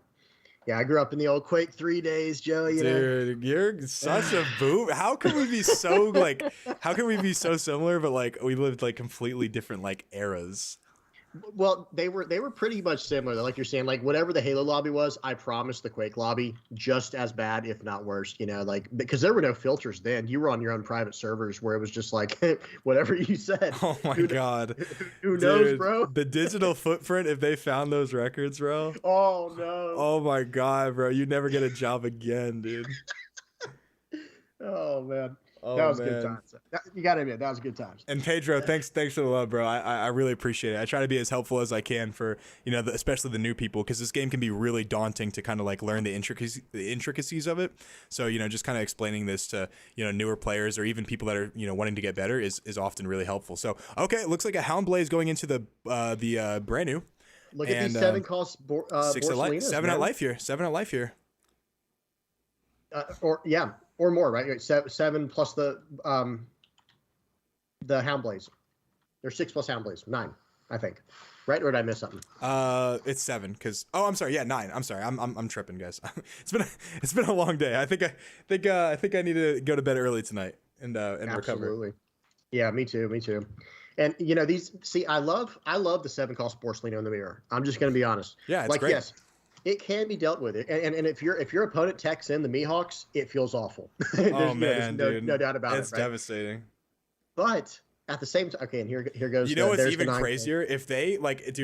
Yeah, I grew up in the old Quake 3 days, Joe. Dude, you're such a boom. How can we be so like? How can we be so similar, but like we lived like completely different like eras? Well, they were pretty much similar. Like you're saying, like whatever the Halo lobby was, I promise the Quake lobby just as bad, if not worse. Like because there were no filters then. You were on your own private servers where it was just like whatever you said. Oh my god, who knows, bro? The digital footprint. If they found those records, bro. Oh no. Oh my god, bro. You never get a job again, dude. Oh man. Oh, that was good times. You gotta admit, that was good times. And Pedro, thanks for the love, bro. I really appreciate it. I try to be as helpful as I can for especially the new people, because this game can be really daunting to kind of like learn the intricacies of it. So just kind of explaining this to newer players or even people that are wanting to get better is often really helpful. So okay, it looks like a Houndblaze going into the brand new. Look at these 7 costs. 6 at life, 7 at life here. 7 at life here. Or more, right? 7 plus the Houndblaze. There's 6 plus Houndblaze. 9, I think. Right? Or did I miss something? It's 7 because I'm sorry. Yeah, 9. I'm sorry. I'm tripping, guys. it's been a long day. I think I need to go to bed early tonight and recover. Absolutely. Yeah, me too. And I love the 7 cost Borsellino in the mirror. I'm just gonna be honest. Yeah, it's great. Yes. It can be dealt with, and if your opponent techs in the Mihawks, it feels awful. There's no doubt about it. It's devastating. But at the same time, okay, and here goes. What's even crazier? If they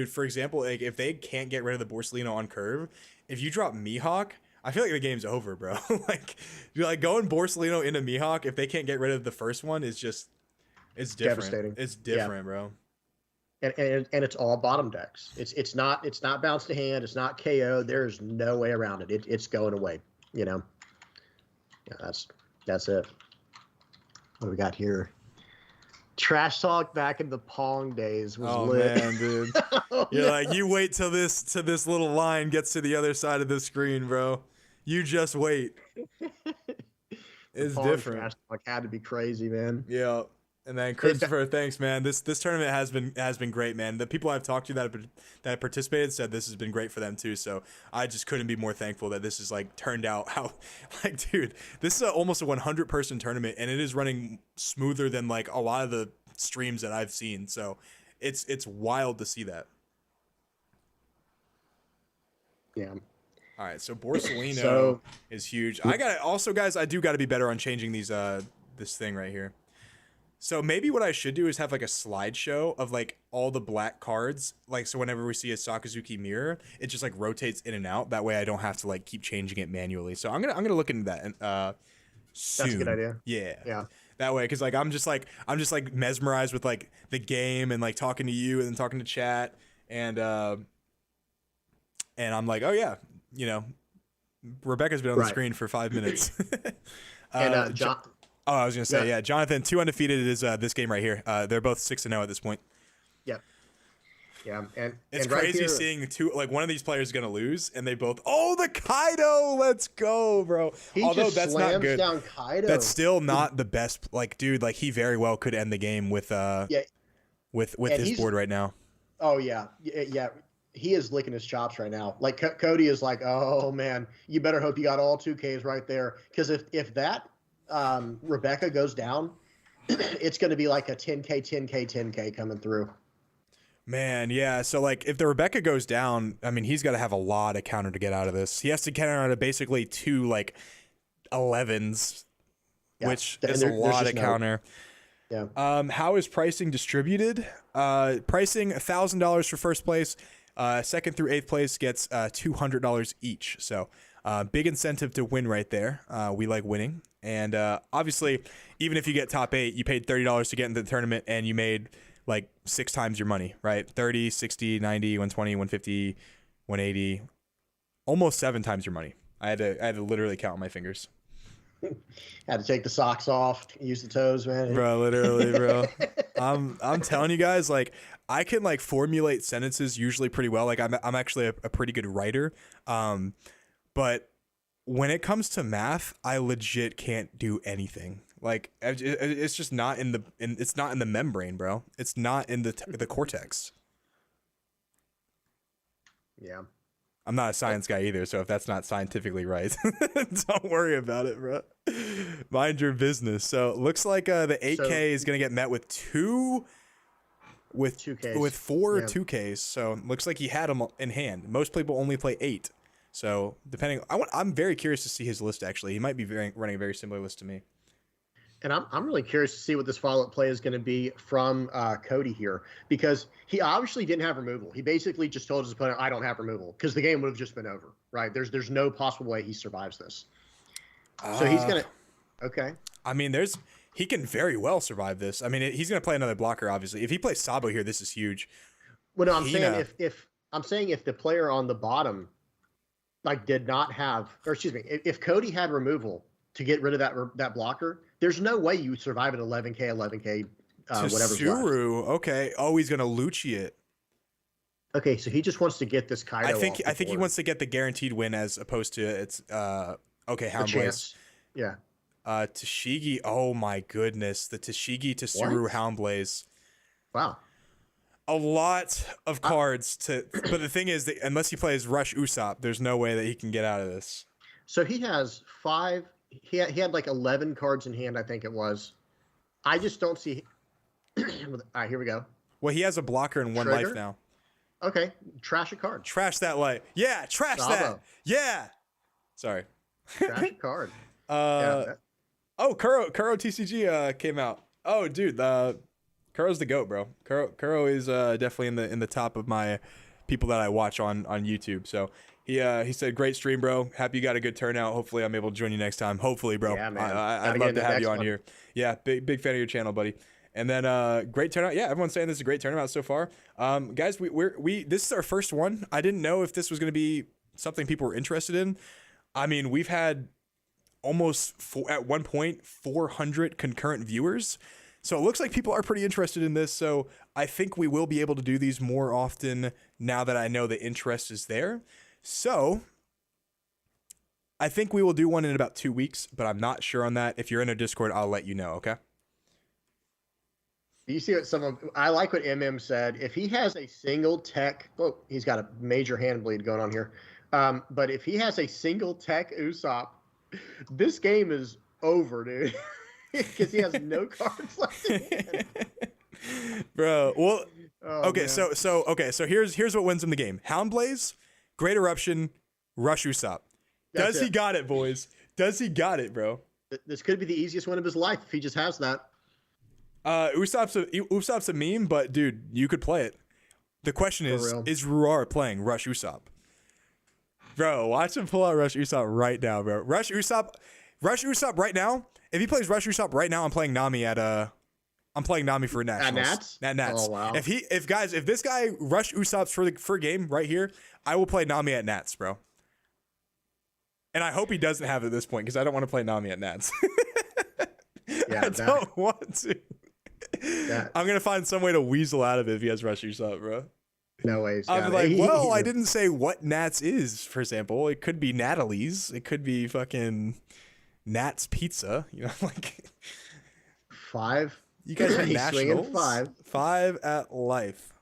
for example, like if they can't get rid of the Borsellino on curve, if you drop Mihawk, I feel like the game's over, bro. like going Borsellino into Mihawk, if they can't get rid of the first one, it's different. Devastating. It's different, bro. And it's all bottom decks. It's not bounce to hand. It's not KO. There's no way around it. It's going away. Yeah, that's it. What do we got here? Trash talk back in the Pong days was Oh lit. man, dude. Oh, You're no. like, you wait till this little line gets to the other side of the screen, bro. You just wait. The It's Pong different. trash talk had to be crazy, man. Yeah. And then Christopher, thanks, man. This tournament has been great, man. The people I've talked to that have participated said this has been great for them too. So I just couldn't be more thankful that this is like turned out how, like, dude, this is almost a 100 person tournament, and it is running smoother than like a lot of the streams that I've seen. So it's wild to see that. Yeah. All right, so Borsellino So- is huge. I got also, guys. I do got to be better on changing these this thing right here. So maybe what I should do is have like a slideshow of like all the black cards. Like, so whenever we see a Sakazuki mirror, it just like rotates in and out. That way I don't have to like keep changing it manually. So I'm gonna look into that and soon. That's a good idea. Yeah. Yeah. That way, because like I'm just like mesmerized with like the game and like talking to you and then talking to chat and I'm like, oh yeah, you know, Rebecca's been on the Right. screen for 5 minutes. And John, Oh, I was gonna say, Yeah. yeah, Jonathan, 2 undefeated is this game right here. They're both 6-0 at this point. yeah, and It's and right crazy here- seeing two, like one of these players is gonna lose, and they both. Oh, the Kaido, let's go, bro. He Although just that's slams not good. down Kaido. That's still not the best. Like, dude, like he very well could end the game with Yeah. with And his he's- board right now. Oh yeah, yeah. He is licking his chops right now. Like Cody is like, oh man, you better hope you got all 2Ks right there, because if that Rebecca goes down, it's going to be like a 10K, 10K, 10K coming through. Man, yeah. So like, if the Rebecca goes down, I mean, he's got to have a lot of counter to get out of this. He has to counter out of basically 2 like 11s, Yeah. which And is a there's lot just of no- counter. Yeah. How is pricing distributed? Pricing $1,000 for first place. Second through eighth place gets $200 each. So big incentive to win right there. We like winning. And obviously, even if you get top 8, you paid $30 to get into the tournament and you made like 6 times your money, right? 30, 60, 90, 120, 150, 180, almost 7 times your money. I had to literally count on my fingers. Had to take the socks off, use the toes, man. Bro, literally, bro. I'm telling you guys, like, I can like formulate sentences usually pretty well. Like I'm actually a pretty good writer. But when it comes to math, I legit can't do anything. Like it's just not it's not in the membrane, bro. It's not in the cortex. Yeah. I'm not a science guy either, so if that's not scientifically right, don't worry about it, bro. Mind your business. So looks like the 8K So- is gonna get met with 2 2Ks. with 4 Yeah. 2Ks. So looks like he had them in hand. Most people only play 8. So depending, I'm very curious to see his list. Actually, he might be running a very similar list to me. And I'm really curious to see what this follow-up play is going to be from Cody here, because he obviously didn't have removal. He basically just told his opponent, "I don't have removal," because the game would have just been over, right? There's no possible way he survives this. So he's gonna. Okay. I mean, he can very well survive this. I mean, he's gonna play another blocker. Obviously, if he plays Sabo here, this is huge. Well, no, I'm Hina. saying if the player on the bottom, like, did not have, or excuse me, if Cody had removal to get rid of that blocker, there's no way you would survive at 11K, whatever's left. Tsuru, okay. Oh, he's gonna Lucci it. Okay, so he just wants to get this Kaido. I think off the he board. wants to get the guaranteed win as opposed to it's okay. a Houndblaze. chance. Yeah. Tashigi. Oh my goodness, the Tashigi Tsuru What? Houndblaze. Wow. A lot of cards to, but the thing is that unless he plays Rush Usopp, there's no way that he can get out of this. So he has 5. He had like 11 cards in hand, I think it was. I just don't see. All right, here we go. Well, he has a blocker and 1 Trigger? life now. Okay, trash a card. Trash that light. Yeah, trash that. Bravo. Yeah. Sorry. Trash a card. Uh, Yeah, oh, Kuro TCG came out. Oh, dude, Kuro's the GOAT, bro. Kuro is definitely in the top of my people that I watch on YouTube. So he said, "Great stream, bro. Happy you got a good turnout. Hopefully, I'm able to join you next time. Hopefully, bro. Yeah, man. I'd Gotta love get to in the have you next on one. here. Yeah, big fan of your channel, buddy." And then great turnout. Yeah, everyone's saying this is a great turnout so far. Guys, we this is our first one. I didn't know if this was going to be something people were interested in. I mean, we've had almost at one point 400 concurrent viewers. So it looks like people are pretty interested in this. So I think we will be able to do these more often now that I know the interest is there. So I think we will do one in about 2 weeks, but I'm not sure on that. If you're in a Discord, I'll let you know, okay? You see what I like what MM said. If he has a single tech, oh, he's got a major hand bleed going on here. But if he has a single tech Usopp, this game is over, dude. Because he has no cards left in hand. Bro, well, okay, man. so here's what wins him the game. Houndblaze, Great Eruption, Rush Usopp. Does he got it, boys? Does he got it, bro? This could be the easiest win of his life if he just has that. Usopp's a meme, but dude, you could play it. The question is Ruar playing Rush Usopp? Bro, watch him pull out Rush Usopp right now, bro. Rush Usopp right now. If he plays Rush Usopp right now, I'm playing Nami I'm playing Nami for Nationals. At Nats. Oh, wow. If this guy Rush Usopp's for game right here, I will play Nami at Nats, bro. And I hope he doesn't have it at this point because I don't want to play Nami at Nats. I don't want to. I'm gonna find some way to weasel out of it if he has Rush Usopp, bro. No way. I'm like, well, I didn't say what Nats is, for example. It could be Natalie's. It could be fucking Nat's Pizza. You know, like 5. You guys are nationals. 5. 5 at life.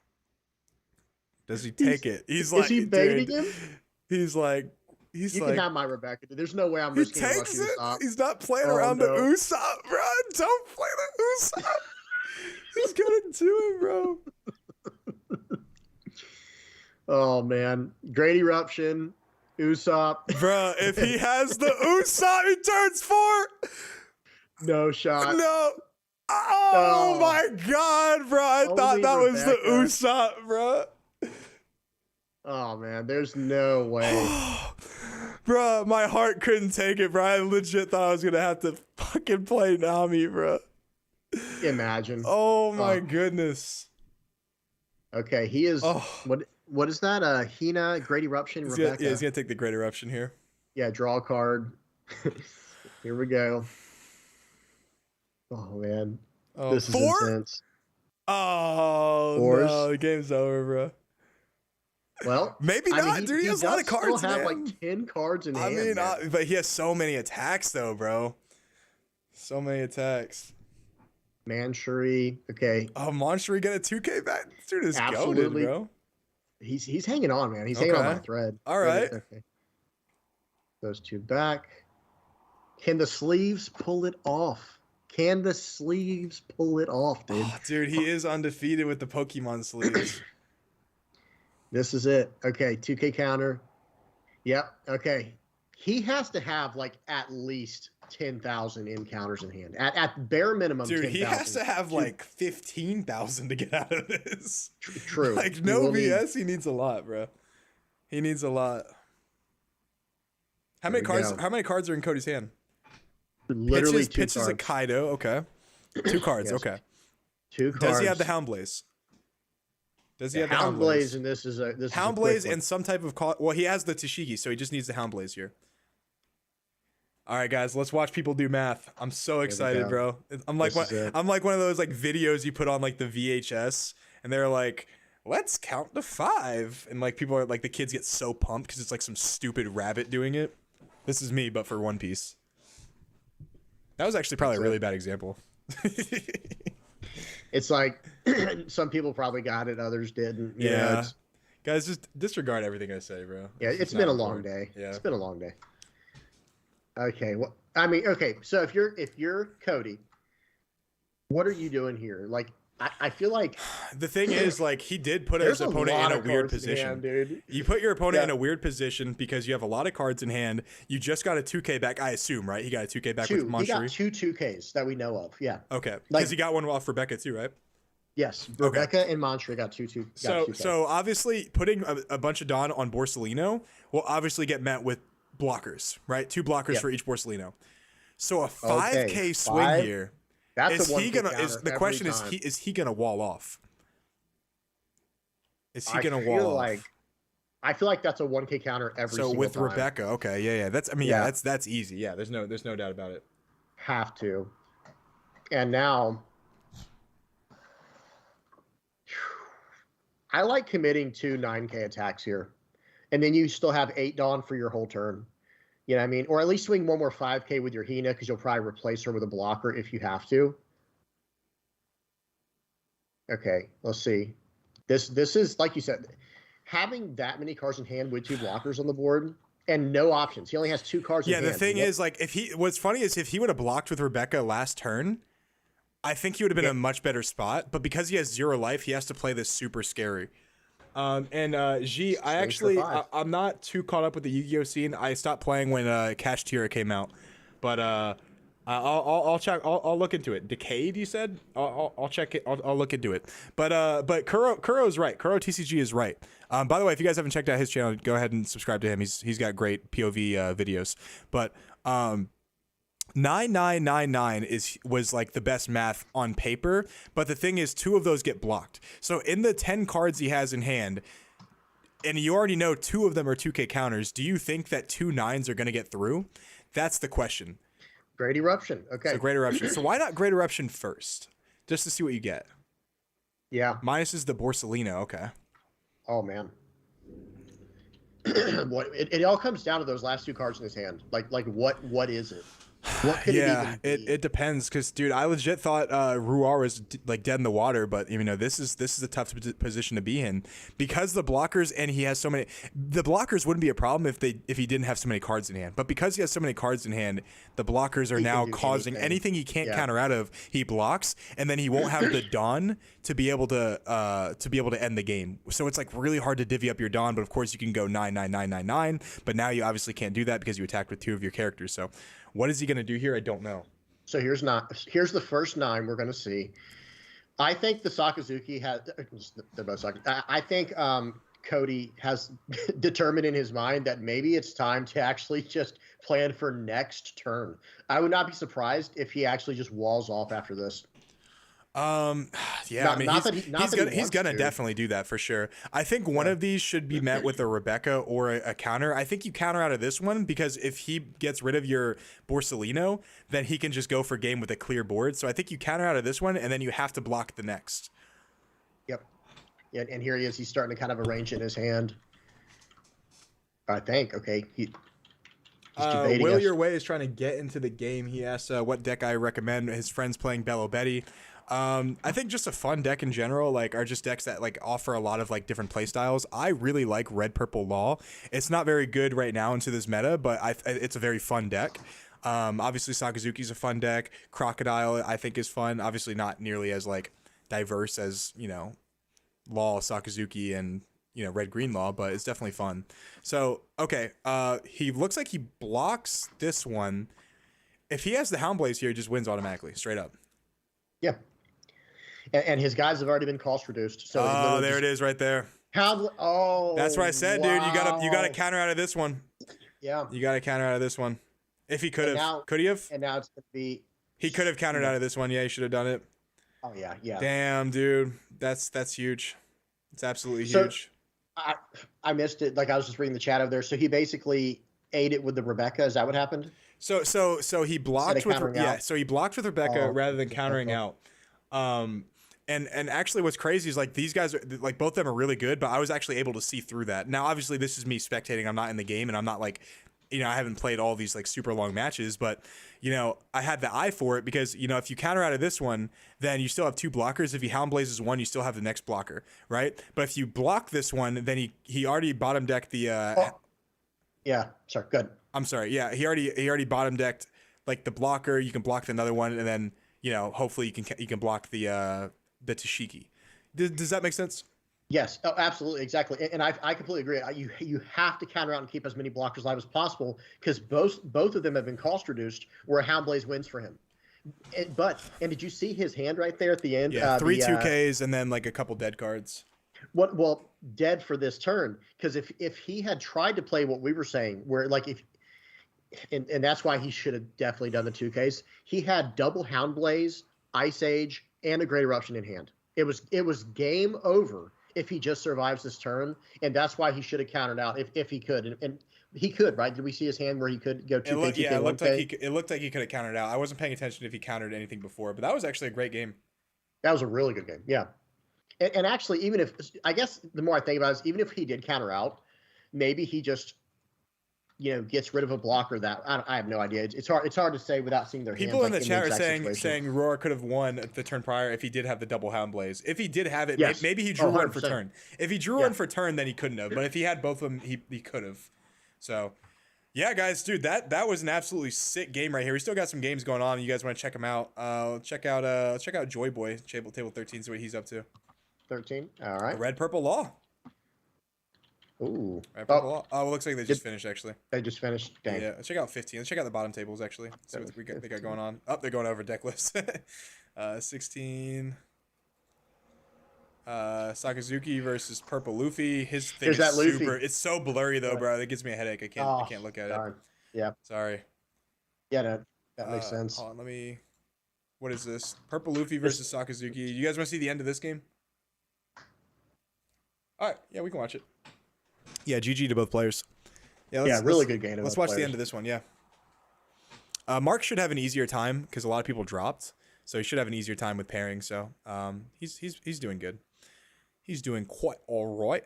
Does he take it? He's like, is he baiting him? He's like, you can have my Rebecca. There's no way I'm risking He takes it. Usopp. He's not playing around the Usopp, bro. Don't play the Usopp. He's gonna do it, bro. Oh man, Great Eruption, Usopp. Bro, if he has the Usopp, he turns 4. No shot. No. Oh my god, bro. I thought that was the Usopp, bro. Oh man, there's no way. Bro, my heart couldn't take it, bro. I legit thought I was gonna have to fucking play Nami, bro. Imagine. Oh my goodness. Okay, he is. What is that? Hina, Great Eruption, Rebecca. He's gonna take the Great Eruption here. Yeah, draw a card. Here we go. Oh man, this is intense. Oh no, the game's over, bro. Well, maybe not, dude. He has a lot of cards. He have like 10 cards in hand. I mean, but he has so many attacks, though, bro. So many attacks. Manshuri, okay. Oh, Manshuri get a 2K back? Dude is goated, bro. He's hanging on, man. He's hanging on by a thread. All right. Okay. Those 2 back. Can the sleeves pull it off? Can the sleeves pull it off, dude? Oh, dude, he is undefeated with the Pokemon sleeves. This is it. Okay, 2K counter. Yep. Okay. He has to have like at least 10,000 encounters in hand. At bare minimum, dude, 10,000. he has to have like 15,000 to get out of this. True. Like no BS, he needs a lot, bro. He needs a lot. How many cards are in Cody's hand? Literally pitches a Kaido. Okay. 2 cards. Yes. Okay. 2 cards. Does he have the Houndblaze? Does he have the Houndblaze? And this is Houndblaze and some type of well, he has the Tashigi, so he just needs the Houndblaze here. All right, guys, let's watch people do math. I'm so excited, bro. I'm like one of those like videos you put on like the VHS, and they're like, "Let's count to 5," and like people are like the kids get so pumped because it's like some stupid rabbit doing it. This is me, but for One Piece. That was actually probably a really bad example. It's like some people probably got it, others didn't. Yeah. Guys, just disregard everything I say, bro. Yeah, it's been a long day. Yeah. It's been a long day. Okay. Well, I mean, okay. So if you're Cody, what are you doing here? Like, I feel like the thing is, like, he did put his opponent in a weird position. Hand, dude. You put your opponent in a weird position because you have a lot of cards in hand. You just got a 2K back, I assume, right? He got a 2K back with Manshuri. He got 2 2Ks that we know of. Yeah. Okay. Because he got one off Rebecca too, right? Yes. Rebecca and Manshuri got 2 So obviously, putting a bunch of Dawn on Borsalino will obviously get met with blockers, right? 2 blockers for each Borsalino. So a 5K swing here. That's the question is he gonna wall off? Is he gonna wall off? I feel like that's a 1K counter every single time. So with Rebecca, okay, yeah. That's easy. Yeah, there's no doubt about it. Have to. And now I like committing 2 9K attacks here, and then you still have 8 Dawn for your whole turn. You know what I mean? Or at least swing one more 5K with your Hina, because you'll probably replace her with a blocker if you have to. Okay, let's see. This is, like you said, having that many cards in hand with 2 blockers on the board and no options. He only has 2 cards in hand. Yeah, the thing is, like, what's funny is if he would have blocked with Rebecca last turn, I think he would have been in a much better spot. But because he has 0 life, he has to play this super scary. G, I'm not too caught up with the Yu-Gi-Oh scene. I stopped playing when Cash Tira came out, but I'll check. I'll look into it. Decade, you said? I'll check it. I'll look into it. But Kuro's right. Kuro TCG is right. By the way, if you guys haven't checked out his channel, go ahead and subscribe to him. He's got great POV videos. But 9999 was like the best math on paper, but the thing is 2 of those get blocked. So in the 10 cards he has in hand, and you already know 2 of them are 2K counters, do you think that 2 9s are going to get through? That's the question. Great Eruption. Okay. So Great Eruption. So why not Great Eruption first? Just to see what you get. Yeah. Minus is the Borsalino. Okay. Oh, man. It all comes down to those last 2 cards in his hand. Like what is it? What could it depends, because dude, I legit thought Ruar was like dead in the water, but you know this is a tough position to be in because the blockers, and he has so many. The blockers wouldn't be a problem if he didn't have so many cards in hand, but because he has so many cards in hand, the blockers are now causing anything he can't counter out of. He blocks, and then he won't have the Dawn to be able to end the game. So it's like really hard to divvy up your Dawn, but of course you can go 9 but now you obviously can't do that because you attacked with 2 of your characters. So what is he going to do here? I don't know. So here's the first 9 we're going to see. I think the Sakazuki has. They're both Sakazuki. I think Cody has determined in his mind that maybe it's time to actually just plan for next turn. I would not be surprised if he actually just walls off after this. Yeah, I mean, he's gonna definitely do that for sure. I think one of these should be met with a Rebecca or a counter. I think you counter out of this one because if he gets rid of your Borsalino, then he can just go for game with a clear board. So I think you counter out of this one, and then you have to block the next. Yep. And here he is. He's starting to kind of arrange in his hand. I think. Okay. Will Your Way is trying to get into the game. He asks what deck I recommend. His friends playing Bello Betty. I think just a fun deck in general, like, are just decks that like offer a lot of like different play styles. I really like Red Purple Law. It's not very good right now into this meta, but it's a very fun deck. Obviously Sakazuki's a fun deck. Crocodile I think is fun. Obviously not nearly as like diverse as, you know, Law, Sakazuki, and you know, Red Green Law, but it's definitely fun. So okay, he looks like he blocks this one. If he has the Houndblaze here, he just wins automatically, straight up. Yeah. And his guys have already been cost reduced. So there it is, right there. That's what I said, wow. Dude. You got to counter out of this one. Yeah. You got to counter out of this one. If he could have, could he have? And now it's gonna be. He could have countered out of this one. Yeah, he should have done it. Oh yeah, yeah. Damn, dude, that's huge. It's absolutely huge. I missed it. Like I was just reading the chat over there. So he basically ate it with the Rebecca. Is that what happened? So he blocked with So he blocked with Rebecca rather than countering out. And actually what's crazy is like these guys are like both of them are really good, but I was actually able to see through that. Now obviously this is me spectating. I'm not in the game and I'm not like, you know, I haven't played all these like super long matches, but you know, I had the eye for it because, you know, if you counter out of this one, then you still have 2 blockers. If he Houndblazes one, you still have the next blocker, right? But if you block this one, then he already bottom decked the yeah, sorry, good. I'm sorry. Yeah, he already bottom decked like the blocker. You can block another one, and then you know hopefully you can block the Tashiki. Does that make sense? Yes, oh, absolutely, exactly. And I completely agree. You have to counter out and keep as many blockers alive as possible because both of them have been cost reduced where a Houndblaze wins for him. And did you see his hand right there at the end? Yeah, 3 2Ks and then like a couple dead cards. Well, dead for this turn because if he had tried to play what we were saying, where like and that's why he should have definitely done the 2Ks. He had double Houndblaze, Ice Age, and a Great Eruption in hand. It was game over if he just survives this turn, and that's why he should have countered out if he could. And he could, right? Did we see his hand where he could go 2K? Yeah, it looked like he could have countered out. I wasn't paying attention if he countered anything before, but that was actually a great game. That was a really good game. Yeah. And actually, even if I guess the more I think about it, is even if he did counter out, maybe he just gets rid of a blocker that I have no idea. It's hard to say without seeing their People hands. in the chat are situation. saying Roar could have won the turn prior if he did have the double Hound Blaze. If he did have it, Yes. maybe he drew one for 100%. turn. If he drew one for turn, then he couldn't have. But if he had both of them, he could have. So, yeah, guys, dude, that was an absolutely sick game right here. We still got some games going on. You guys want to check them out? Check out Joy Boy table 13. See what he's up to. 13. All right. Red Purple Law. Ooh. Red Purple Law. Oh, it looks like they just finished actually. They just finished. Dang. Yeah, let's check out 15. Let's check out the bottom tables actually. See what they got going on. Oh, they're going over deck list. 16. Sakazuki versus Purple Luffy. His thing Here's is that Luffy. super. It's so blurry though, bro. That gives me a headache. I can't look at darn. it. Yeah. Sorry. Yeah, that makes sense. Hold on, let me. What is this? Purple Luffy versus Sakazuki. You guys want to see the end of this game? All right. Yeah, we can watch it. Yeah, GG to both players. Yeah, really good game. Let's watch the end of this one. Yeah. Mark should have an easier time because a lot of people dropped, so he should have an easier time with pairing. So he's doing good. He's doing quite all right.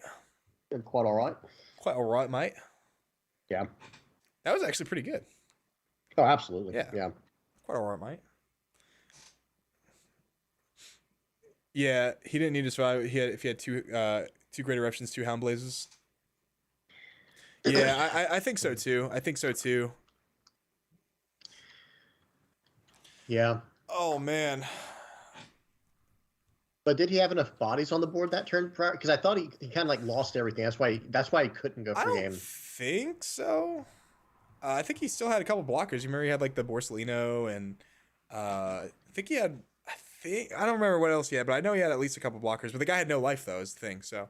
Quite all right. Quite all right, mate. Yeah. That was actually pretty good. Oh, absolutely. Yeah. Yeah. Quite all right, mate. Yeah, he didn't need to survive. If he had two Great Eruptions, 2 Hound Blazes. Yeah, I think so too. Yeah. Oh man. But did he have enough bodies on the board that turn? Because I thought he kind of like lost everything. That's why he couldn't go for I don't game. think so. I think he still had a couple blockers. You remember he had like the Borsellino and I think he had. I don't remember what else he had, but I know he had at least a couple blockers. But the guy had no life though, is the thing. So,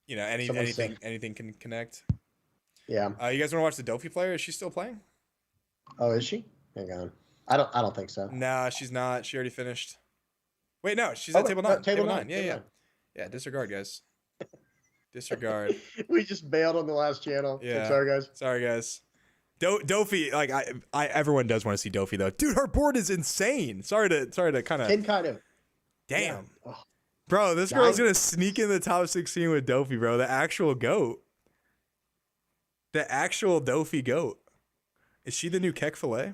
anything can connect. Yeah. You guys want to watch the Dofi player? Is she still playing? Oh, is she? Hang on. I don't think so. Nah, she's not. She already finished. Wait, no, she's at table 9. Table 9. Yeah, disregard, guys. Disregard. We just bailed on the last channel. Yeah. Sorry, guys. Dofi, like everyone does want to see Dofi though. Dude, her board is insane. Sorry to kind of. Damn. Yeah. Oh. Bro, this girl's gonna sneak in the top 16 with Dofi, bro. The actual GOAT. The actual Dofi GOAT. Is she the new Kek Filet?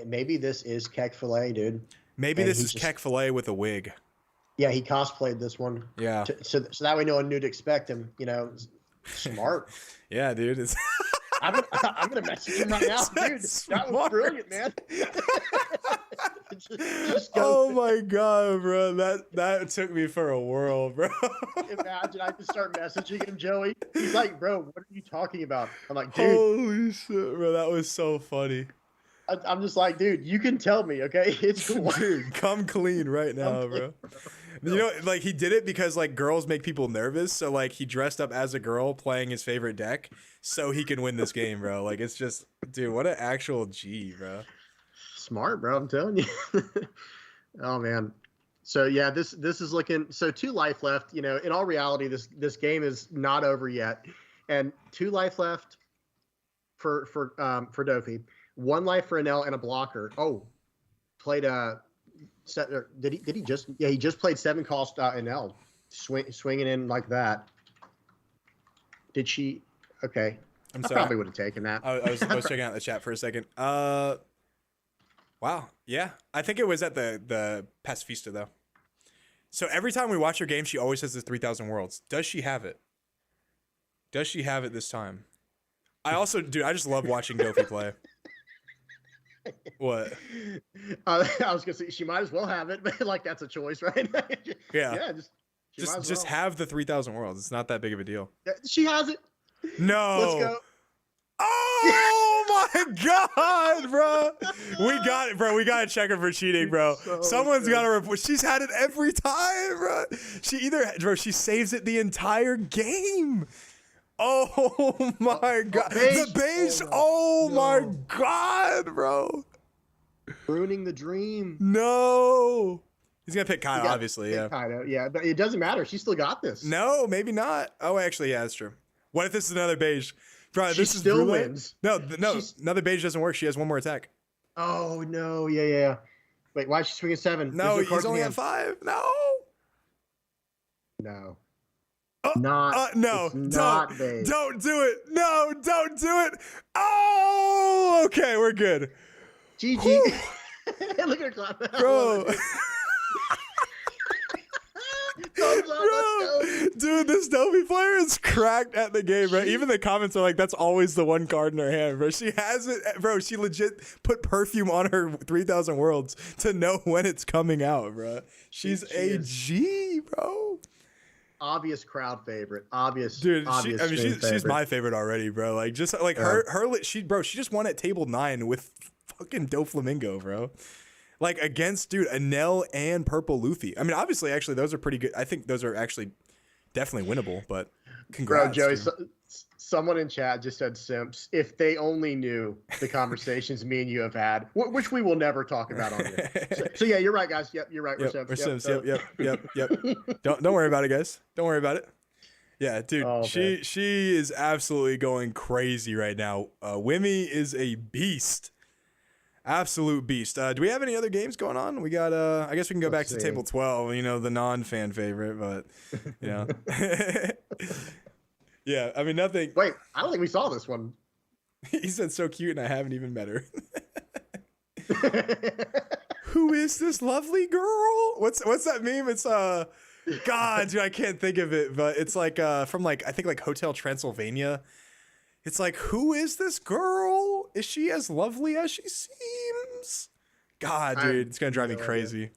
Maybe this is Kek Filet, dude. Maybe this is Kek Filet with a wig. Yeah, he cosplayed this one. Yeah. So that way no one knew to expect him. Smart. Yeah, dude. It's I'm gonna message him right now, dude. That was brilliant, man. just go. Oh my god, bro. That took me for a whirl, bro. Imagine I just start messaging him, Joey. He's like, bro, what are you talking about? I'm like, dude. Holy shit, bro. That was so funny. I'm just like, dude, you can tell me, okay? It's cool. Dude, come clean right now, bro. You know, like he did it because like girls make people nervous, so like he dressed up as a girl playing his favorite deck so he can win this game, bro. Like it's just, dude, what an actual G, bro. Smart, bro. I'm telling you. Oh man. So yeah, this is looking. So 2 life left. In all reality, this game is not over yet, and 2 life left for Dofi. 1 life for Enel and a blocker. Oh, played did he just? Yeah, he just played 7 cost Enel, swinging in like that. Did she? Okay, I'm I sorry. probably would have taken that. I was checking out the chat for a second. Wow, yeah, I think it was at the Pacifista though. So every time we watch her game, she always has the 3,000 worlds. Does she have it? Does she have it this time? I also, dude, I just love watching Dofi play. What? I was gonna say she might as well have it, but like that's a choice, right? Yeah. Yeah. Just have the 3,000 worlds. It's not that big of a deal. She has it. No. Let's go. Oh my god, bro. We got it, bro. We gotta check her for cheating, bro. Someone's gotta report. She's had it every time, bro. She saves it the entire game. Oh my god. The beige. Oh my god, bro. Ruining the dream. No. He's gonna pick Kyle, obviously. Yeah. Kyle, yeah, but it doesn't matter. She still got this. No, maybe not. Oh, actually, yeah, that's true. What if this is another beige? Bro, She this is still roulette. wins. No, another beige doesn't work. She has 1 more attack. Oh no, yeah, yeah, yeah. Wait, why is she swinging 7? There's No, no he's cards in only at hand. 5. No. No, Uh, not. no, It's not beige. don't do it. No, don't do it. Oh, okay, we're good. GG. Whew, Look at her clap. I love bro. it, dude. Thumbs up. Let's Bro, go, dude. dude, this Dopey player is cracked at the game, bro. Even the comments are like, that's always the one card in her hand, bro. She has it, bro. She legit put perfume on her 3,000 Worlds to know when it's coming out, bro. She's She a is G, bro. obvious crowd favorite. Obvious, Dude, obvious. she's my favorite already, bro. Like, just like she just won at table 9 with fucking Doflamingo, bro. Like against dude Anel and Purple Luffy. I mean, obviously, actually, those are pretty good. I think those are actually definitely winnable. But congrats, Bro, Joey. dude. Someone in chat just said, "Simps." If they only knew the conversations me and you have had, which we will never talk about on here. So yeah, you're right, guys. Yep, you're right. Yep, We're we're Sims. Sims. Yep. Don't worry about it, guys. Don't worry about it. Yeah, dude, Oh, man. she is absolutely going crazy right now. Wimmy is a beast. Absolute beast. Do we have any other games going on? We got I guess we can go back Let's to see. table 12, you know, the non-fan favorite, but you know. Yeah, I mean nothing. Wait, I don't think we saw this one. He said so cute and I haven't even met her. Who is this lovely girl? What's that meme? It's God, dude, I can't think of it, but it's like from like I think like Hotel Transylvania. It's like, who is this girl? Is she as lovely as she seems? God, dude, it's gonna drive me crazy.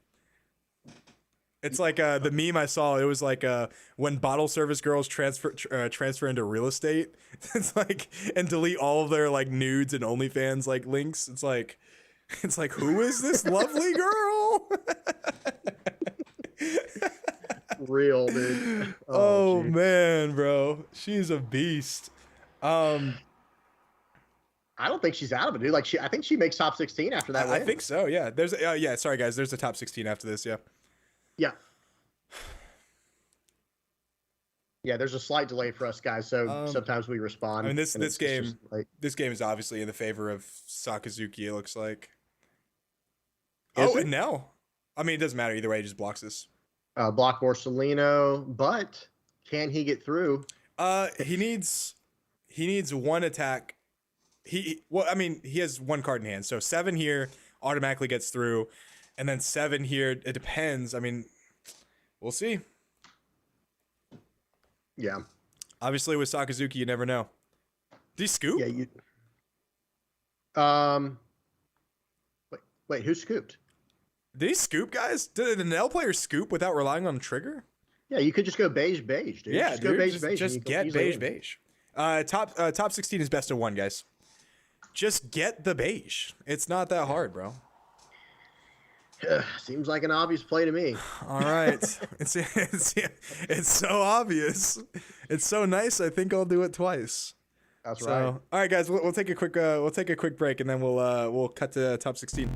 It's like the meme I saw. It was like when bottle service girls transfer into real estate. It's like and delete all of their like nudes and OnlyFans like links. It's like who is this lovely girl? Real, dude. Oh geez. man, bro, she's a beast. I don't think she's out of it, dude. Like I think she makes top 16 after that. I win. think so. Yeah. There's yeah. Sorry guys. There's a top 16 after this. Yeah. Yeah. Yeah, there's a slight delay for us guys, so sometimes we respond. I mean, this game like, this game is obviously in the favor of Sakazuki. It looks like. Is it? And no, I mean it doesn't matter either way. He just blocks this. block Borsalino, but can he get through? He needs one attack. Well, I mean, he has one card in hand, so 7 here automatically gets through, and then 7 here. It depends. I mean, we'll see. Yeah. Obviously, with Sakazuki, you never know. Did he scoop? Yeah. You. Wait. Who scooped? Did he scoop, guys? Did the Nell player scoop without relying on trigger? Yeah, you could just go beige, dude. Yeah, just dude, go beige, beige. just get beige. Top 16 is best of 1, guys. Just get the beige. It's not that hard, bro. Seems like an obvious play to me. All right, it's so obvious. It's so nice. I think I'll do it twice. That's So, right. all right, guys, we'll take a quick break and then we'll cut to top 16.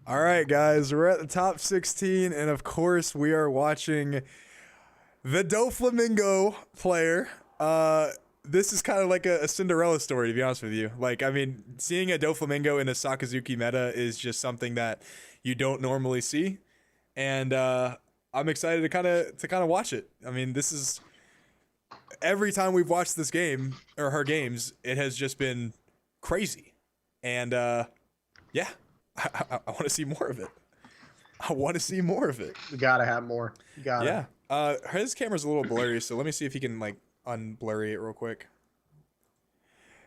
All right, guys, we're at the top 16, and of course, we are watching the Doflamingo player. This is kind of like a Cinderella story, to be honest with you. Like, I mean, seeing a Doflamingo in a Sakazuki meta is just something that you don't normally see, and I'm excited to kind of watch it. I mean, this is every time we've watched this game or her games, it has just been crazy, and yeah, I want to see more of it. I want to see more of it. You gotta have more. You gotta. Yeah. His camera's a little blurry, so let me see if he can like unblurry it real quick.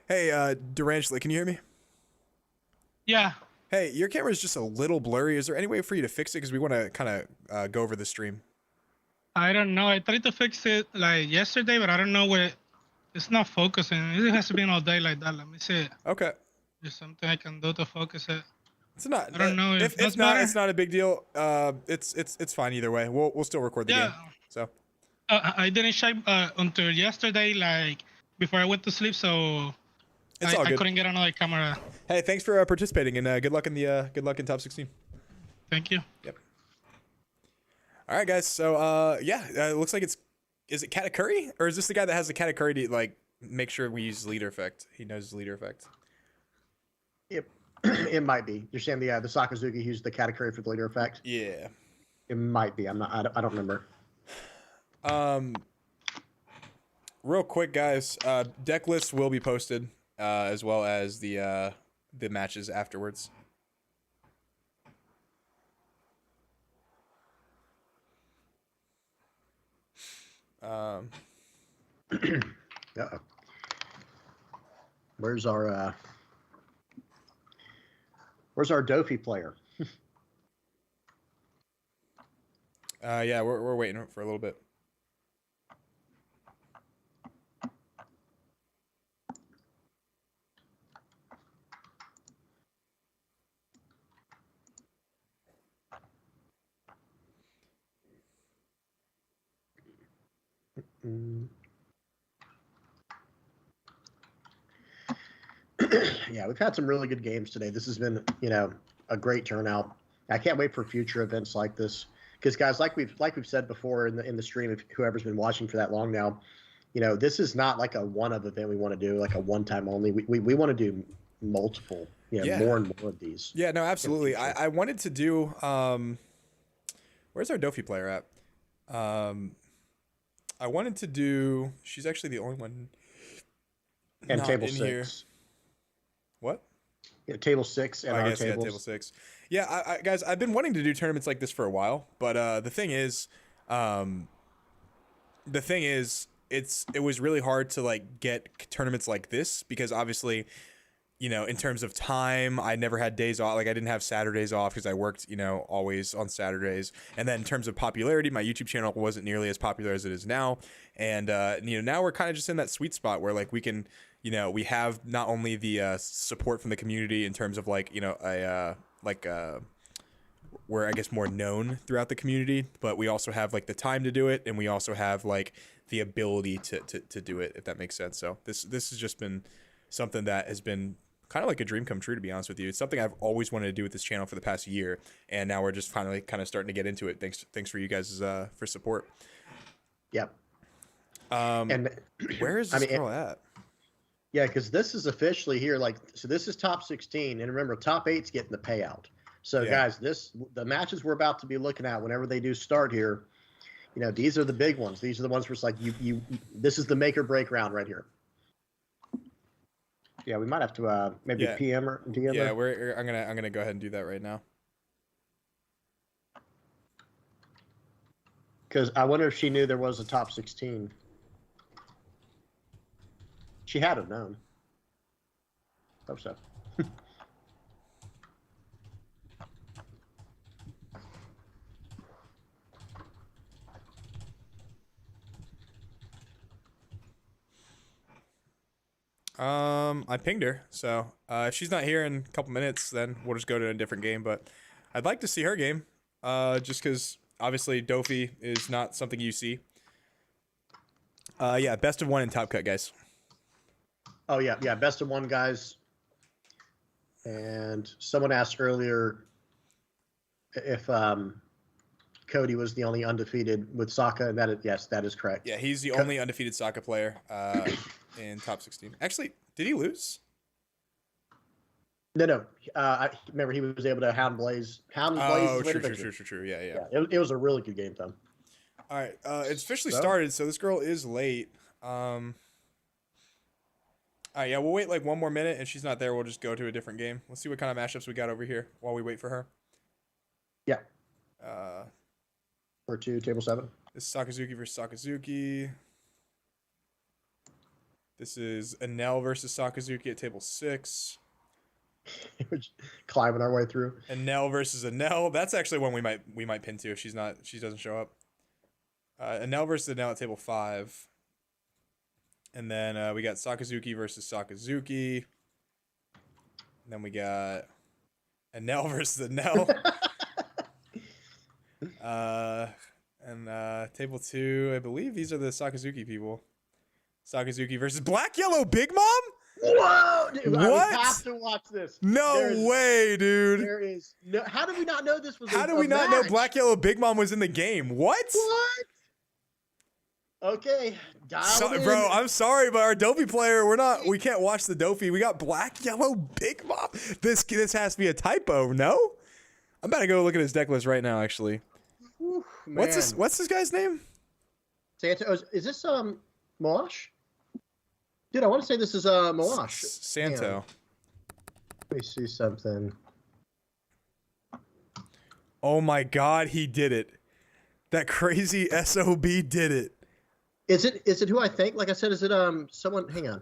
Hey, Durangela, can you hear me? Yeah. Hey, your camera's just a little blurry. Is there any way for you to fix it? Because we want to kind of go over the stream. I don't know. I tried to fix it like yesterday, but I don't know what. It's not focusing. It has to be all day like that. Let me see. Okay. There's something I can do to focus it. It's not. I don't know if that's not, better. it's not a big deal. It's fine either way. We'll still record the game. So. I didn't check until yesterday, like before I went to sleep, so It's all I good. couldn't get another camera. Hey, thanks for participating, and good luck in top 16. Thank you. Yep. All right, guys. So yeah, it looks like is it Katakuri, or is this the guy that has the Katakuri to like make sure we use leader effect? He knows his leader effect. It might be. You're saying the Sakazuki used the Katakuri for the leader effect? Yeah. It might be. I don't remember. Real quick, guys. Deck lists will be posted, as well as the matches afterwards. Uh-oh. Where's our Dofi player? Yeah, we're waiting for a little bit. Yeah, we've had some really good games today. This has been, a great turnout. I can't wait for future events like this because, guys, like we've said before in the stream, if whoever's been watching for that long now, this is not like a one-of event we want to do, like a one-time only. We want to do multiple, more and more of these. Yeah, no, absolutely. I wanted to do. Where's our Dofi player at? I wanted to do. She's actually the only one. And not table in 6. Here. What? Yeah, table 6 and our guess, tables. Yeah, table 6. Yeah, guys, I've been wanting to do tournaments like this for a while, but the thing is, it was really hard to like get tournaments like this because obviously, in terms of time, I never had days off. Like I didn't have Saturdays off because I worked, always on Saturdays. And then in terms of popularity, my YouTube channel wasn't nearly as popular as it is now. And now we're kind of just in that sweet spot where like we can, we have not only the support from the community in terms of like, we're I guess more known throughout the community, but we also have like the time to do it, and we also have like the ability to do it, if that makes sense. So this has just been something that has been kind of like a dream come true, to be honest with you. It's something I've always wanted to do with this channel for the past year, and now we're just finally kind of starting to get into it. Thanks for you guys for support. Yep. And where is this girl at? Yeah, because this is officially here. So this is top 16, and remember, top 8's getting the payout. So guys, the matches we're about to be looking at whenever they do start here, these are the big ones. These are the ones where it's like this is the make or break round right here. Yeah, we might have to maybe PM or DM. Yeah, I'm gonna go ahead and do that right now. Because I wonder if she knew there was a top 16. She had have known. Hope so. I pinged her, so if she's not here in a couple minutes, then we'll just go to a different game. But I'd like to see her game, just because obviously Dofi is not something you see. Yeah, best of 1 in Top Cut, guys. Oh yeah, best of 1, guys. And someone asked earlier, if Cody was the only undefeated with Sokka. Yes, that is correct. Yeah, he's the only undefeated Sokka player in top 16. Actually, did he lose? No. I remember he was able to Hound Blaze. Oh, his way to true. victory. Yeah. It was a really good game, Tom. All right, it's officially started, so this girl is late. All right, yeah, we'll wait like one more minute, and she's not there. We'll just go to a different game. Let's see what kind of mashups we got over here while we wait for her. Yeah. Uh, For 2, table 7. This is Sakazuki versus Sakazuki. This is Enel versus Sakazuki at table 6. We're just climbing our way through. Enel versus Enel. That's actually one we might pin to if she doesn't show up. Enel versus Enel at table 5. And then we got Sakazuki versus Sakazuki. And then we got Enel versus Enel. And table 2, I believe these are the Sakazuki people. Sakazuki versus Black Yellow Big Mom? Whoa! Dude, What? I have to watch this. No way, dude. There is no. How did we not know this was? How did we not know Black Yellow Big Mom was in the game? What? What? Okay, dial in. Bro, I'm sorry, but our Dofi player, we can't watch the Dofi. We got Black Yellow Big Mom. This has to be a typo, no? I'm about to go look at his deck list right now, actually. Whew, What's this guy's name? Santo. Is this Moash? Dude, I want to say this is Moash. Santo. Let me see something. Oh my God, he did it. That crazy SOB did it. Is it who I think? Like I said, is it someone? Hang on.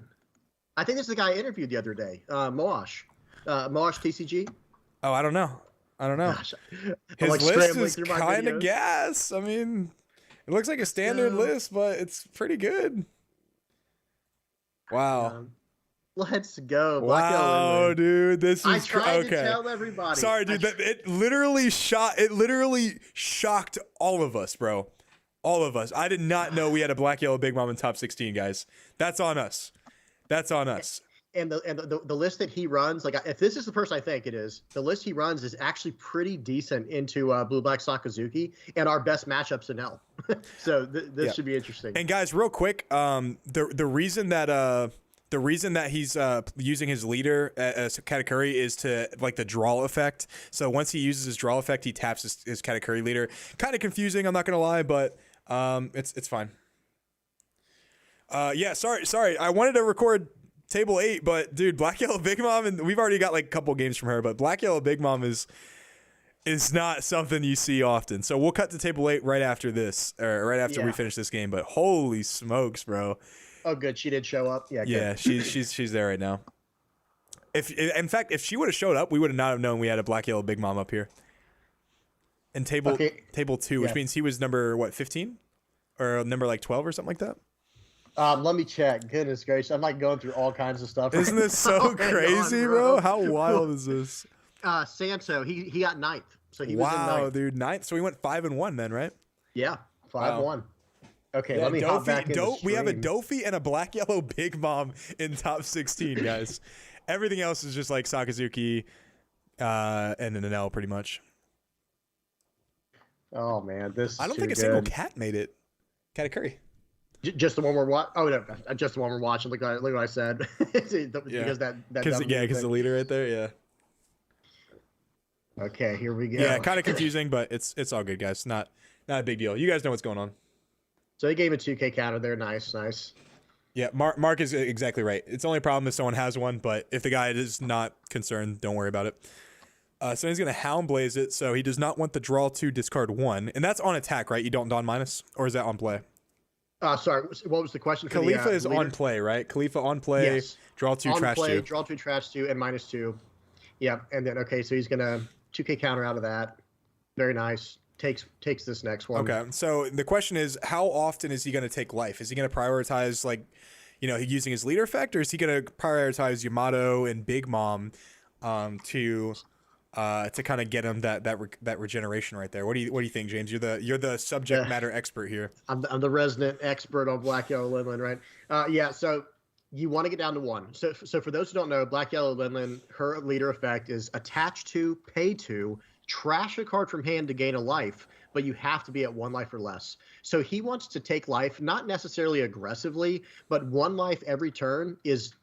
I think this is the guy I interviewed the other day. Moash. Moash TCG. Oh, I don't know. Gosh, His like list is through my kind of videos. gas. I mean, it looks like a standard list, but it's pretty good. Wow. Let's go. Black Yellow Wow, Lily. dude, this is I tried okay. to tell everybody. Sorry, dude. It literally shocked all of us, bro. All of us. I did not know we had a Black Yellow Big Mom in top 16, guys. That's on us. And the list that he runs, like if this is the person I think it is, the list he runs is actually pretty decent into Blue Black Sakazuki, and our best matchups in L. So this should be interesting. And guys, real quick, the reason that he's using his leader as Katakuri is to like the draw effect. So once he uses his draw effect, he taps his Katakuri leader. Kind of confusing, I'm not gonna lie, but it's fine. Yeah, sorry. I wanted to record table 8, but dude, Black Yellow Big Mom, and we've already got like a couple games from her, but Black Yellow Big Mom is not something you see often. So we'll cut to table 8 right after this, or right after we finish this game. But holy smokes, bro! Oh, good, she did show up. Yeah, good. Yeah, she's there right now. In fact, if she would have showed up, we would have not have known we had a Black Yellow Big Mom up here. And table 2, which means he was number 15, or number like 12 or something like that. Let me check. Goodness gracious, I'm like going through all kinds of stuff. Isn't this so crazy, bro? How wild is this? Santo, he got 9th, so he was in 9th. Dude, 9th. So we went 5-1 then, right? Yeah, 5-1. Okay, Yeah, let me hop back in the we have a stream. Dofi and a Black Yellow Big Mom in top 16, guys. Everything else is just like Sakazuki and an Enel pretty much. Oh man, this. I don't think a single cat made it. Katakuri. Just the one we're watching. Oh no, just the one we're watching. Look what I said. Because because the leader right there. Yeah. Okay, here we go. Yeah, kind of confusing, but it's all good, guys. Not a big deal. You guys know what's going on. So he gave a 2K counter there. Nice. Yeah, Mark is exactly right. It's only a problem if someone has one, but if the guy is not concerned, don't worry about it. So he's going to Hound Blaze it, so he does not want the draw 2, discard 1. And that's on attack, right? You don't Dawn minus? Or is that on play? Sorry, what was the question? Khalifa is on play, right? Khalifa on play, yes. Draw 2, on trash play, 2. Draw 2, trash 2, and -2. Yeah, and then, okay, so he's going to 2K counter out of that. Very nice. Takes this next one. Okay, so the question is, how often is he going to take life? Is he going to prioritize, like, using his leader effect, or is he going to prioritize Yamato and Big Mom to kind of get him that regeneration right there? What do you think, James? You're the subject matter expert here. I'm the resident expert on Black Yellow Linlin, right? Yeah. So you want to get down to 1. So for those who don't know, Black Yellow Linlin, her leader effect is attach to, pay 2, trash a card from hand to gain a life, but you have to be at 1 life or less. So he wants to take life, not necessarily aggressively, but 1 life every turn is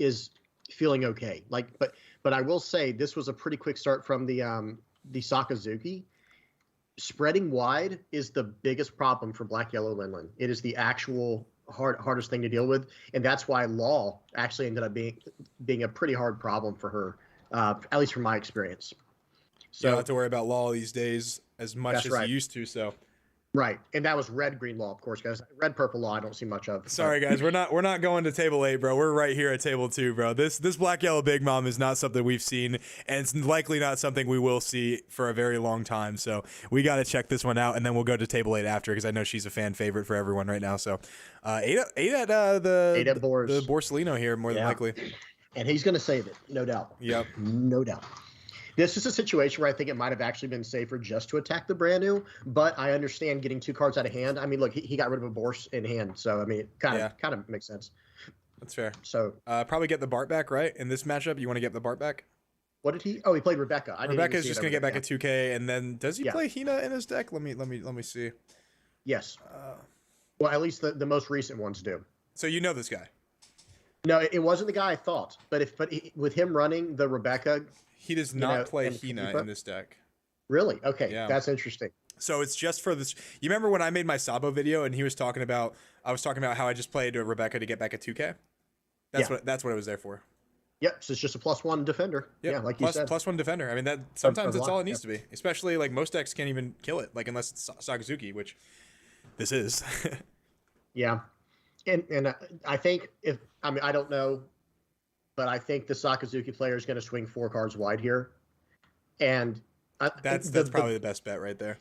feeling okay. Like, but I will say this was a pretty quick start from the Sakazuki. Spreading wide is the biggest problem for Black Yellow Linlen. It is the actual hardest thing to deal with, and that's why Law actually ended up being a pretty hard problem for her, at least from my experience. So you don't have to worry about Law these days as much as you used to. So right, and that was red green Law, of course, guys. Red purple Law I don't see much of. Sorry guys, we're not going to table 8, bro. We're right here at table 2, bro. This Black Yellow Big Mom is not something we've seen, and it's likely not something we will see for a very long time. So we got to check this one out, and then we'll go to table 8 after, because I know she's a fan favorite for everyone right now. So 8 at the Borsalino here, more than likely, and he's going to save it, no doubt. Yep, no doubt. This is a situation where I think it might have actually been safer just to attack the brand new, but I understand getting 2 cards out of hand. I mean, look, he got rid of a Bourse in hand, so I mean, it kind of makes sense. That's fair. So probably get the Bart back, right? In this matchup, you want to get the Bart back? What did he? Oh, he played Rebecca. Rebecca's just gonna get back a 2K, and then does he play Hina in his deck? Let me see. Yes. Well, at least the most recent ones do. So you know this guy? No, it wasn't the guy I thought, but with him running the Rebecca. He does not play Hina in this deck. Really? Okay, that's interesting. So it's just for this. You remember when I made my Sabo video and he was talking about, I was talking about how I just played Rebecca to get back a 2K? That's what it was there for. Yep, so it's just a +1 defender. Yep. Yeah, like you said. +1 defender. I mean, that sometimes that's all it needs to be. Especially like most decks can't even kill it, like unless it's Sakazuki, which this is. Yeah. And I think I don't know, but I think the Sakazuki player is going to swing 4 cards wide here, and that's probably the best bet right there.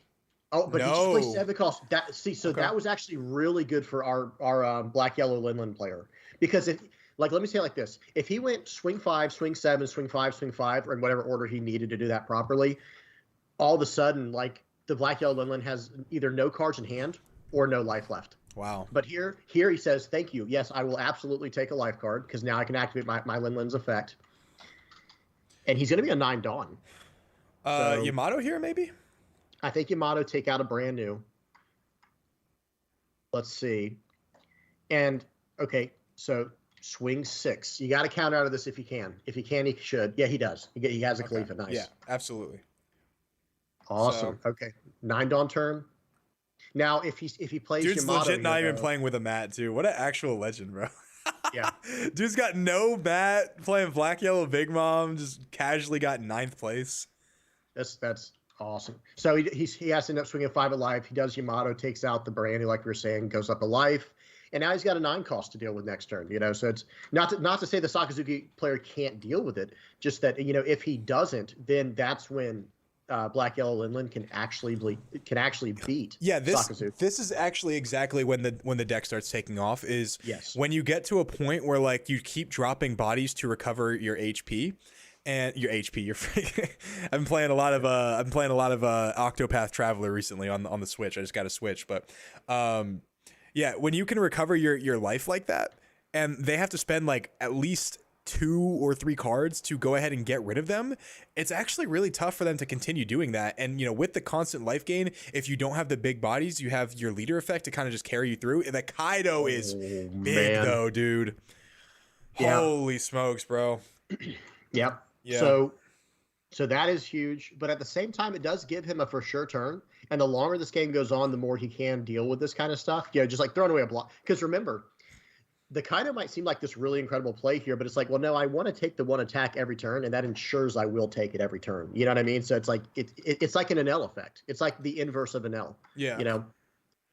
Oh, but he just plays 7 costs. That was actually really good for our Black Yellow Linlen player, because let me say it like this: if he went swing 5, swing 7, swing 5, swing 5, or in whatever order he needed to do that properly, all of a sudden, like, the Black Yellow Linlen has either no cards in hand or no life left. Wow. But here he says, thank you. Yes, I will absolutely take a life card, because now I can activate my Linlen's effect. And he's going to be a 9 Dawn. Yamato here, maybe? I think Yamato take out a brand new. Let's see. And, okay, so swing 6. You got to count out of this if you can. If he can, he should. Yeah, he does. He has a Khalifa. Nice. Yeah, absolutely. Awesome. So, okay. 9 Dawn turn. Now, if he plays Dude's Yamato, legit not even playing with a mat, too. What an actual legend, bro. Yeah. Dude's got no mat, playing Black Yellow Big Mom, just casually got 9th place. That's awesome. So he has to end up swinging 5 of life. He does Yamato, takes out the brand new, like we were saying, goes up a life. And now he's got a 9 cost to deal with next turn, So it's not to say the Sakazuki player can't deal with it, just that, if he doesn't, then that's when Black Yellow Linlen can actually beat Sakazuki. This is actually exactly when the deck starts taking off, is when you get to a point where, like, you keep dropping bodies to recover your HP. And your HP, I've been playing a lot of Octopath Traveler recently on the Switch. I just got a Switch, but when you can recover your life like that, and they have to spend like at least 2 or 3 cards to go ahead and get rid of them, it's actually really tough for them to continue doing that. And with the constant life gain, if you don't have the big bodies, you have your leader effect to kind of just carry you through. And the Kaido is big though, dude. Yeah. Holy smokes, bro. Yep. Yeah. So that is huge, but at the same time, it does give him a for sure turn. And the longer this game goes on, the more he can deal with this kind of stuff. Just like throwing away a block. Because remember, the Kaido might seem like this really incredible play here, but it's like, well, no, I want to take the 1 attack every turn, and that ensures I will take it every turn. You know what I mean? So it's like it's like an Enel effect. It's like the inverse of Enel. Yeah.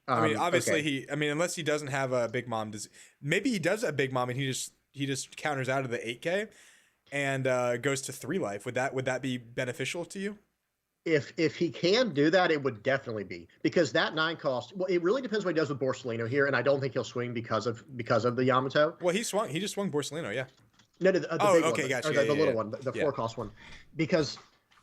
I mean, obviously unless he doesn't have a Big Mom, maybe he does have Big Mom and he just counters out of the 8K and goes to 3 life. Would that be beneficial to you? If he can do that, it would definitely be, because that 9 cost. Well, it really depends what he does with Borsalino here, and I don't think he'll swing because of the Yamato. Well, he just swung Borsalino, yeah. No, the big one, gotcha. Or the little one, the 4 cost one, because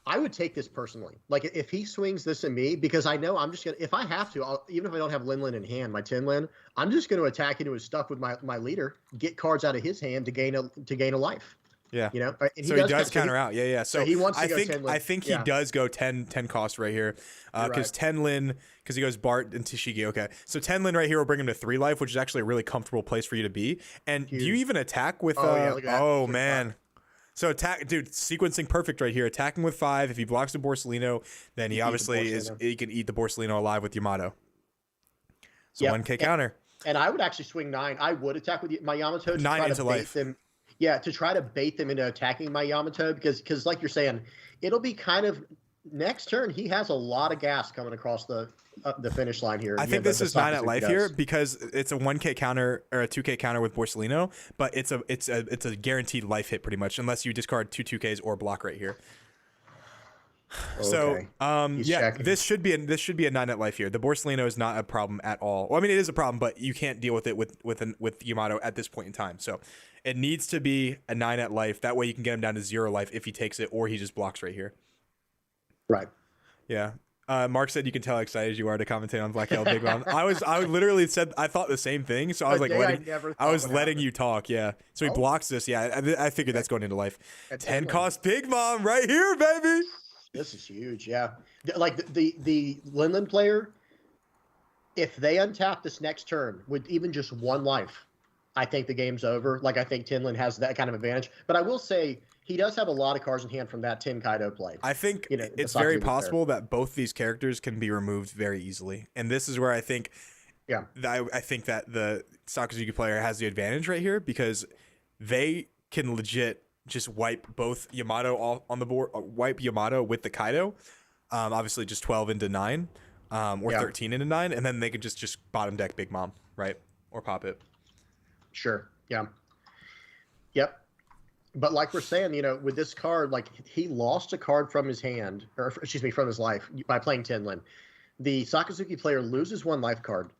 I would take this personally. Like, if he swings this at me, because I know I'm just gonna, if I have to, even if I don't have Linlen in hand, my Tin Lin, I'm just going to attack into his stuff with my leader, get cards out of his hand to gain a life. Yeah. You know, and So he does counter out. Yeah, yeah. So he wants to I go think 10 I think he does go 10 cost right here, because Tenlin, because he goes Bart and Tashigi. Okay, so Tenlin right here will bring him to 3 life, which is actually a really comfortable place for you to be. And do you even attack with? Oh, yeah, look at that. Oh man. So attack, dude. Sequencing perfect right here. Attacking with 5. If he blocks the Borsalino, then he obviously he can eat the Borsalino alive with Yamato. So 1K counter. And I would actually swing 9. I would attack with my Yamato to 9 try into to bait them. Yeah, to try to bait them into attacking my Yamato, because like you're saying, it'll be kind of next turn. He has a lot of gas coming across the finish line here. I think this is 9 at life here because it's a 1K counter or a 2K counter with Borsalino, but it's a guaranteed life hit pretty much unless you discard 2/2Ks or block right here. Okay. So yeah, checking. this should be a 9 at life here. The Borsalino is not a problem at all. Well, I mean it is a problem, but you can't deal with it with Yamato at this point in time. So it needs to be a 9 at life. That way you can get him down to 0 life if he takes it or he just blocks right here. Right. Yeah. Mark said you can tell how excited you are to commentate on Black Yellow Big Mom. I literally said I thought the same thing, so I was like letting you talk. Yeah. So he blocks this. Yeah, I figured that's going into life. 10 cost Big Mom right here, baby. This is huge. Yeah. Like the Linlen player, if they untap this next turn with even just 1 life, I think the game's over. Like I think Tinlin has that kind of advantage. But I will say he does have a lot of cards in hand from that Tin Kaido play. I think it's very possible that both these characters can be removed very easily. And this is where I think I think that the Sakazuki player has the advantage right here because they can legit just wipe both Yamato on the board, wipe Yamato with the Kaido. Obviously just 12 into 9 or 13 into 9. And then they could just bottom deck Big Mom, right? Or pop it. Sure. Yeah. Yep. But like we're saying, with this card, like he lost a card from his hand, or excuse me, from his life by playing Tinlin. The Sakazuki player loses 1 life card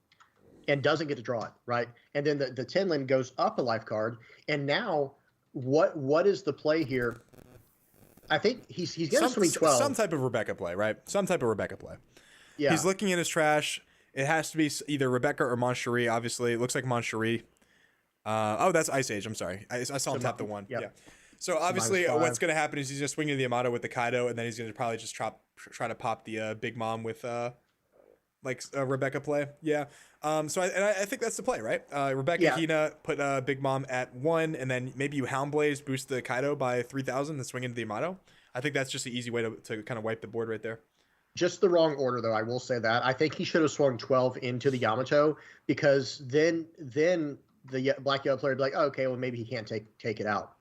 and doesn't get to draw it, right? And then the Tinlin goes up a life card. And now what is the play here? I think he's going to swing 12. Some type of Rebecca play, right? Some type of Rebecca play. Yeah. He's looking in his trash. It has to be either Rebecca or Moncherie, obviously. It looks like Moncherie. That's Ice Age. I'm sorry. I saw him tap the 1. Yep. Yeah. So obviously what's going to happen is he's going to swing into the Yamato with the Kaido, and then he's going to probably just try to pop the Big Mom with Rebecca play. Yeah. So I think that's the play, right? Rebecca Hina put Big Mom at 1, and then maybe you Hound Blaze, boost the Kaido by 3,000, and swing into the Yamato. I think that's just an easy way to kind of wipe the board right there. Just the wrong order, though. I will say that. I think he should have swung 12 into the Yamato because then the Black Yellow player would be like, oh, okay, well, maybe he can't take it out.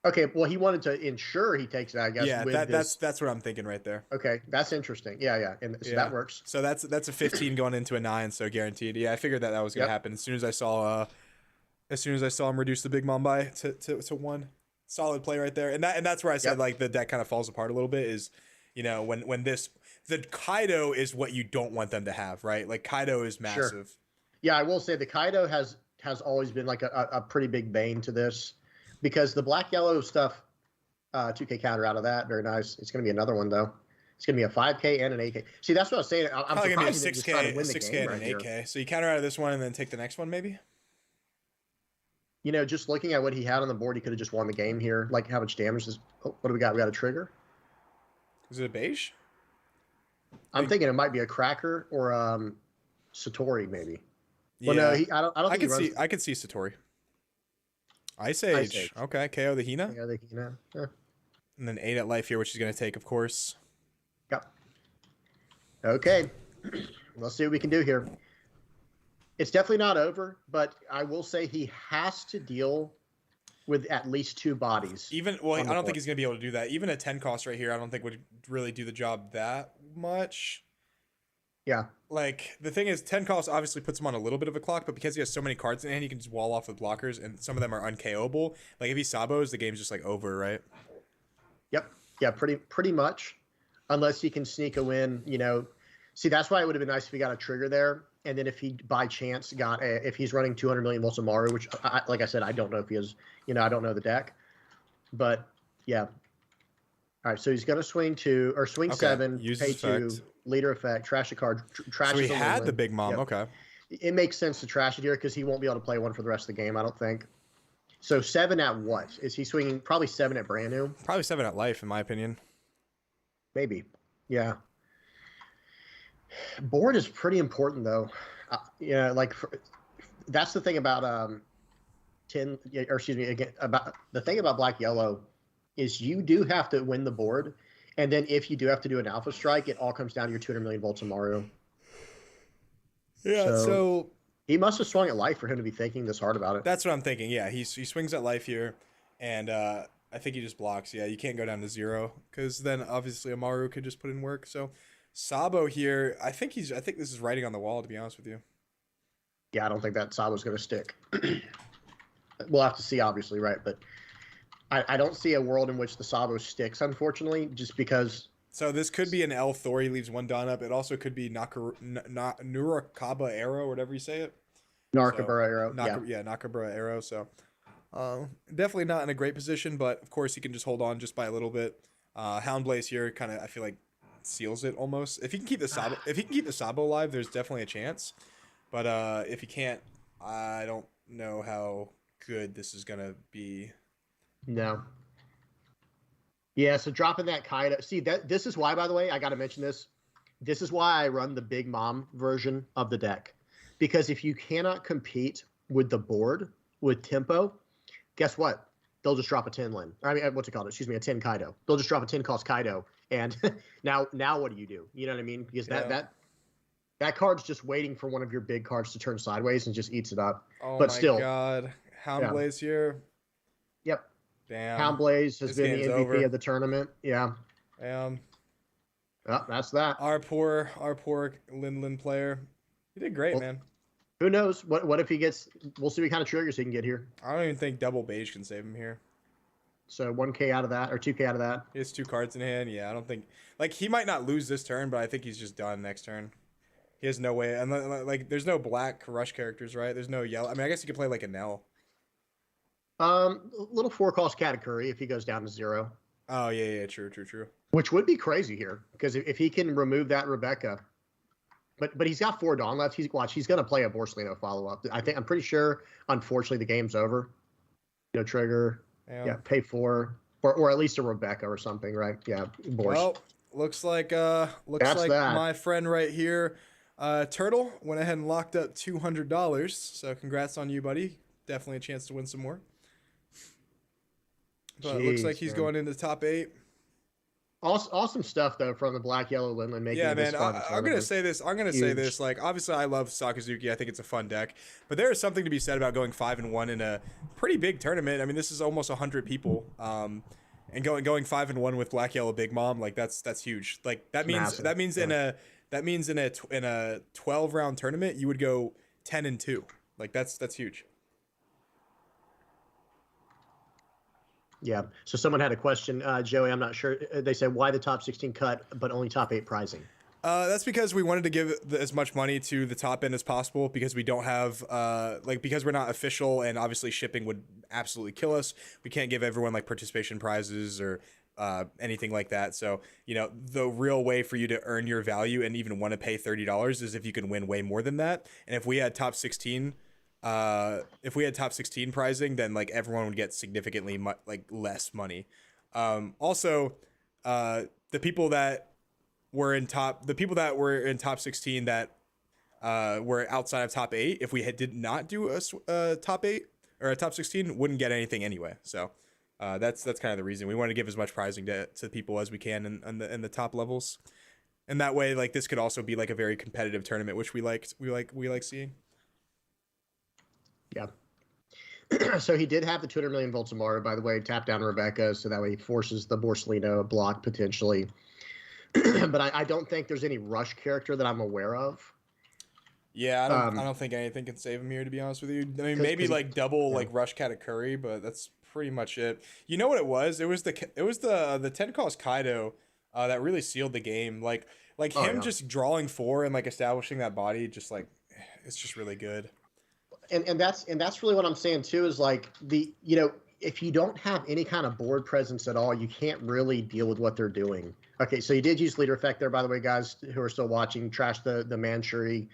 Okay, well, he wanted to ensure he takes it out, I guess. Yeah, that's what I'm thinking right there. Okay, that's interesting. Yeah, and so that works. So that's a 15 going into a 9, so guaranteed. Yeah, I figured that was going to happen as soon as I saw him reduce the Big Mom by to 1. Solid play right there, and that's where I said like the deck kind of falls apart a little bit. Is when the Kaido is what you don't want them to have, right? Like Kaido is massive. Sure. Yeah, I will say the Kaido has always been like a pretty big bane to this because the Black Yellow stuff, 2K counter out of that. Very nice. It's going to be another one, though. It's going to be a 5K and an 8K. See, that's what I was saying. I'm probably going to be a 6K and an 8K. So you counter out of this one and then take the next one, maybe? Just looking at what he had on the board, he could have just won the game here. Like, how much damage is... Oh, what do we got? We got a trigger? Is it a beige? I'm thinking it might be a Cracker or Satori, maybe. Well, no, I don't think I could see Satori. Ice Age. Okay, KO the Hina. KO the Hina. Yeah. And then 8 at life here, which he's going to take, of course. Yep. Okay. Let's see what we can do here. It's definitely not over, but I will say he has to deal with at least 2 bodies. I don't think he's going to be able to do that. Even a 10 cost right here, I don't think would really do the job that much. Yeah. Like, the thing is, 10 cost obviously puts him on a little bit of a clock, but because he has so many cards in hand, he can just wall off with blockers, and some of them are un-KO'able. Like, if he Sabos, the game's just, like, over, right? Yep. Yeah, pretty much. Unless he can sneak a win, See, that's why it would have been nice if he got a trigger there, and then if he, by chance, if he's running 200 million volts of Maru, which, like I said, I don't know if he is, I don't know the deck. But, yeah. All right, so he's going to swing 7, pay 2, leader effect, trash a card. So he had the Big Mom, okay. It makes sense to trash it here because he won't be able to play one for the rest of the game, I don't think. So 7 at what? Is he swinging? Probably 7 at brand new. Probably 7 at life, in my opinion. Maybe. Yeah. Board is pretty important though. Yeah, like that's the thing about 10 or excuse me again about the thing about black yellow is you do have to win the board, and then if you do have to do an alpha strike, it all comes down to your 200 million volts of Mario. Yeah, so he must have swung at life for him to be thinking this hard about it. that's what I'm thinking. Yeah, he swings at life here, and I think he just blocks. Yeah, you can't go down to 0 because then obviously Amaru could just put in work. So Sabo here, I think this is writing on the wall, to be honest with you. Yeah, I don't think that Sabo's going to stick. We'll have to see, obviously, right? But I don't see a world in which the Sabo sticks, unfortunately, just because. So this could be an L Thor. He leaves 1 Dawn up. It also could be Nurakaba Arrow, or whatever you say it. Narkabura Arrow. Yeah, Nakabura Arrow. So definitely not in a great position, but of course he can just hold on just by a little bit. Houndblaze here kind of, I feel like, seals it almost. If he can keep the Sabo alive, there's definitely a chance. But if he can't, I don't know how good this is gonna be. No. Yeah, so dropping that Kaido. See, this is why, by the way, I got to mention this. This is why I run the Big Mom version of the deck. Because if you cannot compete with the board, with tempo, guess what? They'll just drop a 10 Lin. I mean, what's it called? Excuse me, a 10 Kaido. They'll just drop a 10 cost Kaido. And now what do you do? You know what I mean? Because that card's just waiting for one of your big cards to turn sideways and just eats it up. Oh but my still, god. Houndblaze here. Yep. Damn. Houndblaze has been the MVP over. of the tournament. Yeah. Oh, That's that. our poor Lin player. He did great, man. Who knows? What if he gets? We'll see what kind of triggers he can get here. I don't even think double beige can save him here. So 1K out of that, or 2K out of that. He has 2 cards in hand. Yeah, I don't think he might not lose this turn, but I think he's just done next turn. He has no way, and like there's no black rush characters, right? There's no yellow. I mean, I guess he could play like a Nell. Little 4-cost Katakuri if he goes down to 0. Oh yeah, true. Which would be crazy here because if he can remove that Rebecca, but he's got 4 Dawn left. He's going to play a Borsalino follow up. I'm pretty sure. Unfortunately, the game's over. No trigger. Yeah, pay 4 or at least a Rebecca or something, right? Yeah, Bors. Well, looks like my friend right here, Turtle, went ahead and locked up $200. So congrats on you, buddy. Definitely a chance to win some more. But it looks like he's going into the top 8. Awesome stuff though from the Black Yellow Linlin making this fun. I'm gonna say this. Say this. Like, obviously, I love Sakazuki. I think it's a fun deck, but there is something to be said about going 5-1 in a pretty big tournament. I mean, this is almost 100 people. And going 5-1 with Black Yellow Big Mom, like that's huge. Like that means in a 12 round tournament you would go 10-2. Like that's huge. Yeah. So someone had a question, Joey. I'm not sure. They said why the top 16 cut, but only top 8 prizing. That's because we wanted to give as much money to the top end as possible because we don't have because we're not official and obviously shipping would absolutely kill us. We can't give everyone like participation prizes or anything like that. So, the real way for you to earn your value and even want to pay $30 is if you can win way more than that. And if we had top 16 prizing, then like everyone would get significantly less money. Also, the people that were in top 16 that were outside of top 8, if we did not do a top 8 or a top 16, wouldn't get anything anyway. So that's kind of the reason we want to give as much prizing to people as we can in the top levels, and that way like this could also be like a very competitive tournament, which we like seeing. Yeah. So he did have the 200 million volts of Mario, by the way, tap down Rebecca, so that way he forces the Borsalino block potentially. But I don't think there's any rush character that I'm aware of. Yeah, I don't think anything can save him here, to be honest with you. I mean, maybe like double like rush Katakuri, but that's pretty much it. You know what it was? It was the 10 cost Kaido that really sealed the game. Like him just drawing 4 and like establishing that body, just like it's just really good. And that's really what I'm saying too, is like if you don't have any kind of board presence at all, you can't really deal with what they're doing. Okay, so you did use leader effect there, by the way, guys who are still watching. Trash the Manchuri,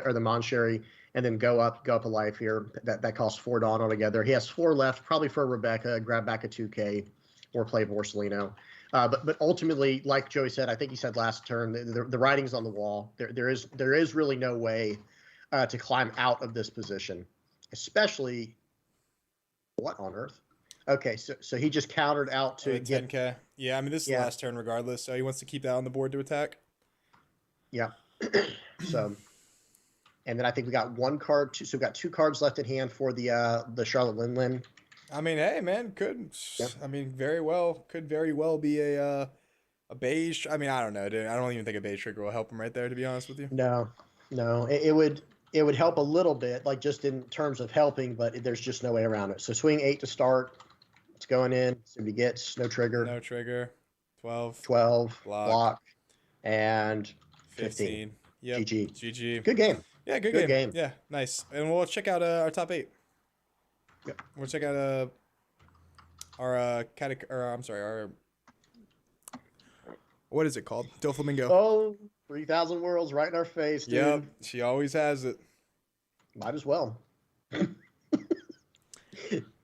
or the Monsheri, and then go up a life here. That costs 4 Dawn altogether. He has 4 left, probably for Rebecca. Grab back a 2K, or play Borsalino. But ultimately, like Joey said, I think he said last turn, the writing's on the wall. There is really no way to climb out of this position, especially. What on earth? Okay, so he just countered out to get 10K. Yeah, I mean, this is the last turn regardless, so he wants to keep that on the board to attack. Yeah. So, and then I think we got 1 card. So we got 2 cards left in hand for the Charlotte Lin. I mean, hey, man, could very well be a beige. I mean, I don't know, dude. I don't even think a beige trigger will help him right there, to be honest with you. No, it would help a little bit, like just in terms of helping, but there's just no way around it. So swing 8 to start. It's going in. See what he gets. No trigger. 12. Block. And 15. Yep. GG. Good game. Yeah, good game. Yeah, nice. And we'll check out our top 8. Yep. We'll check out our what is it called? Doflamingo. Oh, 3,000 worlds right in our face, dude. Yep, she always has it. Might as well.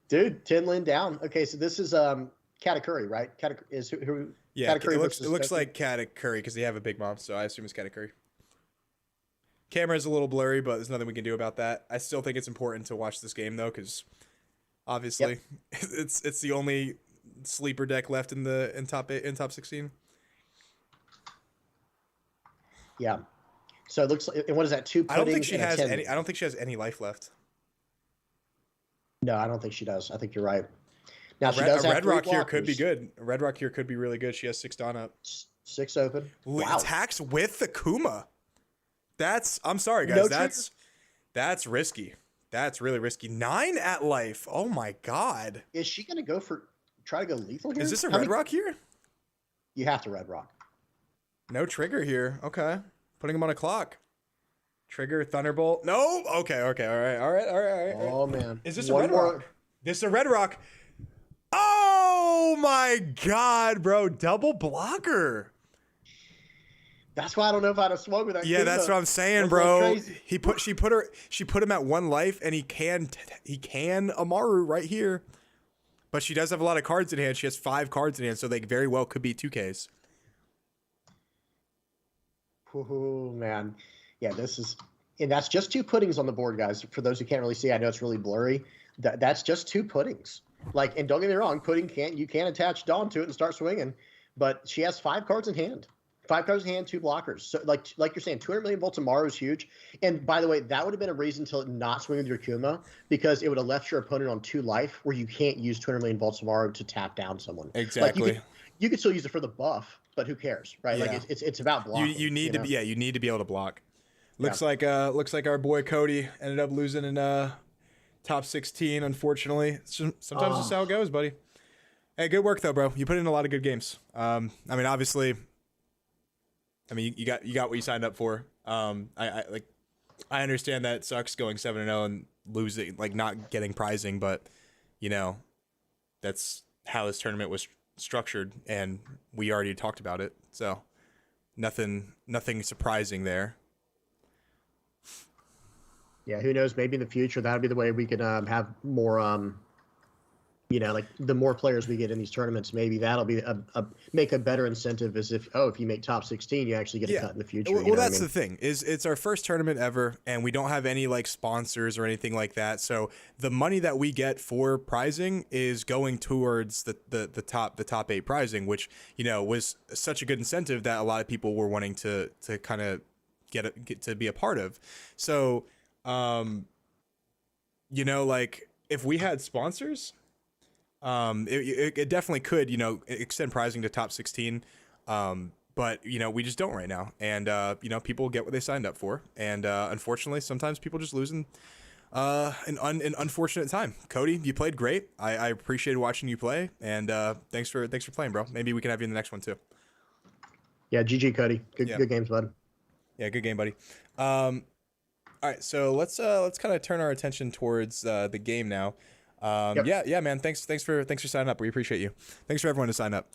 Dude, Tinlin down. Okay, so this is Katakuri, right? Yeah, Katakuri it looks like Katakuri because they have a big mom, so I assume it's Katakuri. Camera's a little blurry, but there's nothing we can do about that. I still think it's important to watch this game though, because obviously it's the only sleeper deck left in top 16. Yeah. So it looks like, and what is that? 2 puddings. I don't think she has any life left. No, I don't think she does. I think you're right. Now a Red Rock here could be good. A Red Rock here could be really good. She has 6 Dawn up. 6 open. Wow. Attacks with the Kuma. I'm sorry guys. No that's risky. That's really risky. 9 at life. Oh my god. Is she gonna try to go lethal here? Is this a Red Rock here? You have to Red Rock. No trigger here. Okay. Putting him on a clock. Trigger, Thunderbolt. No. Okay. All right. Oh man. Is this a Red Rock? This is a Red Rock. Oh my god, bro. Double blocker. That's why I don't know if I'd have swung with that. Yeah, that's what I'm saying, bro. She put him at 1 life, and he can Amaru right here. But she does have a lot of cards in hand. She has 5 cards in hand, so they very well could be 2Ks. Oh man. Yeah, and that's just 2 puddings on the board, guys. For those who can't really see, I know it's really blurry. That's just 2 puddings. Like, and don't get me wrong, you can attach Dawn to it and start swinging, but she has 5 cards in hand. 5 cards in hand, 2 blockers. So like you're saying, 200 million volts Amaru is huge. And by the way, that would have been a reason to not swing with your Kuma, because it would have left your opponent on 2 life, where you can't use 200 million volts Amaru to tap down someone. Exactly. Like you could still use it for the buff, but who cares, right? Yeah. Like it's about blocking. You need to be able to block. Looks like our boy Cody ended up losing in top 16, unfortunately. Sometimes that's how it goes, buddy. Hey, good work though, bro. You put in a lot of good games. I mean, obviously, you got what you signed up for. I understand that it sucks going 7-0 and losing, like not getting prizing, but that's how this tournament was structured, and we already talked about it. So nothing surprising there. Yeah, who knows? Maybe in the future that'll be the way we can have more. Like the more players we get in these tournaments, maybe that'll be make a better incentive. As if you make top 16, you actually get a cut in the future. Well, that's the thing. Is it's our first tournament ever, and we don't have any like sponsors or anything like that. So the money that we get for prizing is going towards the top 8 prizing, which was such a good incentive that a lot of people were wanting to kind of get to be a part of. So. Like if we had sponsors, it definitely could, extend prizing to top 16. But we just don't right now. And, people get what they signed up for. And, unfortunately, sometimes people just lose in, an unfortunate time. Cody, you played great. I appreciated watching you play. And, thanks for playing, bro. Maybe we can have you in the next one too. Yeah. GG Cody. Good games, bud. Yeah. Good game, buddy. All right, so let's kind of turn our attention towards the game now. Yep. Yeah, man. Thanks for signing up. We appreciate you. Thanks for everyone to sign up.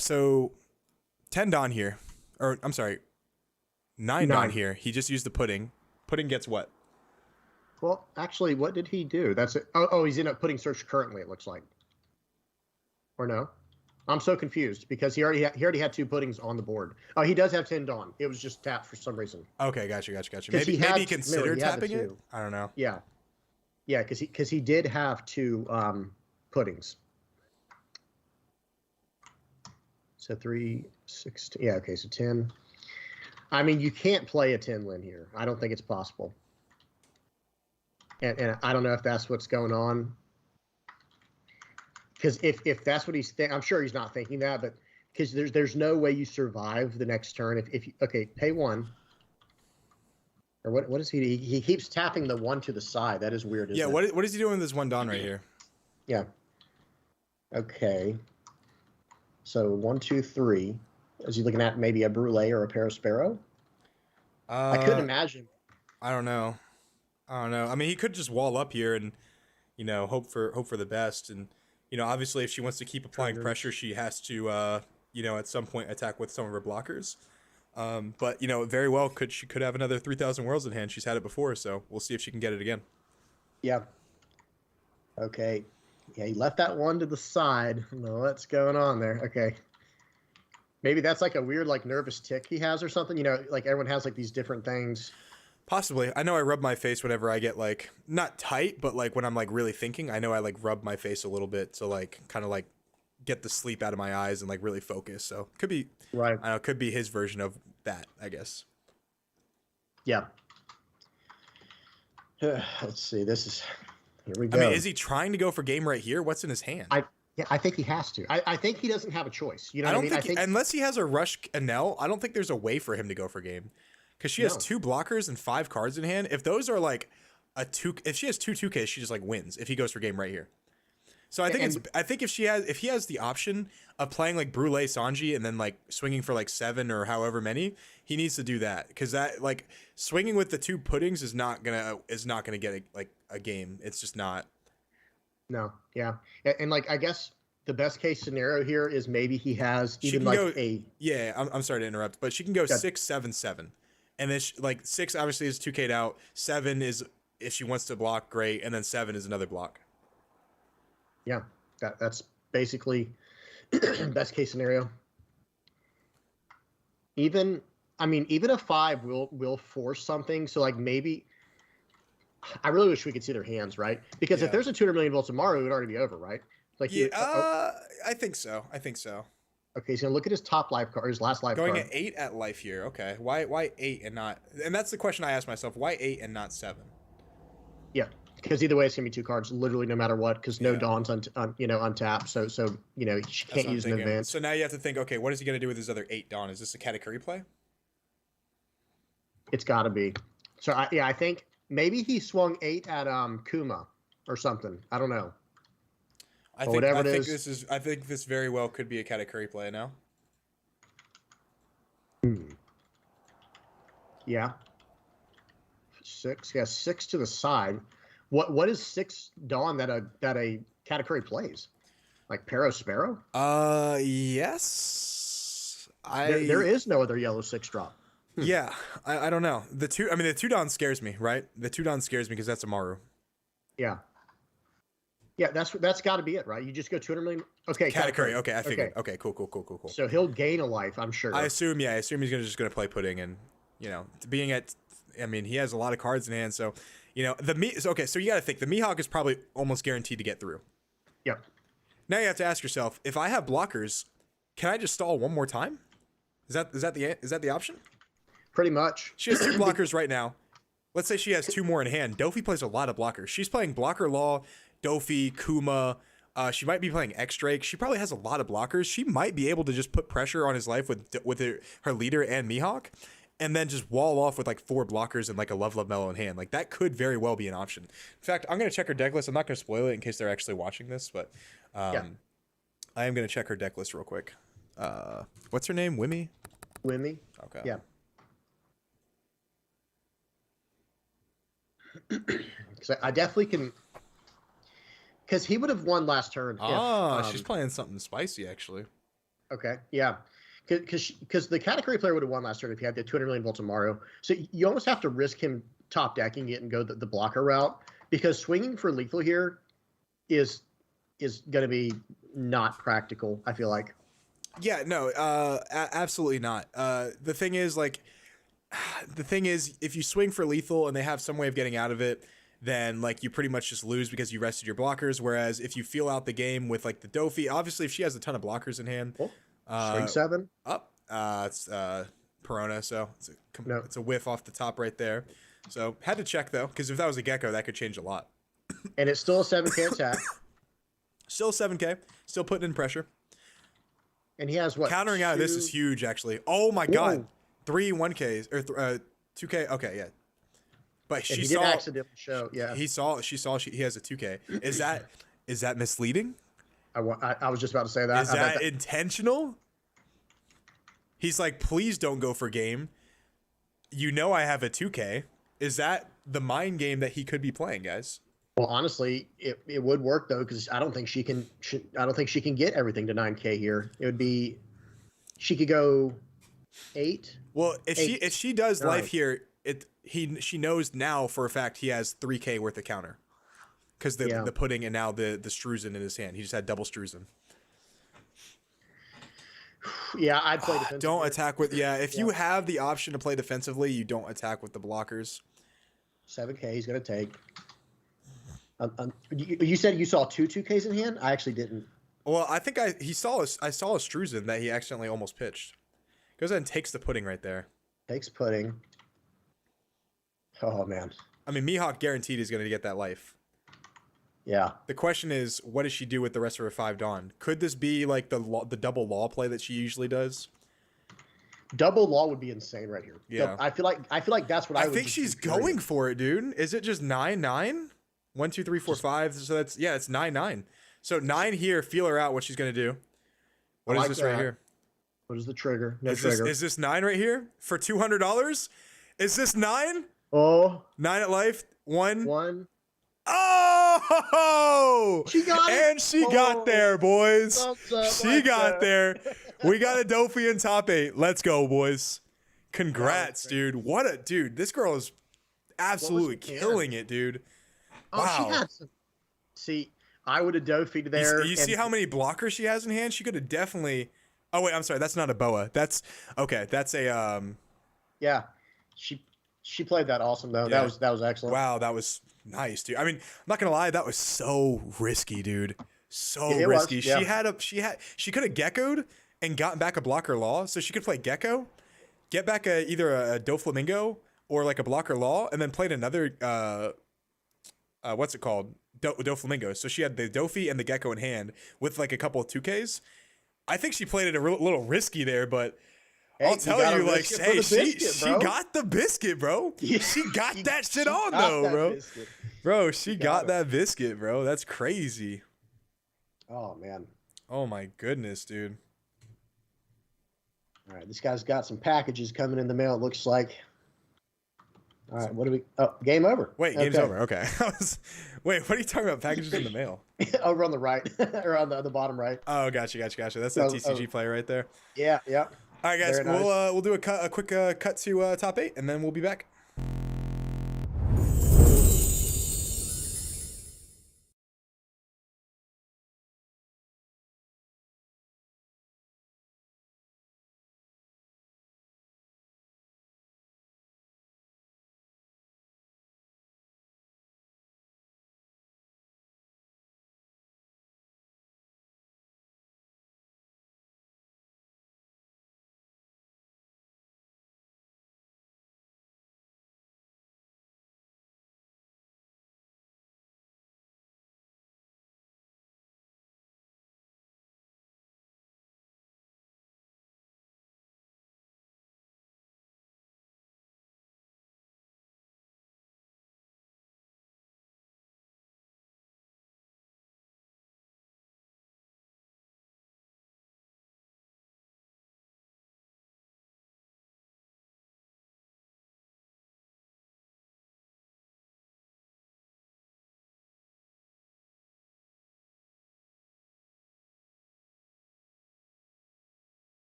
So 10 Don here. Or, I'm sorry, 9 Don 9. here. He just used the pudding. Pudding gets what? Well, actually, what did he do? That's it. Oh, he's in a pudding search currently, it looks like. Or no? I'm so confused because he already had 2 puddings on the board. Oh, he does have 10 Dawn. It was just tapped for some reason. Okay, gotcha. He Maybe had- he considered remember, he had the tapping it? 2. I don't know. Yeah. Yeah, because he did have 2 puddings. So 3, 16. Yeah, okay, so 10. I mean, you can't play a 10 Lin here. I don't think it's possible. And I don't know if that's what's going on. Because if that's what he's I'm sure he's not thinking that, but because there's no way you survive the next turn if you, okay, pay 1. Or what is he keeps tapping the 1 to the side. That is weird. Yeah, Isn't it? what is he doing with this 1 Don right here? Yeah. Okay. So 1, 2, 3. Is he looking at maybe a brulee or a Perospero? I couldn't imagine. I don't know. I mean, he could just wall up here and, hope for the best. And, obviously, if she wants to keep applying pressure, she has to, at some point attack with some of her blockers. But very well she could have another 3,000 worlds in hand. She's had it before, so we'll see if she can get it again. Yeah. Okay. Yeah, he left that 1 to the side. I don't know what's going on there. Okay. Maybe that's like a weird, like, nervous tick he has or something. Like everyone has like these different things. Possibly. I know I rub my face whenever I get like not tight, but like when I'm like really thinking. I know I like rub my face a little bit to like kind of like get the sleep out of my eyes and like really focus. So could be Right. I don't know, could be his version of that, I guess. Yeah. Let's see. This is here we go. I mean, is he trying to go for game right here? What's in his hand? I think he has to. I think he doesn't have a choice. You know I what I don't mean? think, unless he has a rush Enel, I don't think there's a way for him to go for game. Because she has 2 blockers and 5 cards in hand. If those are like if she has 2 2Ks, she just like wins if he goes for game right here. So I think if he has the option of playing like Brulee Sanji and then like swinging for like 7 or however many, he needs to do that, because that like swinging with the 2 puddings is not gonna get a game. It's just not. No, yeah, and like I guess the best case scenario here is maybe he has even like Yeah, I'm sorry to interrupt, but she can go 6 7 7, and then like 6 obviously is 2K'd out. 7 is if she wants to block, great, and then 7 is another block. Yeah, that's basically best case scenario. Even a 5 will force something. So like maybe. I really wish we could see their hands, right? Because if there's a 200 million volts of Maru, it would already be over, right? Like I think so. Okay, he's gonna look at his top life card, his last life Going card. at 8 at life here. Okay, why 8 and not? And that's the question I ask myself: why 8 and not 7? Yeah, because either way, it's gonna be 2 cards, literally no matter what. Because no Dawn's untapped, so she can't use an advance. So now you have to think, okay, what is he gonna do with his other 8 Dawn? Is this a Katakuri play? It's got to be. So I think. Maybe he swung 8 at Kuma or something. I don't know. I think this very well could be a Katakuri play now. Yeah. 6. Yeah, 6 to the side. What is 6 Dawn that a Katakuri plays? Like Perospero? Yes. There is no other yellow 6 drop. Yeah, I don't know. The 2 Dawn scares me, right? The 2 Dawn scares me because that's a Maru. Yeah. Yeah, that's got to be it, right? You just go 200 million. Okay, Katakuri. Okay, I figured. Okay, cool. So he'll gain a life, I'm sure. I assume he's just gonna play pudding, and being at, I mean, he has a lot of cards in hand, so so you got to think the Mihawk is probably almost guaranteed to get through. Yep. Now you have to ask yourself, if I have blockers, can I just stall one more time? Is that the option? Pretty much. She has 2 blockers right now. Let's say she has 2 more in hand. Dofi plays a lot of blockers. She's playing Blocker Law, Dofi, Kuma. She might be playing X-Drake. She probably has a lot of blockers. She might be able to just put pressure on his life with her leader and Mihawk, and then just wall off with like 4 blockers and like a Love Mellow in hand. Like that could very well be an option. In fact, I'm going to check her deck list. I'm not going to spoil it in case they're actually watching this, but I am going to check her deck list real quick. What's her name? Wimmy? Wimmy? Okay. Yeah. Because I definitely can. Because he would have won last turn. She's playing something spicy, actually. Okay, yeah. because the category player would have won last turn if he had the 200 million volts of Mario. So you almost have to risk him top decking it and go the blocker route, because swinging for lethal here is going to be not practical, I feel like. Yeah, no, absolutely not. The thing is, if you swing for lethal and they have some way of getting out of it, then like you pretty much just lose because you rested your blockers. Whereas if you feel out the game with like the Dofi, obviously if she has a ton of blockers in hand, Swing 7 up, it's Perona, so it's a whiff off the top right there. So had to check though, because if that was a Gecko, that could change a lot. And it's still a 7K attack. Still 7K, still putting in pressure. And he has what? Countering out of this is huge, actually. Oh my God, 3 1Ks or 2K. Okay, yeah. But he did accidentally show. Yeah, he has a 2K. Is that misleading? I was just about to say that. Is that intentional? He's like, please don't go for game. You know I have a 2K. Is that the mind game that he could be playing, guys? Well, honestly, it would work though, because I don't think she can get everything to 9K here. It would be, she could go 8. Well, if she does life here, she knows now for a fact he has 3K worth of counter, because the pudding and now the Struzen in his hand. He just had double Struzen. Yeah, I'd play defensively. Don't attack with if you have the option to play defensively, you don't attack with the blockers. 7K he's gonna take. You said you saw 2Ks in hand? I actually didn't. Well, I think I saw a Struzen that he accidentally almost pitched. Goes ahead and takes the pudding right there. Takes pudding. Oh man. I mean, Mihawk guaranteed is going to get that life. Yeah. The question is, what does she do with the rest of her 5 Dawn? Could this be like the double law play that she usually does? Double law would be insane right here. Yeah. I feel like that's what I would think she's going for it, dude. Is it just 9-9? 1, 2, 3, 4, 5. So it's 9-9. So 9 here. Feel her out. What she's gonna do? What is this right here? What is the trigger? No trigger. Is this 9 right here for $200? Is this 9? Oh. 9 at life. 1. 1. Oh! She got it. And she got there, boys. She got there. We got a Dofi in top 8. Let's go, boys. Congrats, dude. What a dude. This girl is absolutely killing it, dude. Oh, wow. She had some. See, I would have Dofi'd there. You see how many blockers she has in hand? She could have definitely. Oh wait, I'm sorry. That's not a boa. That's okay. That's a Yeah, she played that awesome though. Yeah. That was excellent. Wow, that was nice, dude. I mean, I'm not gonna lie, that was so risky, dude. So risky. Yeah. She could have geckoed and gotten back a blocker law, so she could play gecko, get back either a Doflamingo or like a blocker law, and then played another what's it called? Doflamingo. So she had the Dofi and the Gecko in hand with like a couple of 2Ks. I think she played it a little risky there, but hey, I'll tell you, like, hey, she got the biscuit, bro. Yeah. She got that shit on though, bro. Biscuit. Bro, she got that biscuit, bro. That's crazy. Oh man. Oh my goodness, dude. All right, this guy's got some packages coming in the mail. It looks like. All right, what do we? Oh, game over. Wait, game's over. Okay. Wait, what are you talking about? Packages in the mail? Over on the right, or on the bottom right. Oh, gotcha. That's that TCG player right there. Yeah. All right, guys. We'll do a quick cut to top 8, and then we'll be back.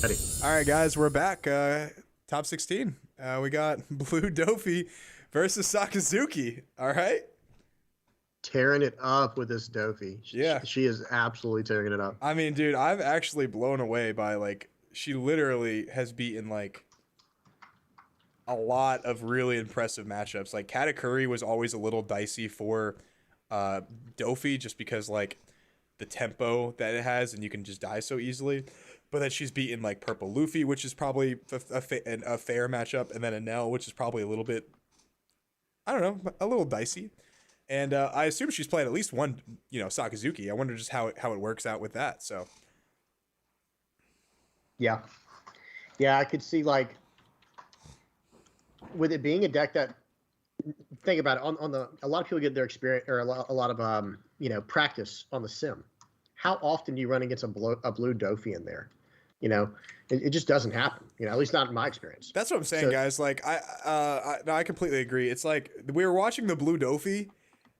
Ready. All right, guys, we're back. Top 16. We got Blue Dofi versus Sakazuki. All right. Tearing it up with this Dofi. Yeah. She is absolutely tearing it up. I mean, dude, I'm actually blown away by like she literally has beaten like a lot of really impressive matchups. Like Katakuri was always a little dicey for Dofi just because like the tempo that it has and you can just die so easily. But then she's beaten like Purple Luffy, which is probably a fair matchup, and then Enel, which is probably a little bit, I don't know, a little dicey. And I assume she's played at least one, Sakazuki. I wonder just how it works out with that. So, yeah, I could see like with it being a deck that, think about it, on the a lot of people get their experience or a lot of practice on the sim. How often do you run against a blue Dofi in there? It just doesn't happen. At least not in my experience. That's what I'm saying, guys. Like I completely agree. It's like we were watching the Blue Dofi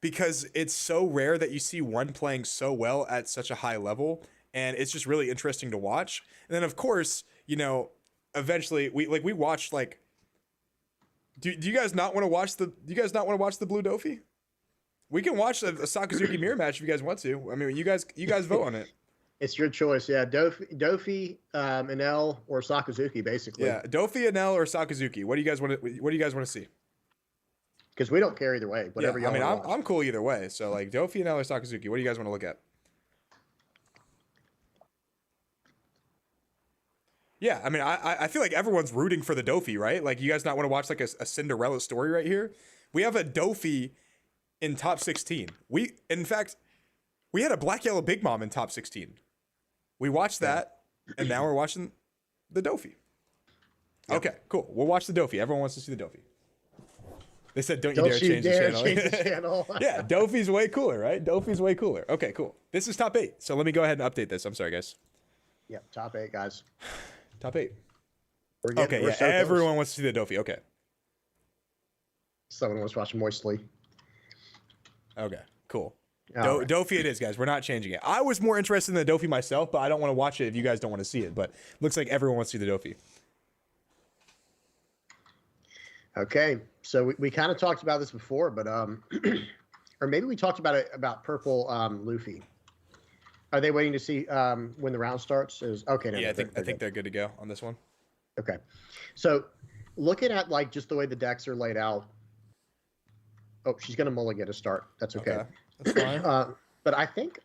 because it's so rare that you see one playing so well at such a high level, and it's just really interesting to watch. And then of course, eventually we watched like. Do you guys not want to watch the? Do you guys not want to watch the Blue Dofi? We can watch a Sakazuki mirror match if you guys want to. I mean, you guys vote on it. It's your choice, yeah. Dofi, Enel, or Sakazuki, basically. Yeah, Dofi, Enel, or Sakazuki. What do you guys want to see? Because we don't care either way. Whatever yeah, y'all want. I'm cool either way. So like Dofi, Enel, or Sakazuki. What do you guys want to look at? Yeah, I mean, I feel like everyone's rooting for the Dofi, right? Like, you guys not want to watch like a Cinderella story right here? We have a Dofi in top 16. In fact, we had a Black Yellow Big Mom in top 16. We watched that, and now we're watching the Dofi. Yep. Okay, cool. We'll watch the Dofi. Everyone wants to see the Dofi. They said, don't you dare change the channel. Yeah, Dofi's way cooler, right? Dofi's way cooler. Okay, cool. This is top 8. So let me go ahead and update this. I'm sorry, guys. Yep, top 8, guys. Top 8. We're so everyone wants to see the Dofi. Okay. Someone wants to watch Moistly. Okay, cool. Right. Dofi it is, guys. We're not changing it. I was more interested in the Dofi myself, but I don't want to watch it if you guys don't want to see it. But looks like everyone wants to see the Dofi. Okay, so we kind of talked about this before, but or maybe we talked about it about Purple Luffy. Are they waiting to see when the round starts? Okay. No, yeah, I think they're good to go on this one. Okay, so looking at like just the way the decks are laid out. Oh, she's gonna mulligan to start. That's okay. That's fine. But I think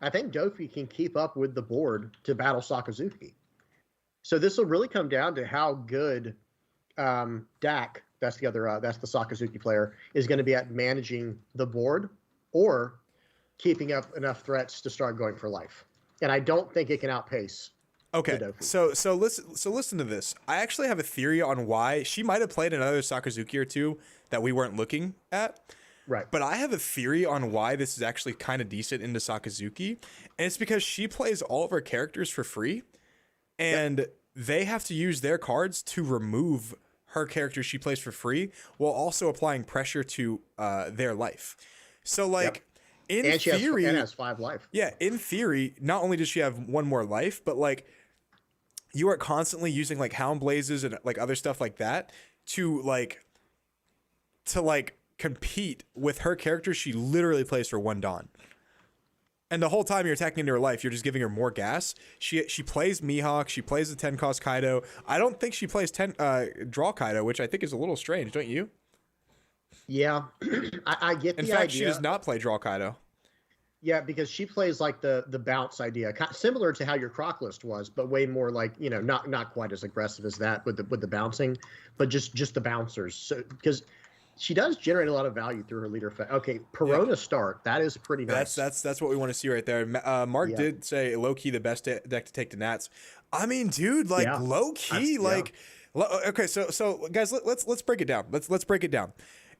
Dofi can keep up with the board to battle Sakazuki. So this will really come down to how good Dak, that's the Sakazuki player, is going to be at managing the board or keeping up enough threats to start going for life. And I don't think it can outpace. Okay, so listen to this. I actually have a theory on why she might have played another Sakazuki or two that we weren't looking at. Right. But I have a theory on why this is actually kind of decent into Sakazuki, and it's because she plays all of her characters for free, and they have to use their cards to remove her characters she plays for free while also applying pressure to their life. So like in theory, has 5 life. Yeah, in theory, not only does she have 1 more life, but like you are constantly using like Hound Blazes and like other stuff like that to compete with her character she literally plays for 1 Dawn. And the whole time you're attacking into her life, you're just giving her more gas. She plays Mihawk, she plays the 10 cost Kaido. I don't think she plays 10 draw Kaido, which I think is a little strange, don't you? Yeah, I get the idea. In fact, she does not play draw Kaido. Yeah, because she plays like the bounce idea, similar to how your Croc list was, but way more like, not quite as aggressive as that with the bouncing, but just the bouncers. So because she does generate a lot of value through her leader effect. Okay, Perona start. That is pretty nice. That's what we want to see right there. Mark did say low key the best deck to take to Nats. I mean, dude, like low key, okay. So guys, let's break it down. Let's break it down.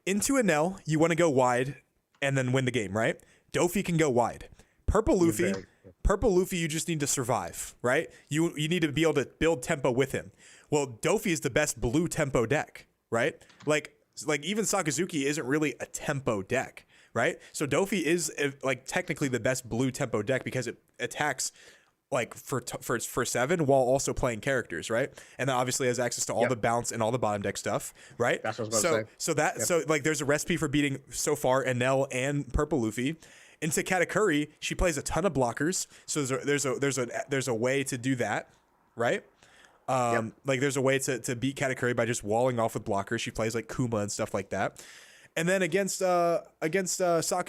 Into Enel, you want to go wide and then win the game, right? Dofi can go wide. Purple Luffy, you just need to survive, right? You need to be able to build tempo with him. Well, Dofi is the best blue tempo deck, right? Like even Sakazuki isn't really a tempo deck, right? So Dofi is like technically the best blue tempo deck because it attacks like for 7 while also playing characters, right? And then obviously has access to all the bounce and all the bottom deck stuff, right? That's what I was about to say. So like there's a recipe for beating so far Enel and Purple Luffy. Into Katakuri, she plays a ton of blockers, so there's a way to do that, right? Like there's a way to beat Katakuri by just walling off with blockers. She plays like Kuma and stuff like that. And then against Sakazuki,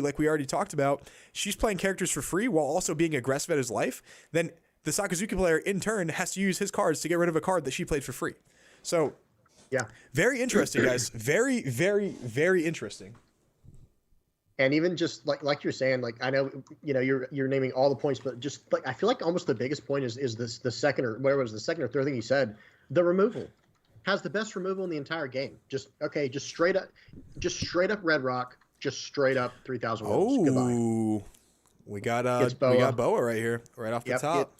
like we already talked about, she's playing characters for free while also being aggressive at his life. Then the Sakazuki player in turn has to use his cards to get rid of a card that she played for free. So yeah, very interesting, guys. Very, very, very interesting. And even just like you're saying, like I know you're naming all the points, but just like I feel like almost the biggest point is this the second or whatever was the second or third thing you said, the removal has the best removal in the entire game. Just straight up Red Rock, just straight up 3,000 wolves. Oh, we got Boa right here, right off the top.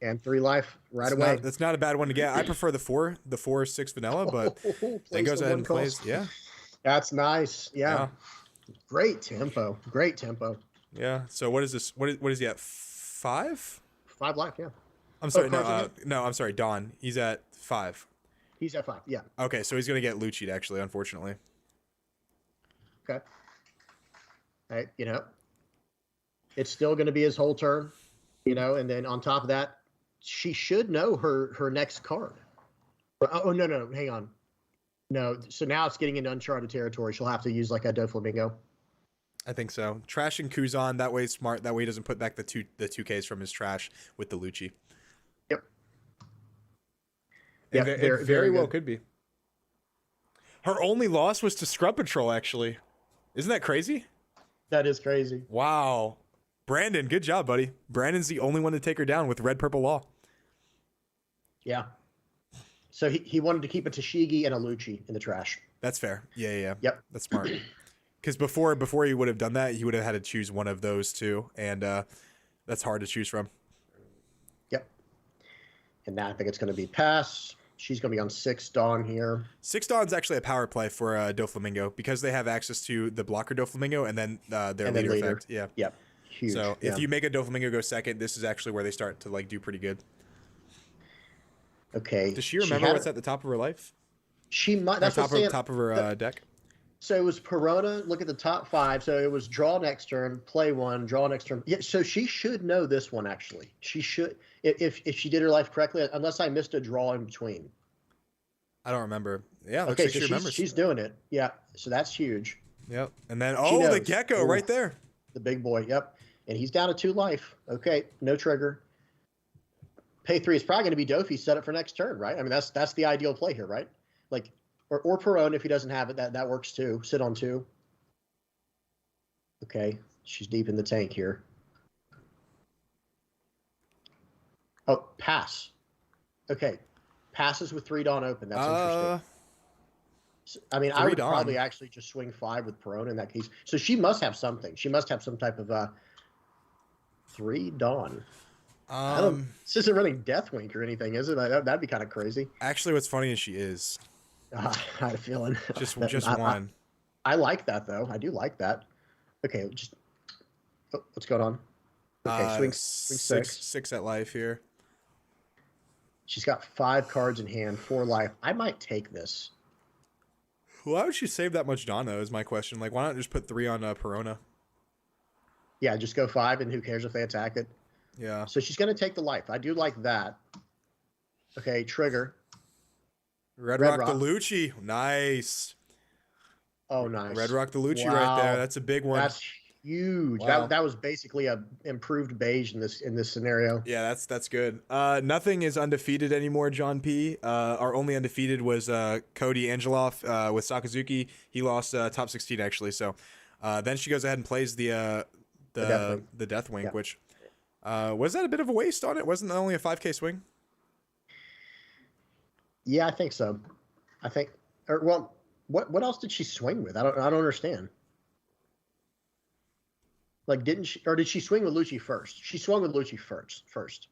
And 3 life away. That's not a bad one to get. I prefer the 4/6 vanilla, but then goes ahead and plays. Yeah, that's nice. Yeah. Great tempo. Yeah. So what is this? What is he at? 5? 5 life. Yeah. I'm sorry. No. I'm sorry. Don. He's at 5. He's at 5. Yeah. Okay. So he's gonna get Lucci'd actually, unfortunately. Okay. Hey, it's still gonna be his whole turn, and then on top of that, she should know her next card. Oh no, hang on. No, so now it's getting into uncharted territory. She'll have to use like a Doflamingo. I think so. Trashing Kuzan, that way smart. That way he doesn't put back the 2Ks from his trash with the Lucci. Yep. It very well could be. Her only loss was to Scrub Patrol, actually. Isn't that crazy? That is crazy. Wow. Brandon, good job, buddy. Brandon's the only one to take her down with Red Purple Law. Yeah. So he wanted to keep a Tashigi and a Lucci in the trash. That's fair. Yeah. Yep. That's smart. Because before he would have done that, he would have had to choose one of those two, and that's hard to choose from. Yep. And now I think it's going to be pass. She's going to be on 6 Dawn here. 6 Dawn's actually a power play for Doflamingo because they have access to the blocker Doflamingo and then their leader effect. Yeah. Yep. Huge. So if you make a Doflamingo go second, this is actually where they start to like do pretty good. Okay. Does she remember what's at the top of her life? She might. That's top of her deck. So it was Perona. Look at the top 5. So it was draw next turn, play 1, draw next turn. Yeah. So she should know this one actually. She should if she did her life correctly, unless I missed a draw in between. I don't remember. Yeah. Okay. So she's doing it. Yeah. So that's huge. Yep. And then the gecko right there. The big boy. Yep. And he's down to 2 life. Okay. No trigger. Pay 3 is probably going to be Dofi set up for next turn, right? I mean, that's the ideal play here, right? Like, or Perone if he doesn't have it, that works too. Sit on 2. Okay, she's deep in the tank here. Oh, pass. Okay, passes with 3 Dawn open. That's interesting. I mean, I would probably actually just swing 5 with Perone in that case. So she must have something. She must have some type of 3 Dawn. This isn't really Deathwink or anything, is it? That'd be kind of crazy. Actually, what's funny is she is. I had a feeling. Just one. I like that though. I do like that. Okay, what's going on? Okay, swing 6. 6 at life here. She's got 5 cards in hand, 4 life. I might take this. Why would she save that much Dawn though? Is my question. Like, why not just put 3 on Perona? Yeah, just go 5, and who cares if they attack it? Yeah. So she's going to take the life. I do like that. Okay, trigger. Red Rock the Lucci. Nice. Oh, nice. Red Rock the Lucci right there. That's a big one. That's huge. Wow. That was basically a improved beige in this scenario. Yeah, that's good. Nothing is undefeated anymore, John P. Our only undefeated was Cody Angeloff with Sakazuki. He lost top 16 actually. So then she goes ahead and plays the Deathwink, which was that a bit of a waste on it? Wasn't that only a 5K swing? Yeah, I think so. I think. What else did she swing with? I don't understand. Like, did she swing with Lucci first? She swung with Lucci first.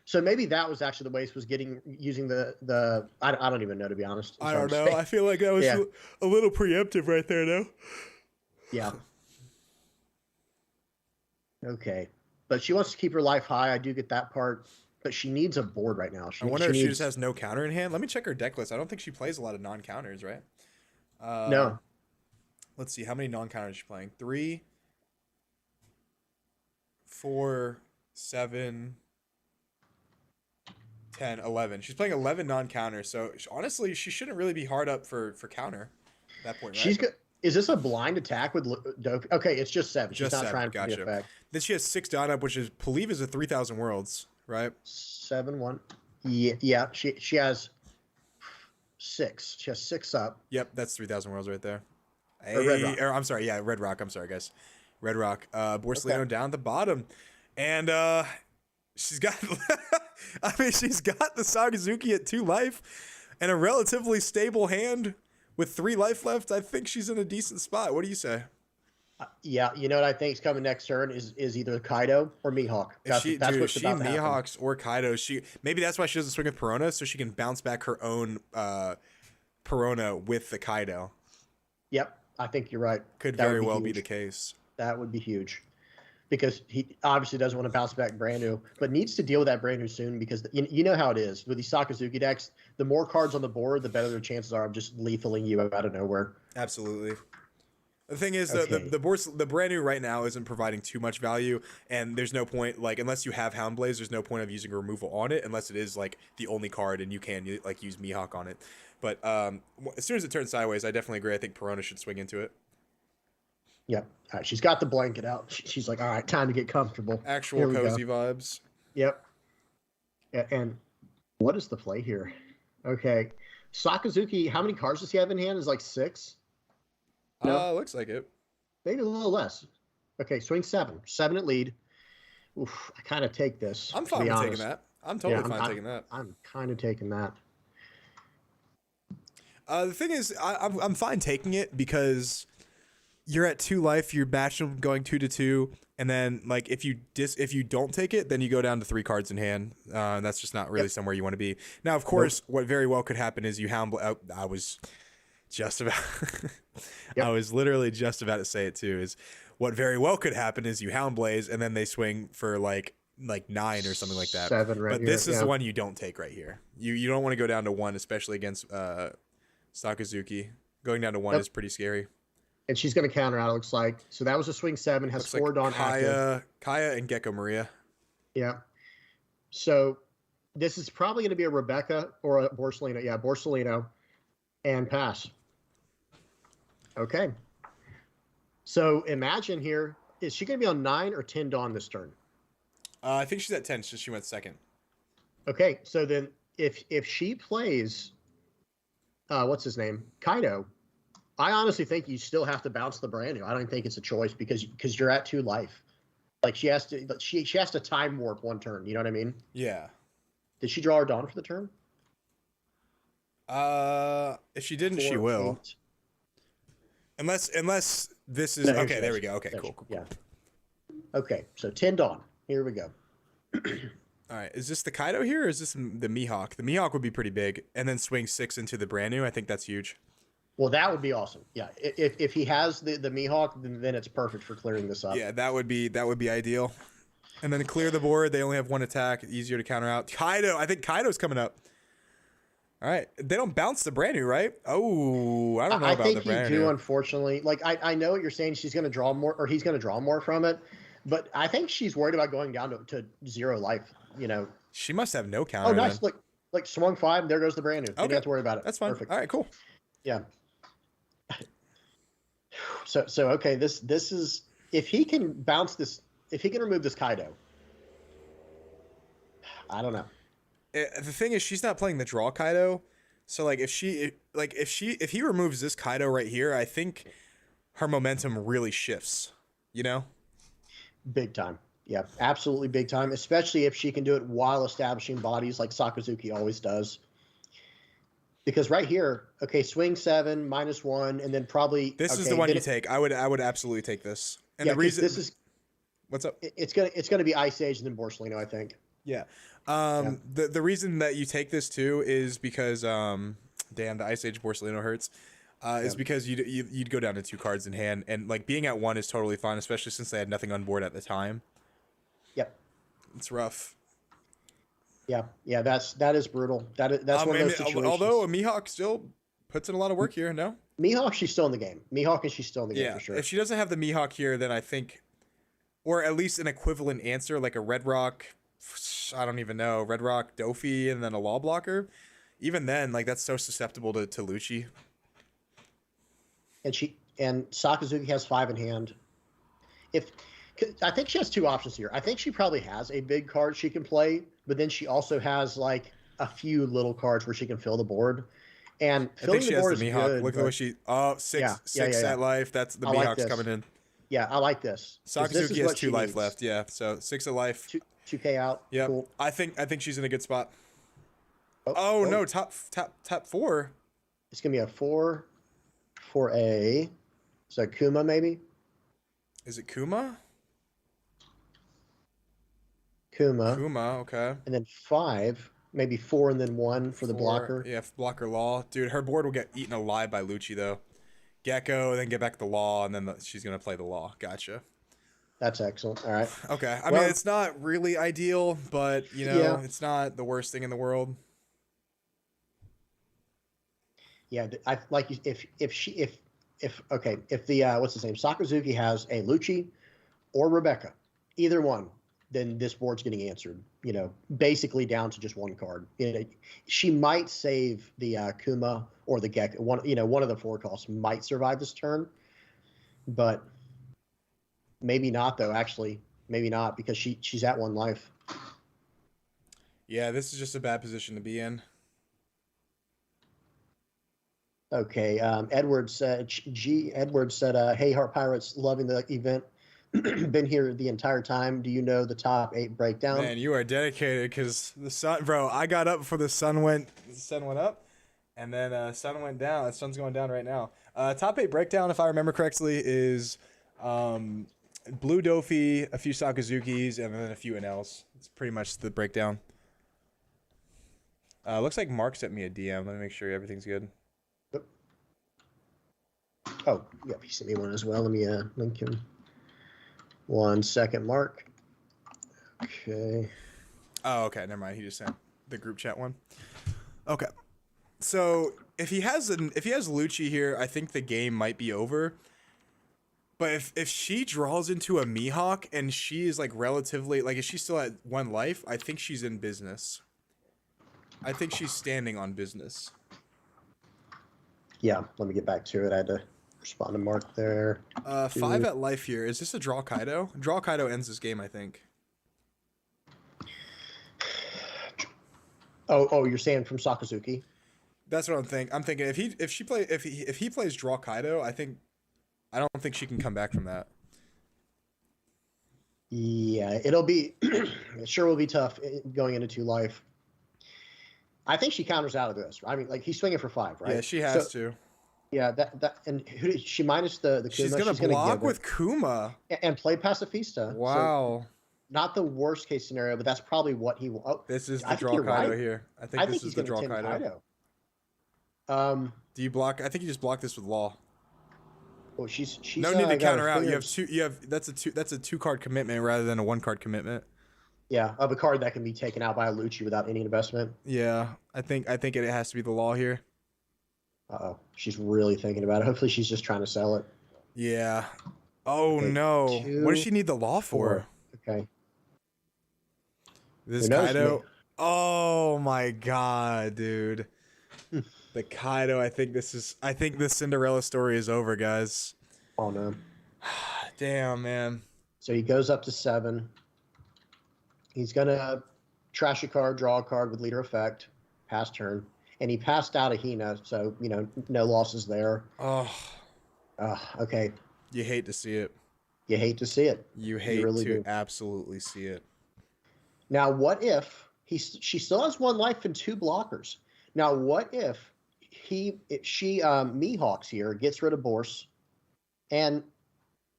So maybe that was actually the waste, was using the. I don't even know, to be honest. I don't know. I feel like that was a little preemptive right there, though. Yeah. Okay. but she wants to keep her life high. I do get that part, but she needs a board right now. I wonder if she just has no counter in hand. Let me check her deck list. I don't think she plays a lot of non-counters, right? No. Let's see. How many non-counters is she playing? 3, 4, 7, 10, 11. She's playing 11 non-counters. So honestly, she shouldn't really be hard up for counter at that point, right? She's good. Is this a blind attack with Dope? Okay, it's just 7. She's Just not 7, trying for gotcha. the effect. Then she has 6 down up, which is believe is a 3,000 worlds, right? 7-1. Yeah. She has 6. She has 6 up. Yep, that's 3,000 worlds right there. Red Rock. I'm sorry, yeah, Red Rock. I'm sorry, guys. Red Rock. Borsellino Okay. down at the bottom, and she's got. I mean, she's got the Sakazuki at 2 life, and a relatively stable hand with 3 life left. I think she's in a decent spot. What do you say? Yeah, you know what I think is coming next turn is either Kaido or Mihawk. That's If what's she about to happen. Mihawks or Kaido, maybe that's why she doesn't swing with Perona, so she can bounce back her own Perona with the Kaido. Yep, I think you're right. Could That would very be well be huge. the case. That would be huge, because he obviously doesn't want to bounce back brand new, but needs to deal with that brand new soon, because you know how it is with these Sakazuki decks. The more cards on the board, the better their chances are of just lethaling you out of nowhere. Absolutely. The thing is, Okay. the brand new right now isn't providing too much value, and there's no point, like, unless you have Houndblaze, there's no point of using removal on it, unless it is, like, the only card and you can, like, use Mihawk on it. But as soon as it turns sideways, I definitely agree. I think Perona should swing into it. Yep. All right, she's got the blanket out. She's like, all right, time to get comfortable. Actual Here we go. cozy vibes. Yep. And what is the play here? Okay. Sakazuki, how many cards does he have in hand? Is like 6? No. Looks like it. Maybe a little less. Okay, swing 7. 7 at lead. Oof, I kind of take this. I'm to fine be with honest. taking that. I'm totally Yeah, fine taking that. I'm kind of taking that. The thing is, I'm fine taking it because you're at 2 life. You're matching going 2-2, and then like if you don't take it, then you go down to 3 cards in hand. That's just not really somewhere you want to be. Now, of course, what very well could happen is you I was just about. Yep. I was literally just about to say it too. Is what very well could happen is you Houndblaze, and then they swing for like 9 or something like that. 7 right But here, this is yeah. the one you don't take right here. You don't want to go down to 1, especially against Sakazuki. Going down to 1 Yep. is pretty scary. And she's going to counter out, it looks like. So that was a swing 7, has Looks 4 Dawn active. Kaya and Gecko Maria. Yeah. So this is probably going to be a Rebecca or a Borsellino. Yeah, Borsellino. And pass. Okay. So imagine here, is she going to be on 9 or 10 Dawn this turn? I think she's at 10, so she went second. Okay, so then if she plays, what's his name? Kaido, I honestly think you still have to bounce the brand new. I don't think it's a choice because you're at 2 life. Like she has to time warp 1 turn. You know what I mean? Yeah. Did she draw her Dawn for the turn? If she didn't, 4, she will. 8. Unless this is No, here okay. she There is. we go. Okay, There cool, she- cool. Yeah. Okay, so 10 Dawn. Here we go. All right, is this the Kaido here, or is this the Mihawk? The Mihawk would be pretty big, and then swing 6 into the brand new. I think that's huge. Well, that would be awesome. Yeah, if he has the Mihawk, then it's perfect for clearing this up. Yeah, that would be ideal. And then clear the board. They only have 1 attack, easier to counter out. Kaido, I think Kaido's coming up. All right, they don't bounce the brand new, right? Oh, I don't know I about think the brand you do, new. unfortunately. Like I know what you're saying. She's going to draw more, or he's going to draw more from it. But I think she's worried about going down to 0 life. You know. She must have no counter. Oh, nice! then. Look, like swung 5. There goes the brand new. You don't Okay. have to worry about it. That's fine. Perfect. All right, cool. Yeah. So okay. This is, if he can bounce this, if he can remove this Kaido. I don't know. The thing is, she's not playing the draw Kaido, so like if he removes this Kaido right here, I think her momentum really shifts. You know? Big time. Yeah, absolutely big time, especially if she can do it while establishing bodies like Sakazuki always does. Because right here, okay, swing 7, -1, and then probably... This is okay, the one then you take. I would absolutely take this. And yeah, the 'cause reason this is... what's up? It's gonna be Ice Age and then Borsellino, I think. Yeah. The reason that you take this too is because damn, the Ice Age Borsellino hurts. Is because you'd go down to 2 cards in hand, and like being at 1 is totally fine, especially since they had nothing on board at the time. Yeah, It's rough. Yeah, that is brutal. That's one of those situations. Although Mihawk still puts in a lot of work here, no? Mihawk, she's still in the game. Mihawk, and she's still in the game Yeah, for sure. if she doesn't have the Mihawk here, then I think, or at least an equivalent answer like a Red Rock, I don't even know, Red Rock, Dofi, and then a Law Blocker. Even then, like that's so susceptible to Lucci. And Sakazuki has 5 in hand. I think she has 2 options here. I think she probably has a big card she can play, but then she also has like a few little cards where she can fill the board. And filling the board is good. Look at the way she six at life. That's the Mihawk's coming in. Yeah, I like this. Sakazuki has 2 life left. Yeah, so 6 of life. 2K out. Yeah, cool. I think she's in a good spot. Oh no, top 4. It's gonna be a 4 for a. Is that Kuma maybe? Is it Kuma? Kuma, okay. And then 5, maybe 4, and then 1 for the blocker. Yeah, blocker Law. Dude, her board will get eaten alive by Lucci, though. Gecko, then get back the Law, and then she's going to play the Law. Gotcha. That's excellent. All right. Okay. I mean, it's not really ideal, but, it's not the worst thing in the world. Yeah, I like if the what's his name, Sakazuki has a Lucci or Rebecca, either one, then this board's getting answered. Basically down to just 1 card. She might save the Kuma or the Gecko. One of the 4 costs might survive this turn, but maybe not though. Actually, maybe not because she's at 1 life. Yeah, this is just a bad position to be in. Okay, Edward said, hey, Heart Pirates, loving the event. Been here the entire time. Do you know the top 8 breakdown? Man, you are dedicated because the sun, bro. I got up before the sun went up, and then sun went down. The sun's going down right now. Top 8 breakdown, if I remember correctly, is Blue Dofi, a few Sakazukis, and then a few NLs. It's pretty much the breakdown. Looks like Mark sent me a DM. Let me make sure everything's good. Oh, yep, he sent me one as well. Let me link him. 1 second, Mark. Okay. Oh, okay. Never mind. He just sent the group chat one. Okay. So if he has Lucci here, I think the game might be over. But if she draws into a Mihawk and she is like relatively like if she's still at 1 life, I think she's in business. I think she's standing on business. Yeah, let me get back to it. I had to respond to Mark there. 5 at life here. Is this a draw Kaido? Draw Kaido ends this game, I think. Oh, you're saying from Sakazuki? That's what I'm thinking. I'm thinking if he plays draw Kaido, I don't think she can come back from that. Yeah, it'll be it sure will be tough going into 2 life. I think she counters out of this. I mean, like he's swinging for 5, right? Yeah, she has to. Yeah, that and who did she minus the Kuma? She's gonna block with Kuma and play Pacifista. Wow. So not the worst case scenario, but that's probably what he will. Oh, this is the draw Kaido here. I think this is the draw Kaido. Do you block? I think you just block this with Law. Well, she's no need to counter out. That's a 2 card commitment rather than a 1 card commitment. Yeah, of a card that can be taken out by a Lucci without any investment. Yeah, I think it has to be the Law here. Uh-oh. She's really thinking about it. Hopefully she's just trying to sell it. Yeah. Oh, okay, no. 2, what does she need the Law for? 4. Okay. This Kaido. Oh, my God, dude. The Kaido, I think the Cinderella story is over, guys. Oh, no. Damn, man. So he goes up to 7. He's going to trash a card, draw a card with leader effect, pass turn. And he passed out a Hina, so, no losses there. Oh. Okay. You hate to see it. You hate to see it. You hate to absolutely see it. Now, what if she still has 1 life and 2 blockers? Now, what if she Mihawks here, gets rid of Borse and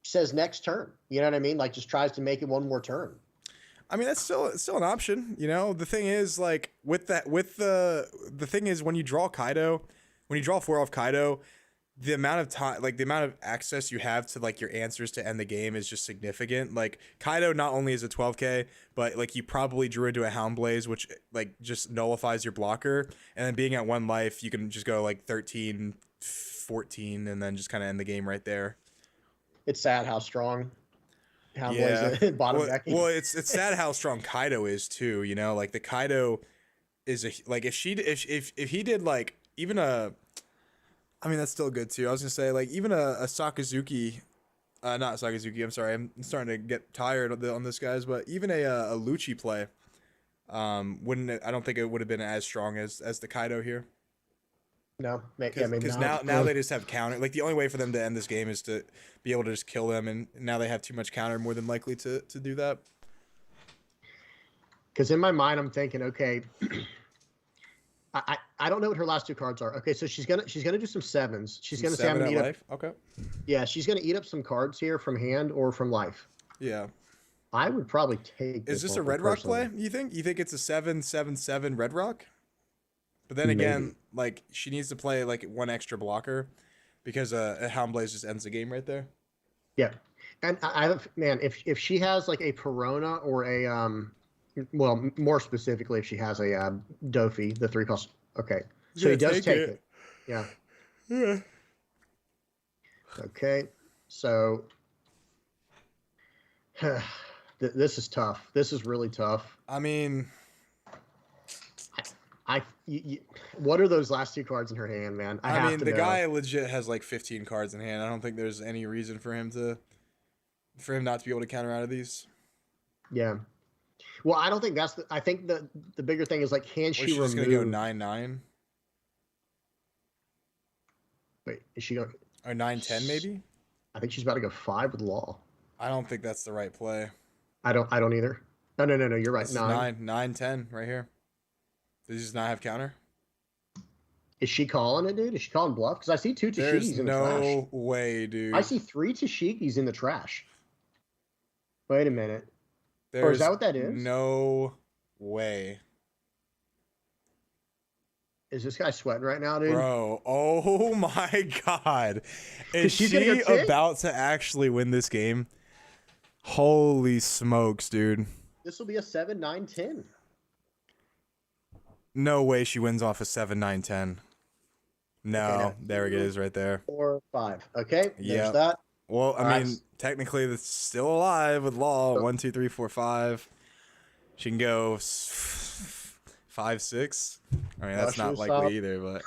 says next turn? You know what I mean? Like just tries to make it 1 more turn. I mean, that's still an option, The thing is, like, the thing is when you draw 4 off Kaido, the amount of time, like the amount of access you have to like your answers to end the game is just significant. Like Kaido not only is a 12k, but like you probably drew into a Hound Blaze, which like just nullifies your blocker. And then being at 1 life, you can just go like 13, 14, and then just kind of end the game right there. It's sad how strong Hound Yeah. Blaze is bottom Well, decking. well, it's sad how strong Kaido is too. You know, like the Kaido is like if he did like even a, I mean that's still good too. I was gonna say like even a Sakazuki, not Sakazuki. I'm sorry, I'm starting to get tired on this guys, but even a Lucci play, wouldn't it, I don't think it would have been as strong as the Kaido here. No, maybe Because not. now they just have counter. Like the only way for them to end this game is to be able to just kill them, and now they have too much counter, more than likely to do that. Because in my mind, I'm thinking, okay, I don't know what her last 2 cards are. Okay, so she's gonna do some 7s. She's gonna say I'm gonna eat up. Okay. Yeah, she's gonna eat up some cards here from hand or from life. Yeah. I would probably take. Is this a one Red Rock personally. play? You think? You think it's a 7/7/7 Red Rock? But then again, Maybe. like she needs to play like 1 extra blocker, because a Hound Blaze just ends the game right there. Yeah, and man, if she has like a Perona or a well, more specifically, if she has a Dofi, the 3 cost. Okay, so Yeah, he does take take it. it. Yeah. Yeah. Okay, so this is tough. This is really tough. I mean, What are those last 2 cards in her hand, man? I have mean to the know. guy legit has like 15 cards in hand. I don't think there's any reason for him not to be able to counter out of these. Yeah. Well, I don't think that's I think the bigger thing is like, can Or she she's remove? just gonna go 9/9 Wait, is she going? or 9/10 maybe. I think she's about to go 5 with Law. I don't think that's the right play. I don't either. No. You're right. This is 9. 9/10 right here. Does he just not have counter? Is she calling it, dude? Is she calling bluff? Because I see 2 There's Tashigis in the trash. no way, dude. I see 3 Tashigis in the trash. Wait a minute. There's Or is that what that is? No way. Is this guy sweating right now, dude? Bro, oh my god. Is she's she gonna go tick? about to actually win this game? Holy smokes, dude. This will be a 7, 9, 10. No way she wins off a 7, 9, 10. No, now, there it is right there. 4, 5. Okay, Yeah. there's that. Well, I Alright. mean, technically, it's still alive with Law. 1, 2, 3, 4, 5. She can go 5, 6. I mean, that's not Rush likely either, but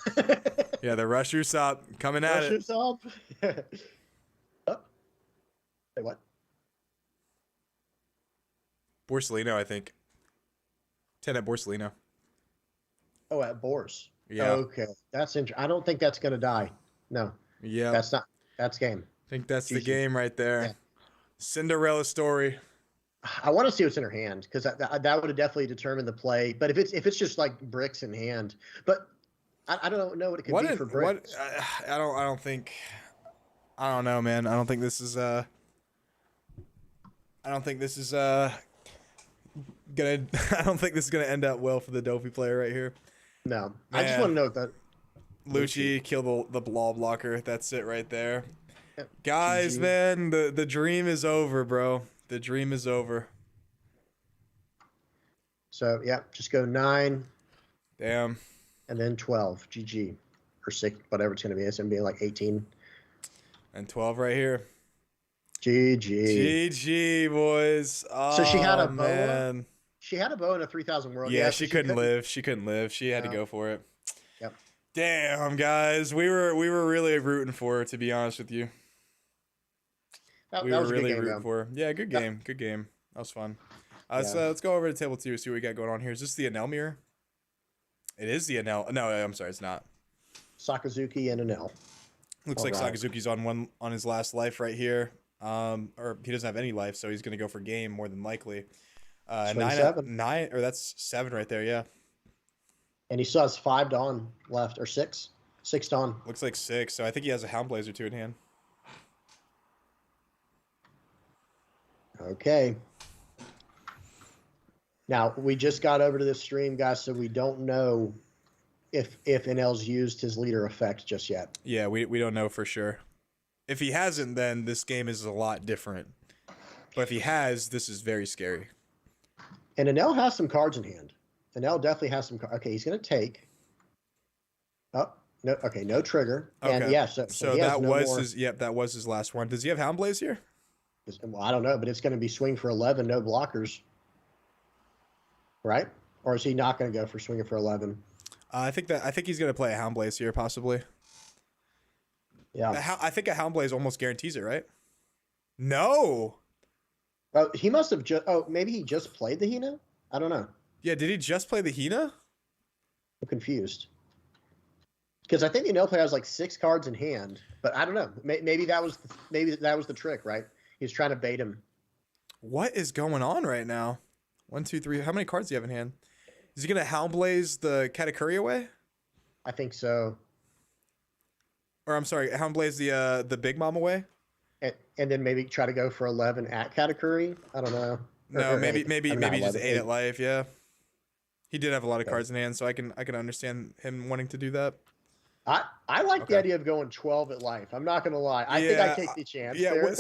yeah, the Rush Usopp coming at Rush it. yourself. Oh. Wait, what? Borsellino, I think. 10 at Borsellino. Oh, at Boars. Yeah. Okay, that's interesting. I don't think that's gonna die. No, Yeah. that's not. That's game. I think that's the GG. game right there. Yeah. Cinderella story. I want to see what's in her hand because that would have definitely determined the play. But if it's just like bricks in hand, but I don't know what it could be for bricks. I don't think. I don't know, man. I don't think this is gonna. I don't think this is gonna end up well for the Dofi player right here. No, I just Man. want to know that. Lucci kill the ball blocker. That's it right there. Yep. Guys, GG. man, the dream is over, bro. The dream is over. So yeah, just go 9 Damn. and then 12. GG or 6, whatever it's gonna be. It's gonna be like 18. And 12 right here. GG. GG, boys. Oh, So she had a boa? man. She had a bow in a 3,000 world. Yeah, so she couldn't live. She couldn't live. She had to No. go for it. Yep. Damn, guys, we were really rooting for her, to be honest with you. That We was were a good really game, rooting though. for her. Yeah, good That- game. Good game. That was fun. Yeah. Let's go over to table 2, see what we got going on here. Is this the Enel mirror? It is the Enel. No, I'm sorry, it's not. Sakazuki and Anel. Looks like Alright. Sakazuki's on his last life right here. Or he doesn't have any life, so he's gonna go for game more than likely. 27. 9, or that's 7 right there. Yeah, And he still has 5 Dawn left, or 6. 6 Dawn. looks like 6. So I think he has a Hound Blazer 2 in hand. Okay. Now, we just got over to this stream, guys, so we don't know if NL's used his leader effect just yet. Yeah, we don't know for sure. If he hasn't, then this game is a lot different. But if he has, this is very scary. And NL has some cards in hand. NL definitely has some. Okay, he's going to take. Oh no! Okay, no trigger. Okay. And yeah, so he has that no was more, his. Yep, that was his last one. Does he have Houndblaze here? well, I don't know, but it's going to be swing for 11, no blockers, right? Or is he not going to go for swinging for 11? I think he's gonna play a Houndblaze here, possibly. Yeah. I think a Houndblaze almost guarantees it, right? No. Oh, he must have just. Oh, maybe he just played the Hina. I don't know. Yeah, did he just play the Hina? I'm confused. Because I think the NL player has like 6 cards in hand, but I don't know. Maybe that was the trick, right? He was trying to bait him. What is going on right now? 1, 2, 3. How many cards do you have in hand? Is he gonna Houndblaze the Katakuri away? I think so. Or I'm sorry, Houndblaze the Big Mom away? And then maybe try to go for 11 at Katakuri. I don't know. No, Or maybe 8. maybe I'm maybe not just 11, 8 at life. Yeah, he did have a lot of Okay. cards in hand, so I can understand him wanting to do that. I like the Okay. idea of going 12 at life. I'm not gonna lie. I think I Yeah, take the chance. Yeah, there.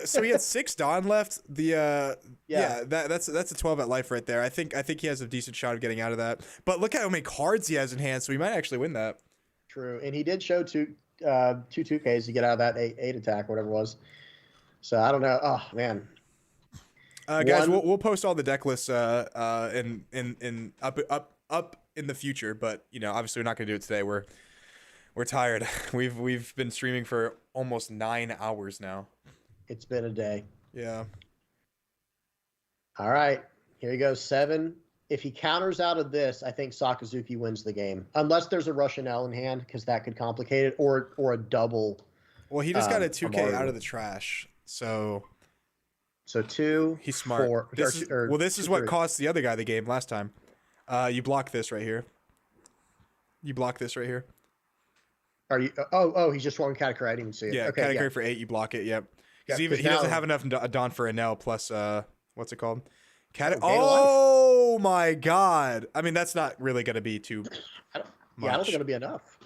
so he had 6 Dawn left. The Yeah. that's a 12 at life right there. I think he has a decent shot of getting out of that. But look at how many cards he has in hand, so he might actually win that. True, and he did show two 2Ks to get out of that 8 attack, whatever it was. So I don't know. Oh man. Guys, One- we'll post all the deck lists in up in the future, but you know, obviously we're not gonna do it today. We're tired. We've been streaming for almost 9 hours now. It's been a day. Yeah. All right, here he goes. 7. If he counters out of this, I think Sakazuki wins the game, unless there's a Russian L in hand, because that could complicate it, or a double. Well, he just got a a 2K Mario. out of the trash, so So 2. he's smart. 4, This is, well, this is 2, what 3. cost the other guy the game last time. You block this right here. You block this right here. Are you? Oh, he's just one Katakuri. I didn't even see it. Yeah, okay, category yeah. for 8. You block it. Yep. Because Yeah, 'cause he doesn't now- have enough Dawn for a Nell plus what's it called? Data Life. Oh my god! I mean, that's not really gonna be too. I don't much. think it'll be enough.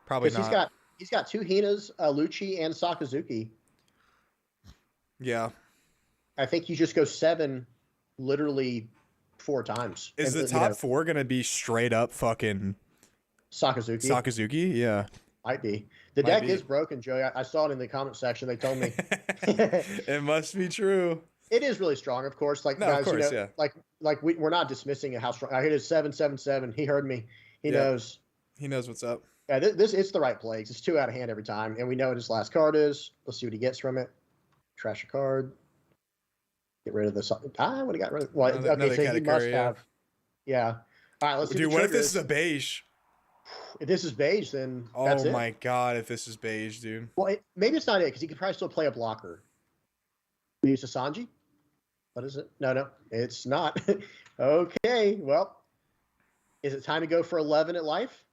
Probably Because not. he's got 2 Hinas, Lucci, and Sakazuki. Yeah. I think you just go 7, literally 4 times. Is And, the top 4 gonna be straight up fucking Sakazuki? Sakazuki? Yeah. Might be. The Might deck be. is broken, Joey. I saw it in the comment section. They told me It must be true. it is really strong. Of course, like No, of guys, course, you know, yeah. like we're not dismissing how strong. I hit it 777. He heard me. He Yeah. knows. He knows what's up. Yeah, this it's the right plays. It's 2 out of hand every time, and we know what his last card is. Let's see what he gets from it. Trash a card. Get rid of this. I would have got rid of. Well, Another okay, so he Katakuri, must yeah. have. Yeah. All right, let's see. Dude, the what if this is triggers. a beige? If this is beige, then Oh that's it. my god, if this is beige, dude. Well, maybe it's not it because he could probably still play a blocker. We use Sanji. What is it? No, it's not. Okay, well, is it time to go for 11 at life,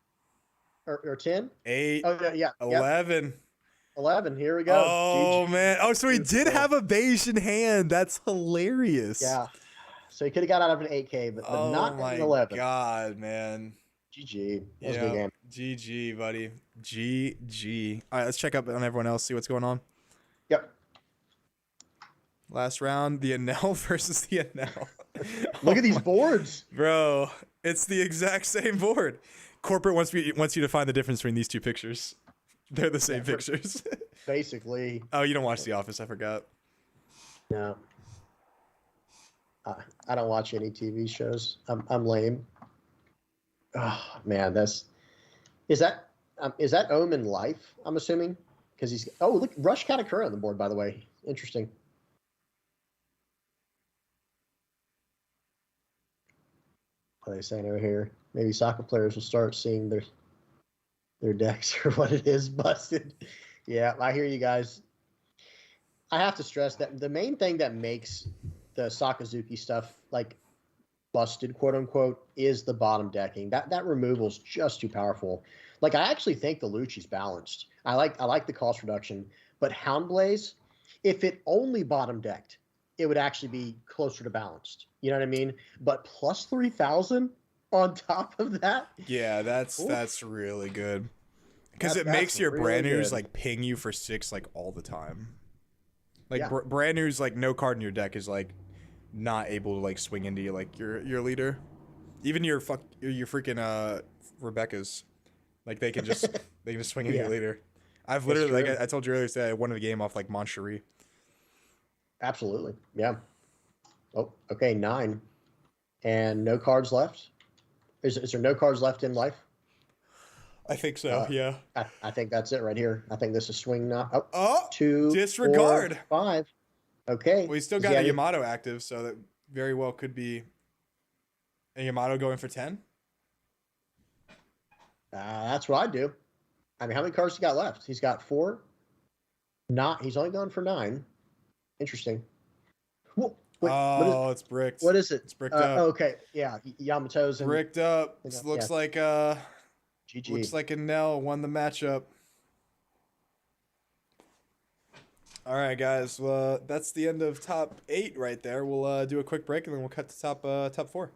or 10? 8, Oh yeah, 11. 11. Here we go. Oh GG. man. Oh, so he did Beautiful. have a beige in hand. That's hilarious. Yeah. So he could have got out of an 8K, but Oh not my an 11. god, man. GG. That was a Yeah. good game. GG, buddy. GG. All right, let's check up on everyone else. See what's going on. Yep. Last round, the Enel versus the Enel. Look at these boards. Bro, it's the exact same board. Corporate wants you to find the difference between these 2 pictures. They're the same pictures. Basically, Oh, you don't watch The Office. I forgot. no. I don't watch any TV shows. I'm lame. Oh man, is that Omen Life? I'm assuming because he's look, Rush Katakura on the board, by the way. Interesting. What are they saying over here? Maybe soccer players will start seeing their decks or what it is busted. Yeah, I hear you guys. I have to stress that the main thing that makes the Sakazuki stuff like busted, quote unquote, is the bottom decking. That removal's just too powerful. Like I actually think the Lucci's balanced. I like the cost reduction, but Houndblaze, if it only bottom decked, it would actually be closer to balanced. You know what I mean? But plus 3,000, on top of that. Yeah, Oof. that's really good. Because it That's makes your really brand news good. like ping you for 6 like all the time. Like Yeah. brand news, like no card in your deck is like not able to like swing into like your leader. Even your freaking Rebecca's, like they can just swing into your Yeah. leader. I've It's literally true. like I told you earlier today I won the game off like Moncherie. Absolutely. Yeah. Oh, okay. 9. And no cards left. Is there no cards left in life? I think so. Uh, Yeah. I think that's it right here. I think this is swing now. Oh, Oh, 2, 4, disregard. 5. Okay. We still got a Yamato active, so that very well could be a Yamato going for 10. That's what I do. I mean, how many cards he got left? He's got 4. Not. He's only going for 9. Interesting. Wait, Oh, it's bricked. what is it? It's bricked up. Okay. Yeah. Yamato's and Bricked up. you know, Looks yeah. like GG. looks like Nell won the matchup. All right, guys. Well, that's the end of top 8 right there. We'll do a quick break and then we'll cut to top 4.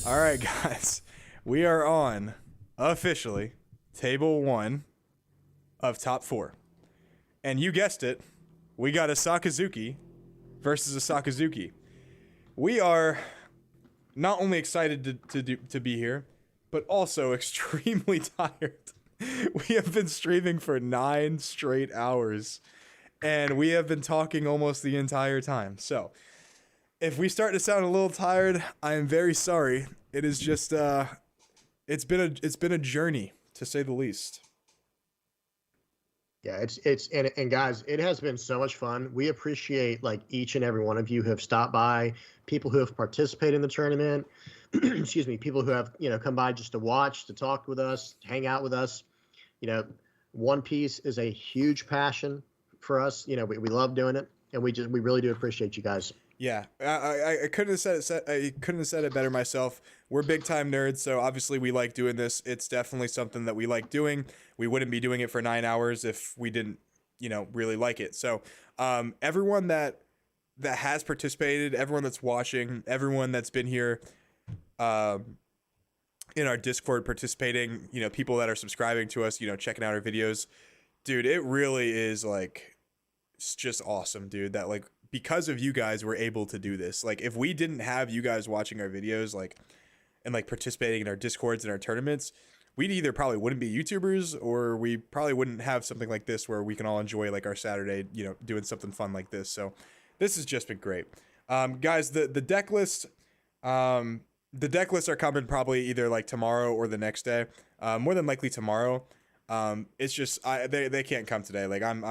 All right, guys. We are on officially table 1 of top 4. And you guessed it, we got a Sakazuki versus a Sakazuki. We are not only excited to be here, but also extremely tired. We have been streaming for 9 straight hours, and we have been talking almost the entire time. So, if we start to sound a little tired, I am very sorry. It is just it's been a journey, to say the least. Yeah, and guys, it has been so much fun. We appreciate like each and every one of you who have stopped by, people who have participated in the tournament. Excuse me, people who have come by just to watch, to talk with us, hang out with us. You know, One Piece is a huge passion for us. We love doing it, and we really do appreciate you guys. Yeah, I couldn't have I couldn't have said it better myself. We're big time nerds, so obviously we like doing this. It's definitely something that we like doing. We wouldn't be doing it for 9 hours if we didn't, really like it. So, everyone that has participated, everyone that's watching, everyone that's been here, in our Discord participating, people that are subscribing to us, checking out our videos, dude, it really is like, it's just awesome, dude. That like, because of you guys, we're able to do this. Like, if we didn't have you guys watching our videos, like, and like participating in our Discords and our tournaments, we'd either probably wouldn't be YouTubers, or we probably wouldn't have something like this where we can all enjoy like our Saturday, doing something fun like this. So this has just been great. Guys, the deck list, the deck lists are coming probably either like tomorrow or the next day. More than likely tomorrow. It's just they can't come today. Like I'm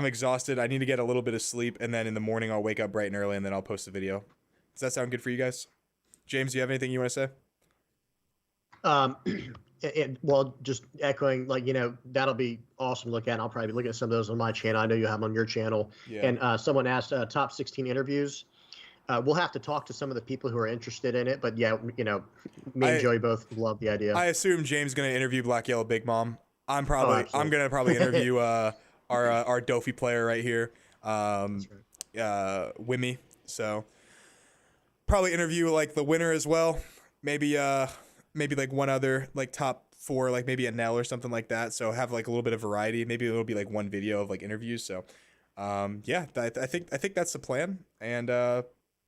exhausted. I need to get a little bit of sleep, and then in the morning I'll wake up bright and early, and then I'll post a video. Does that sound good for you guys? James, do you have anything you want to say? Well, just echoing, like, that'll be awesome to look at. And I'll probably be looking at some of those on my channel. I know you have them on your channel. Yeah. And someone asked top 16 interviews. We'll have to talk to some of the people who are interested in it, but yeah, me and Joey both love the idea. I assume James is going to interview Black Yellow Big Mom. I'm going to probably interview our Dofi player right here, Wimmy. So probably interview like the winner as well. Maybe like one other like top 4, like maybe a Nell or something like that. So have like a little bit of variety. Maybe it'll be like one video of like interviews. So yeah, I think that's the plan. And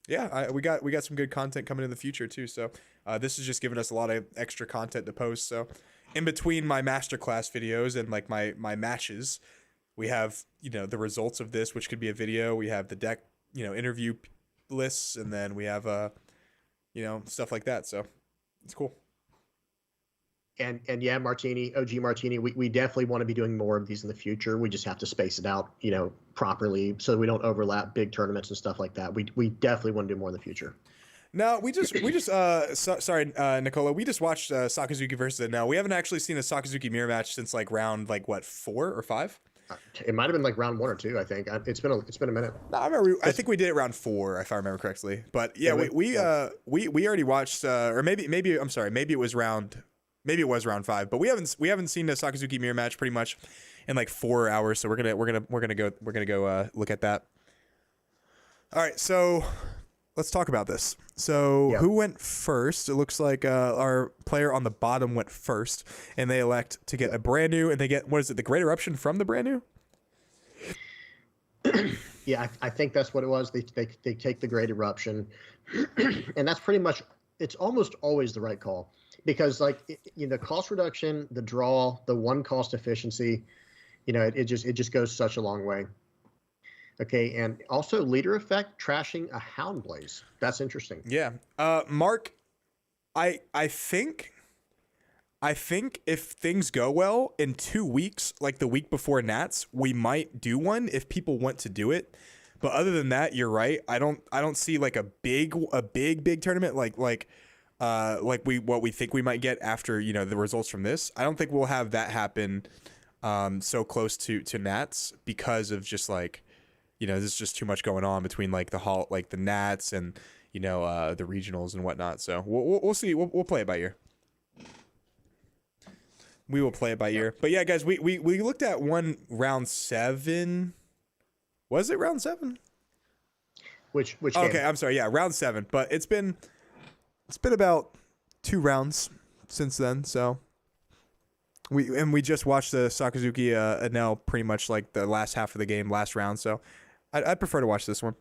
yeah, we got some good content coming in the future too. So this is just giving us a lot of extra content to post. So in between my masterclass videos and like my matches, we have the results of this, which could be a video. We have the deck interview lists, and then we have stuff like that. So it's cool. And yeah, OG Martini, we definitely want to be doing more of these in the future. We just have to space it out, properly, so we don't overlap big tournaments and stuff like that. We definitely want to do more in the future. No, we just sorry, Nicola. We just watched Sakazuki versus Nell. We haven't actually seen a Sakazuki mirror match since like round 4 or 5. It might have been like round 1 or 2. I think it's been a minute. No, I think we did it round 4, if I remember correctly. But yeah, we already watched, or maybe I'm sorry, maybe it was round 5. But we haven't seen a Sakazuki mirror match pretty much in like 4 hours. So we're gonna go look at that. All right, so let's talk about this. So Who went first? It looks like our player on the bottom went first, and they elect to get a brand new, and they get, what is it, the Great Eruption from the brand new? Yeah, I think that's what it was. They take the Great Eruption, and that's pretty much, it's almost always the right call, because like cost reduction, the draw, the 1 cost efficiency, it just goes such a long way. Okay, and also leader effect, trashing a Houndblaze. That's interesting. Yeah. Mark, I think if things go well in 2 weeks, like the week before Nats, we might do one if people want to do it. But other than that, you're right. I don't see like a big tournament like what we think we might get after the results from this. I don't think we'll have that happen so close to Nats, because of just like there's just too much going on between like the Nats and the regionals and whatnot. So we'll see. We'll play it by ear. We will play it by ear. But yeah, guys, we looked at round 7. Was it round 7? Which okay, game? I'm sorry. Yeah, round 7. But it's been about 2 rounds since then. So we just watched the Sakazuki Nell pretty much like the last half of the game, last round. So I'd prefer to watch this one.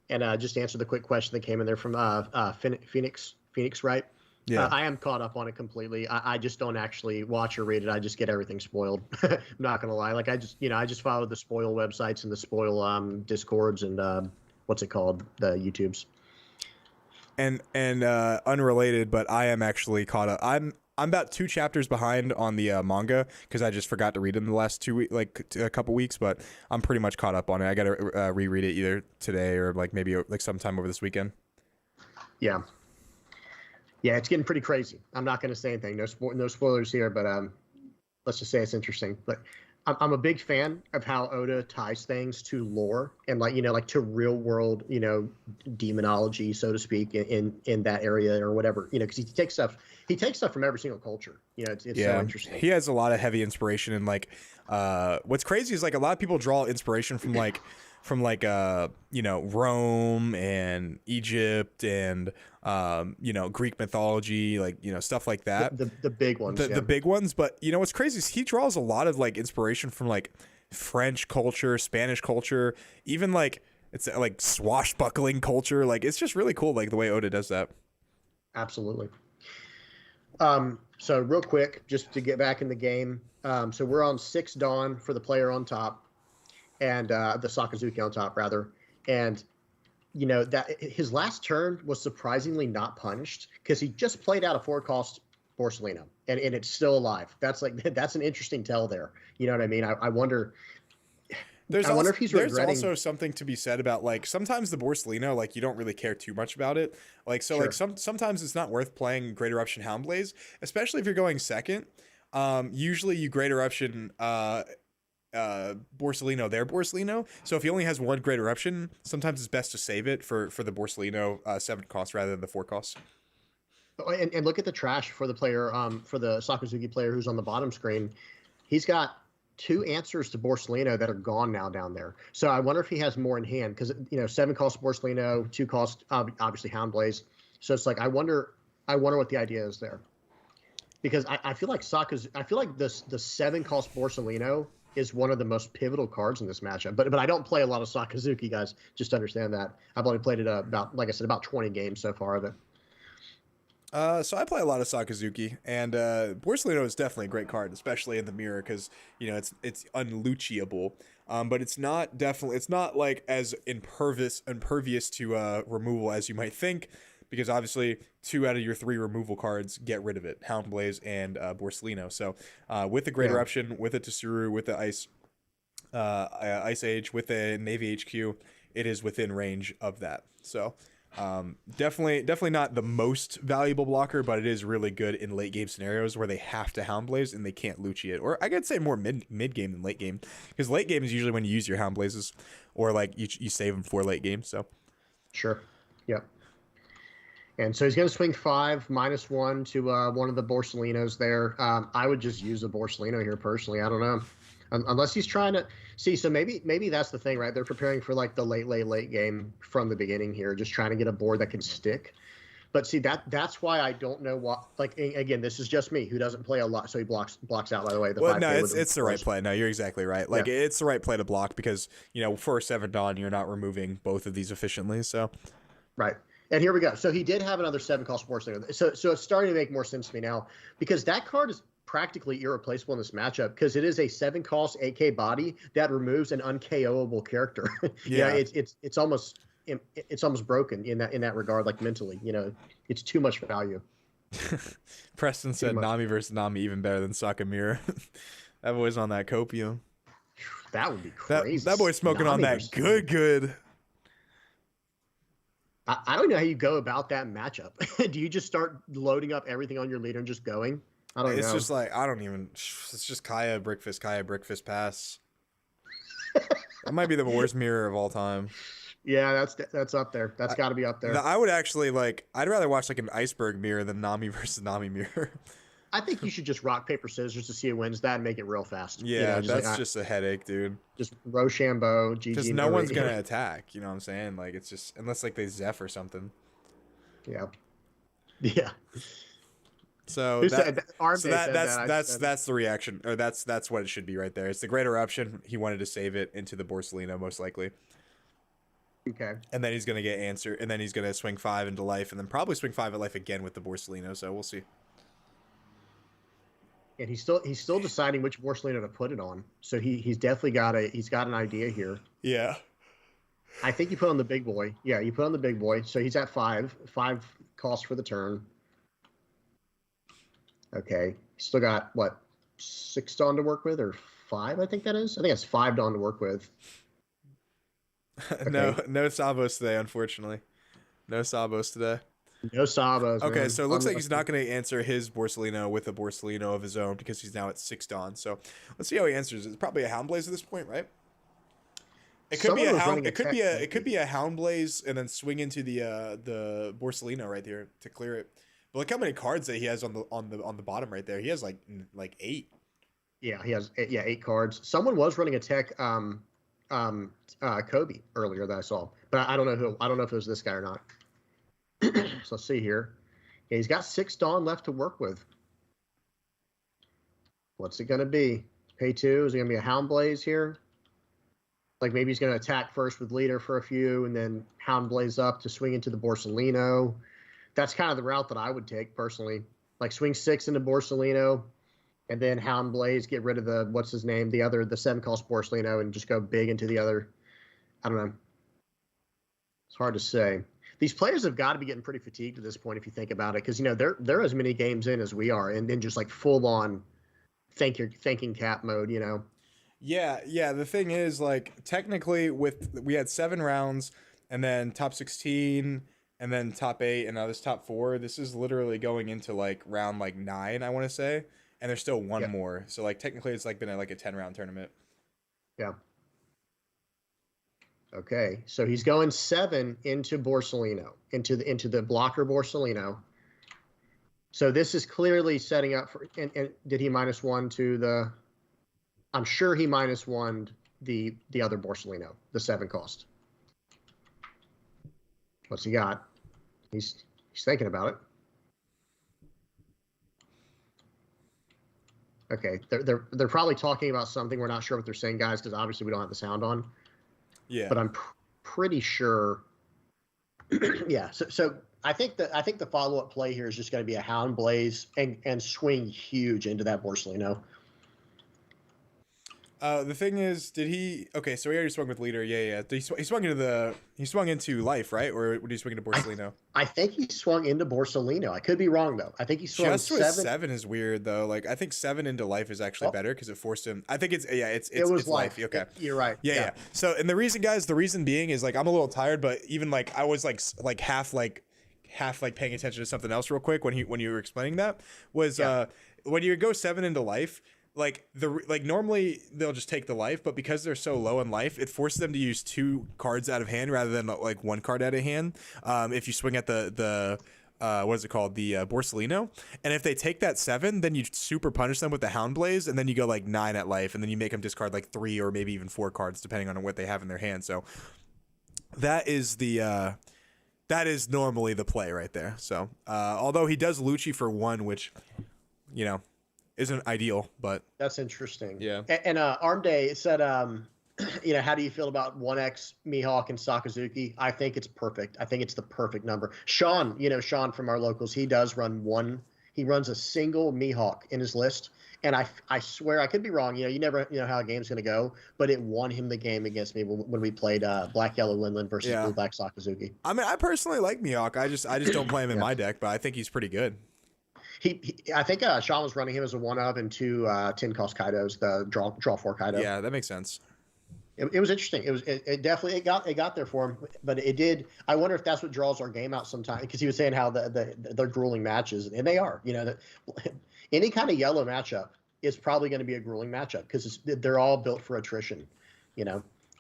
And just to answer the quick question that came in there from Phoenix, right? Yeah. I am caught up on it completely. I just don't actually watch or read it. I just get everything spoiled. I'm not gonna lie. Like I just follow the spoil websites and the spoil Discords and what's it called, the YouTubes. And unrelated, but I am actually caught up. I'm about 2 chapters behind on the manga because I just forgot to read it in the last 2 weeks, like a couple weeks. But I'm pretty much caught up on it. I gotta reread it either today or like maybe like sometime over this weekend. Yeah. Yeah, it's getting pretty crazy. I'm not going to say anything. No spoilers here, but let's just say it's interesting. But I'm a big fan of how Oda ties things to lore and like to real world, demonology, so to speak, in that area or whatever, because he takes stuff from every single culture. It's so interesting. He has a lot of heavy inspiration and like what's crazy is like a lot of people draw inspiration from Rome and Egypt and Greek mythology, like stuff like that. The big ones. The big ones, but what's crazy is he draws a lot of like inspiration from like French culture, Spanish culture, even like it's like swashbuckling culture. Like it's just really cool, like the way Oda does that. Absolutely. So real quick, just to get back in the game. So we're on 6 Dawn for the player on top, and the Sakazuki on top rather, and that his last turn was surprisingly not punished because he just played out a 4-cost Borsalino and it's still alive. That's an interesting tell there. You know what I mean? I wonder. I wonder if he's regretting. There's also something to be said about like sometimes the Borsalino, like you don't really care too much about it. Like so, Sure. like sometimes it's not worth playing Great Eruption Houndblaze, especially if you're going second. Usually you Great Eruption Borsalino their Borsalino. So if he only has 1 Great Eruption, sometimes it's best to save it for the Borsalino 7 cost rather than the 4 cost. And look at the trash for the player, for the Sakazuki player who's on the bottom screen. He's got 2 answers to Borsalino that are gone now down there. So I wonder if he has more in hand because 7 cost Borsalino, 2 cost obviously Houndblaze. So it's like I wonder what the idea is there, because I feel like the 7 cost Borsalino is one of the most pivotal cards in this matchup. But I don't play a lot of Sakazuki, guys. Just understand that. I've only played it about 20 games so far of it. So I play a lot of Sakazuki, and Borsalino is definitely a great card, especially in the mirror because it's unluchiable. But it's not like as impervious to removal as you might think, because obviously 2 out of your 3 removal cards get rid of it, Houndblaze and Borsalino. So with the Great Eruption, with the Tsuru, with the Ice Age, with the Navy HQ, it is within range of that. So definitely not the most valuable blocker, but it is really good in late game scenarios where they have to Houndblaze and they can't Lucci it. Or I could say more mid game than late game, because late game is usually when you use your Houndblazes or like you save them for late game. So sure, yep. And so he's going to swing 5 -1 to one of the Borsalinos there. I would just use a Borsalino here personally. I don't know. Unless he's trying to see. So maybe that's the thing, right? They're preparing for like the late game from the beginning here, just trying to get a board that can stick. But see, that's why I don't know what, like, again, this is just me who doesn't play a lot. So he blocks out, by the way. It's the right play. No, you're exactly right. Like, it's the right play to block because, for a 7 Dawn, you're not removing both of these efficiently. So, right. And here we go. So he did have another 7 cost Sports Leader. So it's starting to make more sense to me now, because that card is practically irreplaceable in this matchup because it is a 7 cost 8K body that removes an unKOable character. Yeah, it's almost broken in that regard, like mentally. It's too much value. Preston said Nami versus Nami even better than Sakamura. That boy's on that copium. That would be crazy. That boy's smoking Nami on that good. I don't know how you go about that matchup. Do you just start loading up everything on your leader and just going? I don't know. It's just like, it's just Kaya, Brickfist, pass. That might be the worst mirror of all time. Yeah, that's up there. That's got to be up there. I would actually I'd rather watch like an iceberg mirror than Nami versus Nami mirror. I think you should just rock, paper, scissors to see who wins that and make it real fast. Yeah, just a headache, dude. Just Rochambeau, GG. Because no one's going to attack, you know what I'm saying? Like, it's just, unless like they Zeph or something. Yeah. Yeah. So that's the reaction, or that's what it should be right there. It's the Great Eruption. He wanted to save it into the Borsalino, most likely. Okay. And then he's going to get answer, and then he's going to swing 5 into life, and then probably swing 5 at life again with the Borsalino, so we'll see. And he's still deciding which Borsalino to put it on. So he's definitely got an idea here. Yeah. I think you put on the big boy. Yeah, you put on the big boy. So he's at 5 cost for the turn. Okay, still got what, 6 Dawn to work with, or 5? I think that is. I think it's 5 Dawn to work with. No, Okay, no Sabos today, unfortunately. No Sabos today. no Sabos, Okay, man. so it looks like he's Unlucky. not going to answer his Borsalino with a Borsalino of his own because he's now at 6 Dawn. So let's see how he answers. It's probably a Houndblaze at this point, right? It could be Someone a was hound. running a It could tech, be a. It could maybe. be a Houndblaze and then swing into the Borsalino right there to clear it. But look how many cards that he has on the bottom right there. He has like 8. Yeah, he has 8 cards. Someone was running a tech Kobe earlier that I saw, but I don't know who. I don't know if it was this guy or not. So let's see here. Yeah, he's got 6 Dawn left to work with. What's it going to be? Pay 2? Is it going to be a Houndblaze here? Like maybe he's going to attack first with leader for a few and then Houndblaze up to swing into the Borsalino. That's kind of the route that I would take personally. Like swing 6 into Borsalino and then Houndblaze, get rid of the, what's his name, the 7-cost Borsalino, and just go big into the other. I don't know. It's hard to say. These players have got to be getting pretty fatigued at this point if you think about it, because they're as many games in as we are, and then just like full on thinking cap mode. Yeah, yeah. The thing is, like, technically, we had 7 rounds, and then top 16, and then top 8, and now this top 4. This is literally going into like round like 9, I want to say, and there's still one Yeah. more. So like technically, it's like been like a 10-round tournament. Yeah. Okay, so he's going 7 into Borsalino, into the blocker Borsalino. So this is clearly setting up for. And did he -1 to the? I'm sure he -1 the other Borsalino, the 7 cost. What's he got? He's thinking about it. Okay, they're probably talking about something. We're not sure what they're saying, guys, because obviously we don't have the sound on. Yeah. But I'm pretty sure. Yeah. So I think the follow up play here is just going to be a Houndblaze and swing huge into that Borsalino. The thing is, did he? Okay, so he already swung with leader. Yeah, yeah. He swung into life, right? Or did he swing into Borsalino? I think he swung into Borsalino. I could be wrong though. I think he swung Just with 7. 7 is weird though. Like I think 7 into life is actually Oh. better because it forced him. I think it's It was it's life. Okay. You're right. Yeah. So and the reason, guys, the reason being is like I'm a little tired, but even like I was half paying attention to something else real quick when you were explaining that was when you go 7 into life. Like normally they'll just take the life, but because they're so low in life, it forces them to use 2 cards out of hand rather than like 1 card out of hand. If you swing at the what is it called, the Borsalino, and if they take that 7, then you super punish them with the Houndblaze, and then you go like 9 at life, and then you make them discard like 3 or maybe even 4 cards depending on what they have in their hand. So that is that is normally the play right there. So although he does Lucci for 1, which isn't ideal, but That's interesting. Yeah. And Arm Day said, how do you feel about 1x Mihawk and Sakazuki? I think it's perfect. I think it's the perfect number. Sean from our locals, he does run 1. He runs a single Mihawk in his list. And I swear, I could be wrong. You never know how a game's going to go, but it won him the game against me when we played Black Yellow Linland versus Yeah. Blue Black Sakazuki. I mean, I personally like Mihawk. I just don't play him in Yeah. my deck, but I think he's pretty good. I think Sean was running him as a 1 of and 2 10-cost Kaidos, the draw 4 Kaido. Yeah, that makes sense. It was interesting. It definitely got there for him, but it did. I wonder if that's what draws our game out sometimes, because he was saying how they're grueling matches, and they are. Any kind of yellow matchup is probably going to be a grueling matchup because they're all built for attrition,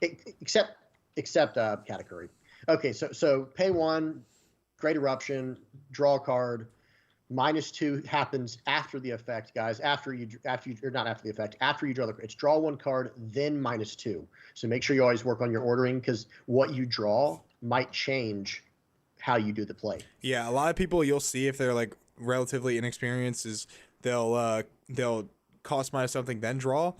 except Katakuri. Okay, so pay 1, Great Eruption, draw a card. -2 happens after the effect, guys. After you or not after the effect, after you draw it's draw 1 card, then -2. So make sure you always work on your ordering, because what you draw might change how you do the play. Yeah, a lot of people you'll see if they're like relatively inexperienced is they'll cost minus something then draw.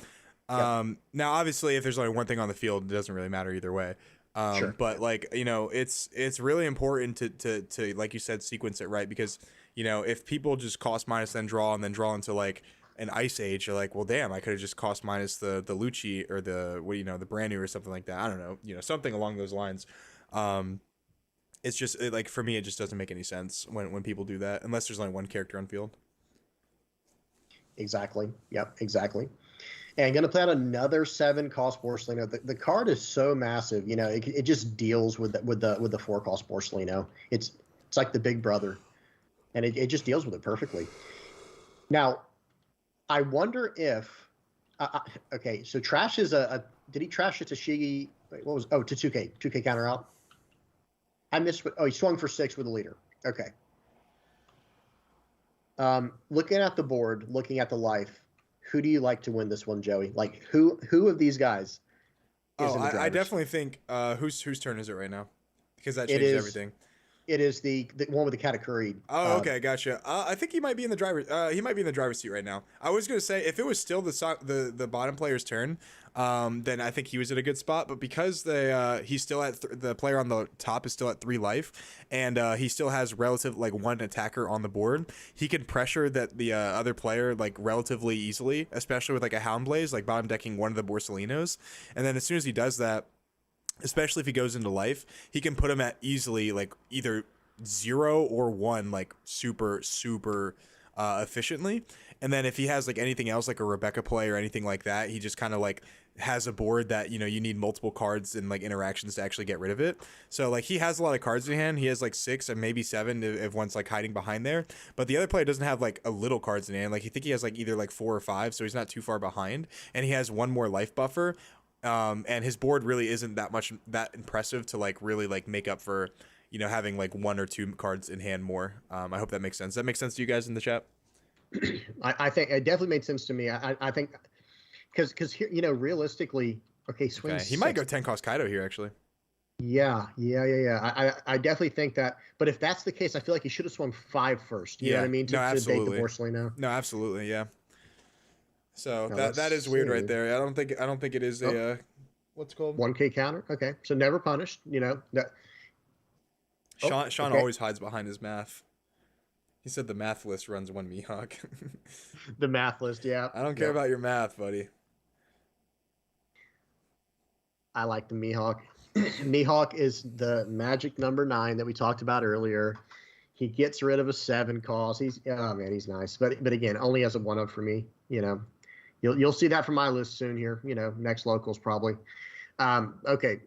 Now obviously if there's only one thing on the field, it doesn't really matter either way. Sure. But like it's really important to like you said, sequence it right, because if people just cost minus then draw and then draw into like an Ice Age, you're like, well, damn, I could have just cost minus the Lucci or the brand new or something like that. I don't know, something along those lines. It's just like for me, it just doesn't make any sense when people do that unless there's only one character on field. Exactly. Yep. Exactly. And going to play out another 7 cost Borsellino. The card is so massive. It just deals with the 4 cost Borsellino. It's like the big brother, and it just deals with it perfectly. Now, I wonder if okay. So trash is a did he trash it to Shigi? Wait, what was to 2K counter out? I missed what. Oh, he swung for 6 with a leader. Okay. Looking at the board, looking at the life, who do you like to win this one, Joey? Like who of these guys is in the I drivers? definitely think whose turn is it right now? Because that It changes is everything. It is the one with the Katakuri. Oh, okay, gotcha. I think he might be in the driver. He might be in the driver's seat right now. I was gonna say if it was still the bottom player's turn, then I think he was at a good spot. But because he's still at the player on the top is still at 3 life, and he still has relative like 1 attacker on the board, he can pressure that the other player like relatively easily, especially with like a Hound Blaze, like bottom decking one of the Borsellinos, and then as soon as he does that, especially if he goes into life, he can put him at easily like either 0 or 1 like super efficiently. And then if he has like anything else like a Rebecca play or anything like that, he just kind of like has a board that you need multiple cards and like interactions to actually get rid of it. So like he has a lot of cards in hand. He has like 6 and maybe 7 if one's like hiding behind there, but the other player doesn't have like a little cards in hand. Like I think he has like either like 4 or 5, so he's not too far behind, and he has 1 more life buffer. And his board really isn't that impressive to like really like make up for having like 1 or 2 cards in hand more. I hope that makes sense. That makes sense to you guys in the chat? I think it definitely made sense to me. I think because here realistically, okay, swing. Okay. He might go 10 cost Kaido here actually. Yeah. I definitely think that. But if that's the case, I feel like he should have swung 5 first. You know what I mean? To bait the Borsellino. No, absolutely, yeah. So Now, that is weird right there. I don't think it is a what's it called 1K counter. Okay, so never punished. That. Sean always hides behind his math. He said the math list runs 1 Mihawk. The math list, yeah. I don't care about your math, buddy. I like the Mihawk. Mihawk is the magic number 9 that we talked about earlier. He gets rid of a 7 cost. He's nice. But again, only as a 1-up for me. You'll see that from my list soon here. Next locals probably. Okay.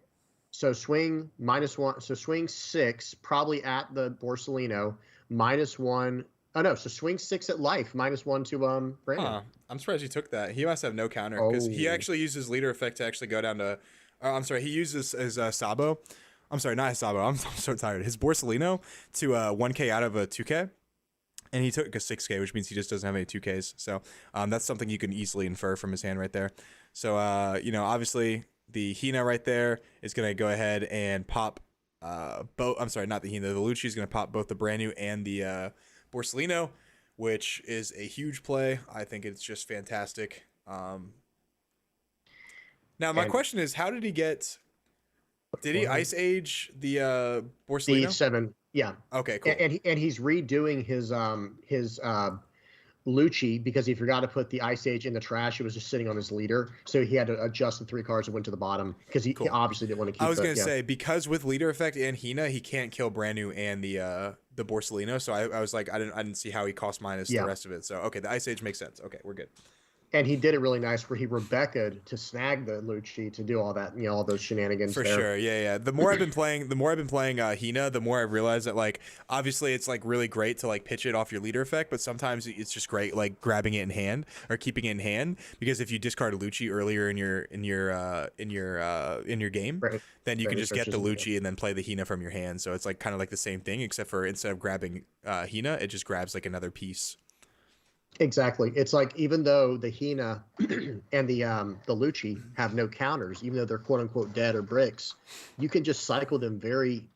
So swing -1. So swing 6 probably at the Borsellino, -1. Oh no, so swing 6 at life, -1 to Brandon. Huh. I'm surprised he took that. He must have no counter because he Oh. actually uses leader effect to actually go down to. I'm sorry, he uses his Sabo. I'm sorry, not his Sabo. I'm so tired. His Borsellino to 1K out of a 2K. And he took a 6K, which means he just doesn't have any 2Ks. So that's something you can easily infer from his hand right there. So, obviously the Hina right there is going to go ahead and pop both. I'm sorry, not the Hina. The Lucci is going to pop both the brand new and the Borsellino, which is a huge play. I think it's just fantastic. Now, my question is, how did he get... Did he Ice Age the Borsellino? The 7, yeah. Okay, cool. And he's redoing his Lucci because he forgot to put the Ice Age in the trash. It was just sitting on his leader, so he had to adjust the 3 cards and went to the bottom because he obviously didn't want to keep. I was gonna say because with leader effect and Hina, he can't kill brand new and the Borsellino. So I was like, I didn't see how he cost minus the rest of it. So okay, the Ice Age makes sense. Okay, we're good. And he did it really nice where he Rebecca to snag the Lucci to do all that, all those shenanigans. For sure, yeah. The more I've been playing Hina, the more I realized that like obviously it's like really great to like pitch it off your leader effect, but sometimes it's just great like grabbing it in hand or keeping it in hand because if you discard a Lucci earlier in your game, Right. then you can just get the Researches, Lucci and then play the Hina from your hand. So it's like kind of like the same thing, except for instead of grabbing Hina, it just grabs like another piece. Exactly. It's like even though the Hina and the Lucci have no counters, even though they're quote unquote dead or bricks, you can just cycle them very,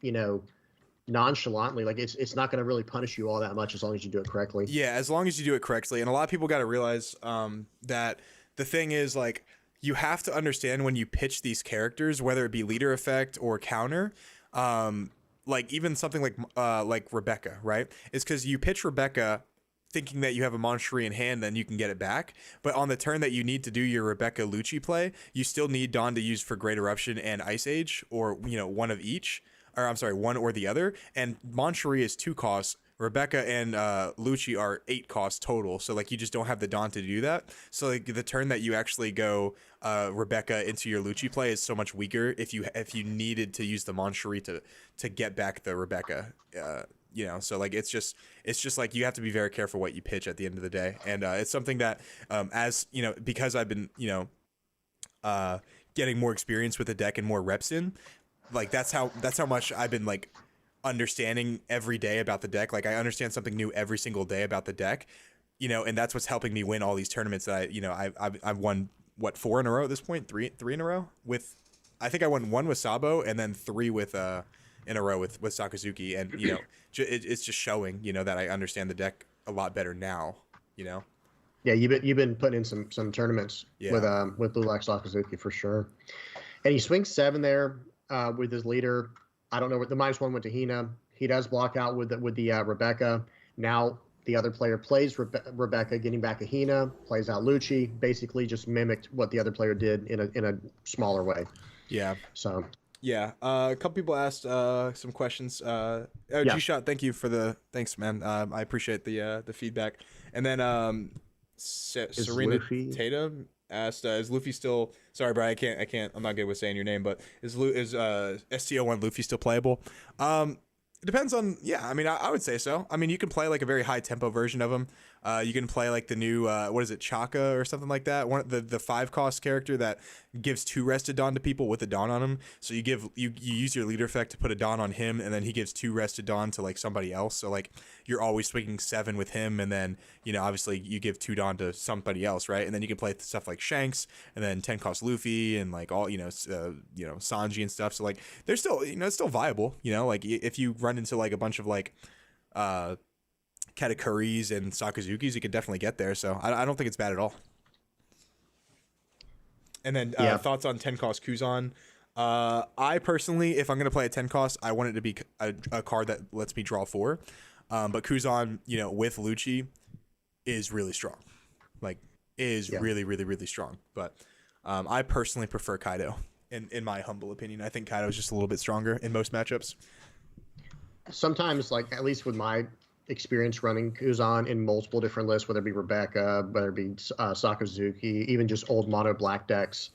nonchalantly. Like it's not going to really punish you all that much as long as you do it correctly. Yeah, as long as you do it correctly. And a lot of people got to realize that the thing is like you have to understand when you pitch these characters, whether it be leader effect or counter, like even something like Rebecca, right? It's because you pitch Rebecca thinking that you have a Moncherie in hand, then you can get it back. But on the turn that you need to do your Rebecca Lucci play, you still need Dawn to use for Great Eruption and Ice Age, or one of each. Or I'm sorry, one or the other. And Moncherie is 2 costs. Rebecca and Lucci are 8 cost total, so like you just don't have the Dawn to do that. So like the turn that you actually go Rebecca into your Lucci play is so much weaker if you needed to use the Mon Cherie to get back the Rebecca. So like it's just like you have to be very careful what you pitch at the end of the day, and it's something that as you know, because I've been getting more experience with the deck and more reps in, like that's how much I've been like understanding every day about the deck. Like I understand something new every single day about the deck, and that's what's helping me win all these tournaments that I've won, what, 4 in a row at this point, three in a row with, I think I won 1 with Sabo and then 3 with in a row with Sakazuki, and it's just showing that I understand the deck a lot better now. Yeah, you've been putting in some tournaments with Blue Black Sakazuki for sure, and he swings 7 there with his leader. I don't know what the -1 went to Hina. He does block out with the Rebecca. Now the other player plays Rebecca, getting back a Hina, plays out Lucci, basically just mimicked what the other player did in a smaller way. Yeah. So. Yeah. A couple people asked some questions. G-Shot, thank you for thanks, man. I appreciate the feedback. And then Serena Tatum asked, is Luffy still, sorry bro, I can't, I'm not good with saying your name, but is STO1 Luffy still playable? It depends on, I mean, I would say so. I mean, you can play like a very high tempo version of him. You can play like the new, what is it, Chaka or something like that? The 5 cost character that gives 2 rested Dawn to people with a Dawn on him. So you use your leader effect to put a Dawn on him, and then he gives 2 rested Dawn to like somebody else. So like you're always swinging 7 with him, and then obviously you give 2 Dawn to somebody else, right? And then you can play stuff like Shanks, and then 10 cost Luffy, and like all Sanji and stuff. So like they're still it's still viable. Like if you run into like a bunch of like Katakuris and Sakazukis, you could definitely get there. So I don't think it's bad at all. And then thoughts on 10 cost Kuzan. I personally, if I'm going to play a 10 cost, I want it to be a card that lets me draw 4. But Kuzan, with Lucci is really strong. Like really, really, really strong. But I personally prefer Kaido in my humble opinion. I think Kaido is just a little bit stronger in most matchups. Sometimes, like, at least with my experience running Kuzan in multiple different lists, whether it be Rebecca, whether it be Sakazuki, even just old mono black decks,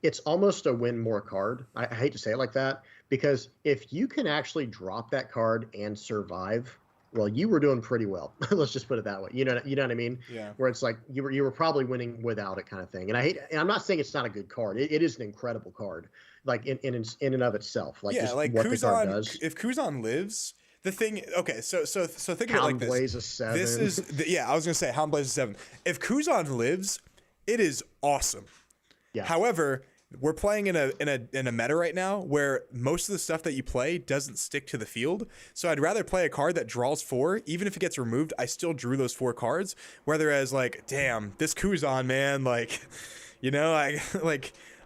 it's almost a win more card. I hate to say it like that, because if you can actually drop that card and survive, well, you were doing pretty well. Let's just put it that way. You know what I mean? Yeah. Where it's like you were probably winning without it, kind of thing. And I'm not saying it's not a good card. It is an incredible card, like in and of itself. Like just like what Kuzan, the card does. if Kuzan lives. The thing, okay, so think of it like this. Blaze is 7. This is, I was gonna say Hound Blaze is 7. If Kuzan lives, it is awesome. Yeah. However, we're playing in a meta right now where most of the stuff that you play doesn't stick to the field. So I'd rather play a card that draws 4, even if it gets removed. I still drew those 4 cards. Whereas like, damn, this Kuzan, man, like, I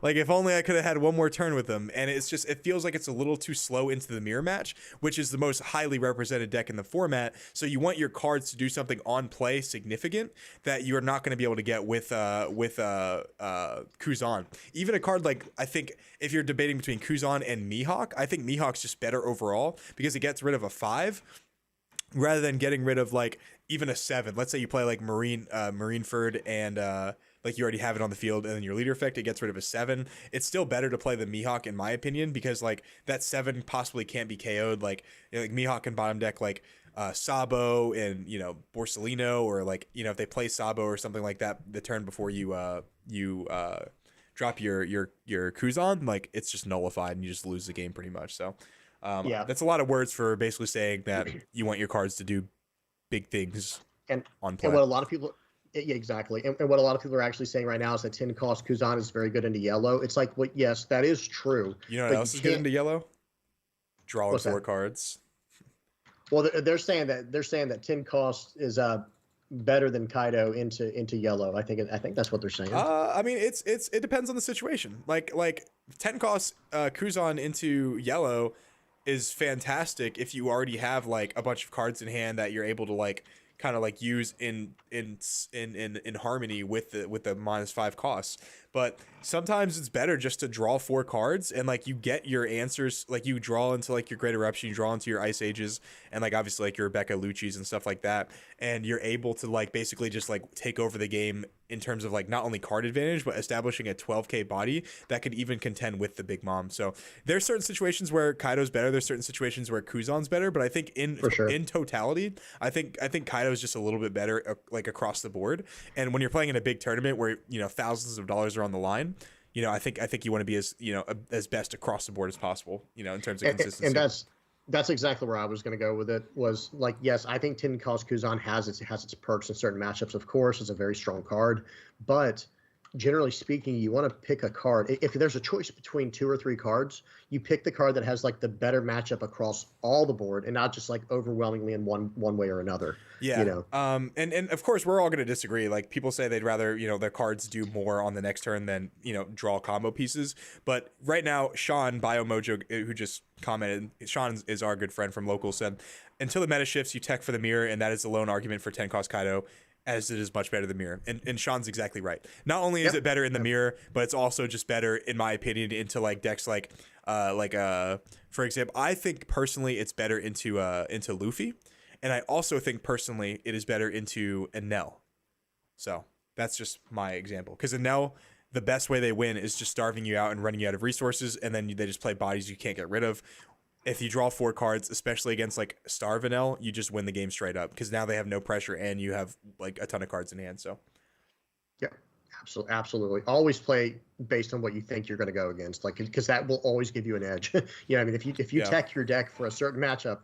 like if only I could have had one more turn with them. And it feels like it's a little too slow into the mirror match, which is the most highly represented deck in the format. So you want your cards to do something on play significant that you're not going to be able to get with Kuzan. Even a card like, I think if you're debating between Kuzan and Mihawk, I think Mihawk's just better overall because it gets rid of a 5 rather than getting rid of like even a 7. Let's say you play like Marineford and like you already have it on the field, and then your leader effect, it gets rid of a 7. It's still better to play the Mihawk in my opinion, because like that 7 possibly can't be KO'd. Like Mihawk can bottom deck like Sabo and Borsalino, or like if they play Sabo or something like that the turn before you drop your Kuzan, like it's just nullified and you just lose the game pretty much. So that's a lot of words for basically saying that you want your cards to do big things on play. And what a lot of people. Yeah, exactly. And what a lot of people are actually saying right now is that 10 cost Kuzan is very good into yellow. It's like, well, yes, that is true. You know what else is good into yellow? Drawing 4 cards. Well, they're saying that 10 cost is better than Kaido into yellow. I think that's what they're saying. I mean, it depends on the situation. Like 10 cost Kuzan into yellow is fantastic if you already have like a bunch of cards in hand that you're able to like kind of like use in harmony with the -5 costs. but sometimes it's better just to draw 4 cards and like you get your answers, like you draw into like your Great Eruption, you draw into your Ice Ages, and like obviously like your Rebecca Lucci's and stuff like that, and you're able to like basically just like take over the game in terms of like not only card advantage but establishing a 12k body that could even contend with the Big Mom. So there's certain situations where Kaido's better, there's certain situations where Kuzan's better, but I think in totality, I think Kaido's just a little bit better like across the board. And when you're playing in a big tournament where thousands of dollars are on the line, I think you want to be as as best across the board as possible, in terms of consistency. And that's exactly where I was going to go with it. Was like, yes, I think Ten Calls Kuzan has its perks in certain matchups. Of course, it's a very strong card, but generally speaking, you want to pick a card. If there's a choice between 2 or 3 cards, you pick the card that has like the better matchup across all the board, and not just like overwhelmingly in one way or another. Yeah. And of course we're all going to disagree. Like people say they'd rather, their cards do more on the next turn than, draw combo pieces. But right now, Sean BioMojo, who just commented, Sean is our good friend from local, said, until the meta shifts, you tech for the mirror, and that is the lone argument for 10 cost Kaido, as it is much better than mirror. And Sean's exactly right. Not only is it better in the mirror, but it's also just better, in my opinion, into like decks like for example, I think personally it's better into Luffy. And I also think personally it is better into Enel. So that's just my example. Because Enel, the best way they win is just starving you out and running you out of resources, and then they just play bodies you can't get rid of. If you draw 4 cards, especially against like Starve Enel, you just win the game straight up, because now they have no pressure and you have like a ton of cards in hand. So yeah, absolutely. Always play based on what you think you're going to go against, like, because that will always give you an edge. I mean, if you tech your deck for a certain matchup,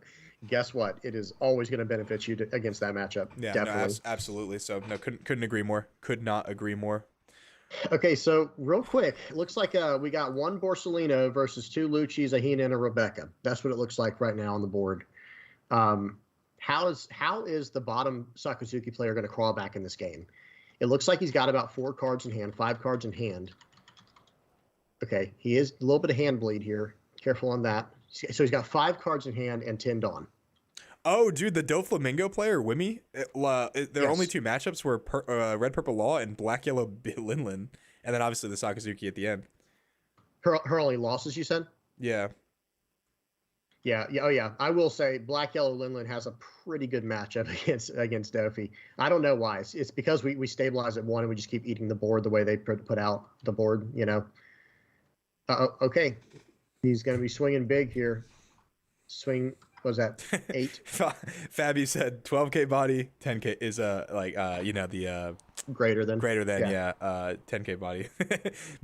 guess what? It is always going to benefit you against that matchup. Yeah, definitely. No, absolutely. So no, couldn't agree more. Could not agree more. Okay, so real quick, it looks like we got 1 Borsalino versus 2 Lucci's, a Hina, and a Rebecca. That's what it looks like right now on the board. How is the bottom Sakazuki player going to crawl back in this game? It looks like he's got about 4 cards in hand, 5 cards in hand. Okay, he is a little bit of hand bleed here. Careful on that. So he's got 5 cards in hand and 10 Dawn. Oh, dude, the Doflamingo player, Wimmy, their only 2 matchups were Red Purple Law and Black Yellow Linlin, and then obviously the Sakazuki at the end. Her only losses, you said? Yeah. Yeah. Oh, yeah. I will say Black Yellow Linlin has a pretty good matchup against Dofi. I don't know why. It's because we stabilize at 1 and we just keep eating the board the way they put out the board, Okay. He's going to be swinging big here. Swing... Was that 8? Fabi said 12k body, 10k is the greater than 10k body.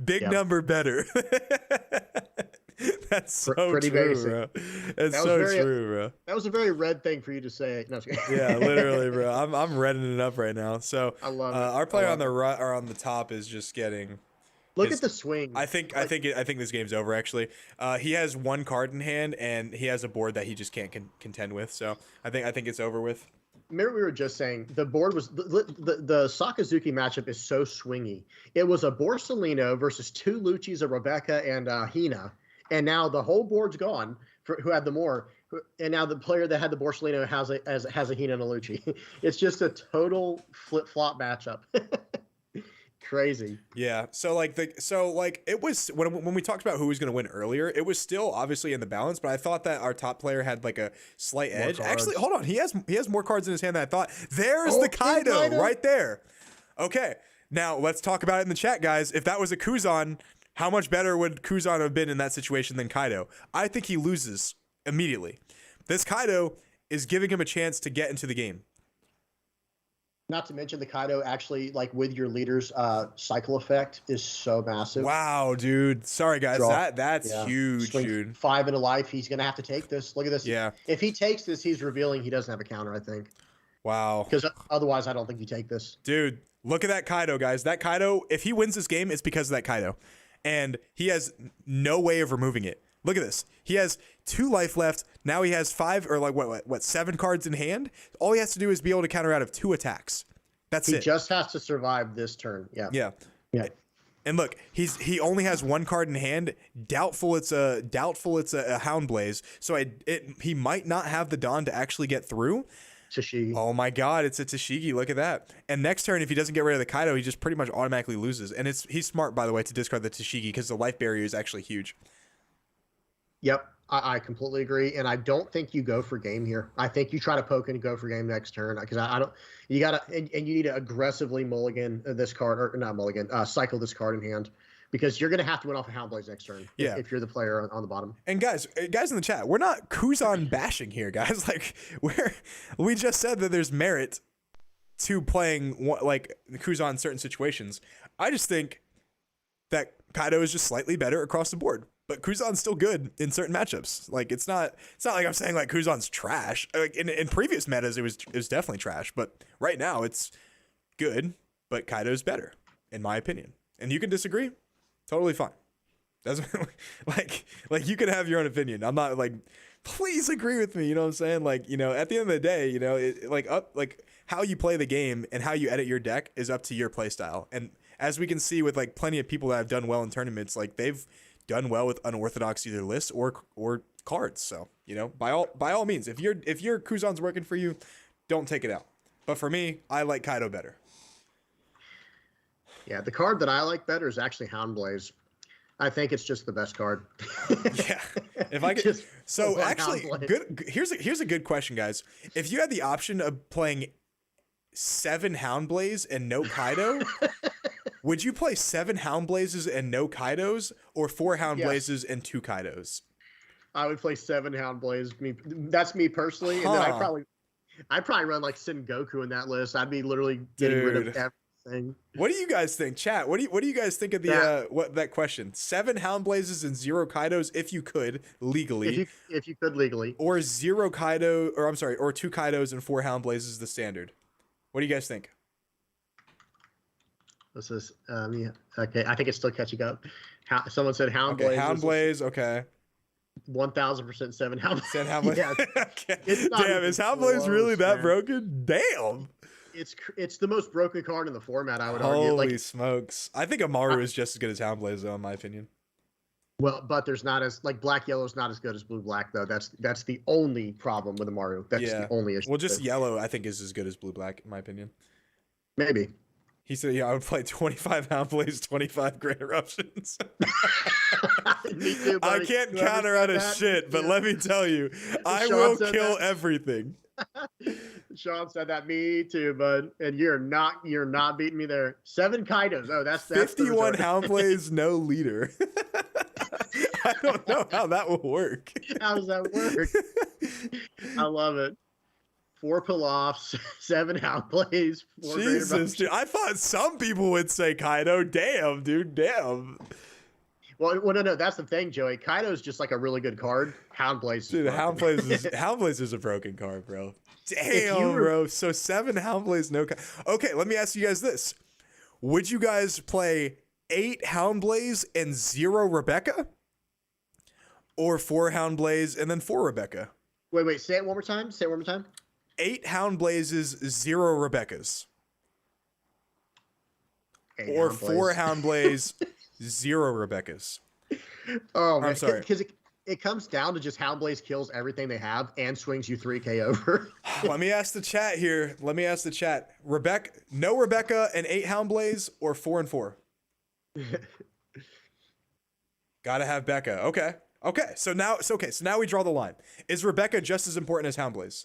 Big number better. That's so pretty true, basic. Bro. It's so true, bro. That was a very red thing for you to say. No, yeah, literally, bro. I'm reddening it up right now. So I love it. Our player on the right or on the top is just getting. Look at the swing. I think this game's over. Actually, he has 1 card in hand, and he has a board that he just can't contend with. So I think it's over with. Remember, we were just saying the board was the Sakazuki matchup is so swingy. It was a Borsalino versus 2 Lucci's, a Rebecca, and Hina, and now the whole board's gone for who had the more. And now the player that had the Borsalino has a Hina and a Lucci. It's just a total flip flop matchup. Crazy. Yeah. So it was when we talked about who was going to win earlier, it was still obviously in the balance, but I thought that our top player had like a slight edge. Actually, hold on. He has more cards in his hand than I thought. There's the Kaido right there. Okay. Now let's talk about it in the chat, guys. If that was a Kuzan, how much better would Kuzan have been in that situation than Kaido? I think he loses immediately. This Kaido is giving him a chance to get into the game. Not to mention the Kaido actually, like with your leader's cycle effect, is so massive. Wow, dude. Sorry, guys. That's huge, dude. 5 in a life. He's going to have to take this. Look at this. Yeah. If he takes this, he's revealing he doesn't have a counter, I think. Wow. Because otherwise, I don't think you take this. Dude, look at that Kaido, guys. That Kaido, if he wins this game, it's because of that Kaido. And he has no way of removing it. Look at this. He has 2 life left. Now he has 5 or like 7 cards in hand. All he has to do is be able to counter out of 2 attacks. That's it. He just has to survive this turn. Yeah. Yeah. Yeah. And look, he only has 1 card in hand. Doubtful it's a Houndblaze. So he might not have the Dawn to actually get through. Tashigi. Oh my God, it's a Tashigi. Look at that. And next turn, if he doesn't get rid of the Kaido, he just pretty much automatically loses. And he's smart, by the way, to discard the Tashigi because the life barrier is actually huge. Yep, I completely agree, and I don't think you go for game here. I think you try to poke and go for game next turn because I don't. You gotta and you need to aggressively mulligan this card or not mulligan, cycle this card in hand because you're gonna have to win off of Houndblaze next turn. Yeah. If you're the player on the bottom. And guys in the chat, we're not Kuzan bashing here, guys. Like we just said that there's merit to playing like Kuzan in certain situations. I just think that Kaido is just slightly better across the board. But Kuzan's still good in certain matchups. Like it's not like I'm saying like Kuzan's trash. Like in previous metas it was definitely trash, but right now it's good, but Kaido's better in my opinion. And you can disagree. Totally fine. Doesn't like you can have your own opinion. I'm not like please agree with me, you know what I'm saying? Like, you know, at the end of the day, you know, like how you play the game and how you edit your deck is up to your play style. And as we can see with like plenty of people that have done well in tournaments, like they've done well with unorthodox either lists or cards. So, you know, by all means, if your Kuzan's working for you, don't take it out. But for me, I like Kaido better. Yeah, the card that I like better is actually Houndblaze. I think it's just the best card. Yeah. If I could, so actually good here's a good question, guys. If you had the option of playing 7 Houndblaze and no Kaido, would you play 7 Houndblazes and no Kaidos or 4 Houndblazes and 2 Kaidos? I would play 7 Houndblaze. That's me personally. And then I'd probably run like Sengoku in that list. I'd be literally getting rid of everything. What do you guys think, chat? What do you guys think of the that question? 7 Houndblazes and 0 Kaidos if you could legally. If you could legally. Or 0 Kaido or 2 Kaidos and 4 Houndblazes the standard. What do you guys think? This is yeah. Okay, I think it's still catching up. Someone said Houndblaze. Okay, Houndblaze, okay. 1000% 7 Houndblaze. 7 Houndblaze. Yeah. Okay. Damn, is Houndblaze really that broken? Damn. It's the most broken card in the format, I would argue. Holy smokes. I think Amaru is just as good as Houndblaze though, in my opinion. Well, but there's not as like black yellow is not as good as blue black though. That's the only problem with Amaru. That's the only issue. Well, just yellow I think is as good as blue black in my opinion. Maybe. He said, "Yeah, I would play 25 Houndblaze, 25 Grand Eruptions." Me too, buddy. I can't counter out a shit, but let me tell you, I will kill everything. Sean said that. Me too, bud. And you're not beating me there. 7 Kaidos. Oh, that's 51 Houndblaze, no leader. I don't know how that will work. How does that work? I love it. 4 Pilafs, 7 Houndblaze, 4 Jesus, dude. I thought some people would say Kaido. Damn, dude. Damn. Well, no. That's the thing, Joey. Kaido's just like a really good card. Houndblaze. Dude, Houndblaze is a broken card, bro. Damn, bro. So 7 Houndblaze, no. Okay, let me ask you guys this: would you guys play 8 Houndblaze and 0 Rebecca, or 4 Houndblaze and then 4 Rebecca? Wait. Say it one more time. 8 Houndblazes, 0 Rebeccas. 8 or Houndblaze. 4 Houndblaze, 0 Rebeccas. Oh, man. I'm sorry. Because it comes down to just Houndblaze kills everything they have and swings you 3K over. Let me ask the chat here. No Rebecca and 8 Houndblaze or 4 and 4? Gotta have Becca. Okay. So now we draw the line. Is Rebecca just as important as Houndblaze?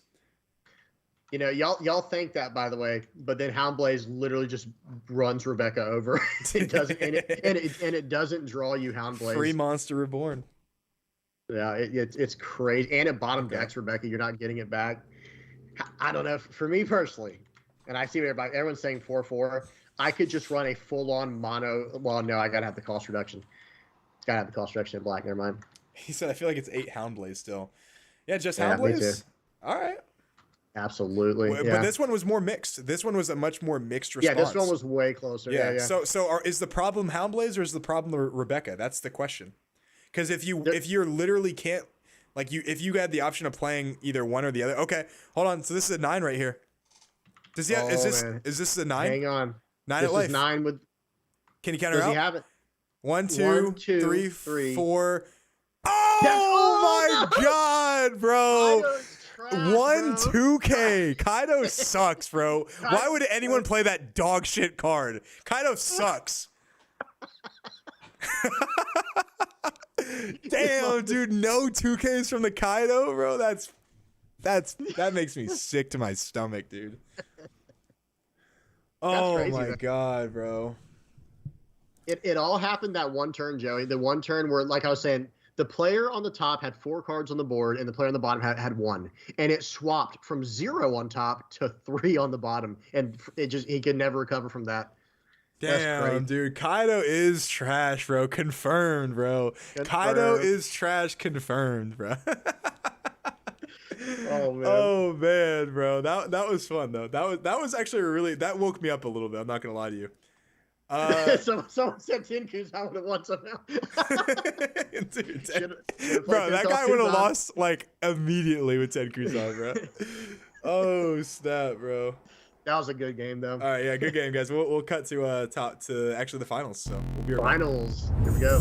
You know, y'all think that, by the way, but then Houndblaze literally just runs Rebecca over. It doesn't, and it doesn't draw you Houndblaze. Free Monster Reborn. Yeah, it's crazy, and it bottom decks Rebecca. You're not getting it back. I don't know. For me personally, and I see what everyone's saying 4/4. I could just run a full-on mono. Well, no, I gotta have the cost reduction. Gotta have the cost reduction in black. Never mind. He said, "I feel like it's 8 Houndblaze still." Yeah, just Houndblaze. Me too. All right. Absolutely. But this one was more mixed. This one was a much more mixed response. Yeah, this one was way closer. Yeah. So is the problem Houndblaze or is the problem Rebecca? That's the question. Because if you literally can't, like if you had the option of playing either one or the other. Okay, hold on. So this is a 9 right here. Is this a 9? Hang on. 9 this at life. Is 9 with. Can you counter out? Does he have it? 1, 2, 3, 4. Oh my God, bro! One bro. 2K. Kaido sucks, bro. Why would anyone play that dog shit card? Kaido sucks. Damn, dude, no 2Ks from the Kaido, bro. That makes me sick to my stomach, dude. Oh crazy, my man. god, bro. It all happened that one turn, Joey. The one turn where, like I was saying, the player on the top had 4 cards on the board, and the player on the bottom had 1, and it swapped from 0 on top to 3 on the bottom, and he could never recover from that. Damn, dude. Kaido is trash, bro. Confirmed, bro. Kaido is trash. Confirmed, bro. Oh man. Oh man, bro. That was fun though. That was actually that woke me up a little bit. I'm not gonna lie to you. Someone said Tenku's-san would have won somehow. Dude, Should've bro, played that guy would have Tenku-san. lost like immediately with Tenku-san, bro. Oh snap, bro. That was a good game, though. All right, yeah, good game, guys. We'll cut to actually the finals. So we'll be right back. Finals. Here we go.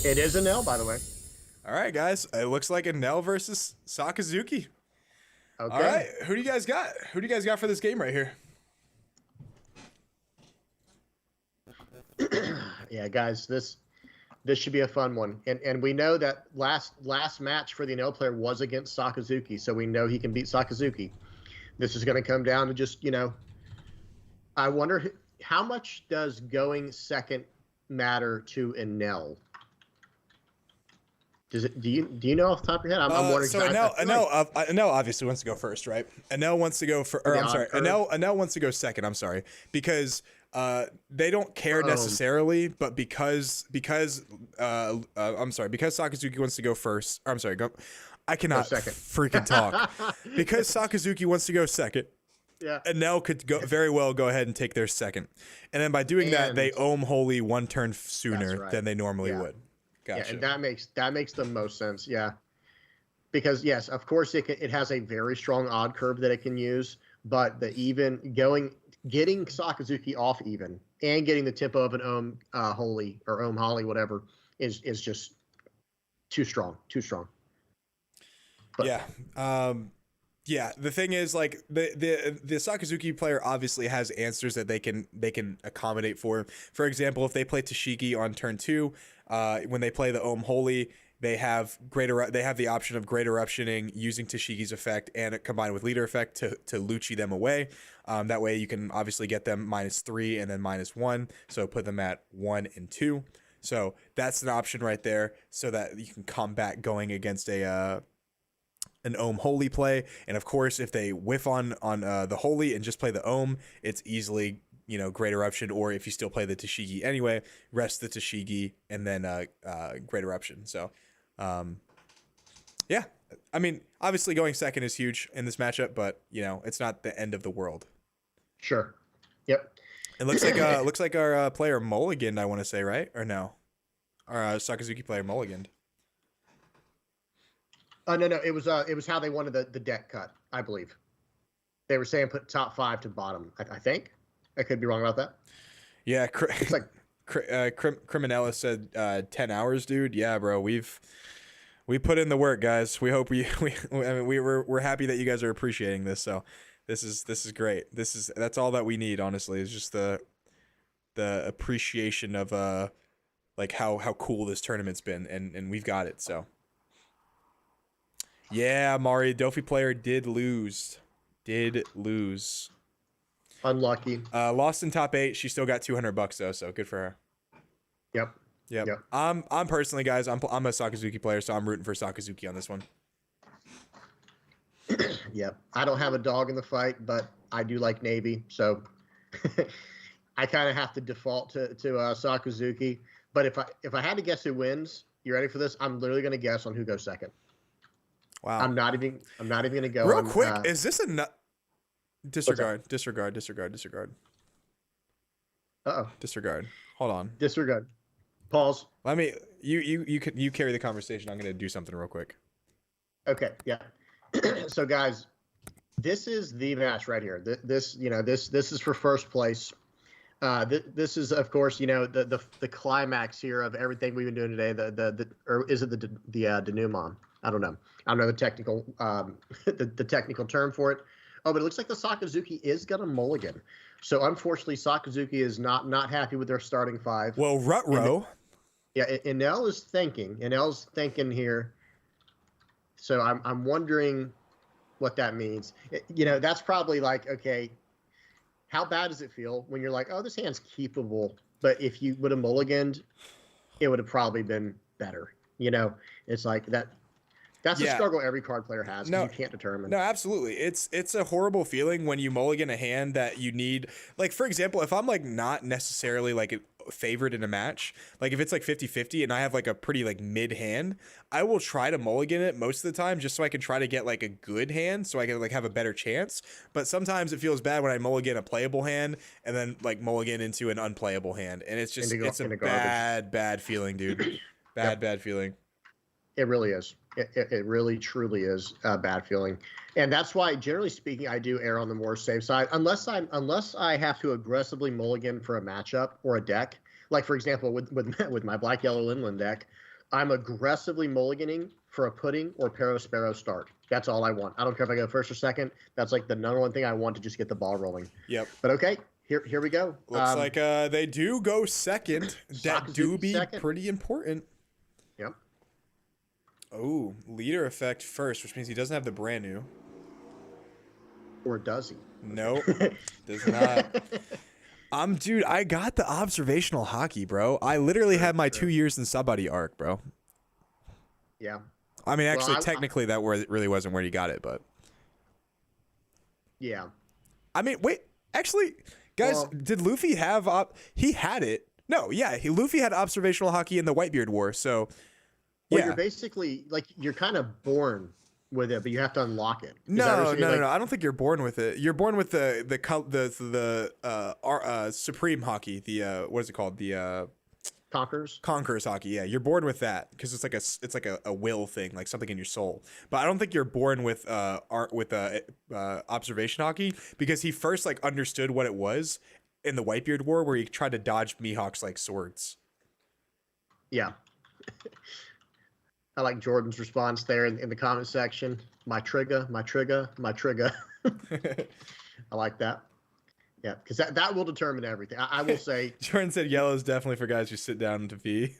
It is an L, by the way. All right, guys. It looks like a Nell versus Sakazuki. Okay. All right. Who do you guys got? Who do you guys got for this game right here? Yeah, guys, this should be a fun one. And we know that last match for the Enel player was against Sakazuki, so we know he can beat Sakazuki. This is going to come down to just, I wonder how much does going second matter to Enel? Does it? Do you know off the top of your head? I'm wondering. So Enel obviously wants to go first, right? Enel wants to go for, or I'm sorry, Enel wants to go second. I'm sorry, because they don't care necessarily, but because Sakazuki wants to go first. Or I'm sorry, I cannot freaking talk. Because Sakazuki wants to go second. Yeah. Enel could very well go ahead and take their second, and then by doing that, they ohm holy one turn sooner than they normally would. Gotcha. Yeah, and that makes the most sense. Yeah, because yes, of course it has a very strong odd curve that it can use, but getting Sakazuki off even and getting the tempo of an ohm holy or ohm holly whatever is just too strong. But, yeah. The thing is, like, the Sakazuki player obviously has answers that they can accommodate for. For example, if they play Tashigi on turn 2, when they play the Ohm Holy, they have the option of Great Eruptioning using Tashigi's effect and combined with Leader effect to Lucci them away. That way you can obviously get them -3 and then -1, so put them at 1 and 2. So that's an option right there, so that you can combat going against an Ohm Holy play. And of course, if they whiff on the Holy and just play the Ohm, it's easily Great Eruption, or if you still play the Tashigi anyway, rest the Tashigi and then Great Eruption. So yeah, I mean, obviously going second is huge in this matchup, but it's not the end of the world. Sure. Yep. It looks like our player mulliganed, I want to say, right? Or no? Our Sakazuki player mulliganed. No, it was how they wanted the deck cut, I believe. They were saying put top 5 to bottom. I think I could be wrong about that. Yeah, it's like Criminella said 10 hours, dude. Yeah, bro, we put in the work, guys. We hope we're happy that you guys are appreciating this. So this is great. That's all that we need, honestly. Is just the appreciation of like how cool this tournament's been, and we've got it. So yeah, Mari, Dofi player did lose. Unlucky. Lost in top 8. She still got $200 though, so good for her. Yep. I'm personally, guys, I'm a Sakazuki player, so I'm rooting for Sakazuki on this one. Yep. I don't have a dog in the fight, but I do like Navy, so I kind of have to default to Sakazuki. But if I had to guess who wins, you ready for this? I'm literally going to guess on who goes second. Wow. I'm not even going to go real on, quick. Is this a disregard? Uh-oh. Disregard. Hold on. Disregard. Pause. Let me. You carry the conversation. I'm going to do something real quick. Okay. Yeah. So guys, this is the match right here. This is for first place. This is, of course, the climax here of everything we've been doing today. Or is it the denouement? I don't know the technical the technical term for it. Oh, but it looks like the Sakazuki is gonna mulligan. So unfortunately, Sakazuki is not happy with their starting 5. Well, Rutro. Yeah, Enel's thinking here. So I'm wondering what that means. That's probably like, okay, how bad does it feel when you're like, oh, this hand's keepable, but if you would have mulliganed, it would have probably been better. It's like that. That's a struggle every card player has. You can't determine. No, absolutely. It's a horrible feeling when you mulligan a hand that you need. Like, for example, if I'm like not necessarily like favored in a match, like if it's like 50-50 and I have like a pretty like mid hand, I will try to mulligan it most of the time just so I can try to get like a good hand so I can like have a better chance. But sometimes it feels bad when I mulligan a playable hand and then like mulligan into an unplayable hand, and it's just it's a bad feeling, dude. Bad feeling. It really is. It really truly is a bad feeling, and that's why, generally speaking, I do err on the more safe side. Unless I have to aggressively mulligan for a matchup or a deck, like for example with my black yellow Linland deck, I'm aggressively mulliganing for a pudding or Perospero start. That's all I want. I don't care if I go first or second. That's like the number one thing I want to just get the ball rolling. Yep. But okay, here we go. Looks like they do go second. That do Sakazuki be second. pretty important. Yep. Oh, leader effect first, which means he doesn't have the brand new. Or does he? Nope, does not. Dude, I got the observational hockey, bro. I literally had my 2 years in Sub-Buddy arc, bro. Yeah. I mean, actually, Well, technically, that really wasn't where you got it, but. Yeah. I mean, wait, actually, guys, Well- did Luffy have he had it? No, yeah, Luffy had observational hockey in the Whitebeard War, so Well, yeah. you're basically like you're kind of born with it, but you have to unlock it. Is that No, what you're no, saying? no. I don't think you're born with it. You're born with the Supreme hockey. The what is it called? The Conquerors. Conquerors hockey. Yeah, you're born with that because it's like a will thing, like something in your soul. But I don't think you're born with observation hockey because he first like understood what it was in the Whitebeard War, where he tried to dodge Mihawk's like swords. Yeah. I like Jordan's response there in the comment section. My trigger, my trigger, my trigger. I like that. Yeah, because that will determine everything. I will say. Jordan said yellow is definitely for guys who sit down to pee.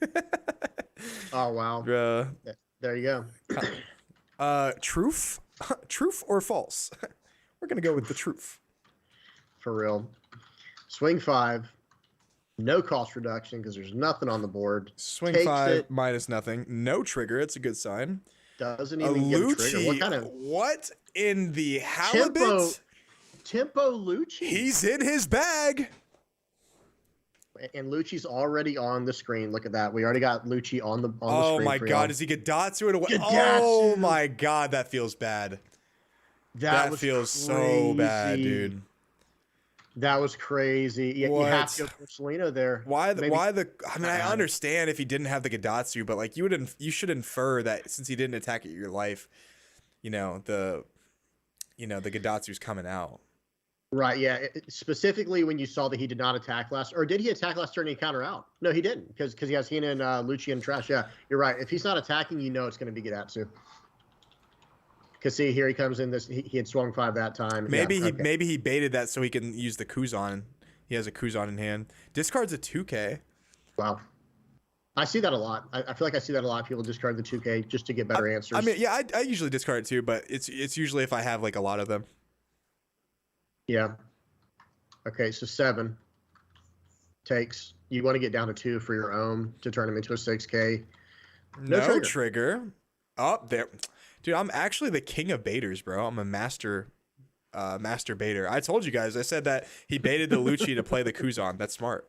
Oh wow. Bruh. There you go. Truth? Truth or false? We're gonna go with the truth. For real. Swing 5. No cost reduction because there's nothing on the board. Swing Takes 5 it. minus nothing. No trigger. It's a good sign. Doesn't A even get a trigger. What kind of What in the halibut? Tempo Lucci? He's in his bag. And Lucci's already on the screen. Look at that. We already got Lucci on the screen. Oh my for god, y'all. is he Gadatsu it away? Gadatsu. Oh my god, that feels bad. That was feels so bad, crazy. dude. That was crazy. You What? have to go for Selena there. Why Maybe- I mean, I understand if he didn't have the Gadatsu, but like you should infer that since he didn't attack at your life, the Gadatsu's coming out. Right, yeah. Specifically when you saw that he did not attack last, or did he attack last turn and he counter out? No, he didn't, because he has Hina and Lucci and Trash. Yeah, you're right. If he's not attacking, you know it's going to be Gadatsu. Because see, here he comes in. He had swung 5 that time. Maybe Yeah, okay. maybe he baited that so he can use the Kuzan. He has a Kuzan in hand. Discards a 2K. Wow. I see that a lot. I feel like I see that a lot. People discard the 2K just to get better answers. I mean, yeah, I usually discard it too, but it's usually if I have like a lot of them. Yeah. Okay, so 7 takes. You want to get down to 2 for your own to turn him into a 6K. No trigger. Oh, there. Dude, I'm actually the king of baiters, bro. I'm a master baiter. I told you guys. I said that he baited the Lucci to play the Kuzan. That's smart.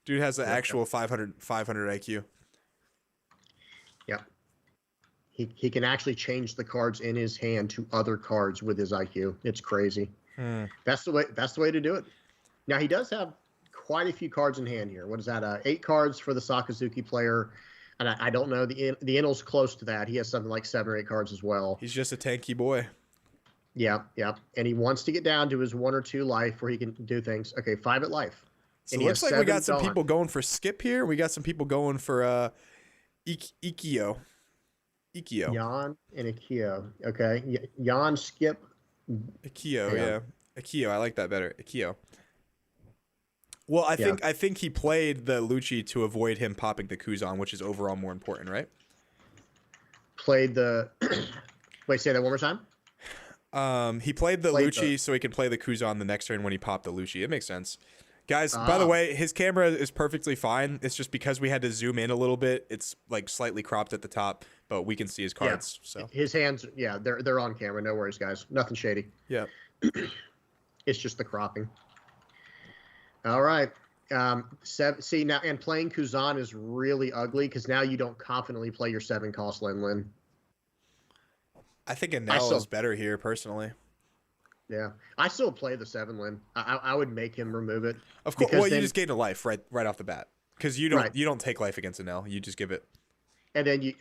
Dude has an actual 500 IQ. Yeah. He can actually change the cards in his hand to other cards with his IQ. It's crazy. That's the way to do it. Now he does have quite a few cards in hand here. What is that? 8 cards for the Sakazuki player. And I don't know, the Inel's close to that. He has something like 7 or 8 cards as well. He's just a tanky boy. Yeah. And he wants to get down to his 1 or 2 life where he can do things. Okay, 5 at life. So And it he looks has like we 7 got some Dawn. people going for Skip here. We got some people going for Ikio. Jan and Akio. Okay. Jan, Skip. Akio, Yeah. yeah. Akio, I like that better. Akio. Well, I think he played the Lucci to avoid him popping the Kuzan, which is overall more important, right? Played the... Wait, say that one more time? He played the Played Lucci the- so he could play the Kuzan the next turn when he popped the Lucci. It makes sense. Guys, by the way, his camera is perfectly fine. It's just because we had to zoom in a little bit, it's like slightly cropped at the top, but we can see his cards. So His hands, yeah, they're on camera. No worries, guys. Nothing shady. yeah. It's just the cropping. All right. See now, and playing Kuzan is really ugly because now you don't confidently play your 7 cost Lin Lin. I think Enel still- is better here personally. Yeah, I still play the 7 Lin. I would make him remove it. Of course, because well, you then- just gain a life right off the bat because you don't take life against Enel. You just give it. And then you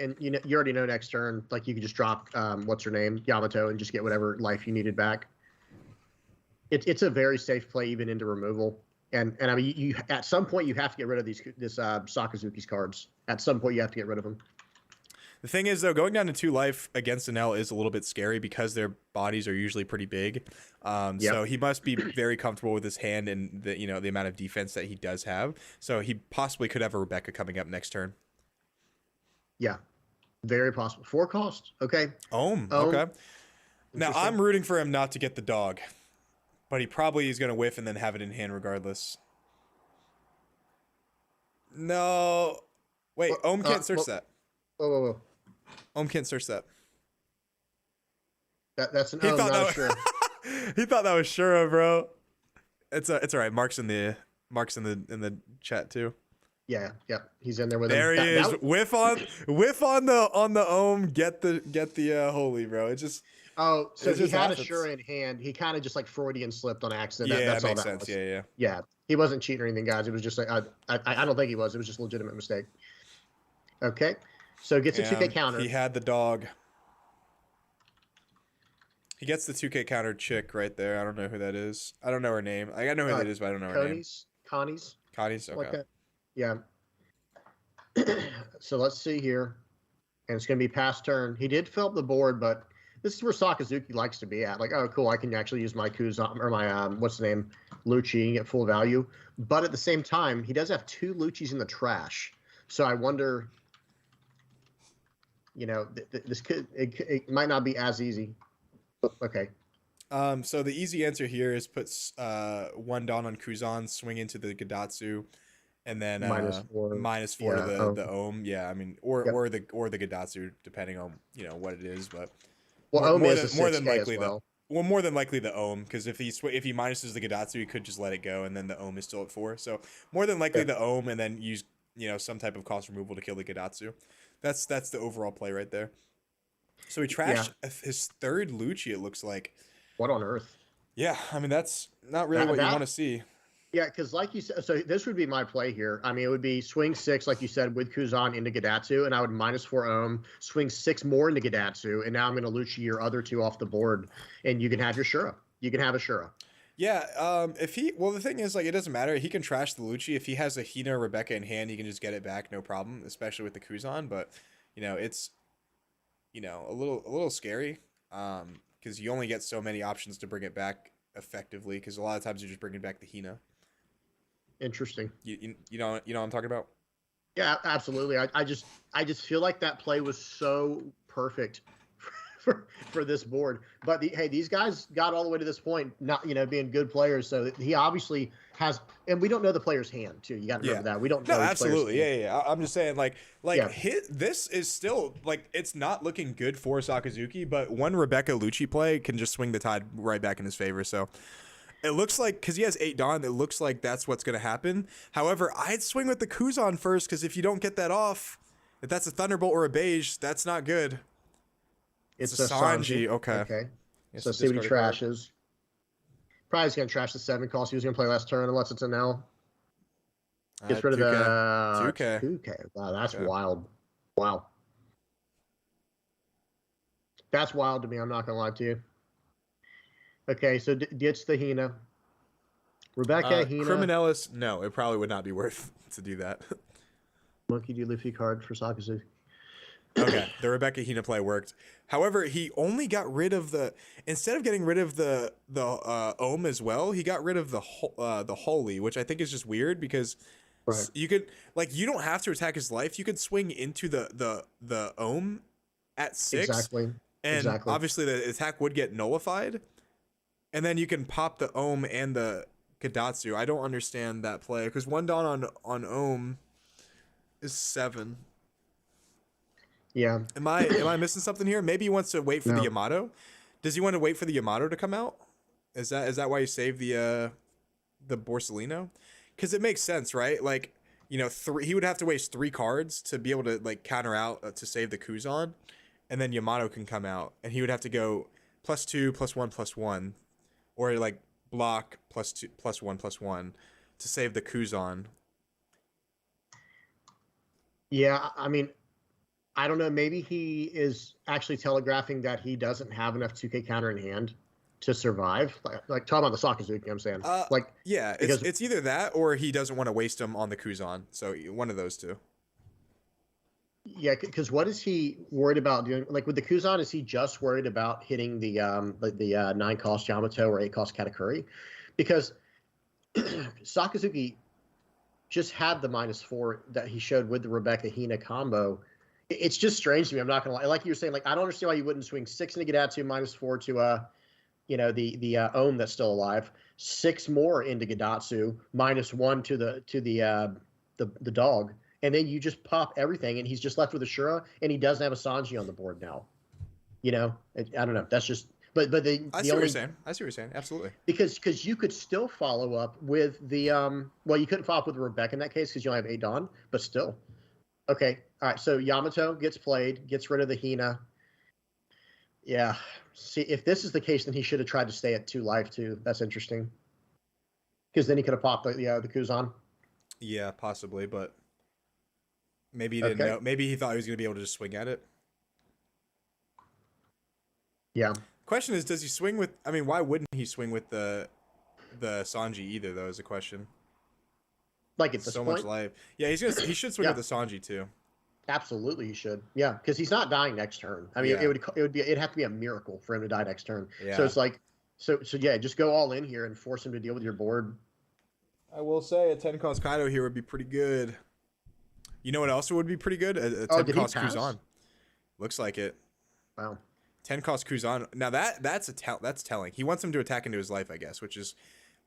already know next turn, like you can just drop what's her name, Yamato, and just get whatever life you needed back. It's a very safe play even into removal. And I mean, you at some point you have to get rid of this Sakazuki's cards. At some point you have to get rid of them. The thing is, though, going down to 2 life against an L is a little bit scary because their bodies are usually pretty big. So he must be very comfortable with his hand and the the amount of defense that he does have. So he possibly could have a Rebecca coming up next turn. Yeah, very possible. 4 cost. Okay. Okay. Now I'm rooting for him not to get the dog, but he probably is going to whiff and then have it in hand regardless. No. Wait, Ohm can't search that. Whoa. Ohm can't search that. That's an He Ohm, thought not that sure. He thought that was Shura, bro. It's all right. Mark's in the chat too. Yeah. He's in there with There him. he is. Whiff on the Ohm. Get the holy, bro. It just Oh, so it he just had happens. a Shura in hand. He kind of just like Freudian slipped on accident. yeah, That's that all makes that sense. was. Yeah. He wasn't cheating or anything, guys. It was just like I don't think he was. It was just a legitimate mistake. Okay, so gets a 2K counter. He had the dog. He gets the 2K counter chick right there. I don't know who that is. I don't know her name. I know who that is, but I don't know her name. Connie's. Connie's. Okay. Like that. Yeah. So let's see here, and it's going to be past turn. He did fill up the board, but this is where Sakazuki likes to be at. Like, oh, cool, I can actually use my Kuzan or my what's the name, Lucci, and get full value. But at the same time, he does have 2 Luccis in the trash. So I wonder, this it might not be as easy. Okay. So the easy answer here is put 1 Dawn on Kuzan, swing into the Gadatsu, and then -4 to the Ohm. Yeah, I mean, or the Gadatsu, depending on what it is, but well, more than likely more than likely the Ohm, because if he minuses the Gadatsu, he could just let it go, and then the Ohm is still at 4. So more than likely the Ohm, and then use some type of cost removal to kill the Gadatsu. That's the overall play right there. So he trashed his 3rd Lucci, it looks like. What on earth? Yeah, I mean, that's not really what you want to see. Yeah, because like you said, so this would be my play here. I mean, it would be swing 6, like you said, with Kuzan into Gadatsu, and I would -4 Ohm, swing 6 more into Gadatsu, and now I'm going to Lucci your other 2 off the board, and you can have your Shura. You can have a Shura. Yeah, the thing is, like, it doesn't matter. He can trash the Lucci. If he has a Hina or Rebecca in hand, he can just get it back, no problem, especially with the Kuzan, but, it's, a little scary, because you only get so many options to bring it back effectively, because a lot of times you're just bringing back the Hina. Interesting. You know what I'm talking about? Yeah, absolutely. I just feel like that play was so perfect for this board. But these guys got all the way to this point, not being good players. So he obviously has, and we don't know the player's hand too. You got to remember that we don't know. No, absolutely, yeah. I'm just saying, Yeah. this is still it's not looking good for Sakazuki, but one Rebecca Lucci play can just swing the tide right back in his favor. So. It looks like, because he has 8 Dawn, it looks like that's what's going to happen. However, I'd swing with the Kuzan first, because if you don't get that off, if that's a Thunderbolt or a Beige, that's not good. It's a Sanji. Okay. So see what he trashes. Probably he's going to trash the 7 cost he was going to play last turn, unless it's an L. Gets rid of the 2K. 2K. Wow, that's Okay. wild. Wow. That's wild to me. I'm not going to lie to you. Okay, so gets the Hina. Rebecca, Hina. Criminalis, no, it probably would not be worth to do that. Monkey D. Luffy card for Sakazuki. Okay, the Rebecca Hina play worked. However, he only got rid of instead of getting rid of the Ohm as well, he got rid of the Holy, which I think is just weird, because you could, you don't have to attack his life. You could swing into the Ohm at 6. Exactly. And obviously the attack would get nullified. And then you can pop the Ohm and the Gadatsu. I don't understand that play, because 1 Dawn on Ohm is 7. Yeah. Am I missing something here? Maybe he wants to wait for the Yamato. Does he want to wait for the Yamato to come out? Is that why you save the Borsellino? Because it makes sense, right? He would have to waste 3 cards to be able to counter out to save the Kuzan, and then Yamato can come out, and he would have to go +2, +1, +1. Or block +2, +1, +1 to save the Kuzan. Yeah, I mean, I don't know. Maybe he is actually telegraphing that he doesn't have enough 2K counter in hand to survive. Like talking about the Sakazuki, I'm saying. Yeah, it's either that or he doesn't want to waste them on the Kuzan. So one of those two. Yeah, because what is he worried about doing? Like with the Kuzan, is he just worried about hitting the 9 cost Yamato or 8 cost Katakuri? Because Sakazuki just had the -4 that he showed with the Rebecca Hina combo. It's just strange to me. I'm not gonna lie. Like you were saying, like I don't understand why you wouldn't swing 6 into Gadatsu, -4 to the Ohm that's still alive, 6 more into Gadatsu, -1 to the dog, and then you just pop everything, and he's just left with Ashura, and he doesn't have a Sanji on the board now. I don't know. That's just. But I see what you're saying. I see what you're saying. Absolutely. Because you could still follow up with the well, you couldn't follow up with Rebecca in that case because you only have 8 Dawn, but still. Okay. All right. So Yamato gets played, gets rid of the Hina. Yeah. See, if this is the case, then he should have tried to stay at 2 life too. That's interesting. Because then he could have popped the Kuzan. Yeah, possibly, but maybe he didn't know. Maybe he thought he was going to be able to just swing at it. Yeah. Question is, does he swing with? I mean, why wouldn't he swing with the Sanji either? Though is the question. Like at this so point? much life. Yeah, he should swing with the Sanji too. Absolutely, he should. Yeah, because he's not dying next it'd have to be a miracle for him to die next turn. Yeah. So it's like, so yeah, just go all in here and force him to deal with your board. I will say a 10 cost Kaido here would be pretty good. You know what else would be pretty good? A 10 cost Kuzan. Looks like it. Wow. 10 cost Kuzan. Now that's telling. He wants him to attack into his life, I guess, which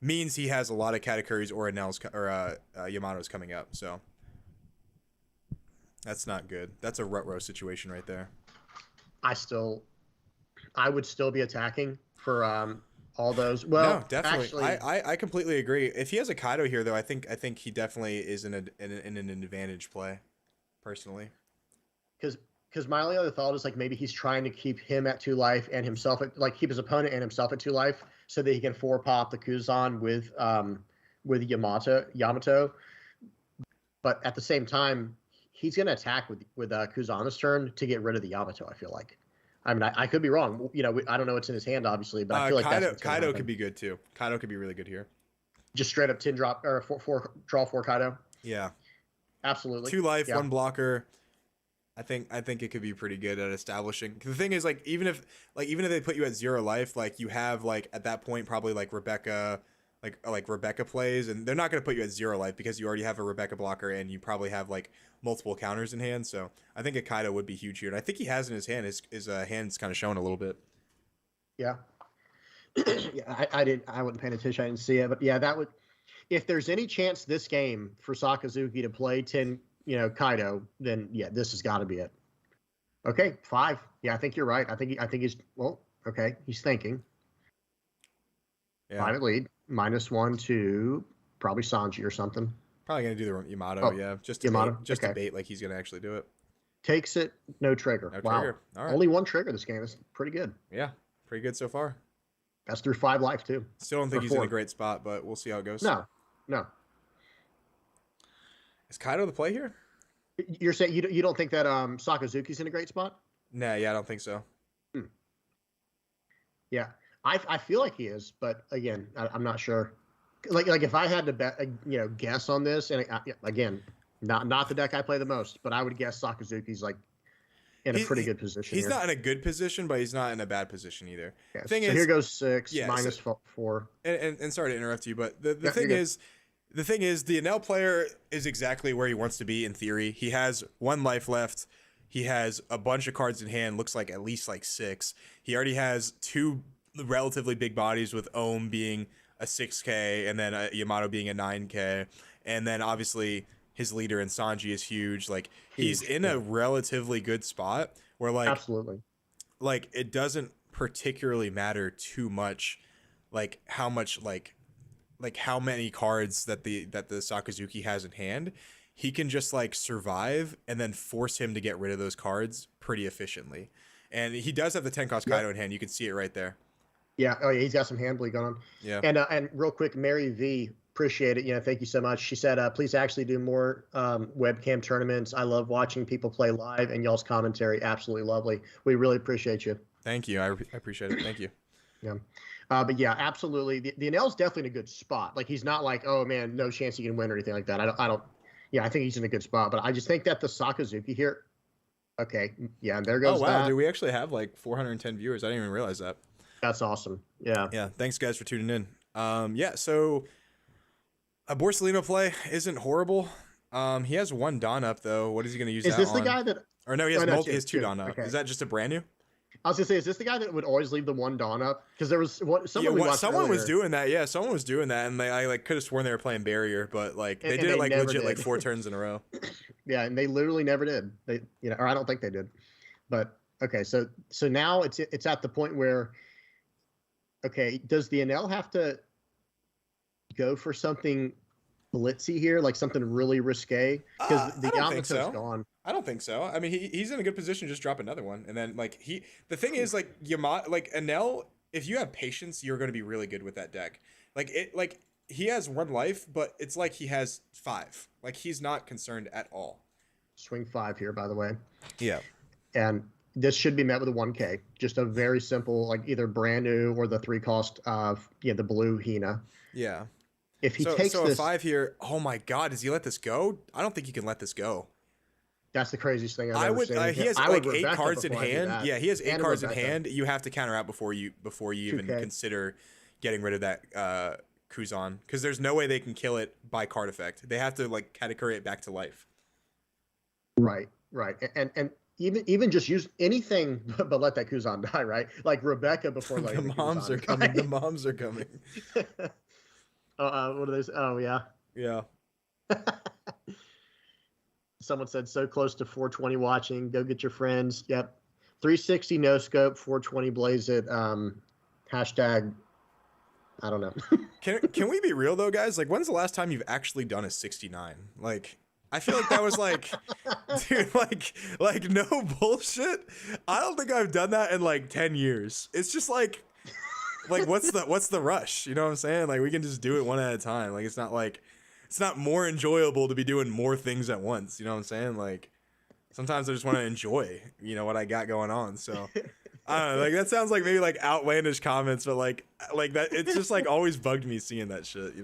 means he has a lot of Katakuris or Enels or Yamato's coming up. So that's not good. That's a rut-row situation right there. I would still be attacking for all those. Well, no, definitely. Actually, I completely agree. If he has a Kaido here, though, I think he definitely is in an advantage play, personally. Because my only other thought is like maybe he's trying to keep him at 2 life and himself keep his opponent and himself at 2 life so that he can 4-pop the Kuzan with Yamato. But at the same time, he's going to attack with Kuzan this turn to get rid of the Yamato. I feel like. I mean, I could be wrong. I don't know what's in his hand, obviously, but I feel like Kaido could be good too. Kaido could be really good here. Just straight up 10 drop or 4 draw 4 Kaido. Yeah, absolutely. 2 life, 1 blocker. I think it could be pretty good at establishing. The thing is, like, even if they put you at 0 life, like you have like at that point probably like Rebecca, like Rebecca plays, and they're not going to put you at 0 life because you already have a Rebecca blocker and you probably have like multiple counters in hand. So I think a Kaido would be huge here, and I think he has in his hand. His hand's kind of showing a little bit. Yeah. Yeah, I wasn't paying attention. I didn't see it, but yeah, that would. If there's any chance this game for Sakazuki to play 10. Kaido, then yeah, this has got to be it. Okay, 5. Yeah, I think you're right. I think he's okay. He's thinking. Yeah. 5 at lead, -1 to probably Sanji or something. Probably gonna do the Yamato, yeah, just to Yamato? Bait, to bait like he's gonna actually do it. Takes it, no trigger. Wow, trigger. All right. Only 1 trigger this game. Is pretty good. Yeah, pretty good so far. That's through 5 life too. Still don't think he's in a great spot, but we'll see how it goes. No. Is Kaido the play here? You're saying you don't think that Sakazuki's in a great spot? Nah, yeah, I don't think so. Yeah, I feel like he is, but again, I'm not sure. Like if I had to bet, guess on this, and again, not the deck I play the most, but I would guess Sakazuki's like in a pretty good position. He's not in a good position, but he's not in a bad position either. Yeah, so here goes 6 -4. And sorry to interrupt you, but the thing is. The thing is, the Enel player is exactly where he wants to be in theory. He has 1 life left. He has a bunch of cards in hand, looks like at least like 6. He already has 2 relatively big bodies with Ohm being a 6K and then Yamato being a 9K. And then obviously his leader in Sanji is huge. Like he's in a relatively good spot where like absolutely, like it doesn't particularly matter too much, like how much like how many cards that the Sakazuki has in hand. He can just like survive and then force him to get rid of those cards pretty efficiently. And he does have the 10 cost Kaido in hand. You can see it right there. Yeah. Oh yeah, he's got some hand bleed going on. Yeah. And real quick, Mary V, appreciate it. Thank you so much. She said, please actually do more webcam tournaments. I love watching people play live, and y'all's commentary absolutely lovely. We really appreciate you. Thank you. I appreciate it. Thank you. Yeah. But yeah, absolutely. The Enel's definitely in a good spot. Like he's not like, oh man, no chance he can win or anything like that. I don't. Yeah, I think he's in a good spot. But I just think that the Sakazuki here, Okay, yeah, and there Oh goes wow, that. dude, we actually have like 410 viewers. I didn't even realize that. That's awesome. Yeah. Yeah, thanks guys for tuning in. Yeah, so a Borsalino play isn't horrible. He has one Dawn up though. What is he gonna use Is that this on? the guy that? Or no, he Oh, has no, he has two Dawn up. Okay. Is that just a brand new? I was gonna say, is this the guy that would always leave the one Dawn up? Because there was what someone we watched someone was earlier, doing that. Yeah, someone was doing that, and I like could have sworn they were playing barrier, but like they And did they it like never legit like did. 4 turns in a row. Yeah, and they literally never did. They, or I don't think they did. But okay, so now it's at the point where, okay, does the NL have to go for something blitzy here, like something really risque? Because the I don't think Yamato's so. gone. I don't think so. I mean, he's in a good position to just drop another one, and then like the thing is like Yamato, like Enel, if you have patience, you're going to be really good with that deck. Like he has 1 life, but it's like he has 5. Like he's not concerned at all. Swing 5 here, by the way. Yeah. And this should be met with a 1K. Just a very simple, like either brand new or the 3 cost of the blue Hina. Yeah. If he so takes so this, a 5 here. Oh my God, does he let this go? I don't think he can let this go. that's the craziest thing I've I ever would. seen. He has I would like 8 Rebecca cards in before I do hand. that. Yeah, he has 8 And a cards in Rebecca. hand. You have to counter out before you even 2K. consider getting rid of that Kuzan, because there's no way they can kill it by card effect. They have to like Katakuri it back to life. Right. And even just use anything but let that Kuzan die, right? Like Rebecca before The letting moms Kuzan are coming. die. The moms are coming. What are they? Oh yeah. Yeah. Someone said so close to 420 watching. Go get your friends. Yep. 360 no scope, 420 blaze it. Hashtag. I don't know. Can we be real though, guys? Like, when's the last time you've actually done a 69? Like, I feel like that was like, dude, like no bullshit. I don't think I've done that in like 10 years. It's just like what's the rush? You know what I'm saying? Like, we can just do it one at a time. Like, it's not more enjoyable to be doing more things at once. You know what I'm saying? Like, sometimes I just want to enjoy, what I got going on. So I don't know, like that sounds like maybe like outlandish comments, but like that, it's just like always bugged me seeing that shit,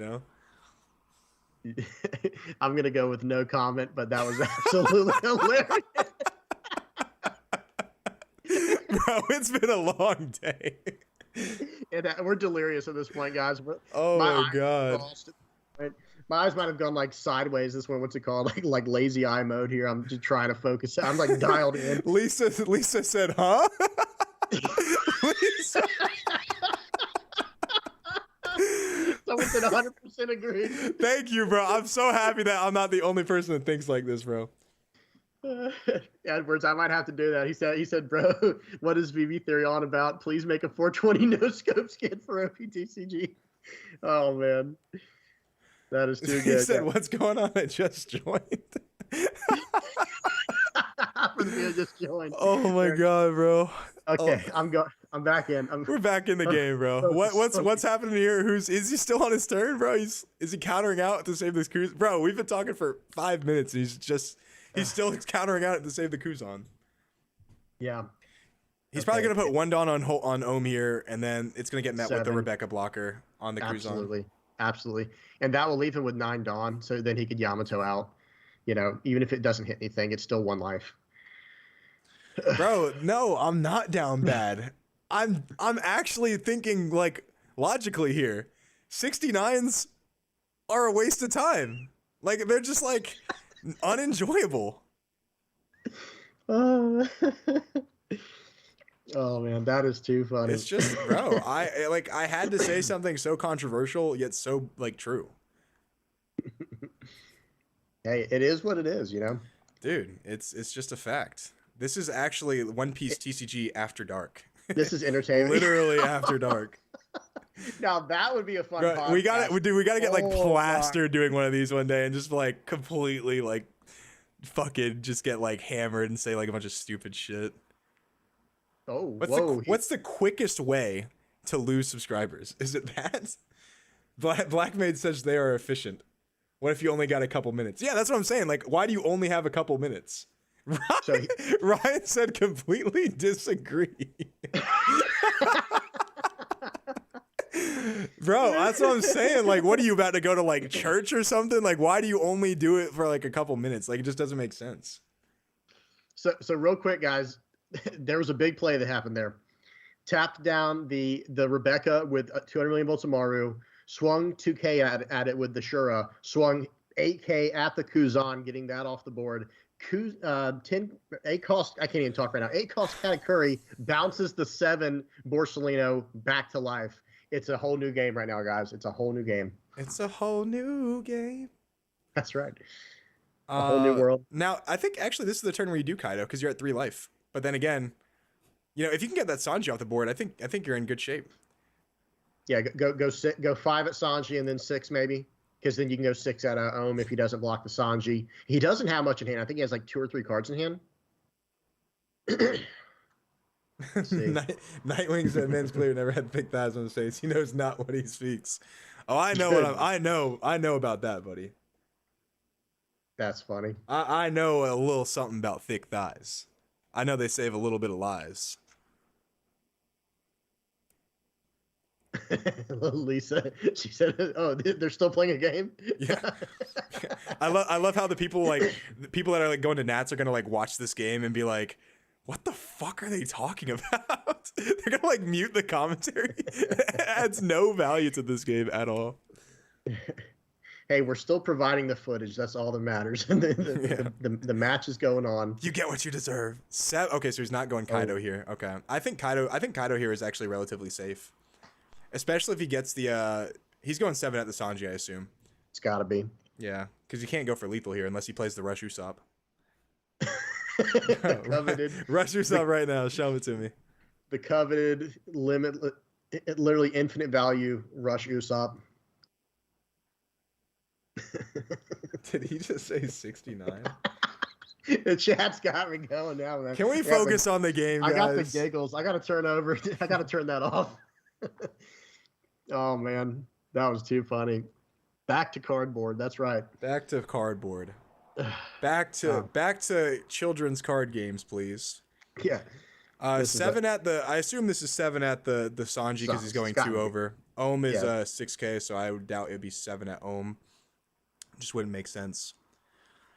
I'm gonna go with no comment, but that was absolutely hilarious. Bro, it's been a long day. And we're delirious at this point, guys. Oh my God. My eyes might have gone like sideways. This one, what's it called? Like lazy eye mode here. I'm just trying to focus. I'm like dialed in. Lisa said, huh? Lisa. Someone said 100% agree. Thank you, bro. I'm so happy that I'm not the only person that thinks like this, bro. Edwards, I might have to do that. He said, bro, what is VV Theory on about? Please make a 420 no scope skin for OPTCG. Oh man, that is too good. He said, "What's going on? I just joined." For the video just joined. Oh my God, bro. Okay, Oh. I'm back in. We're back in the game, bro. What's happening here? Is he still on his turn, bro? Is he countering out to save this Kuzan? Bro, we've been talking for 5 minutes. And he's still countering out to save the Kuzan. Yeah. He's probably gonna put 1 Dawn on Ohm here, and then it's gonna get met with the 7. Rebecca blocker on the Kuzan. Absolutely. And that will leave him with 9 Dawn, so then he could Yamato out. Even if it doesn't hit anything, it's still 1 life. Bro, no, I'm not down bad. I'm actually thinking like logically here. 69s are a waste of time. Like, they're just like unenjoyable. Oh. Oh man, that is too funny. It's just, bro, I had to say something so controversial yet so like true. Hey, it is what it is, Dude, it's just a fact. This is actually One Piece TCG after dark. This is entertaining. Literally after dark. Now that would be a fun Bro, podcast. we gotta get like Oh, plastered doing one of these one day and just like completely like fucking just get like hammered and say like a bunch of stupid shit. Oh, What's the quickest way to lose subscribers? Is it that? Blackmaid says they are efficient. What if you only got a couple minutes? Yeah, that's what I'm saying. Like, why do you only have a couple minutes? Ryan said completely disagree. Bro, that's what I'm saying. Like, what are you about to go to like church or something? Like, why do you only do it for like a couple minutes? Like, it just doesn't make sense. So real quick, guys, there was a big play that happened there. Tapped down the Rebecca with 200 million volts of Maru, swung 2K at it with the Shura, swung 8K at the Kuzan, getting that off the board. 8 cost, I can't even talk right now. 8 cost Katakuri bounces the 7 Borsellino back to life. It's a whole new game right now, guys. It's a whole new game. It's a whole new game. That's right. A whole new world. Now, I think actually this is the turn where you do Kaido because you're at 3 life. But then again, you know, if you can get that Sanji off the board, I think you're in good shape. Yeah, go 5 at Sanji and then 6 maybe, because then you can go 6 at Ohm if he doesn't block the Sanji. He doesn't have much in hand. I think he has like 2 or 3 cards in hand. Nightwing said men's player never had thick thighs on his face. He knows not what he speaks. Oh, I know about that, buddy. That's funny. I know a little something about thick thighs. I know they save a little bit of lies. Lisa, she said, "Oh, they're still playing a game." Yeah, I love how the people that are like going to Nats are gonna like watch this game and be like, "What the fuck are they talking about?" They're gonna like mute the commentary. It adds no value to this game at all. Hey, we're still providing the footage. That's all that matters. The match is going on. You get what you deserve. Okay, so he's not going Kaido here. Okay, I think Kaido here is actually relatively safe. Especially if he gets the, he's going 7 at the Sanji, I assume. It's got to be. Yeah, because you can't go for lethal here unless he plays the Rush Usopp. Coveted. Rush Usopp right now. Show it to me. The coveted, literally infinite value Rush Usopp. Did he just say 69? The chat's got me going now, man. Can we focus on the game, guys? I got the giggles. I got to turn over. I got to turn that off. Oh man, that was too funny. Back to cardboard. That's right. Back to cardboard. Back to children's card games, please. Yeah. 7 at the. I assume this is 7 at the Sanji because he's going 2 over. Ohm is 6K, so I would doubt it'd be 7 at Ohm. Just wouldn't make sense.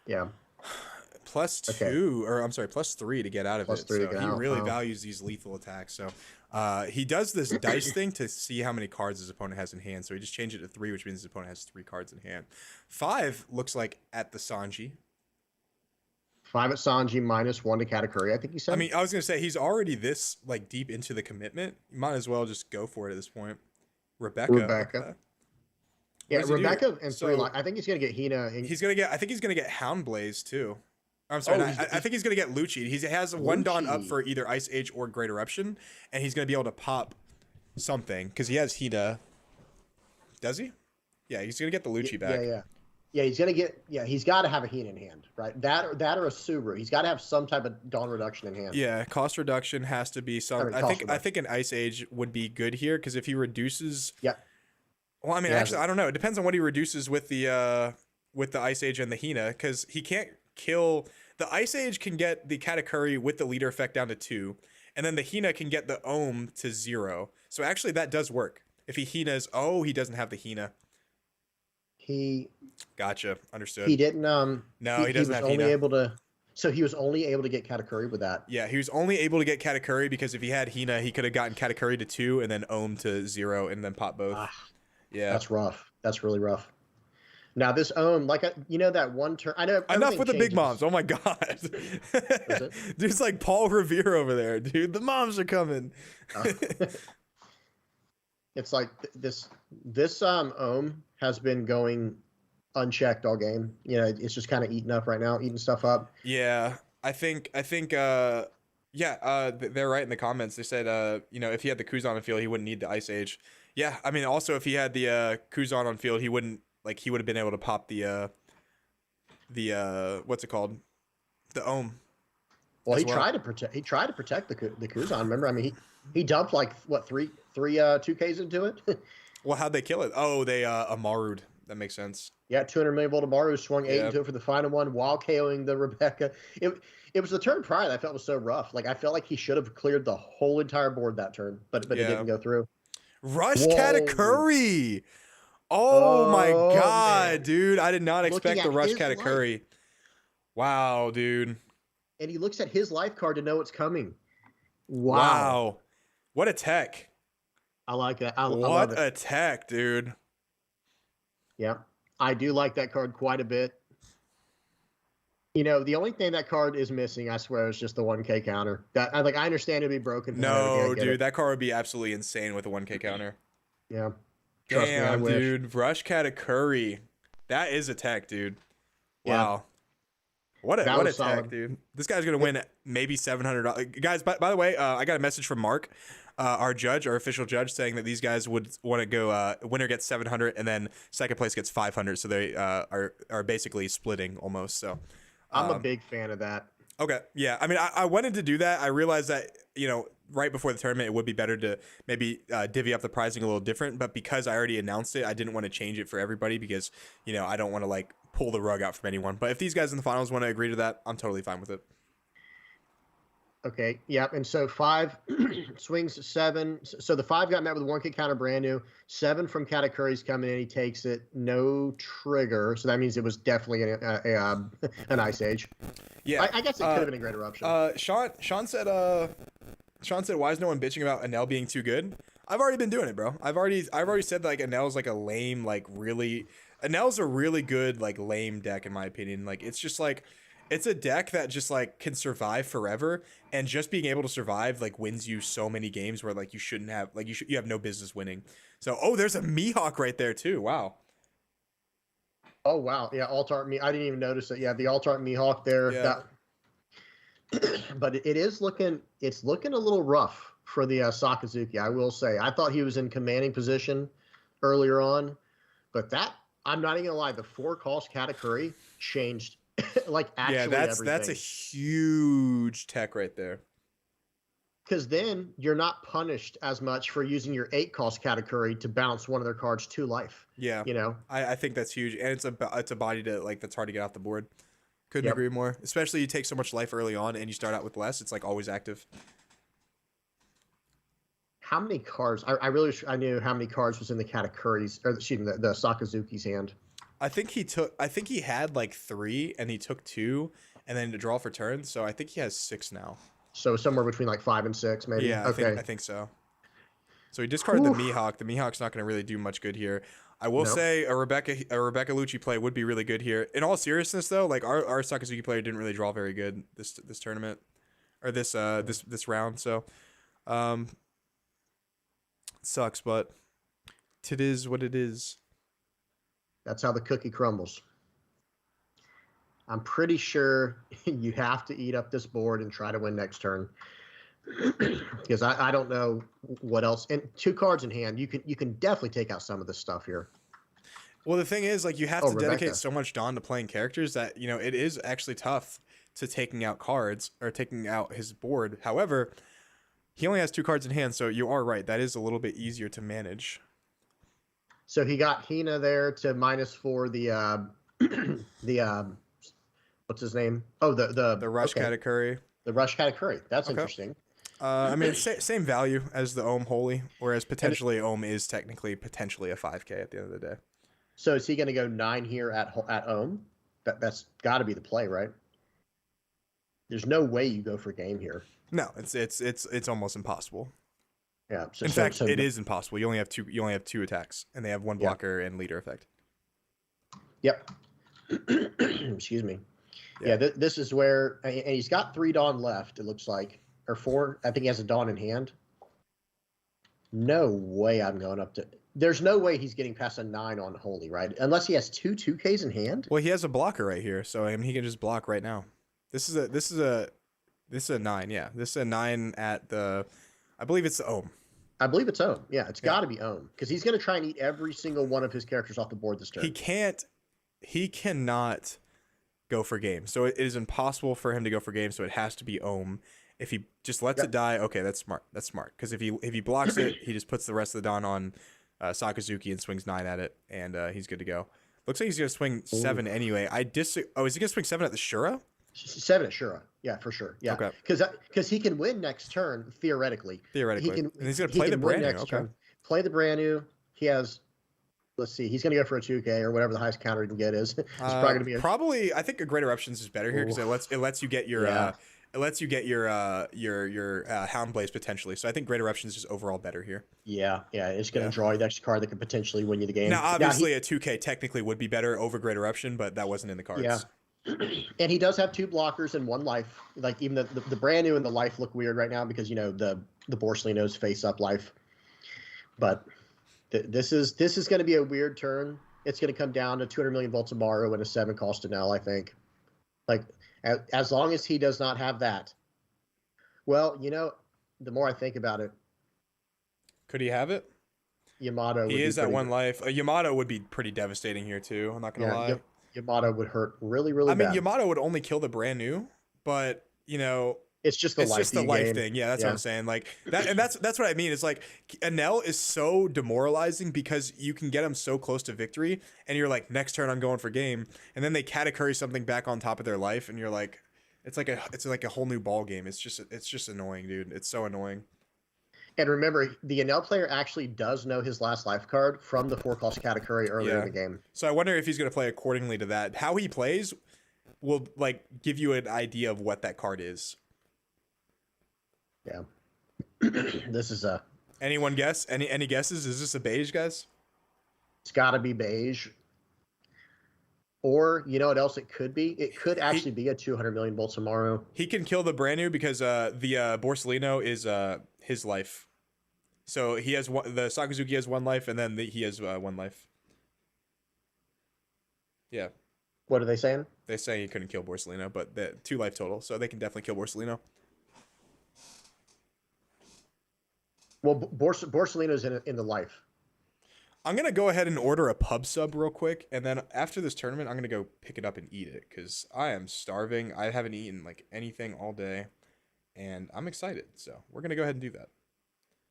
Yeah. Plus 2, or I'm sorry, plus 3 to get out of it. So he really values these lethal attacks. So he does this dice thing to see how many cards his opponent has in hand. So he just changed it to 3, which means his opponent has 3 cards in hand. 5 looks like at the Sanji. 5 at Sanji minus 1 to Katakuri, I think you said. I mean, I was gonna say he's already this like deep into the commitment. You might as well just go for it at this point. Rebecca. Yeah, Rebecca and 3. I think he's gonna get Hina. I think he's gonna get Houndblaze too. I'm sorry. I think he's gonna get Lucci. He has 1 Dawn up for either Ice Age or Great Eruption, and he's gonna be able to pop something because he has Hina. Does he? Yeah, he's gonna get the Lucci back. Yeah, he's gonna get. Yeah, he's got to have a Hina in hand, right? That or a Subaru. He's got to have some type of Dawn reduction in hand. Yeah, cost reduction has to be some. I think an Ice Age would be good here because if he reduces. Yeah. Well, I mean, actually, I don't know. It depends on what he reduces with the Ice Age and the Hina, because he can't kill. The Ice Age can get the Katakuri with the leader effect down to 2, and then the Hina can get the Ohm to 0. So actually, that does work. If he Hinas, he doesn't have the Hina. Gotcha, understood. He didn't. No, he doesn't have Hina. So he was only able to get Katakuri with that. Yeah, he was only able to get Katakuri because if he had Hina, he could have gotten Katakuri to 2 and then Ohm to 0 and then pop both. Yeah, that's rough. That's really rough. Now this Ohm, that one turn. I know. Enough with the big moms. Oh my god, there's like Paul Revere over there, dude. The moms are coming. It's like this Ohm has been going unchecked all game. You know, it's just kind of eating stuff up. Yeah, I think they're right in the comments. They said if he had the Kuzan on field, he wouldn't need the Ice Age. Yeah, I mean, also if he had the Kuzan on field, he would have been able to pop the what's it called, the Ohm. Well, he tried to protect the Kuzan. Remember, I mean, he dumped like what three 2Ks into it. Well, how'd they kill it? Oh, they Amaru'd. That makes sense. Yeah, 200 million volt Amaru swung 8 into it for the final one while KOing the Rebecca. It was the turn prior that I felt was so rough. Like I felt like he should have cleared the whole entire board that turn, but it didn't go through. Rush Katakuri. Oh my god, dude. I did not expect the Rush Katakuri. Wow, dude. and he looks at his life card to know it's coming. Wow. What a tech. I like that. I love What it. a tech, dude. Yeah, I do like that card quite a bit. You know, the only thing that card is missing, I swear, is just the 1K counter. That I understand it'd be broken. and everything, I No, get dude, it. that card would be absolutely insane with a 1K counter. Yeah. Trust me, I Damn, wish. dude. Rush Katakuri. That is a tech, dude. Yeah. Wow. What a That what a was tech, solid. dude. This guy's gonna win maybe $700. Guys, by the way, I got a message from Mark, our judge, our official judge, saying that these guys would want to go. Winner gets 700, and then second place gets 500. So they are basically splitting almost. So I'm a big fan of that. okay, yeah. I mean, I wanted to do that. I realized that right before the tournament, it would be better to maybe divvy up the pricing a little different. But because I already announced it, I didn't want to change it for everybody because I don't want to like pull the rug out from anyone. But if these guys in the finals want to agree to that, I'm totally fine with it. Okay. Yeah. And so 5 swings 7. So the 5 got met with a 1K counter brand new. 7 from Katakuri's coming in. He takes it. No trigger. So that means it was definitely an Ice Age. Yeah, I guess it could have been a Great Eruption. Sean said why is no one bitching about Enel being too good? I've already been doing it, bro. I've already said like Enel's like a lame, like really Enel's a really good like lame deck in my opinion. Like it's just like it's a deck that just like can survive forever, and just being able to survive like wins you so many games where like you shouldn't have, like you have no business winning. So there's a Mihawk right there too. Wow. Oh wow, yeah, Altart me. I didn't even notice it. Yeah, the Altart Mihawk there. Yeah. But it's looking a little rough for the Sakazuki. I will say. I thought he was in commanding position earlier on, but that I'm not even gonna lie. The 4-cost Katakuri changed like actually everything. That's a huge tech right there. Because then you're not punished as much for using your 8-cost Katakuri to bounce one of their cards to life. Yeah, I think that's huge, and it's a body to like that's hard to get off the board. Couldn't agree more. Especially you take so much life early on, and you start out with less. It's like always active. How many cards? I really wish I knew how many cards was in the Katakuri's, or excuse me, the Sakazuki's hand. I think he had like 3, and he took 2, and then to draw for turns. So I think he has 6 now. So somewhere between like 5 and 6, maybe. Yeah, okay. I think so. So he discarded the Mihawk. The Mihawk's not going to really do much good here. I will say a Rebecca Lucci play would be really good here. In all seriousness, though, like our Sakazuki player didn't really draw very good this tournament or this round. So, sucks, but it is what it is. That's how the cookie crumbles. I'm pretty sure you have to eat up this board and try to win next turn. Because I don't know what else. And 2 cards in hand, you can definitely take out some of this stuff here. Well, the thing is, like, you have to Rebecca. dedicate so much Dawn to playing characters that it is actually tough to taking out cards or taking out his board. However, he only has 2 cards in hand, so you are right. That is a little bit easier to manage. So he got Hina there to -4 the what's his name? Oh, the Rush Katakuri. The Rush Katakuri. That's Okay. interesting. I mean, it's same value as the Ohm Holy, whereas potentially Ohm is potentially a 5K at the end of the day. So is he going to go 9 here at Ohm? That's got to be the play, right? There's no way you go for game here. No, it's almost impossible. Yeah. In fact, it is impossible. You only have 2 attacks, and they have 1 blocker and leader effect. Yep. Excuse me. Yeah, this is where, and he's got 3 Dawn left, it looks like, or 4. I think he has a Dawn in hand. No way I'm going up to. There's no way he's getting past a 9 on Holy, right? Unless he has 2 2Ks in hand. Well, he has a blocker right here, so I mean he can just block right now. This is a 9, yeah. This is a 9 at the, I believe it's the Ohm. I believe it's Ohm. Yeah, it's got to be Ohm because he's going to try and eat every single one of his characters off the board this turn. He cannot go for game. So it is impossible for him to go for game. So it has to be Ohm. If he just lets it die, okay, that's smart. That's smart because if he blocks it, he just puts the rest of the Dawn on Sakazuki and swings 9 at it, and he's good to go. Looks like he's gonna swing 7 anyway. Is he gonna swing 7 at the Shura? 7 at Shura, yeah, for sure, yeah. Okay. Because he can win next turn theoretically. Theoretically, and he's gonna play the brand new. Okay. Play the brand new. He has let's see. He's going to go for a 2K or whatever the highest counter he can get is. It's probably going to be probably. I think a Great Eruptions is better here because it lets you get your Yeah. it lets you get your Hound Blaze potentially. So I think Great Eruptions is overall better here. yeah. It's going to draw you the extra card that could potentially win you the game. Now, obviously, a 2K technically would be better over Great Eruption, but that wasn't in the cards. Yeah. And he does have 2 blockers and 1 life. Like even the brand new and the life look weird right now because the Borsalino's face up life. But this is going to be a weird turn. It's going to come down to 200 million volts of Maru and a 7 cost Enel, I think. Like as long as he does not have that. Well, the more I think about it, could he have it? Yamato. He is at 1 life. Yamato would be pretty devastating here too. I'm not gonna lie. Yamato would hurt really, really bad. I mean, Yamato would only kill the brand new, but it's just the life thing. Yeah, that's what I'm saying. Like that, and that's what I mean. It's like Enel is so demoralizing because you can get him so close to victory, and you're like, next turn I'm going for game, and then they Katakuri something back on top of their life, and you're like, it's like a whole new ball game. It's just annoying, dude. It's so annoying. And remember, the Enel player actually does know his last life card from the 4-cost Katakuri earlier in the game. So I wonder if he's going to play accordingly to that. How he plays will give you an idea of what that card is. Yeah. This is anyone guess? Any guesses? Is this a beige, guys? It's got to be beige. Or you know what else it could be? It could actually be a 200 million volts tomorrow. He can kill the brand new because the Borsalino is his life. So he has the Sakazuki has 1 life, and then he has 1 life. Yeah. What are they saying? They say he couldn't kill Borsalino, but the 2 life total, so they can definitely kill Borsalino. Well, Borsalino's in the life. I'm gonna go ahead and order a pub sub real quick, and then after this tournament, I'm gonna go pick it up and eat it because I am starving. I haven't eaten anything all day, and I'm excited. So we're gonna go ahead and do that.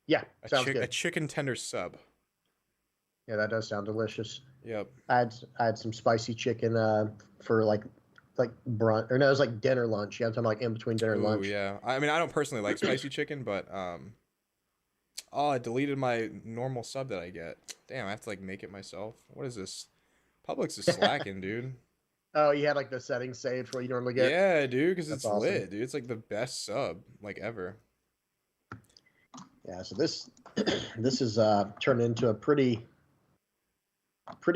Yeah, sounds good. A chicken tender sub. Yeah, that does sound delicious. Yep. I had some spicy chicken for like brunch, or no, it was like dinner lunch. Yeah, I'm talking in between dinner and lunch. Yeah. I mean, I don't personally like spicy chicken, but oh, I deleted my normal sub that I get. Damn, I have to make it myself. What is this? Publix is slacking, dude. Oh, you had the settings saved for what you normally get? Yeah, dude, because it's awesome. lit, dude. It's the best sub ever. Yeah, so this is turned into a pretty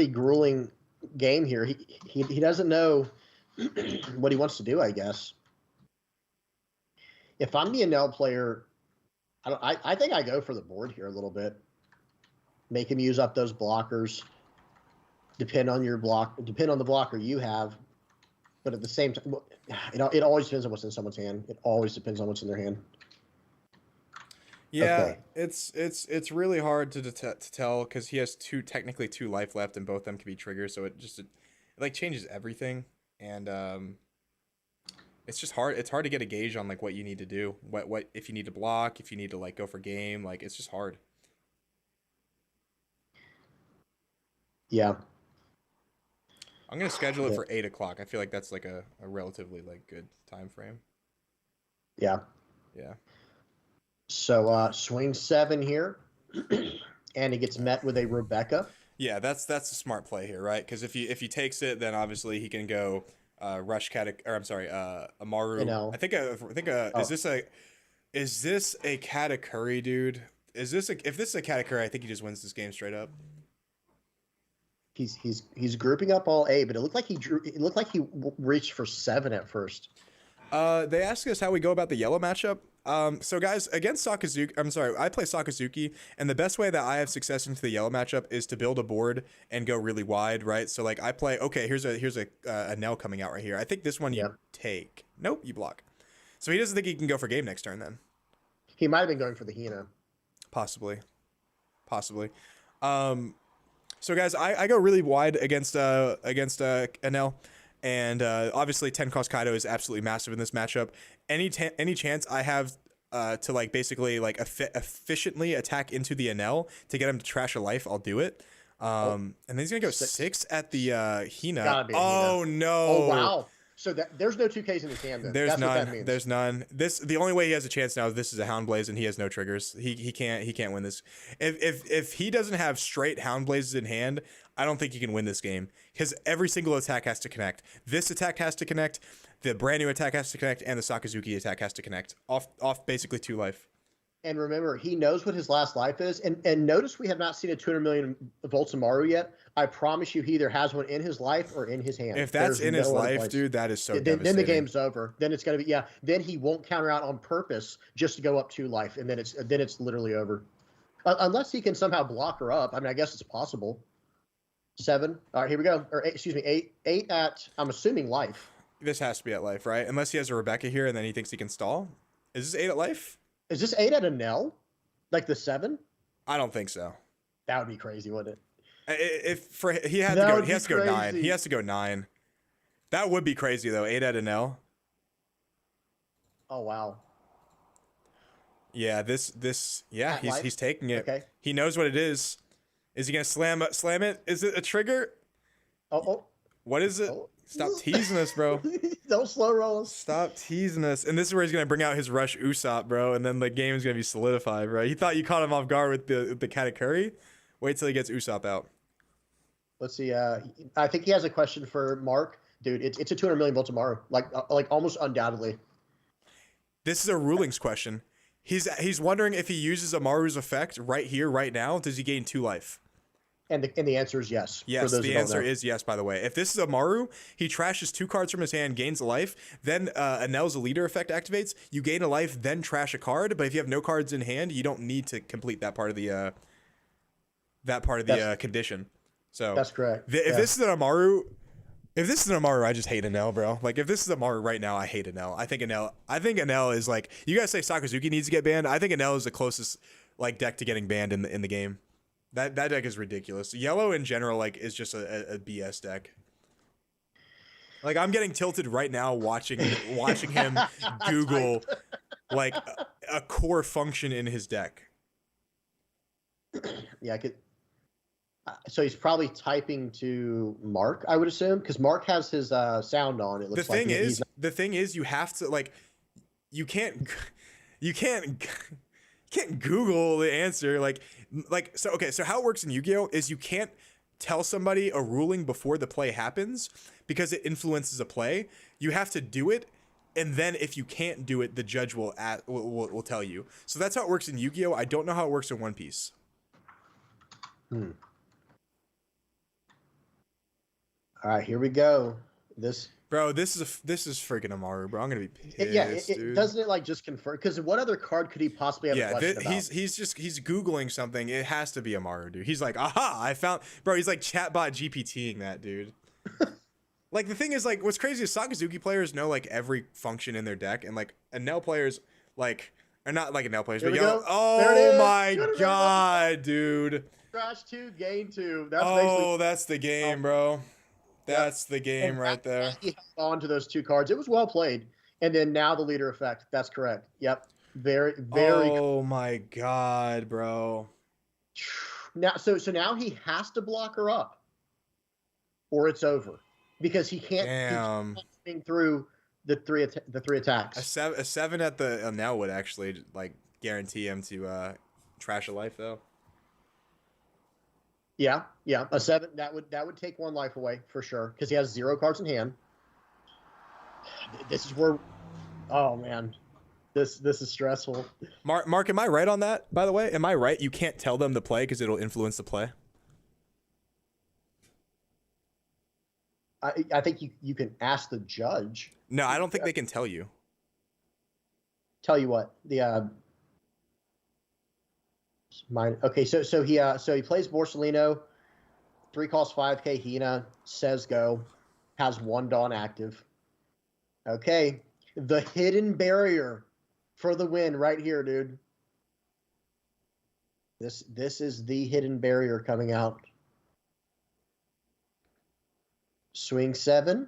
grueling game here. He doesn't know what he wants to do, I guess. If I'm the Enel player, I think I go for the board here a little bit. Make him use up those blockers. Depend on the blocker you have, but at the same time, it always depends on what's in someone's hand. It always depends on what's in their hand. Yeah, Okay. it's really hard to tell because he has technically 2 life left, and both of them can be triggers. So it changes everything, and it's just hard. It's hard to get a gauge on what you need to do. What if you need to block, if you need to go for game. It's just hard. Yeah. I'm gonna schedule it for 8 o'clock. I feel like that's a relatively good time frame. Yeah. Yeah. So swing 7 here, and he gets met with a Rebecca. Yeah, that's a smart play here, right? Because if he takes it, then obviously he can go rush Amaru. No. I think is this a Katakuri, dude? If this is a Katakuri, I think he just wins this game straight up. He's grouping up all A, but it looked like he reached for 7 at first. They asked us how we go about the yellow matchup. So guys, against Sakazuki, I play Sakazuki, and the best way that I have success into the yellow matchup is to build a board and go really wide, right? So I play, okay, here's a Enel coming out right here. I think this one you take. Nope, you block. So he doesn't think he can go for game next turn then. He might have been going for the Hina. Possibly. So guys, I go really wide against Enel. And obviously 10 cost Kaido is absolutely massive in this matchup. Any chance I have to basically efficiently attack into the Enel to get him to trash a life, I'll do it. And then he's gonna go 6 at the Hina. Gotta be a Oh Hina. no! Oh wow! So that there's no 2Ks in his hand. Then There's that's what that none. means. There's none. The only way he has a chance now is this is a Hound Blaze and he has no triggers. He can't win this. If he doesn't have straight Hound Blazes in hand, I don't think he can win this game because every single attack has to connect. This attack has to connect. The brand new attack has to connect, and the Sakazuki attack has to connect. Off basically 2 life. And remember, he knows what his last life is. And notice we have not seen a 200 million volts Amaru yet. I promise you, he either has one in his life or in his hand. If that's There's in his no other life, place. dude, that is so then devastating. the game's over. Then it's gonna be Then he won't counter out on purpose just to go up 2 life, and then it's literally over. Unless he can somehow block her up. I mean, I guess it's possible. 7. All right, here we go. Or 8, excuse me, 8. 8 at I'm assuming life. This has to be at life, right? Unless he has a Rebecca here and then he thinks he can stall. Is this 8 at life? Is this 8 at a Nell? Like the 7? I don't think so. That would be crazy, wouldn't it? He has to go 9. He has to go 9. That would be crazy though. 8 at an L. Oh wow. Yeah, this At life? he's taking it. Okay. He knows what it is. Is he gonna slam it? Is it a trigger? Oh. What is it? Oh. Stop teasing us, bro. Don't slow roll us. Stop teasing us. And this is where he's gonna bring out his rush Usopp, bro, and then the game is gonna be solidified, bro. He thought you caught him off guard with the Katakuri. Wait till he gets Usopp out. Let's see. I think he has a question for Mark. Dude, it's a 200 million volt tomorrow. Like almost undoubtedly. This is a rulings question. He's wondering if he uses Amaru's effect right here, right now, does he gain 2 life? And the answer is yes. Yes, the answer is yes, by the way. If this is Amaru, he trashes 2 cards from his hand, gains a life, then Anel's leader effect activates, you gain a life, then trash a card, but if you have no cards in hand, you don't need to complete that part of the condition. So that's correct. If this is an Amaru, I just hate Anel, bro. Like if this is Amaru right now, I hate Anel. I think Anel is like, you guys say Sakazuki needs to get banned. I think Anel is the closest like deck to getting banned in the game. That deck is ridiculous. Yellow in general like is just a BS deck. Like I'm getting tilted right now watching him Google like a core function in his deck. Yeah, I could. So he's probably typing to Mark, I would assume, because Mark has his sound on. It looks the thing is, you have to like, you can't Google the answer. So how it works in Yu-Gi-Oh is you can't tell somebody a ruling before the play happens because it influences a play. You have to do it, and then if you can't do it, the judge will tell you. So that's how it works in Yu-Gi-Oh. I don't know how it works in One Piece. All right, here we go. This is freaking Amaru, bro. I'm gonna be pissed. Yeah, dude. doesn't it like just confirm? Because what other card could he possibly have a question about? he's googling something. It has to be Amaru, dude. He's like, aha, I found, bro. He's like chatbot GPTing that, dude. Like the thing is, like, what's crazy is Sakazuki players know like every function in their deck, and like Anel players like are not like Anel players, but oh my god, dude. Trash 2, gain 2. That's the game, bro. That's the game right there. He held on to those 2 cards. It was well played. And then now the leader effect. That's correct. Yep. Very. Oh my god, bro. Now, so now he has to block her up, or it's over, because he can't. Damn. He can't swing through the three attacks. A 7 at the now would actually like guarantee him to trash a life though. Yeah, a 7 that would take 1 life away for sure because he has 0 cards in hand. This is where, oh man, this is stressful. Mark, am I right on that? By the way, am I right? You can't tell them to play because it'll influence the play. I think you can ask the judge. No, I don't think they can tell you. Tell you what, okay, so he plays Borsellino, 3 costs 5k Hina, says go, has 1 Dawn active. Okay, the hidden barrier for the win right here, dude. This is the hidden barrier coming out. Swing 7.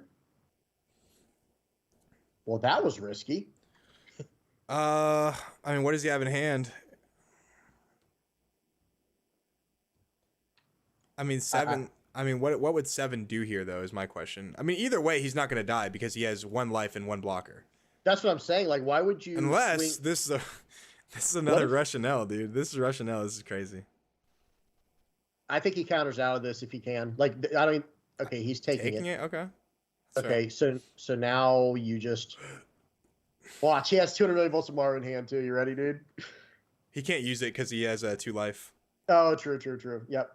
Well, that was risky. I mean, what does he have in hand? I mean, 7. I mean, what would 7 do here though? Is my question. I mean, either way, he's not gonna die because he has 1 life and 1 blocker. That's what I'm saying. Like, why would you? Unless swing... this is a this is another if... Russian L, dude. This is Russian L. This is crazy. I think he counters out of this if he can. Like, I don't. Okay, he's taking it. Okay. Okay, so now you just watch. He has 200 million volts of Maru in hand too. You ready, dude? He can't use it because he has 2 life. Oh, true. Yep,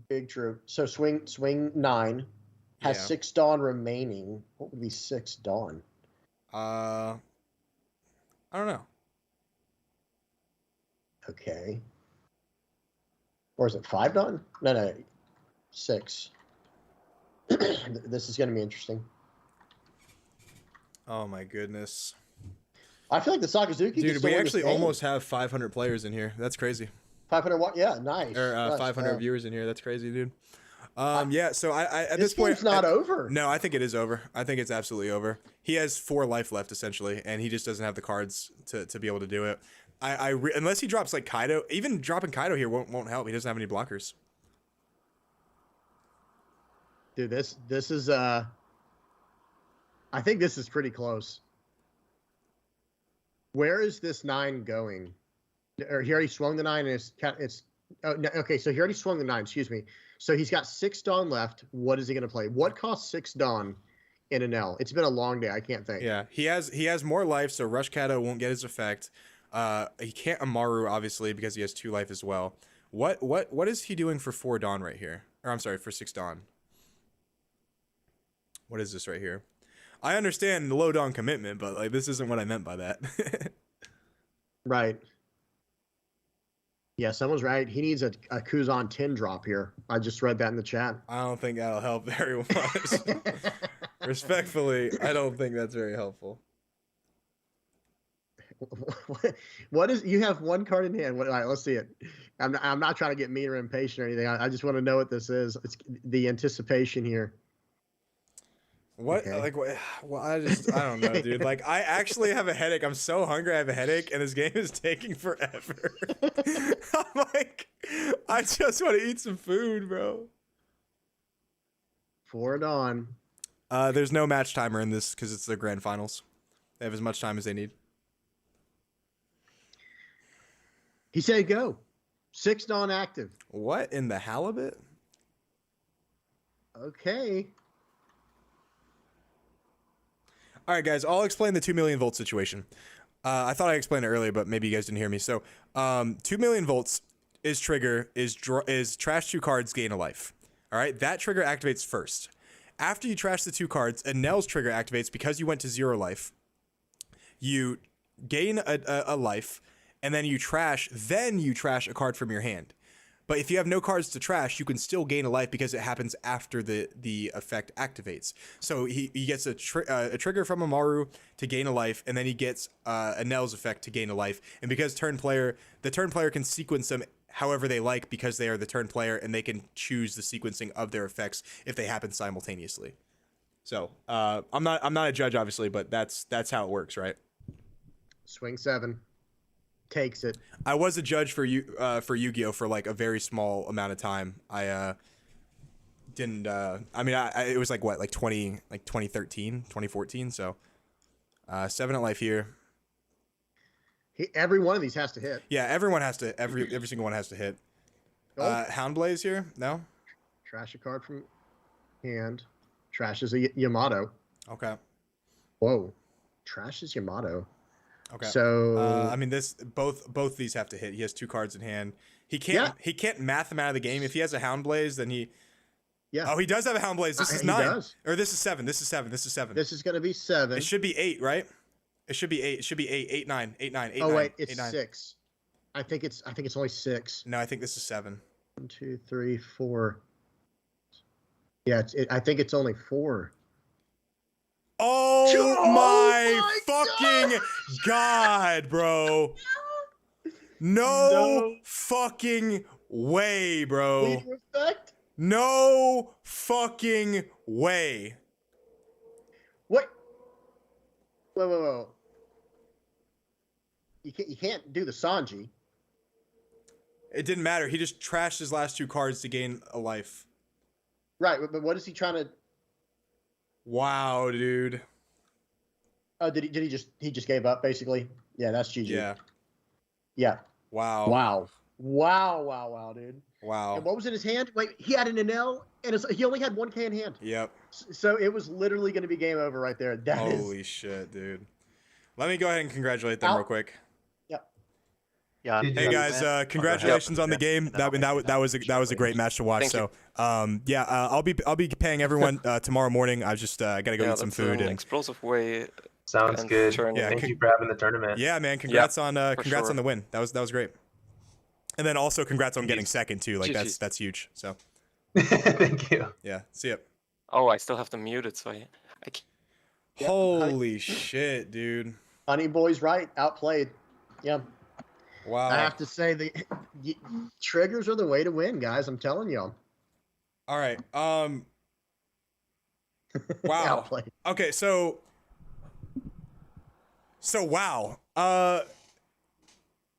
big true. So swing 9 has 6 Dawn remaining. What would be 6 Dawn? I don't know. Okay. Or is it 5 Dawn? No, 6. This is going to be interesting. Oh my goodness. I feel like the Sakazuki. Dude, we actually almost have 500 players in here. That's crazy. 500 what? Yeah, nice. Or 500 viewers in here. That's crazy, dude. Yeah. So I at this point, it's not over. No, I think it is over. I think it's absolutely over. He has 4 life left essentially, and he just doesn't have the cards to be able to do it. Unless he drops like Kaido, even dropping Kaido here won't help. He doesn't have any blockers. Dude, this is I think this is pretty close. Where is this 9 going? Or he already swung the 9 and it's oh, no, okay, so he already swung the 9, excuse me. So he's got 6 Dawn left. What is he going to play? What costs 6 Dawn in an L? It's been a long day. I can't think. Yeah, he has more life, so Rush Kaido won't get his effect. He can't Amaru obviously because he has 2 life as well. What is he doing for 4 Dawn right here? Or I'm sorry, for 6 Dawn. What is this right here? I understand the low Dawn commitment, but like this isn't what I meant by that. Right. Yeah, someone's right. He needs a Kuzan 10 drop here. I just read that in the chat. I don't think that'll help very much. Respectfully, I don't think that's very helpful. What is, you have 1 card in hand. All right, let's see it. I'm not trying to get mean or impatient or anything. I just want to know what this is. It's the anticipation here. What? Okay. Like, what? Well, I don't know, dude. Like, I actually have a headache. I'm so hungry. I have a headache, and this game is taking forever. I'm like, I just want to eat some food, bro. 4 Dawn. There's no match timer in this because it's the grand finals. They have as much time as they need. He said go. 6 Dawn active. What in the halibut? Okay. All right, guys, I'll explain the 2 million volt situation. I thought I explained it earlier, but maybe you guys didn't hear me. So 2 million volts is trigger, is trash 2 cards, gain a life. All right, that trigger activates first. After you trash the 2 cards, Enel's trigger activates because you went to 0 life. You gain a life, and then you trash a card from your hand. But if you have no cards to trash, you can still gain a life because it happens after the effect activates. So he gets a trigger from Amaru to gain a life, and then he gets Enel's effect to gain a life. And because the turn player can sequence them however they like because they are the turn player, and they can choose the sequencing of their effects if they happen simultaneously. So I'm not a judge, obviously, but that's how it works, right? Swing 7. Takes it. I was a judge for Yu-Gi-Oh for like a very small amount of time. I didn't. I mean, it was like what, like 2013, 2014. So 7 at life here. Every one of these has to hit. Yeah, everyone has to. Every single one has to hit. Oh. Houndblaze here. No. Trash a card from hand. Trashes a Yamato. Okay. Whoa. Trashes Yamato. Okay. So I mean, both these have to hit. He has 2 cards in hand. He can't math them out of the game. If he has a Houndblaze, then he. Yeah. Oh, he does have a Houndblaze. This is 9. Does. Or this is 7. This is 7. This is 7. This is gonna be 7. It should be 8, right? It should be 8. It should be 8. 8, 9. 8, 9. 8, oh 9, wait, it's 8, 6. I think it's only 6. No, I think this is 7. 1, 2, 3, 4. Yeah, I think it's only 4. Oh my fucking God, bro. No fucking way, bro. No fucking way. What? Whoa. You can't do the Sanji. It didn't matter. He just trashed his last 2 cards to gain a life. Right, but what is he trying to? Wow, dude. Did he just gave up basically? Yeah, that's GG. Yeah. Yeah. Wow. Wow, dude. Wow. And what was in his hand? Wait, he had an Enel, and he only had 1K in hand. Yep. So it was literally going to be game over right there. Holy shit, dude. Let me go ahead and congratulate them real quick. Yep. Yeah. Hey guys, congratulations on the game. That was a great match to watch. Thank So, I'll be paying everyone tomorrow morning. I just gotta go eat some food. An And explosive way. Sounds and good. turn Yeah, Thank you for having the tournament. yeah, man, congrats on sure. the win. That was great. And then also congrats on getting second too. Like GG. that's huge. So Thank you. yeah, see ya. Oh, I still have to mute it, so I can't. Yep. Holy shit, dude. Honey Boy's right. Outplayed. Yeah. Wow. I have to say triggers are the way to win, guys. I'm telling y'all. All right. Wow. Outplayed. Okay, so wow.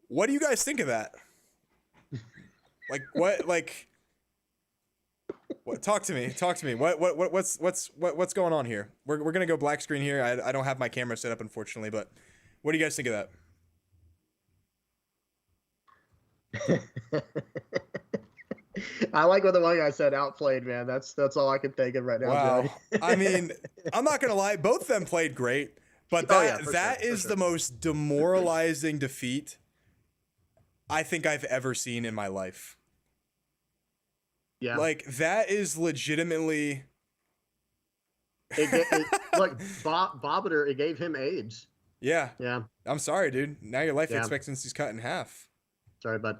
What do you guys think of that? What talk to me. What's going on here? We're going to go black screen here. I don't have my camera set up unfortunately, but what do you guys think of that? I like what the one guy said. Outplayed, man. That's all I can think of right now. Wow. Joey. I mean, I'm not going to lie, both of them played great, but Oh, yeah, for that sure, is for the sure. most demoralizing defeat I think I've ever seen in my life. Yeah. Like that is legitimately Look, Bobiter, it gave him AIDS. yeah. Yeah. I'm sorry, dude. Now your life Yeah. expectancy's cut in half. Sorry, bud.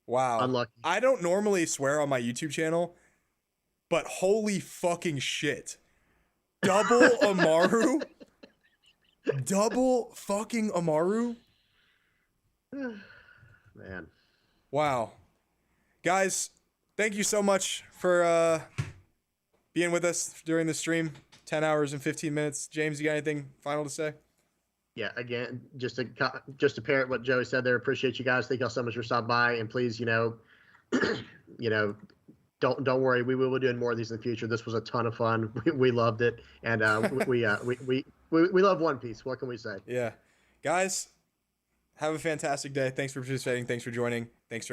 Wow. Unlucky. I don't normally swear on my YouTube channel, but holy fucking shit. Double Amaru? Double fucking Amaru? Man. Wow. Guys, thank you so much for being with us during the stream. 10 hours and 15 minutes. James, you got anything final to say? Yeah, again, just to parrot what Joey said there. Appreciate you guys. Thank y'all so much for stopping by. And please, don't worry. We will be doing more of these in the future. This was a ton of fun. We loved it, and we love One Piece. What can we say? Yeah. Guys, have a fantastic day. Thanks for participating. Thanks for joining. Thanks for